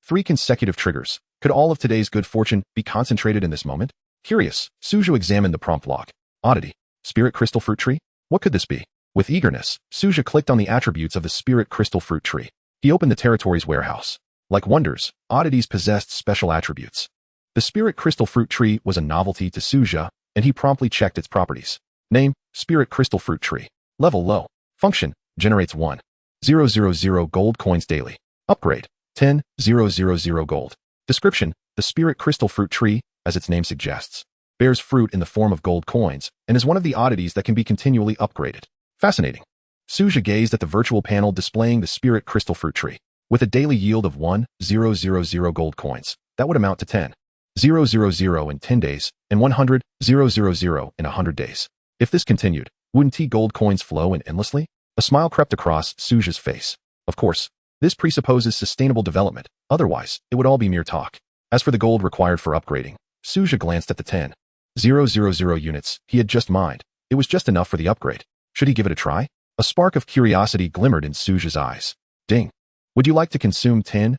3 consecutive triggers. Could all of today's good fortune be concentrated in this moment? Curious, Su Zhe examined the prompt log. Oddity. Spirit Crystal Fruit Tree? What could this be? With eagerness, Su Zhe clicked on the attributes of the Spirit Crystal Fruit Tree. He opened the territory's warehouse. Like wonders, oddities possessed special attributes. The Spirit Crystal Fruit Tree was a novelty to Su Zhe, and he promptly checked its properties. Name, Spirit Crystal Fruit Tree. Level low. Function, generates 1,000 gold coins daily. Upgrade, 10,000 gold. Description, the Spirit Crystal Fruit Tree, as its name suggests, bears fruit in the form of gold coins and is one of the oddities that can be continually upgraded. Fascinating. Su Zhe gazed at the virtual panel displaying the Spirit Crystal Fruit Tree. With a daily yield of 1,000 gold coins, that would amount to 10,000 in 10 days and 100,000 in 100 days. If this continued, wouldn't gold coins flow in endlessly? A smile crept across Su Zhe's face. Of course, this presupposes sustainable development, otherwise, it would all be mere talk. As for the gold required for upgrading, Su Zhe glanced at the 10,000 units he had just mined. It was just enough for the upgrade. Should he give it a try? A spark of curiosity glimmered in Su Zhe's eyes. Ding. Would you like to consume 10,000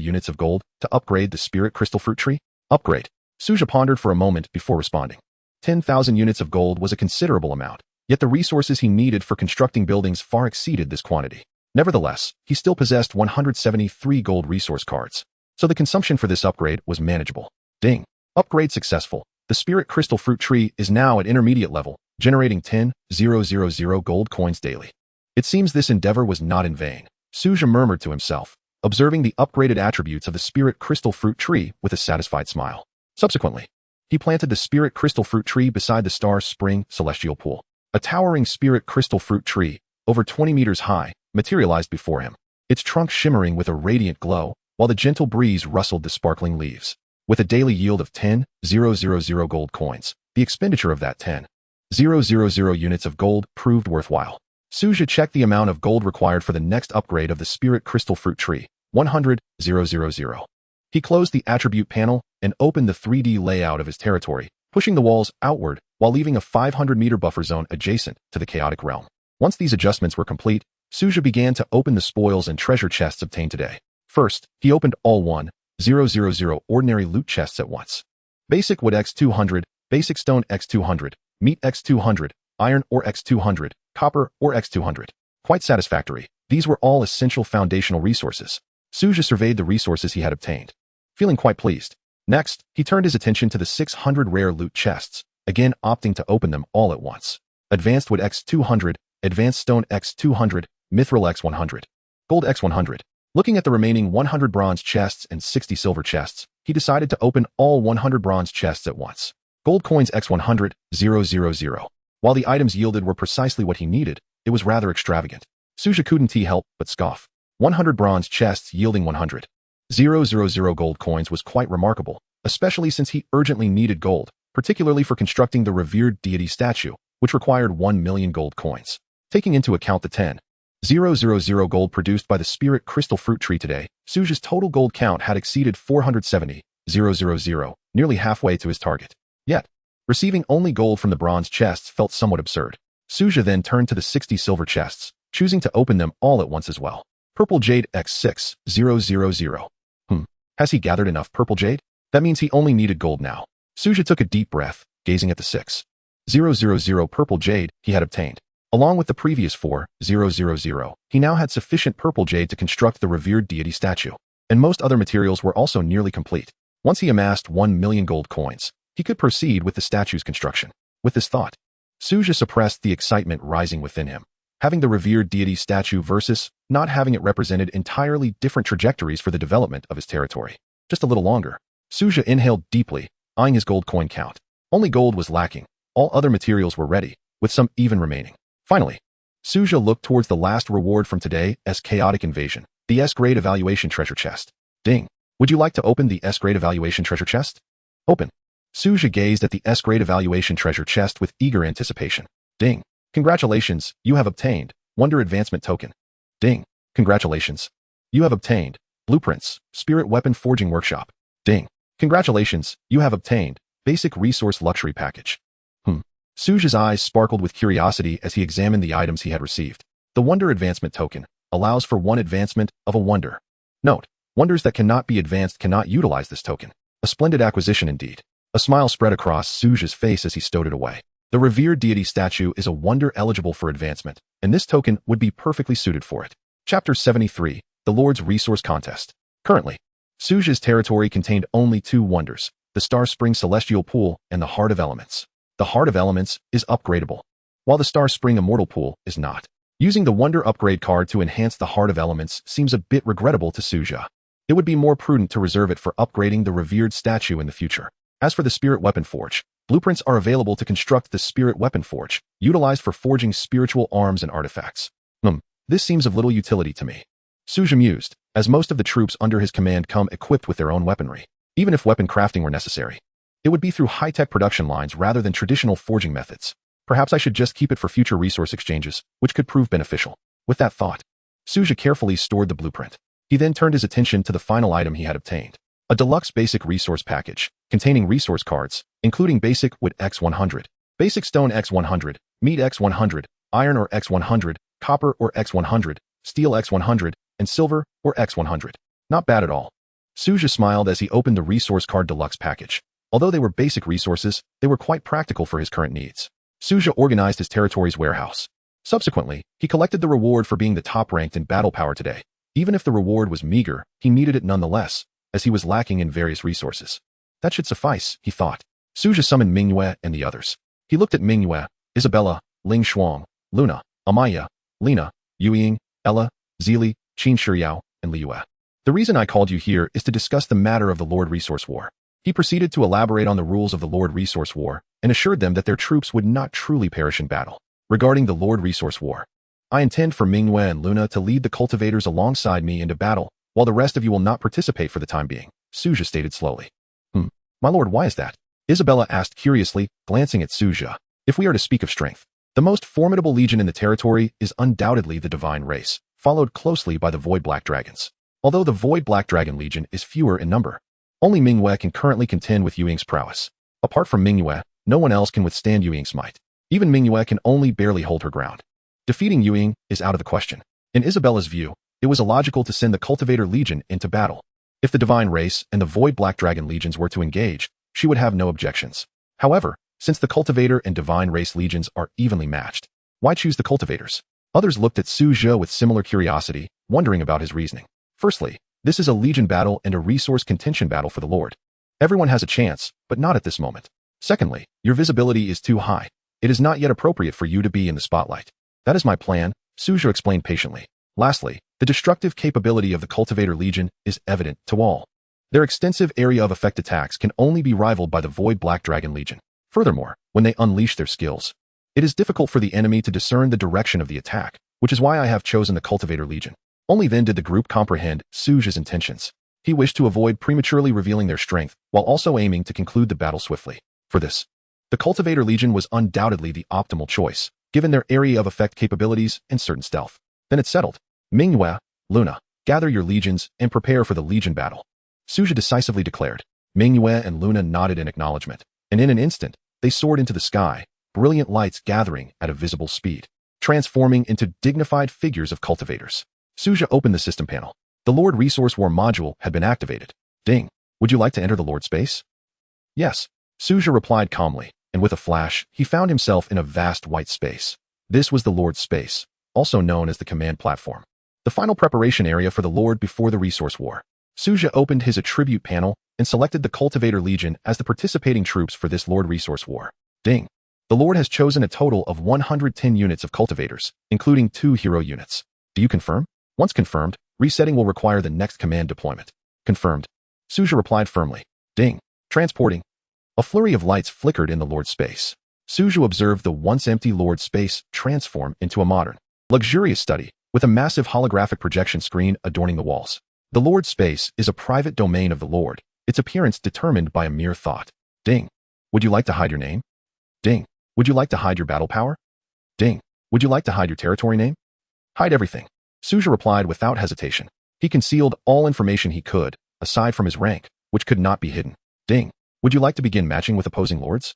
units of gold to upgrade the Spirit Crystal Fruit Tree? Upgrade. Su Zhe pondered for a moment before responding. 10,000 units of gold was a considerable amount, yet the resources he needed for constructing buildings far exceeded this quantity. Nevertheless, he still possessed 173 gold resource cards, so the consumption for this upgrade was manageable. Ding. Upgrade successful. The Spirit Crystal Fruit Tree is now at intermediate level, generating 10,000 gold coins daily. It seems this endeavor was not in vain. Su Zhe murmured to himself, observing the upgraded attributes of the Spirit Crystal Fruit Tree with a satisfied smile. Subsequently, he planted the Spirit Crystal Fruit Tree beside the Star Spring Celestial Pool. A towering Spirit Crystal Fruit Tree, over 20 meters high, materialized before him, its trunk shimmering with a radiant glow, while the gentle breeze rustled the sparkling leaves. With a daily yield of 10,000 gold coins, the expenditure of that 10,000 units of gold proved worthwhile. Su Zhe checked the amount of gold required for the next upgrade of the Spirit Crystal Fruit Tree, 100,000. He closed the attribute panel and opened the 3D layout of his territory, pushing the walls outward while leaving a 500-meter buffer zone adjacent to the chaotic realm. Once these adjustments were complete, Su Zhe began to open the spoils and treasure chests obtained today. First, he opened all 1,000 ordinary loot chests at once. Basic wood X200, basic stone X200, meat X200, iron ore X200, copper ore X200. Quite satisfactory. These were all essential foundational resources. Su Zhe surveyed the resources he had obtained, feeling quite pleased. Next, he turned his attention to the 600 rare loot chests, again opting to open them all at once. Advanced wood X200, advanced stone X200, mithril X100, gold X100. Looking at the remaining 100 bronze chests and 60 silver chests, he decided to open all 100 bronze chests at once. Gold coins X100, 000. While the items yielded were precisely what he needed, it was rather extravagant. Su Zhe couldn't help but scoff. 100 bronze chests yielding 100,000 gold coins was quite remarkable, especially since he urgently needed gold, particularly for constructing the revered deity statue, which required 1 million gold coins. Taking into account the 10,000 gold produced by the Spirit Crystal Fruit Tree today, Su Zhe's total gold count had exceeded 470,000, nearly halfway to his target. Yet, receiving only gold from the bronze chests felt somewhat absurd. Su Zhe then turned to the 60 silver chests, choosing to open them all at once as well. Purple Jade X6000. Has he gathered enough purple jade? That means he only needed gold now. Su Zhe took a deep breath, gazing at the 6,000 purple jade he had obtained. Along with the previous 4,000, he now had sufficient purple jade to construct the revered deity statue, and most other materials were also nearly complete. Once he amassed 1 million gold coins, he could proceed with the statue's construction. With this thought, Su Zhe suppressed the excitement rising within him. Having the revered deity statue versus not having it represented entirely different trajectories for the development of his territory. Just a little longer. Su Zhe inhaled deeply, eyeing his gold coin count. Only gold was lacking. All other materials were ready, with some even remaining. Finally, Su Zhe looked towards the last reward from today's chaotic invasion, the S-grade evaluation treasure chest. Ding. Would you like to open the S-grade evaluation treasure chest? Open. Su Zhe gazed at the S-grade evaluation treasure chest with eager anticipation. Ding. Congratulations, you have obtained Wonder Advancement Token. Ding. Congratulations. You have obtained Blueprints, Spirit Weapon Forging Workshop. Ding. Congratulations, you have obtained Basic Resource Luxury Package. Su Zhe's eyes sparkled with curiosity as he examined the items he had received. The Wonder Advancement Token allows for one advancement of a wonder. Note, wonders that cannot be advanced cannot utilize this token. A splendid acquisition indeed. A smile spread across Su Zhe's face as he stowed it away. The revered deity statue is a wonder eligible for advancement, and this token would be perfectly suited for it. Chapter 73, The Lord's Resource Contest. Currently, Su Zhe's territory contained only 2 wonders, the Star Spring Celestial Pool and the Heart of Elements. The Heart of Elements is upgradable, while the Star Spring Immortal Pool is not. Using the Wonder Upgrade card to enhance the Heart of Elements seems a bit regrettable to Su Zhe. It would be more prudent to reserve it for upgrading the revered statue in the future. As for the Spirit Weapon Forge, blueprints are available to construct the Spirit Weapon Forge, utilized for forging spiritual arms and artifacts. This seems of little utility to me. Su Zhe mused, as most of the troops under his command come equipped with their own weaponry. Even if weapon crafting were necessary, it would be through high-tech production lines rather than traditional forging methods. Perhaps I should just keep it for future resource exchanges, which could prove beneficial. With that thought, Su Zhe carefully stored the blueprint. He then turned his attention to the final item he had obtained. A deluxe basic resource package, containing resource cards, including basic wood X100, basic stone X100, meat X100, iron or X100, copper or X100, steel X100, and silver or X100. Not bad at all. Su Zhe smiled as he opened the resource card deluxe package. Although they were basic resources, they were quite practical for his current needs. Su Zhe organized his territory's warehouse. Subsequently, he collected the reward for being the top-ranked in battle power today. Even if the reward was meager, he needed it nonetheless, as he was lacking in various resources. That should suffice, he thought. Su Zhe summoned Mingyue and the others. He looked at Mingyue, Isabella, Ling Shuang, Luna, Amaya, Lena, Yuying, Ella, Zili, Qin Shiyao, and Liyue. The reason I called you here is to discuss the matter of the Lord Resource War. He proceeded to elaborate on the rules of the Lord Resource War and assured them that their troops would not truly perish in battle. Regarding the Lord Resource War, I intend for Mingyue and Luna to lead the cultivators alongside me into battle, while the rest of you will not participate for the time being, Su Zhe stated slowly. My lord, why is that? Isabella asked curiously, glancing at Su Zhe. If we are to speak of strength, the most formidable legion in the territory is undoubtedly the Divine Race, followed closely by the Void Black Dragons. Although the Void Black Dragon Legion is fewer in number, only Mingyue can currently contend with Yuying's prowess. Apart from Mingyue, no one else can withstand Yuying's might. Even Mingyue can only barely hold her ground. Defeating Yuying is out of the question. In Isabella's view, it was illogical to send the Cultivator Legion into battle. If the Divine Race and the Void Black Dragon Legions were to engage, she would have no objections. However, since the Cultivator and Divine Race Legions are evenly matched, why choose the Cultivators? Others looked at Su Zhe with similar curiosity, wondering about his reasoning. Firstly, this is a Legion battle and a resource contention battle for the Lord. Everyone has a chance, but not at this moment. Secondly, your visibility is too high. It is not yet appropriate for you to be in the spotlight. That is my plan, Su Zhe explained patiently. Lastly, the destructive capability of the Cultivator Legion is evident to all. Their extensive area of effect attacks can only be rivaled by the Void Black Dragon Legion. Furthermore, when they unleash their skills, it is difficult for the enemy to discern the direction of the attack, which is why I have chosen the Cultivator Legion. Only then did the group comprehend Su Zhe's intentions. He wished to avoid prematurely revealing their strength, while also aiming to conclude the battle swiftly. For this, the Cultivator Legion was undoubtedly the optimal choice, given their area of effect capabilities and certain stealth. Then it's settled. Mingyue, Luna, gather your legions and prepare for the Legion battle, Su Zhe decisively declared. Mingyue and Luna nodded in acknowledgement, and in an instant, they soared into the sky, brilliant lights gathering at a visible speed, transforming into dignified figures of cultivators. Su Zhe opened the system panel. The Lord Resource War module had been activated. Ding. Would you like to enter the Lord space? Yes. Su Zhe replied calmly, and with a flash, he found himself in a vast white space. This was the Lord's space, also known as the command platform. The final preparation area for the Lord before the Resource War. Su Zhe opened his attribute panel and selected the Cultivator Legion as the participating troops for this Lord Resource War. Ding. The Lord has chosen a total of 110 units of cultivators, including 2 hero units. Do you confirm? Once confirmed, resetting will require the next command deployment. Confirmed. Su Zhe replied firmly. Ding. Transporting. A flurry of lights flickered in the Lord space. Su Zhe observed the once empty Lord space transform into a modern, luxurious study with a massive holographic projection screen adorning the walls. The Lord space is a private domain of the Lord, its appearance determined by a mere thought. Ding. Would you like to hide your name? Ding. Would you like to hide your battle power? Ding. Would you like to hide your territory name? Hide everything. Su Zhe replied without hesitation. He concealed all information he could, aside from his rank, which could not be hidden. Ding. Would you like to begin matching with opposing lords?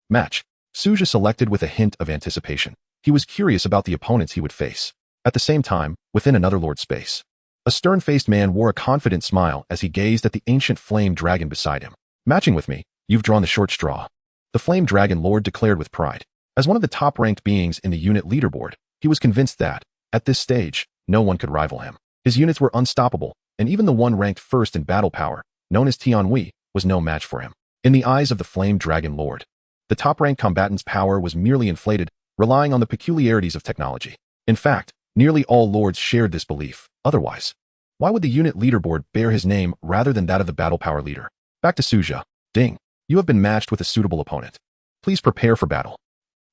Match. Su Zhe selected with a hint of anticipation. He was curious about the opponents he would face. At the same time, within another Lord space, a stern-faced man wore a confident smile as he gazed at the ancient flame dragon beside him. Matching with me, you've drawn the short straw. The flame dragon lord declared with pride. As one of the top-ranked beings in the unit leaderboard, he was convinced that, at this stage, no one could rival him. His units were unstoppable, and even the one ranked first in battle power, known as Tianhui, was no match for him. In the eyes of the flame dragon lord, the top-ranked combatant's power was merely inflated, relying on the peculiarities of technology. In fact, nearly all lords shared this belief. Otherwise, why would the unit leaderboard bear his name rather than that of the battle power leader? Back to Su Zhe. Ding. You have been matched with a suitable opponent. Please prepare for battle.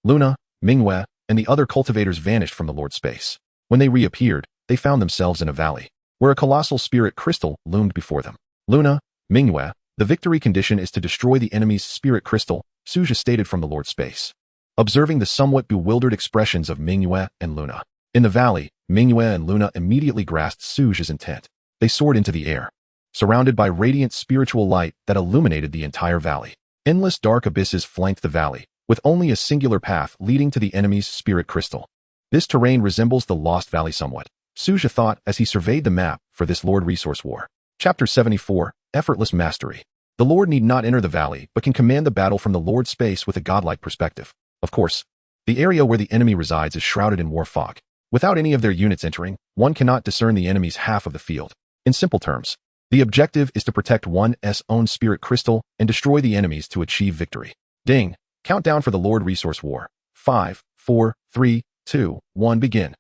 Luna, Minghua, and the other cultivators vanished from the Lord space. When they reappeared, they found themselves in a valley, where a colossal spirit crystal loomed before them. Luna, Minghua, the victory condition is to destroy the enemy's spirit crystal, Su Zhe stated from the Lord space. Observing the somewhat bewildered expressions of Minghua and Luna. In the valley, Minghua and Luna immediately grasped Su Zhe's intent. They soared into the air, surrounded by radiant spiritual light that illuminated the entire valley. Endless dark abysses flanked the valley, with only a singular path leading to the enemy's spirit crystal. This terrain resembles the Lost Valley somewhat, Su Zhe thought as he surveyed the map for this Lord Resource War. Chapter 74, Effortless Mastery. The Lord need not enter the valley, but can command the battle from the Lord space with a godlike perspective. Of course, the area where the enemy resides is shrouded in war fog. Without any of their units entering, one cannot discern the enemy's half of the field. In simple terms, the objective is to protect one's own spirit crystal and destroy the enemies to achieve victory. Ding. Countdown for the Lord Resource War. 5, 4, 3, 2, 1, begin.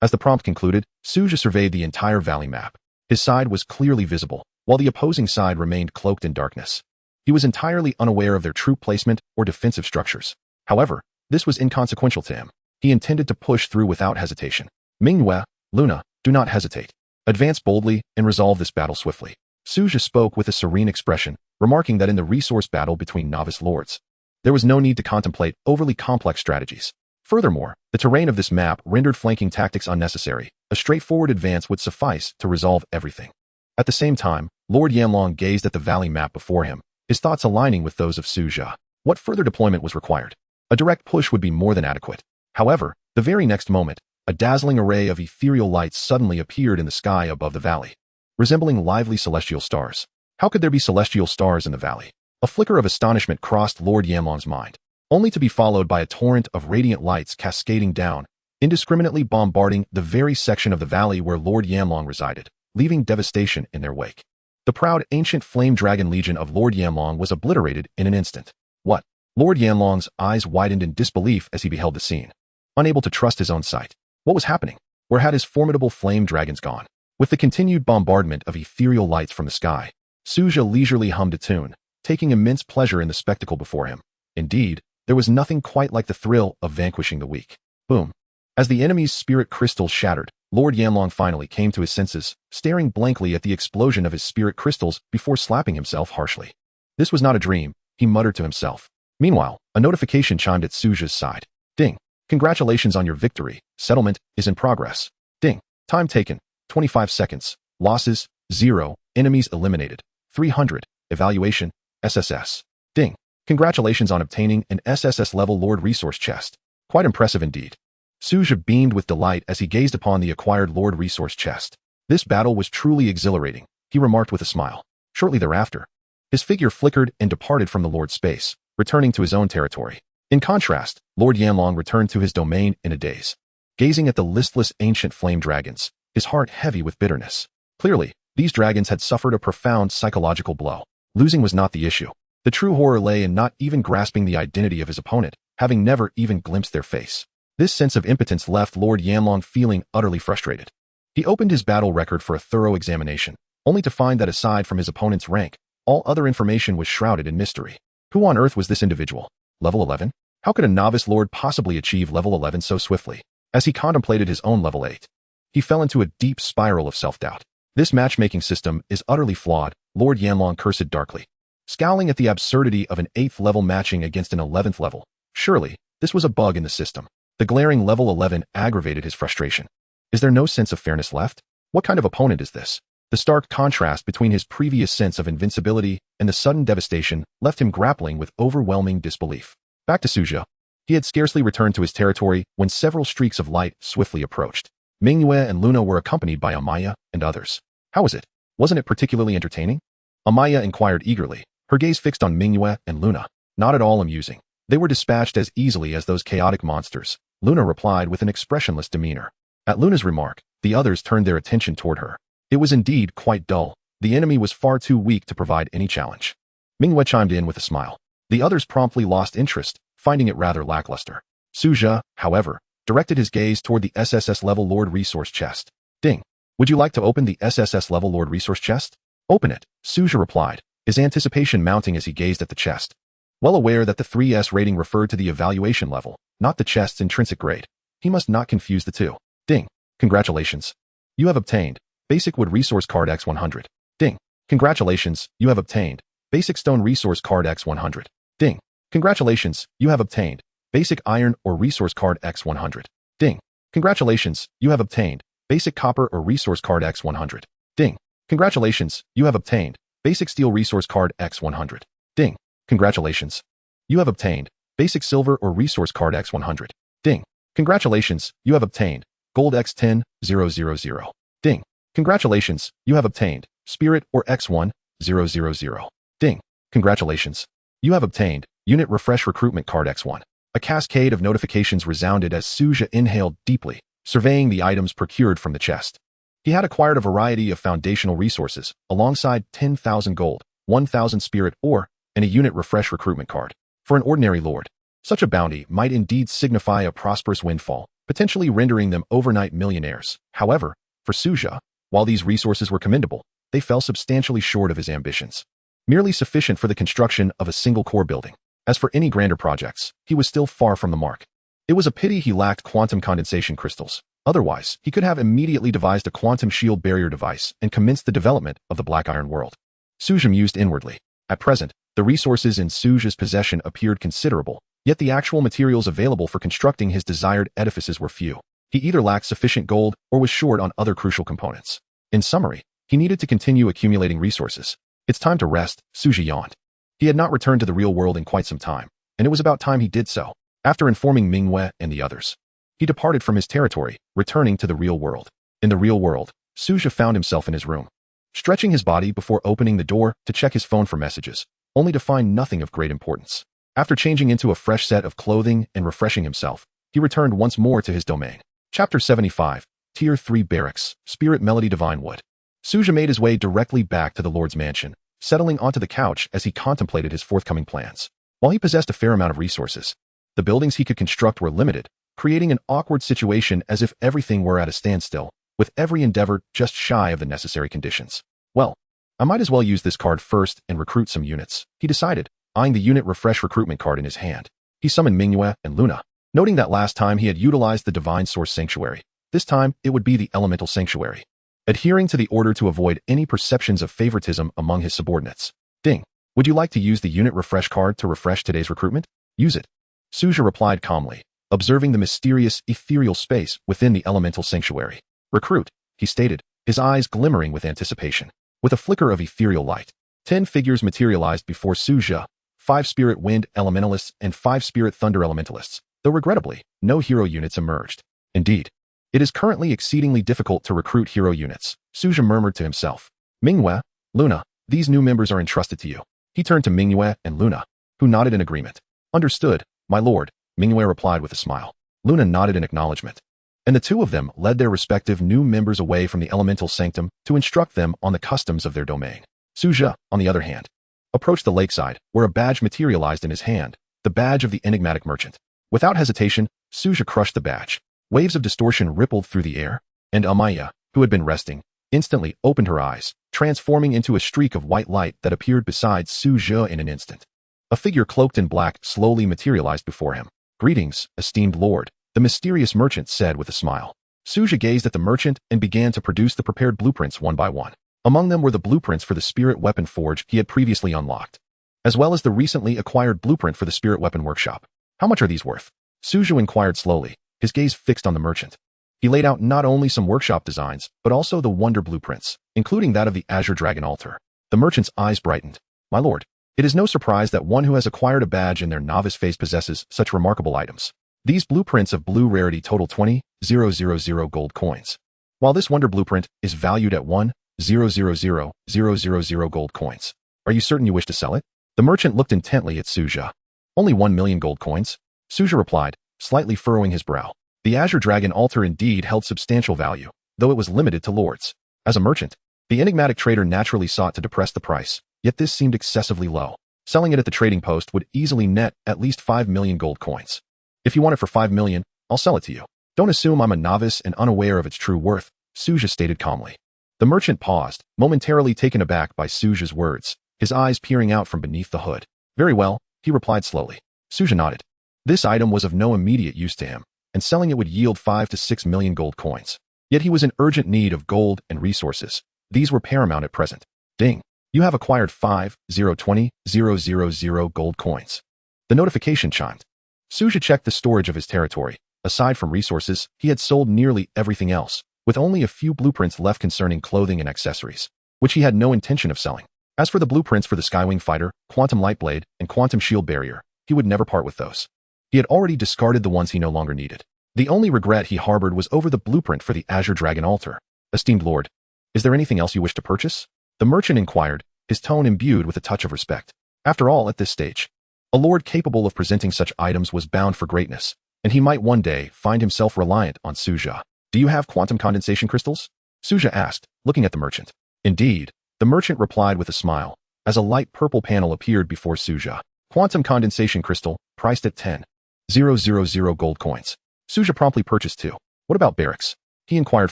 As the prompt concluded, Su Zhe surveyed the entire valley map. His side was clearly visible, while the opposing side remained cloaked in darkness. He was entirely unaware of their troop placement or defensive structures. However, this was inconsequential to him. He intended to push through without hesitation. Minghua, Luna, do not hesitate. Advance boldly and resolve this battle swiftly. Su Zhe spoke with a serene expression, remarking that in the resource battle between novice lords, there was no need to contemplate overly complex strategies. Furthermore, the terrain of this map rendered flanking tactics unnecessary. A straightforward advance would suffice to resolve everything. At the same time, Lord Yanlong gazed at the valley map before him, his thoughts aligning with those of Su Zhe. What further deployment was required? A direct push would be more than adequate. However, the very next moment, a dazzling array of ethereal lights suddenly appeared in the sky above the valley, resembling lively celestial stars. How could there be celestial stars in the valley? A flicker of astonishment crossed Lord Yanlong's mind, only to be followed by a torrent of radiant lights cascading down, indiscriminately bombarding the very section of the valley where Lord Yanlong resided, leaving devastation in their wake. The proud ancient flame dragon legion of Lord Yanlong was obliterated in an instant. What? Lord Yanlong's eyes widened in disbelief as he beheld the scene, unable to trust his own sight. What was happening? Where had his formidable flame dragons gone? With the continued bombardment of ethereal lights from the sky, Su Zhe leisurely hummed a tune, taking immense pleasure in the spectacle before him. Indeed, there was nothing quite like the thrill of vanquishing the weak. Boom. As the enemy's spirit crystals shattered, Lord Yanlong finally came to his senses, staring blankly at the explosion of his spirit crystals before slapping himself harshly. This was not a dream, he muttered to himself. Meanwhile, a notification chimed at Su Zhe's side. Ding. Congratulations on your victory. Settlement is in progress. Ding. Time taken, 25 seconds. Losses, 0. Enemies eliminated, 300. Evaluation, SSS. Ding. Congratulations on obtaining an SSS-level Lord Resource chest. Quite impressive indeed. Su Zhe beamed with delight as he gazed upon the acquired Lord Resource chest. This battle was truly exhilarating, he remarked with a smile. Shortly thereafter, his figure flickered and departed from the Lord's space, returning to his own territory. In contrast, Lord Yanlong returned to his domain in a daze, gazing at the listless ancient flame dragons, his heart heavy with bitterness. Clearly, these dragons had suffered a profound psychological blow. Losing was not the issue. The true horror lay in not even grasping the identity of his opponent, having never even glimpsed their face. This sense of impotence left Lord Yanlong feeling utterly frustrated. He opened his battle record for a thorough examination, only to find that aside from his opponent's rank, all other information was shrouded in mystery. Who on earth was this individual? Level 11? How could a novice lord possibly achieve level 11 so swiftly? As he contemplated his own level 8, he fell into a deep spiral of self-doubt. This matchmaking system is utterly flawed, Lord Yanlong cursed darkly, scowling at the absurdity of an 8th level matching against an 11th level. Surely, this was a bug in the system. The glaring level 11 aggravated his frustration. Is there no sense of fairness left? What kind of opponent is this? The stark contrast between his previous sense of invincibility and the sudden devastation left him grappling with overwhelming disbelief. Back to Su Zhe. He had scarcely returned to his territory when several streaks of light swiftly approached. Manhwa and Luna were accompanied by Amaya and others. How was it? Wasn't it particularly entertaining? Amaya inquired eagerly, her gaze fixed on Manhwa and Luna. Not at all amusing. They were dispatched as easily as those chaotic monsters, Luna replied with an expressionless demeanor. At Luna's remark, the others turned their attention toward her. It was indeed quite dull. The enemy was far too weak to provide any challenge. Manhwa chimed in with a smile. The others promptly lost interest, finding it rather lackluster. Su Zhe, however, directed his gaze toward the SSS-level Lord Resource chest. Ding. Would you like to open the SSS-level Lord Resource chest? Open it, Su Zhe replied, his anticipation mounting as he gazed at the chest. Well aware that the 3S rating referred to the evaluation level, not the chest's intrinsic grade, he must not confuse the two. Ding. Congratulations. You have obtained Basic Wood Resource Card X100. Ding. Congratulations, you have obtained Basic Stone Resource Card X100. Ding. Congratulations, you have obtained Basic Iron or Resource Card X100. Ding. Congratulations, you have obtained Basic Copper or Resource Card X100. Ding. Congratulations, you have obtained Basic Steel Resource Card X100. Ding. Congratulations. You have obtained Basic Silver or Resource Card X100. Ding. Congratulations, you have obtained Gold X10000. Ding. Congratulations, you have obtained Spirit or X1000. Ding. Congratulations. You have obtained Unit Refresh Recruitment Card X1. A cascade of notifications resounded as Su Zhe inhaled deeply, surveying the items procured from the chest. He had acquired a variety of foundational resources, alongside 10,000 gold, 1,000 spirit ore, and a Unit Refresh Recruitment Card. For an ordinary lord, such a bounty might indeed signify a prosperous windfall, potentially rendering them overnight millionaires. However, for Su Zhe, while these resources were commendable, they fell substantially short of his ambitions. Merely sufficient for the construction of a single core building. As for any grander projects, he was still far from the mark. It was a pity he lacked quantum condensation crystals. Otherwise, he could have immediately devised a quantum shield barrier device and commenced the development of the Black Iron world. Su Zhe mused inwardly. At present, the resources in Su Zhe's possession appeared considerable, yet the actual materials available for constructing his desired edifices were few. He either lacked sufficient gold or was short on other crucial components. In summary, he needed to continue accumulating resources. It's time to rest, Su Zhe yawned. He had not returned to the real world in quite some time, and it was about time he did so. After informing Manhwa and the others, he departed from his territory, returning to the real world. In the real world, Su Zhe found himself in his room, stretching his body before opening the door to check his phone for messages, only to find nothing of great importance. After changing into a fresh set of clothing and refreshing himself, he returned once more to his domain. Chapter 75, Tier 3 Barracks, Spirit Melody Divine Wood. Su Zhe made his way directly back to the Lord's mansion, settling onto the couch as he contemplated his forthcoming plans. While he possessed a fair amount of resources, the buildings he could construct were limited, creating an awkward situation as if everything were at a standstill, with every endeavor just shy of the necessary conditions. Well, I might as well use this card first and recruit some units, he decided, eyeing the Unit Refresh Recruitment card in his hand. He summoned Manhwa and Luna, noting that last time he had utilized the Divine Source Sanctuary. This time, it would be the Elemental Sanctuary. Adhering to the order to avoid any perceptions of favoritism among his subordinates. Ding. Would you like to use the Unit Refresh card to refresh today's recruitment? Use it. Su Zhe replied calmly, observing the mysterious, ethereal space within the Elemental Sanctuary. Recruit, he stated, his eyes glimmering with anticipation. With a flicker of ethereal light, 10 figures materialized before Su Zhe, 5 Spirit Wind Elementalists and 5 Spirit Thunder Elementalists, though regrettably, no hero units emerged. Indeed. It is currently exceedingly difficult to recruit hero units, Su Zhe murmured to himself. Manhwa, Luna, these new members are entrusted to you. He turned to Manhwa and Luna, who nodded in agreement. Understood, my lord, Manhwa replied with a smile. Luna nodded in acknowledgement. And the two of them led their respective new members away from the elemental sanctum to instruct them on the customs of their domain. Su Zhe, on the other hand, approached the lakeside, where a badge materialized in his hand, the badge of the enigmatic merchant. Without hesitation, Su Zhe crushed the badge. Waves of distortion rippled through the air, and Amaya, who had been resting, instantly opened her eyes, transforming into a streak of white light that appeared beside Su Zhe in an instant. A figure cloaked in black slowly materialized before him. Greetings, esteemed lord, the mysterious merchant said with a smile. Su Zhe gazed at the merchant and began to produce the prepared blueprints one by one. Among them were the blueprints for the spirit weapon forge he had previously unlocked, as well as the recently acquired blueprint for the spirit weapon workshop. How much are these worth? Su Zhe inquired slowly, his gaze fixed on the merchant. He laid out not only some workshop designs, but also the wonder blueprints, including that of the Azure Dragon altar. The merchant's eyes brightened. My lord, it is no surprise that one who has acquired a badge in their novice phase possesses such remarkable items. These blueprints of blue rarity total 20,000 gold coins, while this wonder blueprint is valued at 1,000,000 gold coins. Are you certain you wish to sell it? The merchant looked intently at Su Zhe. Only 1,000,000 gold coins? Su Zhe replied, slightly furrowing his brow. The Azure Dragon altar indeed held substantial value, though it was limited to lords. As a merchant, the enigmatic trader naturally sought to depress the price, yet this seemed excessively low. Selling it at the trading post would easily net at least 5,000,000 gold coins. If you want it for 5,000,000, I'll sell it to you. Don't assume I'm a novice and unaware of its true worth, Su Zhe stated calmly. The merchant paused, momentarily taken aback by Su Zhe's words, his eyes peering out from beneath the hood. Very well, he replied slowly. Su Zhe nodded. This item was of no immediate use to him, and selling it would yield 5 to 6,000,000 gold coins. Yet he was in urgent need of gold and resources. These were paramount at present. Ding. You have acquired 5,020,000 gold coins. The notification chimed. Su Zhe checked the storage of his territory. Aside from resources, he had sold nearly everything else, with only a few blueprints left concerning clothing and accessories, which he had no intention of selling. As for the blueprints for the Skywing Fighter, Quantum Lightblade, and Quantum Shield Barrier, he would never part with those. He had already discarded the ones he no longer needed. The only regret he harbored was over the blueprint for the Azure Dragon altar. Esteemed lord, is there anything else you wish to purchase? The merchant inquired, his tone imbued with a touch of respect. After all, at this stage, a lord capable of presenting such items was bound for greatness, and he might one day find himself reliant on Su Zhe. Do you have quantum condensation crystals? Su Zhe asked, looking at the merchant. Indeed, the merchant replied with a smile, as a light purple panel appeared before Su Zhe. Quantum condensation crystal, priced at 10,000 gold coins. Su Zhe promptly purchased 2. What about barracks? He inquired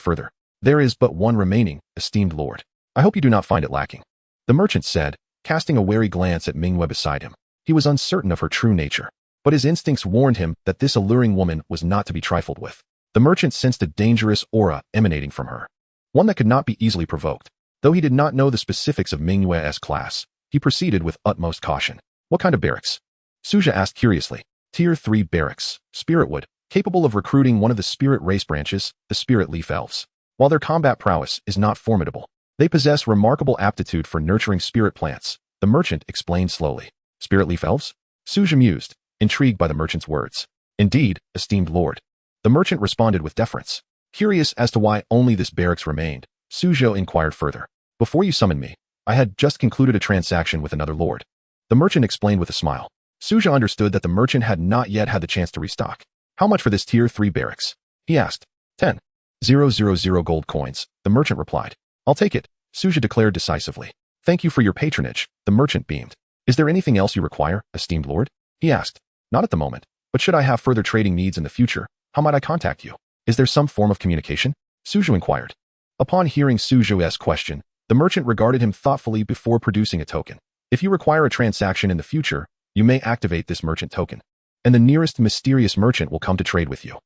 further. There is but one remaining, esteemed lord. I hope you do not find it lacking. The merchant said, casting a wary glance at Manhwa beside him. He was uncertain of her true nature, but his instincts warned him that this alluring woman was not to be trifled with. The merchant sensed a dangerous aura emanating from her, one that could not be easily provoked. Though he did not know the specifics of Manhwa's class, he proceeded with utmost caution. What kind of barracks? Su Zhe asked curiously. Tier 3 barracks, Spiritwood, capable of recruiting one of the spirit race branches, the Spirit Leaf Elves. While their combat prowess is not formidable, they possess remarkable aptitude for nurturing spirit plants, the merchant explained slowly. Spirit Leaf Elves? Su Zhe mused, intrigued by the merchant's words. Indeed, esteemed lord. The merchant responded with deference. Curious as to why only this barracks remained, Su Zhe inquired further. Before you summoned me, I had just concluded a transaction with another lord. The merchant explained with a smile. Su Zhe understood that the merchant had not yet had the chance to restock. How much for this tier 3 barracks? He asked. 10,000 gold coins, the merchant replied. I'll take it, Su Zhe declared decisively. Thank you for your patronage, the merchant beamed. Is there anything else you require, esteemed lord? He asked. Not at the moment, but should I have further trading needs in the future, how might I contact you? Is there some form of communication? Su Zhe inquired. Upon hearing Su Zhe's question, the merchant regarded him thoughtfully before producing a token. If you require a transaction in the future, you may activate this merchant token, and the nearest mysterious merchant will come to trade with you.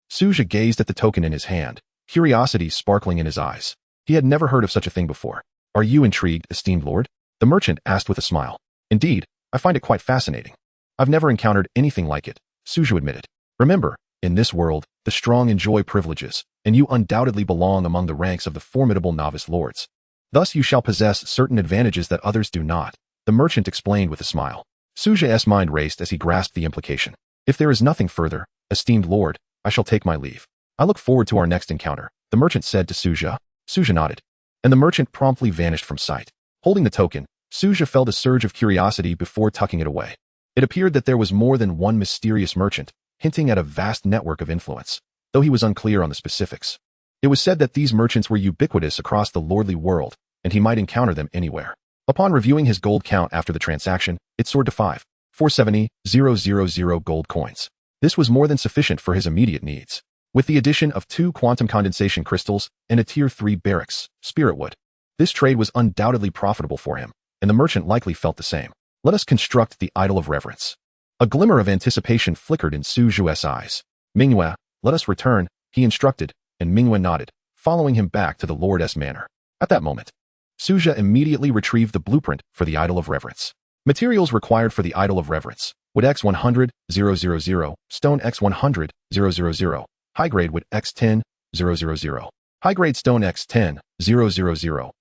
Su Zhe gazed at the token in his hand, curiosity sparkling in his eyes. He had never heard of such a thing before. Are you intrigued, esteemed lord? The merchant asked with a smile. Indeed, I find it quite fascinating. I've never encountered anything like it, Su Zhe admitted. Remember, in this world, the strong enjoy privileges, and you undoubtedly belong among the ranks of the formidable novice lords. Thus you shall possess certain advantages that others do not, the merchant explained with a smile. Su Zhe's mind raced as he grasped the implication. If there is nothing further, esteemed lord, I shall take my leave. I look forward to our next encounter, the merchant said to Su Zhe. Su Zhe nodded, and the merchant promptly vanished from sight. Holding the token, Su Zhe felt a surge of curiosity before tucking it away. It appeared that there was more than one mysterious merchant, hinting at a vast network of influence, though he was unclear on the specifics. It was said that these merchants were ubiquitous across the lordly world, and he might encounter them anywhere. Upon reviewing his gold count after the transaction, it soared to 5,470,000 gold coins. This was more than sufficient for his immediate needs. With the addition of 2 quantum condensation crystals and a Tier 3 barracks, spirit wood. This trade was undoubtedly profitable for him, and the merchant likely felt the same. Let us construct the idol of reverence. A glimmer of anticipation flickered in Su Zhe's eyes. Manhwa, let us return, he instructed, and Manhwa nodded, following him back to the Lord's manor. At that moment, Su Zhe immediately retrieved the blueprint for the idol of reverence. Materials required for the idol of reverence: wood X100, 000, stone X100, 000, high-grade wood X10, 000, high-grade stone X10, 000,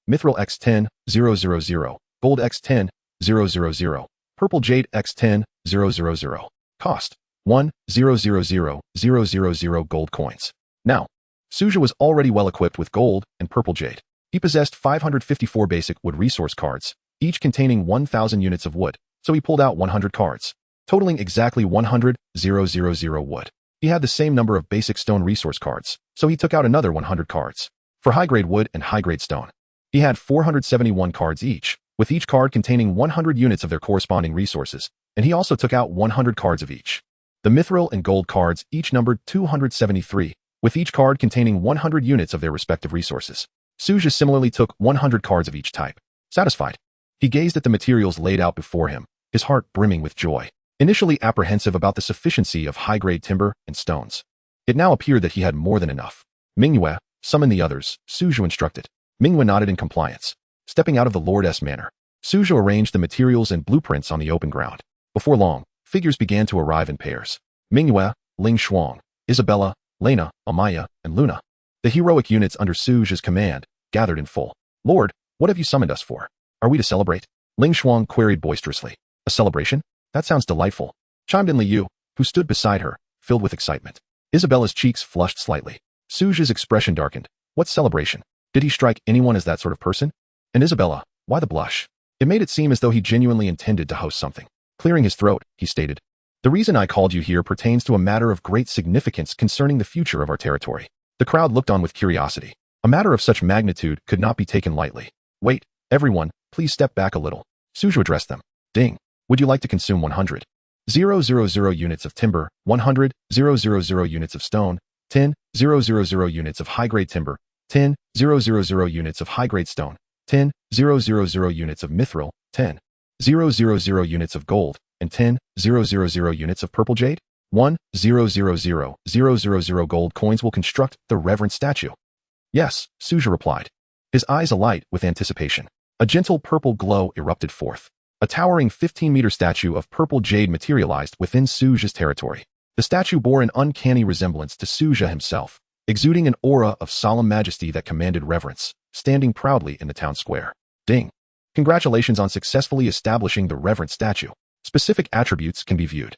mithril X10, 000, gold X10, 000, purple jade X10, 000. Cost: 1,000,000 gold coins. Now, Su Zhe was already well equipped with gold and purple jade. He possessed 554 basic wood resource cards, each containing 1,000 units of wood, so he pulled out 100 cards, totaling exactly 100,000 wood. He had the same number of basic stone resource cards, so he took out another 100 cards. For high-grade wood and high-grade stone, he had 471 cards each, with each card containing 100 units of their corresponding resources, and he also took out 100 cards of each. The mithril and gold cards each numbered 273, with each card containing 100 units of their respective resources. Su Zhe similarly took 100 cards of each type. Satisfied, he gazed at the materials laid out before him, his heart brimming with joy. Initially apprehensive about the sufficiency of high-grade timber and stones, it now appeared that he had more than enough. Manhwa, summon the others, Su Zhe instructed. Manhwa nodded in compliance. Stepping out of the Lord's manor, Su Zhe arranged the materials and blueprints on the open ground. Before long, figures began to arrive in pairs. Manhwa, Ling Shuang, Isabella, Lena, Amaya, and Luna. The heroic units under Su Zhe's command gathered in full. Lord, what have you summoned us for? Are we to celebrate? Ling Shuang queried boisterously. A celebration? That sounds delightful, chimed in Liu, who stood beside her, filled with excitement. Isabella's cheeks flushed slightly. Su Zhe's expression darkened. What celebration? Did he strike anyone as that sort of person? And Isabella, why the blush? It made it seem as though he genuinely intended to host something. Clearing his throat, he stated, the reason I called you here pertains to a matter of great significance concerning the future of our territory. The crowd looked on with curiosity. A matter of such magnitude could not be taken lightly. Wait, everyone, please step back a little. Su Zhe addressed them. Ding. Would you like to consume 100,000 units of timber, 100,000 units of stone, 10,000 units of high-grade timber, 10,000 units of high-grade stone, 10,000 units of mithril, 10,000 units of gold, and 10,000 units of purple jade? 1,000,000 gold coins will construct the reverend statue. Yes, Su Zhe replied, his eyes alight with anticipation. A gentle purple glow erupted forth. A towering 15-meter statue of purple jade materialized within Su Zhe's territory. The statue bore an uncanny resemblance to Su Zhe himself, exuding an aura of solemn majesty that commanded reverence, standing proudly in the town square. Ding. Congratulations on successfully establishing the reverend statue. Specific attributes can be viewed.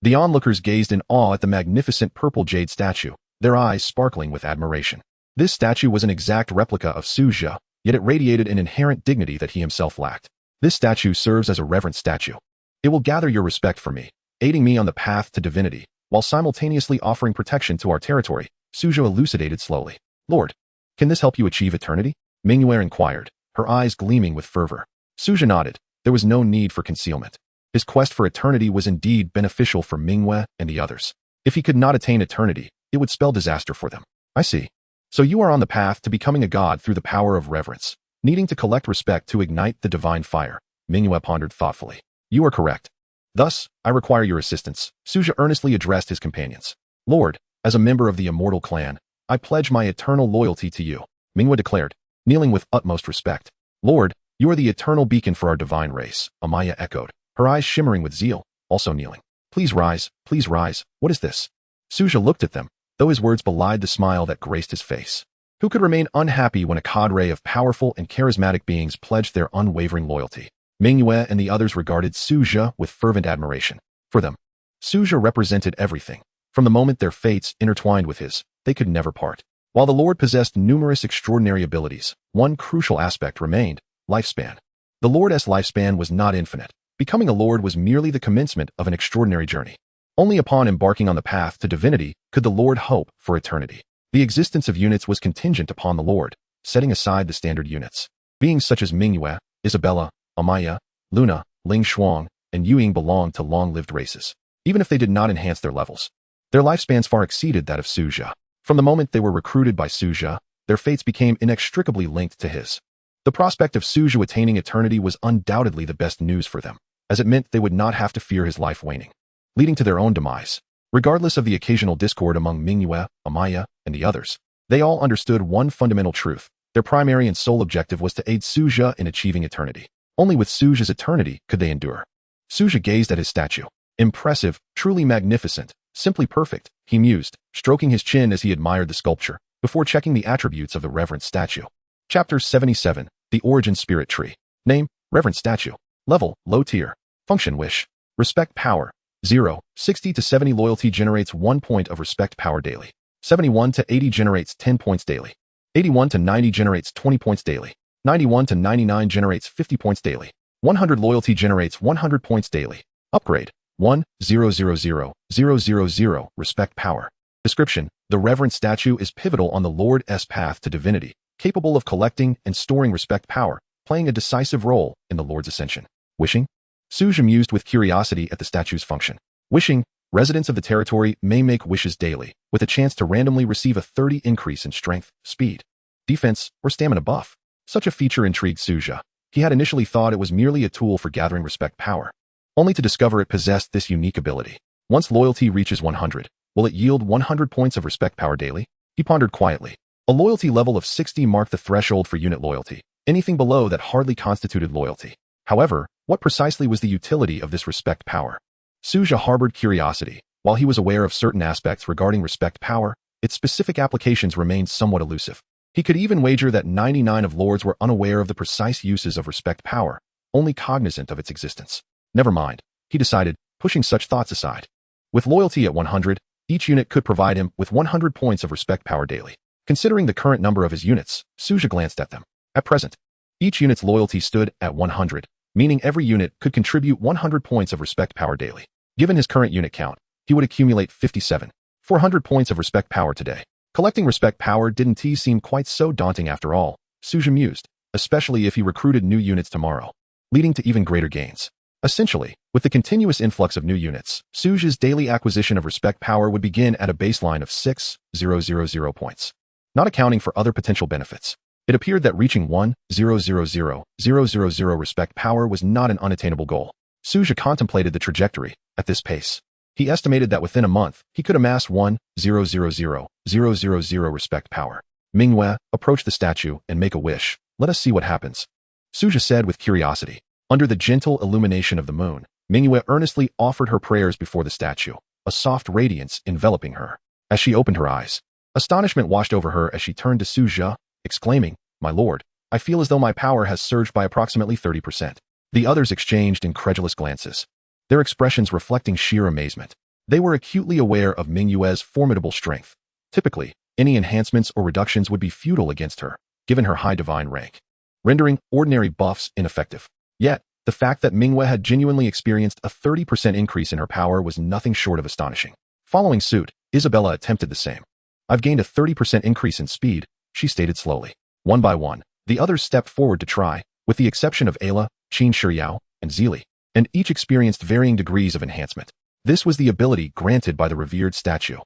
The onlookers gazed in awe at the magnificent purple jade statue, their eyes sparkling with admiration. This statue was an exact replica of Su Zhe, yet it radiated an inherent dignity that he himself lacked. This statue serves as a reverent statue. It will gather your respect for me, aiding me on the path to divinity, while simultaneously offering protection to our territory, Su Zhe elucidated slowly. Lord, can this help you achieve eternity? Manhwa inquired, her eyes gleaming with fervor. Su Zhe nodded. There was no need for concealment. His quest for eternity was indeed beneficial for Manhwa and the others. If he could not attain eternity, it would spell disaster for them. I see. So you are on the path to becoming a god through the power of reverence, needing to collect respect to ignite the divine fire. Manhwa pondered thoughtfully. You are correct. Thus, I require your assistance. Su Zhe earnestly addressed his companions. Lord, as a member of the immortal clan, I pledge my eternal loyalty to you, Manhwa declared, kneeling with utmost respect. Lord, you are the eternal beacon for our divine race, Amaya echoed, her eyes shimmering with zeal, also kneeling. Please rise, please rise. What is this? Su Zhe looked at them, though his words belied the smile that graced his face. Who could remain unhappy when a cadre of powerful and charismatic beings pledged their unwavering loyalty? Manhwa and the others regarded Su Zhe with fervent admiration. For them, Su Zhe represented everything. From the moment their fates intertwined with his, they could never part. While the Lord possessed numerous extraordinary abilities, one crucial aspect remained: lifespan. The Lord's lifespan was not infinite. Becoming a Lord was merely the commencement of an extraordinary journey. Only upon embarking on the path to divinity could the Lord hope for eternity. The existence of units was contingent upon the Lord, setting aside the standard units. Beings such as Minghua, Isabella, Amaya, Luna, Ling Shuang, and Yuying belonged to long-lived races, even if they did not enhance their levels. Their lifespans far exceeded that of Su Zhe. From the moment they were recruited by Su Zhe, their fates became inextricably linked to his. The prospect of Su Zhe attaining eternity was undoubtedly the best news for them, as it meant they would not have to fear his life waning, leading to their own demise. Regardless of the occasional discord among Minghua, Amaya, and the others, they all understood one fundamental truth: their primary and sole objective was to aid Su Zhe in achieving eternity. Only with Su Zhe's eternity could they endure. Su Zhe gazed at his statue. Impressive, truly magnificent, simply perfect, he mused, stroking his chin as he admired the sculpture, before checking the attributes of the reverend statue. Chapter 77, The Origin Spirit Tree. Name: Reverend Statue. Level: Low Tier. Function: Wish. Respect Power: 0. 60 to 70 loyalty generates 1 point of respect power daily. 71 to 80 generates 10 points daily. 81 to 90 generates 20 points daily. 91 to 99 generates 50 points daily. 100 loyalty generates 100 points daily. Upgrade: 1,000,000. Respect Power. Description: the Reverend Statue is pivotal on the Lord's path to divinity, capable of collecting and storing respect power, playing a decisive role in the Lord's ascension. Wishing? Su Zhe mused with curiosity at the statue's function. Wishing: residents of the territory may make wishes daily, with a chance to randomly receive a 30 increase in strength, speed, defense, or stamina buff. Such a feature intrigued Su Zhe. He had initially thought it was merely a tool for gathering respect power, only to discover it possessed this unique ability. Once loyalty reaches 100, will it yield 100 points of respect power daily? He pondered quietly. A loyalty level of 60 marked the threshold for unit loyalty. Anything below that hardly constituted loyalty. However, what precisely was the utility of this respect power? Su Zhe harbored curiosity. While he was aware of certain aspects regarding respect power, its specific applications remained somewhat elusive. He could even wager that 99 of lords were unaware of the precise uses of respect power, only cognizant of its existence. Never mind, he decided, pushing such thoughts aside. With loyalty at 100, each unit could provide him with 100 points of respect power daily. Considering the current number of his units, Su Zhe glanced at them. At present, each unit's loyalty stood at 100, meaning every unit could contribute 100 points of respect power daily. Given his current unit count, he would accumulate 400 points of respect power today. Collecting respect power didn't seem quite so daunting after all, Su Zhe mused, especially if he recruited new units tomorrow, leading to even greater gains. Essentially, with the continuous influx of new units, Su Zhe's daily acquisition of respect power would begin at a baseline of 6,000 points. Not accounting for other potential benefits, it appeared that reaching 1,000,000 respect power was not an unattainable goal. Su Zhe contemplated the trajectory. At this pace, he estimated that within a month, he could amass 1,000,000 respect power. Minghua, approach the statue and make a wish. Let us see what happens. Su Zhe said with curiosity. Under the gentle illumination of the moon, Minghua earnestly offered her prayers before the statue, a soft radiance enveloping her. As she opened her eyes, astonishment washed over her as she turned to Su Zhe, exclaiming, "My lord, I feel as though my power has surged by approximately 30%. The others exchanged incredulous glances, their expressions reflecting sheer amazement. They were acutely aware of Minghua's formidable strength. Typically, any enhancements or reductions would be futile against her, given her high divine rank, rendering ordinary buffs ineffective. Yet, the fact that Minghua had genuinely experienced a 30% increase in her power was nothing short of astonishing. Following suit, Isabella attempted the same. I've gained a 30% increase in speed, she stated slowly. One by one, the others stepped forward to try, with the exception of Ayla, Qin Shiyao, and Zili, and each experienced varying degrees of enhancement. This was the ability granted by the revered statue.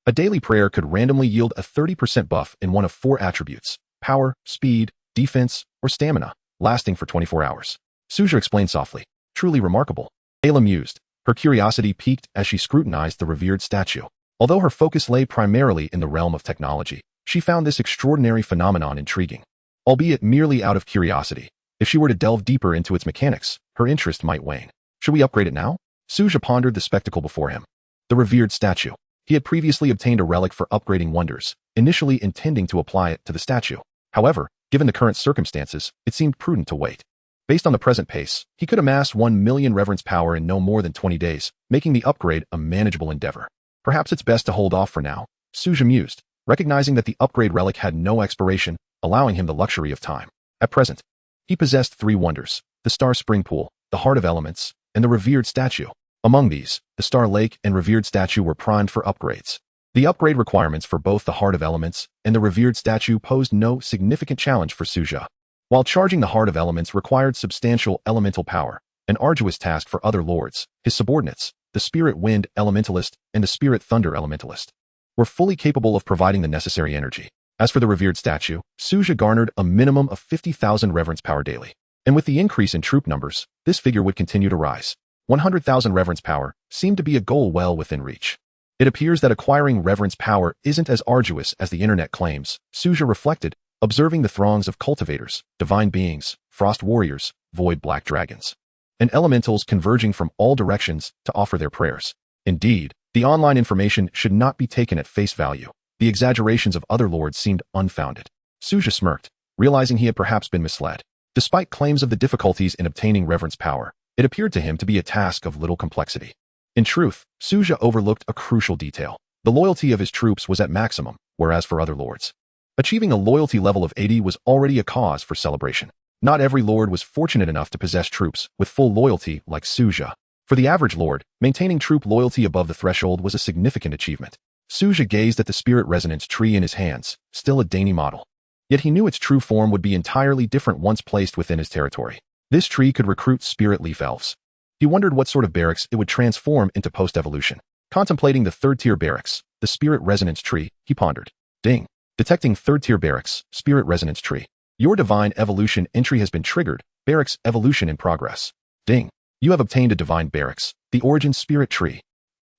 A daily prayer could randomly yield a 30% buff in one of 4 attributes: power, speed, defense, or stamina, lasting for 24 hours. Su Zhe explained softly. Truly remarkable. Ayla mused. Her curiosity piqued as she scrutinized the revered statue. Although her focus lay primarily in the realm of technology, she found this extraordinary phenomenon intriguing. Albeit merely out of curiosity, if she were to delve deeper into its mechanics, her interest might wane. Should we upgrade it now? Su Zhe pondered the spectacle before him. The revered statue. He had previously obtained a relic for upgrading wonders, initially intending to apply it to the statue. However, given the current circumstances, it seemed prudent to wait. Based on the present pace, he could amass 1 million reverence power in no more than 20 days, making the upgrade a manageable endeavor. Perhaps it's best to hold off for now, Su Zhe mused. recognizing that the upgrade relic had no expiration, allowing him the luxury of time. At present, he possessed 3 wonders: the Star Spring Pool, the Heart of Elements, and the Revered Statue. Among these, the Star Lake and Revered Statue were primed for upgrades. The upgrade requirements for both the Heart of Elements and the Revered Statue posed no significant challenge for Su Zhe. While charging the Heart of Elements required substantial elemental power, an arduous task for other lords, his subordinates, the Spirit Wind Elementalist and the Spirit Thunder Elementalist, were fully capable of providing the necessary energy. As for the Revered Statue, Su Zhe garnered a minimum of 50,000 reverence power daily. And with the increase in troop numbers, this figure would continue to rise. 100,000 reverence power seemed to be a goal well within reach. It appears that acquiring reverence power isn't as arduous as the internet claims, Su Zhe reflected, observing the throngs of cultivators, divine beings, frost warriors, void black dragons, and elementals converging from all directions to offer their prayers. Indeed, the online information should not be taken at face value. The exaggerations of other lords seemed unfounded. Su Zhe smirked, realizing he had perhaps been misled. Despite claims of the difficulties in obtaining reverence power, it appeared to him to be a task of little complexity. In truth, Su Zhe overlooked a crucial detail. The loyalty of his troops was at maximum, whereas for other lords, achieving a loyalty level of 80 was already a cause for celebration. Not every lord was fortunate enough to possess troops with full loyalty like Su Zhe. For the average lord, maintaining troop loyalty above the threshold was a significant achievement. Su Zhe gazed at the spirit resonance tree in his hands, still a dainty model. Yet he knew its true form would be entirely different once placed within his territory. This tree could recruit spirit leaf elves. He wondered what sort of barracks it would transform into post-evolution. Contemplating the third-tier barracks, the spirit resonance tree, he pondered. Ding. Detecting third-tier barracks, spirit resonance tree. Your divine evolution entry has been triggered. Barracks evolution in progress. Ding. You have obtained a divine barracks, the origin spirit tree.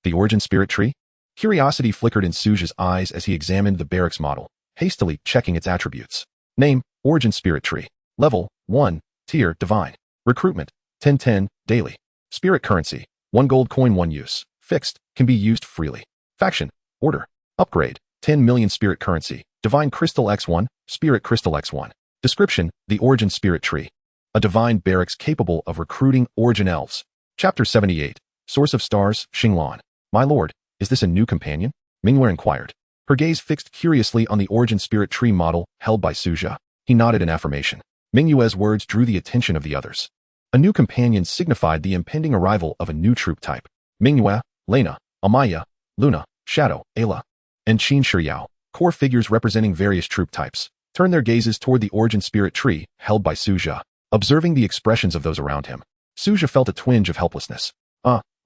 The origin spirit tree? Curiosity flickered in Su Zhe's eyes as he examined the barracks model, hastily checking its attributes. Name, origin spirit tree. Level, 1, tier, divine. Recruitment, 1010, daily. Spirit currency, 1 gold coin 1 use. Fixed, can be used freely. Faction, order. Upgrade, 10 million spirit currency. Divine crystal X1, spirit crystal X1. Description, the origin spirit tree. A divine barracks capable of recruiting origin elves. Chapter 78, Source of Stars, Xinglan. My lord, is this a new companion? Manhwaa inquired. Her gaze fixed curiously on the origin spirit tree model held by Su Zhe. He nodded in affirmation. Manhwaa's words drew the attention of the others. A new companion signified the impending arrival of a new troop type. Manhwaa, Lena, Amaya, Luna, Shadow, Ayla, and Qin Shiyao, core figures representing various troop types, turned their gazes toward the origin spirit tree held by Su Zhe. Observing the expressions of those around him, Su Zhe felt a twinge of helplessness.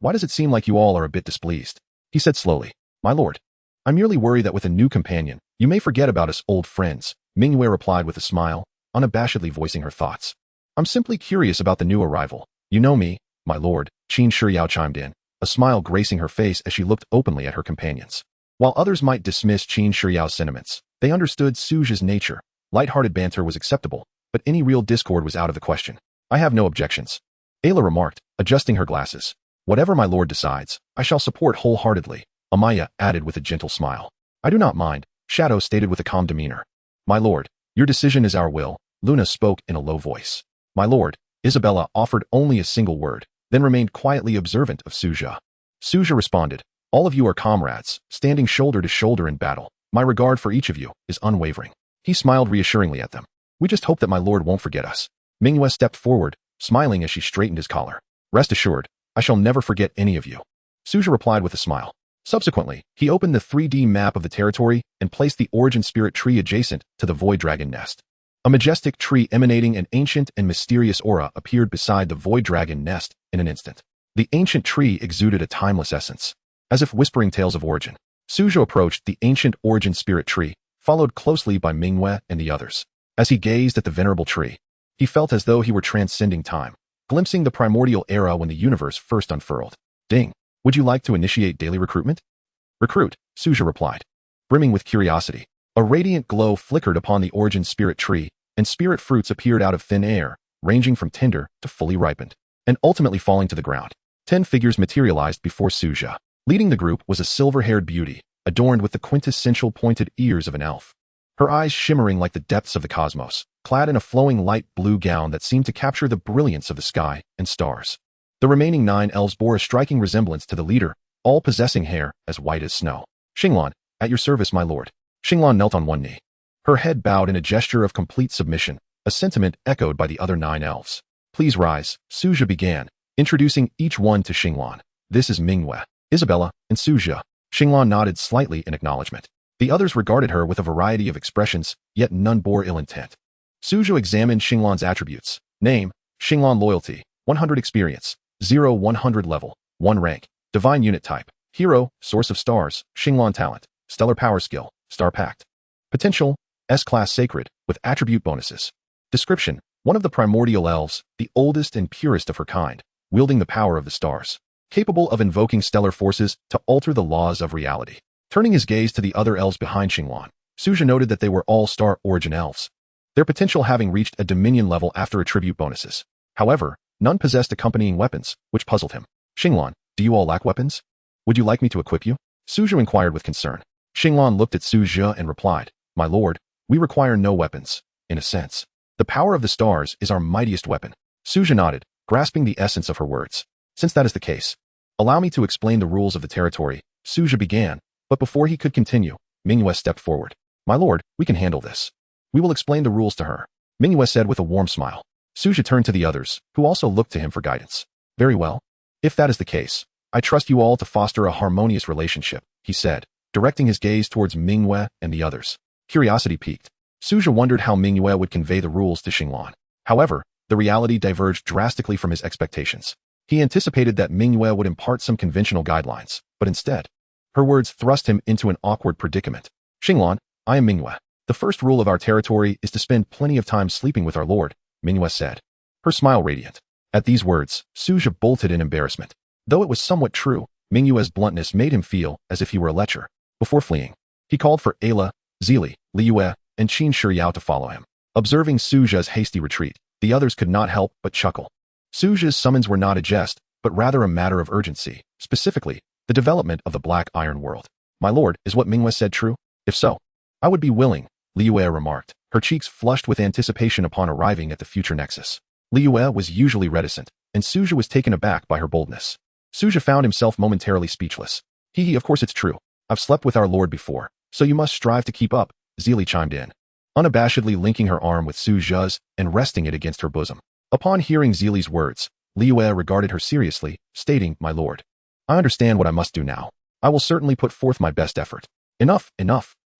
Why does it seem like you all are a bit displeased? He said slowly. My lord, I merely worry that with a new companion, you may forget about us old friends, Manhwaa replied with a smile, unabashedly voicing her thoughts. I'm simply curious about the new arrival. You know me, my lord, Qin Shiyao chimed in, a smile gracing her face as she looked openly at her companions. While others might dismiss Qin Shiyao's sentiments, they understood Su Zhe's nature. Light-hearted banter was acceptable, but any real discord was out of the question. I have no objections. Ayla remarked, adjusting her glasses. Whatever my lord decides, I shall support wholeheartedly, Amaya added with a gentle smile. I do not mind, Shadow stated with a calm demeanor. My lord, your decision is our will, Luna spoke in a low voice. My lord, Isabella offered only a single word, then remained quietly observant of Su Zhe. Su Zhe responded, all of you are comrades, standing shoulder to shoulder in battle. My regard for each of you is unwavering. He smiled reassuringly at them. We just hope that my lord won't forget us. Manhwaa stepped forward, smiling as she straightened his collar. Rest assured, I shall never forget any of you. Su Zhe replied with a smile. Subsequently, he opened the 3D map of the territory and placed the origin spirit tree adjacent to the void dragon nest. A majestic tree emanating an ancient and mysterious aura appeared beside the void dragon nest in an instant. The ancient tree exuded a timeless essence, as if whispering tales of origin. Su Zhe approached the ancient origin spirit tree, followed closely by Manhwaa and the others. As he gazed at the venerable tree, he felt as though he were transcending time, glimpsing the primordial era when the universe first unfurled. Ding. Would you like to initiate daily recruitment? Recruit, Su Zhe replied. Brimming with curiosity, a radiant glow flickered upon the origin spirit tree, and spirit fruits appeared out of thin air, ranging from tender to fully ripened, and ultimately falling to the ground. 10 figures materialized before Su Zhe. Leading the group was a silver-haired beauty, adorned with the quintessential pointed ears of an elf. Her eyes shimmering like the depths of the cosmos, clad in a flowing light blue gown that seemed to capture the brilliance of the sky and stars. The remaining 9 elves bore a striking resemblance to the leader, all possessing hair as white as snow. Xinglan, at your service, my lord. Xinglan knelt on one knee. Her head bowed in a gesture of complete submission, a sentiment echoed by the other 9 elves. Please rise, Su Zhe began, introducing each one to Xinglan. This is Minghua, Isabella, and Su Zhe. Xinglan nodded slightly in acknowledgement. The others regarded her with a variety of expressions, yet none bore ill intent. Su Zhe examined Xinglan's attributes. Name, Xinglan loyalty, 100 experience, 0-100 level, 1 rank, divine unit type, hero, source of stars, Xinglan talent, stellar power skill, star pact. Potential, S-class sacred, with attribute bonuses. Description, one of the primordial elves, the oldest and purest of her kind, wielding the power of the stars. Capable of invoking stellar forces to alter the laws of reality. Turning his gaze to the other elves behind Xinglan, Su Zhe noted that they were all star origin elves. Their potential having reached a dominion level after attribute bonuses. However, none possessed accompanying weapons, which puzzled him. Xinglan, do you all lack weapons? Would you like me to equip you? Su Zhe inquired with concern. Xinglan looked at Su Zhe and replied, My lord, we require no weapons, in a sense. The power of the stars is our mightiest weapon. Su Zhe nodded, grasping the essence of her words. Since that is the case, allow me to explain the rules of the territory, Su Zhe began, but before he could continue, Minghua stepped forward. My lord, we can handle this. We will explain the rules to her, Minghua said with a warm smile. Su Zhe turned to the others, who also looked to him for guidance. Very well. If that is the case, I trust you all to foster a harmonious relationship, he said, directing his gaze towards Minghua and the others. Curiosity piqued. Su Zhe wondered how Minghua would convey the rules to Xinglan. However, the reality diverged drastically from his expectations. He anticipated that Minghua would impart some conventional guidelines, but instead, her words thrust him into an awkward predicament. Xinglan, I am Minghua. The first rule of our territory is to spend plenty of time sleeping with our lord, Minghua said. Her smile radiant. At these words, Su Zhe bolted in embarrassment. Though it was somewhat true, Minghua's bluntness made him feel as if he were a lecher. Before fleeing, he called for Ayla, Zili, Liyue, and Qin Shiyao to follow him. Observing Su Zhe's hasty retreat, the others could not help but chuckle. Su Zhe's summons were not a jest, but rather a matter of urgency, specifically, the development of the Black Iron World. My lord, is what Minghua said true? If so, I would be willing, Liyue remarked, her cheeks flushed with anticipation upon arriving at the future nexus. Liyue was usually reticent, and Su Zhe was taken aback by her boldness. Su Zhe found himself momentarily speechless. Of course it's true. I've slept with our lord before, so you must strive to keep up, Zili chimed in, unabashedly linking her arm with Su Zhe's and resting it against her bosom. Upon hearing Zili's words, Liyue regarded her seriously, stating, My lord, I understand what I must do now. I will certainly put forth my best effort. Enough.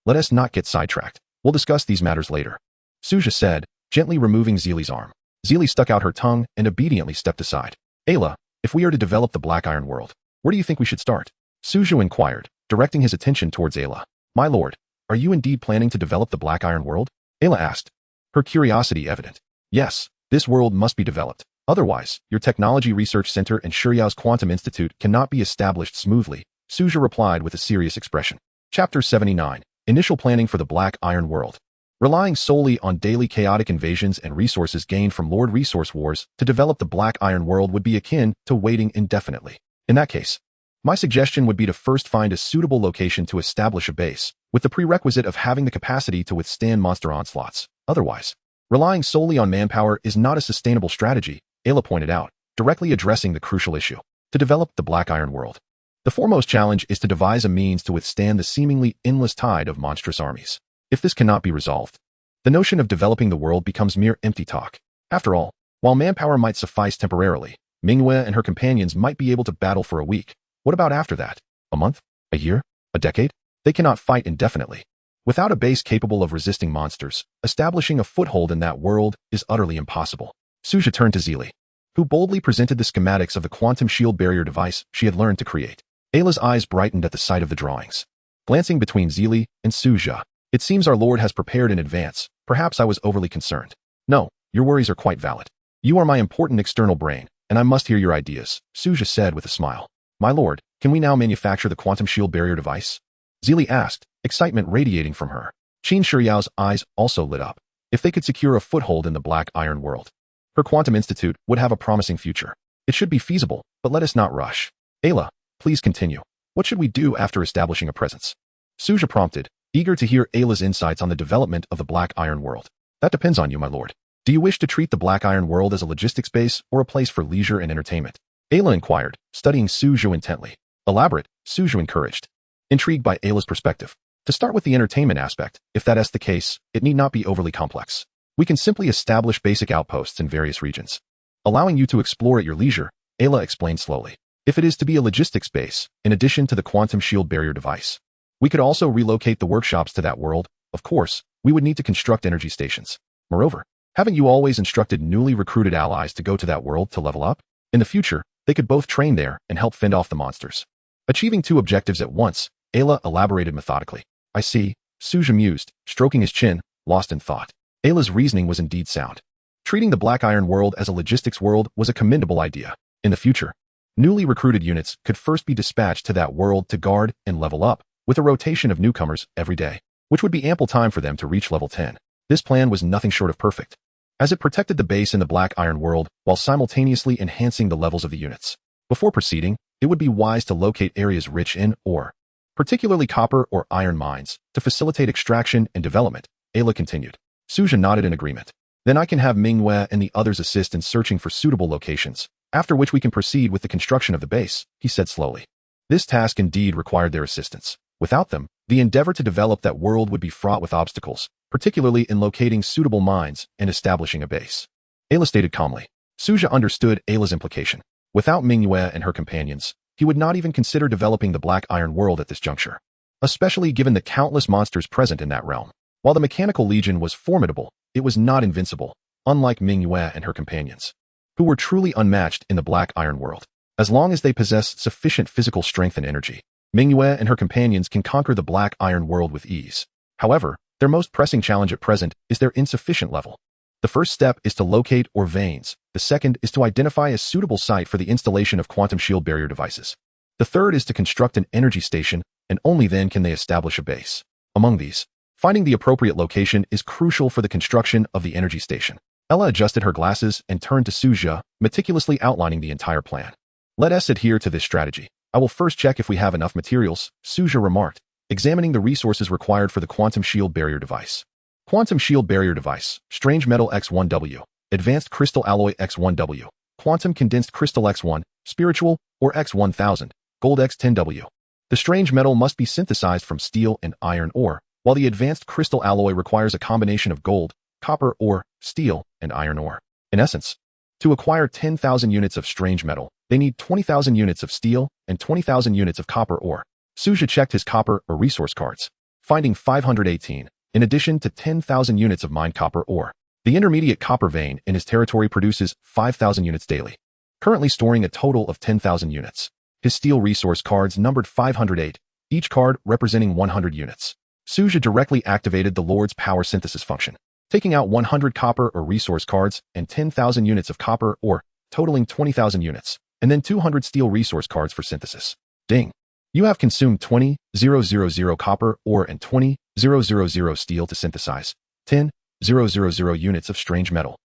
Let us not get sidetracked. We'll discuss these matters later, Su Zhe said, gently removing Zili's arm. Zili stuck out her tongue and obediently stepped aside. Ayla, if we are to develop the Black Iron World, where do you think we should start? Su Zhe inquired, directing his attention towards Ayla. My lord, are you indeed planning to develop the Black Iron World? Ayla asked, her curiosity evident. Yes, this world must be developed. Otherwise, your Technology Research Center and Shuriao's Quantum Institute cannot be established smoothly, Su Zhe replied with a serious expression. Chapter 79, Initial Planning for the Black Iron World. Relying solely on daily chaotic invasions and resources gained from Lord Resource Wars to develop the Black Iron World would be akin to waiting indefinitely. In that case, my suggestion would be to first find a suitable location to establish a base, with the prerequisite of having the capacity to withstand monster onslaughts. Otherwise, relying solely on manpower is not a sustainable strategy, Ayla pointed out, directly addressing the crucial issue. To develop the Black Iron World, the foremost challenge is to devise a means to withstand the seemingly endless tide of monstrous armies. If this cannot be resolved, the notion of developing the world becomes mere empty talk. After all, while manpower might suffice temporarily, Minghua and her companions might be able to battle for a week. What about after that? A month? A year? A decade? They cannot fight indefinitely. Without a base capable of resisting monsters, establishing a foothold in that world is utterly impossible. Su Zhe turned to Zili, who boldly presented the schematics of the quantum shield barrier device she had learned to create. Ayla's eyes brightened at the sight of the drawings. Glancing between Zili and Su Zhe, it seems our lord has prepared in advance. Perhaps I was overly concerned. No, your worries are quite valid. You are my important external brain, and I must hear your ideas, Su Zhe said with a smile. My lord, can we now manufacture the quantum shield barrier device? Zili asked, excitement radiating from her. Qin Shiyao's eyes also lit up. If they could secure a foothold in the Black Iron World, her quantum institute would have a promising future. It should be feasible, but let us not rush. Ayla, please continue. What should we do after establishing a presence? Su Zhe prompted, eager to hear Ayla's insights on the development of the Black Iron World. That depends on you, my lord. Do you wish to treat the Black Iron World as a logistics base or a place for leisure and entertainment? Ayla inquired, studying Su Zhe intently. Elaborate, Su Zhe encouraged. Intrigued by Ayla's perspective. To start with the entertainment aspect, if that is the case, it need not be overly complex. We can simply establish basic outposts in various regions, allowing you to explore at your leisure, Ayla explained slowly. If it is to be a logistics base, in addition to the quantum shield barrier device, we could also relocate the workshops to that world. Of course, we would need to construct energy stations. Moreover, haven't you always instructed newly recruited allies to go to that world to level up? In the future, they could both train there and help fend off the monsters. Achieving two objectives at once, Ayla elaborated methodically. I see, Su Zhe mused, stroking his chin, lost in thought. Ayla's reasoning was indeed sound. Treating the Black Iron world as a logistics world was a commendable idea. In the future, newly recruited units could first be dispatched to that world to guard and level up, with a rotation of newcomers every day, which would be ample time for them to reach level 10. This plan was nothing short of perfect, as it protected the base in the Black Iron world while simultaneously enhancing the levels of the units. Before proceeding, it would be wise to locate areas rich in ore, particularly copper or iron mines, to facilitate extraction and development, Ayla continued. Su Zhe nodded in agreement. Then I can have Manhwa and the others assist in searching for suitable locations, after which we can proceed with the construction of the base, he said slowly. This task indeed required their assistance. Without them, the endeavor to develop that world would be fraught with obstacles, particularly in locating suitable mines and establishing a base. Ayla stated calmly. Su Zhe understood Ayla's implication. Without Manhwa and her companions, he would not even consider developing the Black Iron world at this juncture, especially given the countless monsters present in that realm. While the Mechanical Legion was formidable, it was not invincible, unlike Manhwa and her companions, who were truly unmatched in the Black Iron world. As long as they possessed sufficient physical strength and energy, Manhwa and her companions can conquer the Black Iron world with ease. However, their most pressing challenge at present is their insufficient level. The first step is to locate ore veins. The second is to identify a suitable site for the installation of quantum shield barrier devices. The third is to construct an energy station, and only then can they establish a base. Among these, finding the appropriate location is crucial for the construction of the energy station. Ella adjusted her glasses and turned to Su Zhe, meticulously outlining the entire plan. Let us adhere to this strategy. I will first check if we have enough materials, Su Zhe remarked, examining the resources required for the quantum shield barrier device. Quantum shield barrier device, strange metal X1W, advanced crystal alloy X1W, quantum condensed crystal X1, spiritual, or X1000, gold X10W. The strange metal must be synthesized from steel and iron ore, while the advanced crystal alloy requires a combination of gold, copper ore, steel, and iron ore. In essence, to acquire 10,000 units of strange metal, they need 20,000 units of steel and 20,000 units of copper ore. Su Zhe checked his copper or resource cards, finding 518, in addition to 10,000 units of mined copper ore. The intermediate copper vein in his territory produces 5,000 units daily, currently storing a total of 10,000 units. His steel resource cards numbered 508, each card representing 100 units. Su Zhe directly activated the Lord's power synthesis function, taking out 100 copper or resource cards and 10,000 units of copper ore, totaling 20,000 units, and then 200 steel resource cards for synthesis. Ding! You have consumed 20,000 copper ore and 20,000 steel to synthesize 10,000 units of strange metal.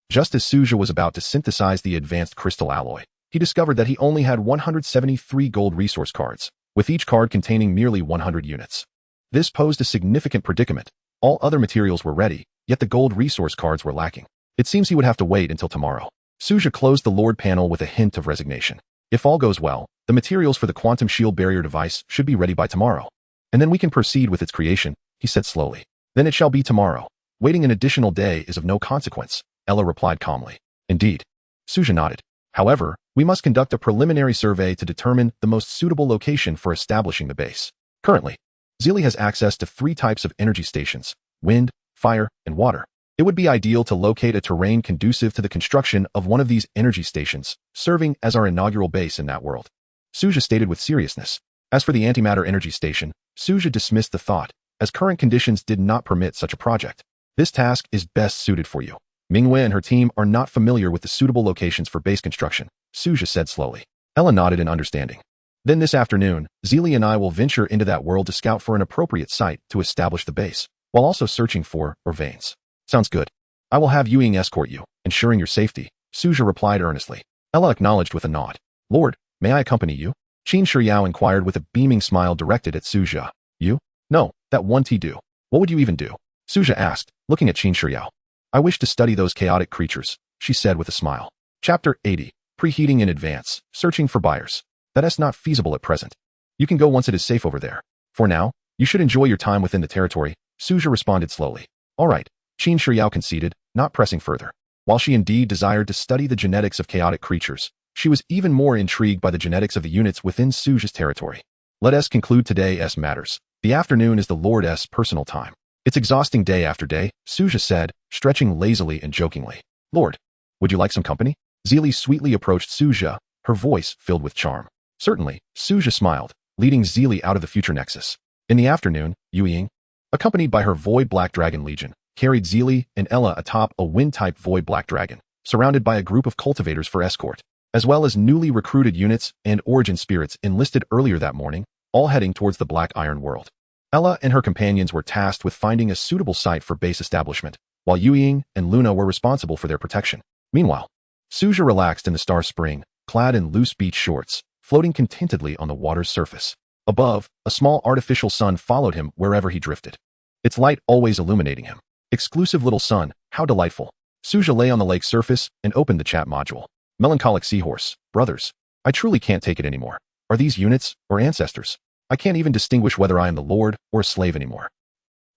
Just as Su Zhe was about to synthesize the advanced crystal alloy, he discovered that he only had 173 gold resource cards, with each card containing merely 100 units. This posed a significant predicament. All other materials were ready, yet the gold resource cards were lacking. It seems he would have to wait until tomorrow. Su Zhe closed the Lord panel with a hint of resignation. If all goes well, the materials for the quantum shield barrier device should be ready by tomorrow. And then we can proceed with its creation, he said slowly. Then it shall be tomorrow. Waiting an additional day is of no consequence, Ella replied calmly. Indeed. Su Zhe nodded. However, we must conduct a preliminary survey to determine the most suitable location for establishing the base. Currently, Zeely has access to 3 types of energy stations: wind, fire, and water. It would be ideal to locate a terrain conducive to the construction of one of these energy stations, serving as our inaugural base in that world. Su Zhe stated with seriousness. As for the antimatter energy station, Su Zhe dismissed the thought, as current conditions did not permit such a project. This task is best suited for you. Manhwa and her team are not familiar with the suitable locations for base construction, Su Zhe said slowly. Ella nodded in understanding. Then this afternoon, Zeely and I will venture into that world to scout for an appropriate site to establish the base, while also searching for ore veins. Sounds good. I will have Yuing escort you, ensuring your safety, Su Zhe replied earnestly. Ella acknowledged with a nod. Lord, may I accompany you? Qin Shiyao inquired with a beaming smile directed at Su Zhe. You? No, that won't do. What would you even do? Su Zhe asked, looking at Qin Shiyao. I wish to study those chaotic creatures, she said with a smile. Chapter 80. Preheating in advance, searching for buyers. That is not feasible at present. You can go once it is safe over there. For now, You should enjoy your time within the territory, Su Zhe responded slowly. All right, Qin Shiyao conceded, not pressing further. While she indeed desired to study the genetics of chaotic creatures, she was even more intrigued by the genetics of the units within Su Zhe's territory. Let us conclude today's matters. The afternoon is the Lord's personal time. It's exhausting day after day, Su Zhe said, stretching lazily and jokingly. Lord, would you like some company? Zili sweetly approached Su Zhe, her voice filled with charm. Certainly, Su Zhe smiled, leading Zili out of the future nexus. In the afternoon, Yu Ying, accompanied by her Void Black Dragon Legion, carried Zili and Ella atop a wind-type Void Black Dragon, surrounded by a group of cultivators for escort, as well as newly recruited units and origin spirits enlisted earlier that morning, all heading towards the Black Iron world. Ella and her companions were tasked with finding a suitable site for base establishment, while Yu Ying and Luna were responsible for their protection. Meanwhile, Su Zhe relaxed in the Star Spring, clad in loose beach shorts, floating contentedly on the water's surface. Above, a small artificial sun followed him wherever he drifted, its light always illuminating him. Exclusive little sun, how delightful. Su Zhe lay on the lake's surface and opened the chat module. Melancholic Seahorse, brothers, I truly can't take it anymore. Are these units or ancestors? I can't even distinguish whether I am the lord or a slave anymore.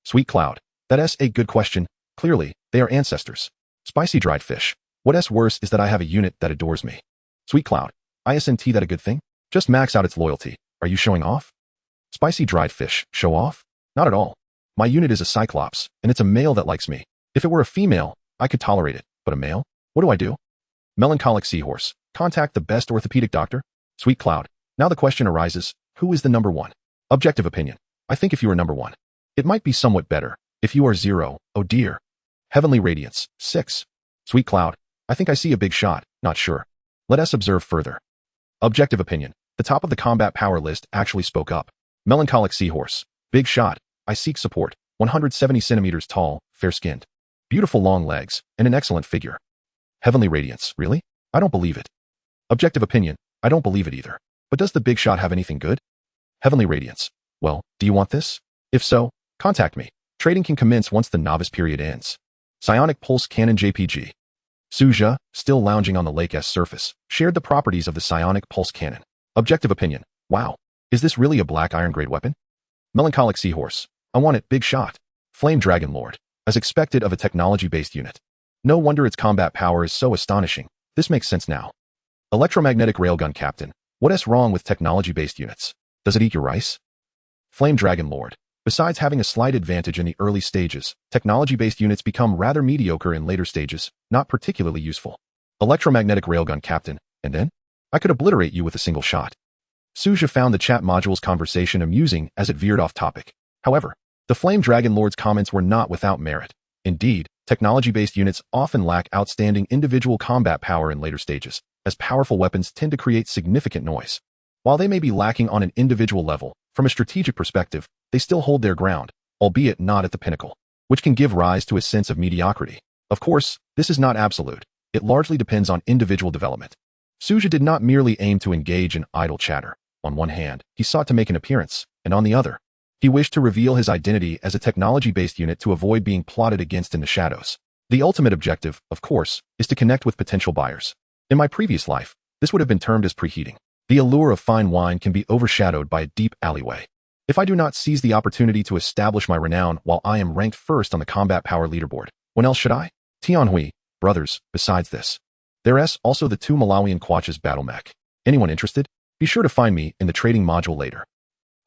Sweet Cloud, that's a good question. Clearly, they are ancestors. Spicy Dried Fish, what's worse is that I have a unit that adores me. Sweet Cloud, isn't that a good thing? Just max out its loyalty. Are you showing off? Spicy Dried Fish, show off? Not at all. My unit is a Cyclops, and it's a male that likes me. If it were a female, I could tolerate it, but a male? What do I do? Melancholic Seahorse, contact the best orthopedic doctor? Sweet Cloud, now the question arises, who is the number one? Objective opinion, I think if you are number one. It might be somewhat better. If you are 0, oh dear. Heavenly Radiance, 6. Sweet Cloud, I think I see a big shot, not sure. Let us observe further. Objective opinion, the top of the combat power list actually spoke up. Melancholic Seahorse, big shot, I seek support, 170 centimeters tall, fair-skinned. Beautiful long legs, and an excellent figure. Heavenly Radiance, really? I don't believe it. Objective opinion, I don't believe it either. But does the big shot have anything good? Heavenly Radiance, well, do you want this? If so, contact me. Trading can commence once the novice period ends. Psionic Pulse Cannon JPG. Su Zhe, still lounging on the lake's surface, shared the properties of the Psionic Pulse Cannon. Objective opinion, wow. Is this really a black iron-grade weapon? Melancholic Seahorse, I want it, big shot. Flame Dragon Lord, as expected of a technology-based unit. No wonder its combat power is so astonishing. This makes sense now. Electromagnetic Railgun Captain, what's wrong with technology-based units? Does it eat your rice? Flame Dragon Lord, besides having a slight advantage in the early stages, technology-based units become rather mediocre in later stages, not particularly useful. Electromagnetic Railgun Captain, and then? I could obliterate you with a single shot. Su Zhe found the chat module's conversation amusing as it veered off topic. However, the Flame Dragon Lord's comments were not without merit. Indeed, technology-based units often lack outstanding individual combat power in later stages, as powerful weapons tend to create significant noise. While they may be lacking on an individual level, from a strategic perspective, they still hold their ground, albeit not at the pinnacle, which can give rise to a sense of mediocrity. Of course, this is not absolute. It largely depends on individual development. Su Zhe did not merely aim to engage in idle chatter. On one hand, he sought to make an appearance, and on the other, he wished to reveal his identity as a technology-based unit to avoid being plotted against in the shadows. The ultimate objective, of course, is to connect with potential buyers. In my previous life, this would have been termed as preheating. The allure of fine wine can be overshadowed by a deep alleyway. If I do not seize the opportunity to establish my renown while I am ranked first on the combat power leaderboard, when else should I? Tianhui, brothers, besides this. There's also the 2 Malawian Quatches battle mech. Anyone interested? Be sure to find me in the trading module later.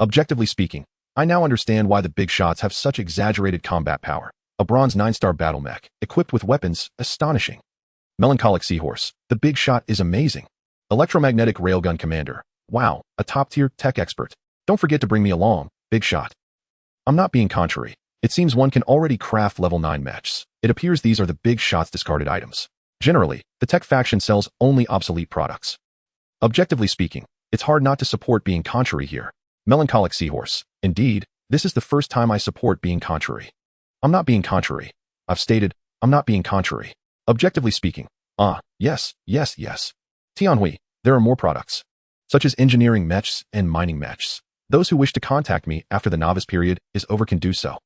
Objectively speaking, I now understand why the big shots have such exaggerated combat power. A bronze 9-star battle mech, equipped with weapons, astonishing. Melancholic Seahorse, the big shot is amazing. Electromagnetic Railgun Commander, wow, a top-tier tech expert. Don't forget to bring me along, big shot. I'm not being contrary. It seems one can already craft level 9 mechs. It appears these are the big shot's discarded items. Generally, the tech faction sells only obsolete products. Objectively speaking, it's hard not to support being contrary here. Melancholic Seahorse, indeed, this is the first time I support being contrary. I'm not being contrary. I've stated, I'm not being contrary. Objectively speaking, yes. Tianhui, there are more products, such as engineering mechs and mining mechs. Those who wish to contact me after the novice period is over can do so.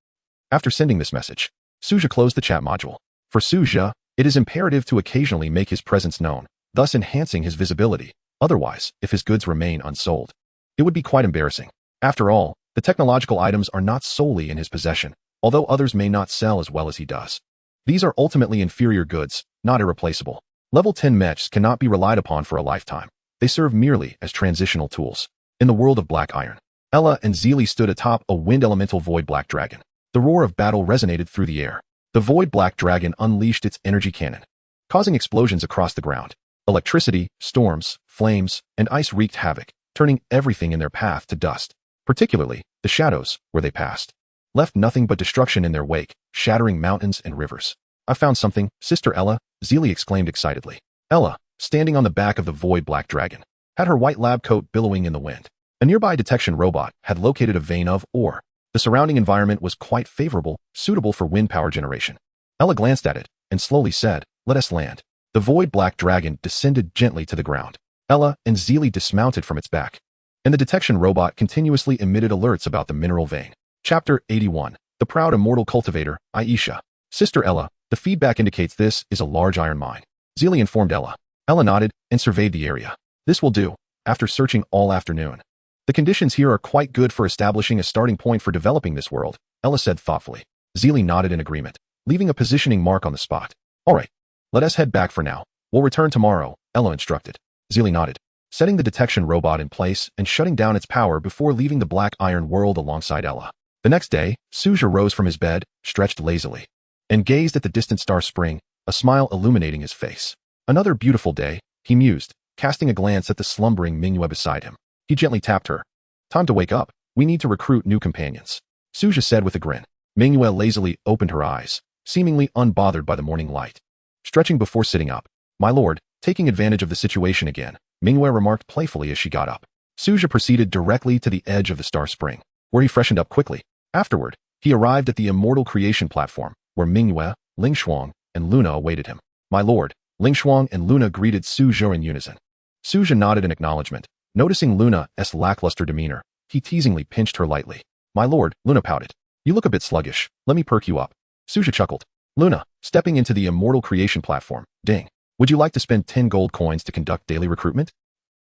After sending this message, Su Zhe closed the chat module. For Su Zhe, it is imperative to occasionally make his presence known, thus enhancing his visibility. Otherwise, if his goods remain unsold, it would be quite embarrassing. After all, The technological items are not solely in his possession, although others may not sell as well as he does. These are ultimately inferior goods, not irreplaceable. Level 10 mechs cannot be relied upon for a lifetime. They serve merely as transitional tools. In the world of Black Iron, Ella and Zelie stood atop a wind elemental void black dragon. The roar of battle resonated through the air. The void black dragon unleashed its energy cannon, causing explosions across the ground. Electricity, storms, flames, and ice wreaked havoc, turning everything in their path to dust. Particularly, the shadows, where they passed, left nothing but destruction in their wake, shattering mountains and rivers. "I found something, Sister Ella," Zelie exclaimed excitedly. Ella, standing on the back of the void black dragon, had her white lab coat billowing in the wind. A nearby detection robot had located a vein of ore. The surrounding environment was quite favorable, suitable for wind power generation. Ella glanced at it and slowly said, "Let us land." The void black dragon descended gently to the ground. Ella and Zelie dismounted from its back, and the detection robot continuously emitted alerts about the mineral vein. Chapter 81. The Proud Immortal Cultivator, Aisha. "Sister Ella, the feedback indicates this is a large iron mine," Zelie informed Ella. Ella nodded and surveyed the area. "This will do," after searching all afternoon. "The conditions here are quite good for establishing a starting point for developing this world," Ella said thoughtfully. Zelie nodded in agreement, leaving a positioning mark on the spot. "All right, let us head back for now. We'll return tomorrow," Ella instructed. Zelie nodded, setting the detection robot in place and shutting down its power before leaving the black iron world alongside Ella. The next day, Su Zhe rose from his bed, stretched lazily, and gazed at the distant star spring, a smile illuminating his face. "Another beautiful day," he mused, casting a glance at the slumbering Manhwa beside him. He gently tapped her. "Time to wake up. We need to recruit new companions," Su Zhe said with a grin. Manhwa lazily opened her eyes, seemingly unbothered by the morning light. Stretching before sitting up. "My lord," taking advantage of the situation again, Manhwa remarked playfully as she got up. Su Zhe proceeded directly to the edge of the star spring, where he freshened up quickly. Afterward, he arrived at the immortal creation platform, where Manhwa, Lingshuang, and Luna awaited him. "My lord," Lingshuang and Luna greeted Su Zhe in unison. Su Zhe nodded in acknowledgement. Noticing Luna's lackluster demeanor, he teasingly pinched her lightly. "My lord," Luna pouted. "You look a bit sluggish. Let me perk you up." Su Zhe chuckled. Luna, stepping into the immortal creation platform. "Ding. Would you like to spend 10 gold coins to conduct daily recruitment?"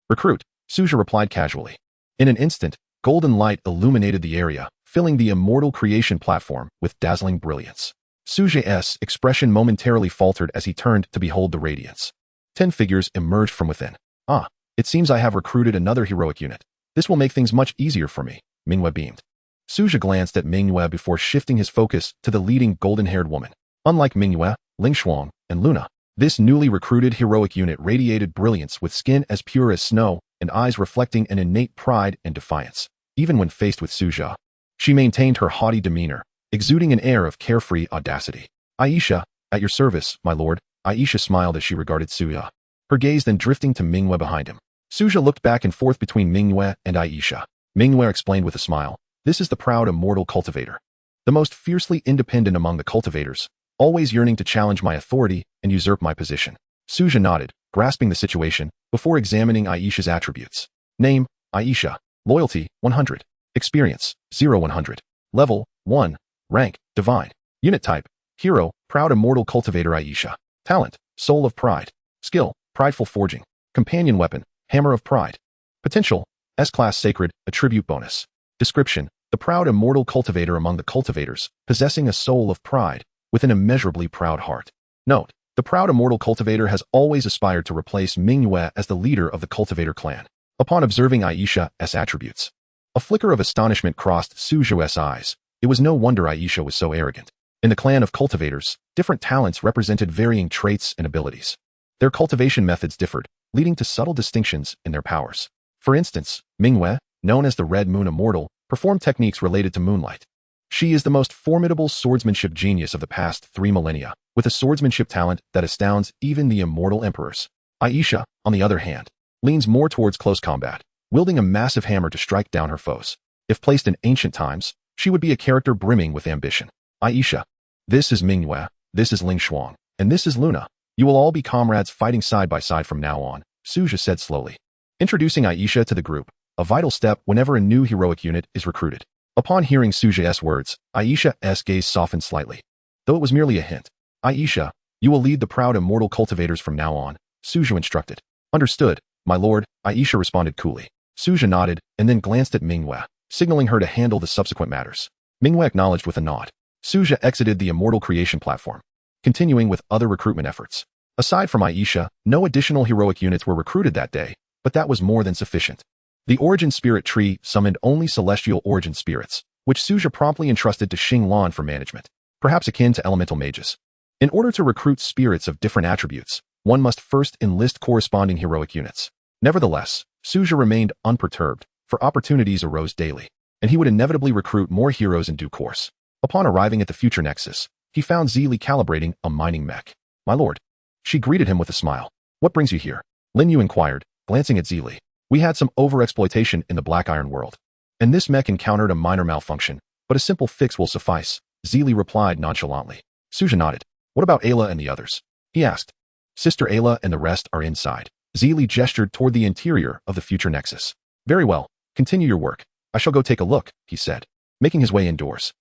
"Recruit," Su Zhe replied casually. In an instant, golden light illuminated the area, filling the immortal creation platform with dazzling brilliance. Su Zhe's expression momentarily faltered as he turned to behold the radiance. 10 figures emerged from within. "Ah, it seems I have recruited another heroic unit. This will make things much easier for me," Manhwa beamed. Su Zhe glanced at Manhwa before shifting his focus to the leading golden-haired woman. Unlike Manhwa, Lingshuang, and Luna, this newly recruited heroic unit radiated brilliance with skin as pure as snow and eyes reflecting an innate pride and defiance. Even when faced with Su Zhe, she maintained her haughty demeanor, exuding an air of carefree audacity. "Aisha, at your service, my lord," Aisha smiled as she regarded Su Zhe, her gaze then drifting to Manhwa behind him. Su Zhe looked back and forth between Manhwa and Aisha. Manhwa explained with a smile, "This is the proud immortal cultivator, the most fiercely independent among the cultivators, always yearning to challenge my authority and usurp my position." Su Zhe nodded, grasping the situation, before examining Aisha's attributes. Name, Aisha. Loyalty, 100. Experience, 0-100. Level, 1. Rank, Divine. Unit type, Hero, Proud Immortal Cultivator Aisha. Talent, Soul of Pride. Skill, Prideful Forging. Companion Weapon, Hammer of Pride. Potential, S-Class Sacred, Attribute Bonus. Description, the proud immortal cultivator among the cultivators, possessing a soul of pride, with an immeasurably proud heart. Note, the proud immortal cultivator has always aspired to replace Manhwa as the leader of the cultivator clan. Upon observing Aisha's attributes, a flicker of astonishment crossed Su Zhe's eyes. It was no wonder Aisha was so arrogant. In the clan of cultivators, different talents represented varying traits and abilities. Their cultivation methods differed, leading to subtle distinctions in their powers. For instance, Manhwa, known as the Red Moon Immortal, performed techniques related to moonlight. She is the most formidable swordsmanship genius of the past 3 millennia, with a swordsmanship talent that astounds even the immortal emperors. Aisha, on the other hand, leans more towards close combat, wielding a massive hammer to strike down her foes. If placed in ancient times, she would be a character brimming with ambition. Aisha. This is Manhwa, this is Lingshuang, and this is Luna. You will all be comrades fighting side by side from now on, Su Zhe said slowly, introducing Aisha to the group, a vital step whenever a new heroic unit is recruited. Upon hearing Su Zhe's words, Aisha's gaze softened slightly, though it was merely a hint. Aisha, you will lead the proud immortal cultivators from now on, Su Zhe instructed. Understood, my lord, Aisha responded coolly. Su Zhe nodded and then glanced at Manhwa. signaling her to handle the subsequent matters. Manhwa acknowledged with a nod. Su Zhe exited the Immortal Creation platform, continuing with other recruitment efforts. Aside from Aisha, no additional heroic units were recruited that day, but that was more than sufficient. The Origin Spirit Tree summoned only celestial origin spirits, which Su Zhe promptly entrusted to Xing Lan for management, perhaps akin to elemental mages. In order to recruit spirits of different attributes, one must first enlist corresponding heroic units. Nevertheless, Su Zhe remained unperturbed, for opportunities arose daily, and he would inevitably recruit more heroes in due course. Upon arriving at the future nexus, he found Zili calibrating a mining mech. "My lord." She greeted him with a smile. "What brings you here?" Lin Yu inquired, glancing at Zili. "We had some overexploitation in the Black Iron world, and this mech encountered a minor malfunction, but a simple fix will suffice," Zili replied nonchalantly. Su Zhe nodded. "What about Ayla and the others?" he asked. "Sister Ayla and the rest are inside." Zili gestured toward the interior of the future nexus. "Very well, continue your work. I shall go take a look," he said, making his way indoors.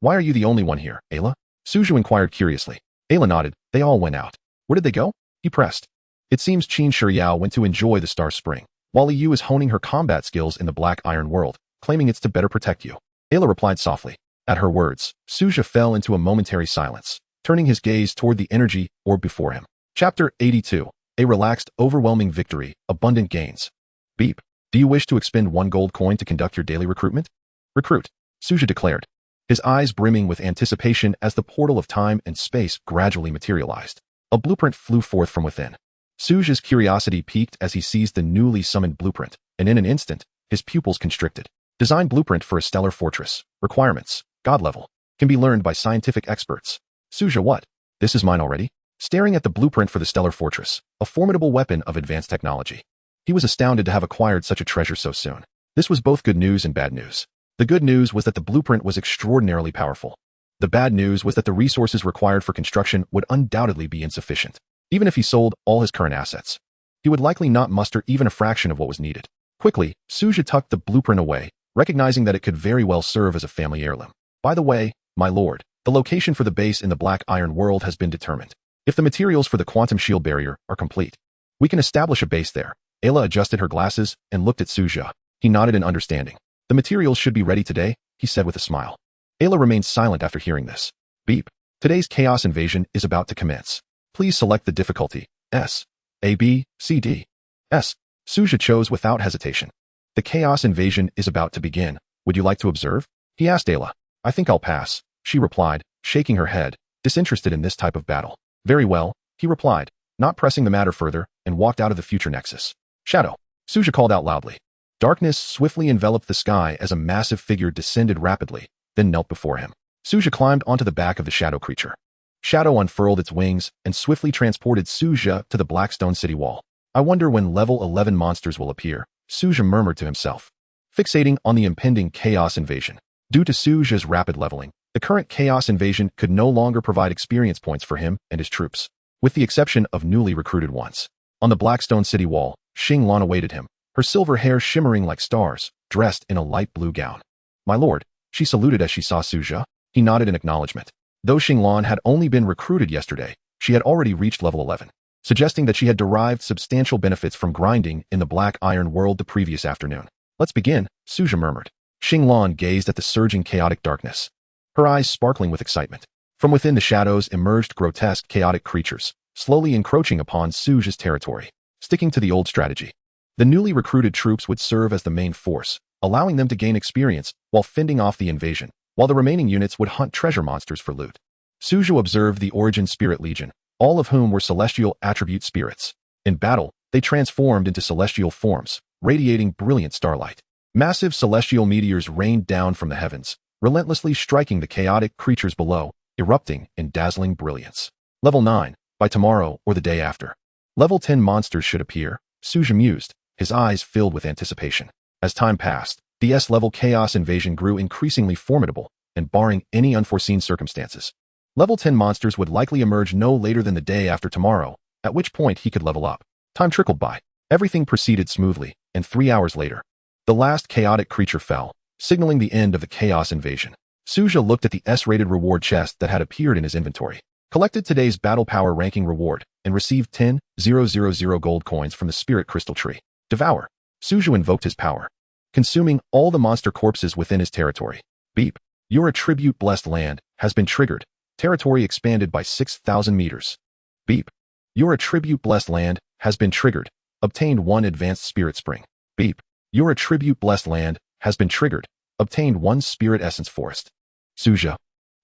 Why are you the only one here, Ayla?" Su Zhe inquired curiously. Ayla nodded. "They all went out." "Where did they go?" he pressed. "It seems Qin Shiryao went to enjoy the Star Spring, while Li Yu is honing her combat skills in the Black Iron world, claiming it's to better protect you." Ayla replied softly. At her words, Su Zhe fell into a momentary silence, turning his gaze toward the energy orb before him. Chapter 82. A relaxed, overwhelming victory, abundant gains. Beep. "Do you wish to expend 1 gold coin to conduct your daily recruitment?" "Recruit," Su Zhe declared, his eyes brimming with anticipation as the portal of time and space gradually materialized. A blueprint flew forth from within. Su Zhe's curiosity piqued as he seized the newly summoned blueprint, and in an instant, his pupils constricted. Design blueprint for a stellar fortress. Requirements: God level. Can be learned by scientific experts. Su Zhe, what? This is mine already? Staring at the blueprint for the stellar fortress, a formidable weapon of advanced technology. He was astounded to have acquired such a treasure so soon. This was both good news and bad news. The good news was that the blueprint was extraordinarily powerful. The bad news was that the resources required for construction would undoubtedly be insufficient. Even if he sold all his current assets, he would likely not muster even a fraction of what was needed. Quickly, Su Zhe tucked the blueprint away, recognizing that it could very well serve as a family heirloom. "By the way, my lord, the location for the base in the Black Iron world has been determined. If the materials for the quantum shield barrier are complete, we can establish a base there." Ayla adjusted her glasses and looked at Su Zhe. He nodded in understanding. "The materials should be ready today," he said with a smile. Ayla remained silent after hearing this. Beep. "Today's chaos invasion is about to commence. Please select the difficulty, S. A, B, C, D. S. Su Zhe chose without hesitation. "The chaos invasion is about to begin. Would you like to observe?" he asked Ayla. "I think I'll pass," she replied, shaking her head, disinterested in this type of battle. "Very well," he replied, not pressing the matter further, and walked out of the future nexus. "Shadow," Su Zhe called out loudly. Darkness swiftly enveloped the sky as a massive figure descended rapidly, then knelt before him. Su Zhe climbed onto the back of the shadow creature. Shadow unfurled its wings and swiftly transported Su Zhe to the Blackstone city wall. "I wonder when level 11 monsters will appear," Su Zhe murmured to himself, fixating on the impending chaos invasion. Due to Su Zhe's rapid leveling, the current chaos invasion could no longer provide experience points for him and his troops, with the exception of newly recruited ones. On the Blackstone city wall, Xing Lan awaited him, her silver hair shimmering like stars, dressed in a light blue gown. "My lord," she saluted as she saw Su Zhe. He nodded in acknowledgement. Though Xing Lan had only been recruited yesterday, she had already reached level 11, suggesting that she had derived substantial benefits from grinding in the Black Iron world the previous afternoon. "Let's begin," Su Zhe murmured. Xing Lan gazed at the surging chaotic darkness, her eyes sparkling with excitement. From within the shadows emerged grotesque chaotic creatures, slowly encroaching upon Su Zhe's territory. Sticking to the old strategy, the newly recruited troops would serve as the main force, allowing them to gain experience while fending off the invasion, while the remaining units would hunt treasure monsters for loot. Su Zhe observed the Origin Spirit Legion, all of whom were celestial attribute spirits. In battle, they transformed into celestial forms, radiating brilliant starlight. Massive celestial meteors rained down from the heavens, relentlessly striking the chaotic creatures below, erupting in dazzling brilliance. Level 9, by tomorrow or the day after. Level 10 monsters should appear, Su Zhe mused, his eyes filled with anticipation. As time passed, the S-level chaos invasion grew increasingly formidable, and barring any unforeseen circumstances, level 10 monsters would likely emerge no later than the day after tomorrow, at which point he could level up. Time trickled by. Everything proceeded smoothly, and 3 hours later, the last chaotic creature fell, signaling the end of the chaos invasion. Su Zhe looked at the S-rated reward chest that had appeared in his inventory, collected today's battle power ranking reward, and received 10,000 gold coins from the spirit crystal tree. Devour. Su Zhe invoked his power, consuming all the monster corpses within his territory. Beep. Your attribute blessed land has been triggered. Territory expanded by 6,000 meters. Beep. Your attribute blessed land has been triggered. Obtained 1 advanced spirit spring. Beep. Your attribute blessed land has been triggered. Obtained 1 spirit essence forest. Su Zhe.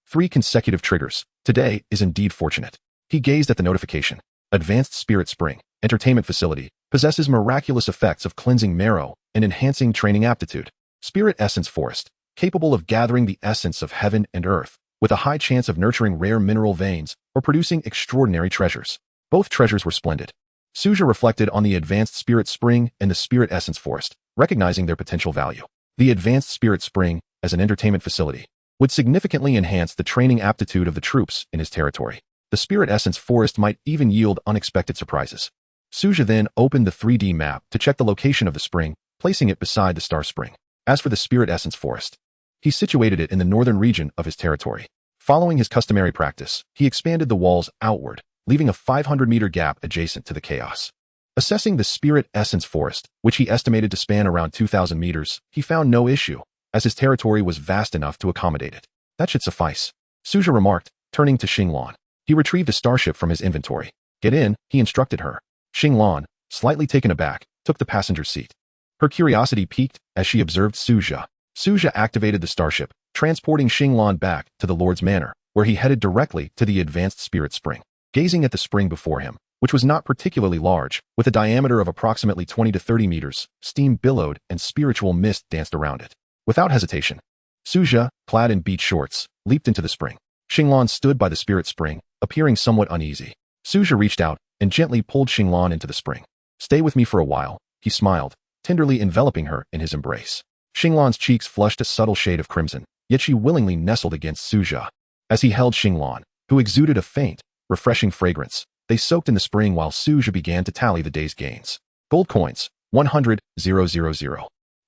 3 consecutive triggers. Today is indeed fortunate. He gazed at the notification. Advanced spirit spring, entertainment facility, possesses miraculous effects of cleansing marrow and enhancing training aptitude. Spirit essence forest, capable of gathering the essence of heaven and earth, with a high chance of nurturing rare mineral veins or producing extraordinary treasures. Both treasures were splendid. Su Zhe reflected on the advanced spirit spring and the spirit essence forest, recognizing their potential value. The advanced spirit spring, as an entertainment facility, would significantly enhance the training aptitude of the troops in his territory. The spirit essence forest might even yield unexpected surprises. Su Zhe then opened the 3D map to check the location of the spring, placing it beside the star spring. As for the spirit essence forest, he situated it in the northern region of his territory. Following his customary practice, he expanded the walls outward, leaving a 500-meter gap adjacent to the chaos. Assessing the spirit essence forest, which he estimated to span around 2,000 meters, he found no issue, as his territory was vast enough to accommodate it. That should suffice, Su Zhe remarked, turning to Xinglan. He retrieved a starship from his inventory. Get in, he instructed her. Xinglan, slightly taken aback, took the passenger seat. Her curiosity piqued as she observed Su Zhe. Su Zhe activated the starship, transporting Xinglan back to the Lord's Manor, where he headed directly to the advanced spirit spring. Gazing at the spring before him, which was not particularly large, with a diameter of approximately 20 to 30 meters, steam billowed and spiritual mist danced around it. Without hesitation, Su Zhe, clad in beach shorts, leaped into the spring. Xinglan stood by the spirit spring, appearing somewhat uneasy. Su Zhe reached out and gently pulled Xinglan into the spring. Stay with me for a while, he smiled, tenderly enveloping her in his embrace. Xinglan's cheeks flushed a subtle shade of crimson, yet she willingly nestled against Su Zhe. As he held Xinglan, who exuded a faint, refreshing fragrance, they soaked in the spring while Su Zhe began to tally the day's gains. Gold coins, 100,000.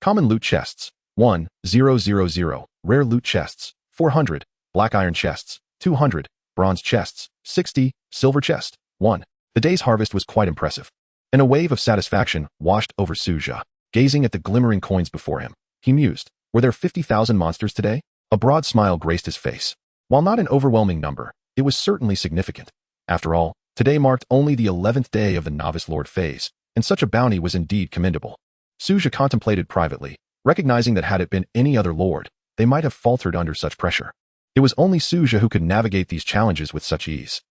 Common loot chests, 1,000. Rare loot chests, 400. Black iron chests, 200. Bronze chests, 60. Silver chest, 1. The day's harvest was quite impressive. And a wave of satisfaction washed over Su Zhe. Gazing at the glimmering coins before him, he mused, were there 50,000 monsters today? A broad smile graced his face. While not an overwhelming number, it was certainly significant. After all, today marked only the 11th day of the Novice Lord phase, and such a bounty was indeed commendable. Su Zhe contemplated privately, recognizing that had it been any other lord, they might have faltered under such pressure. It was only Su Zhe who could navigate these challenges with such ease.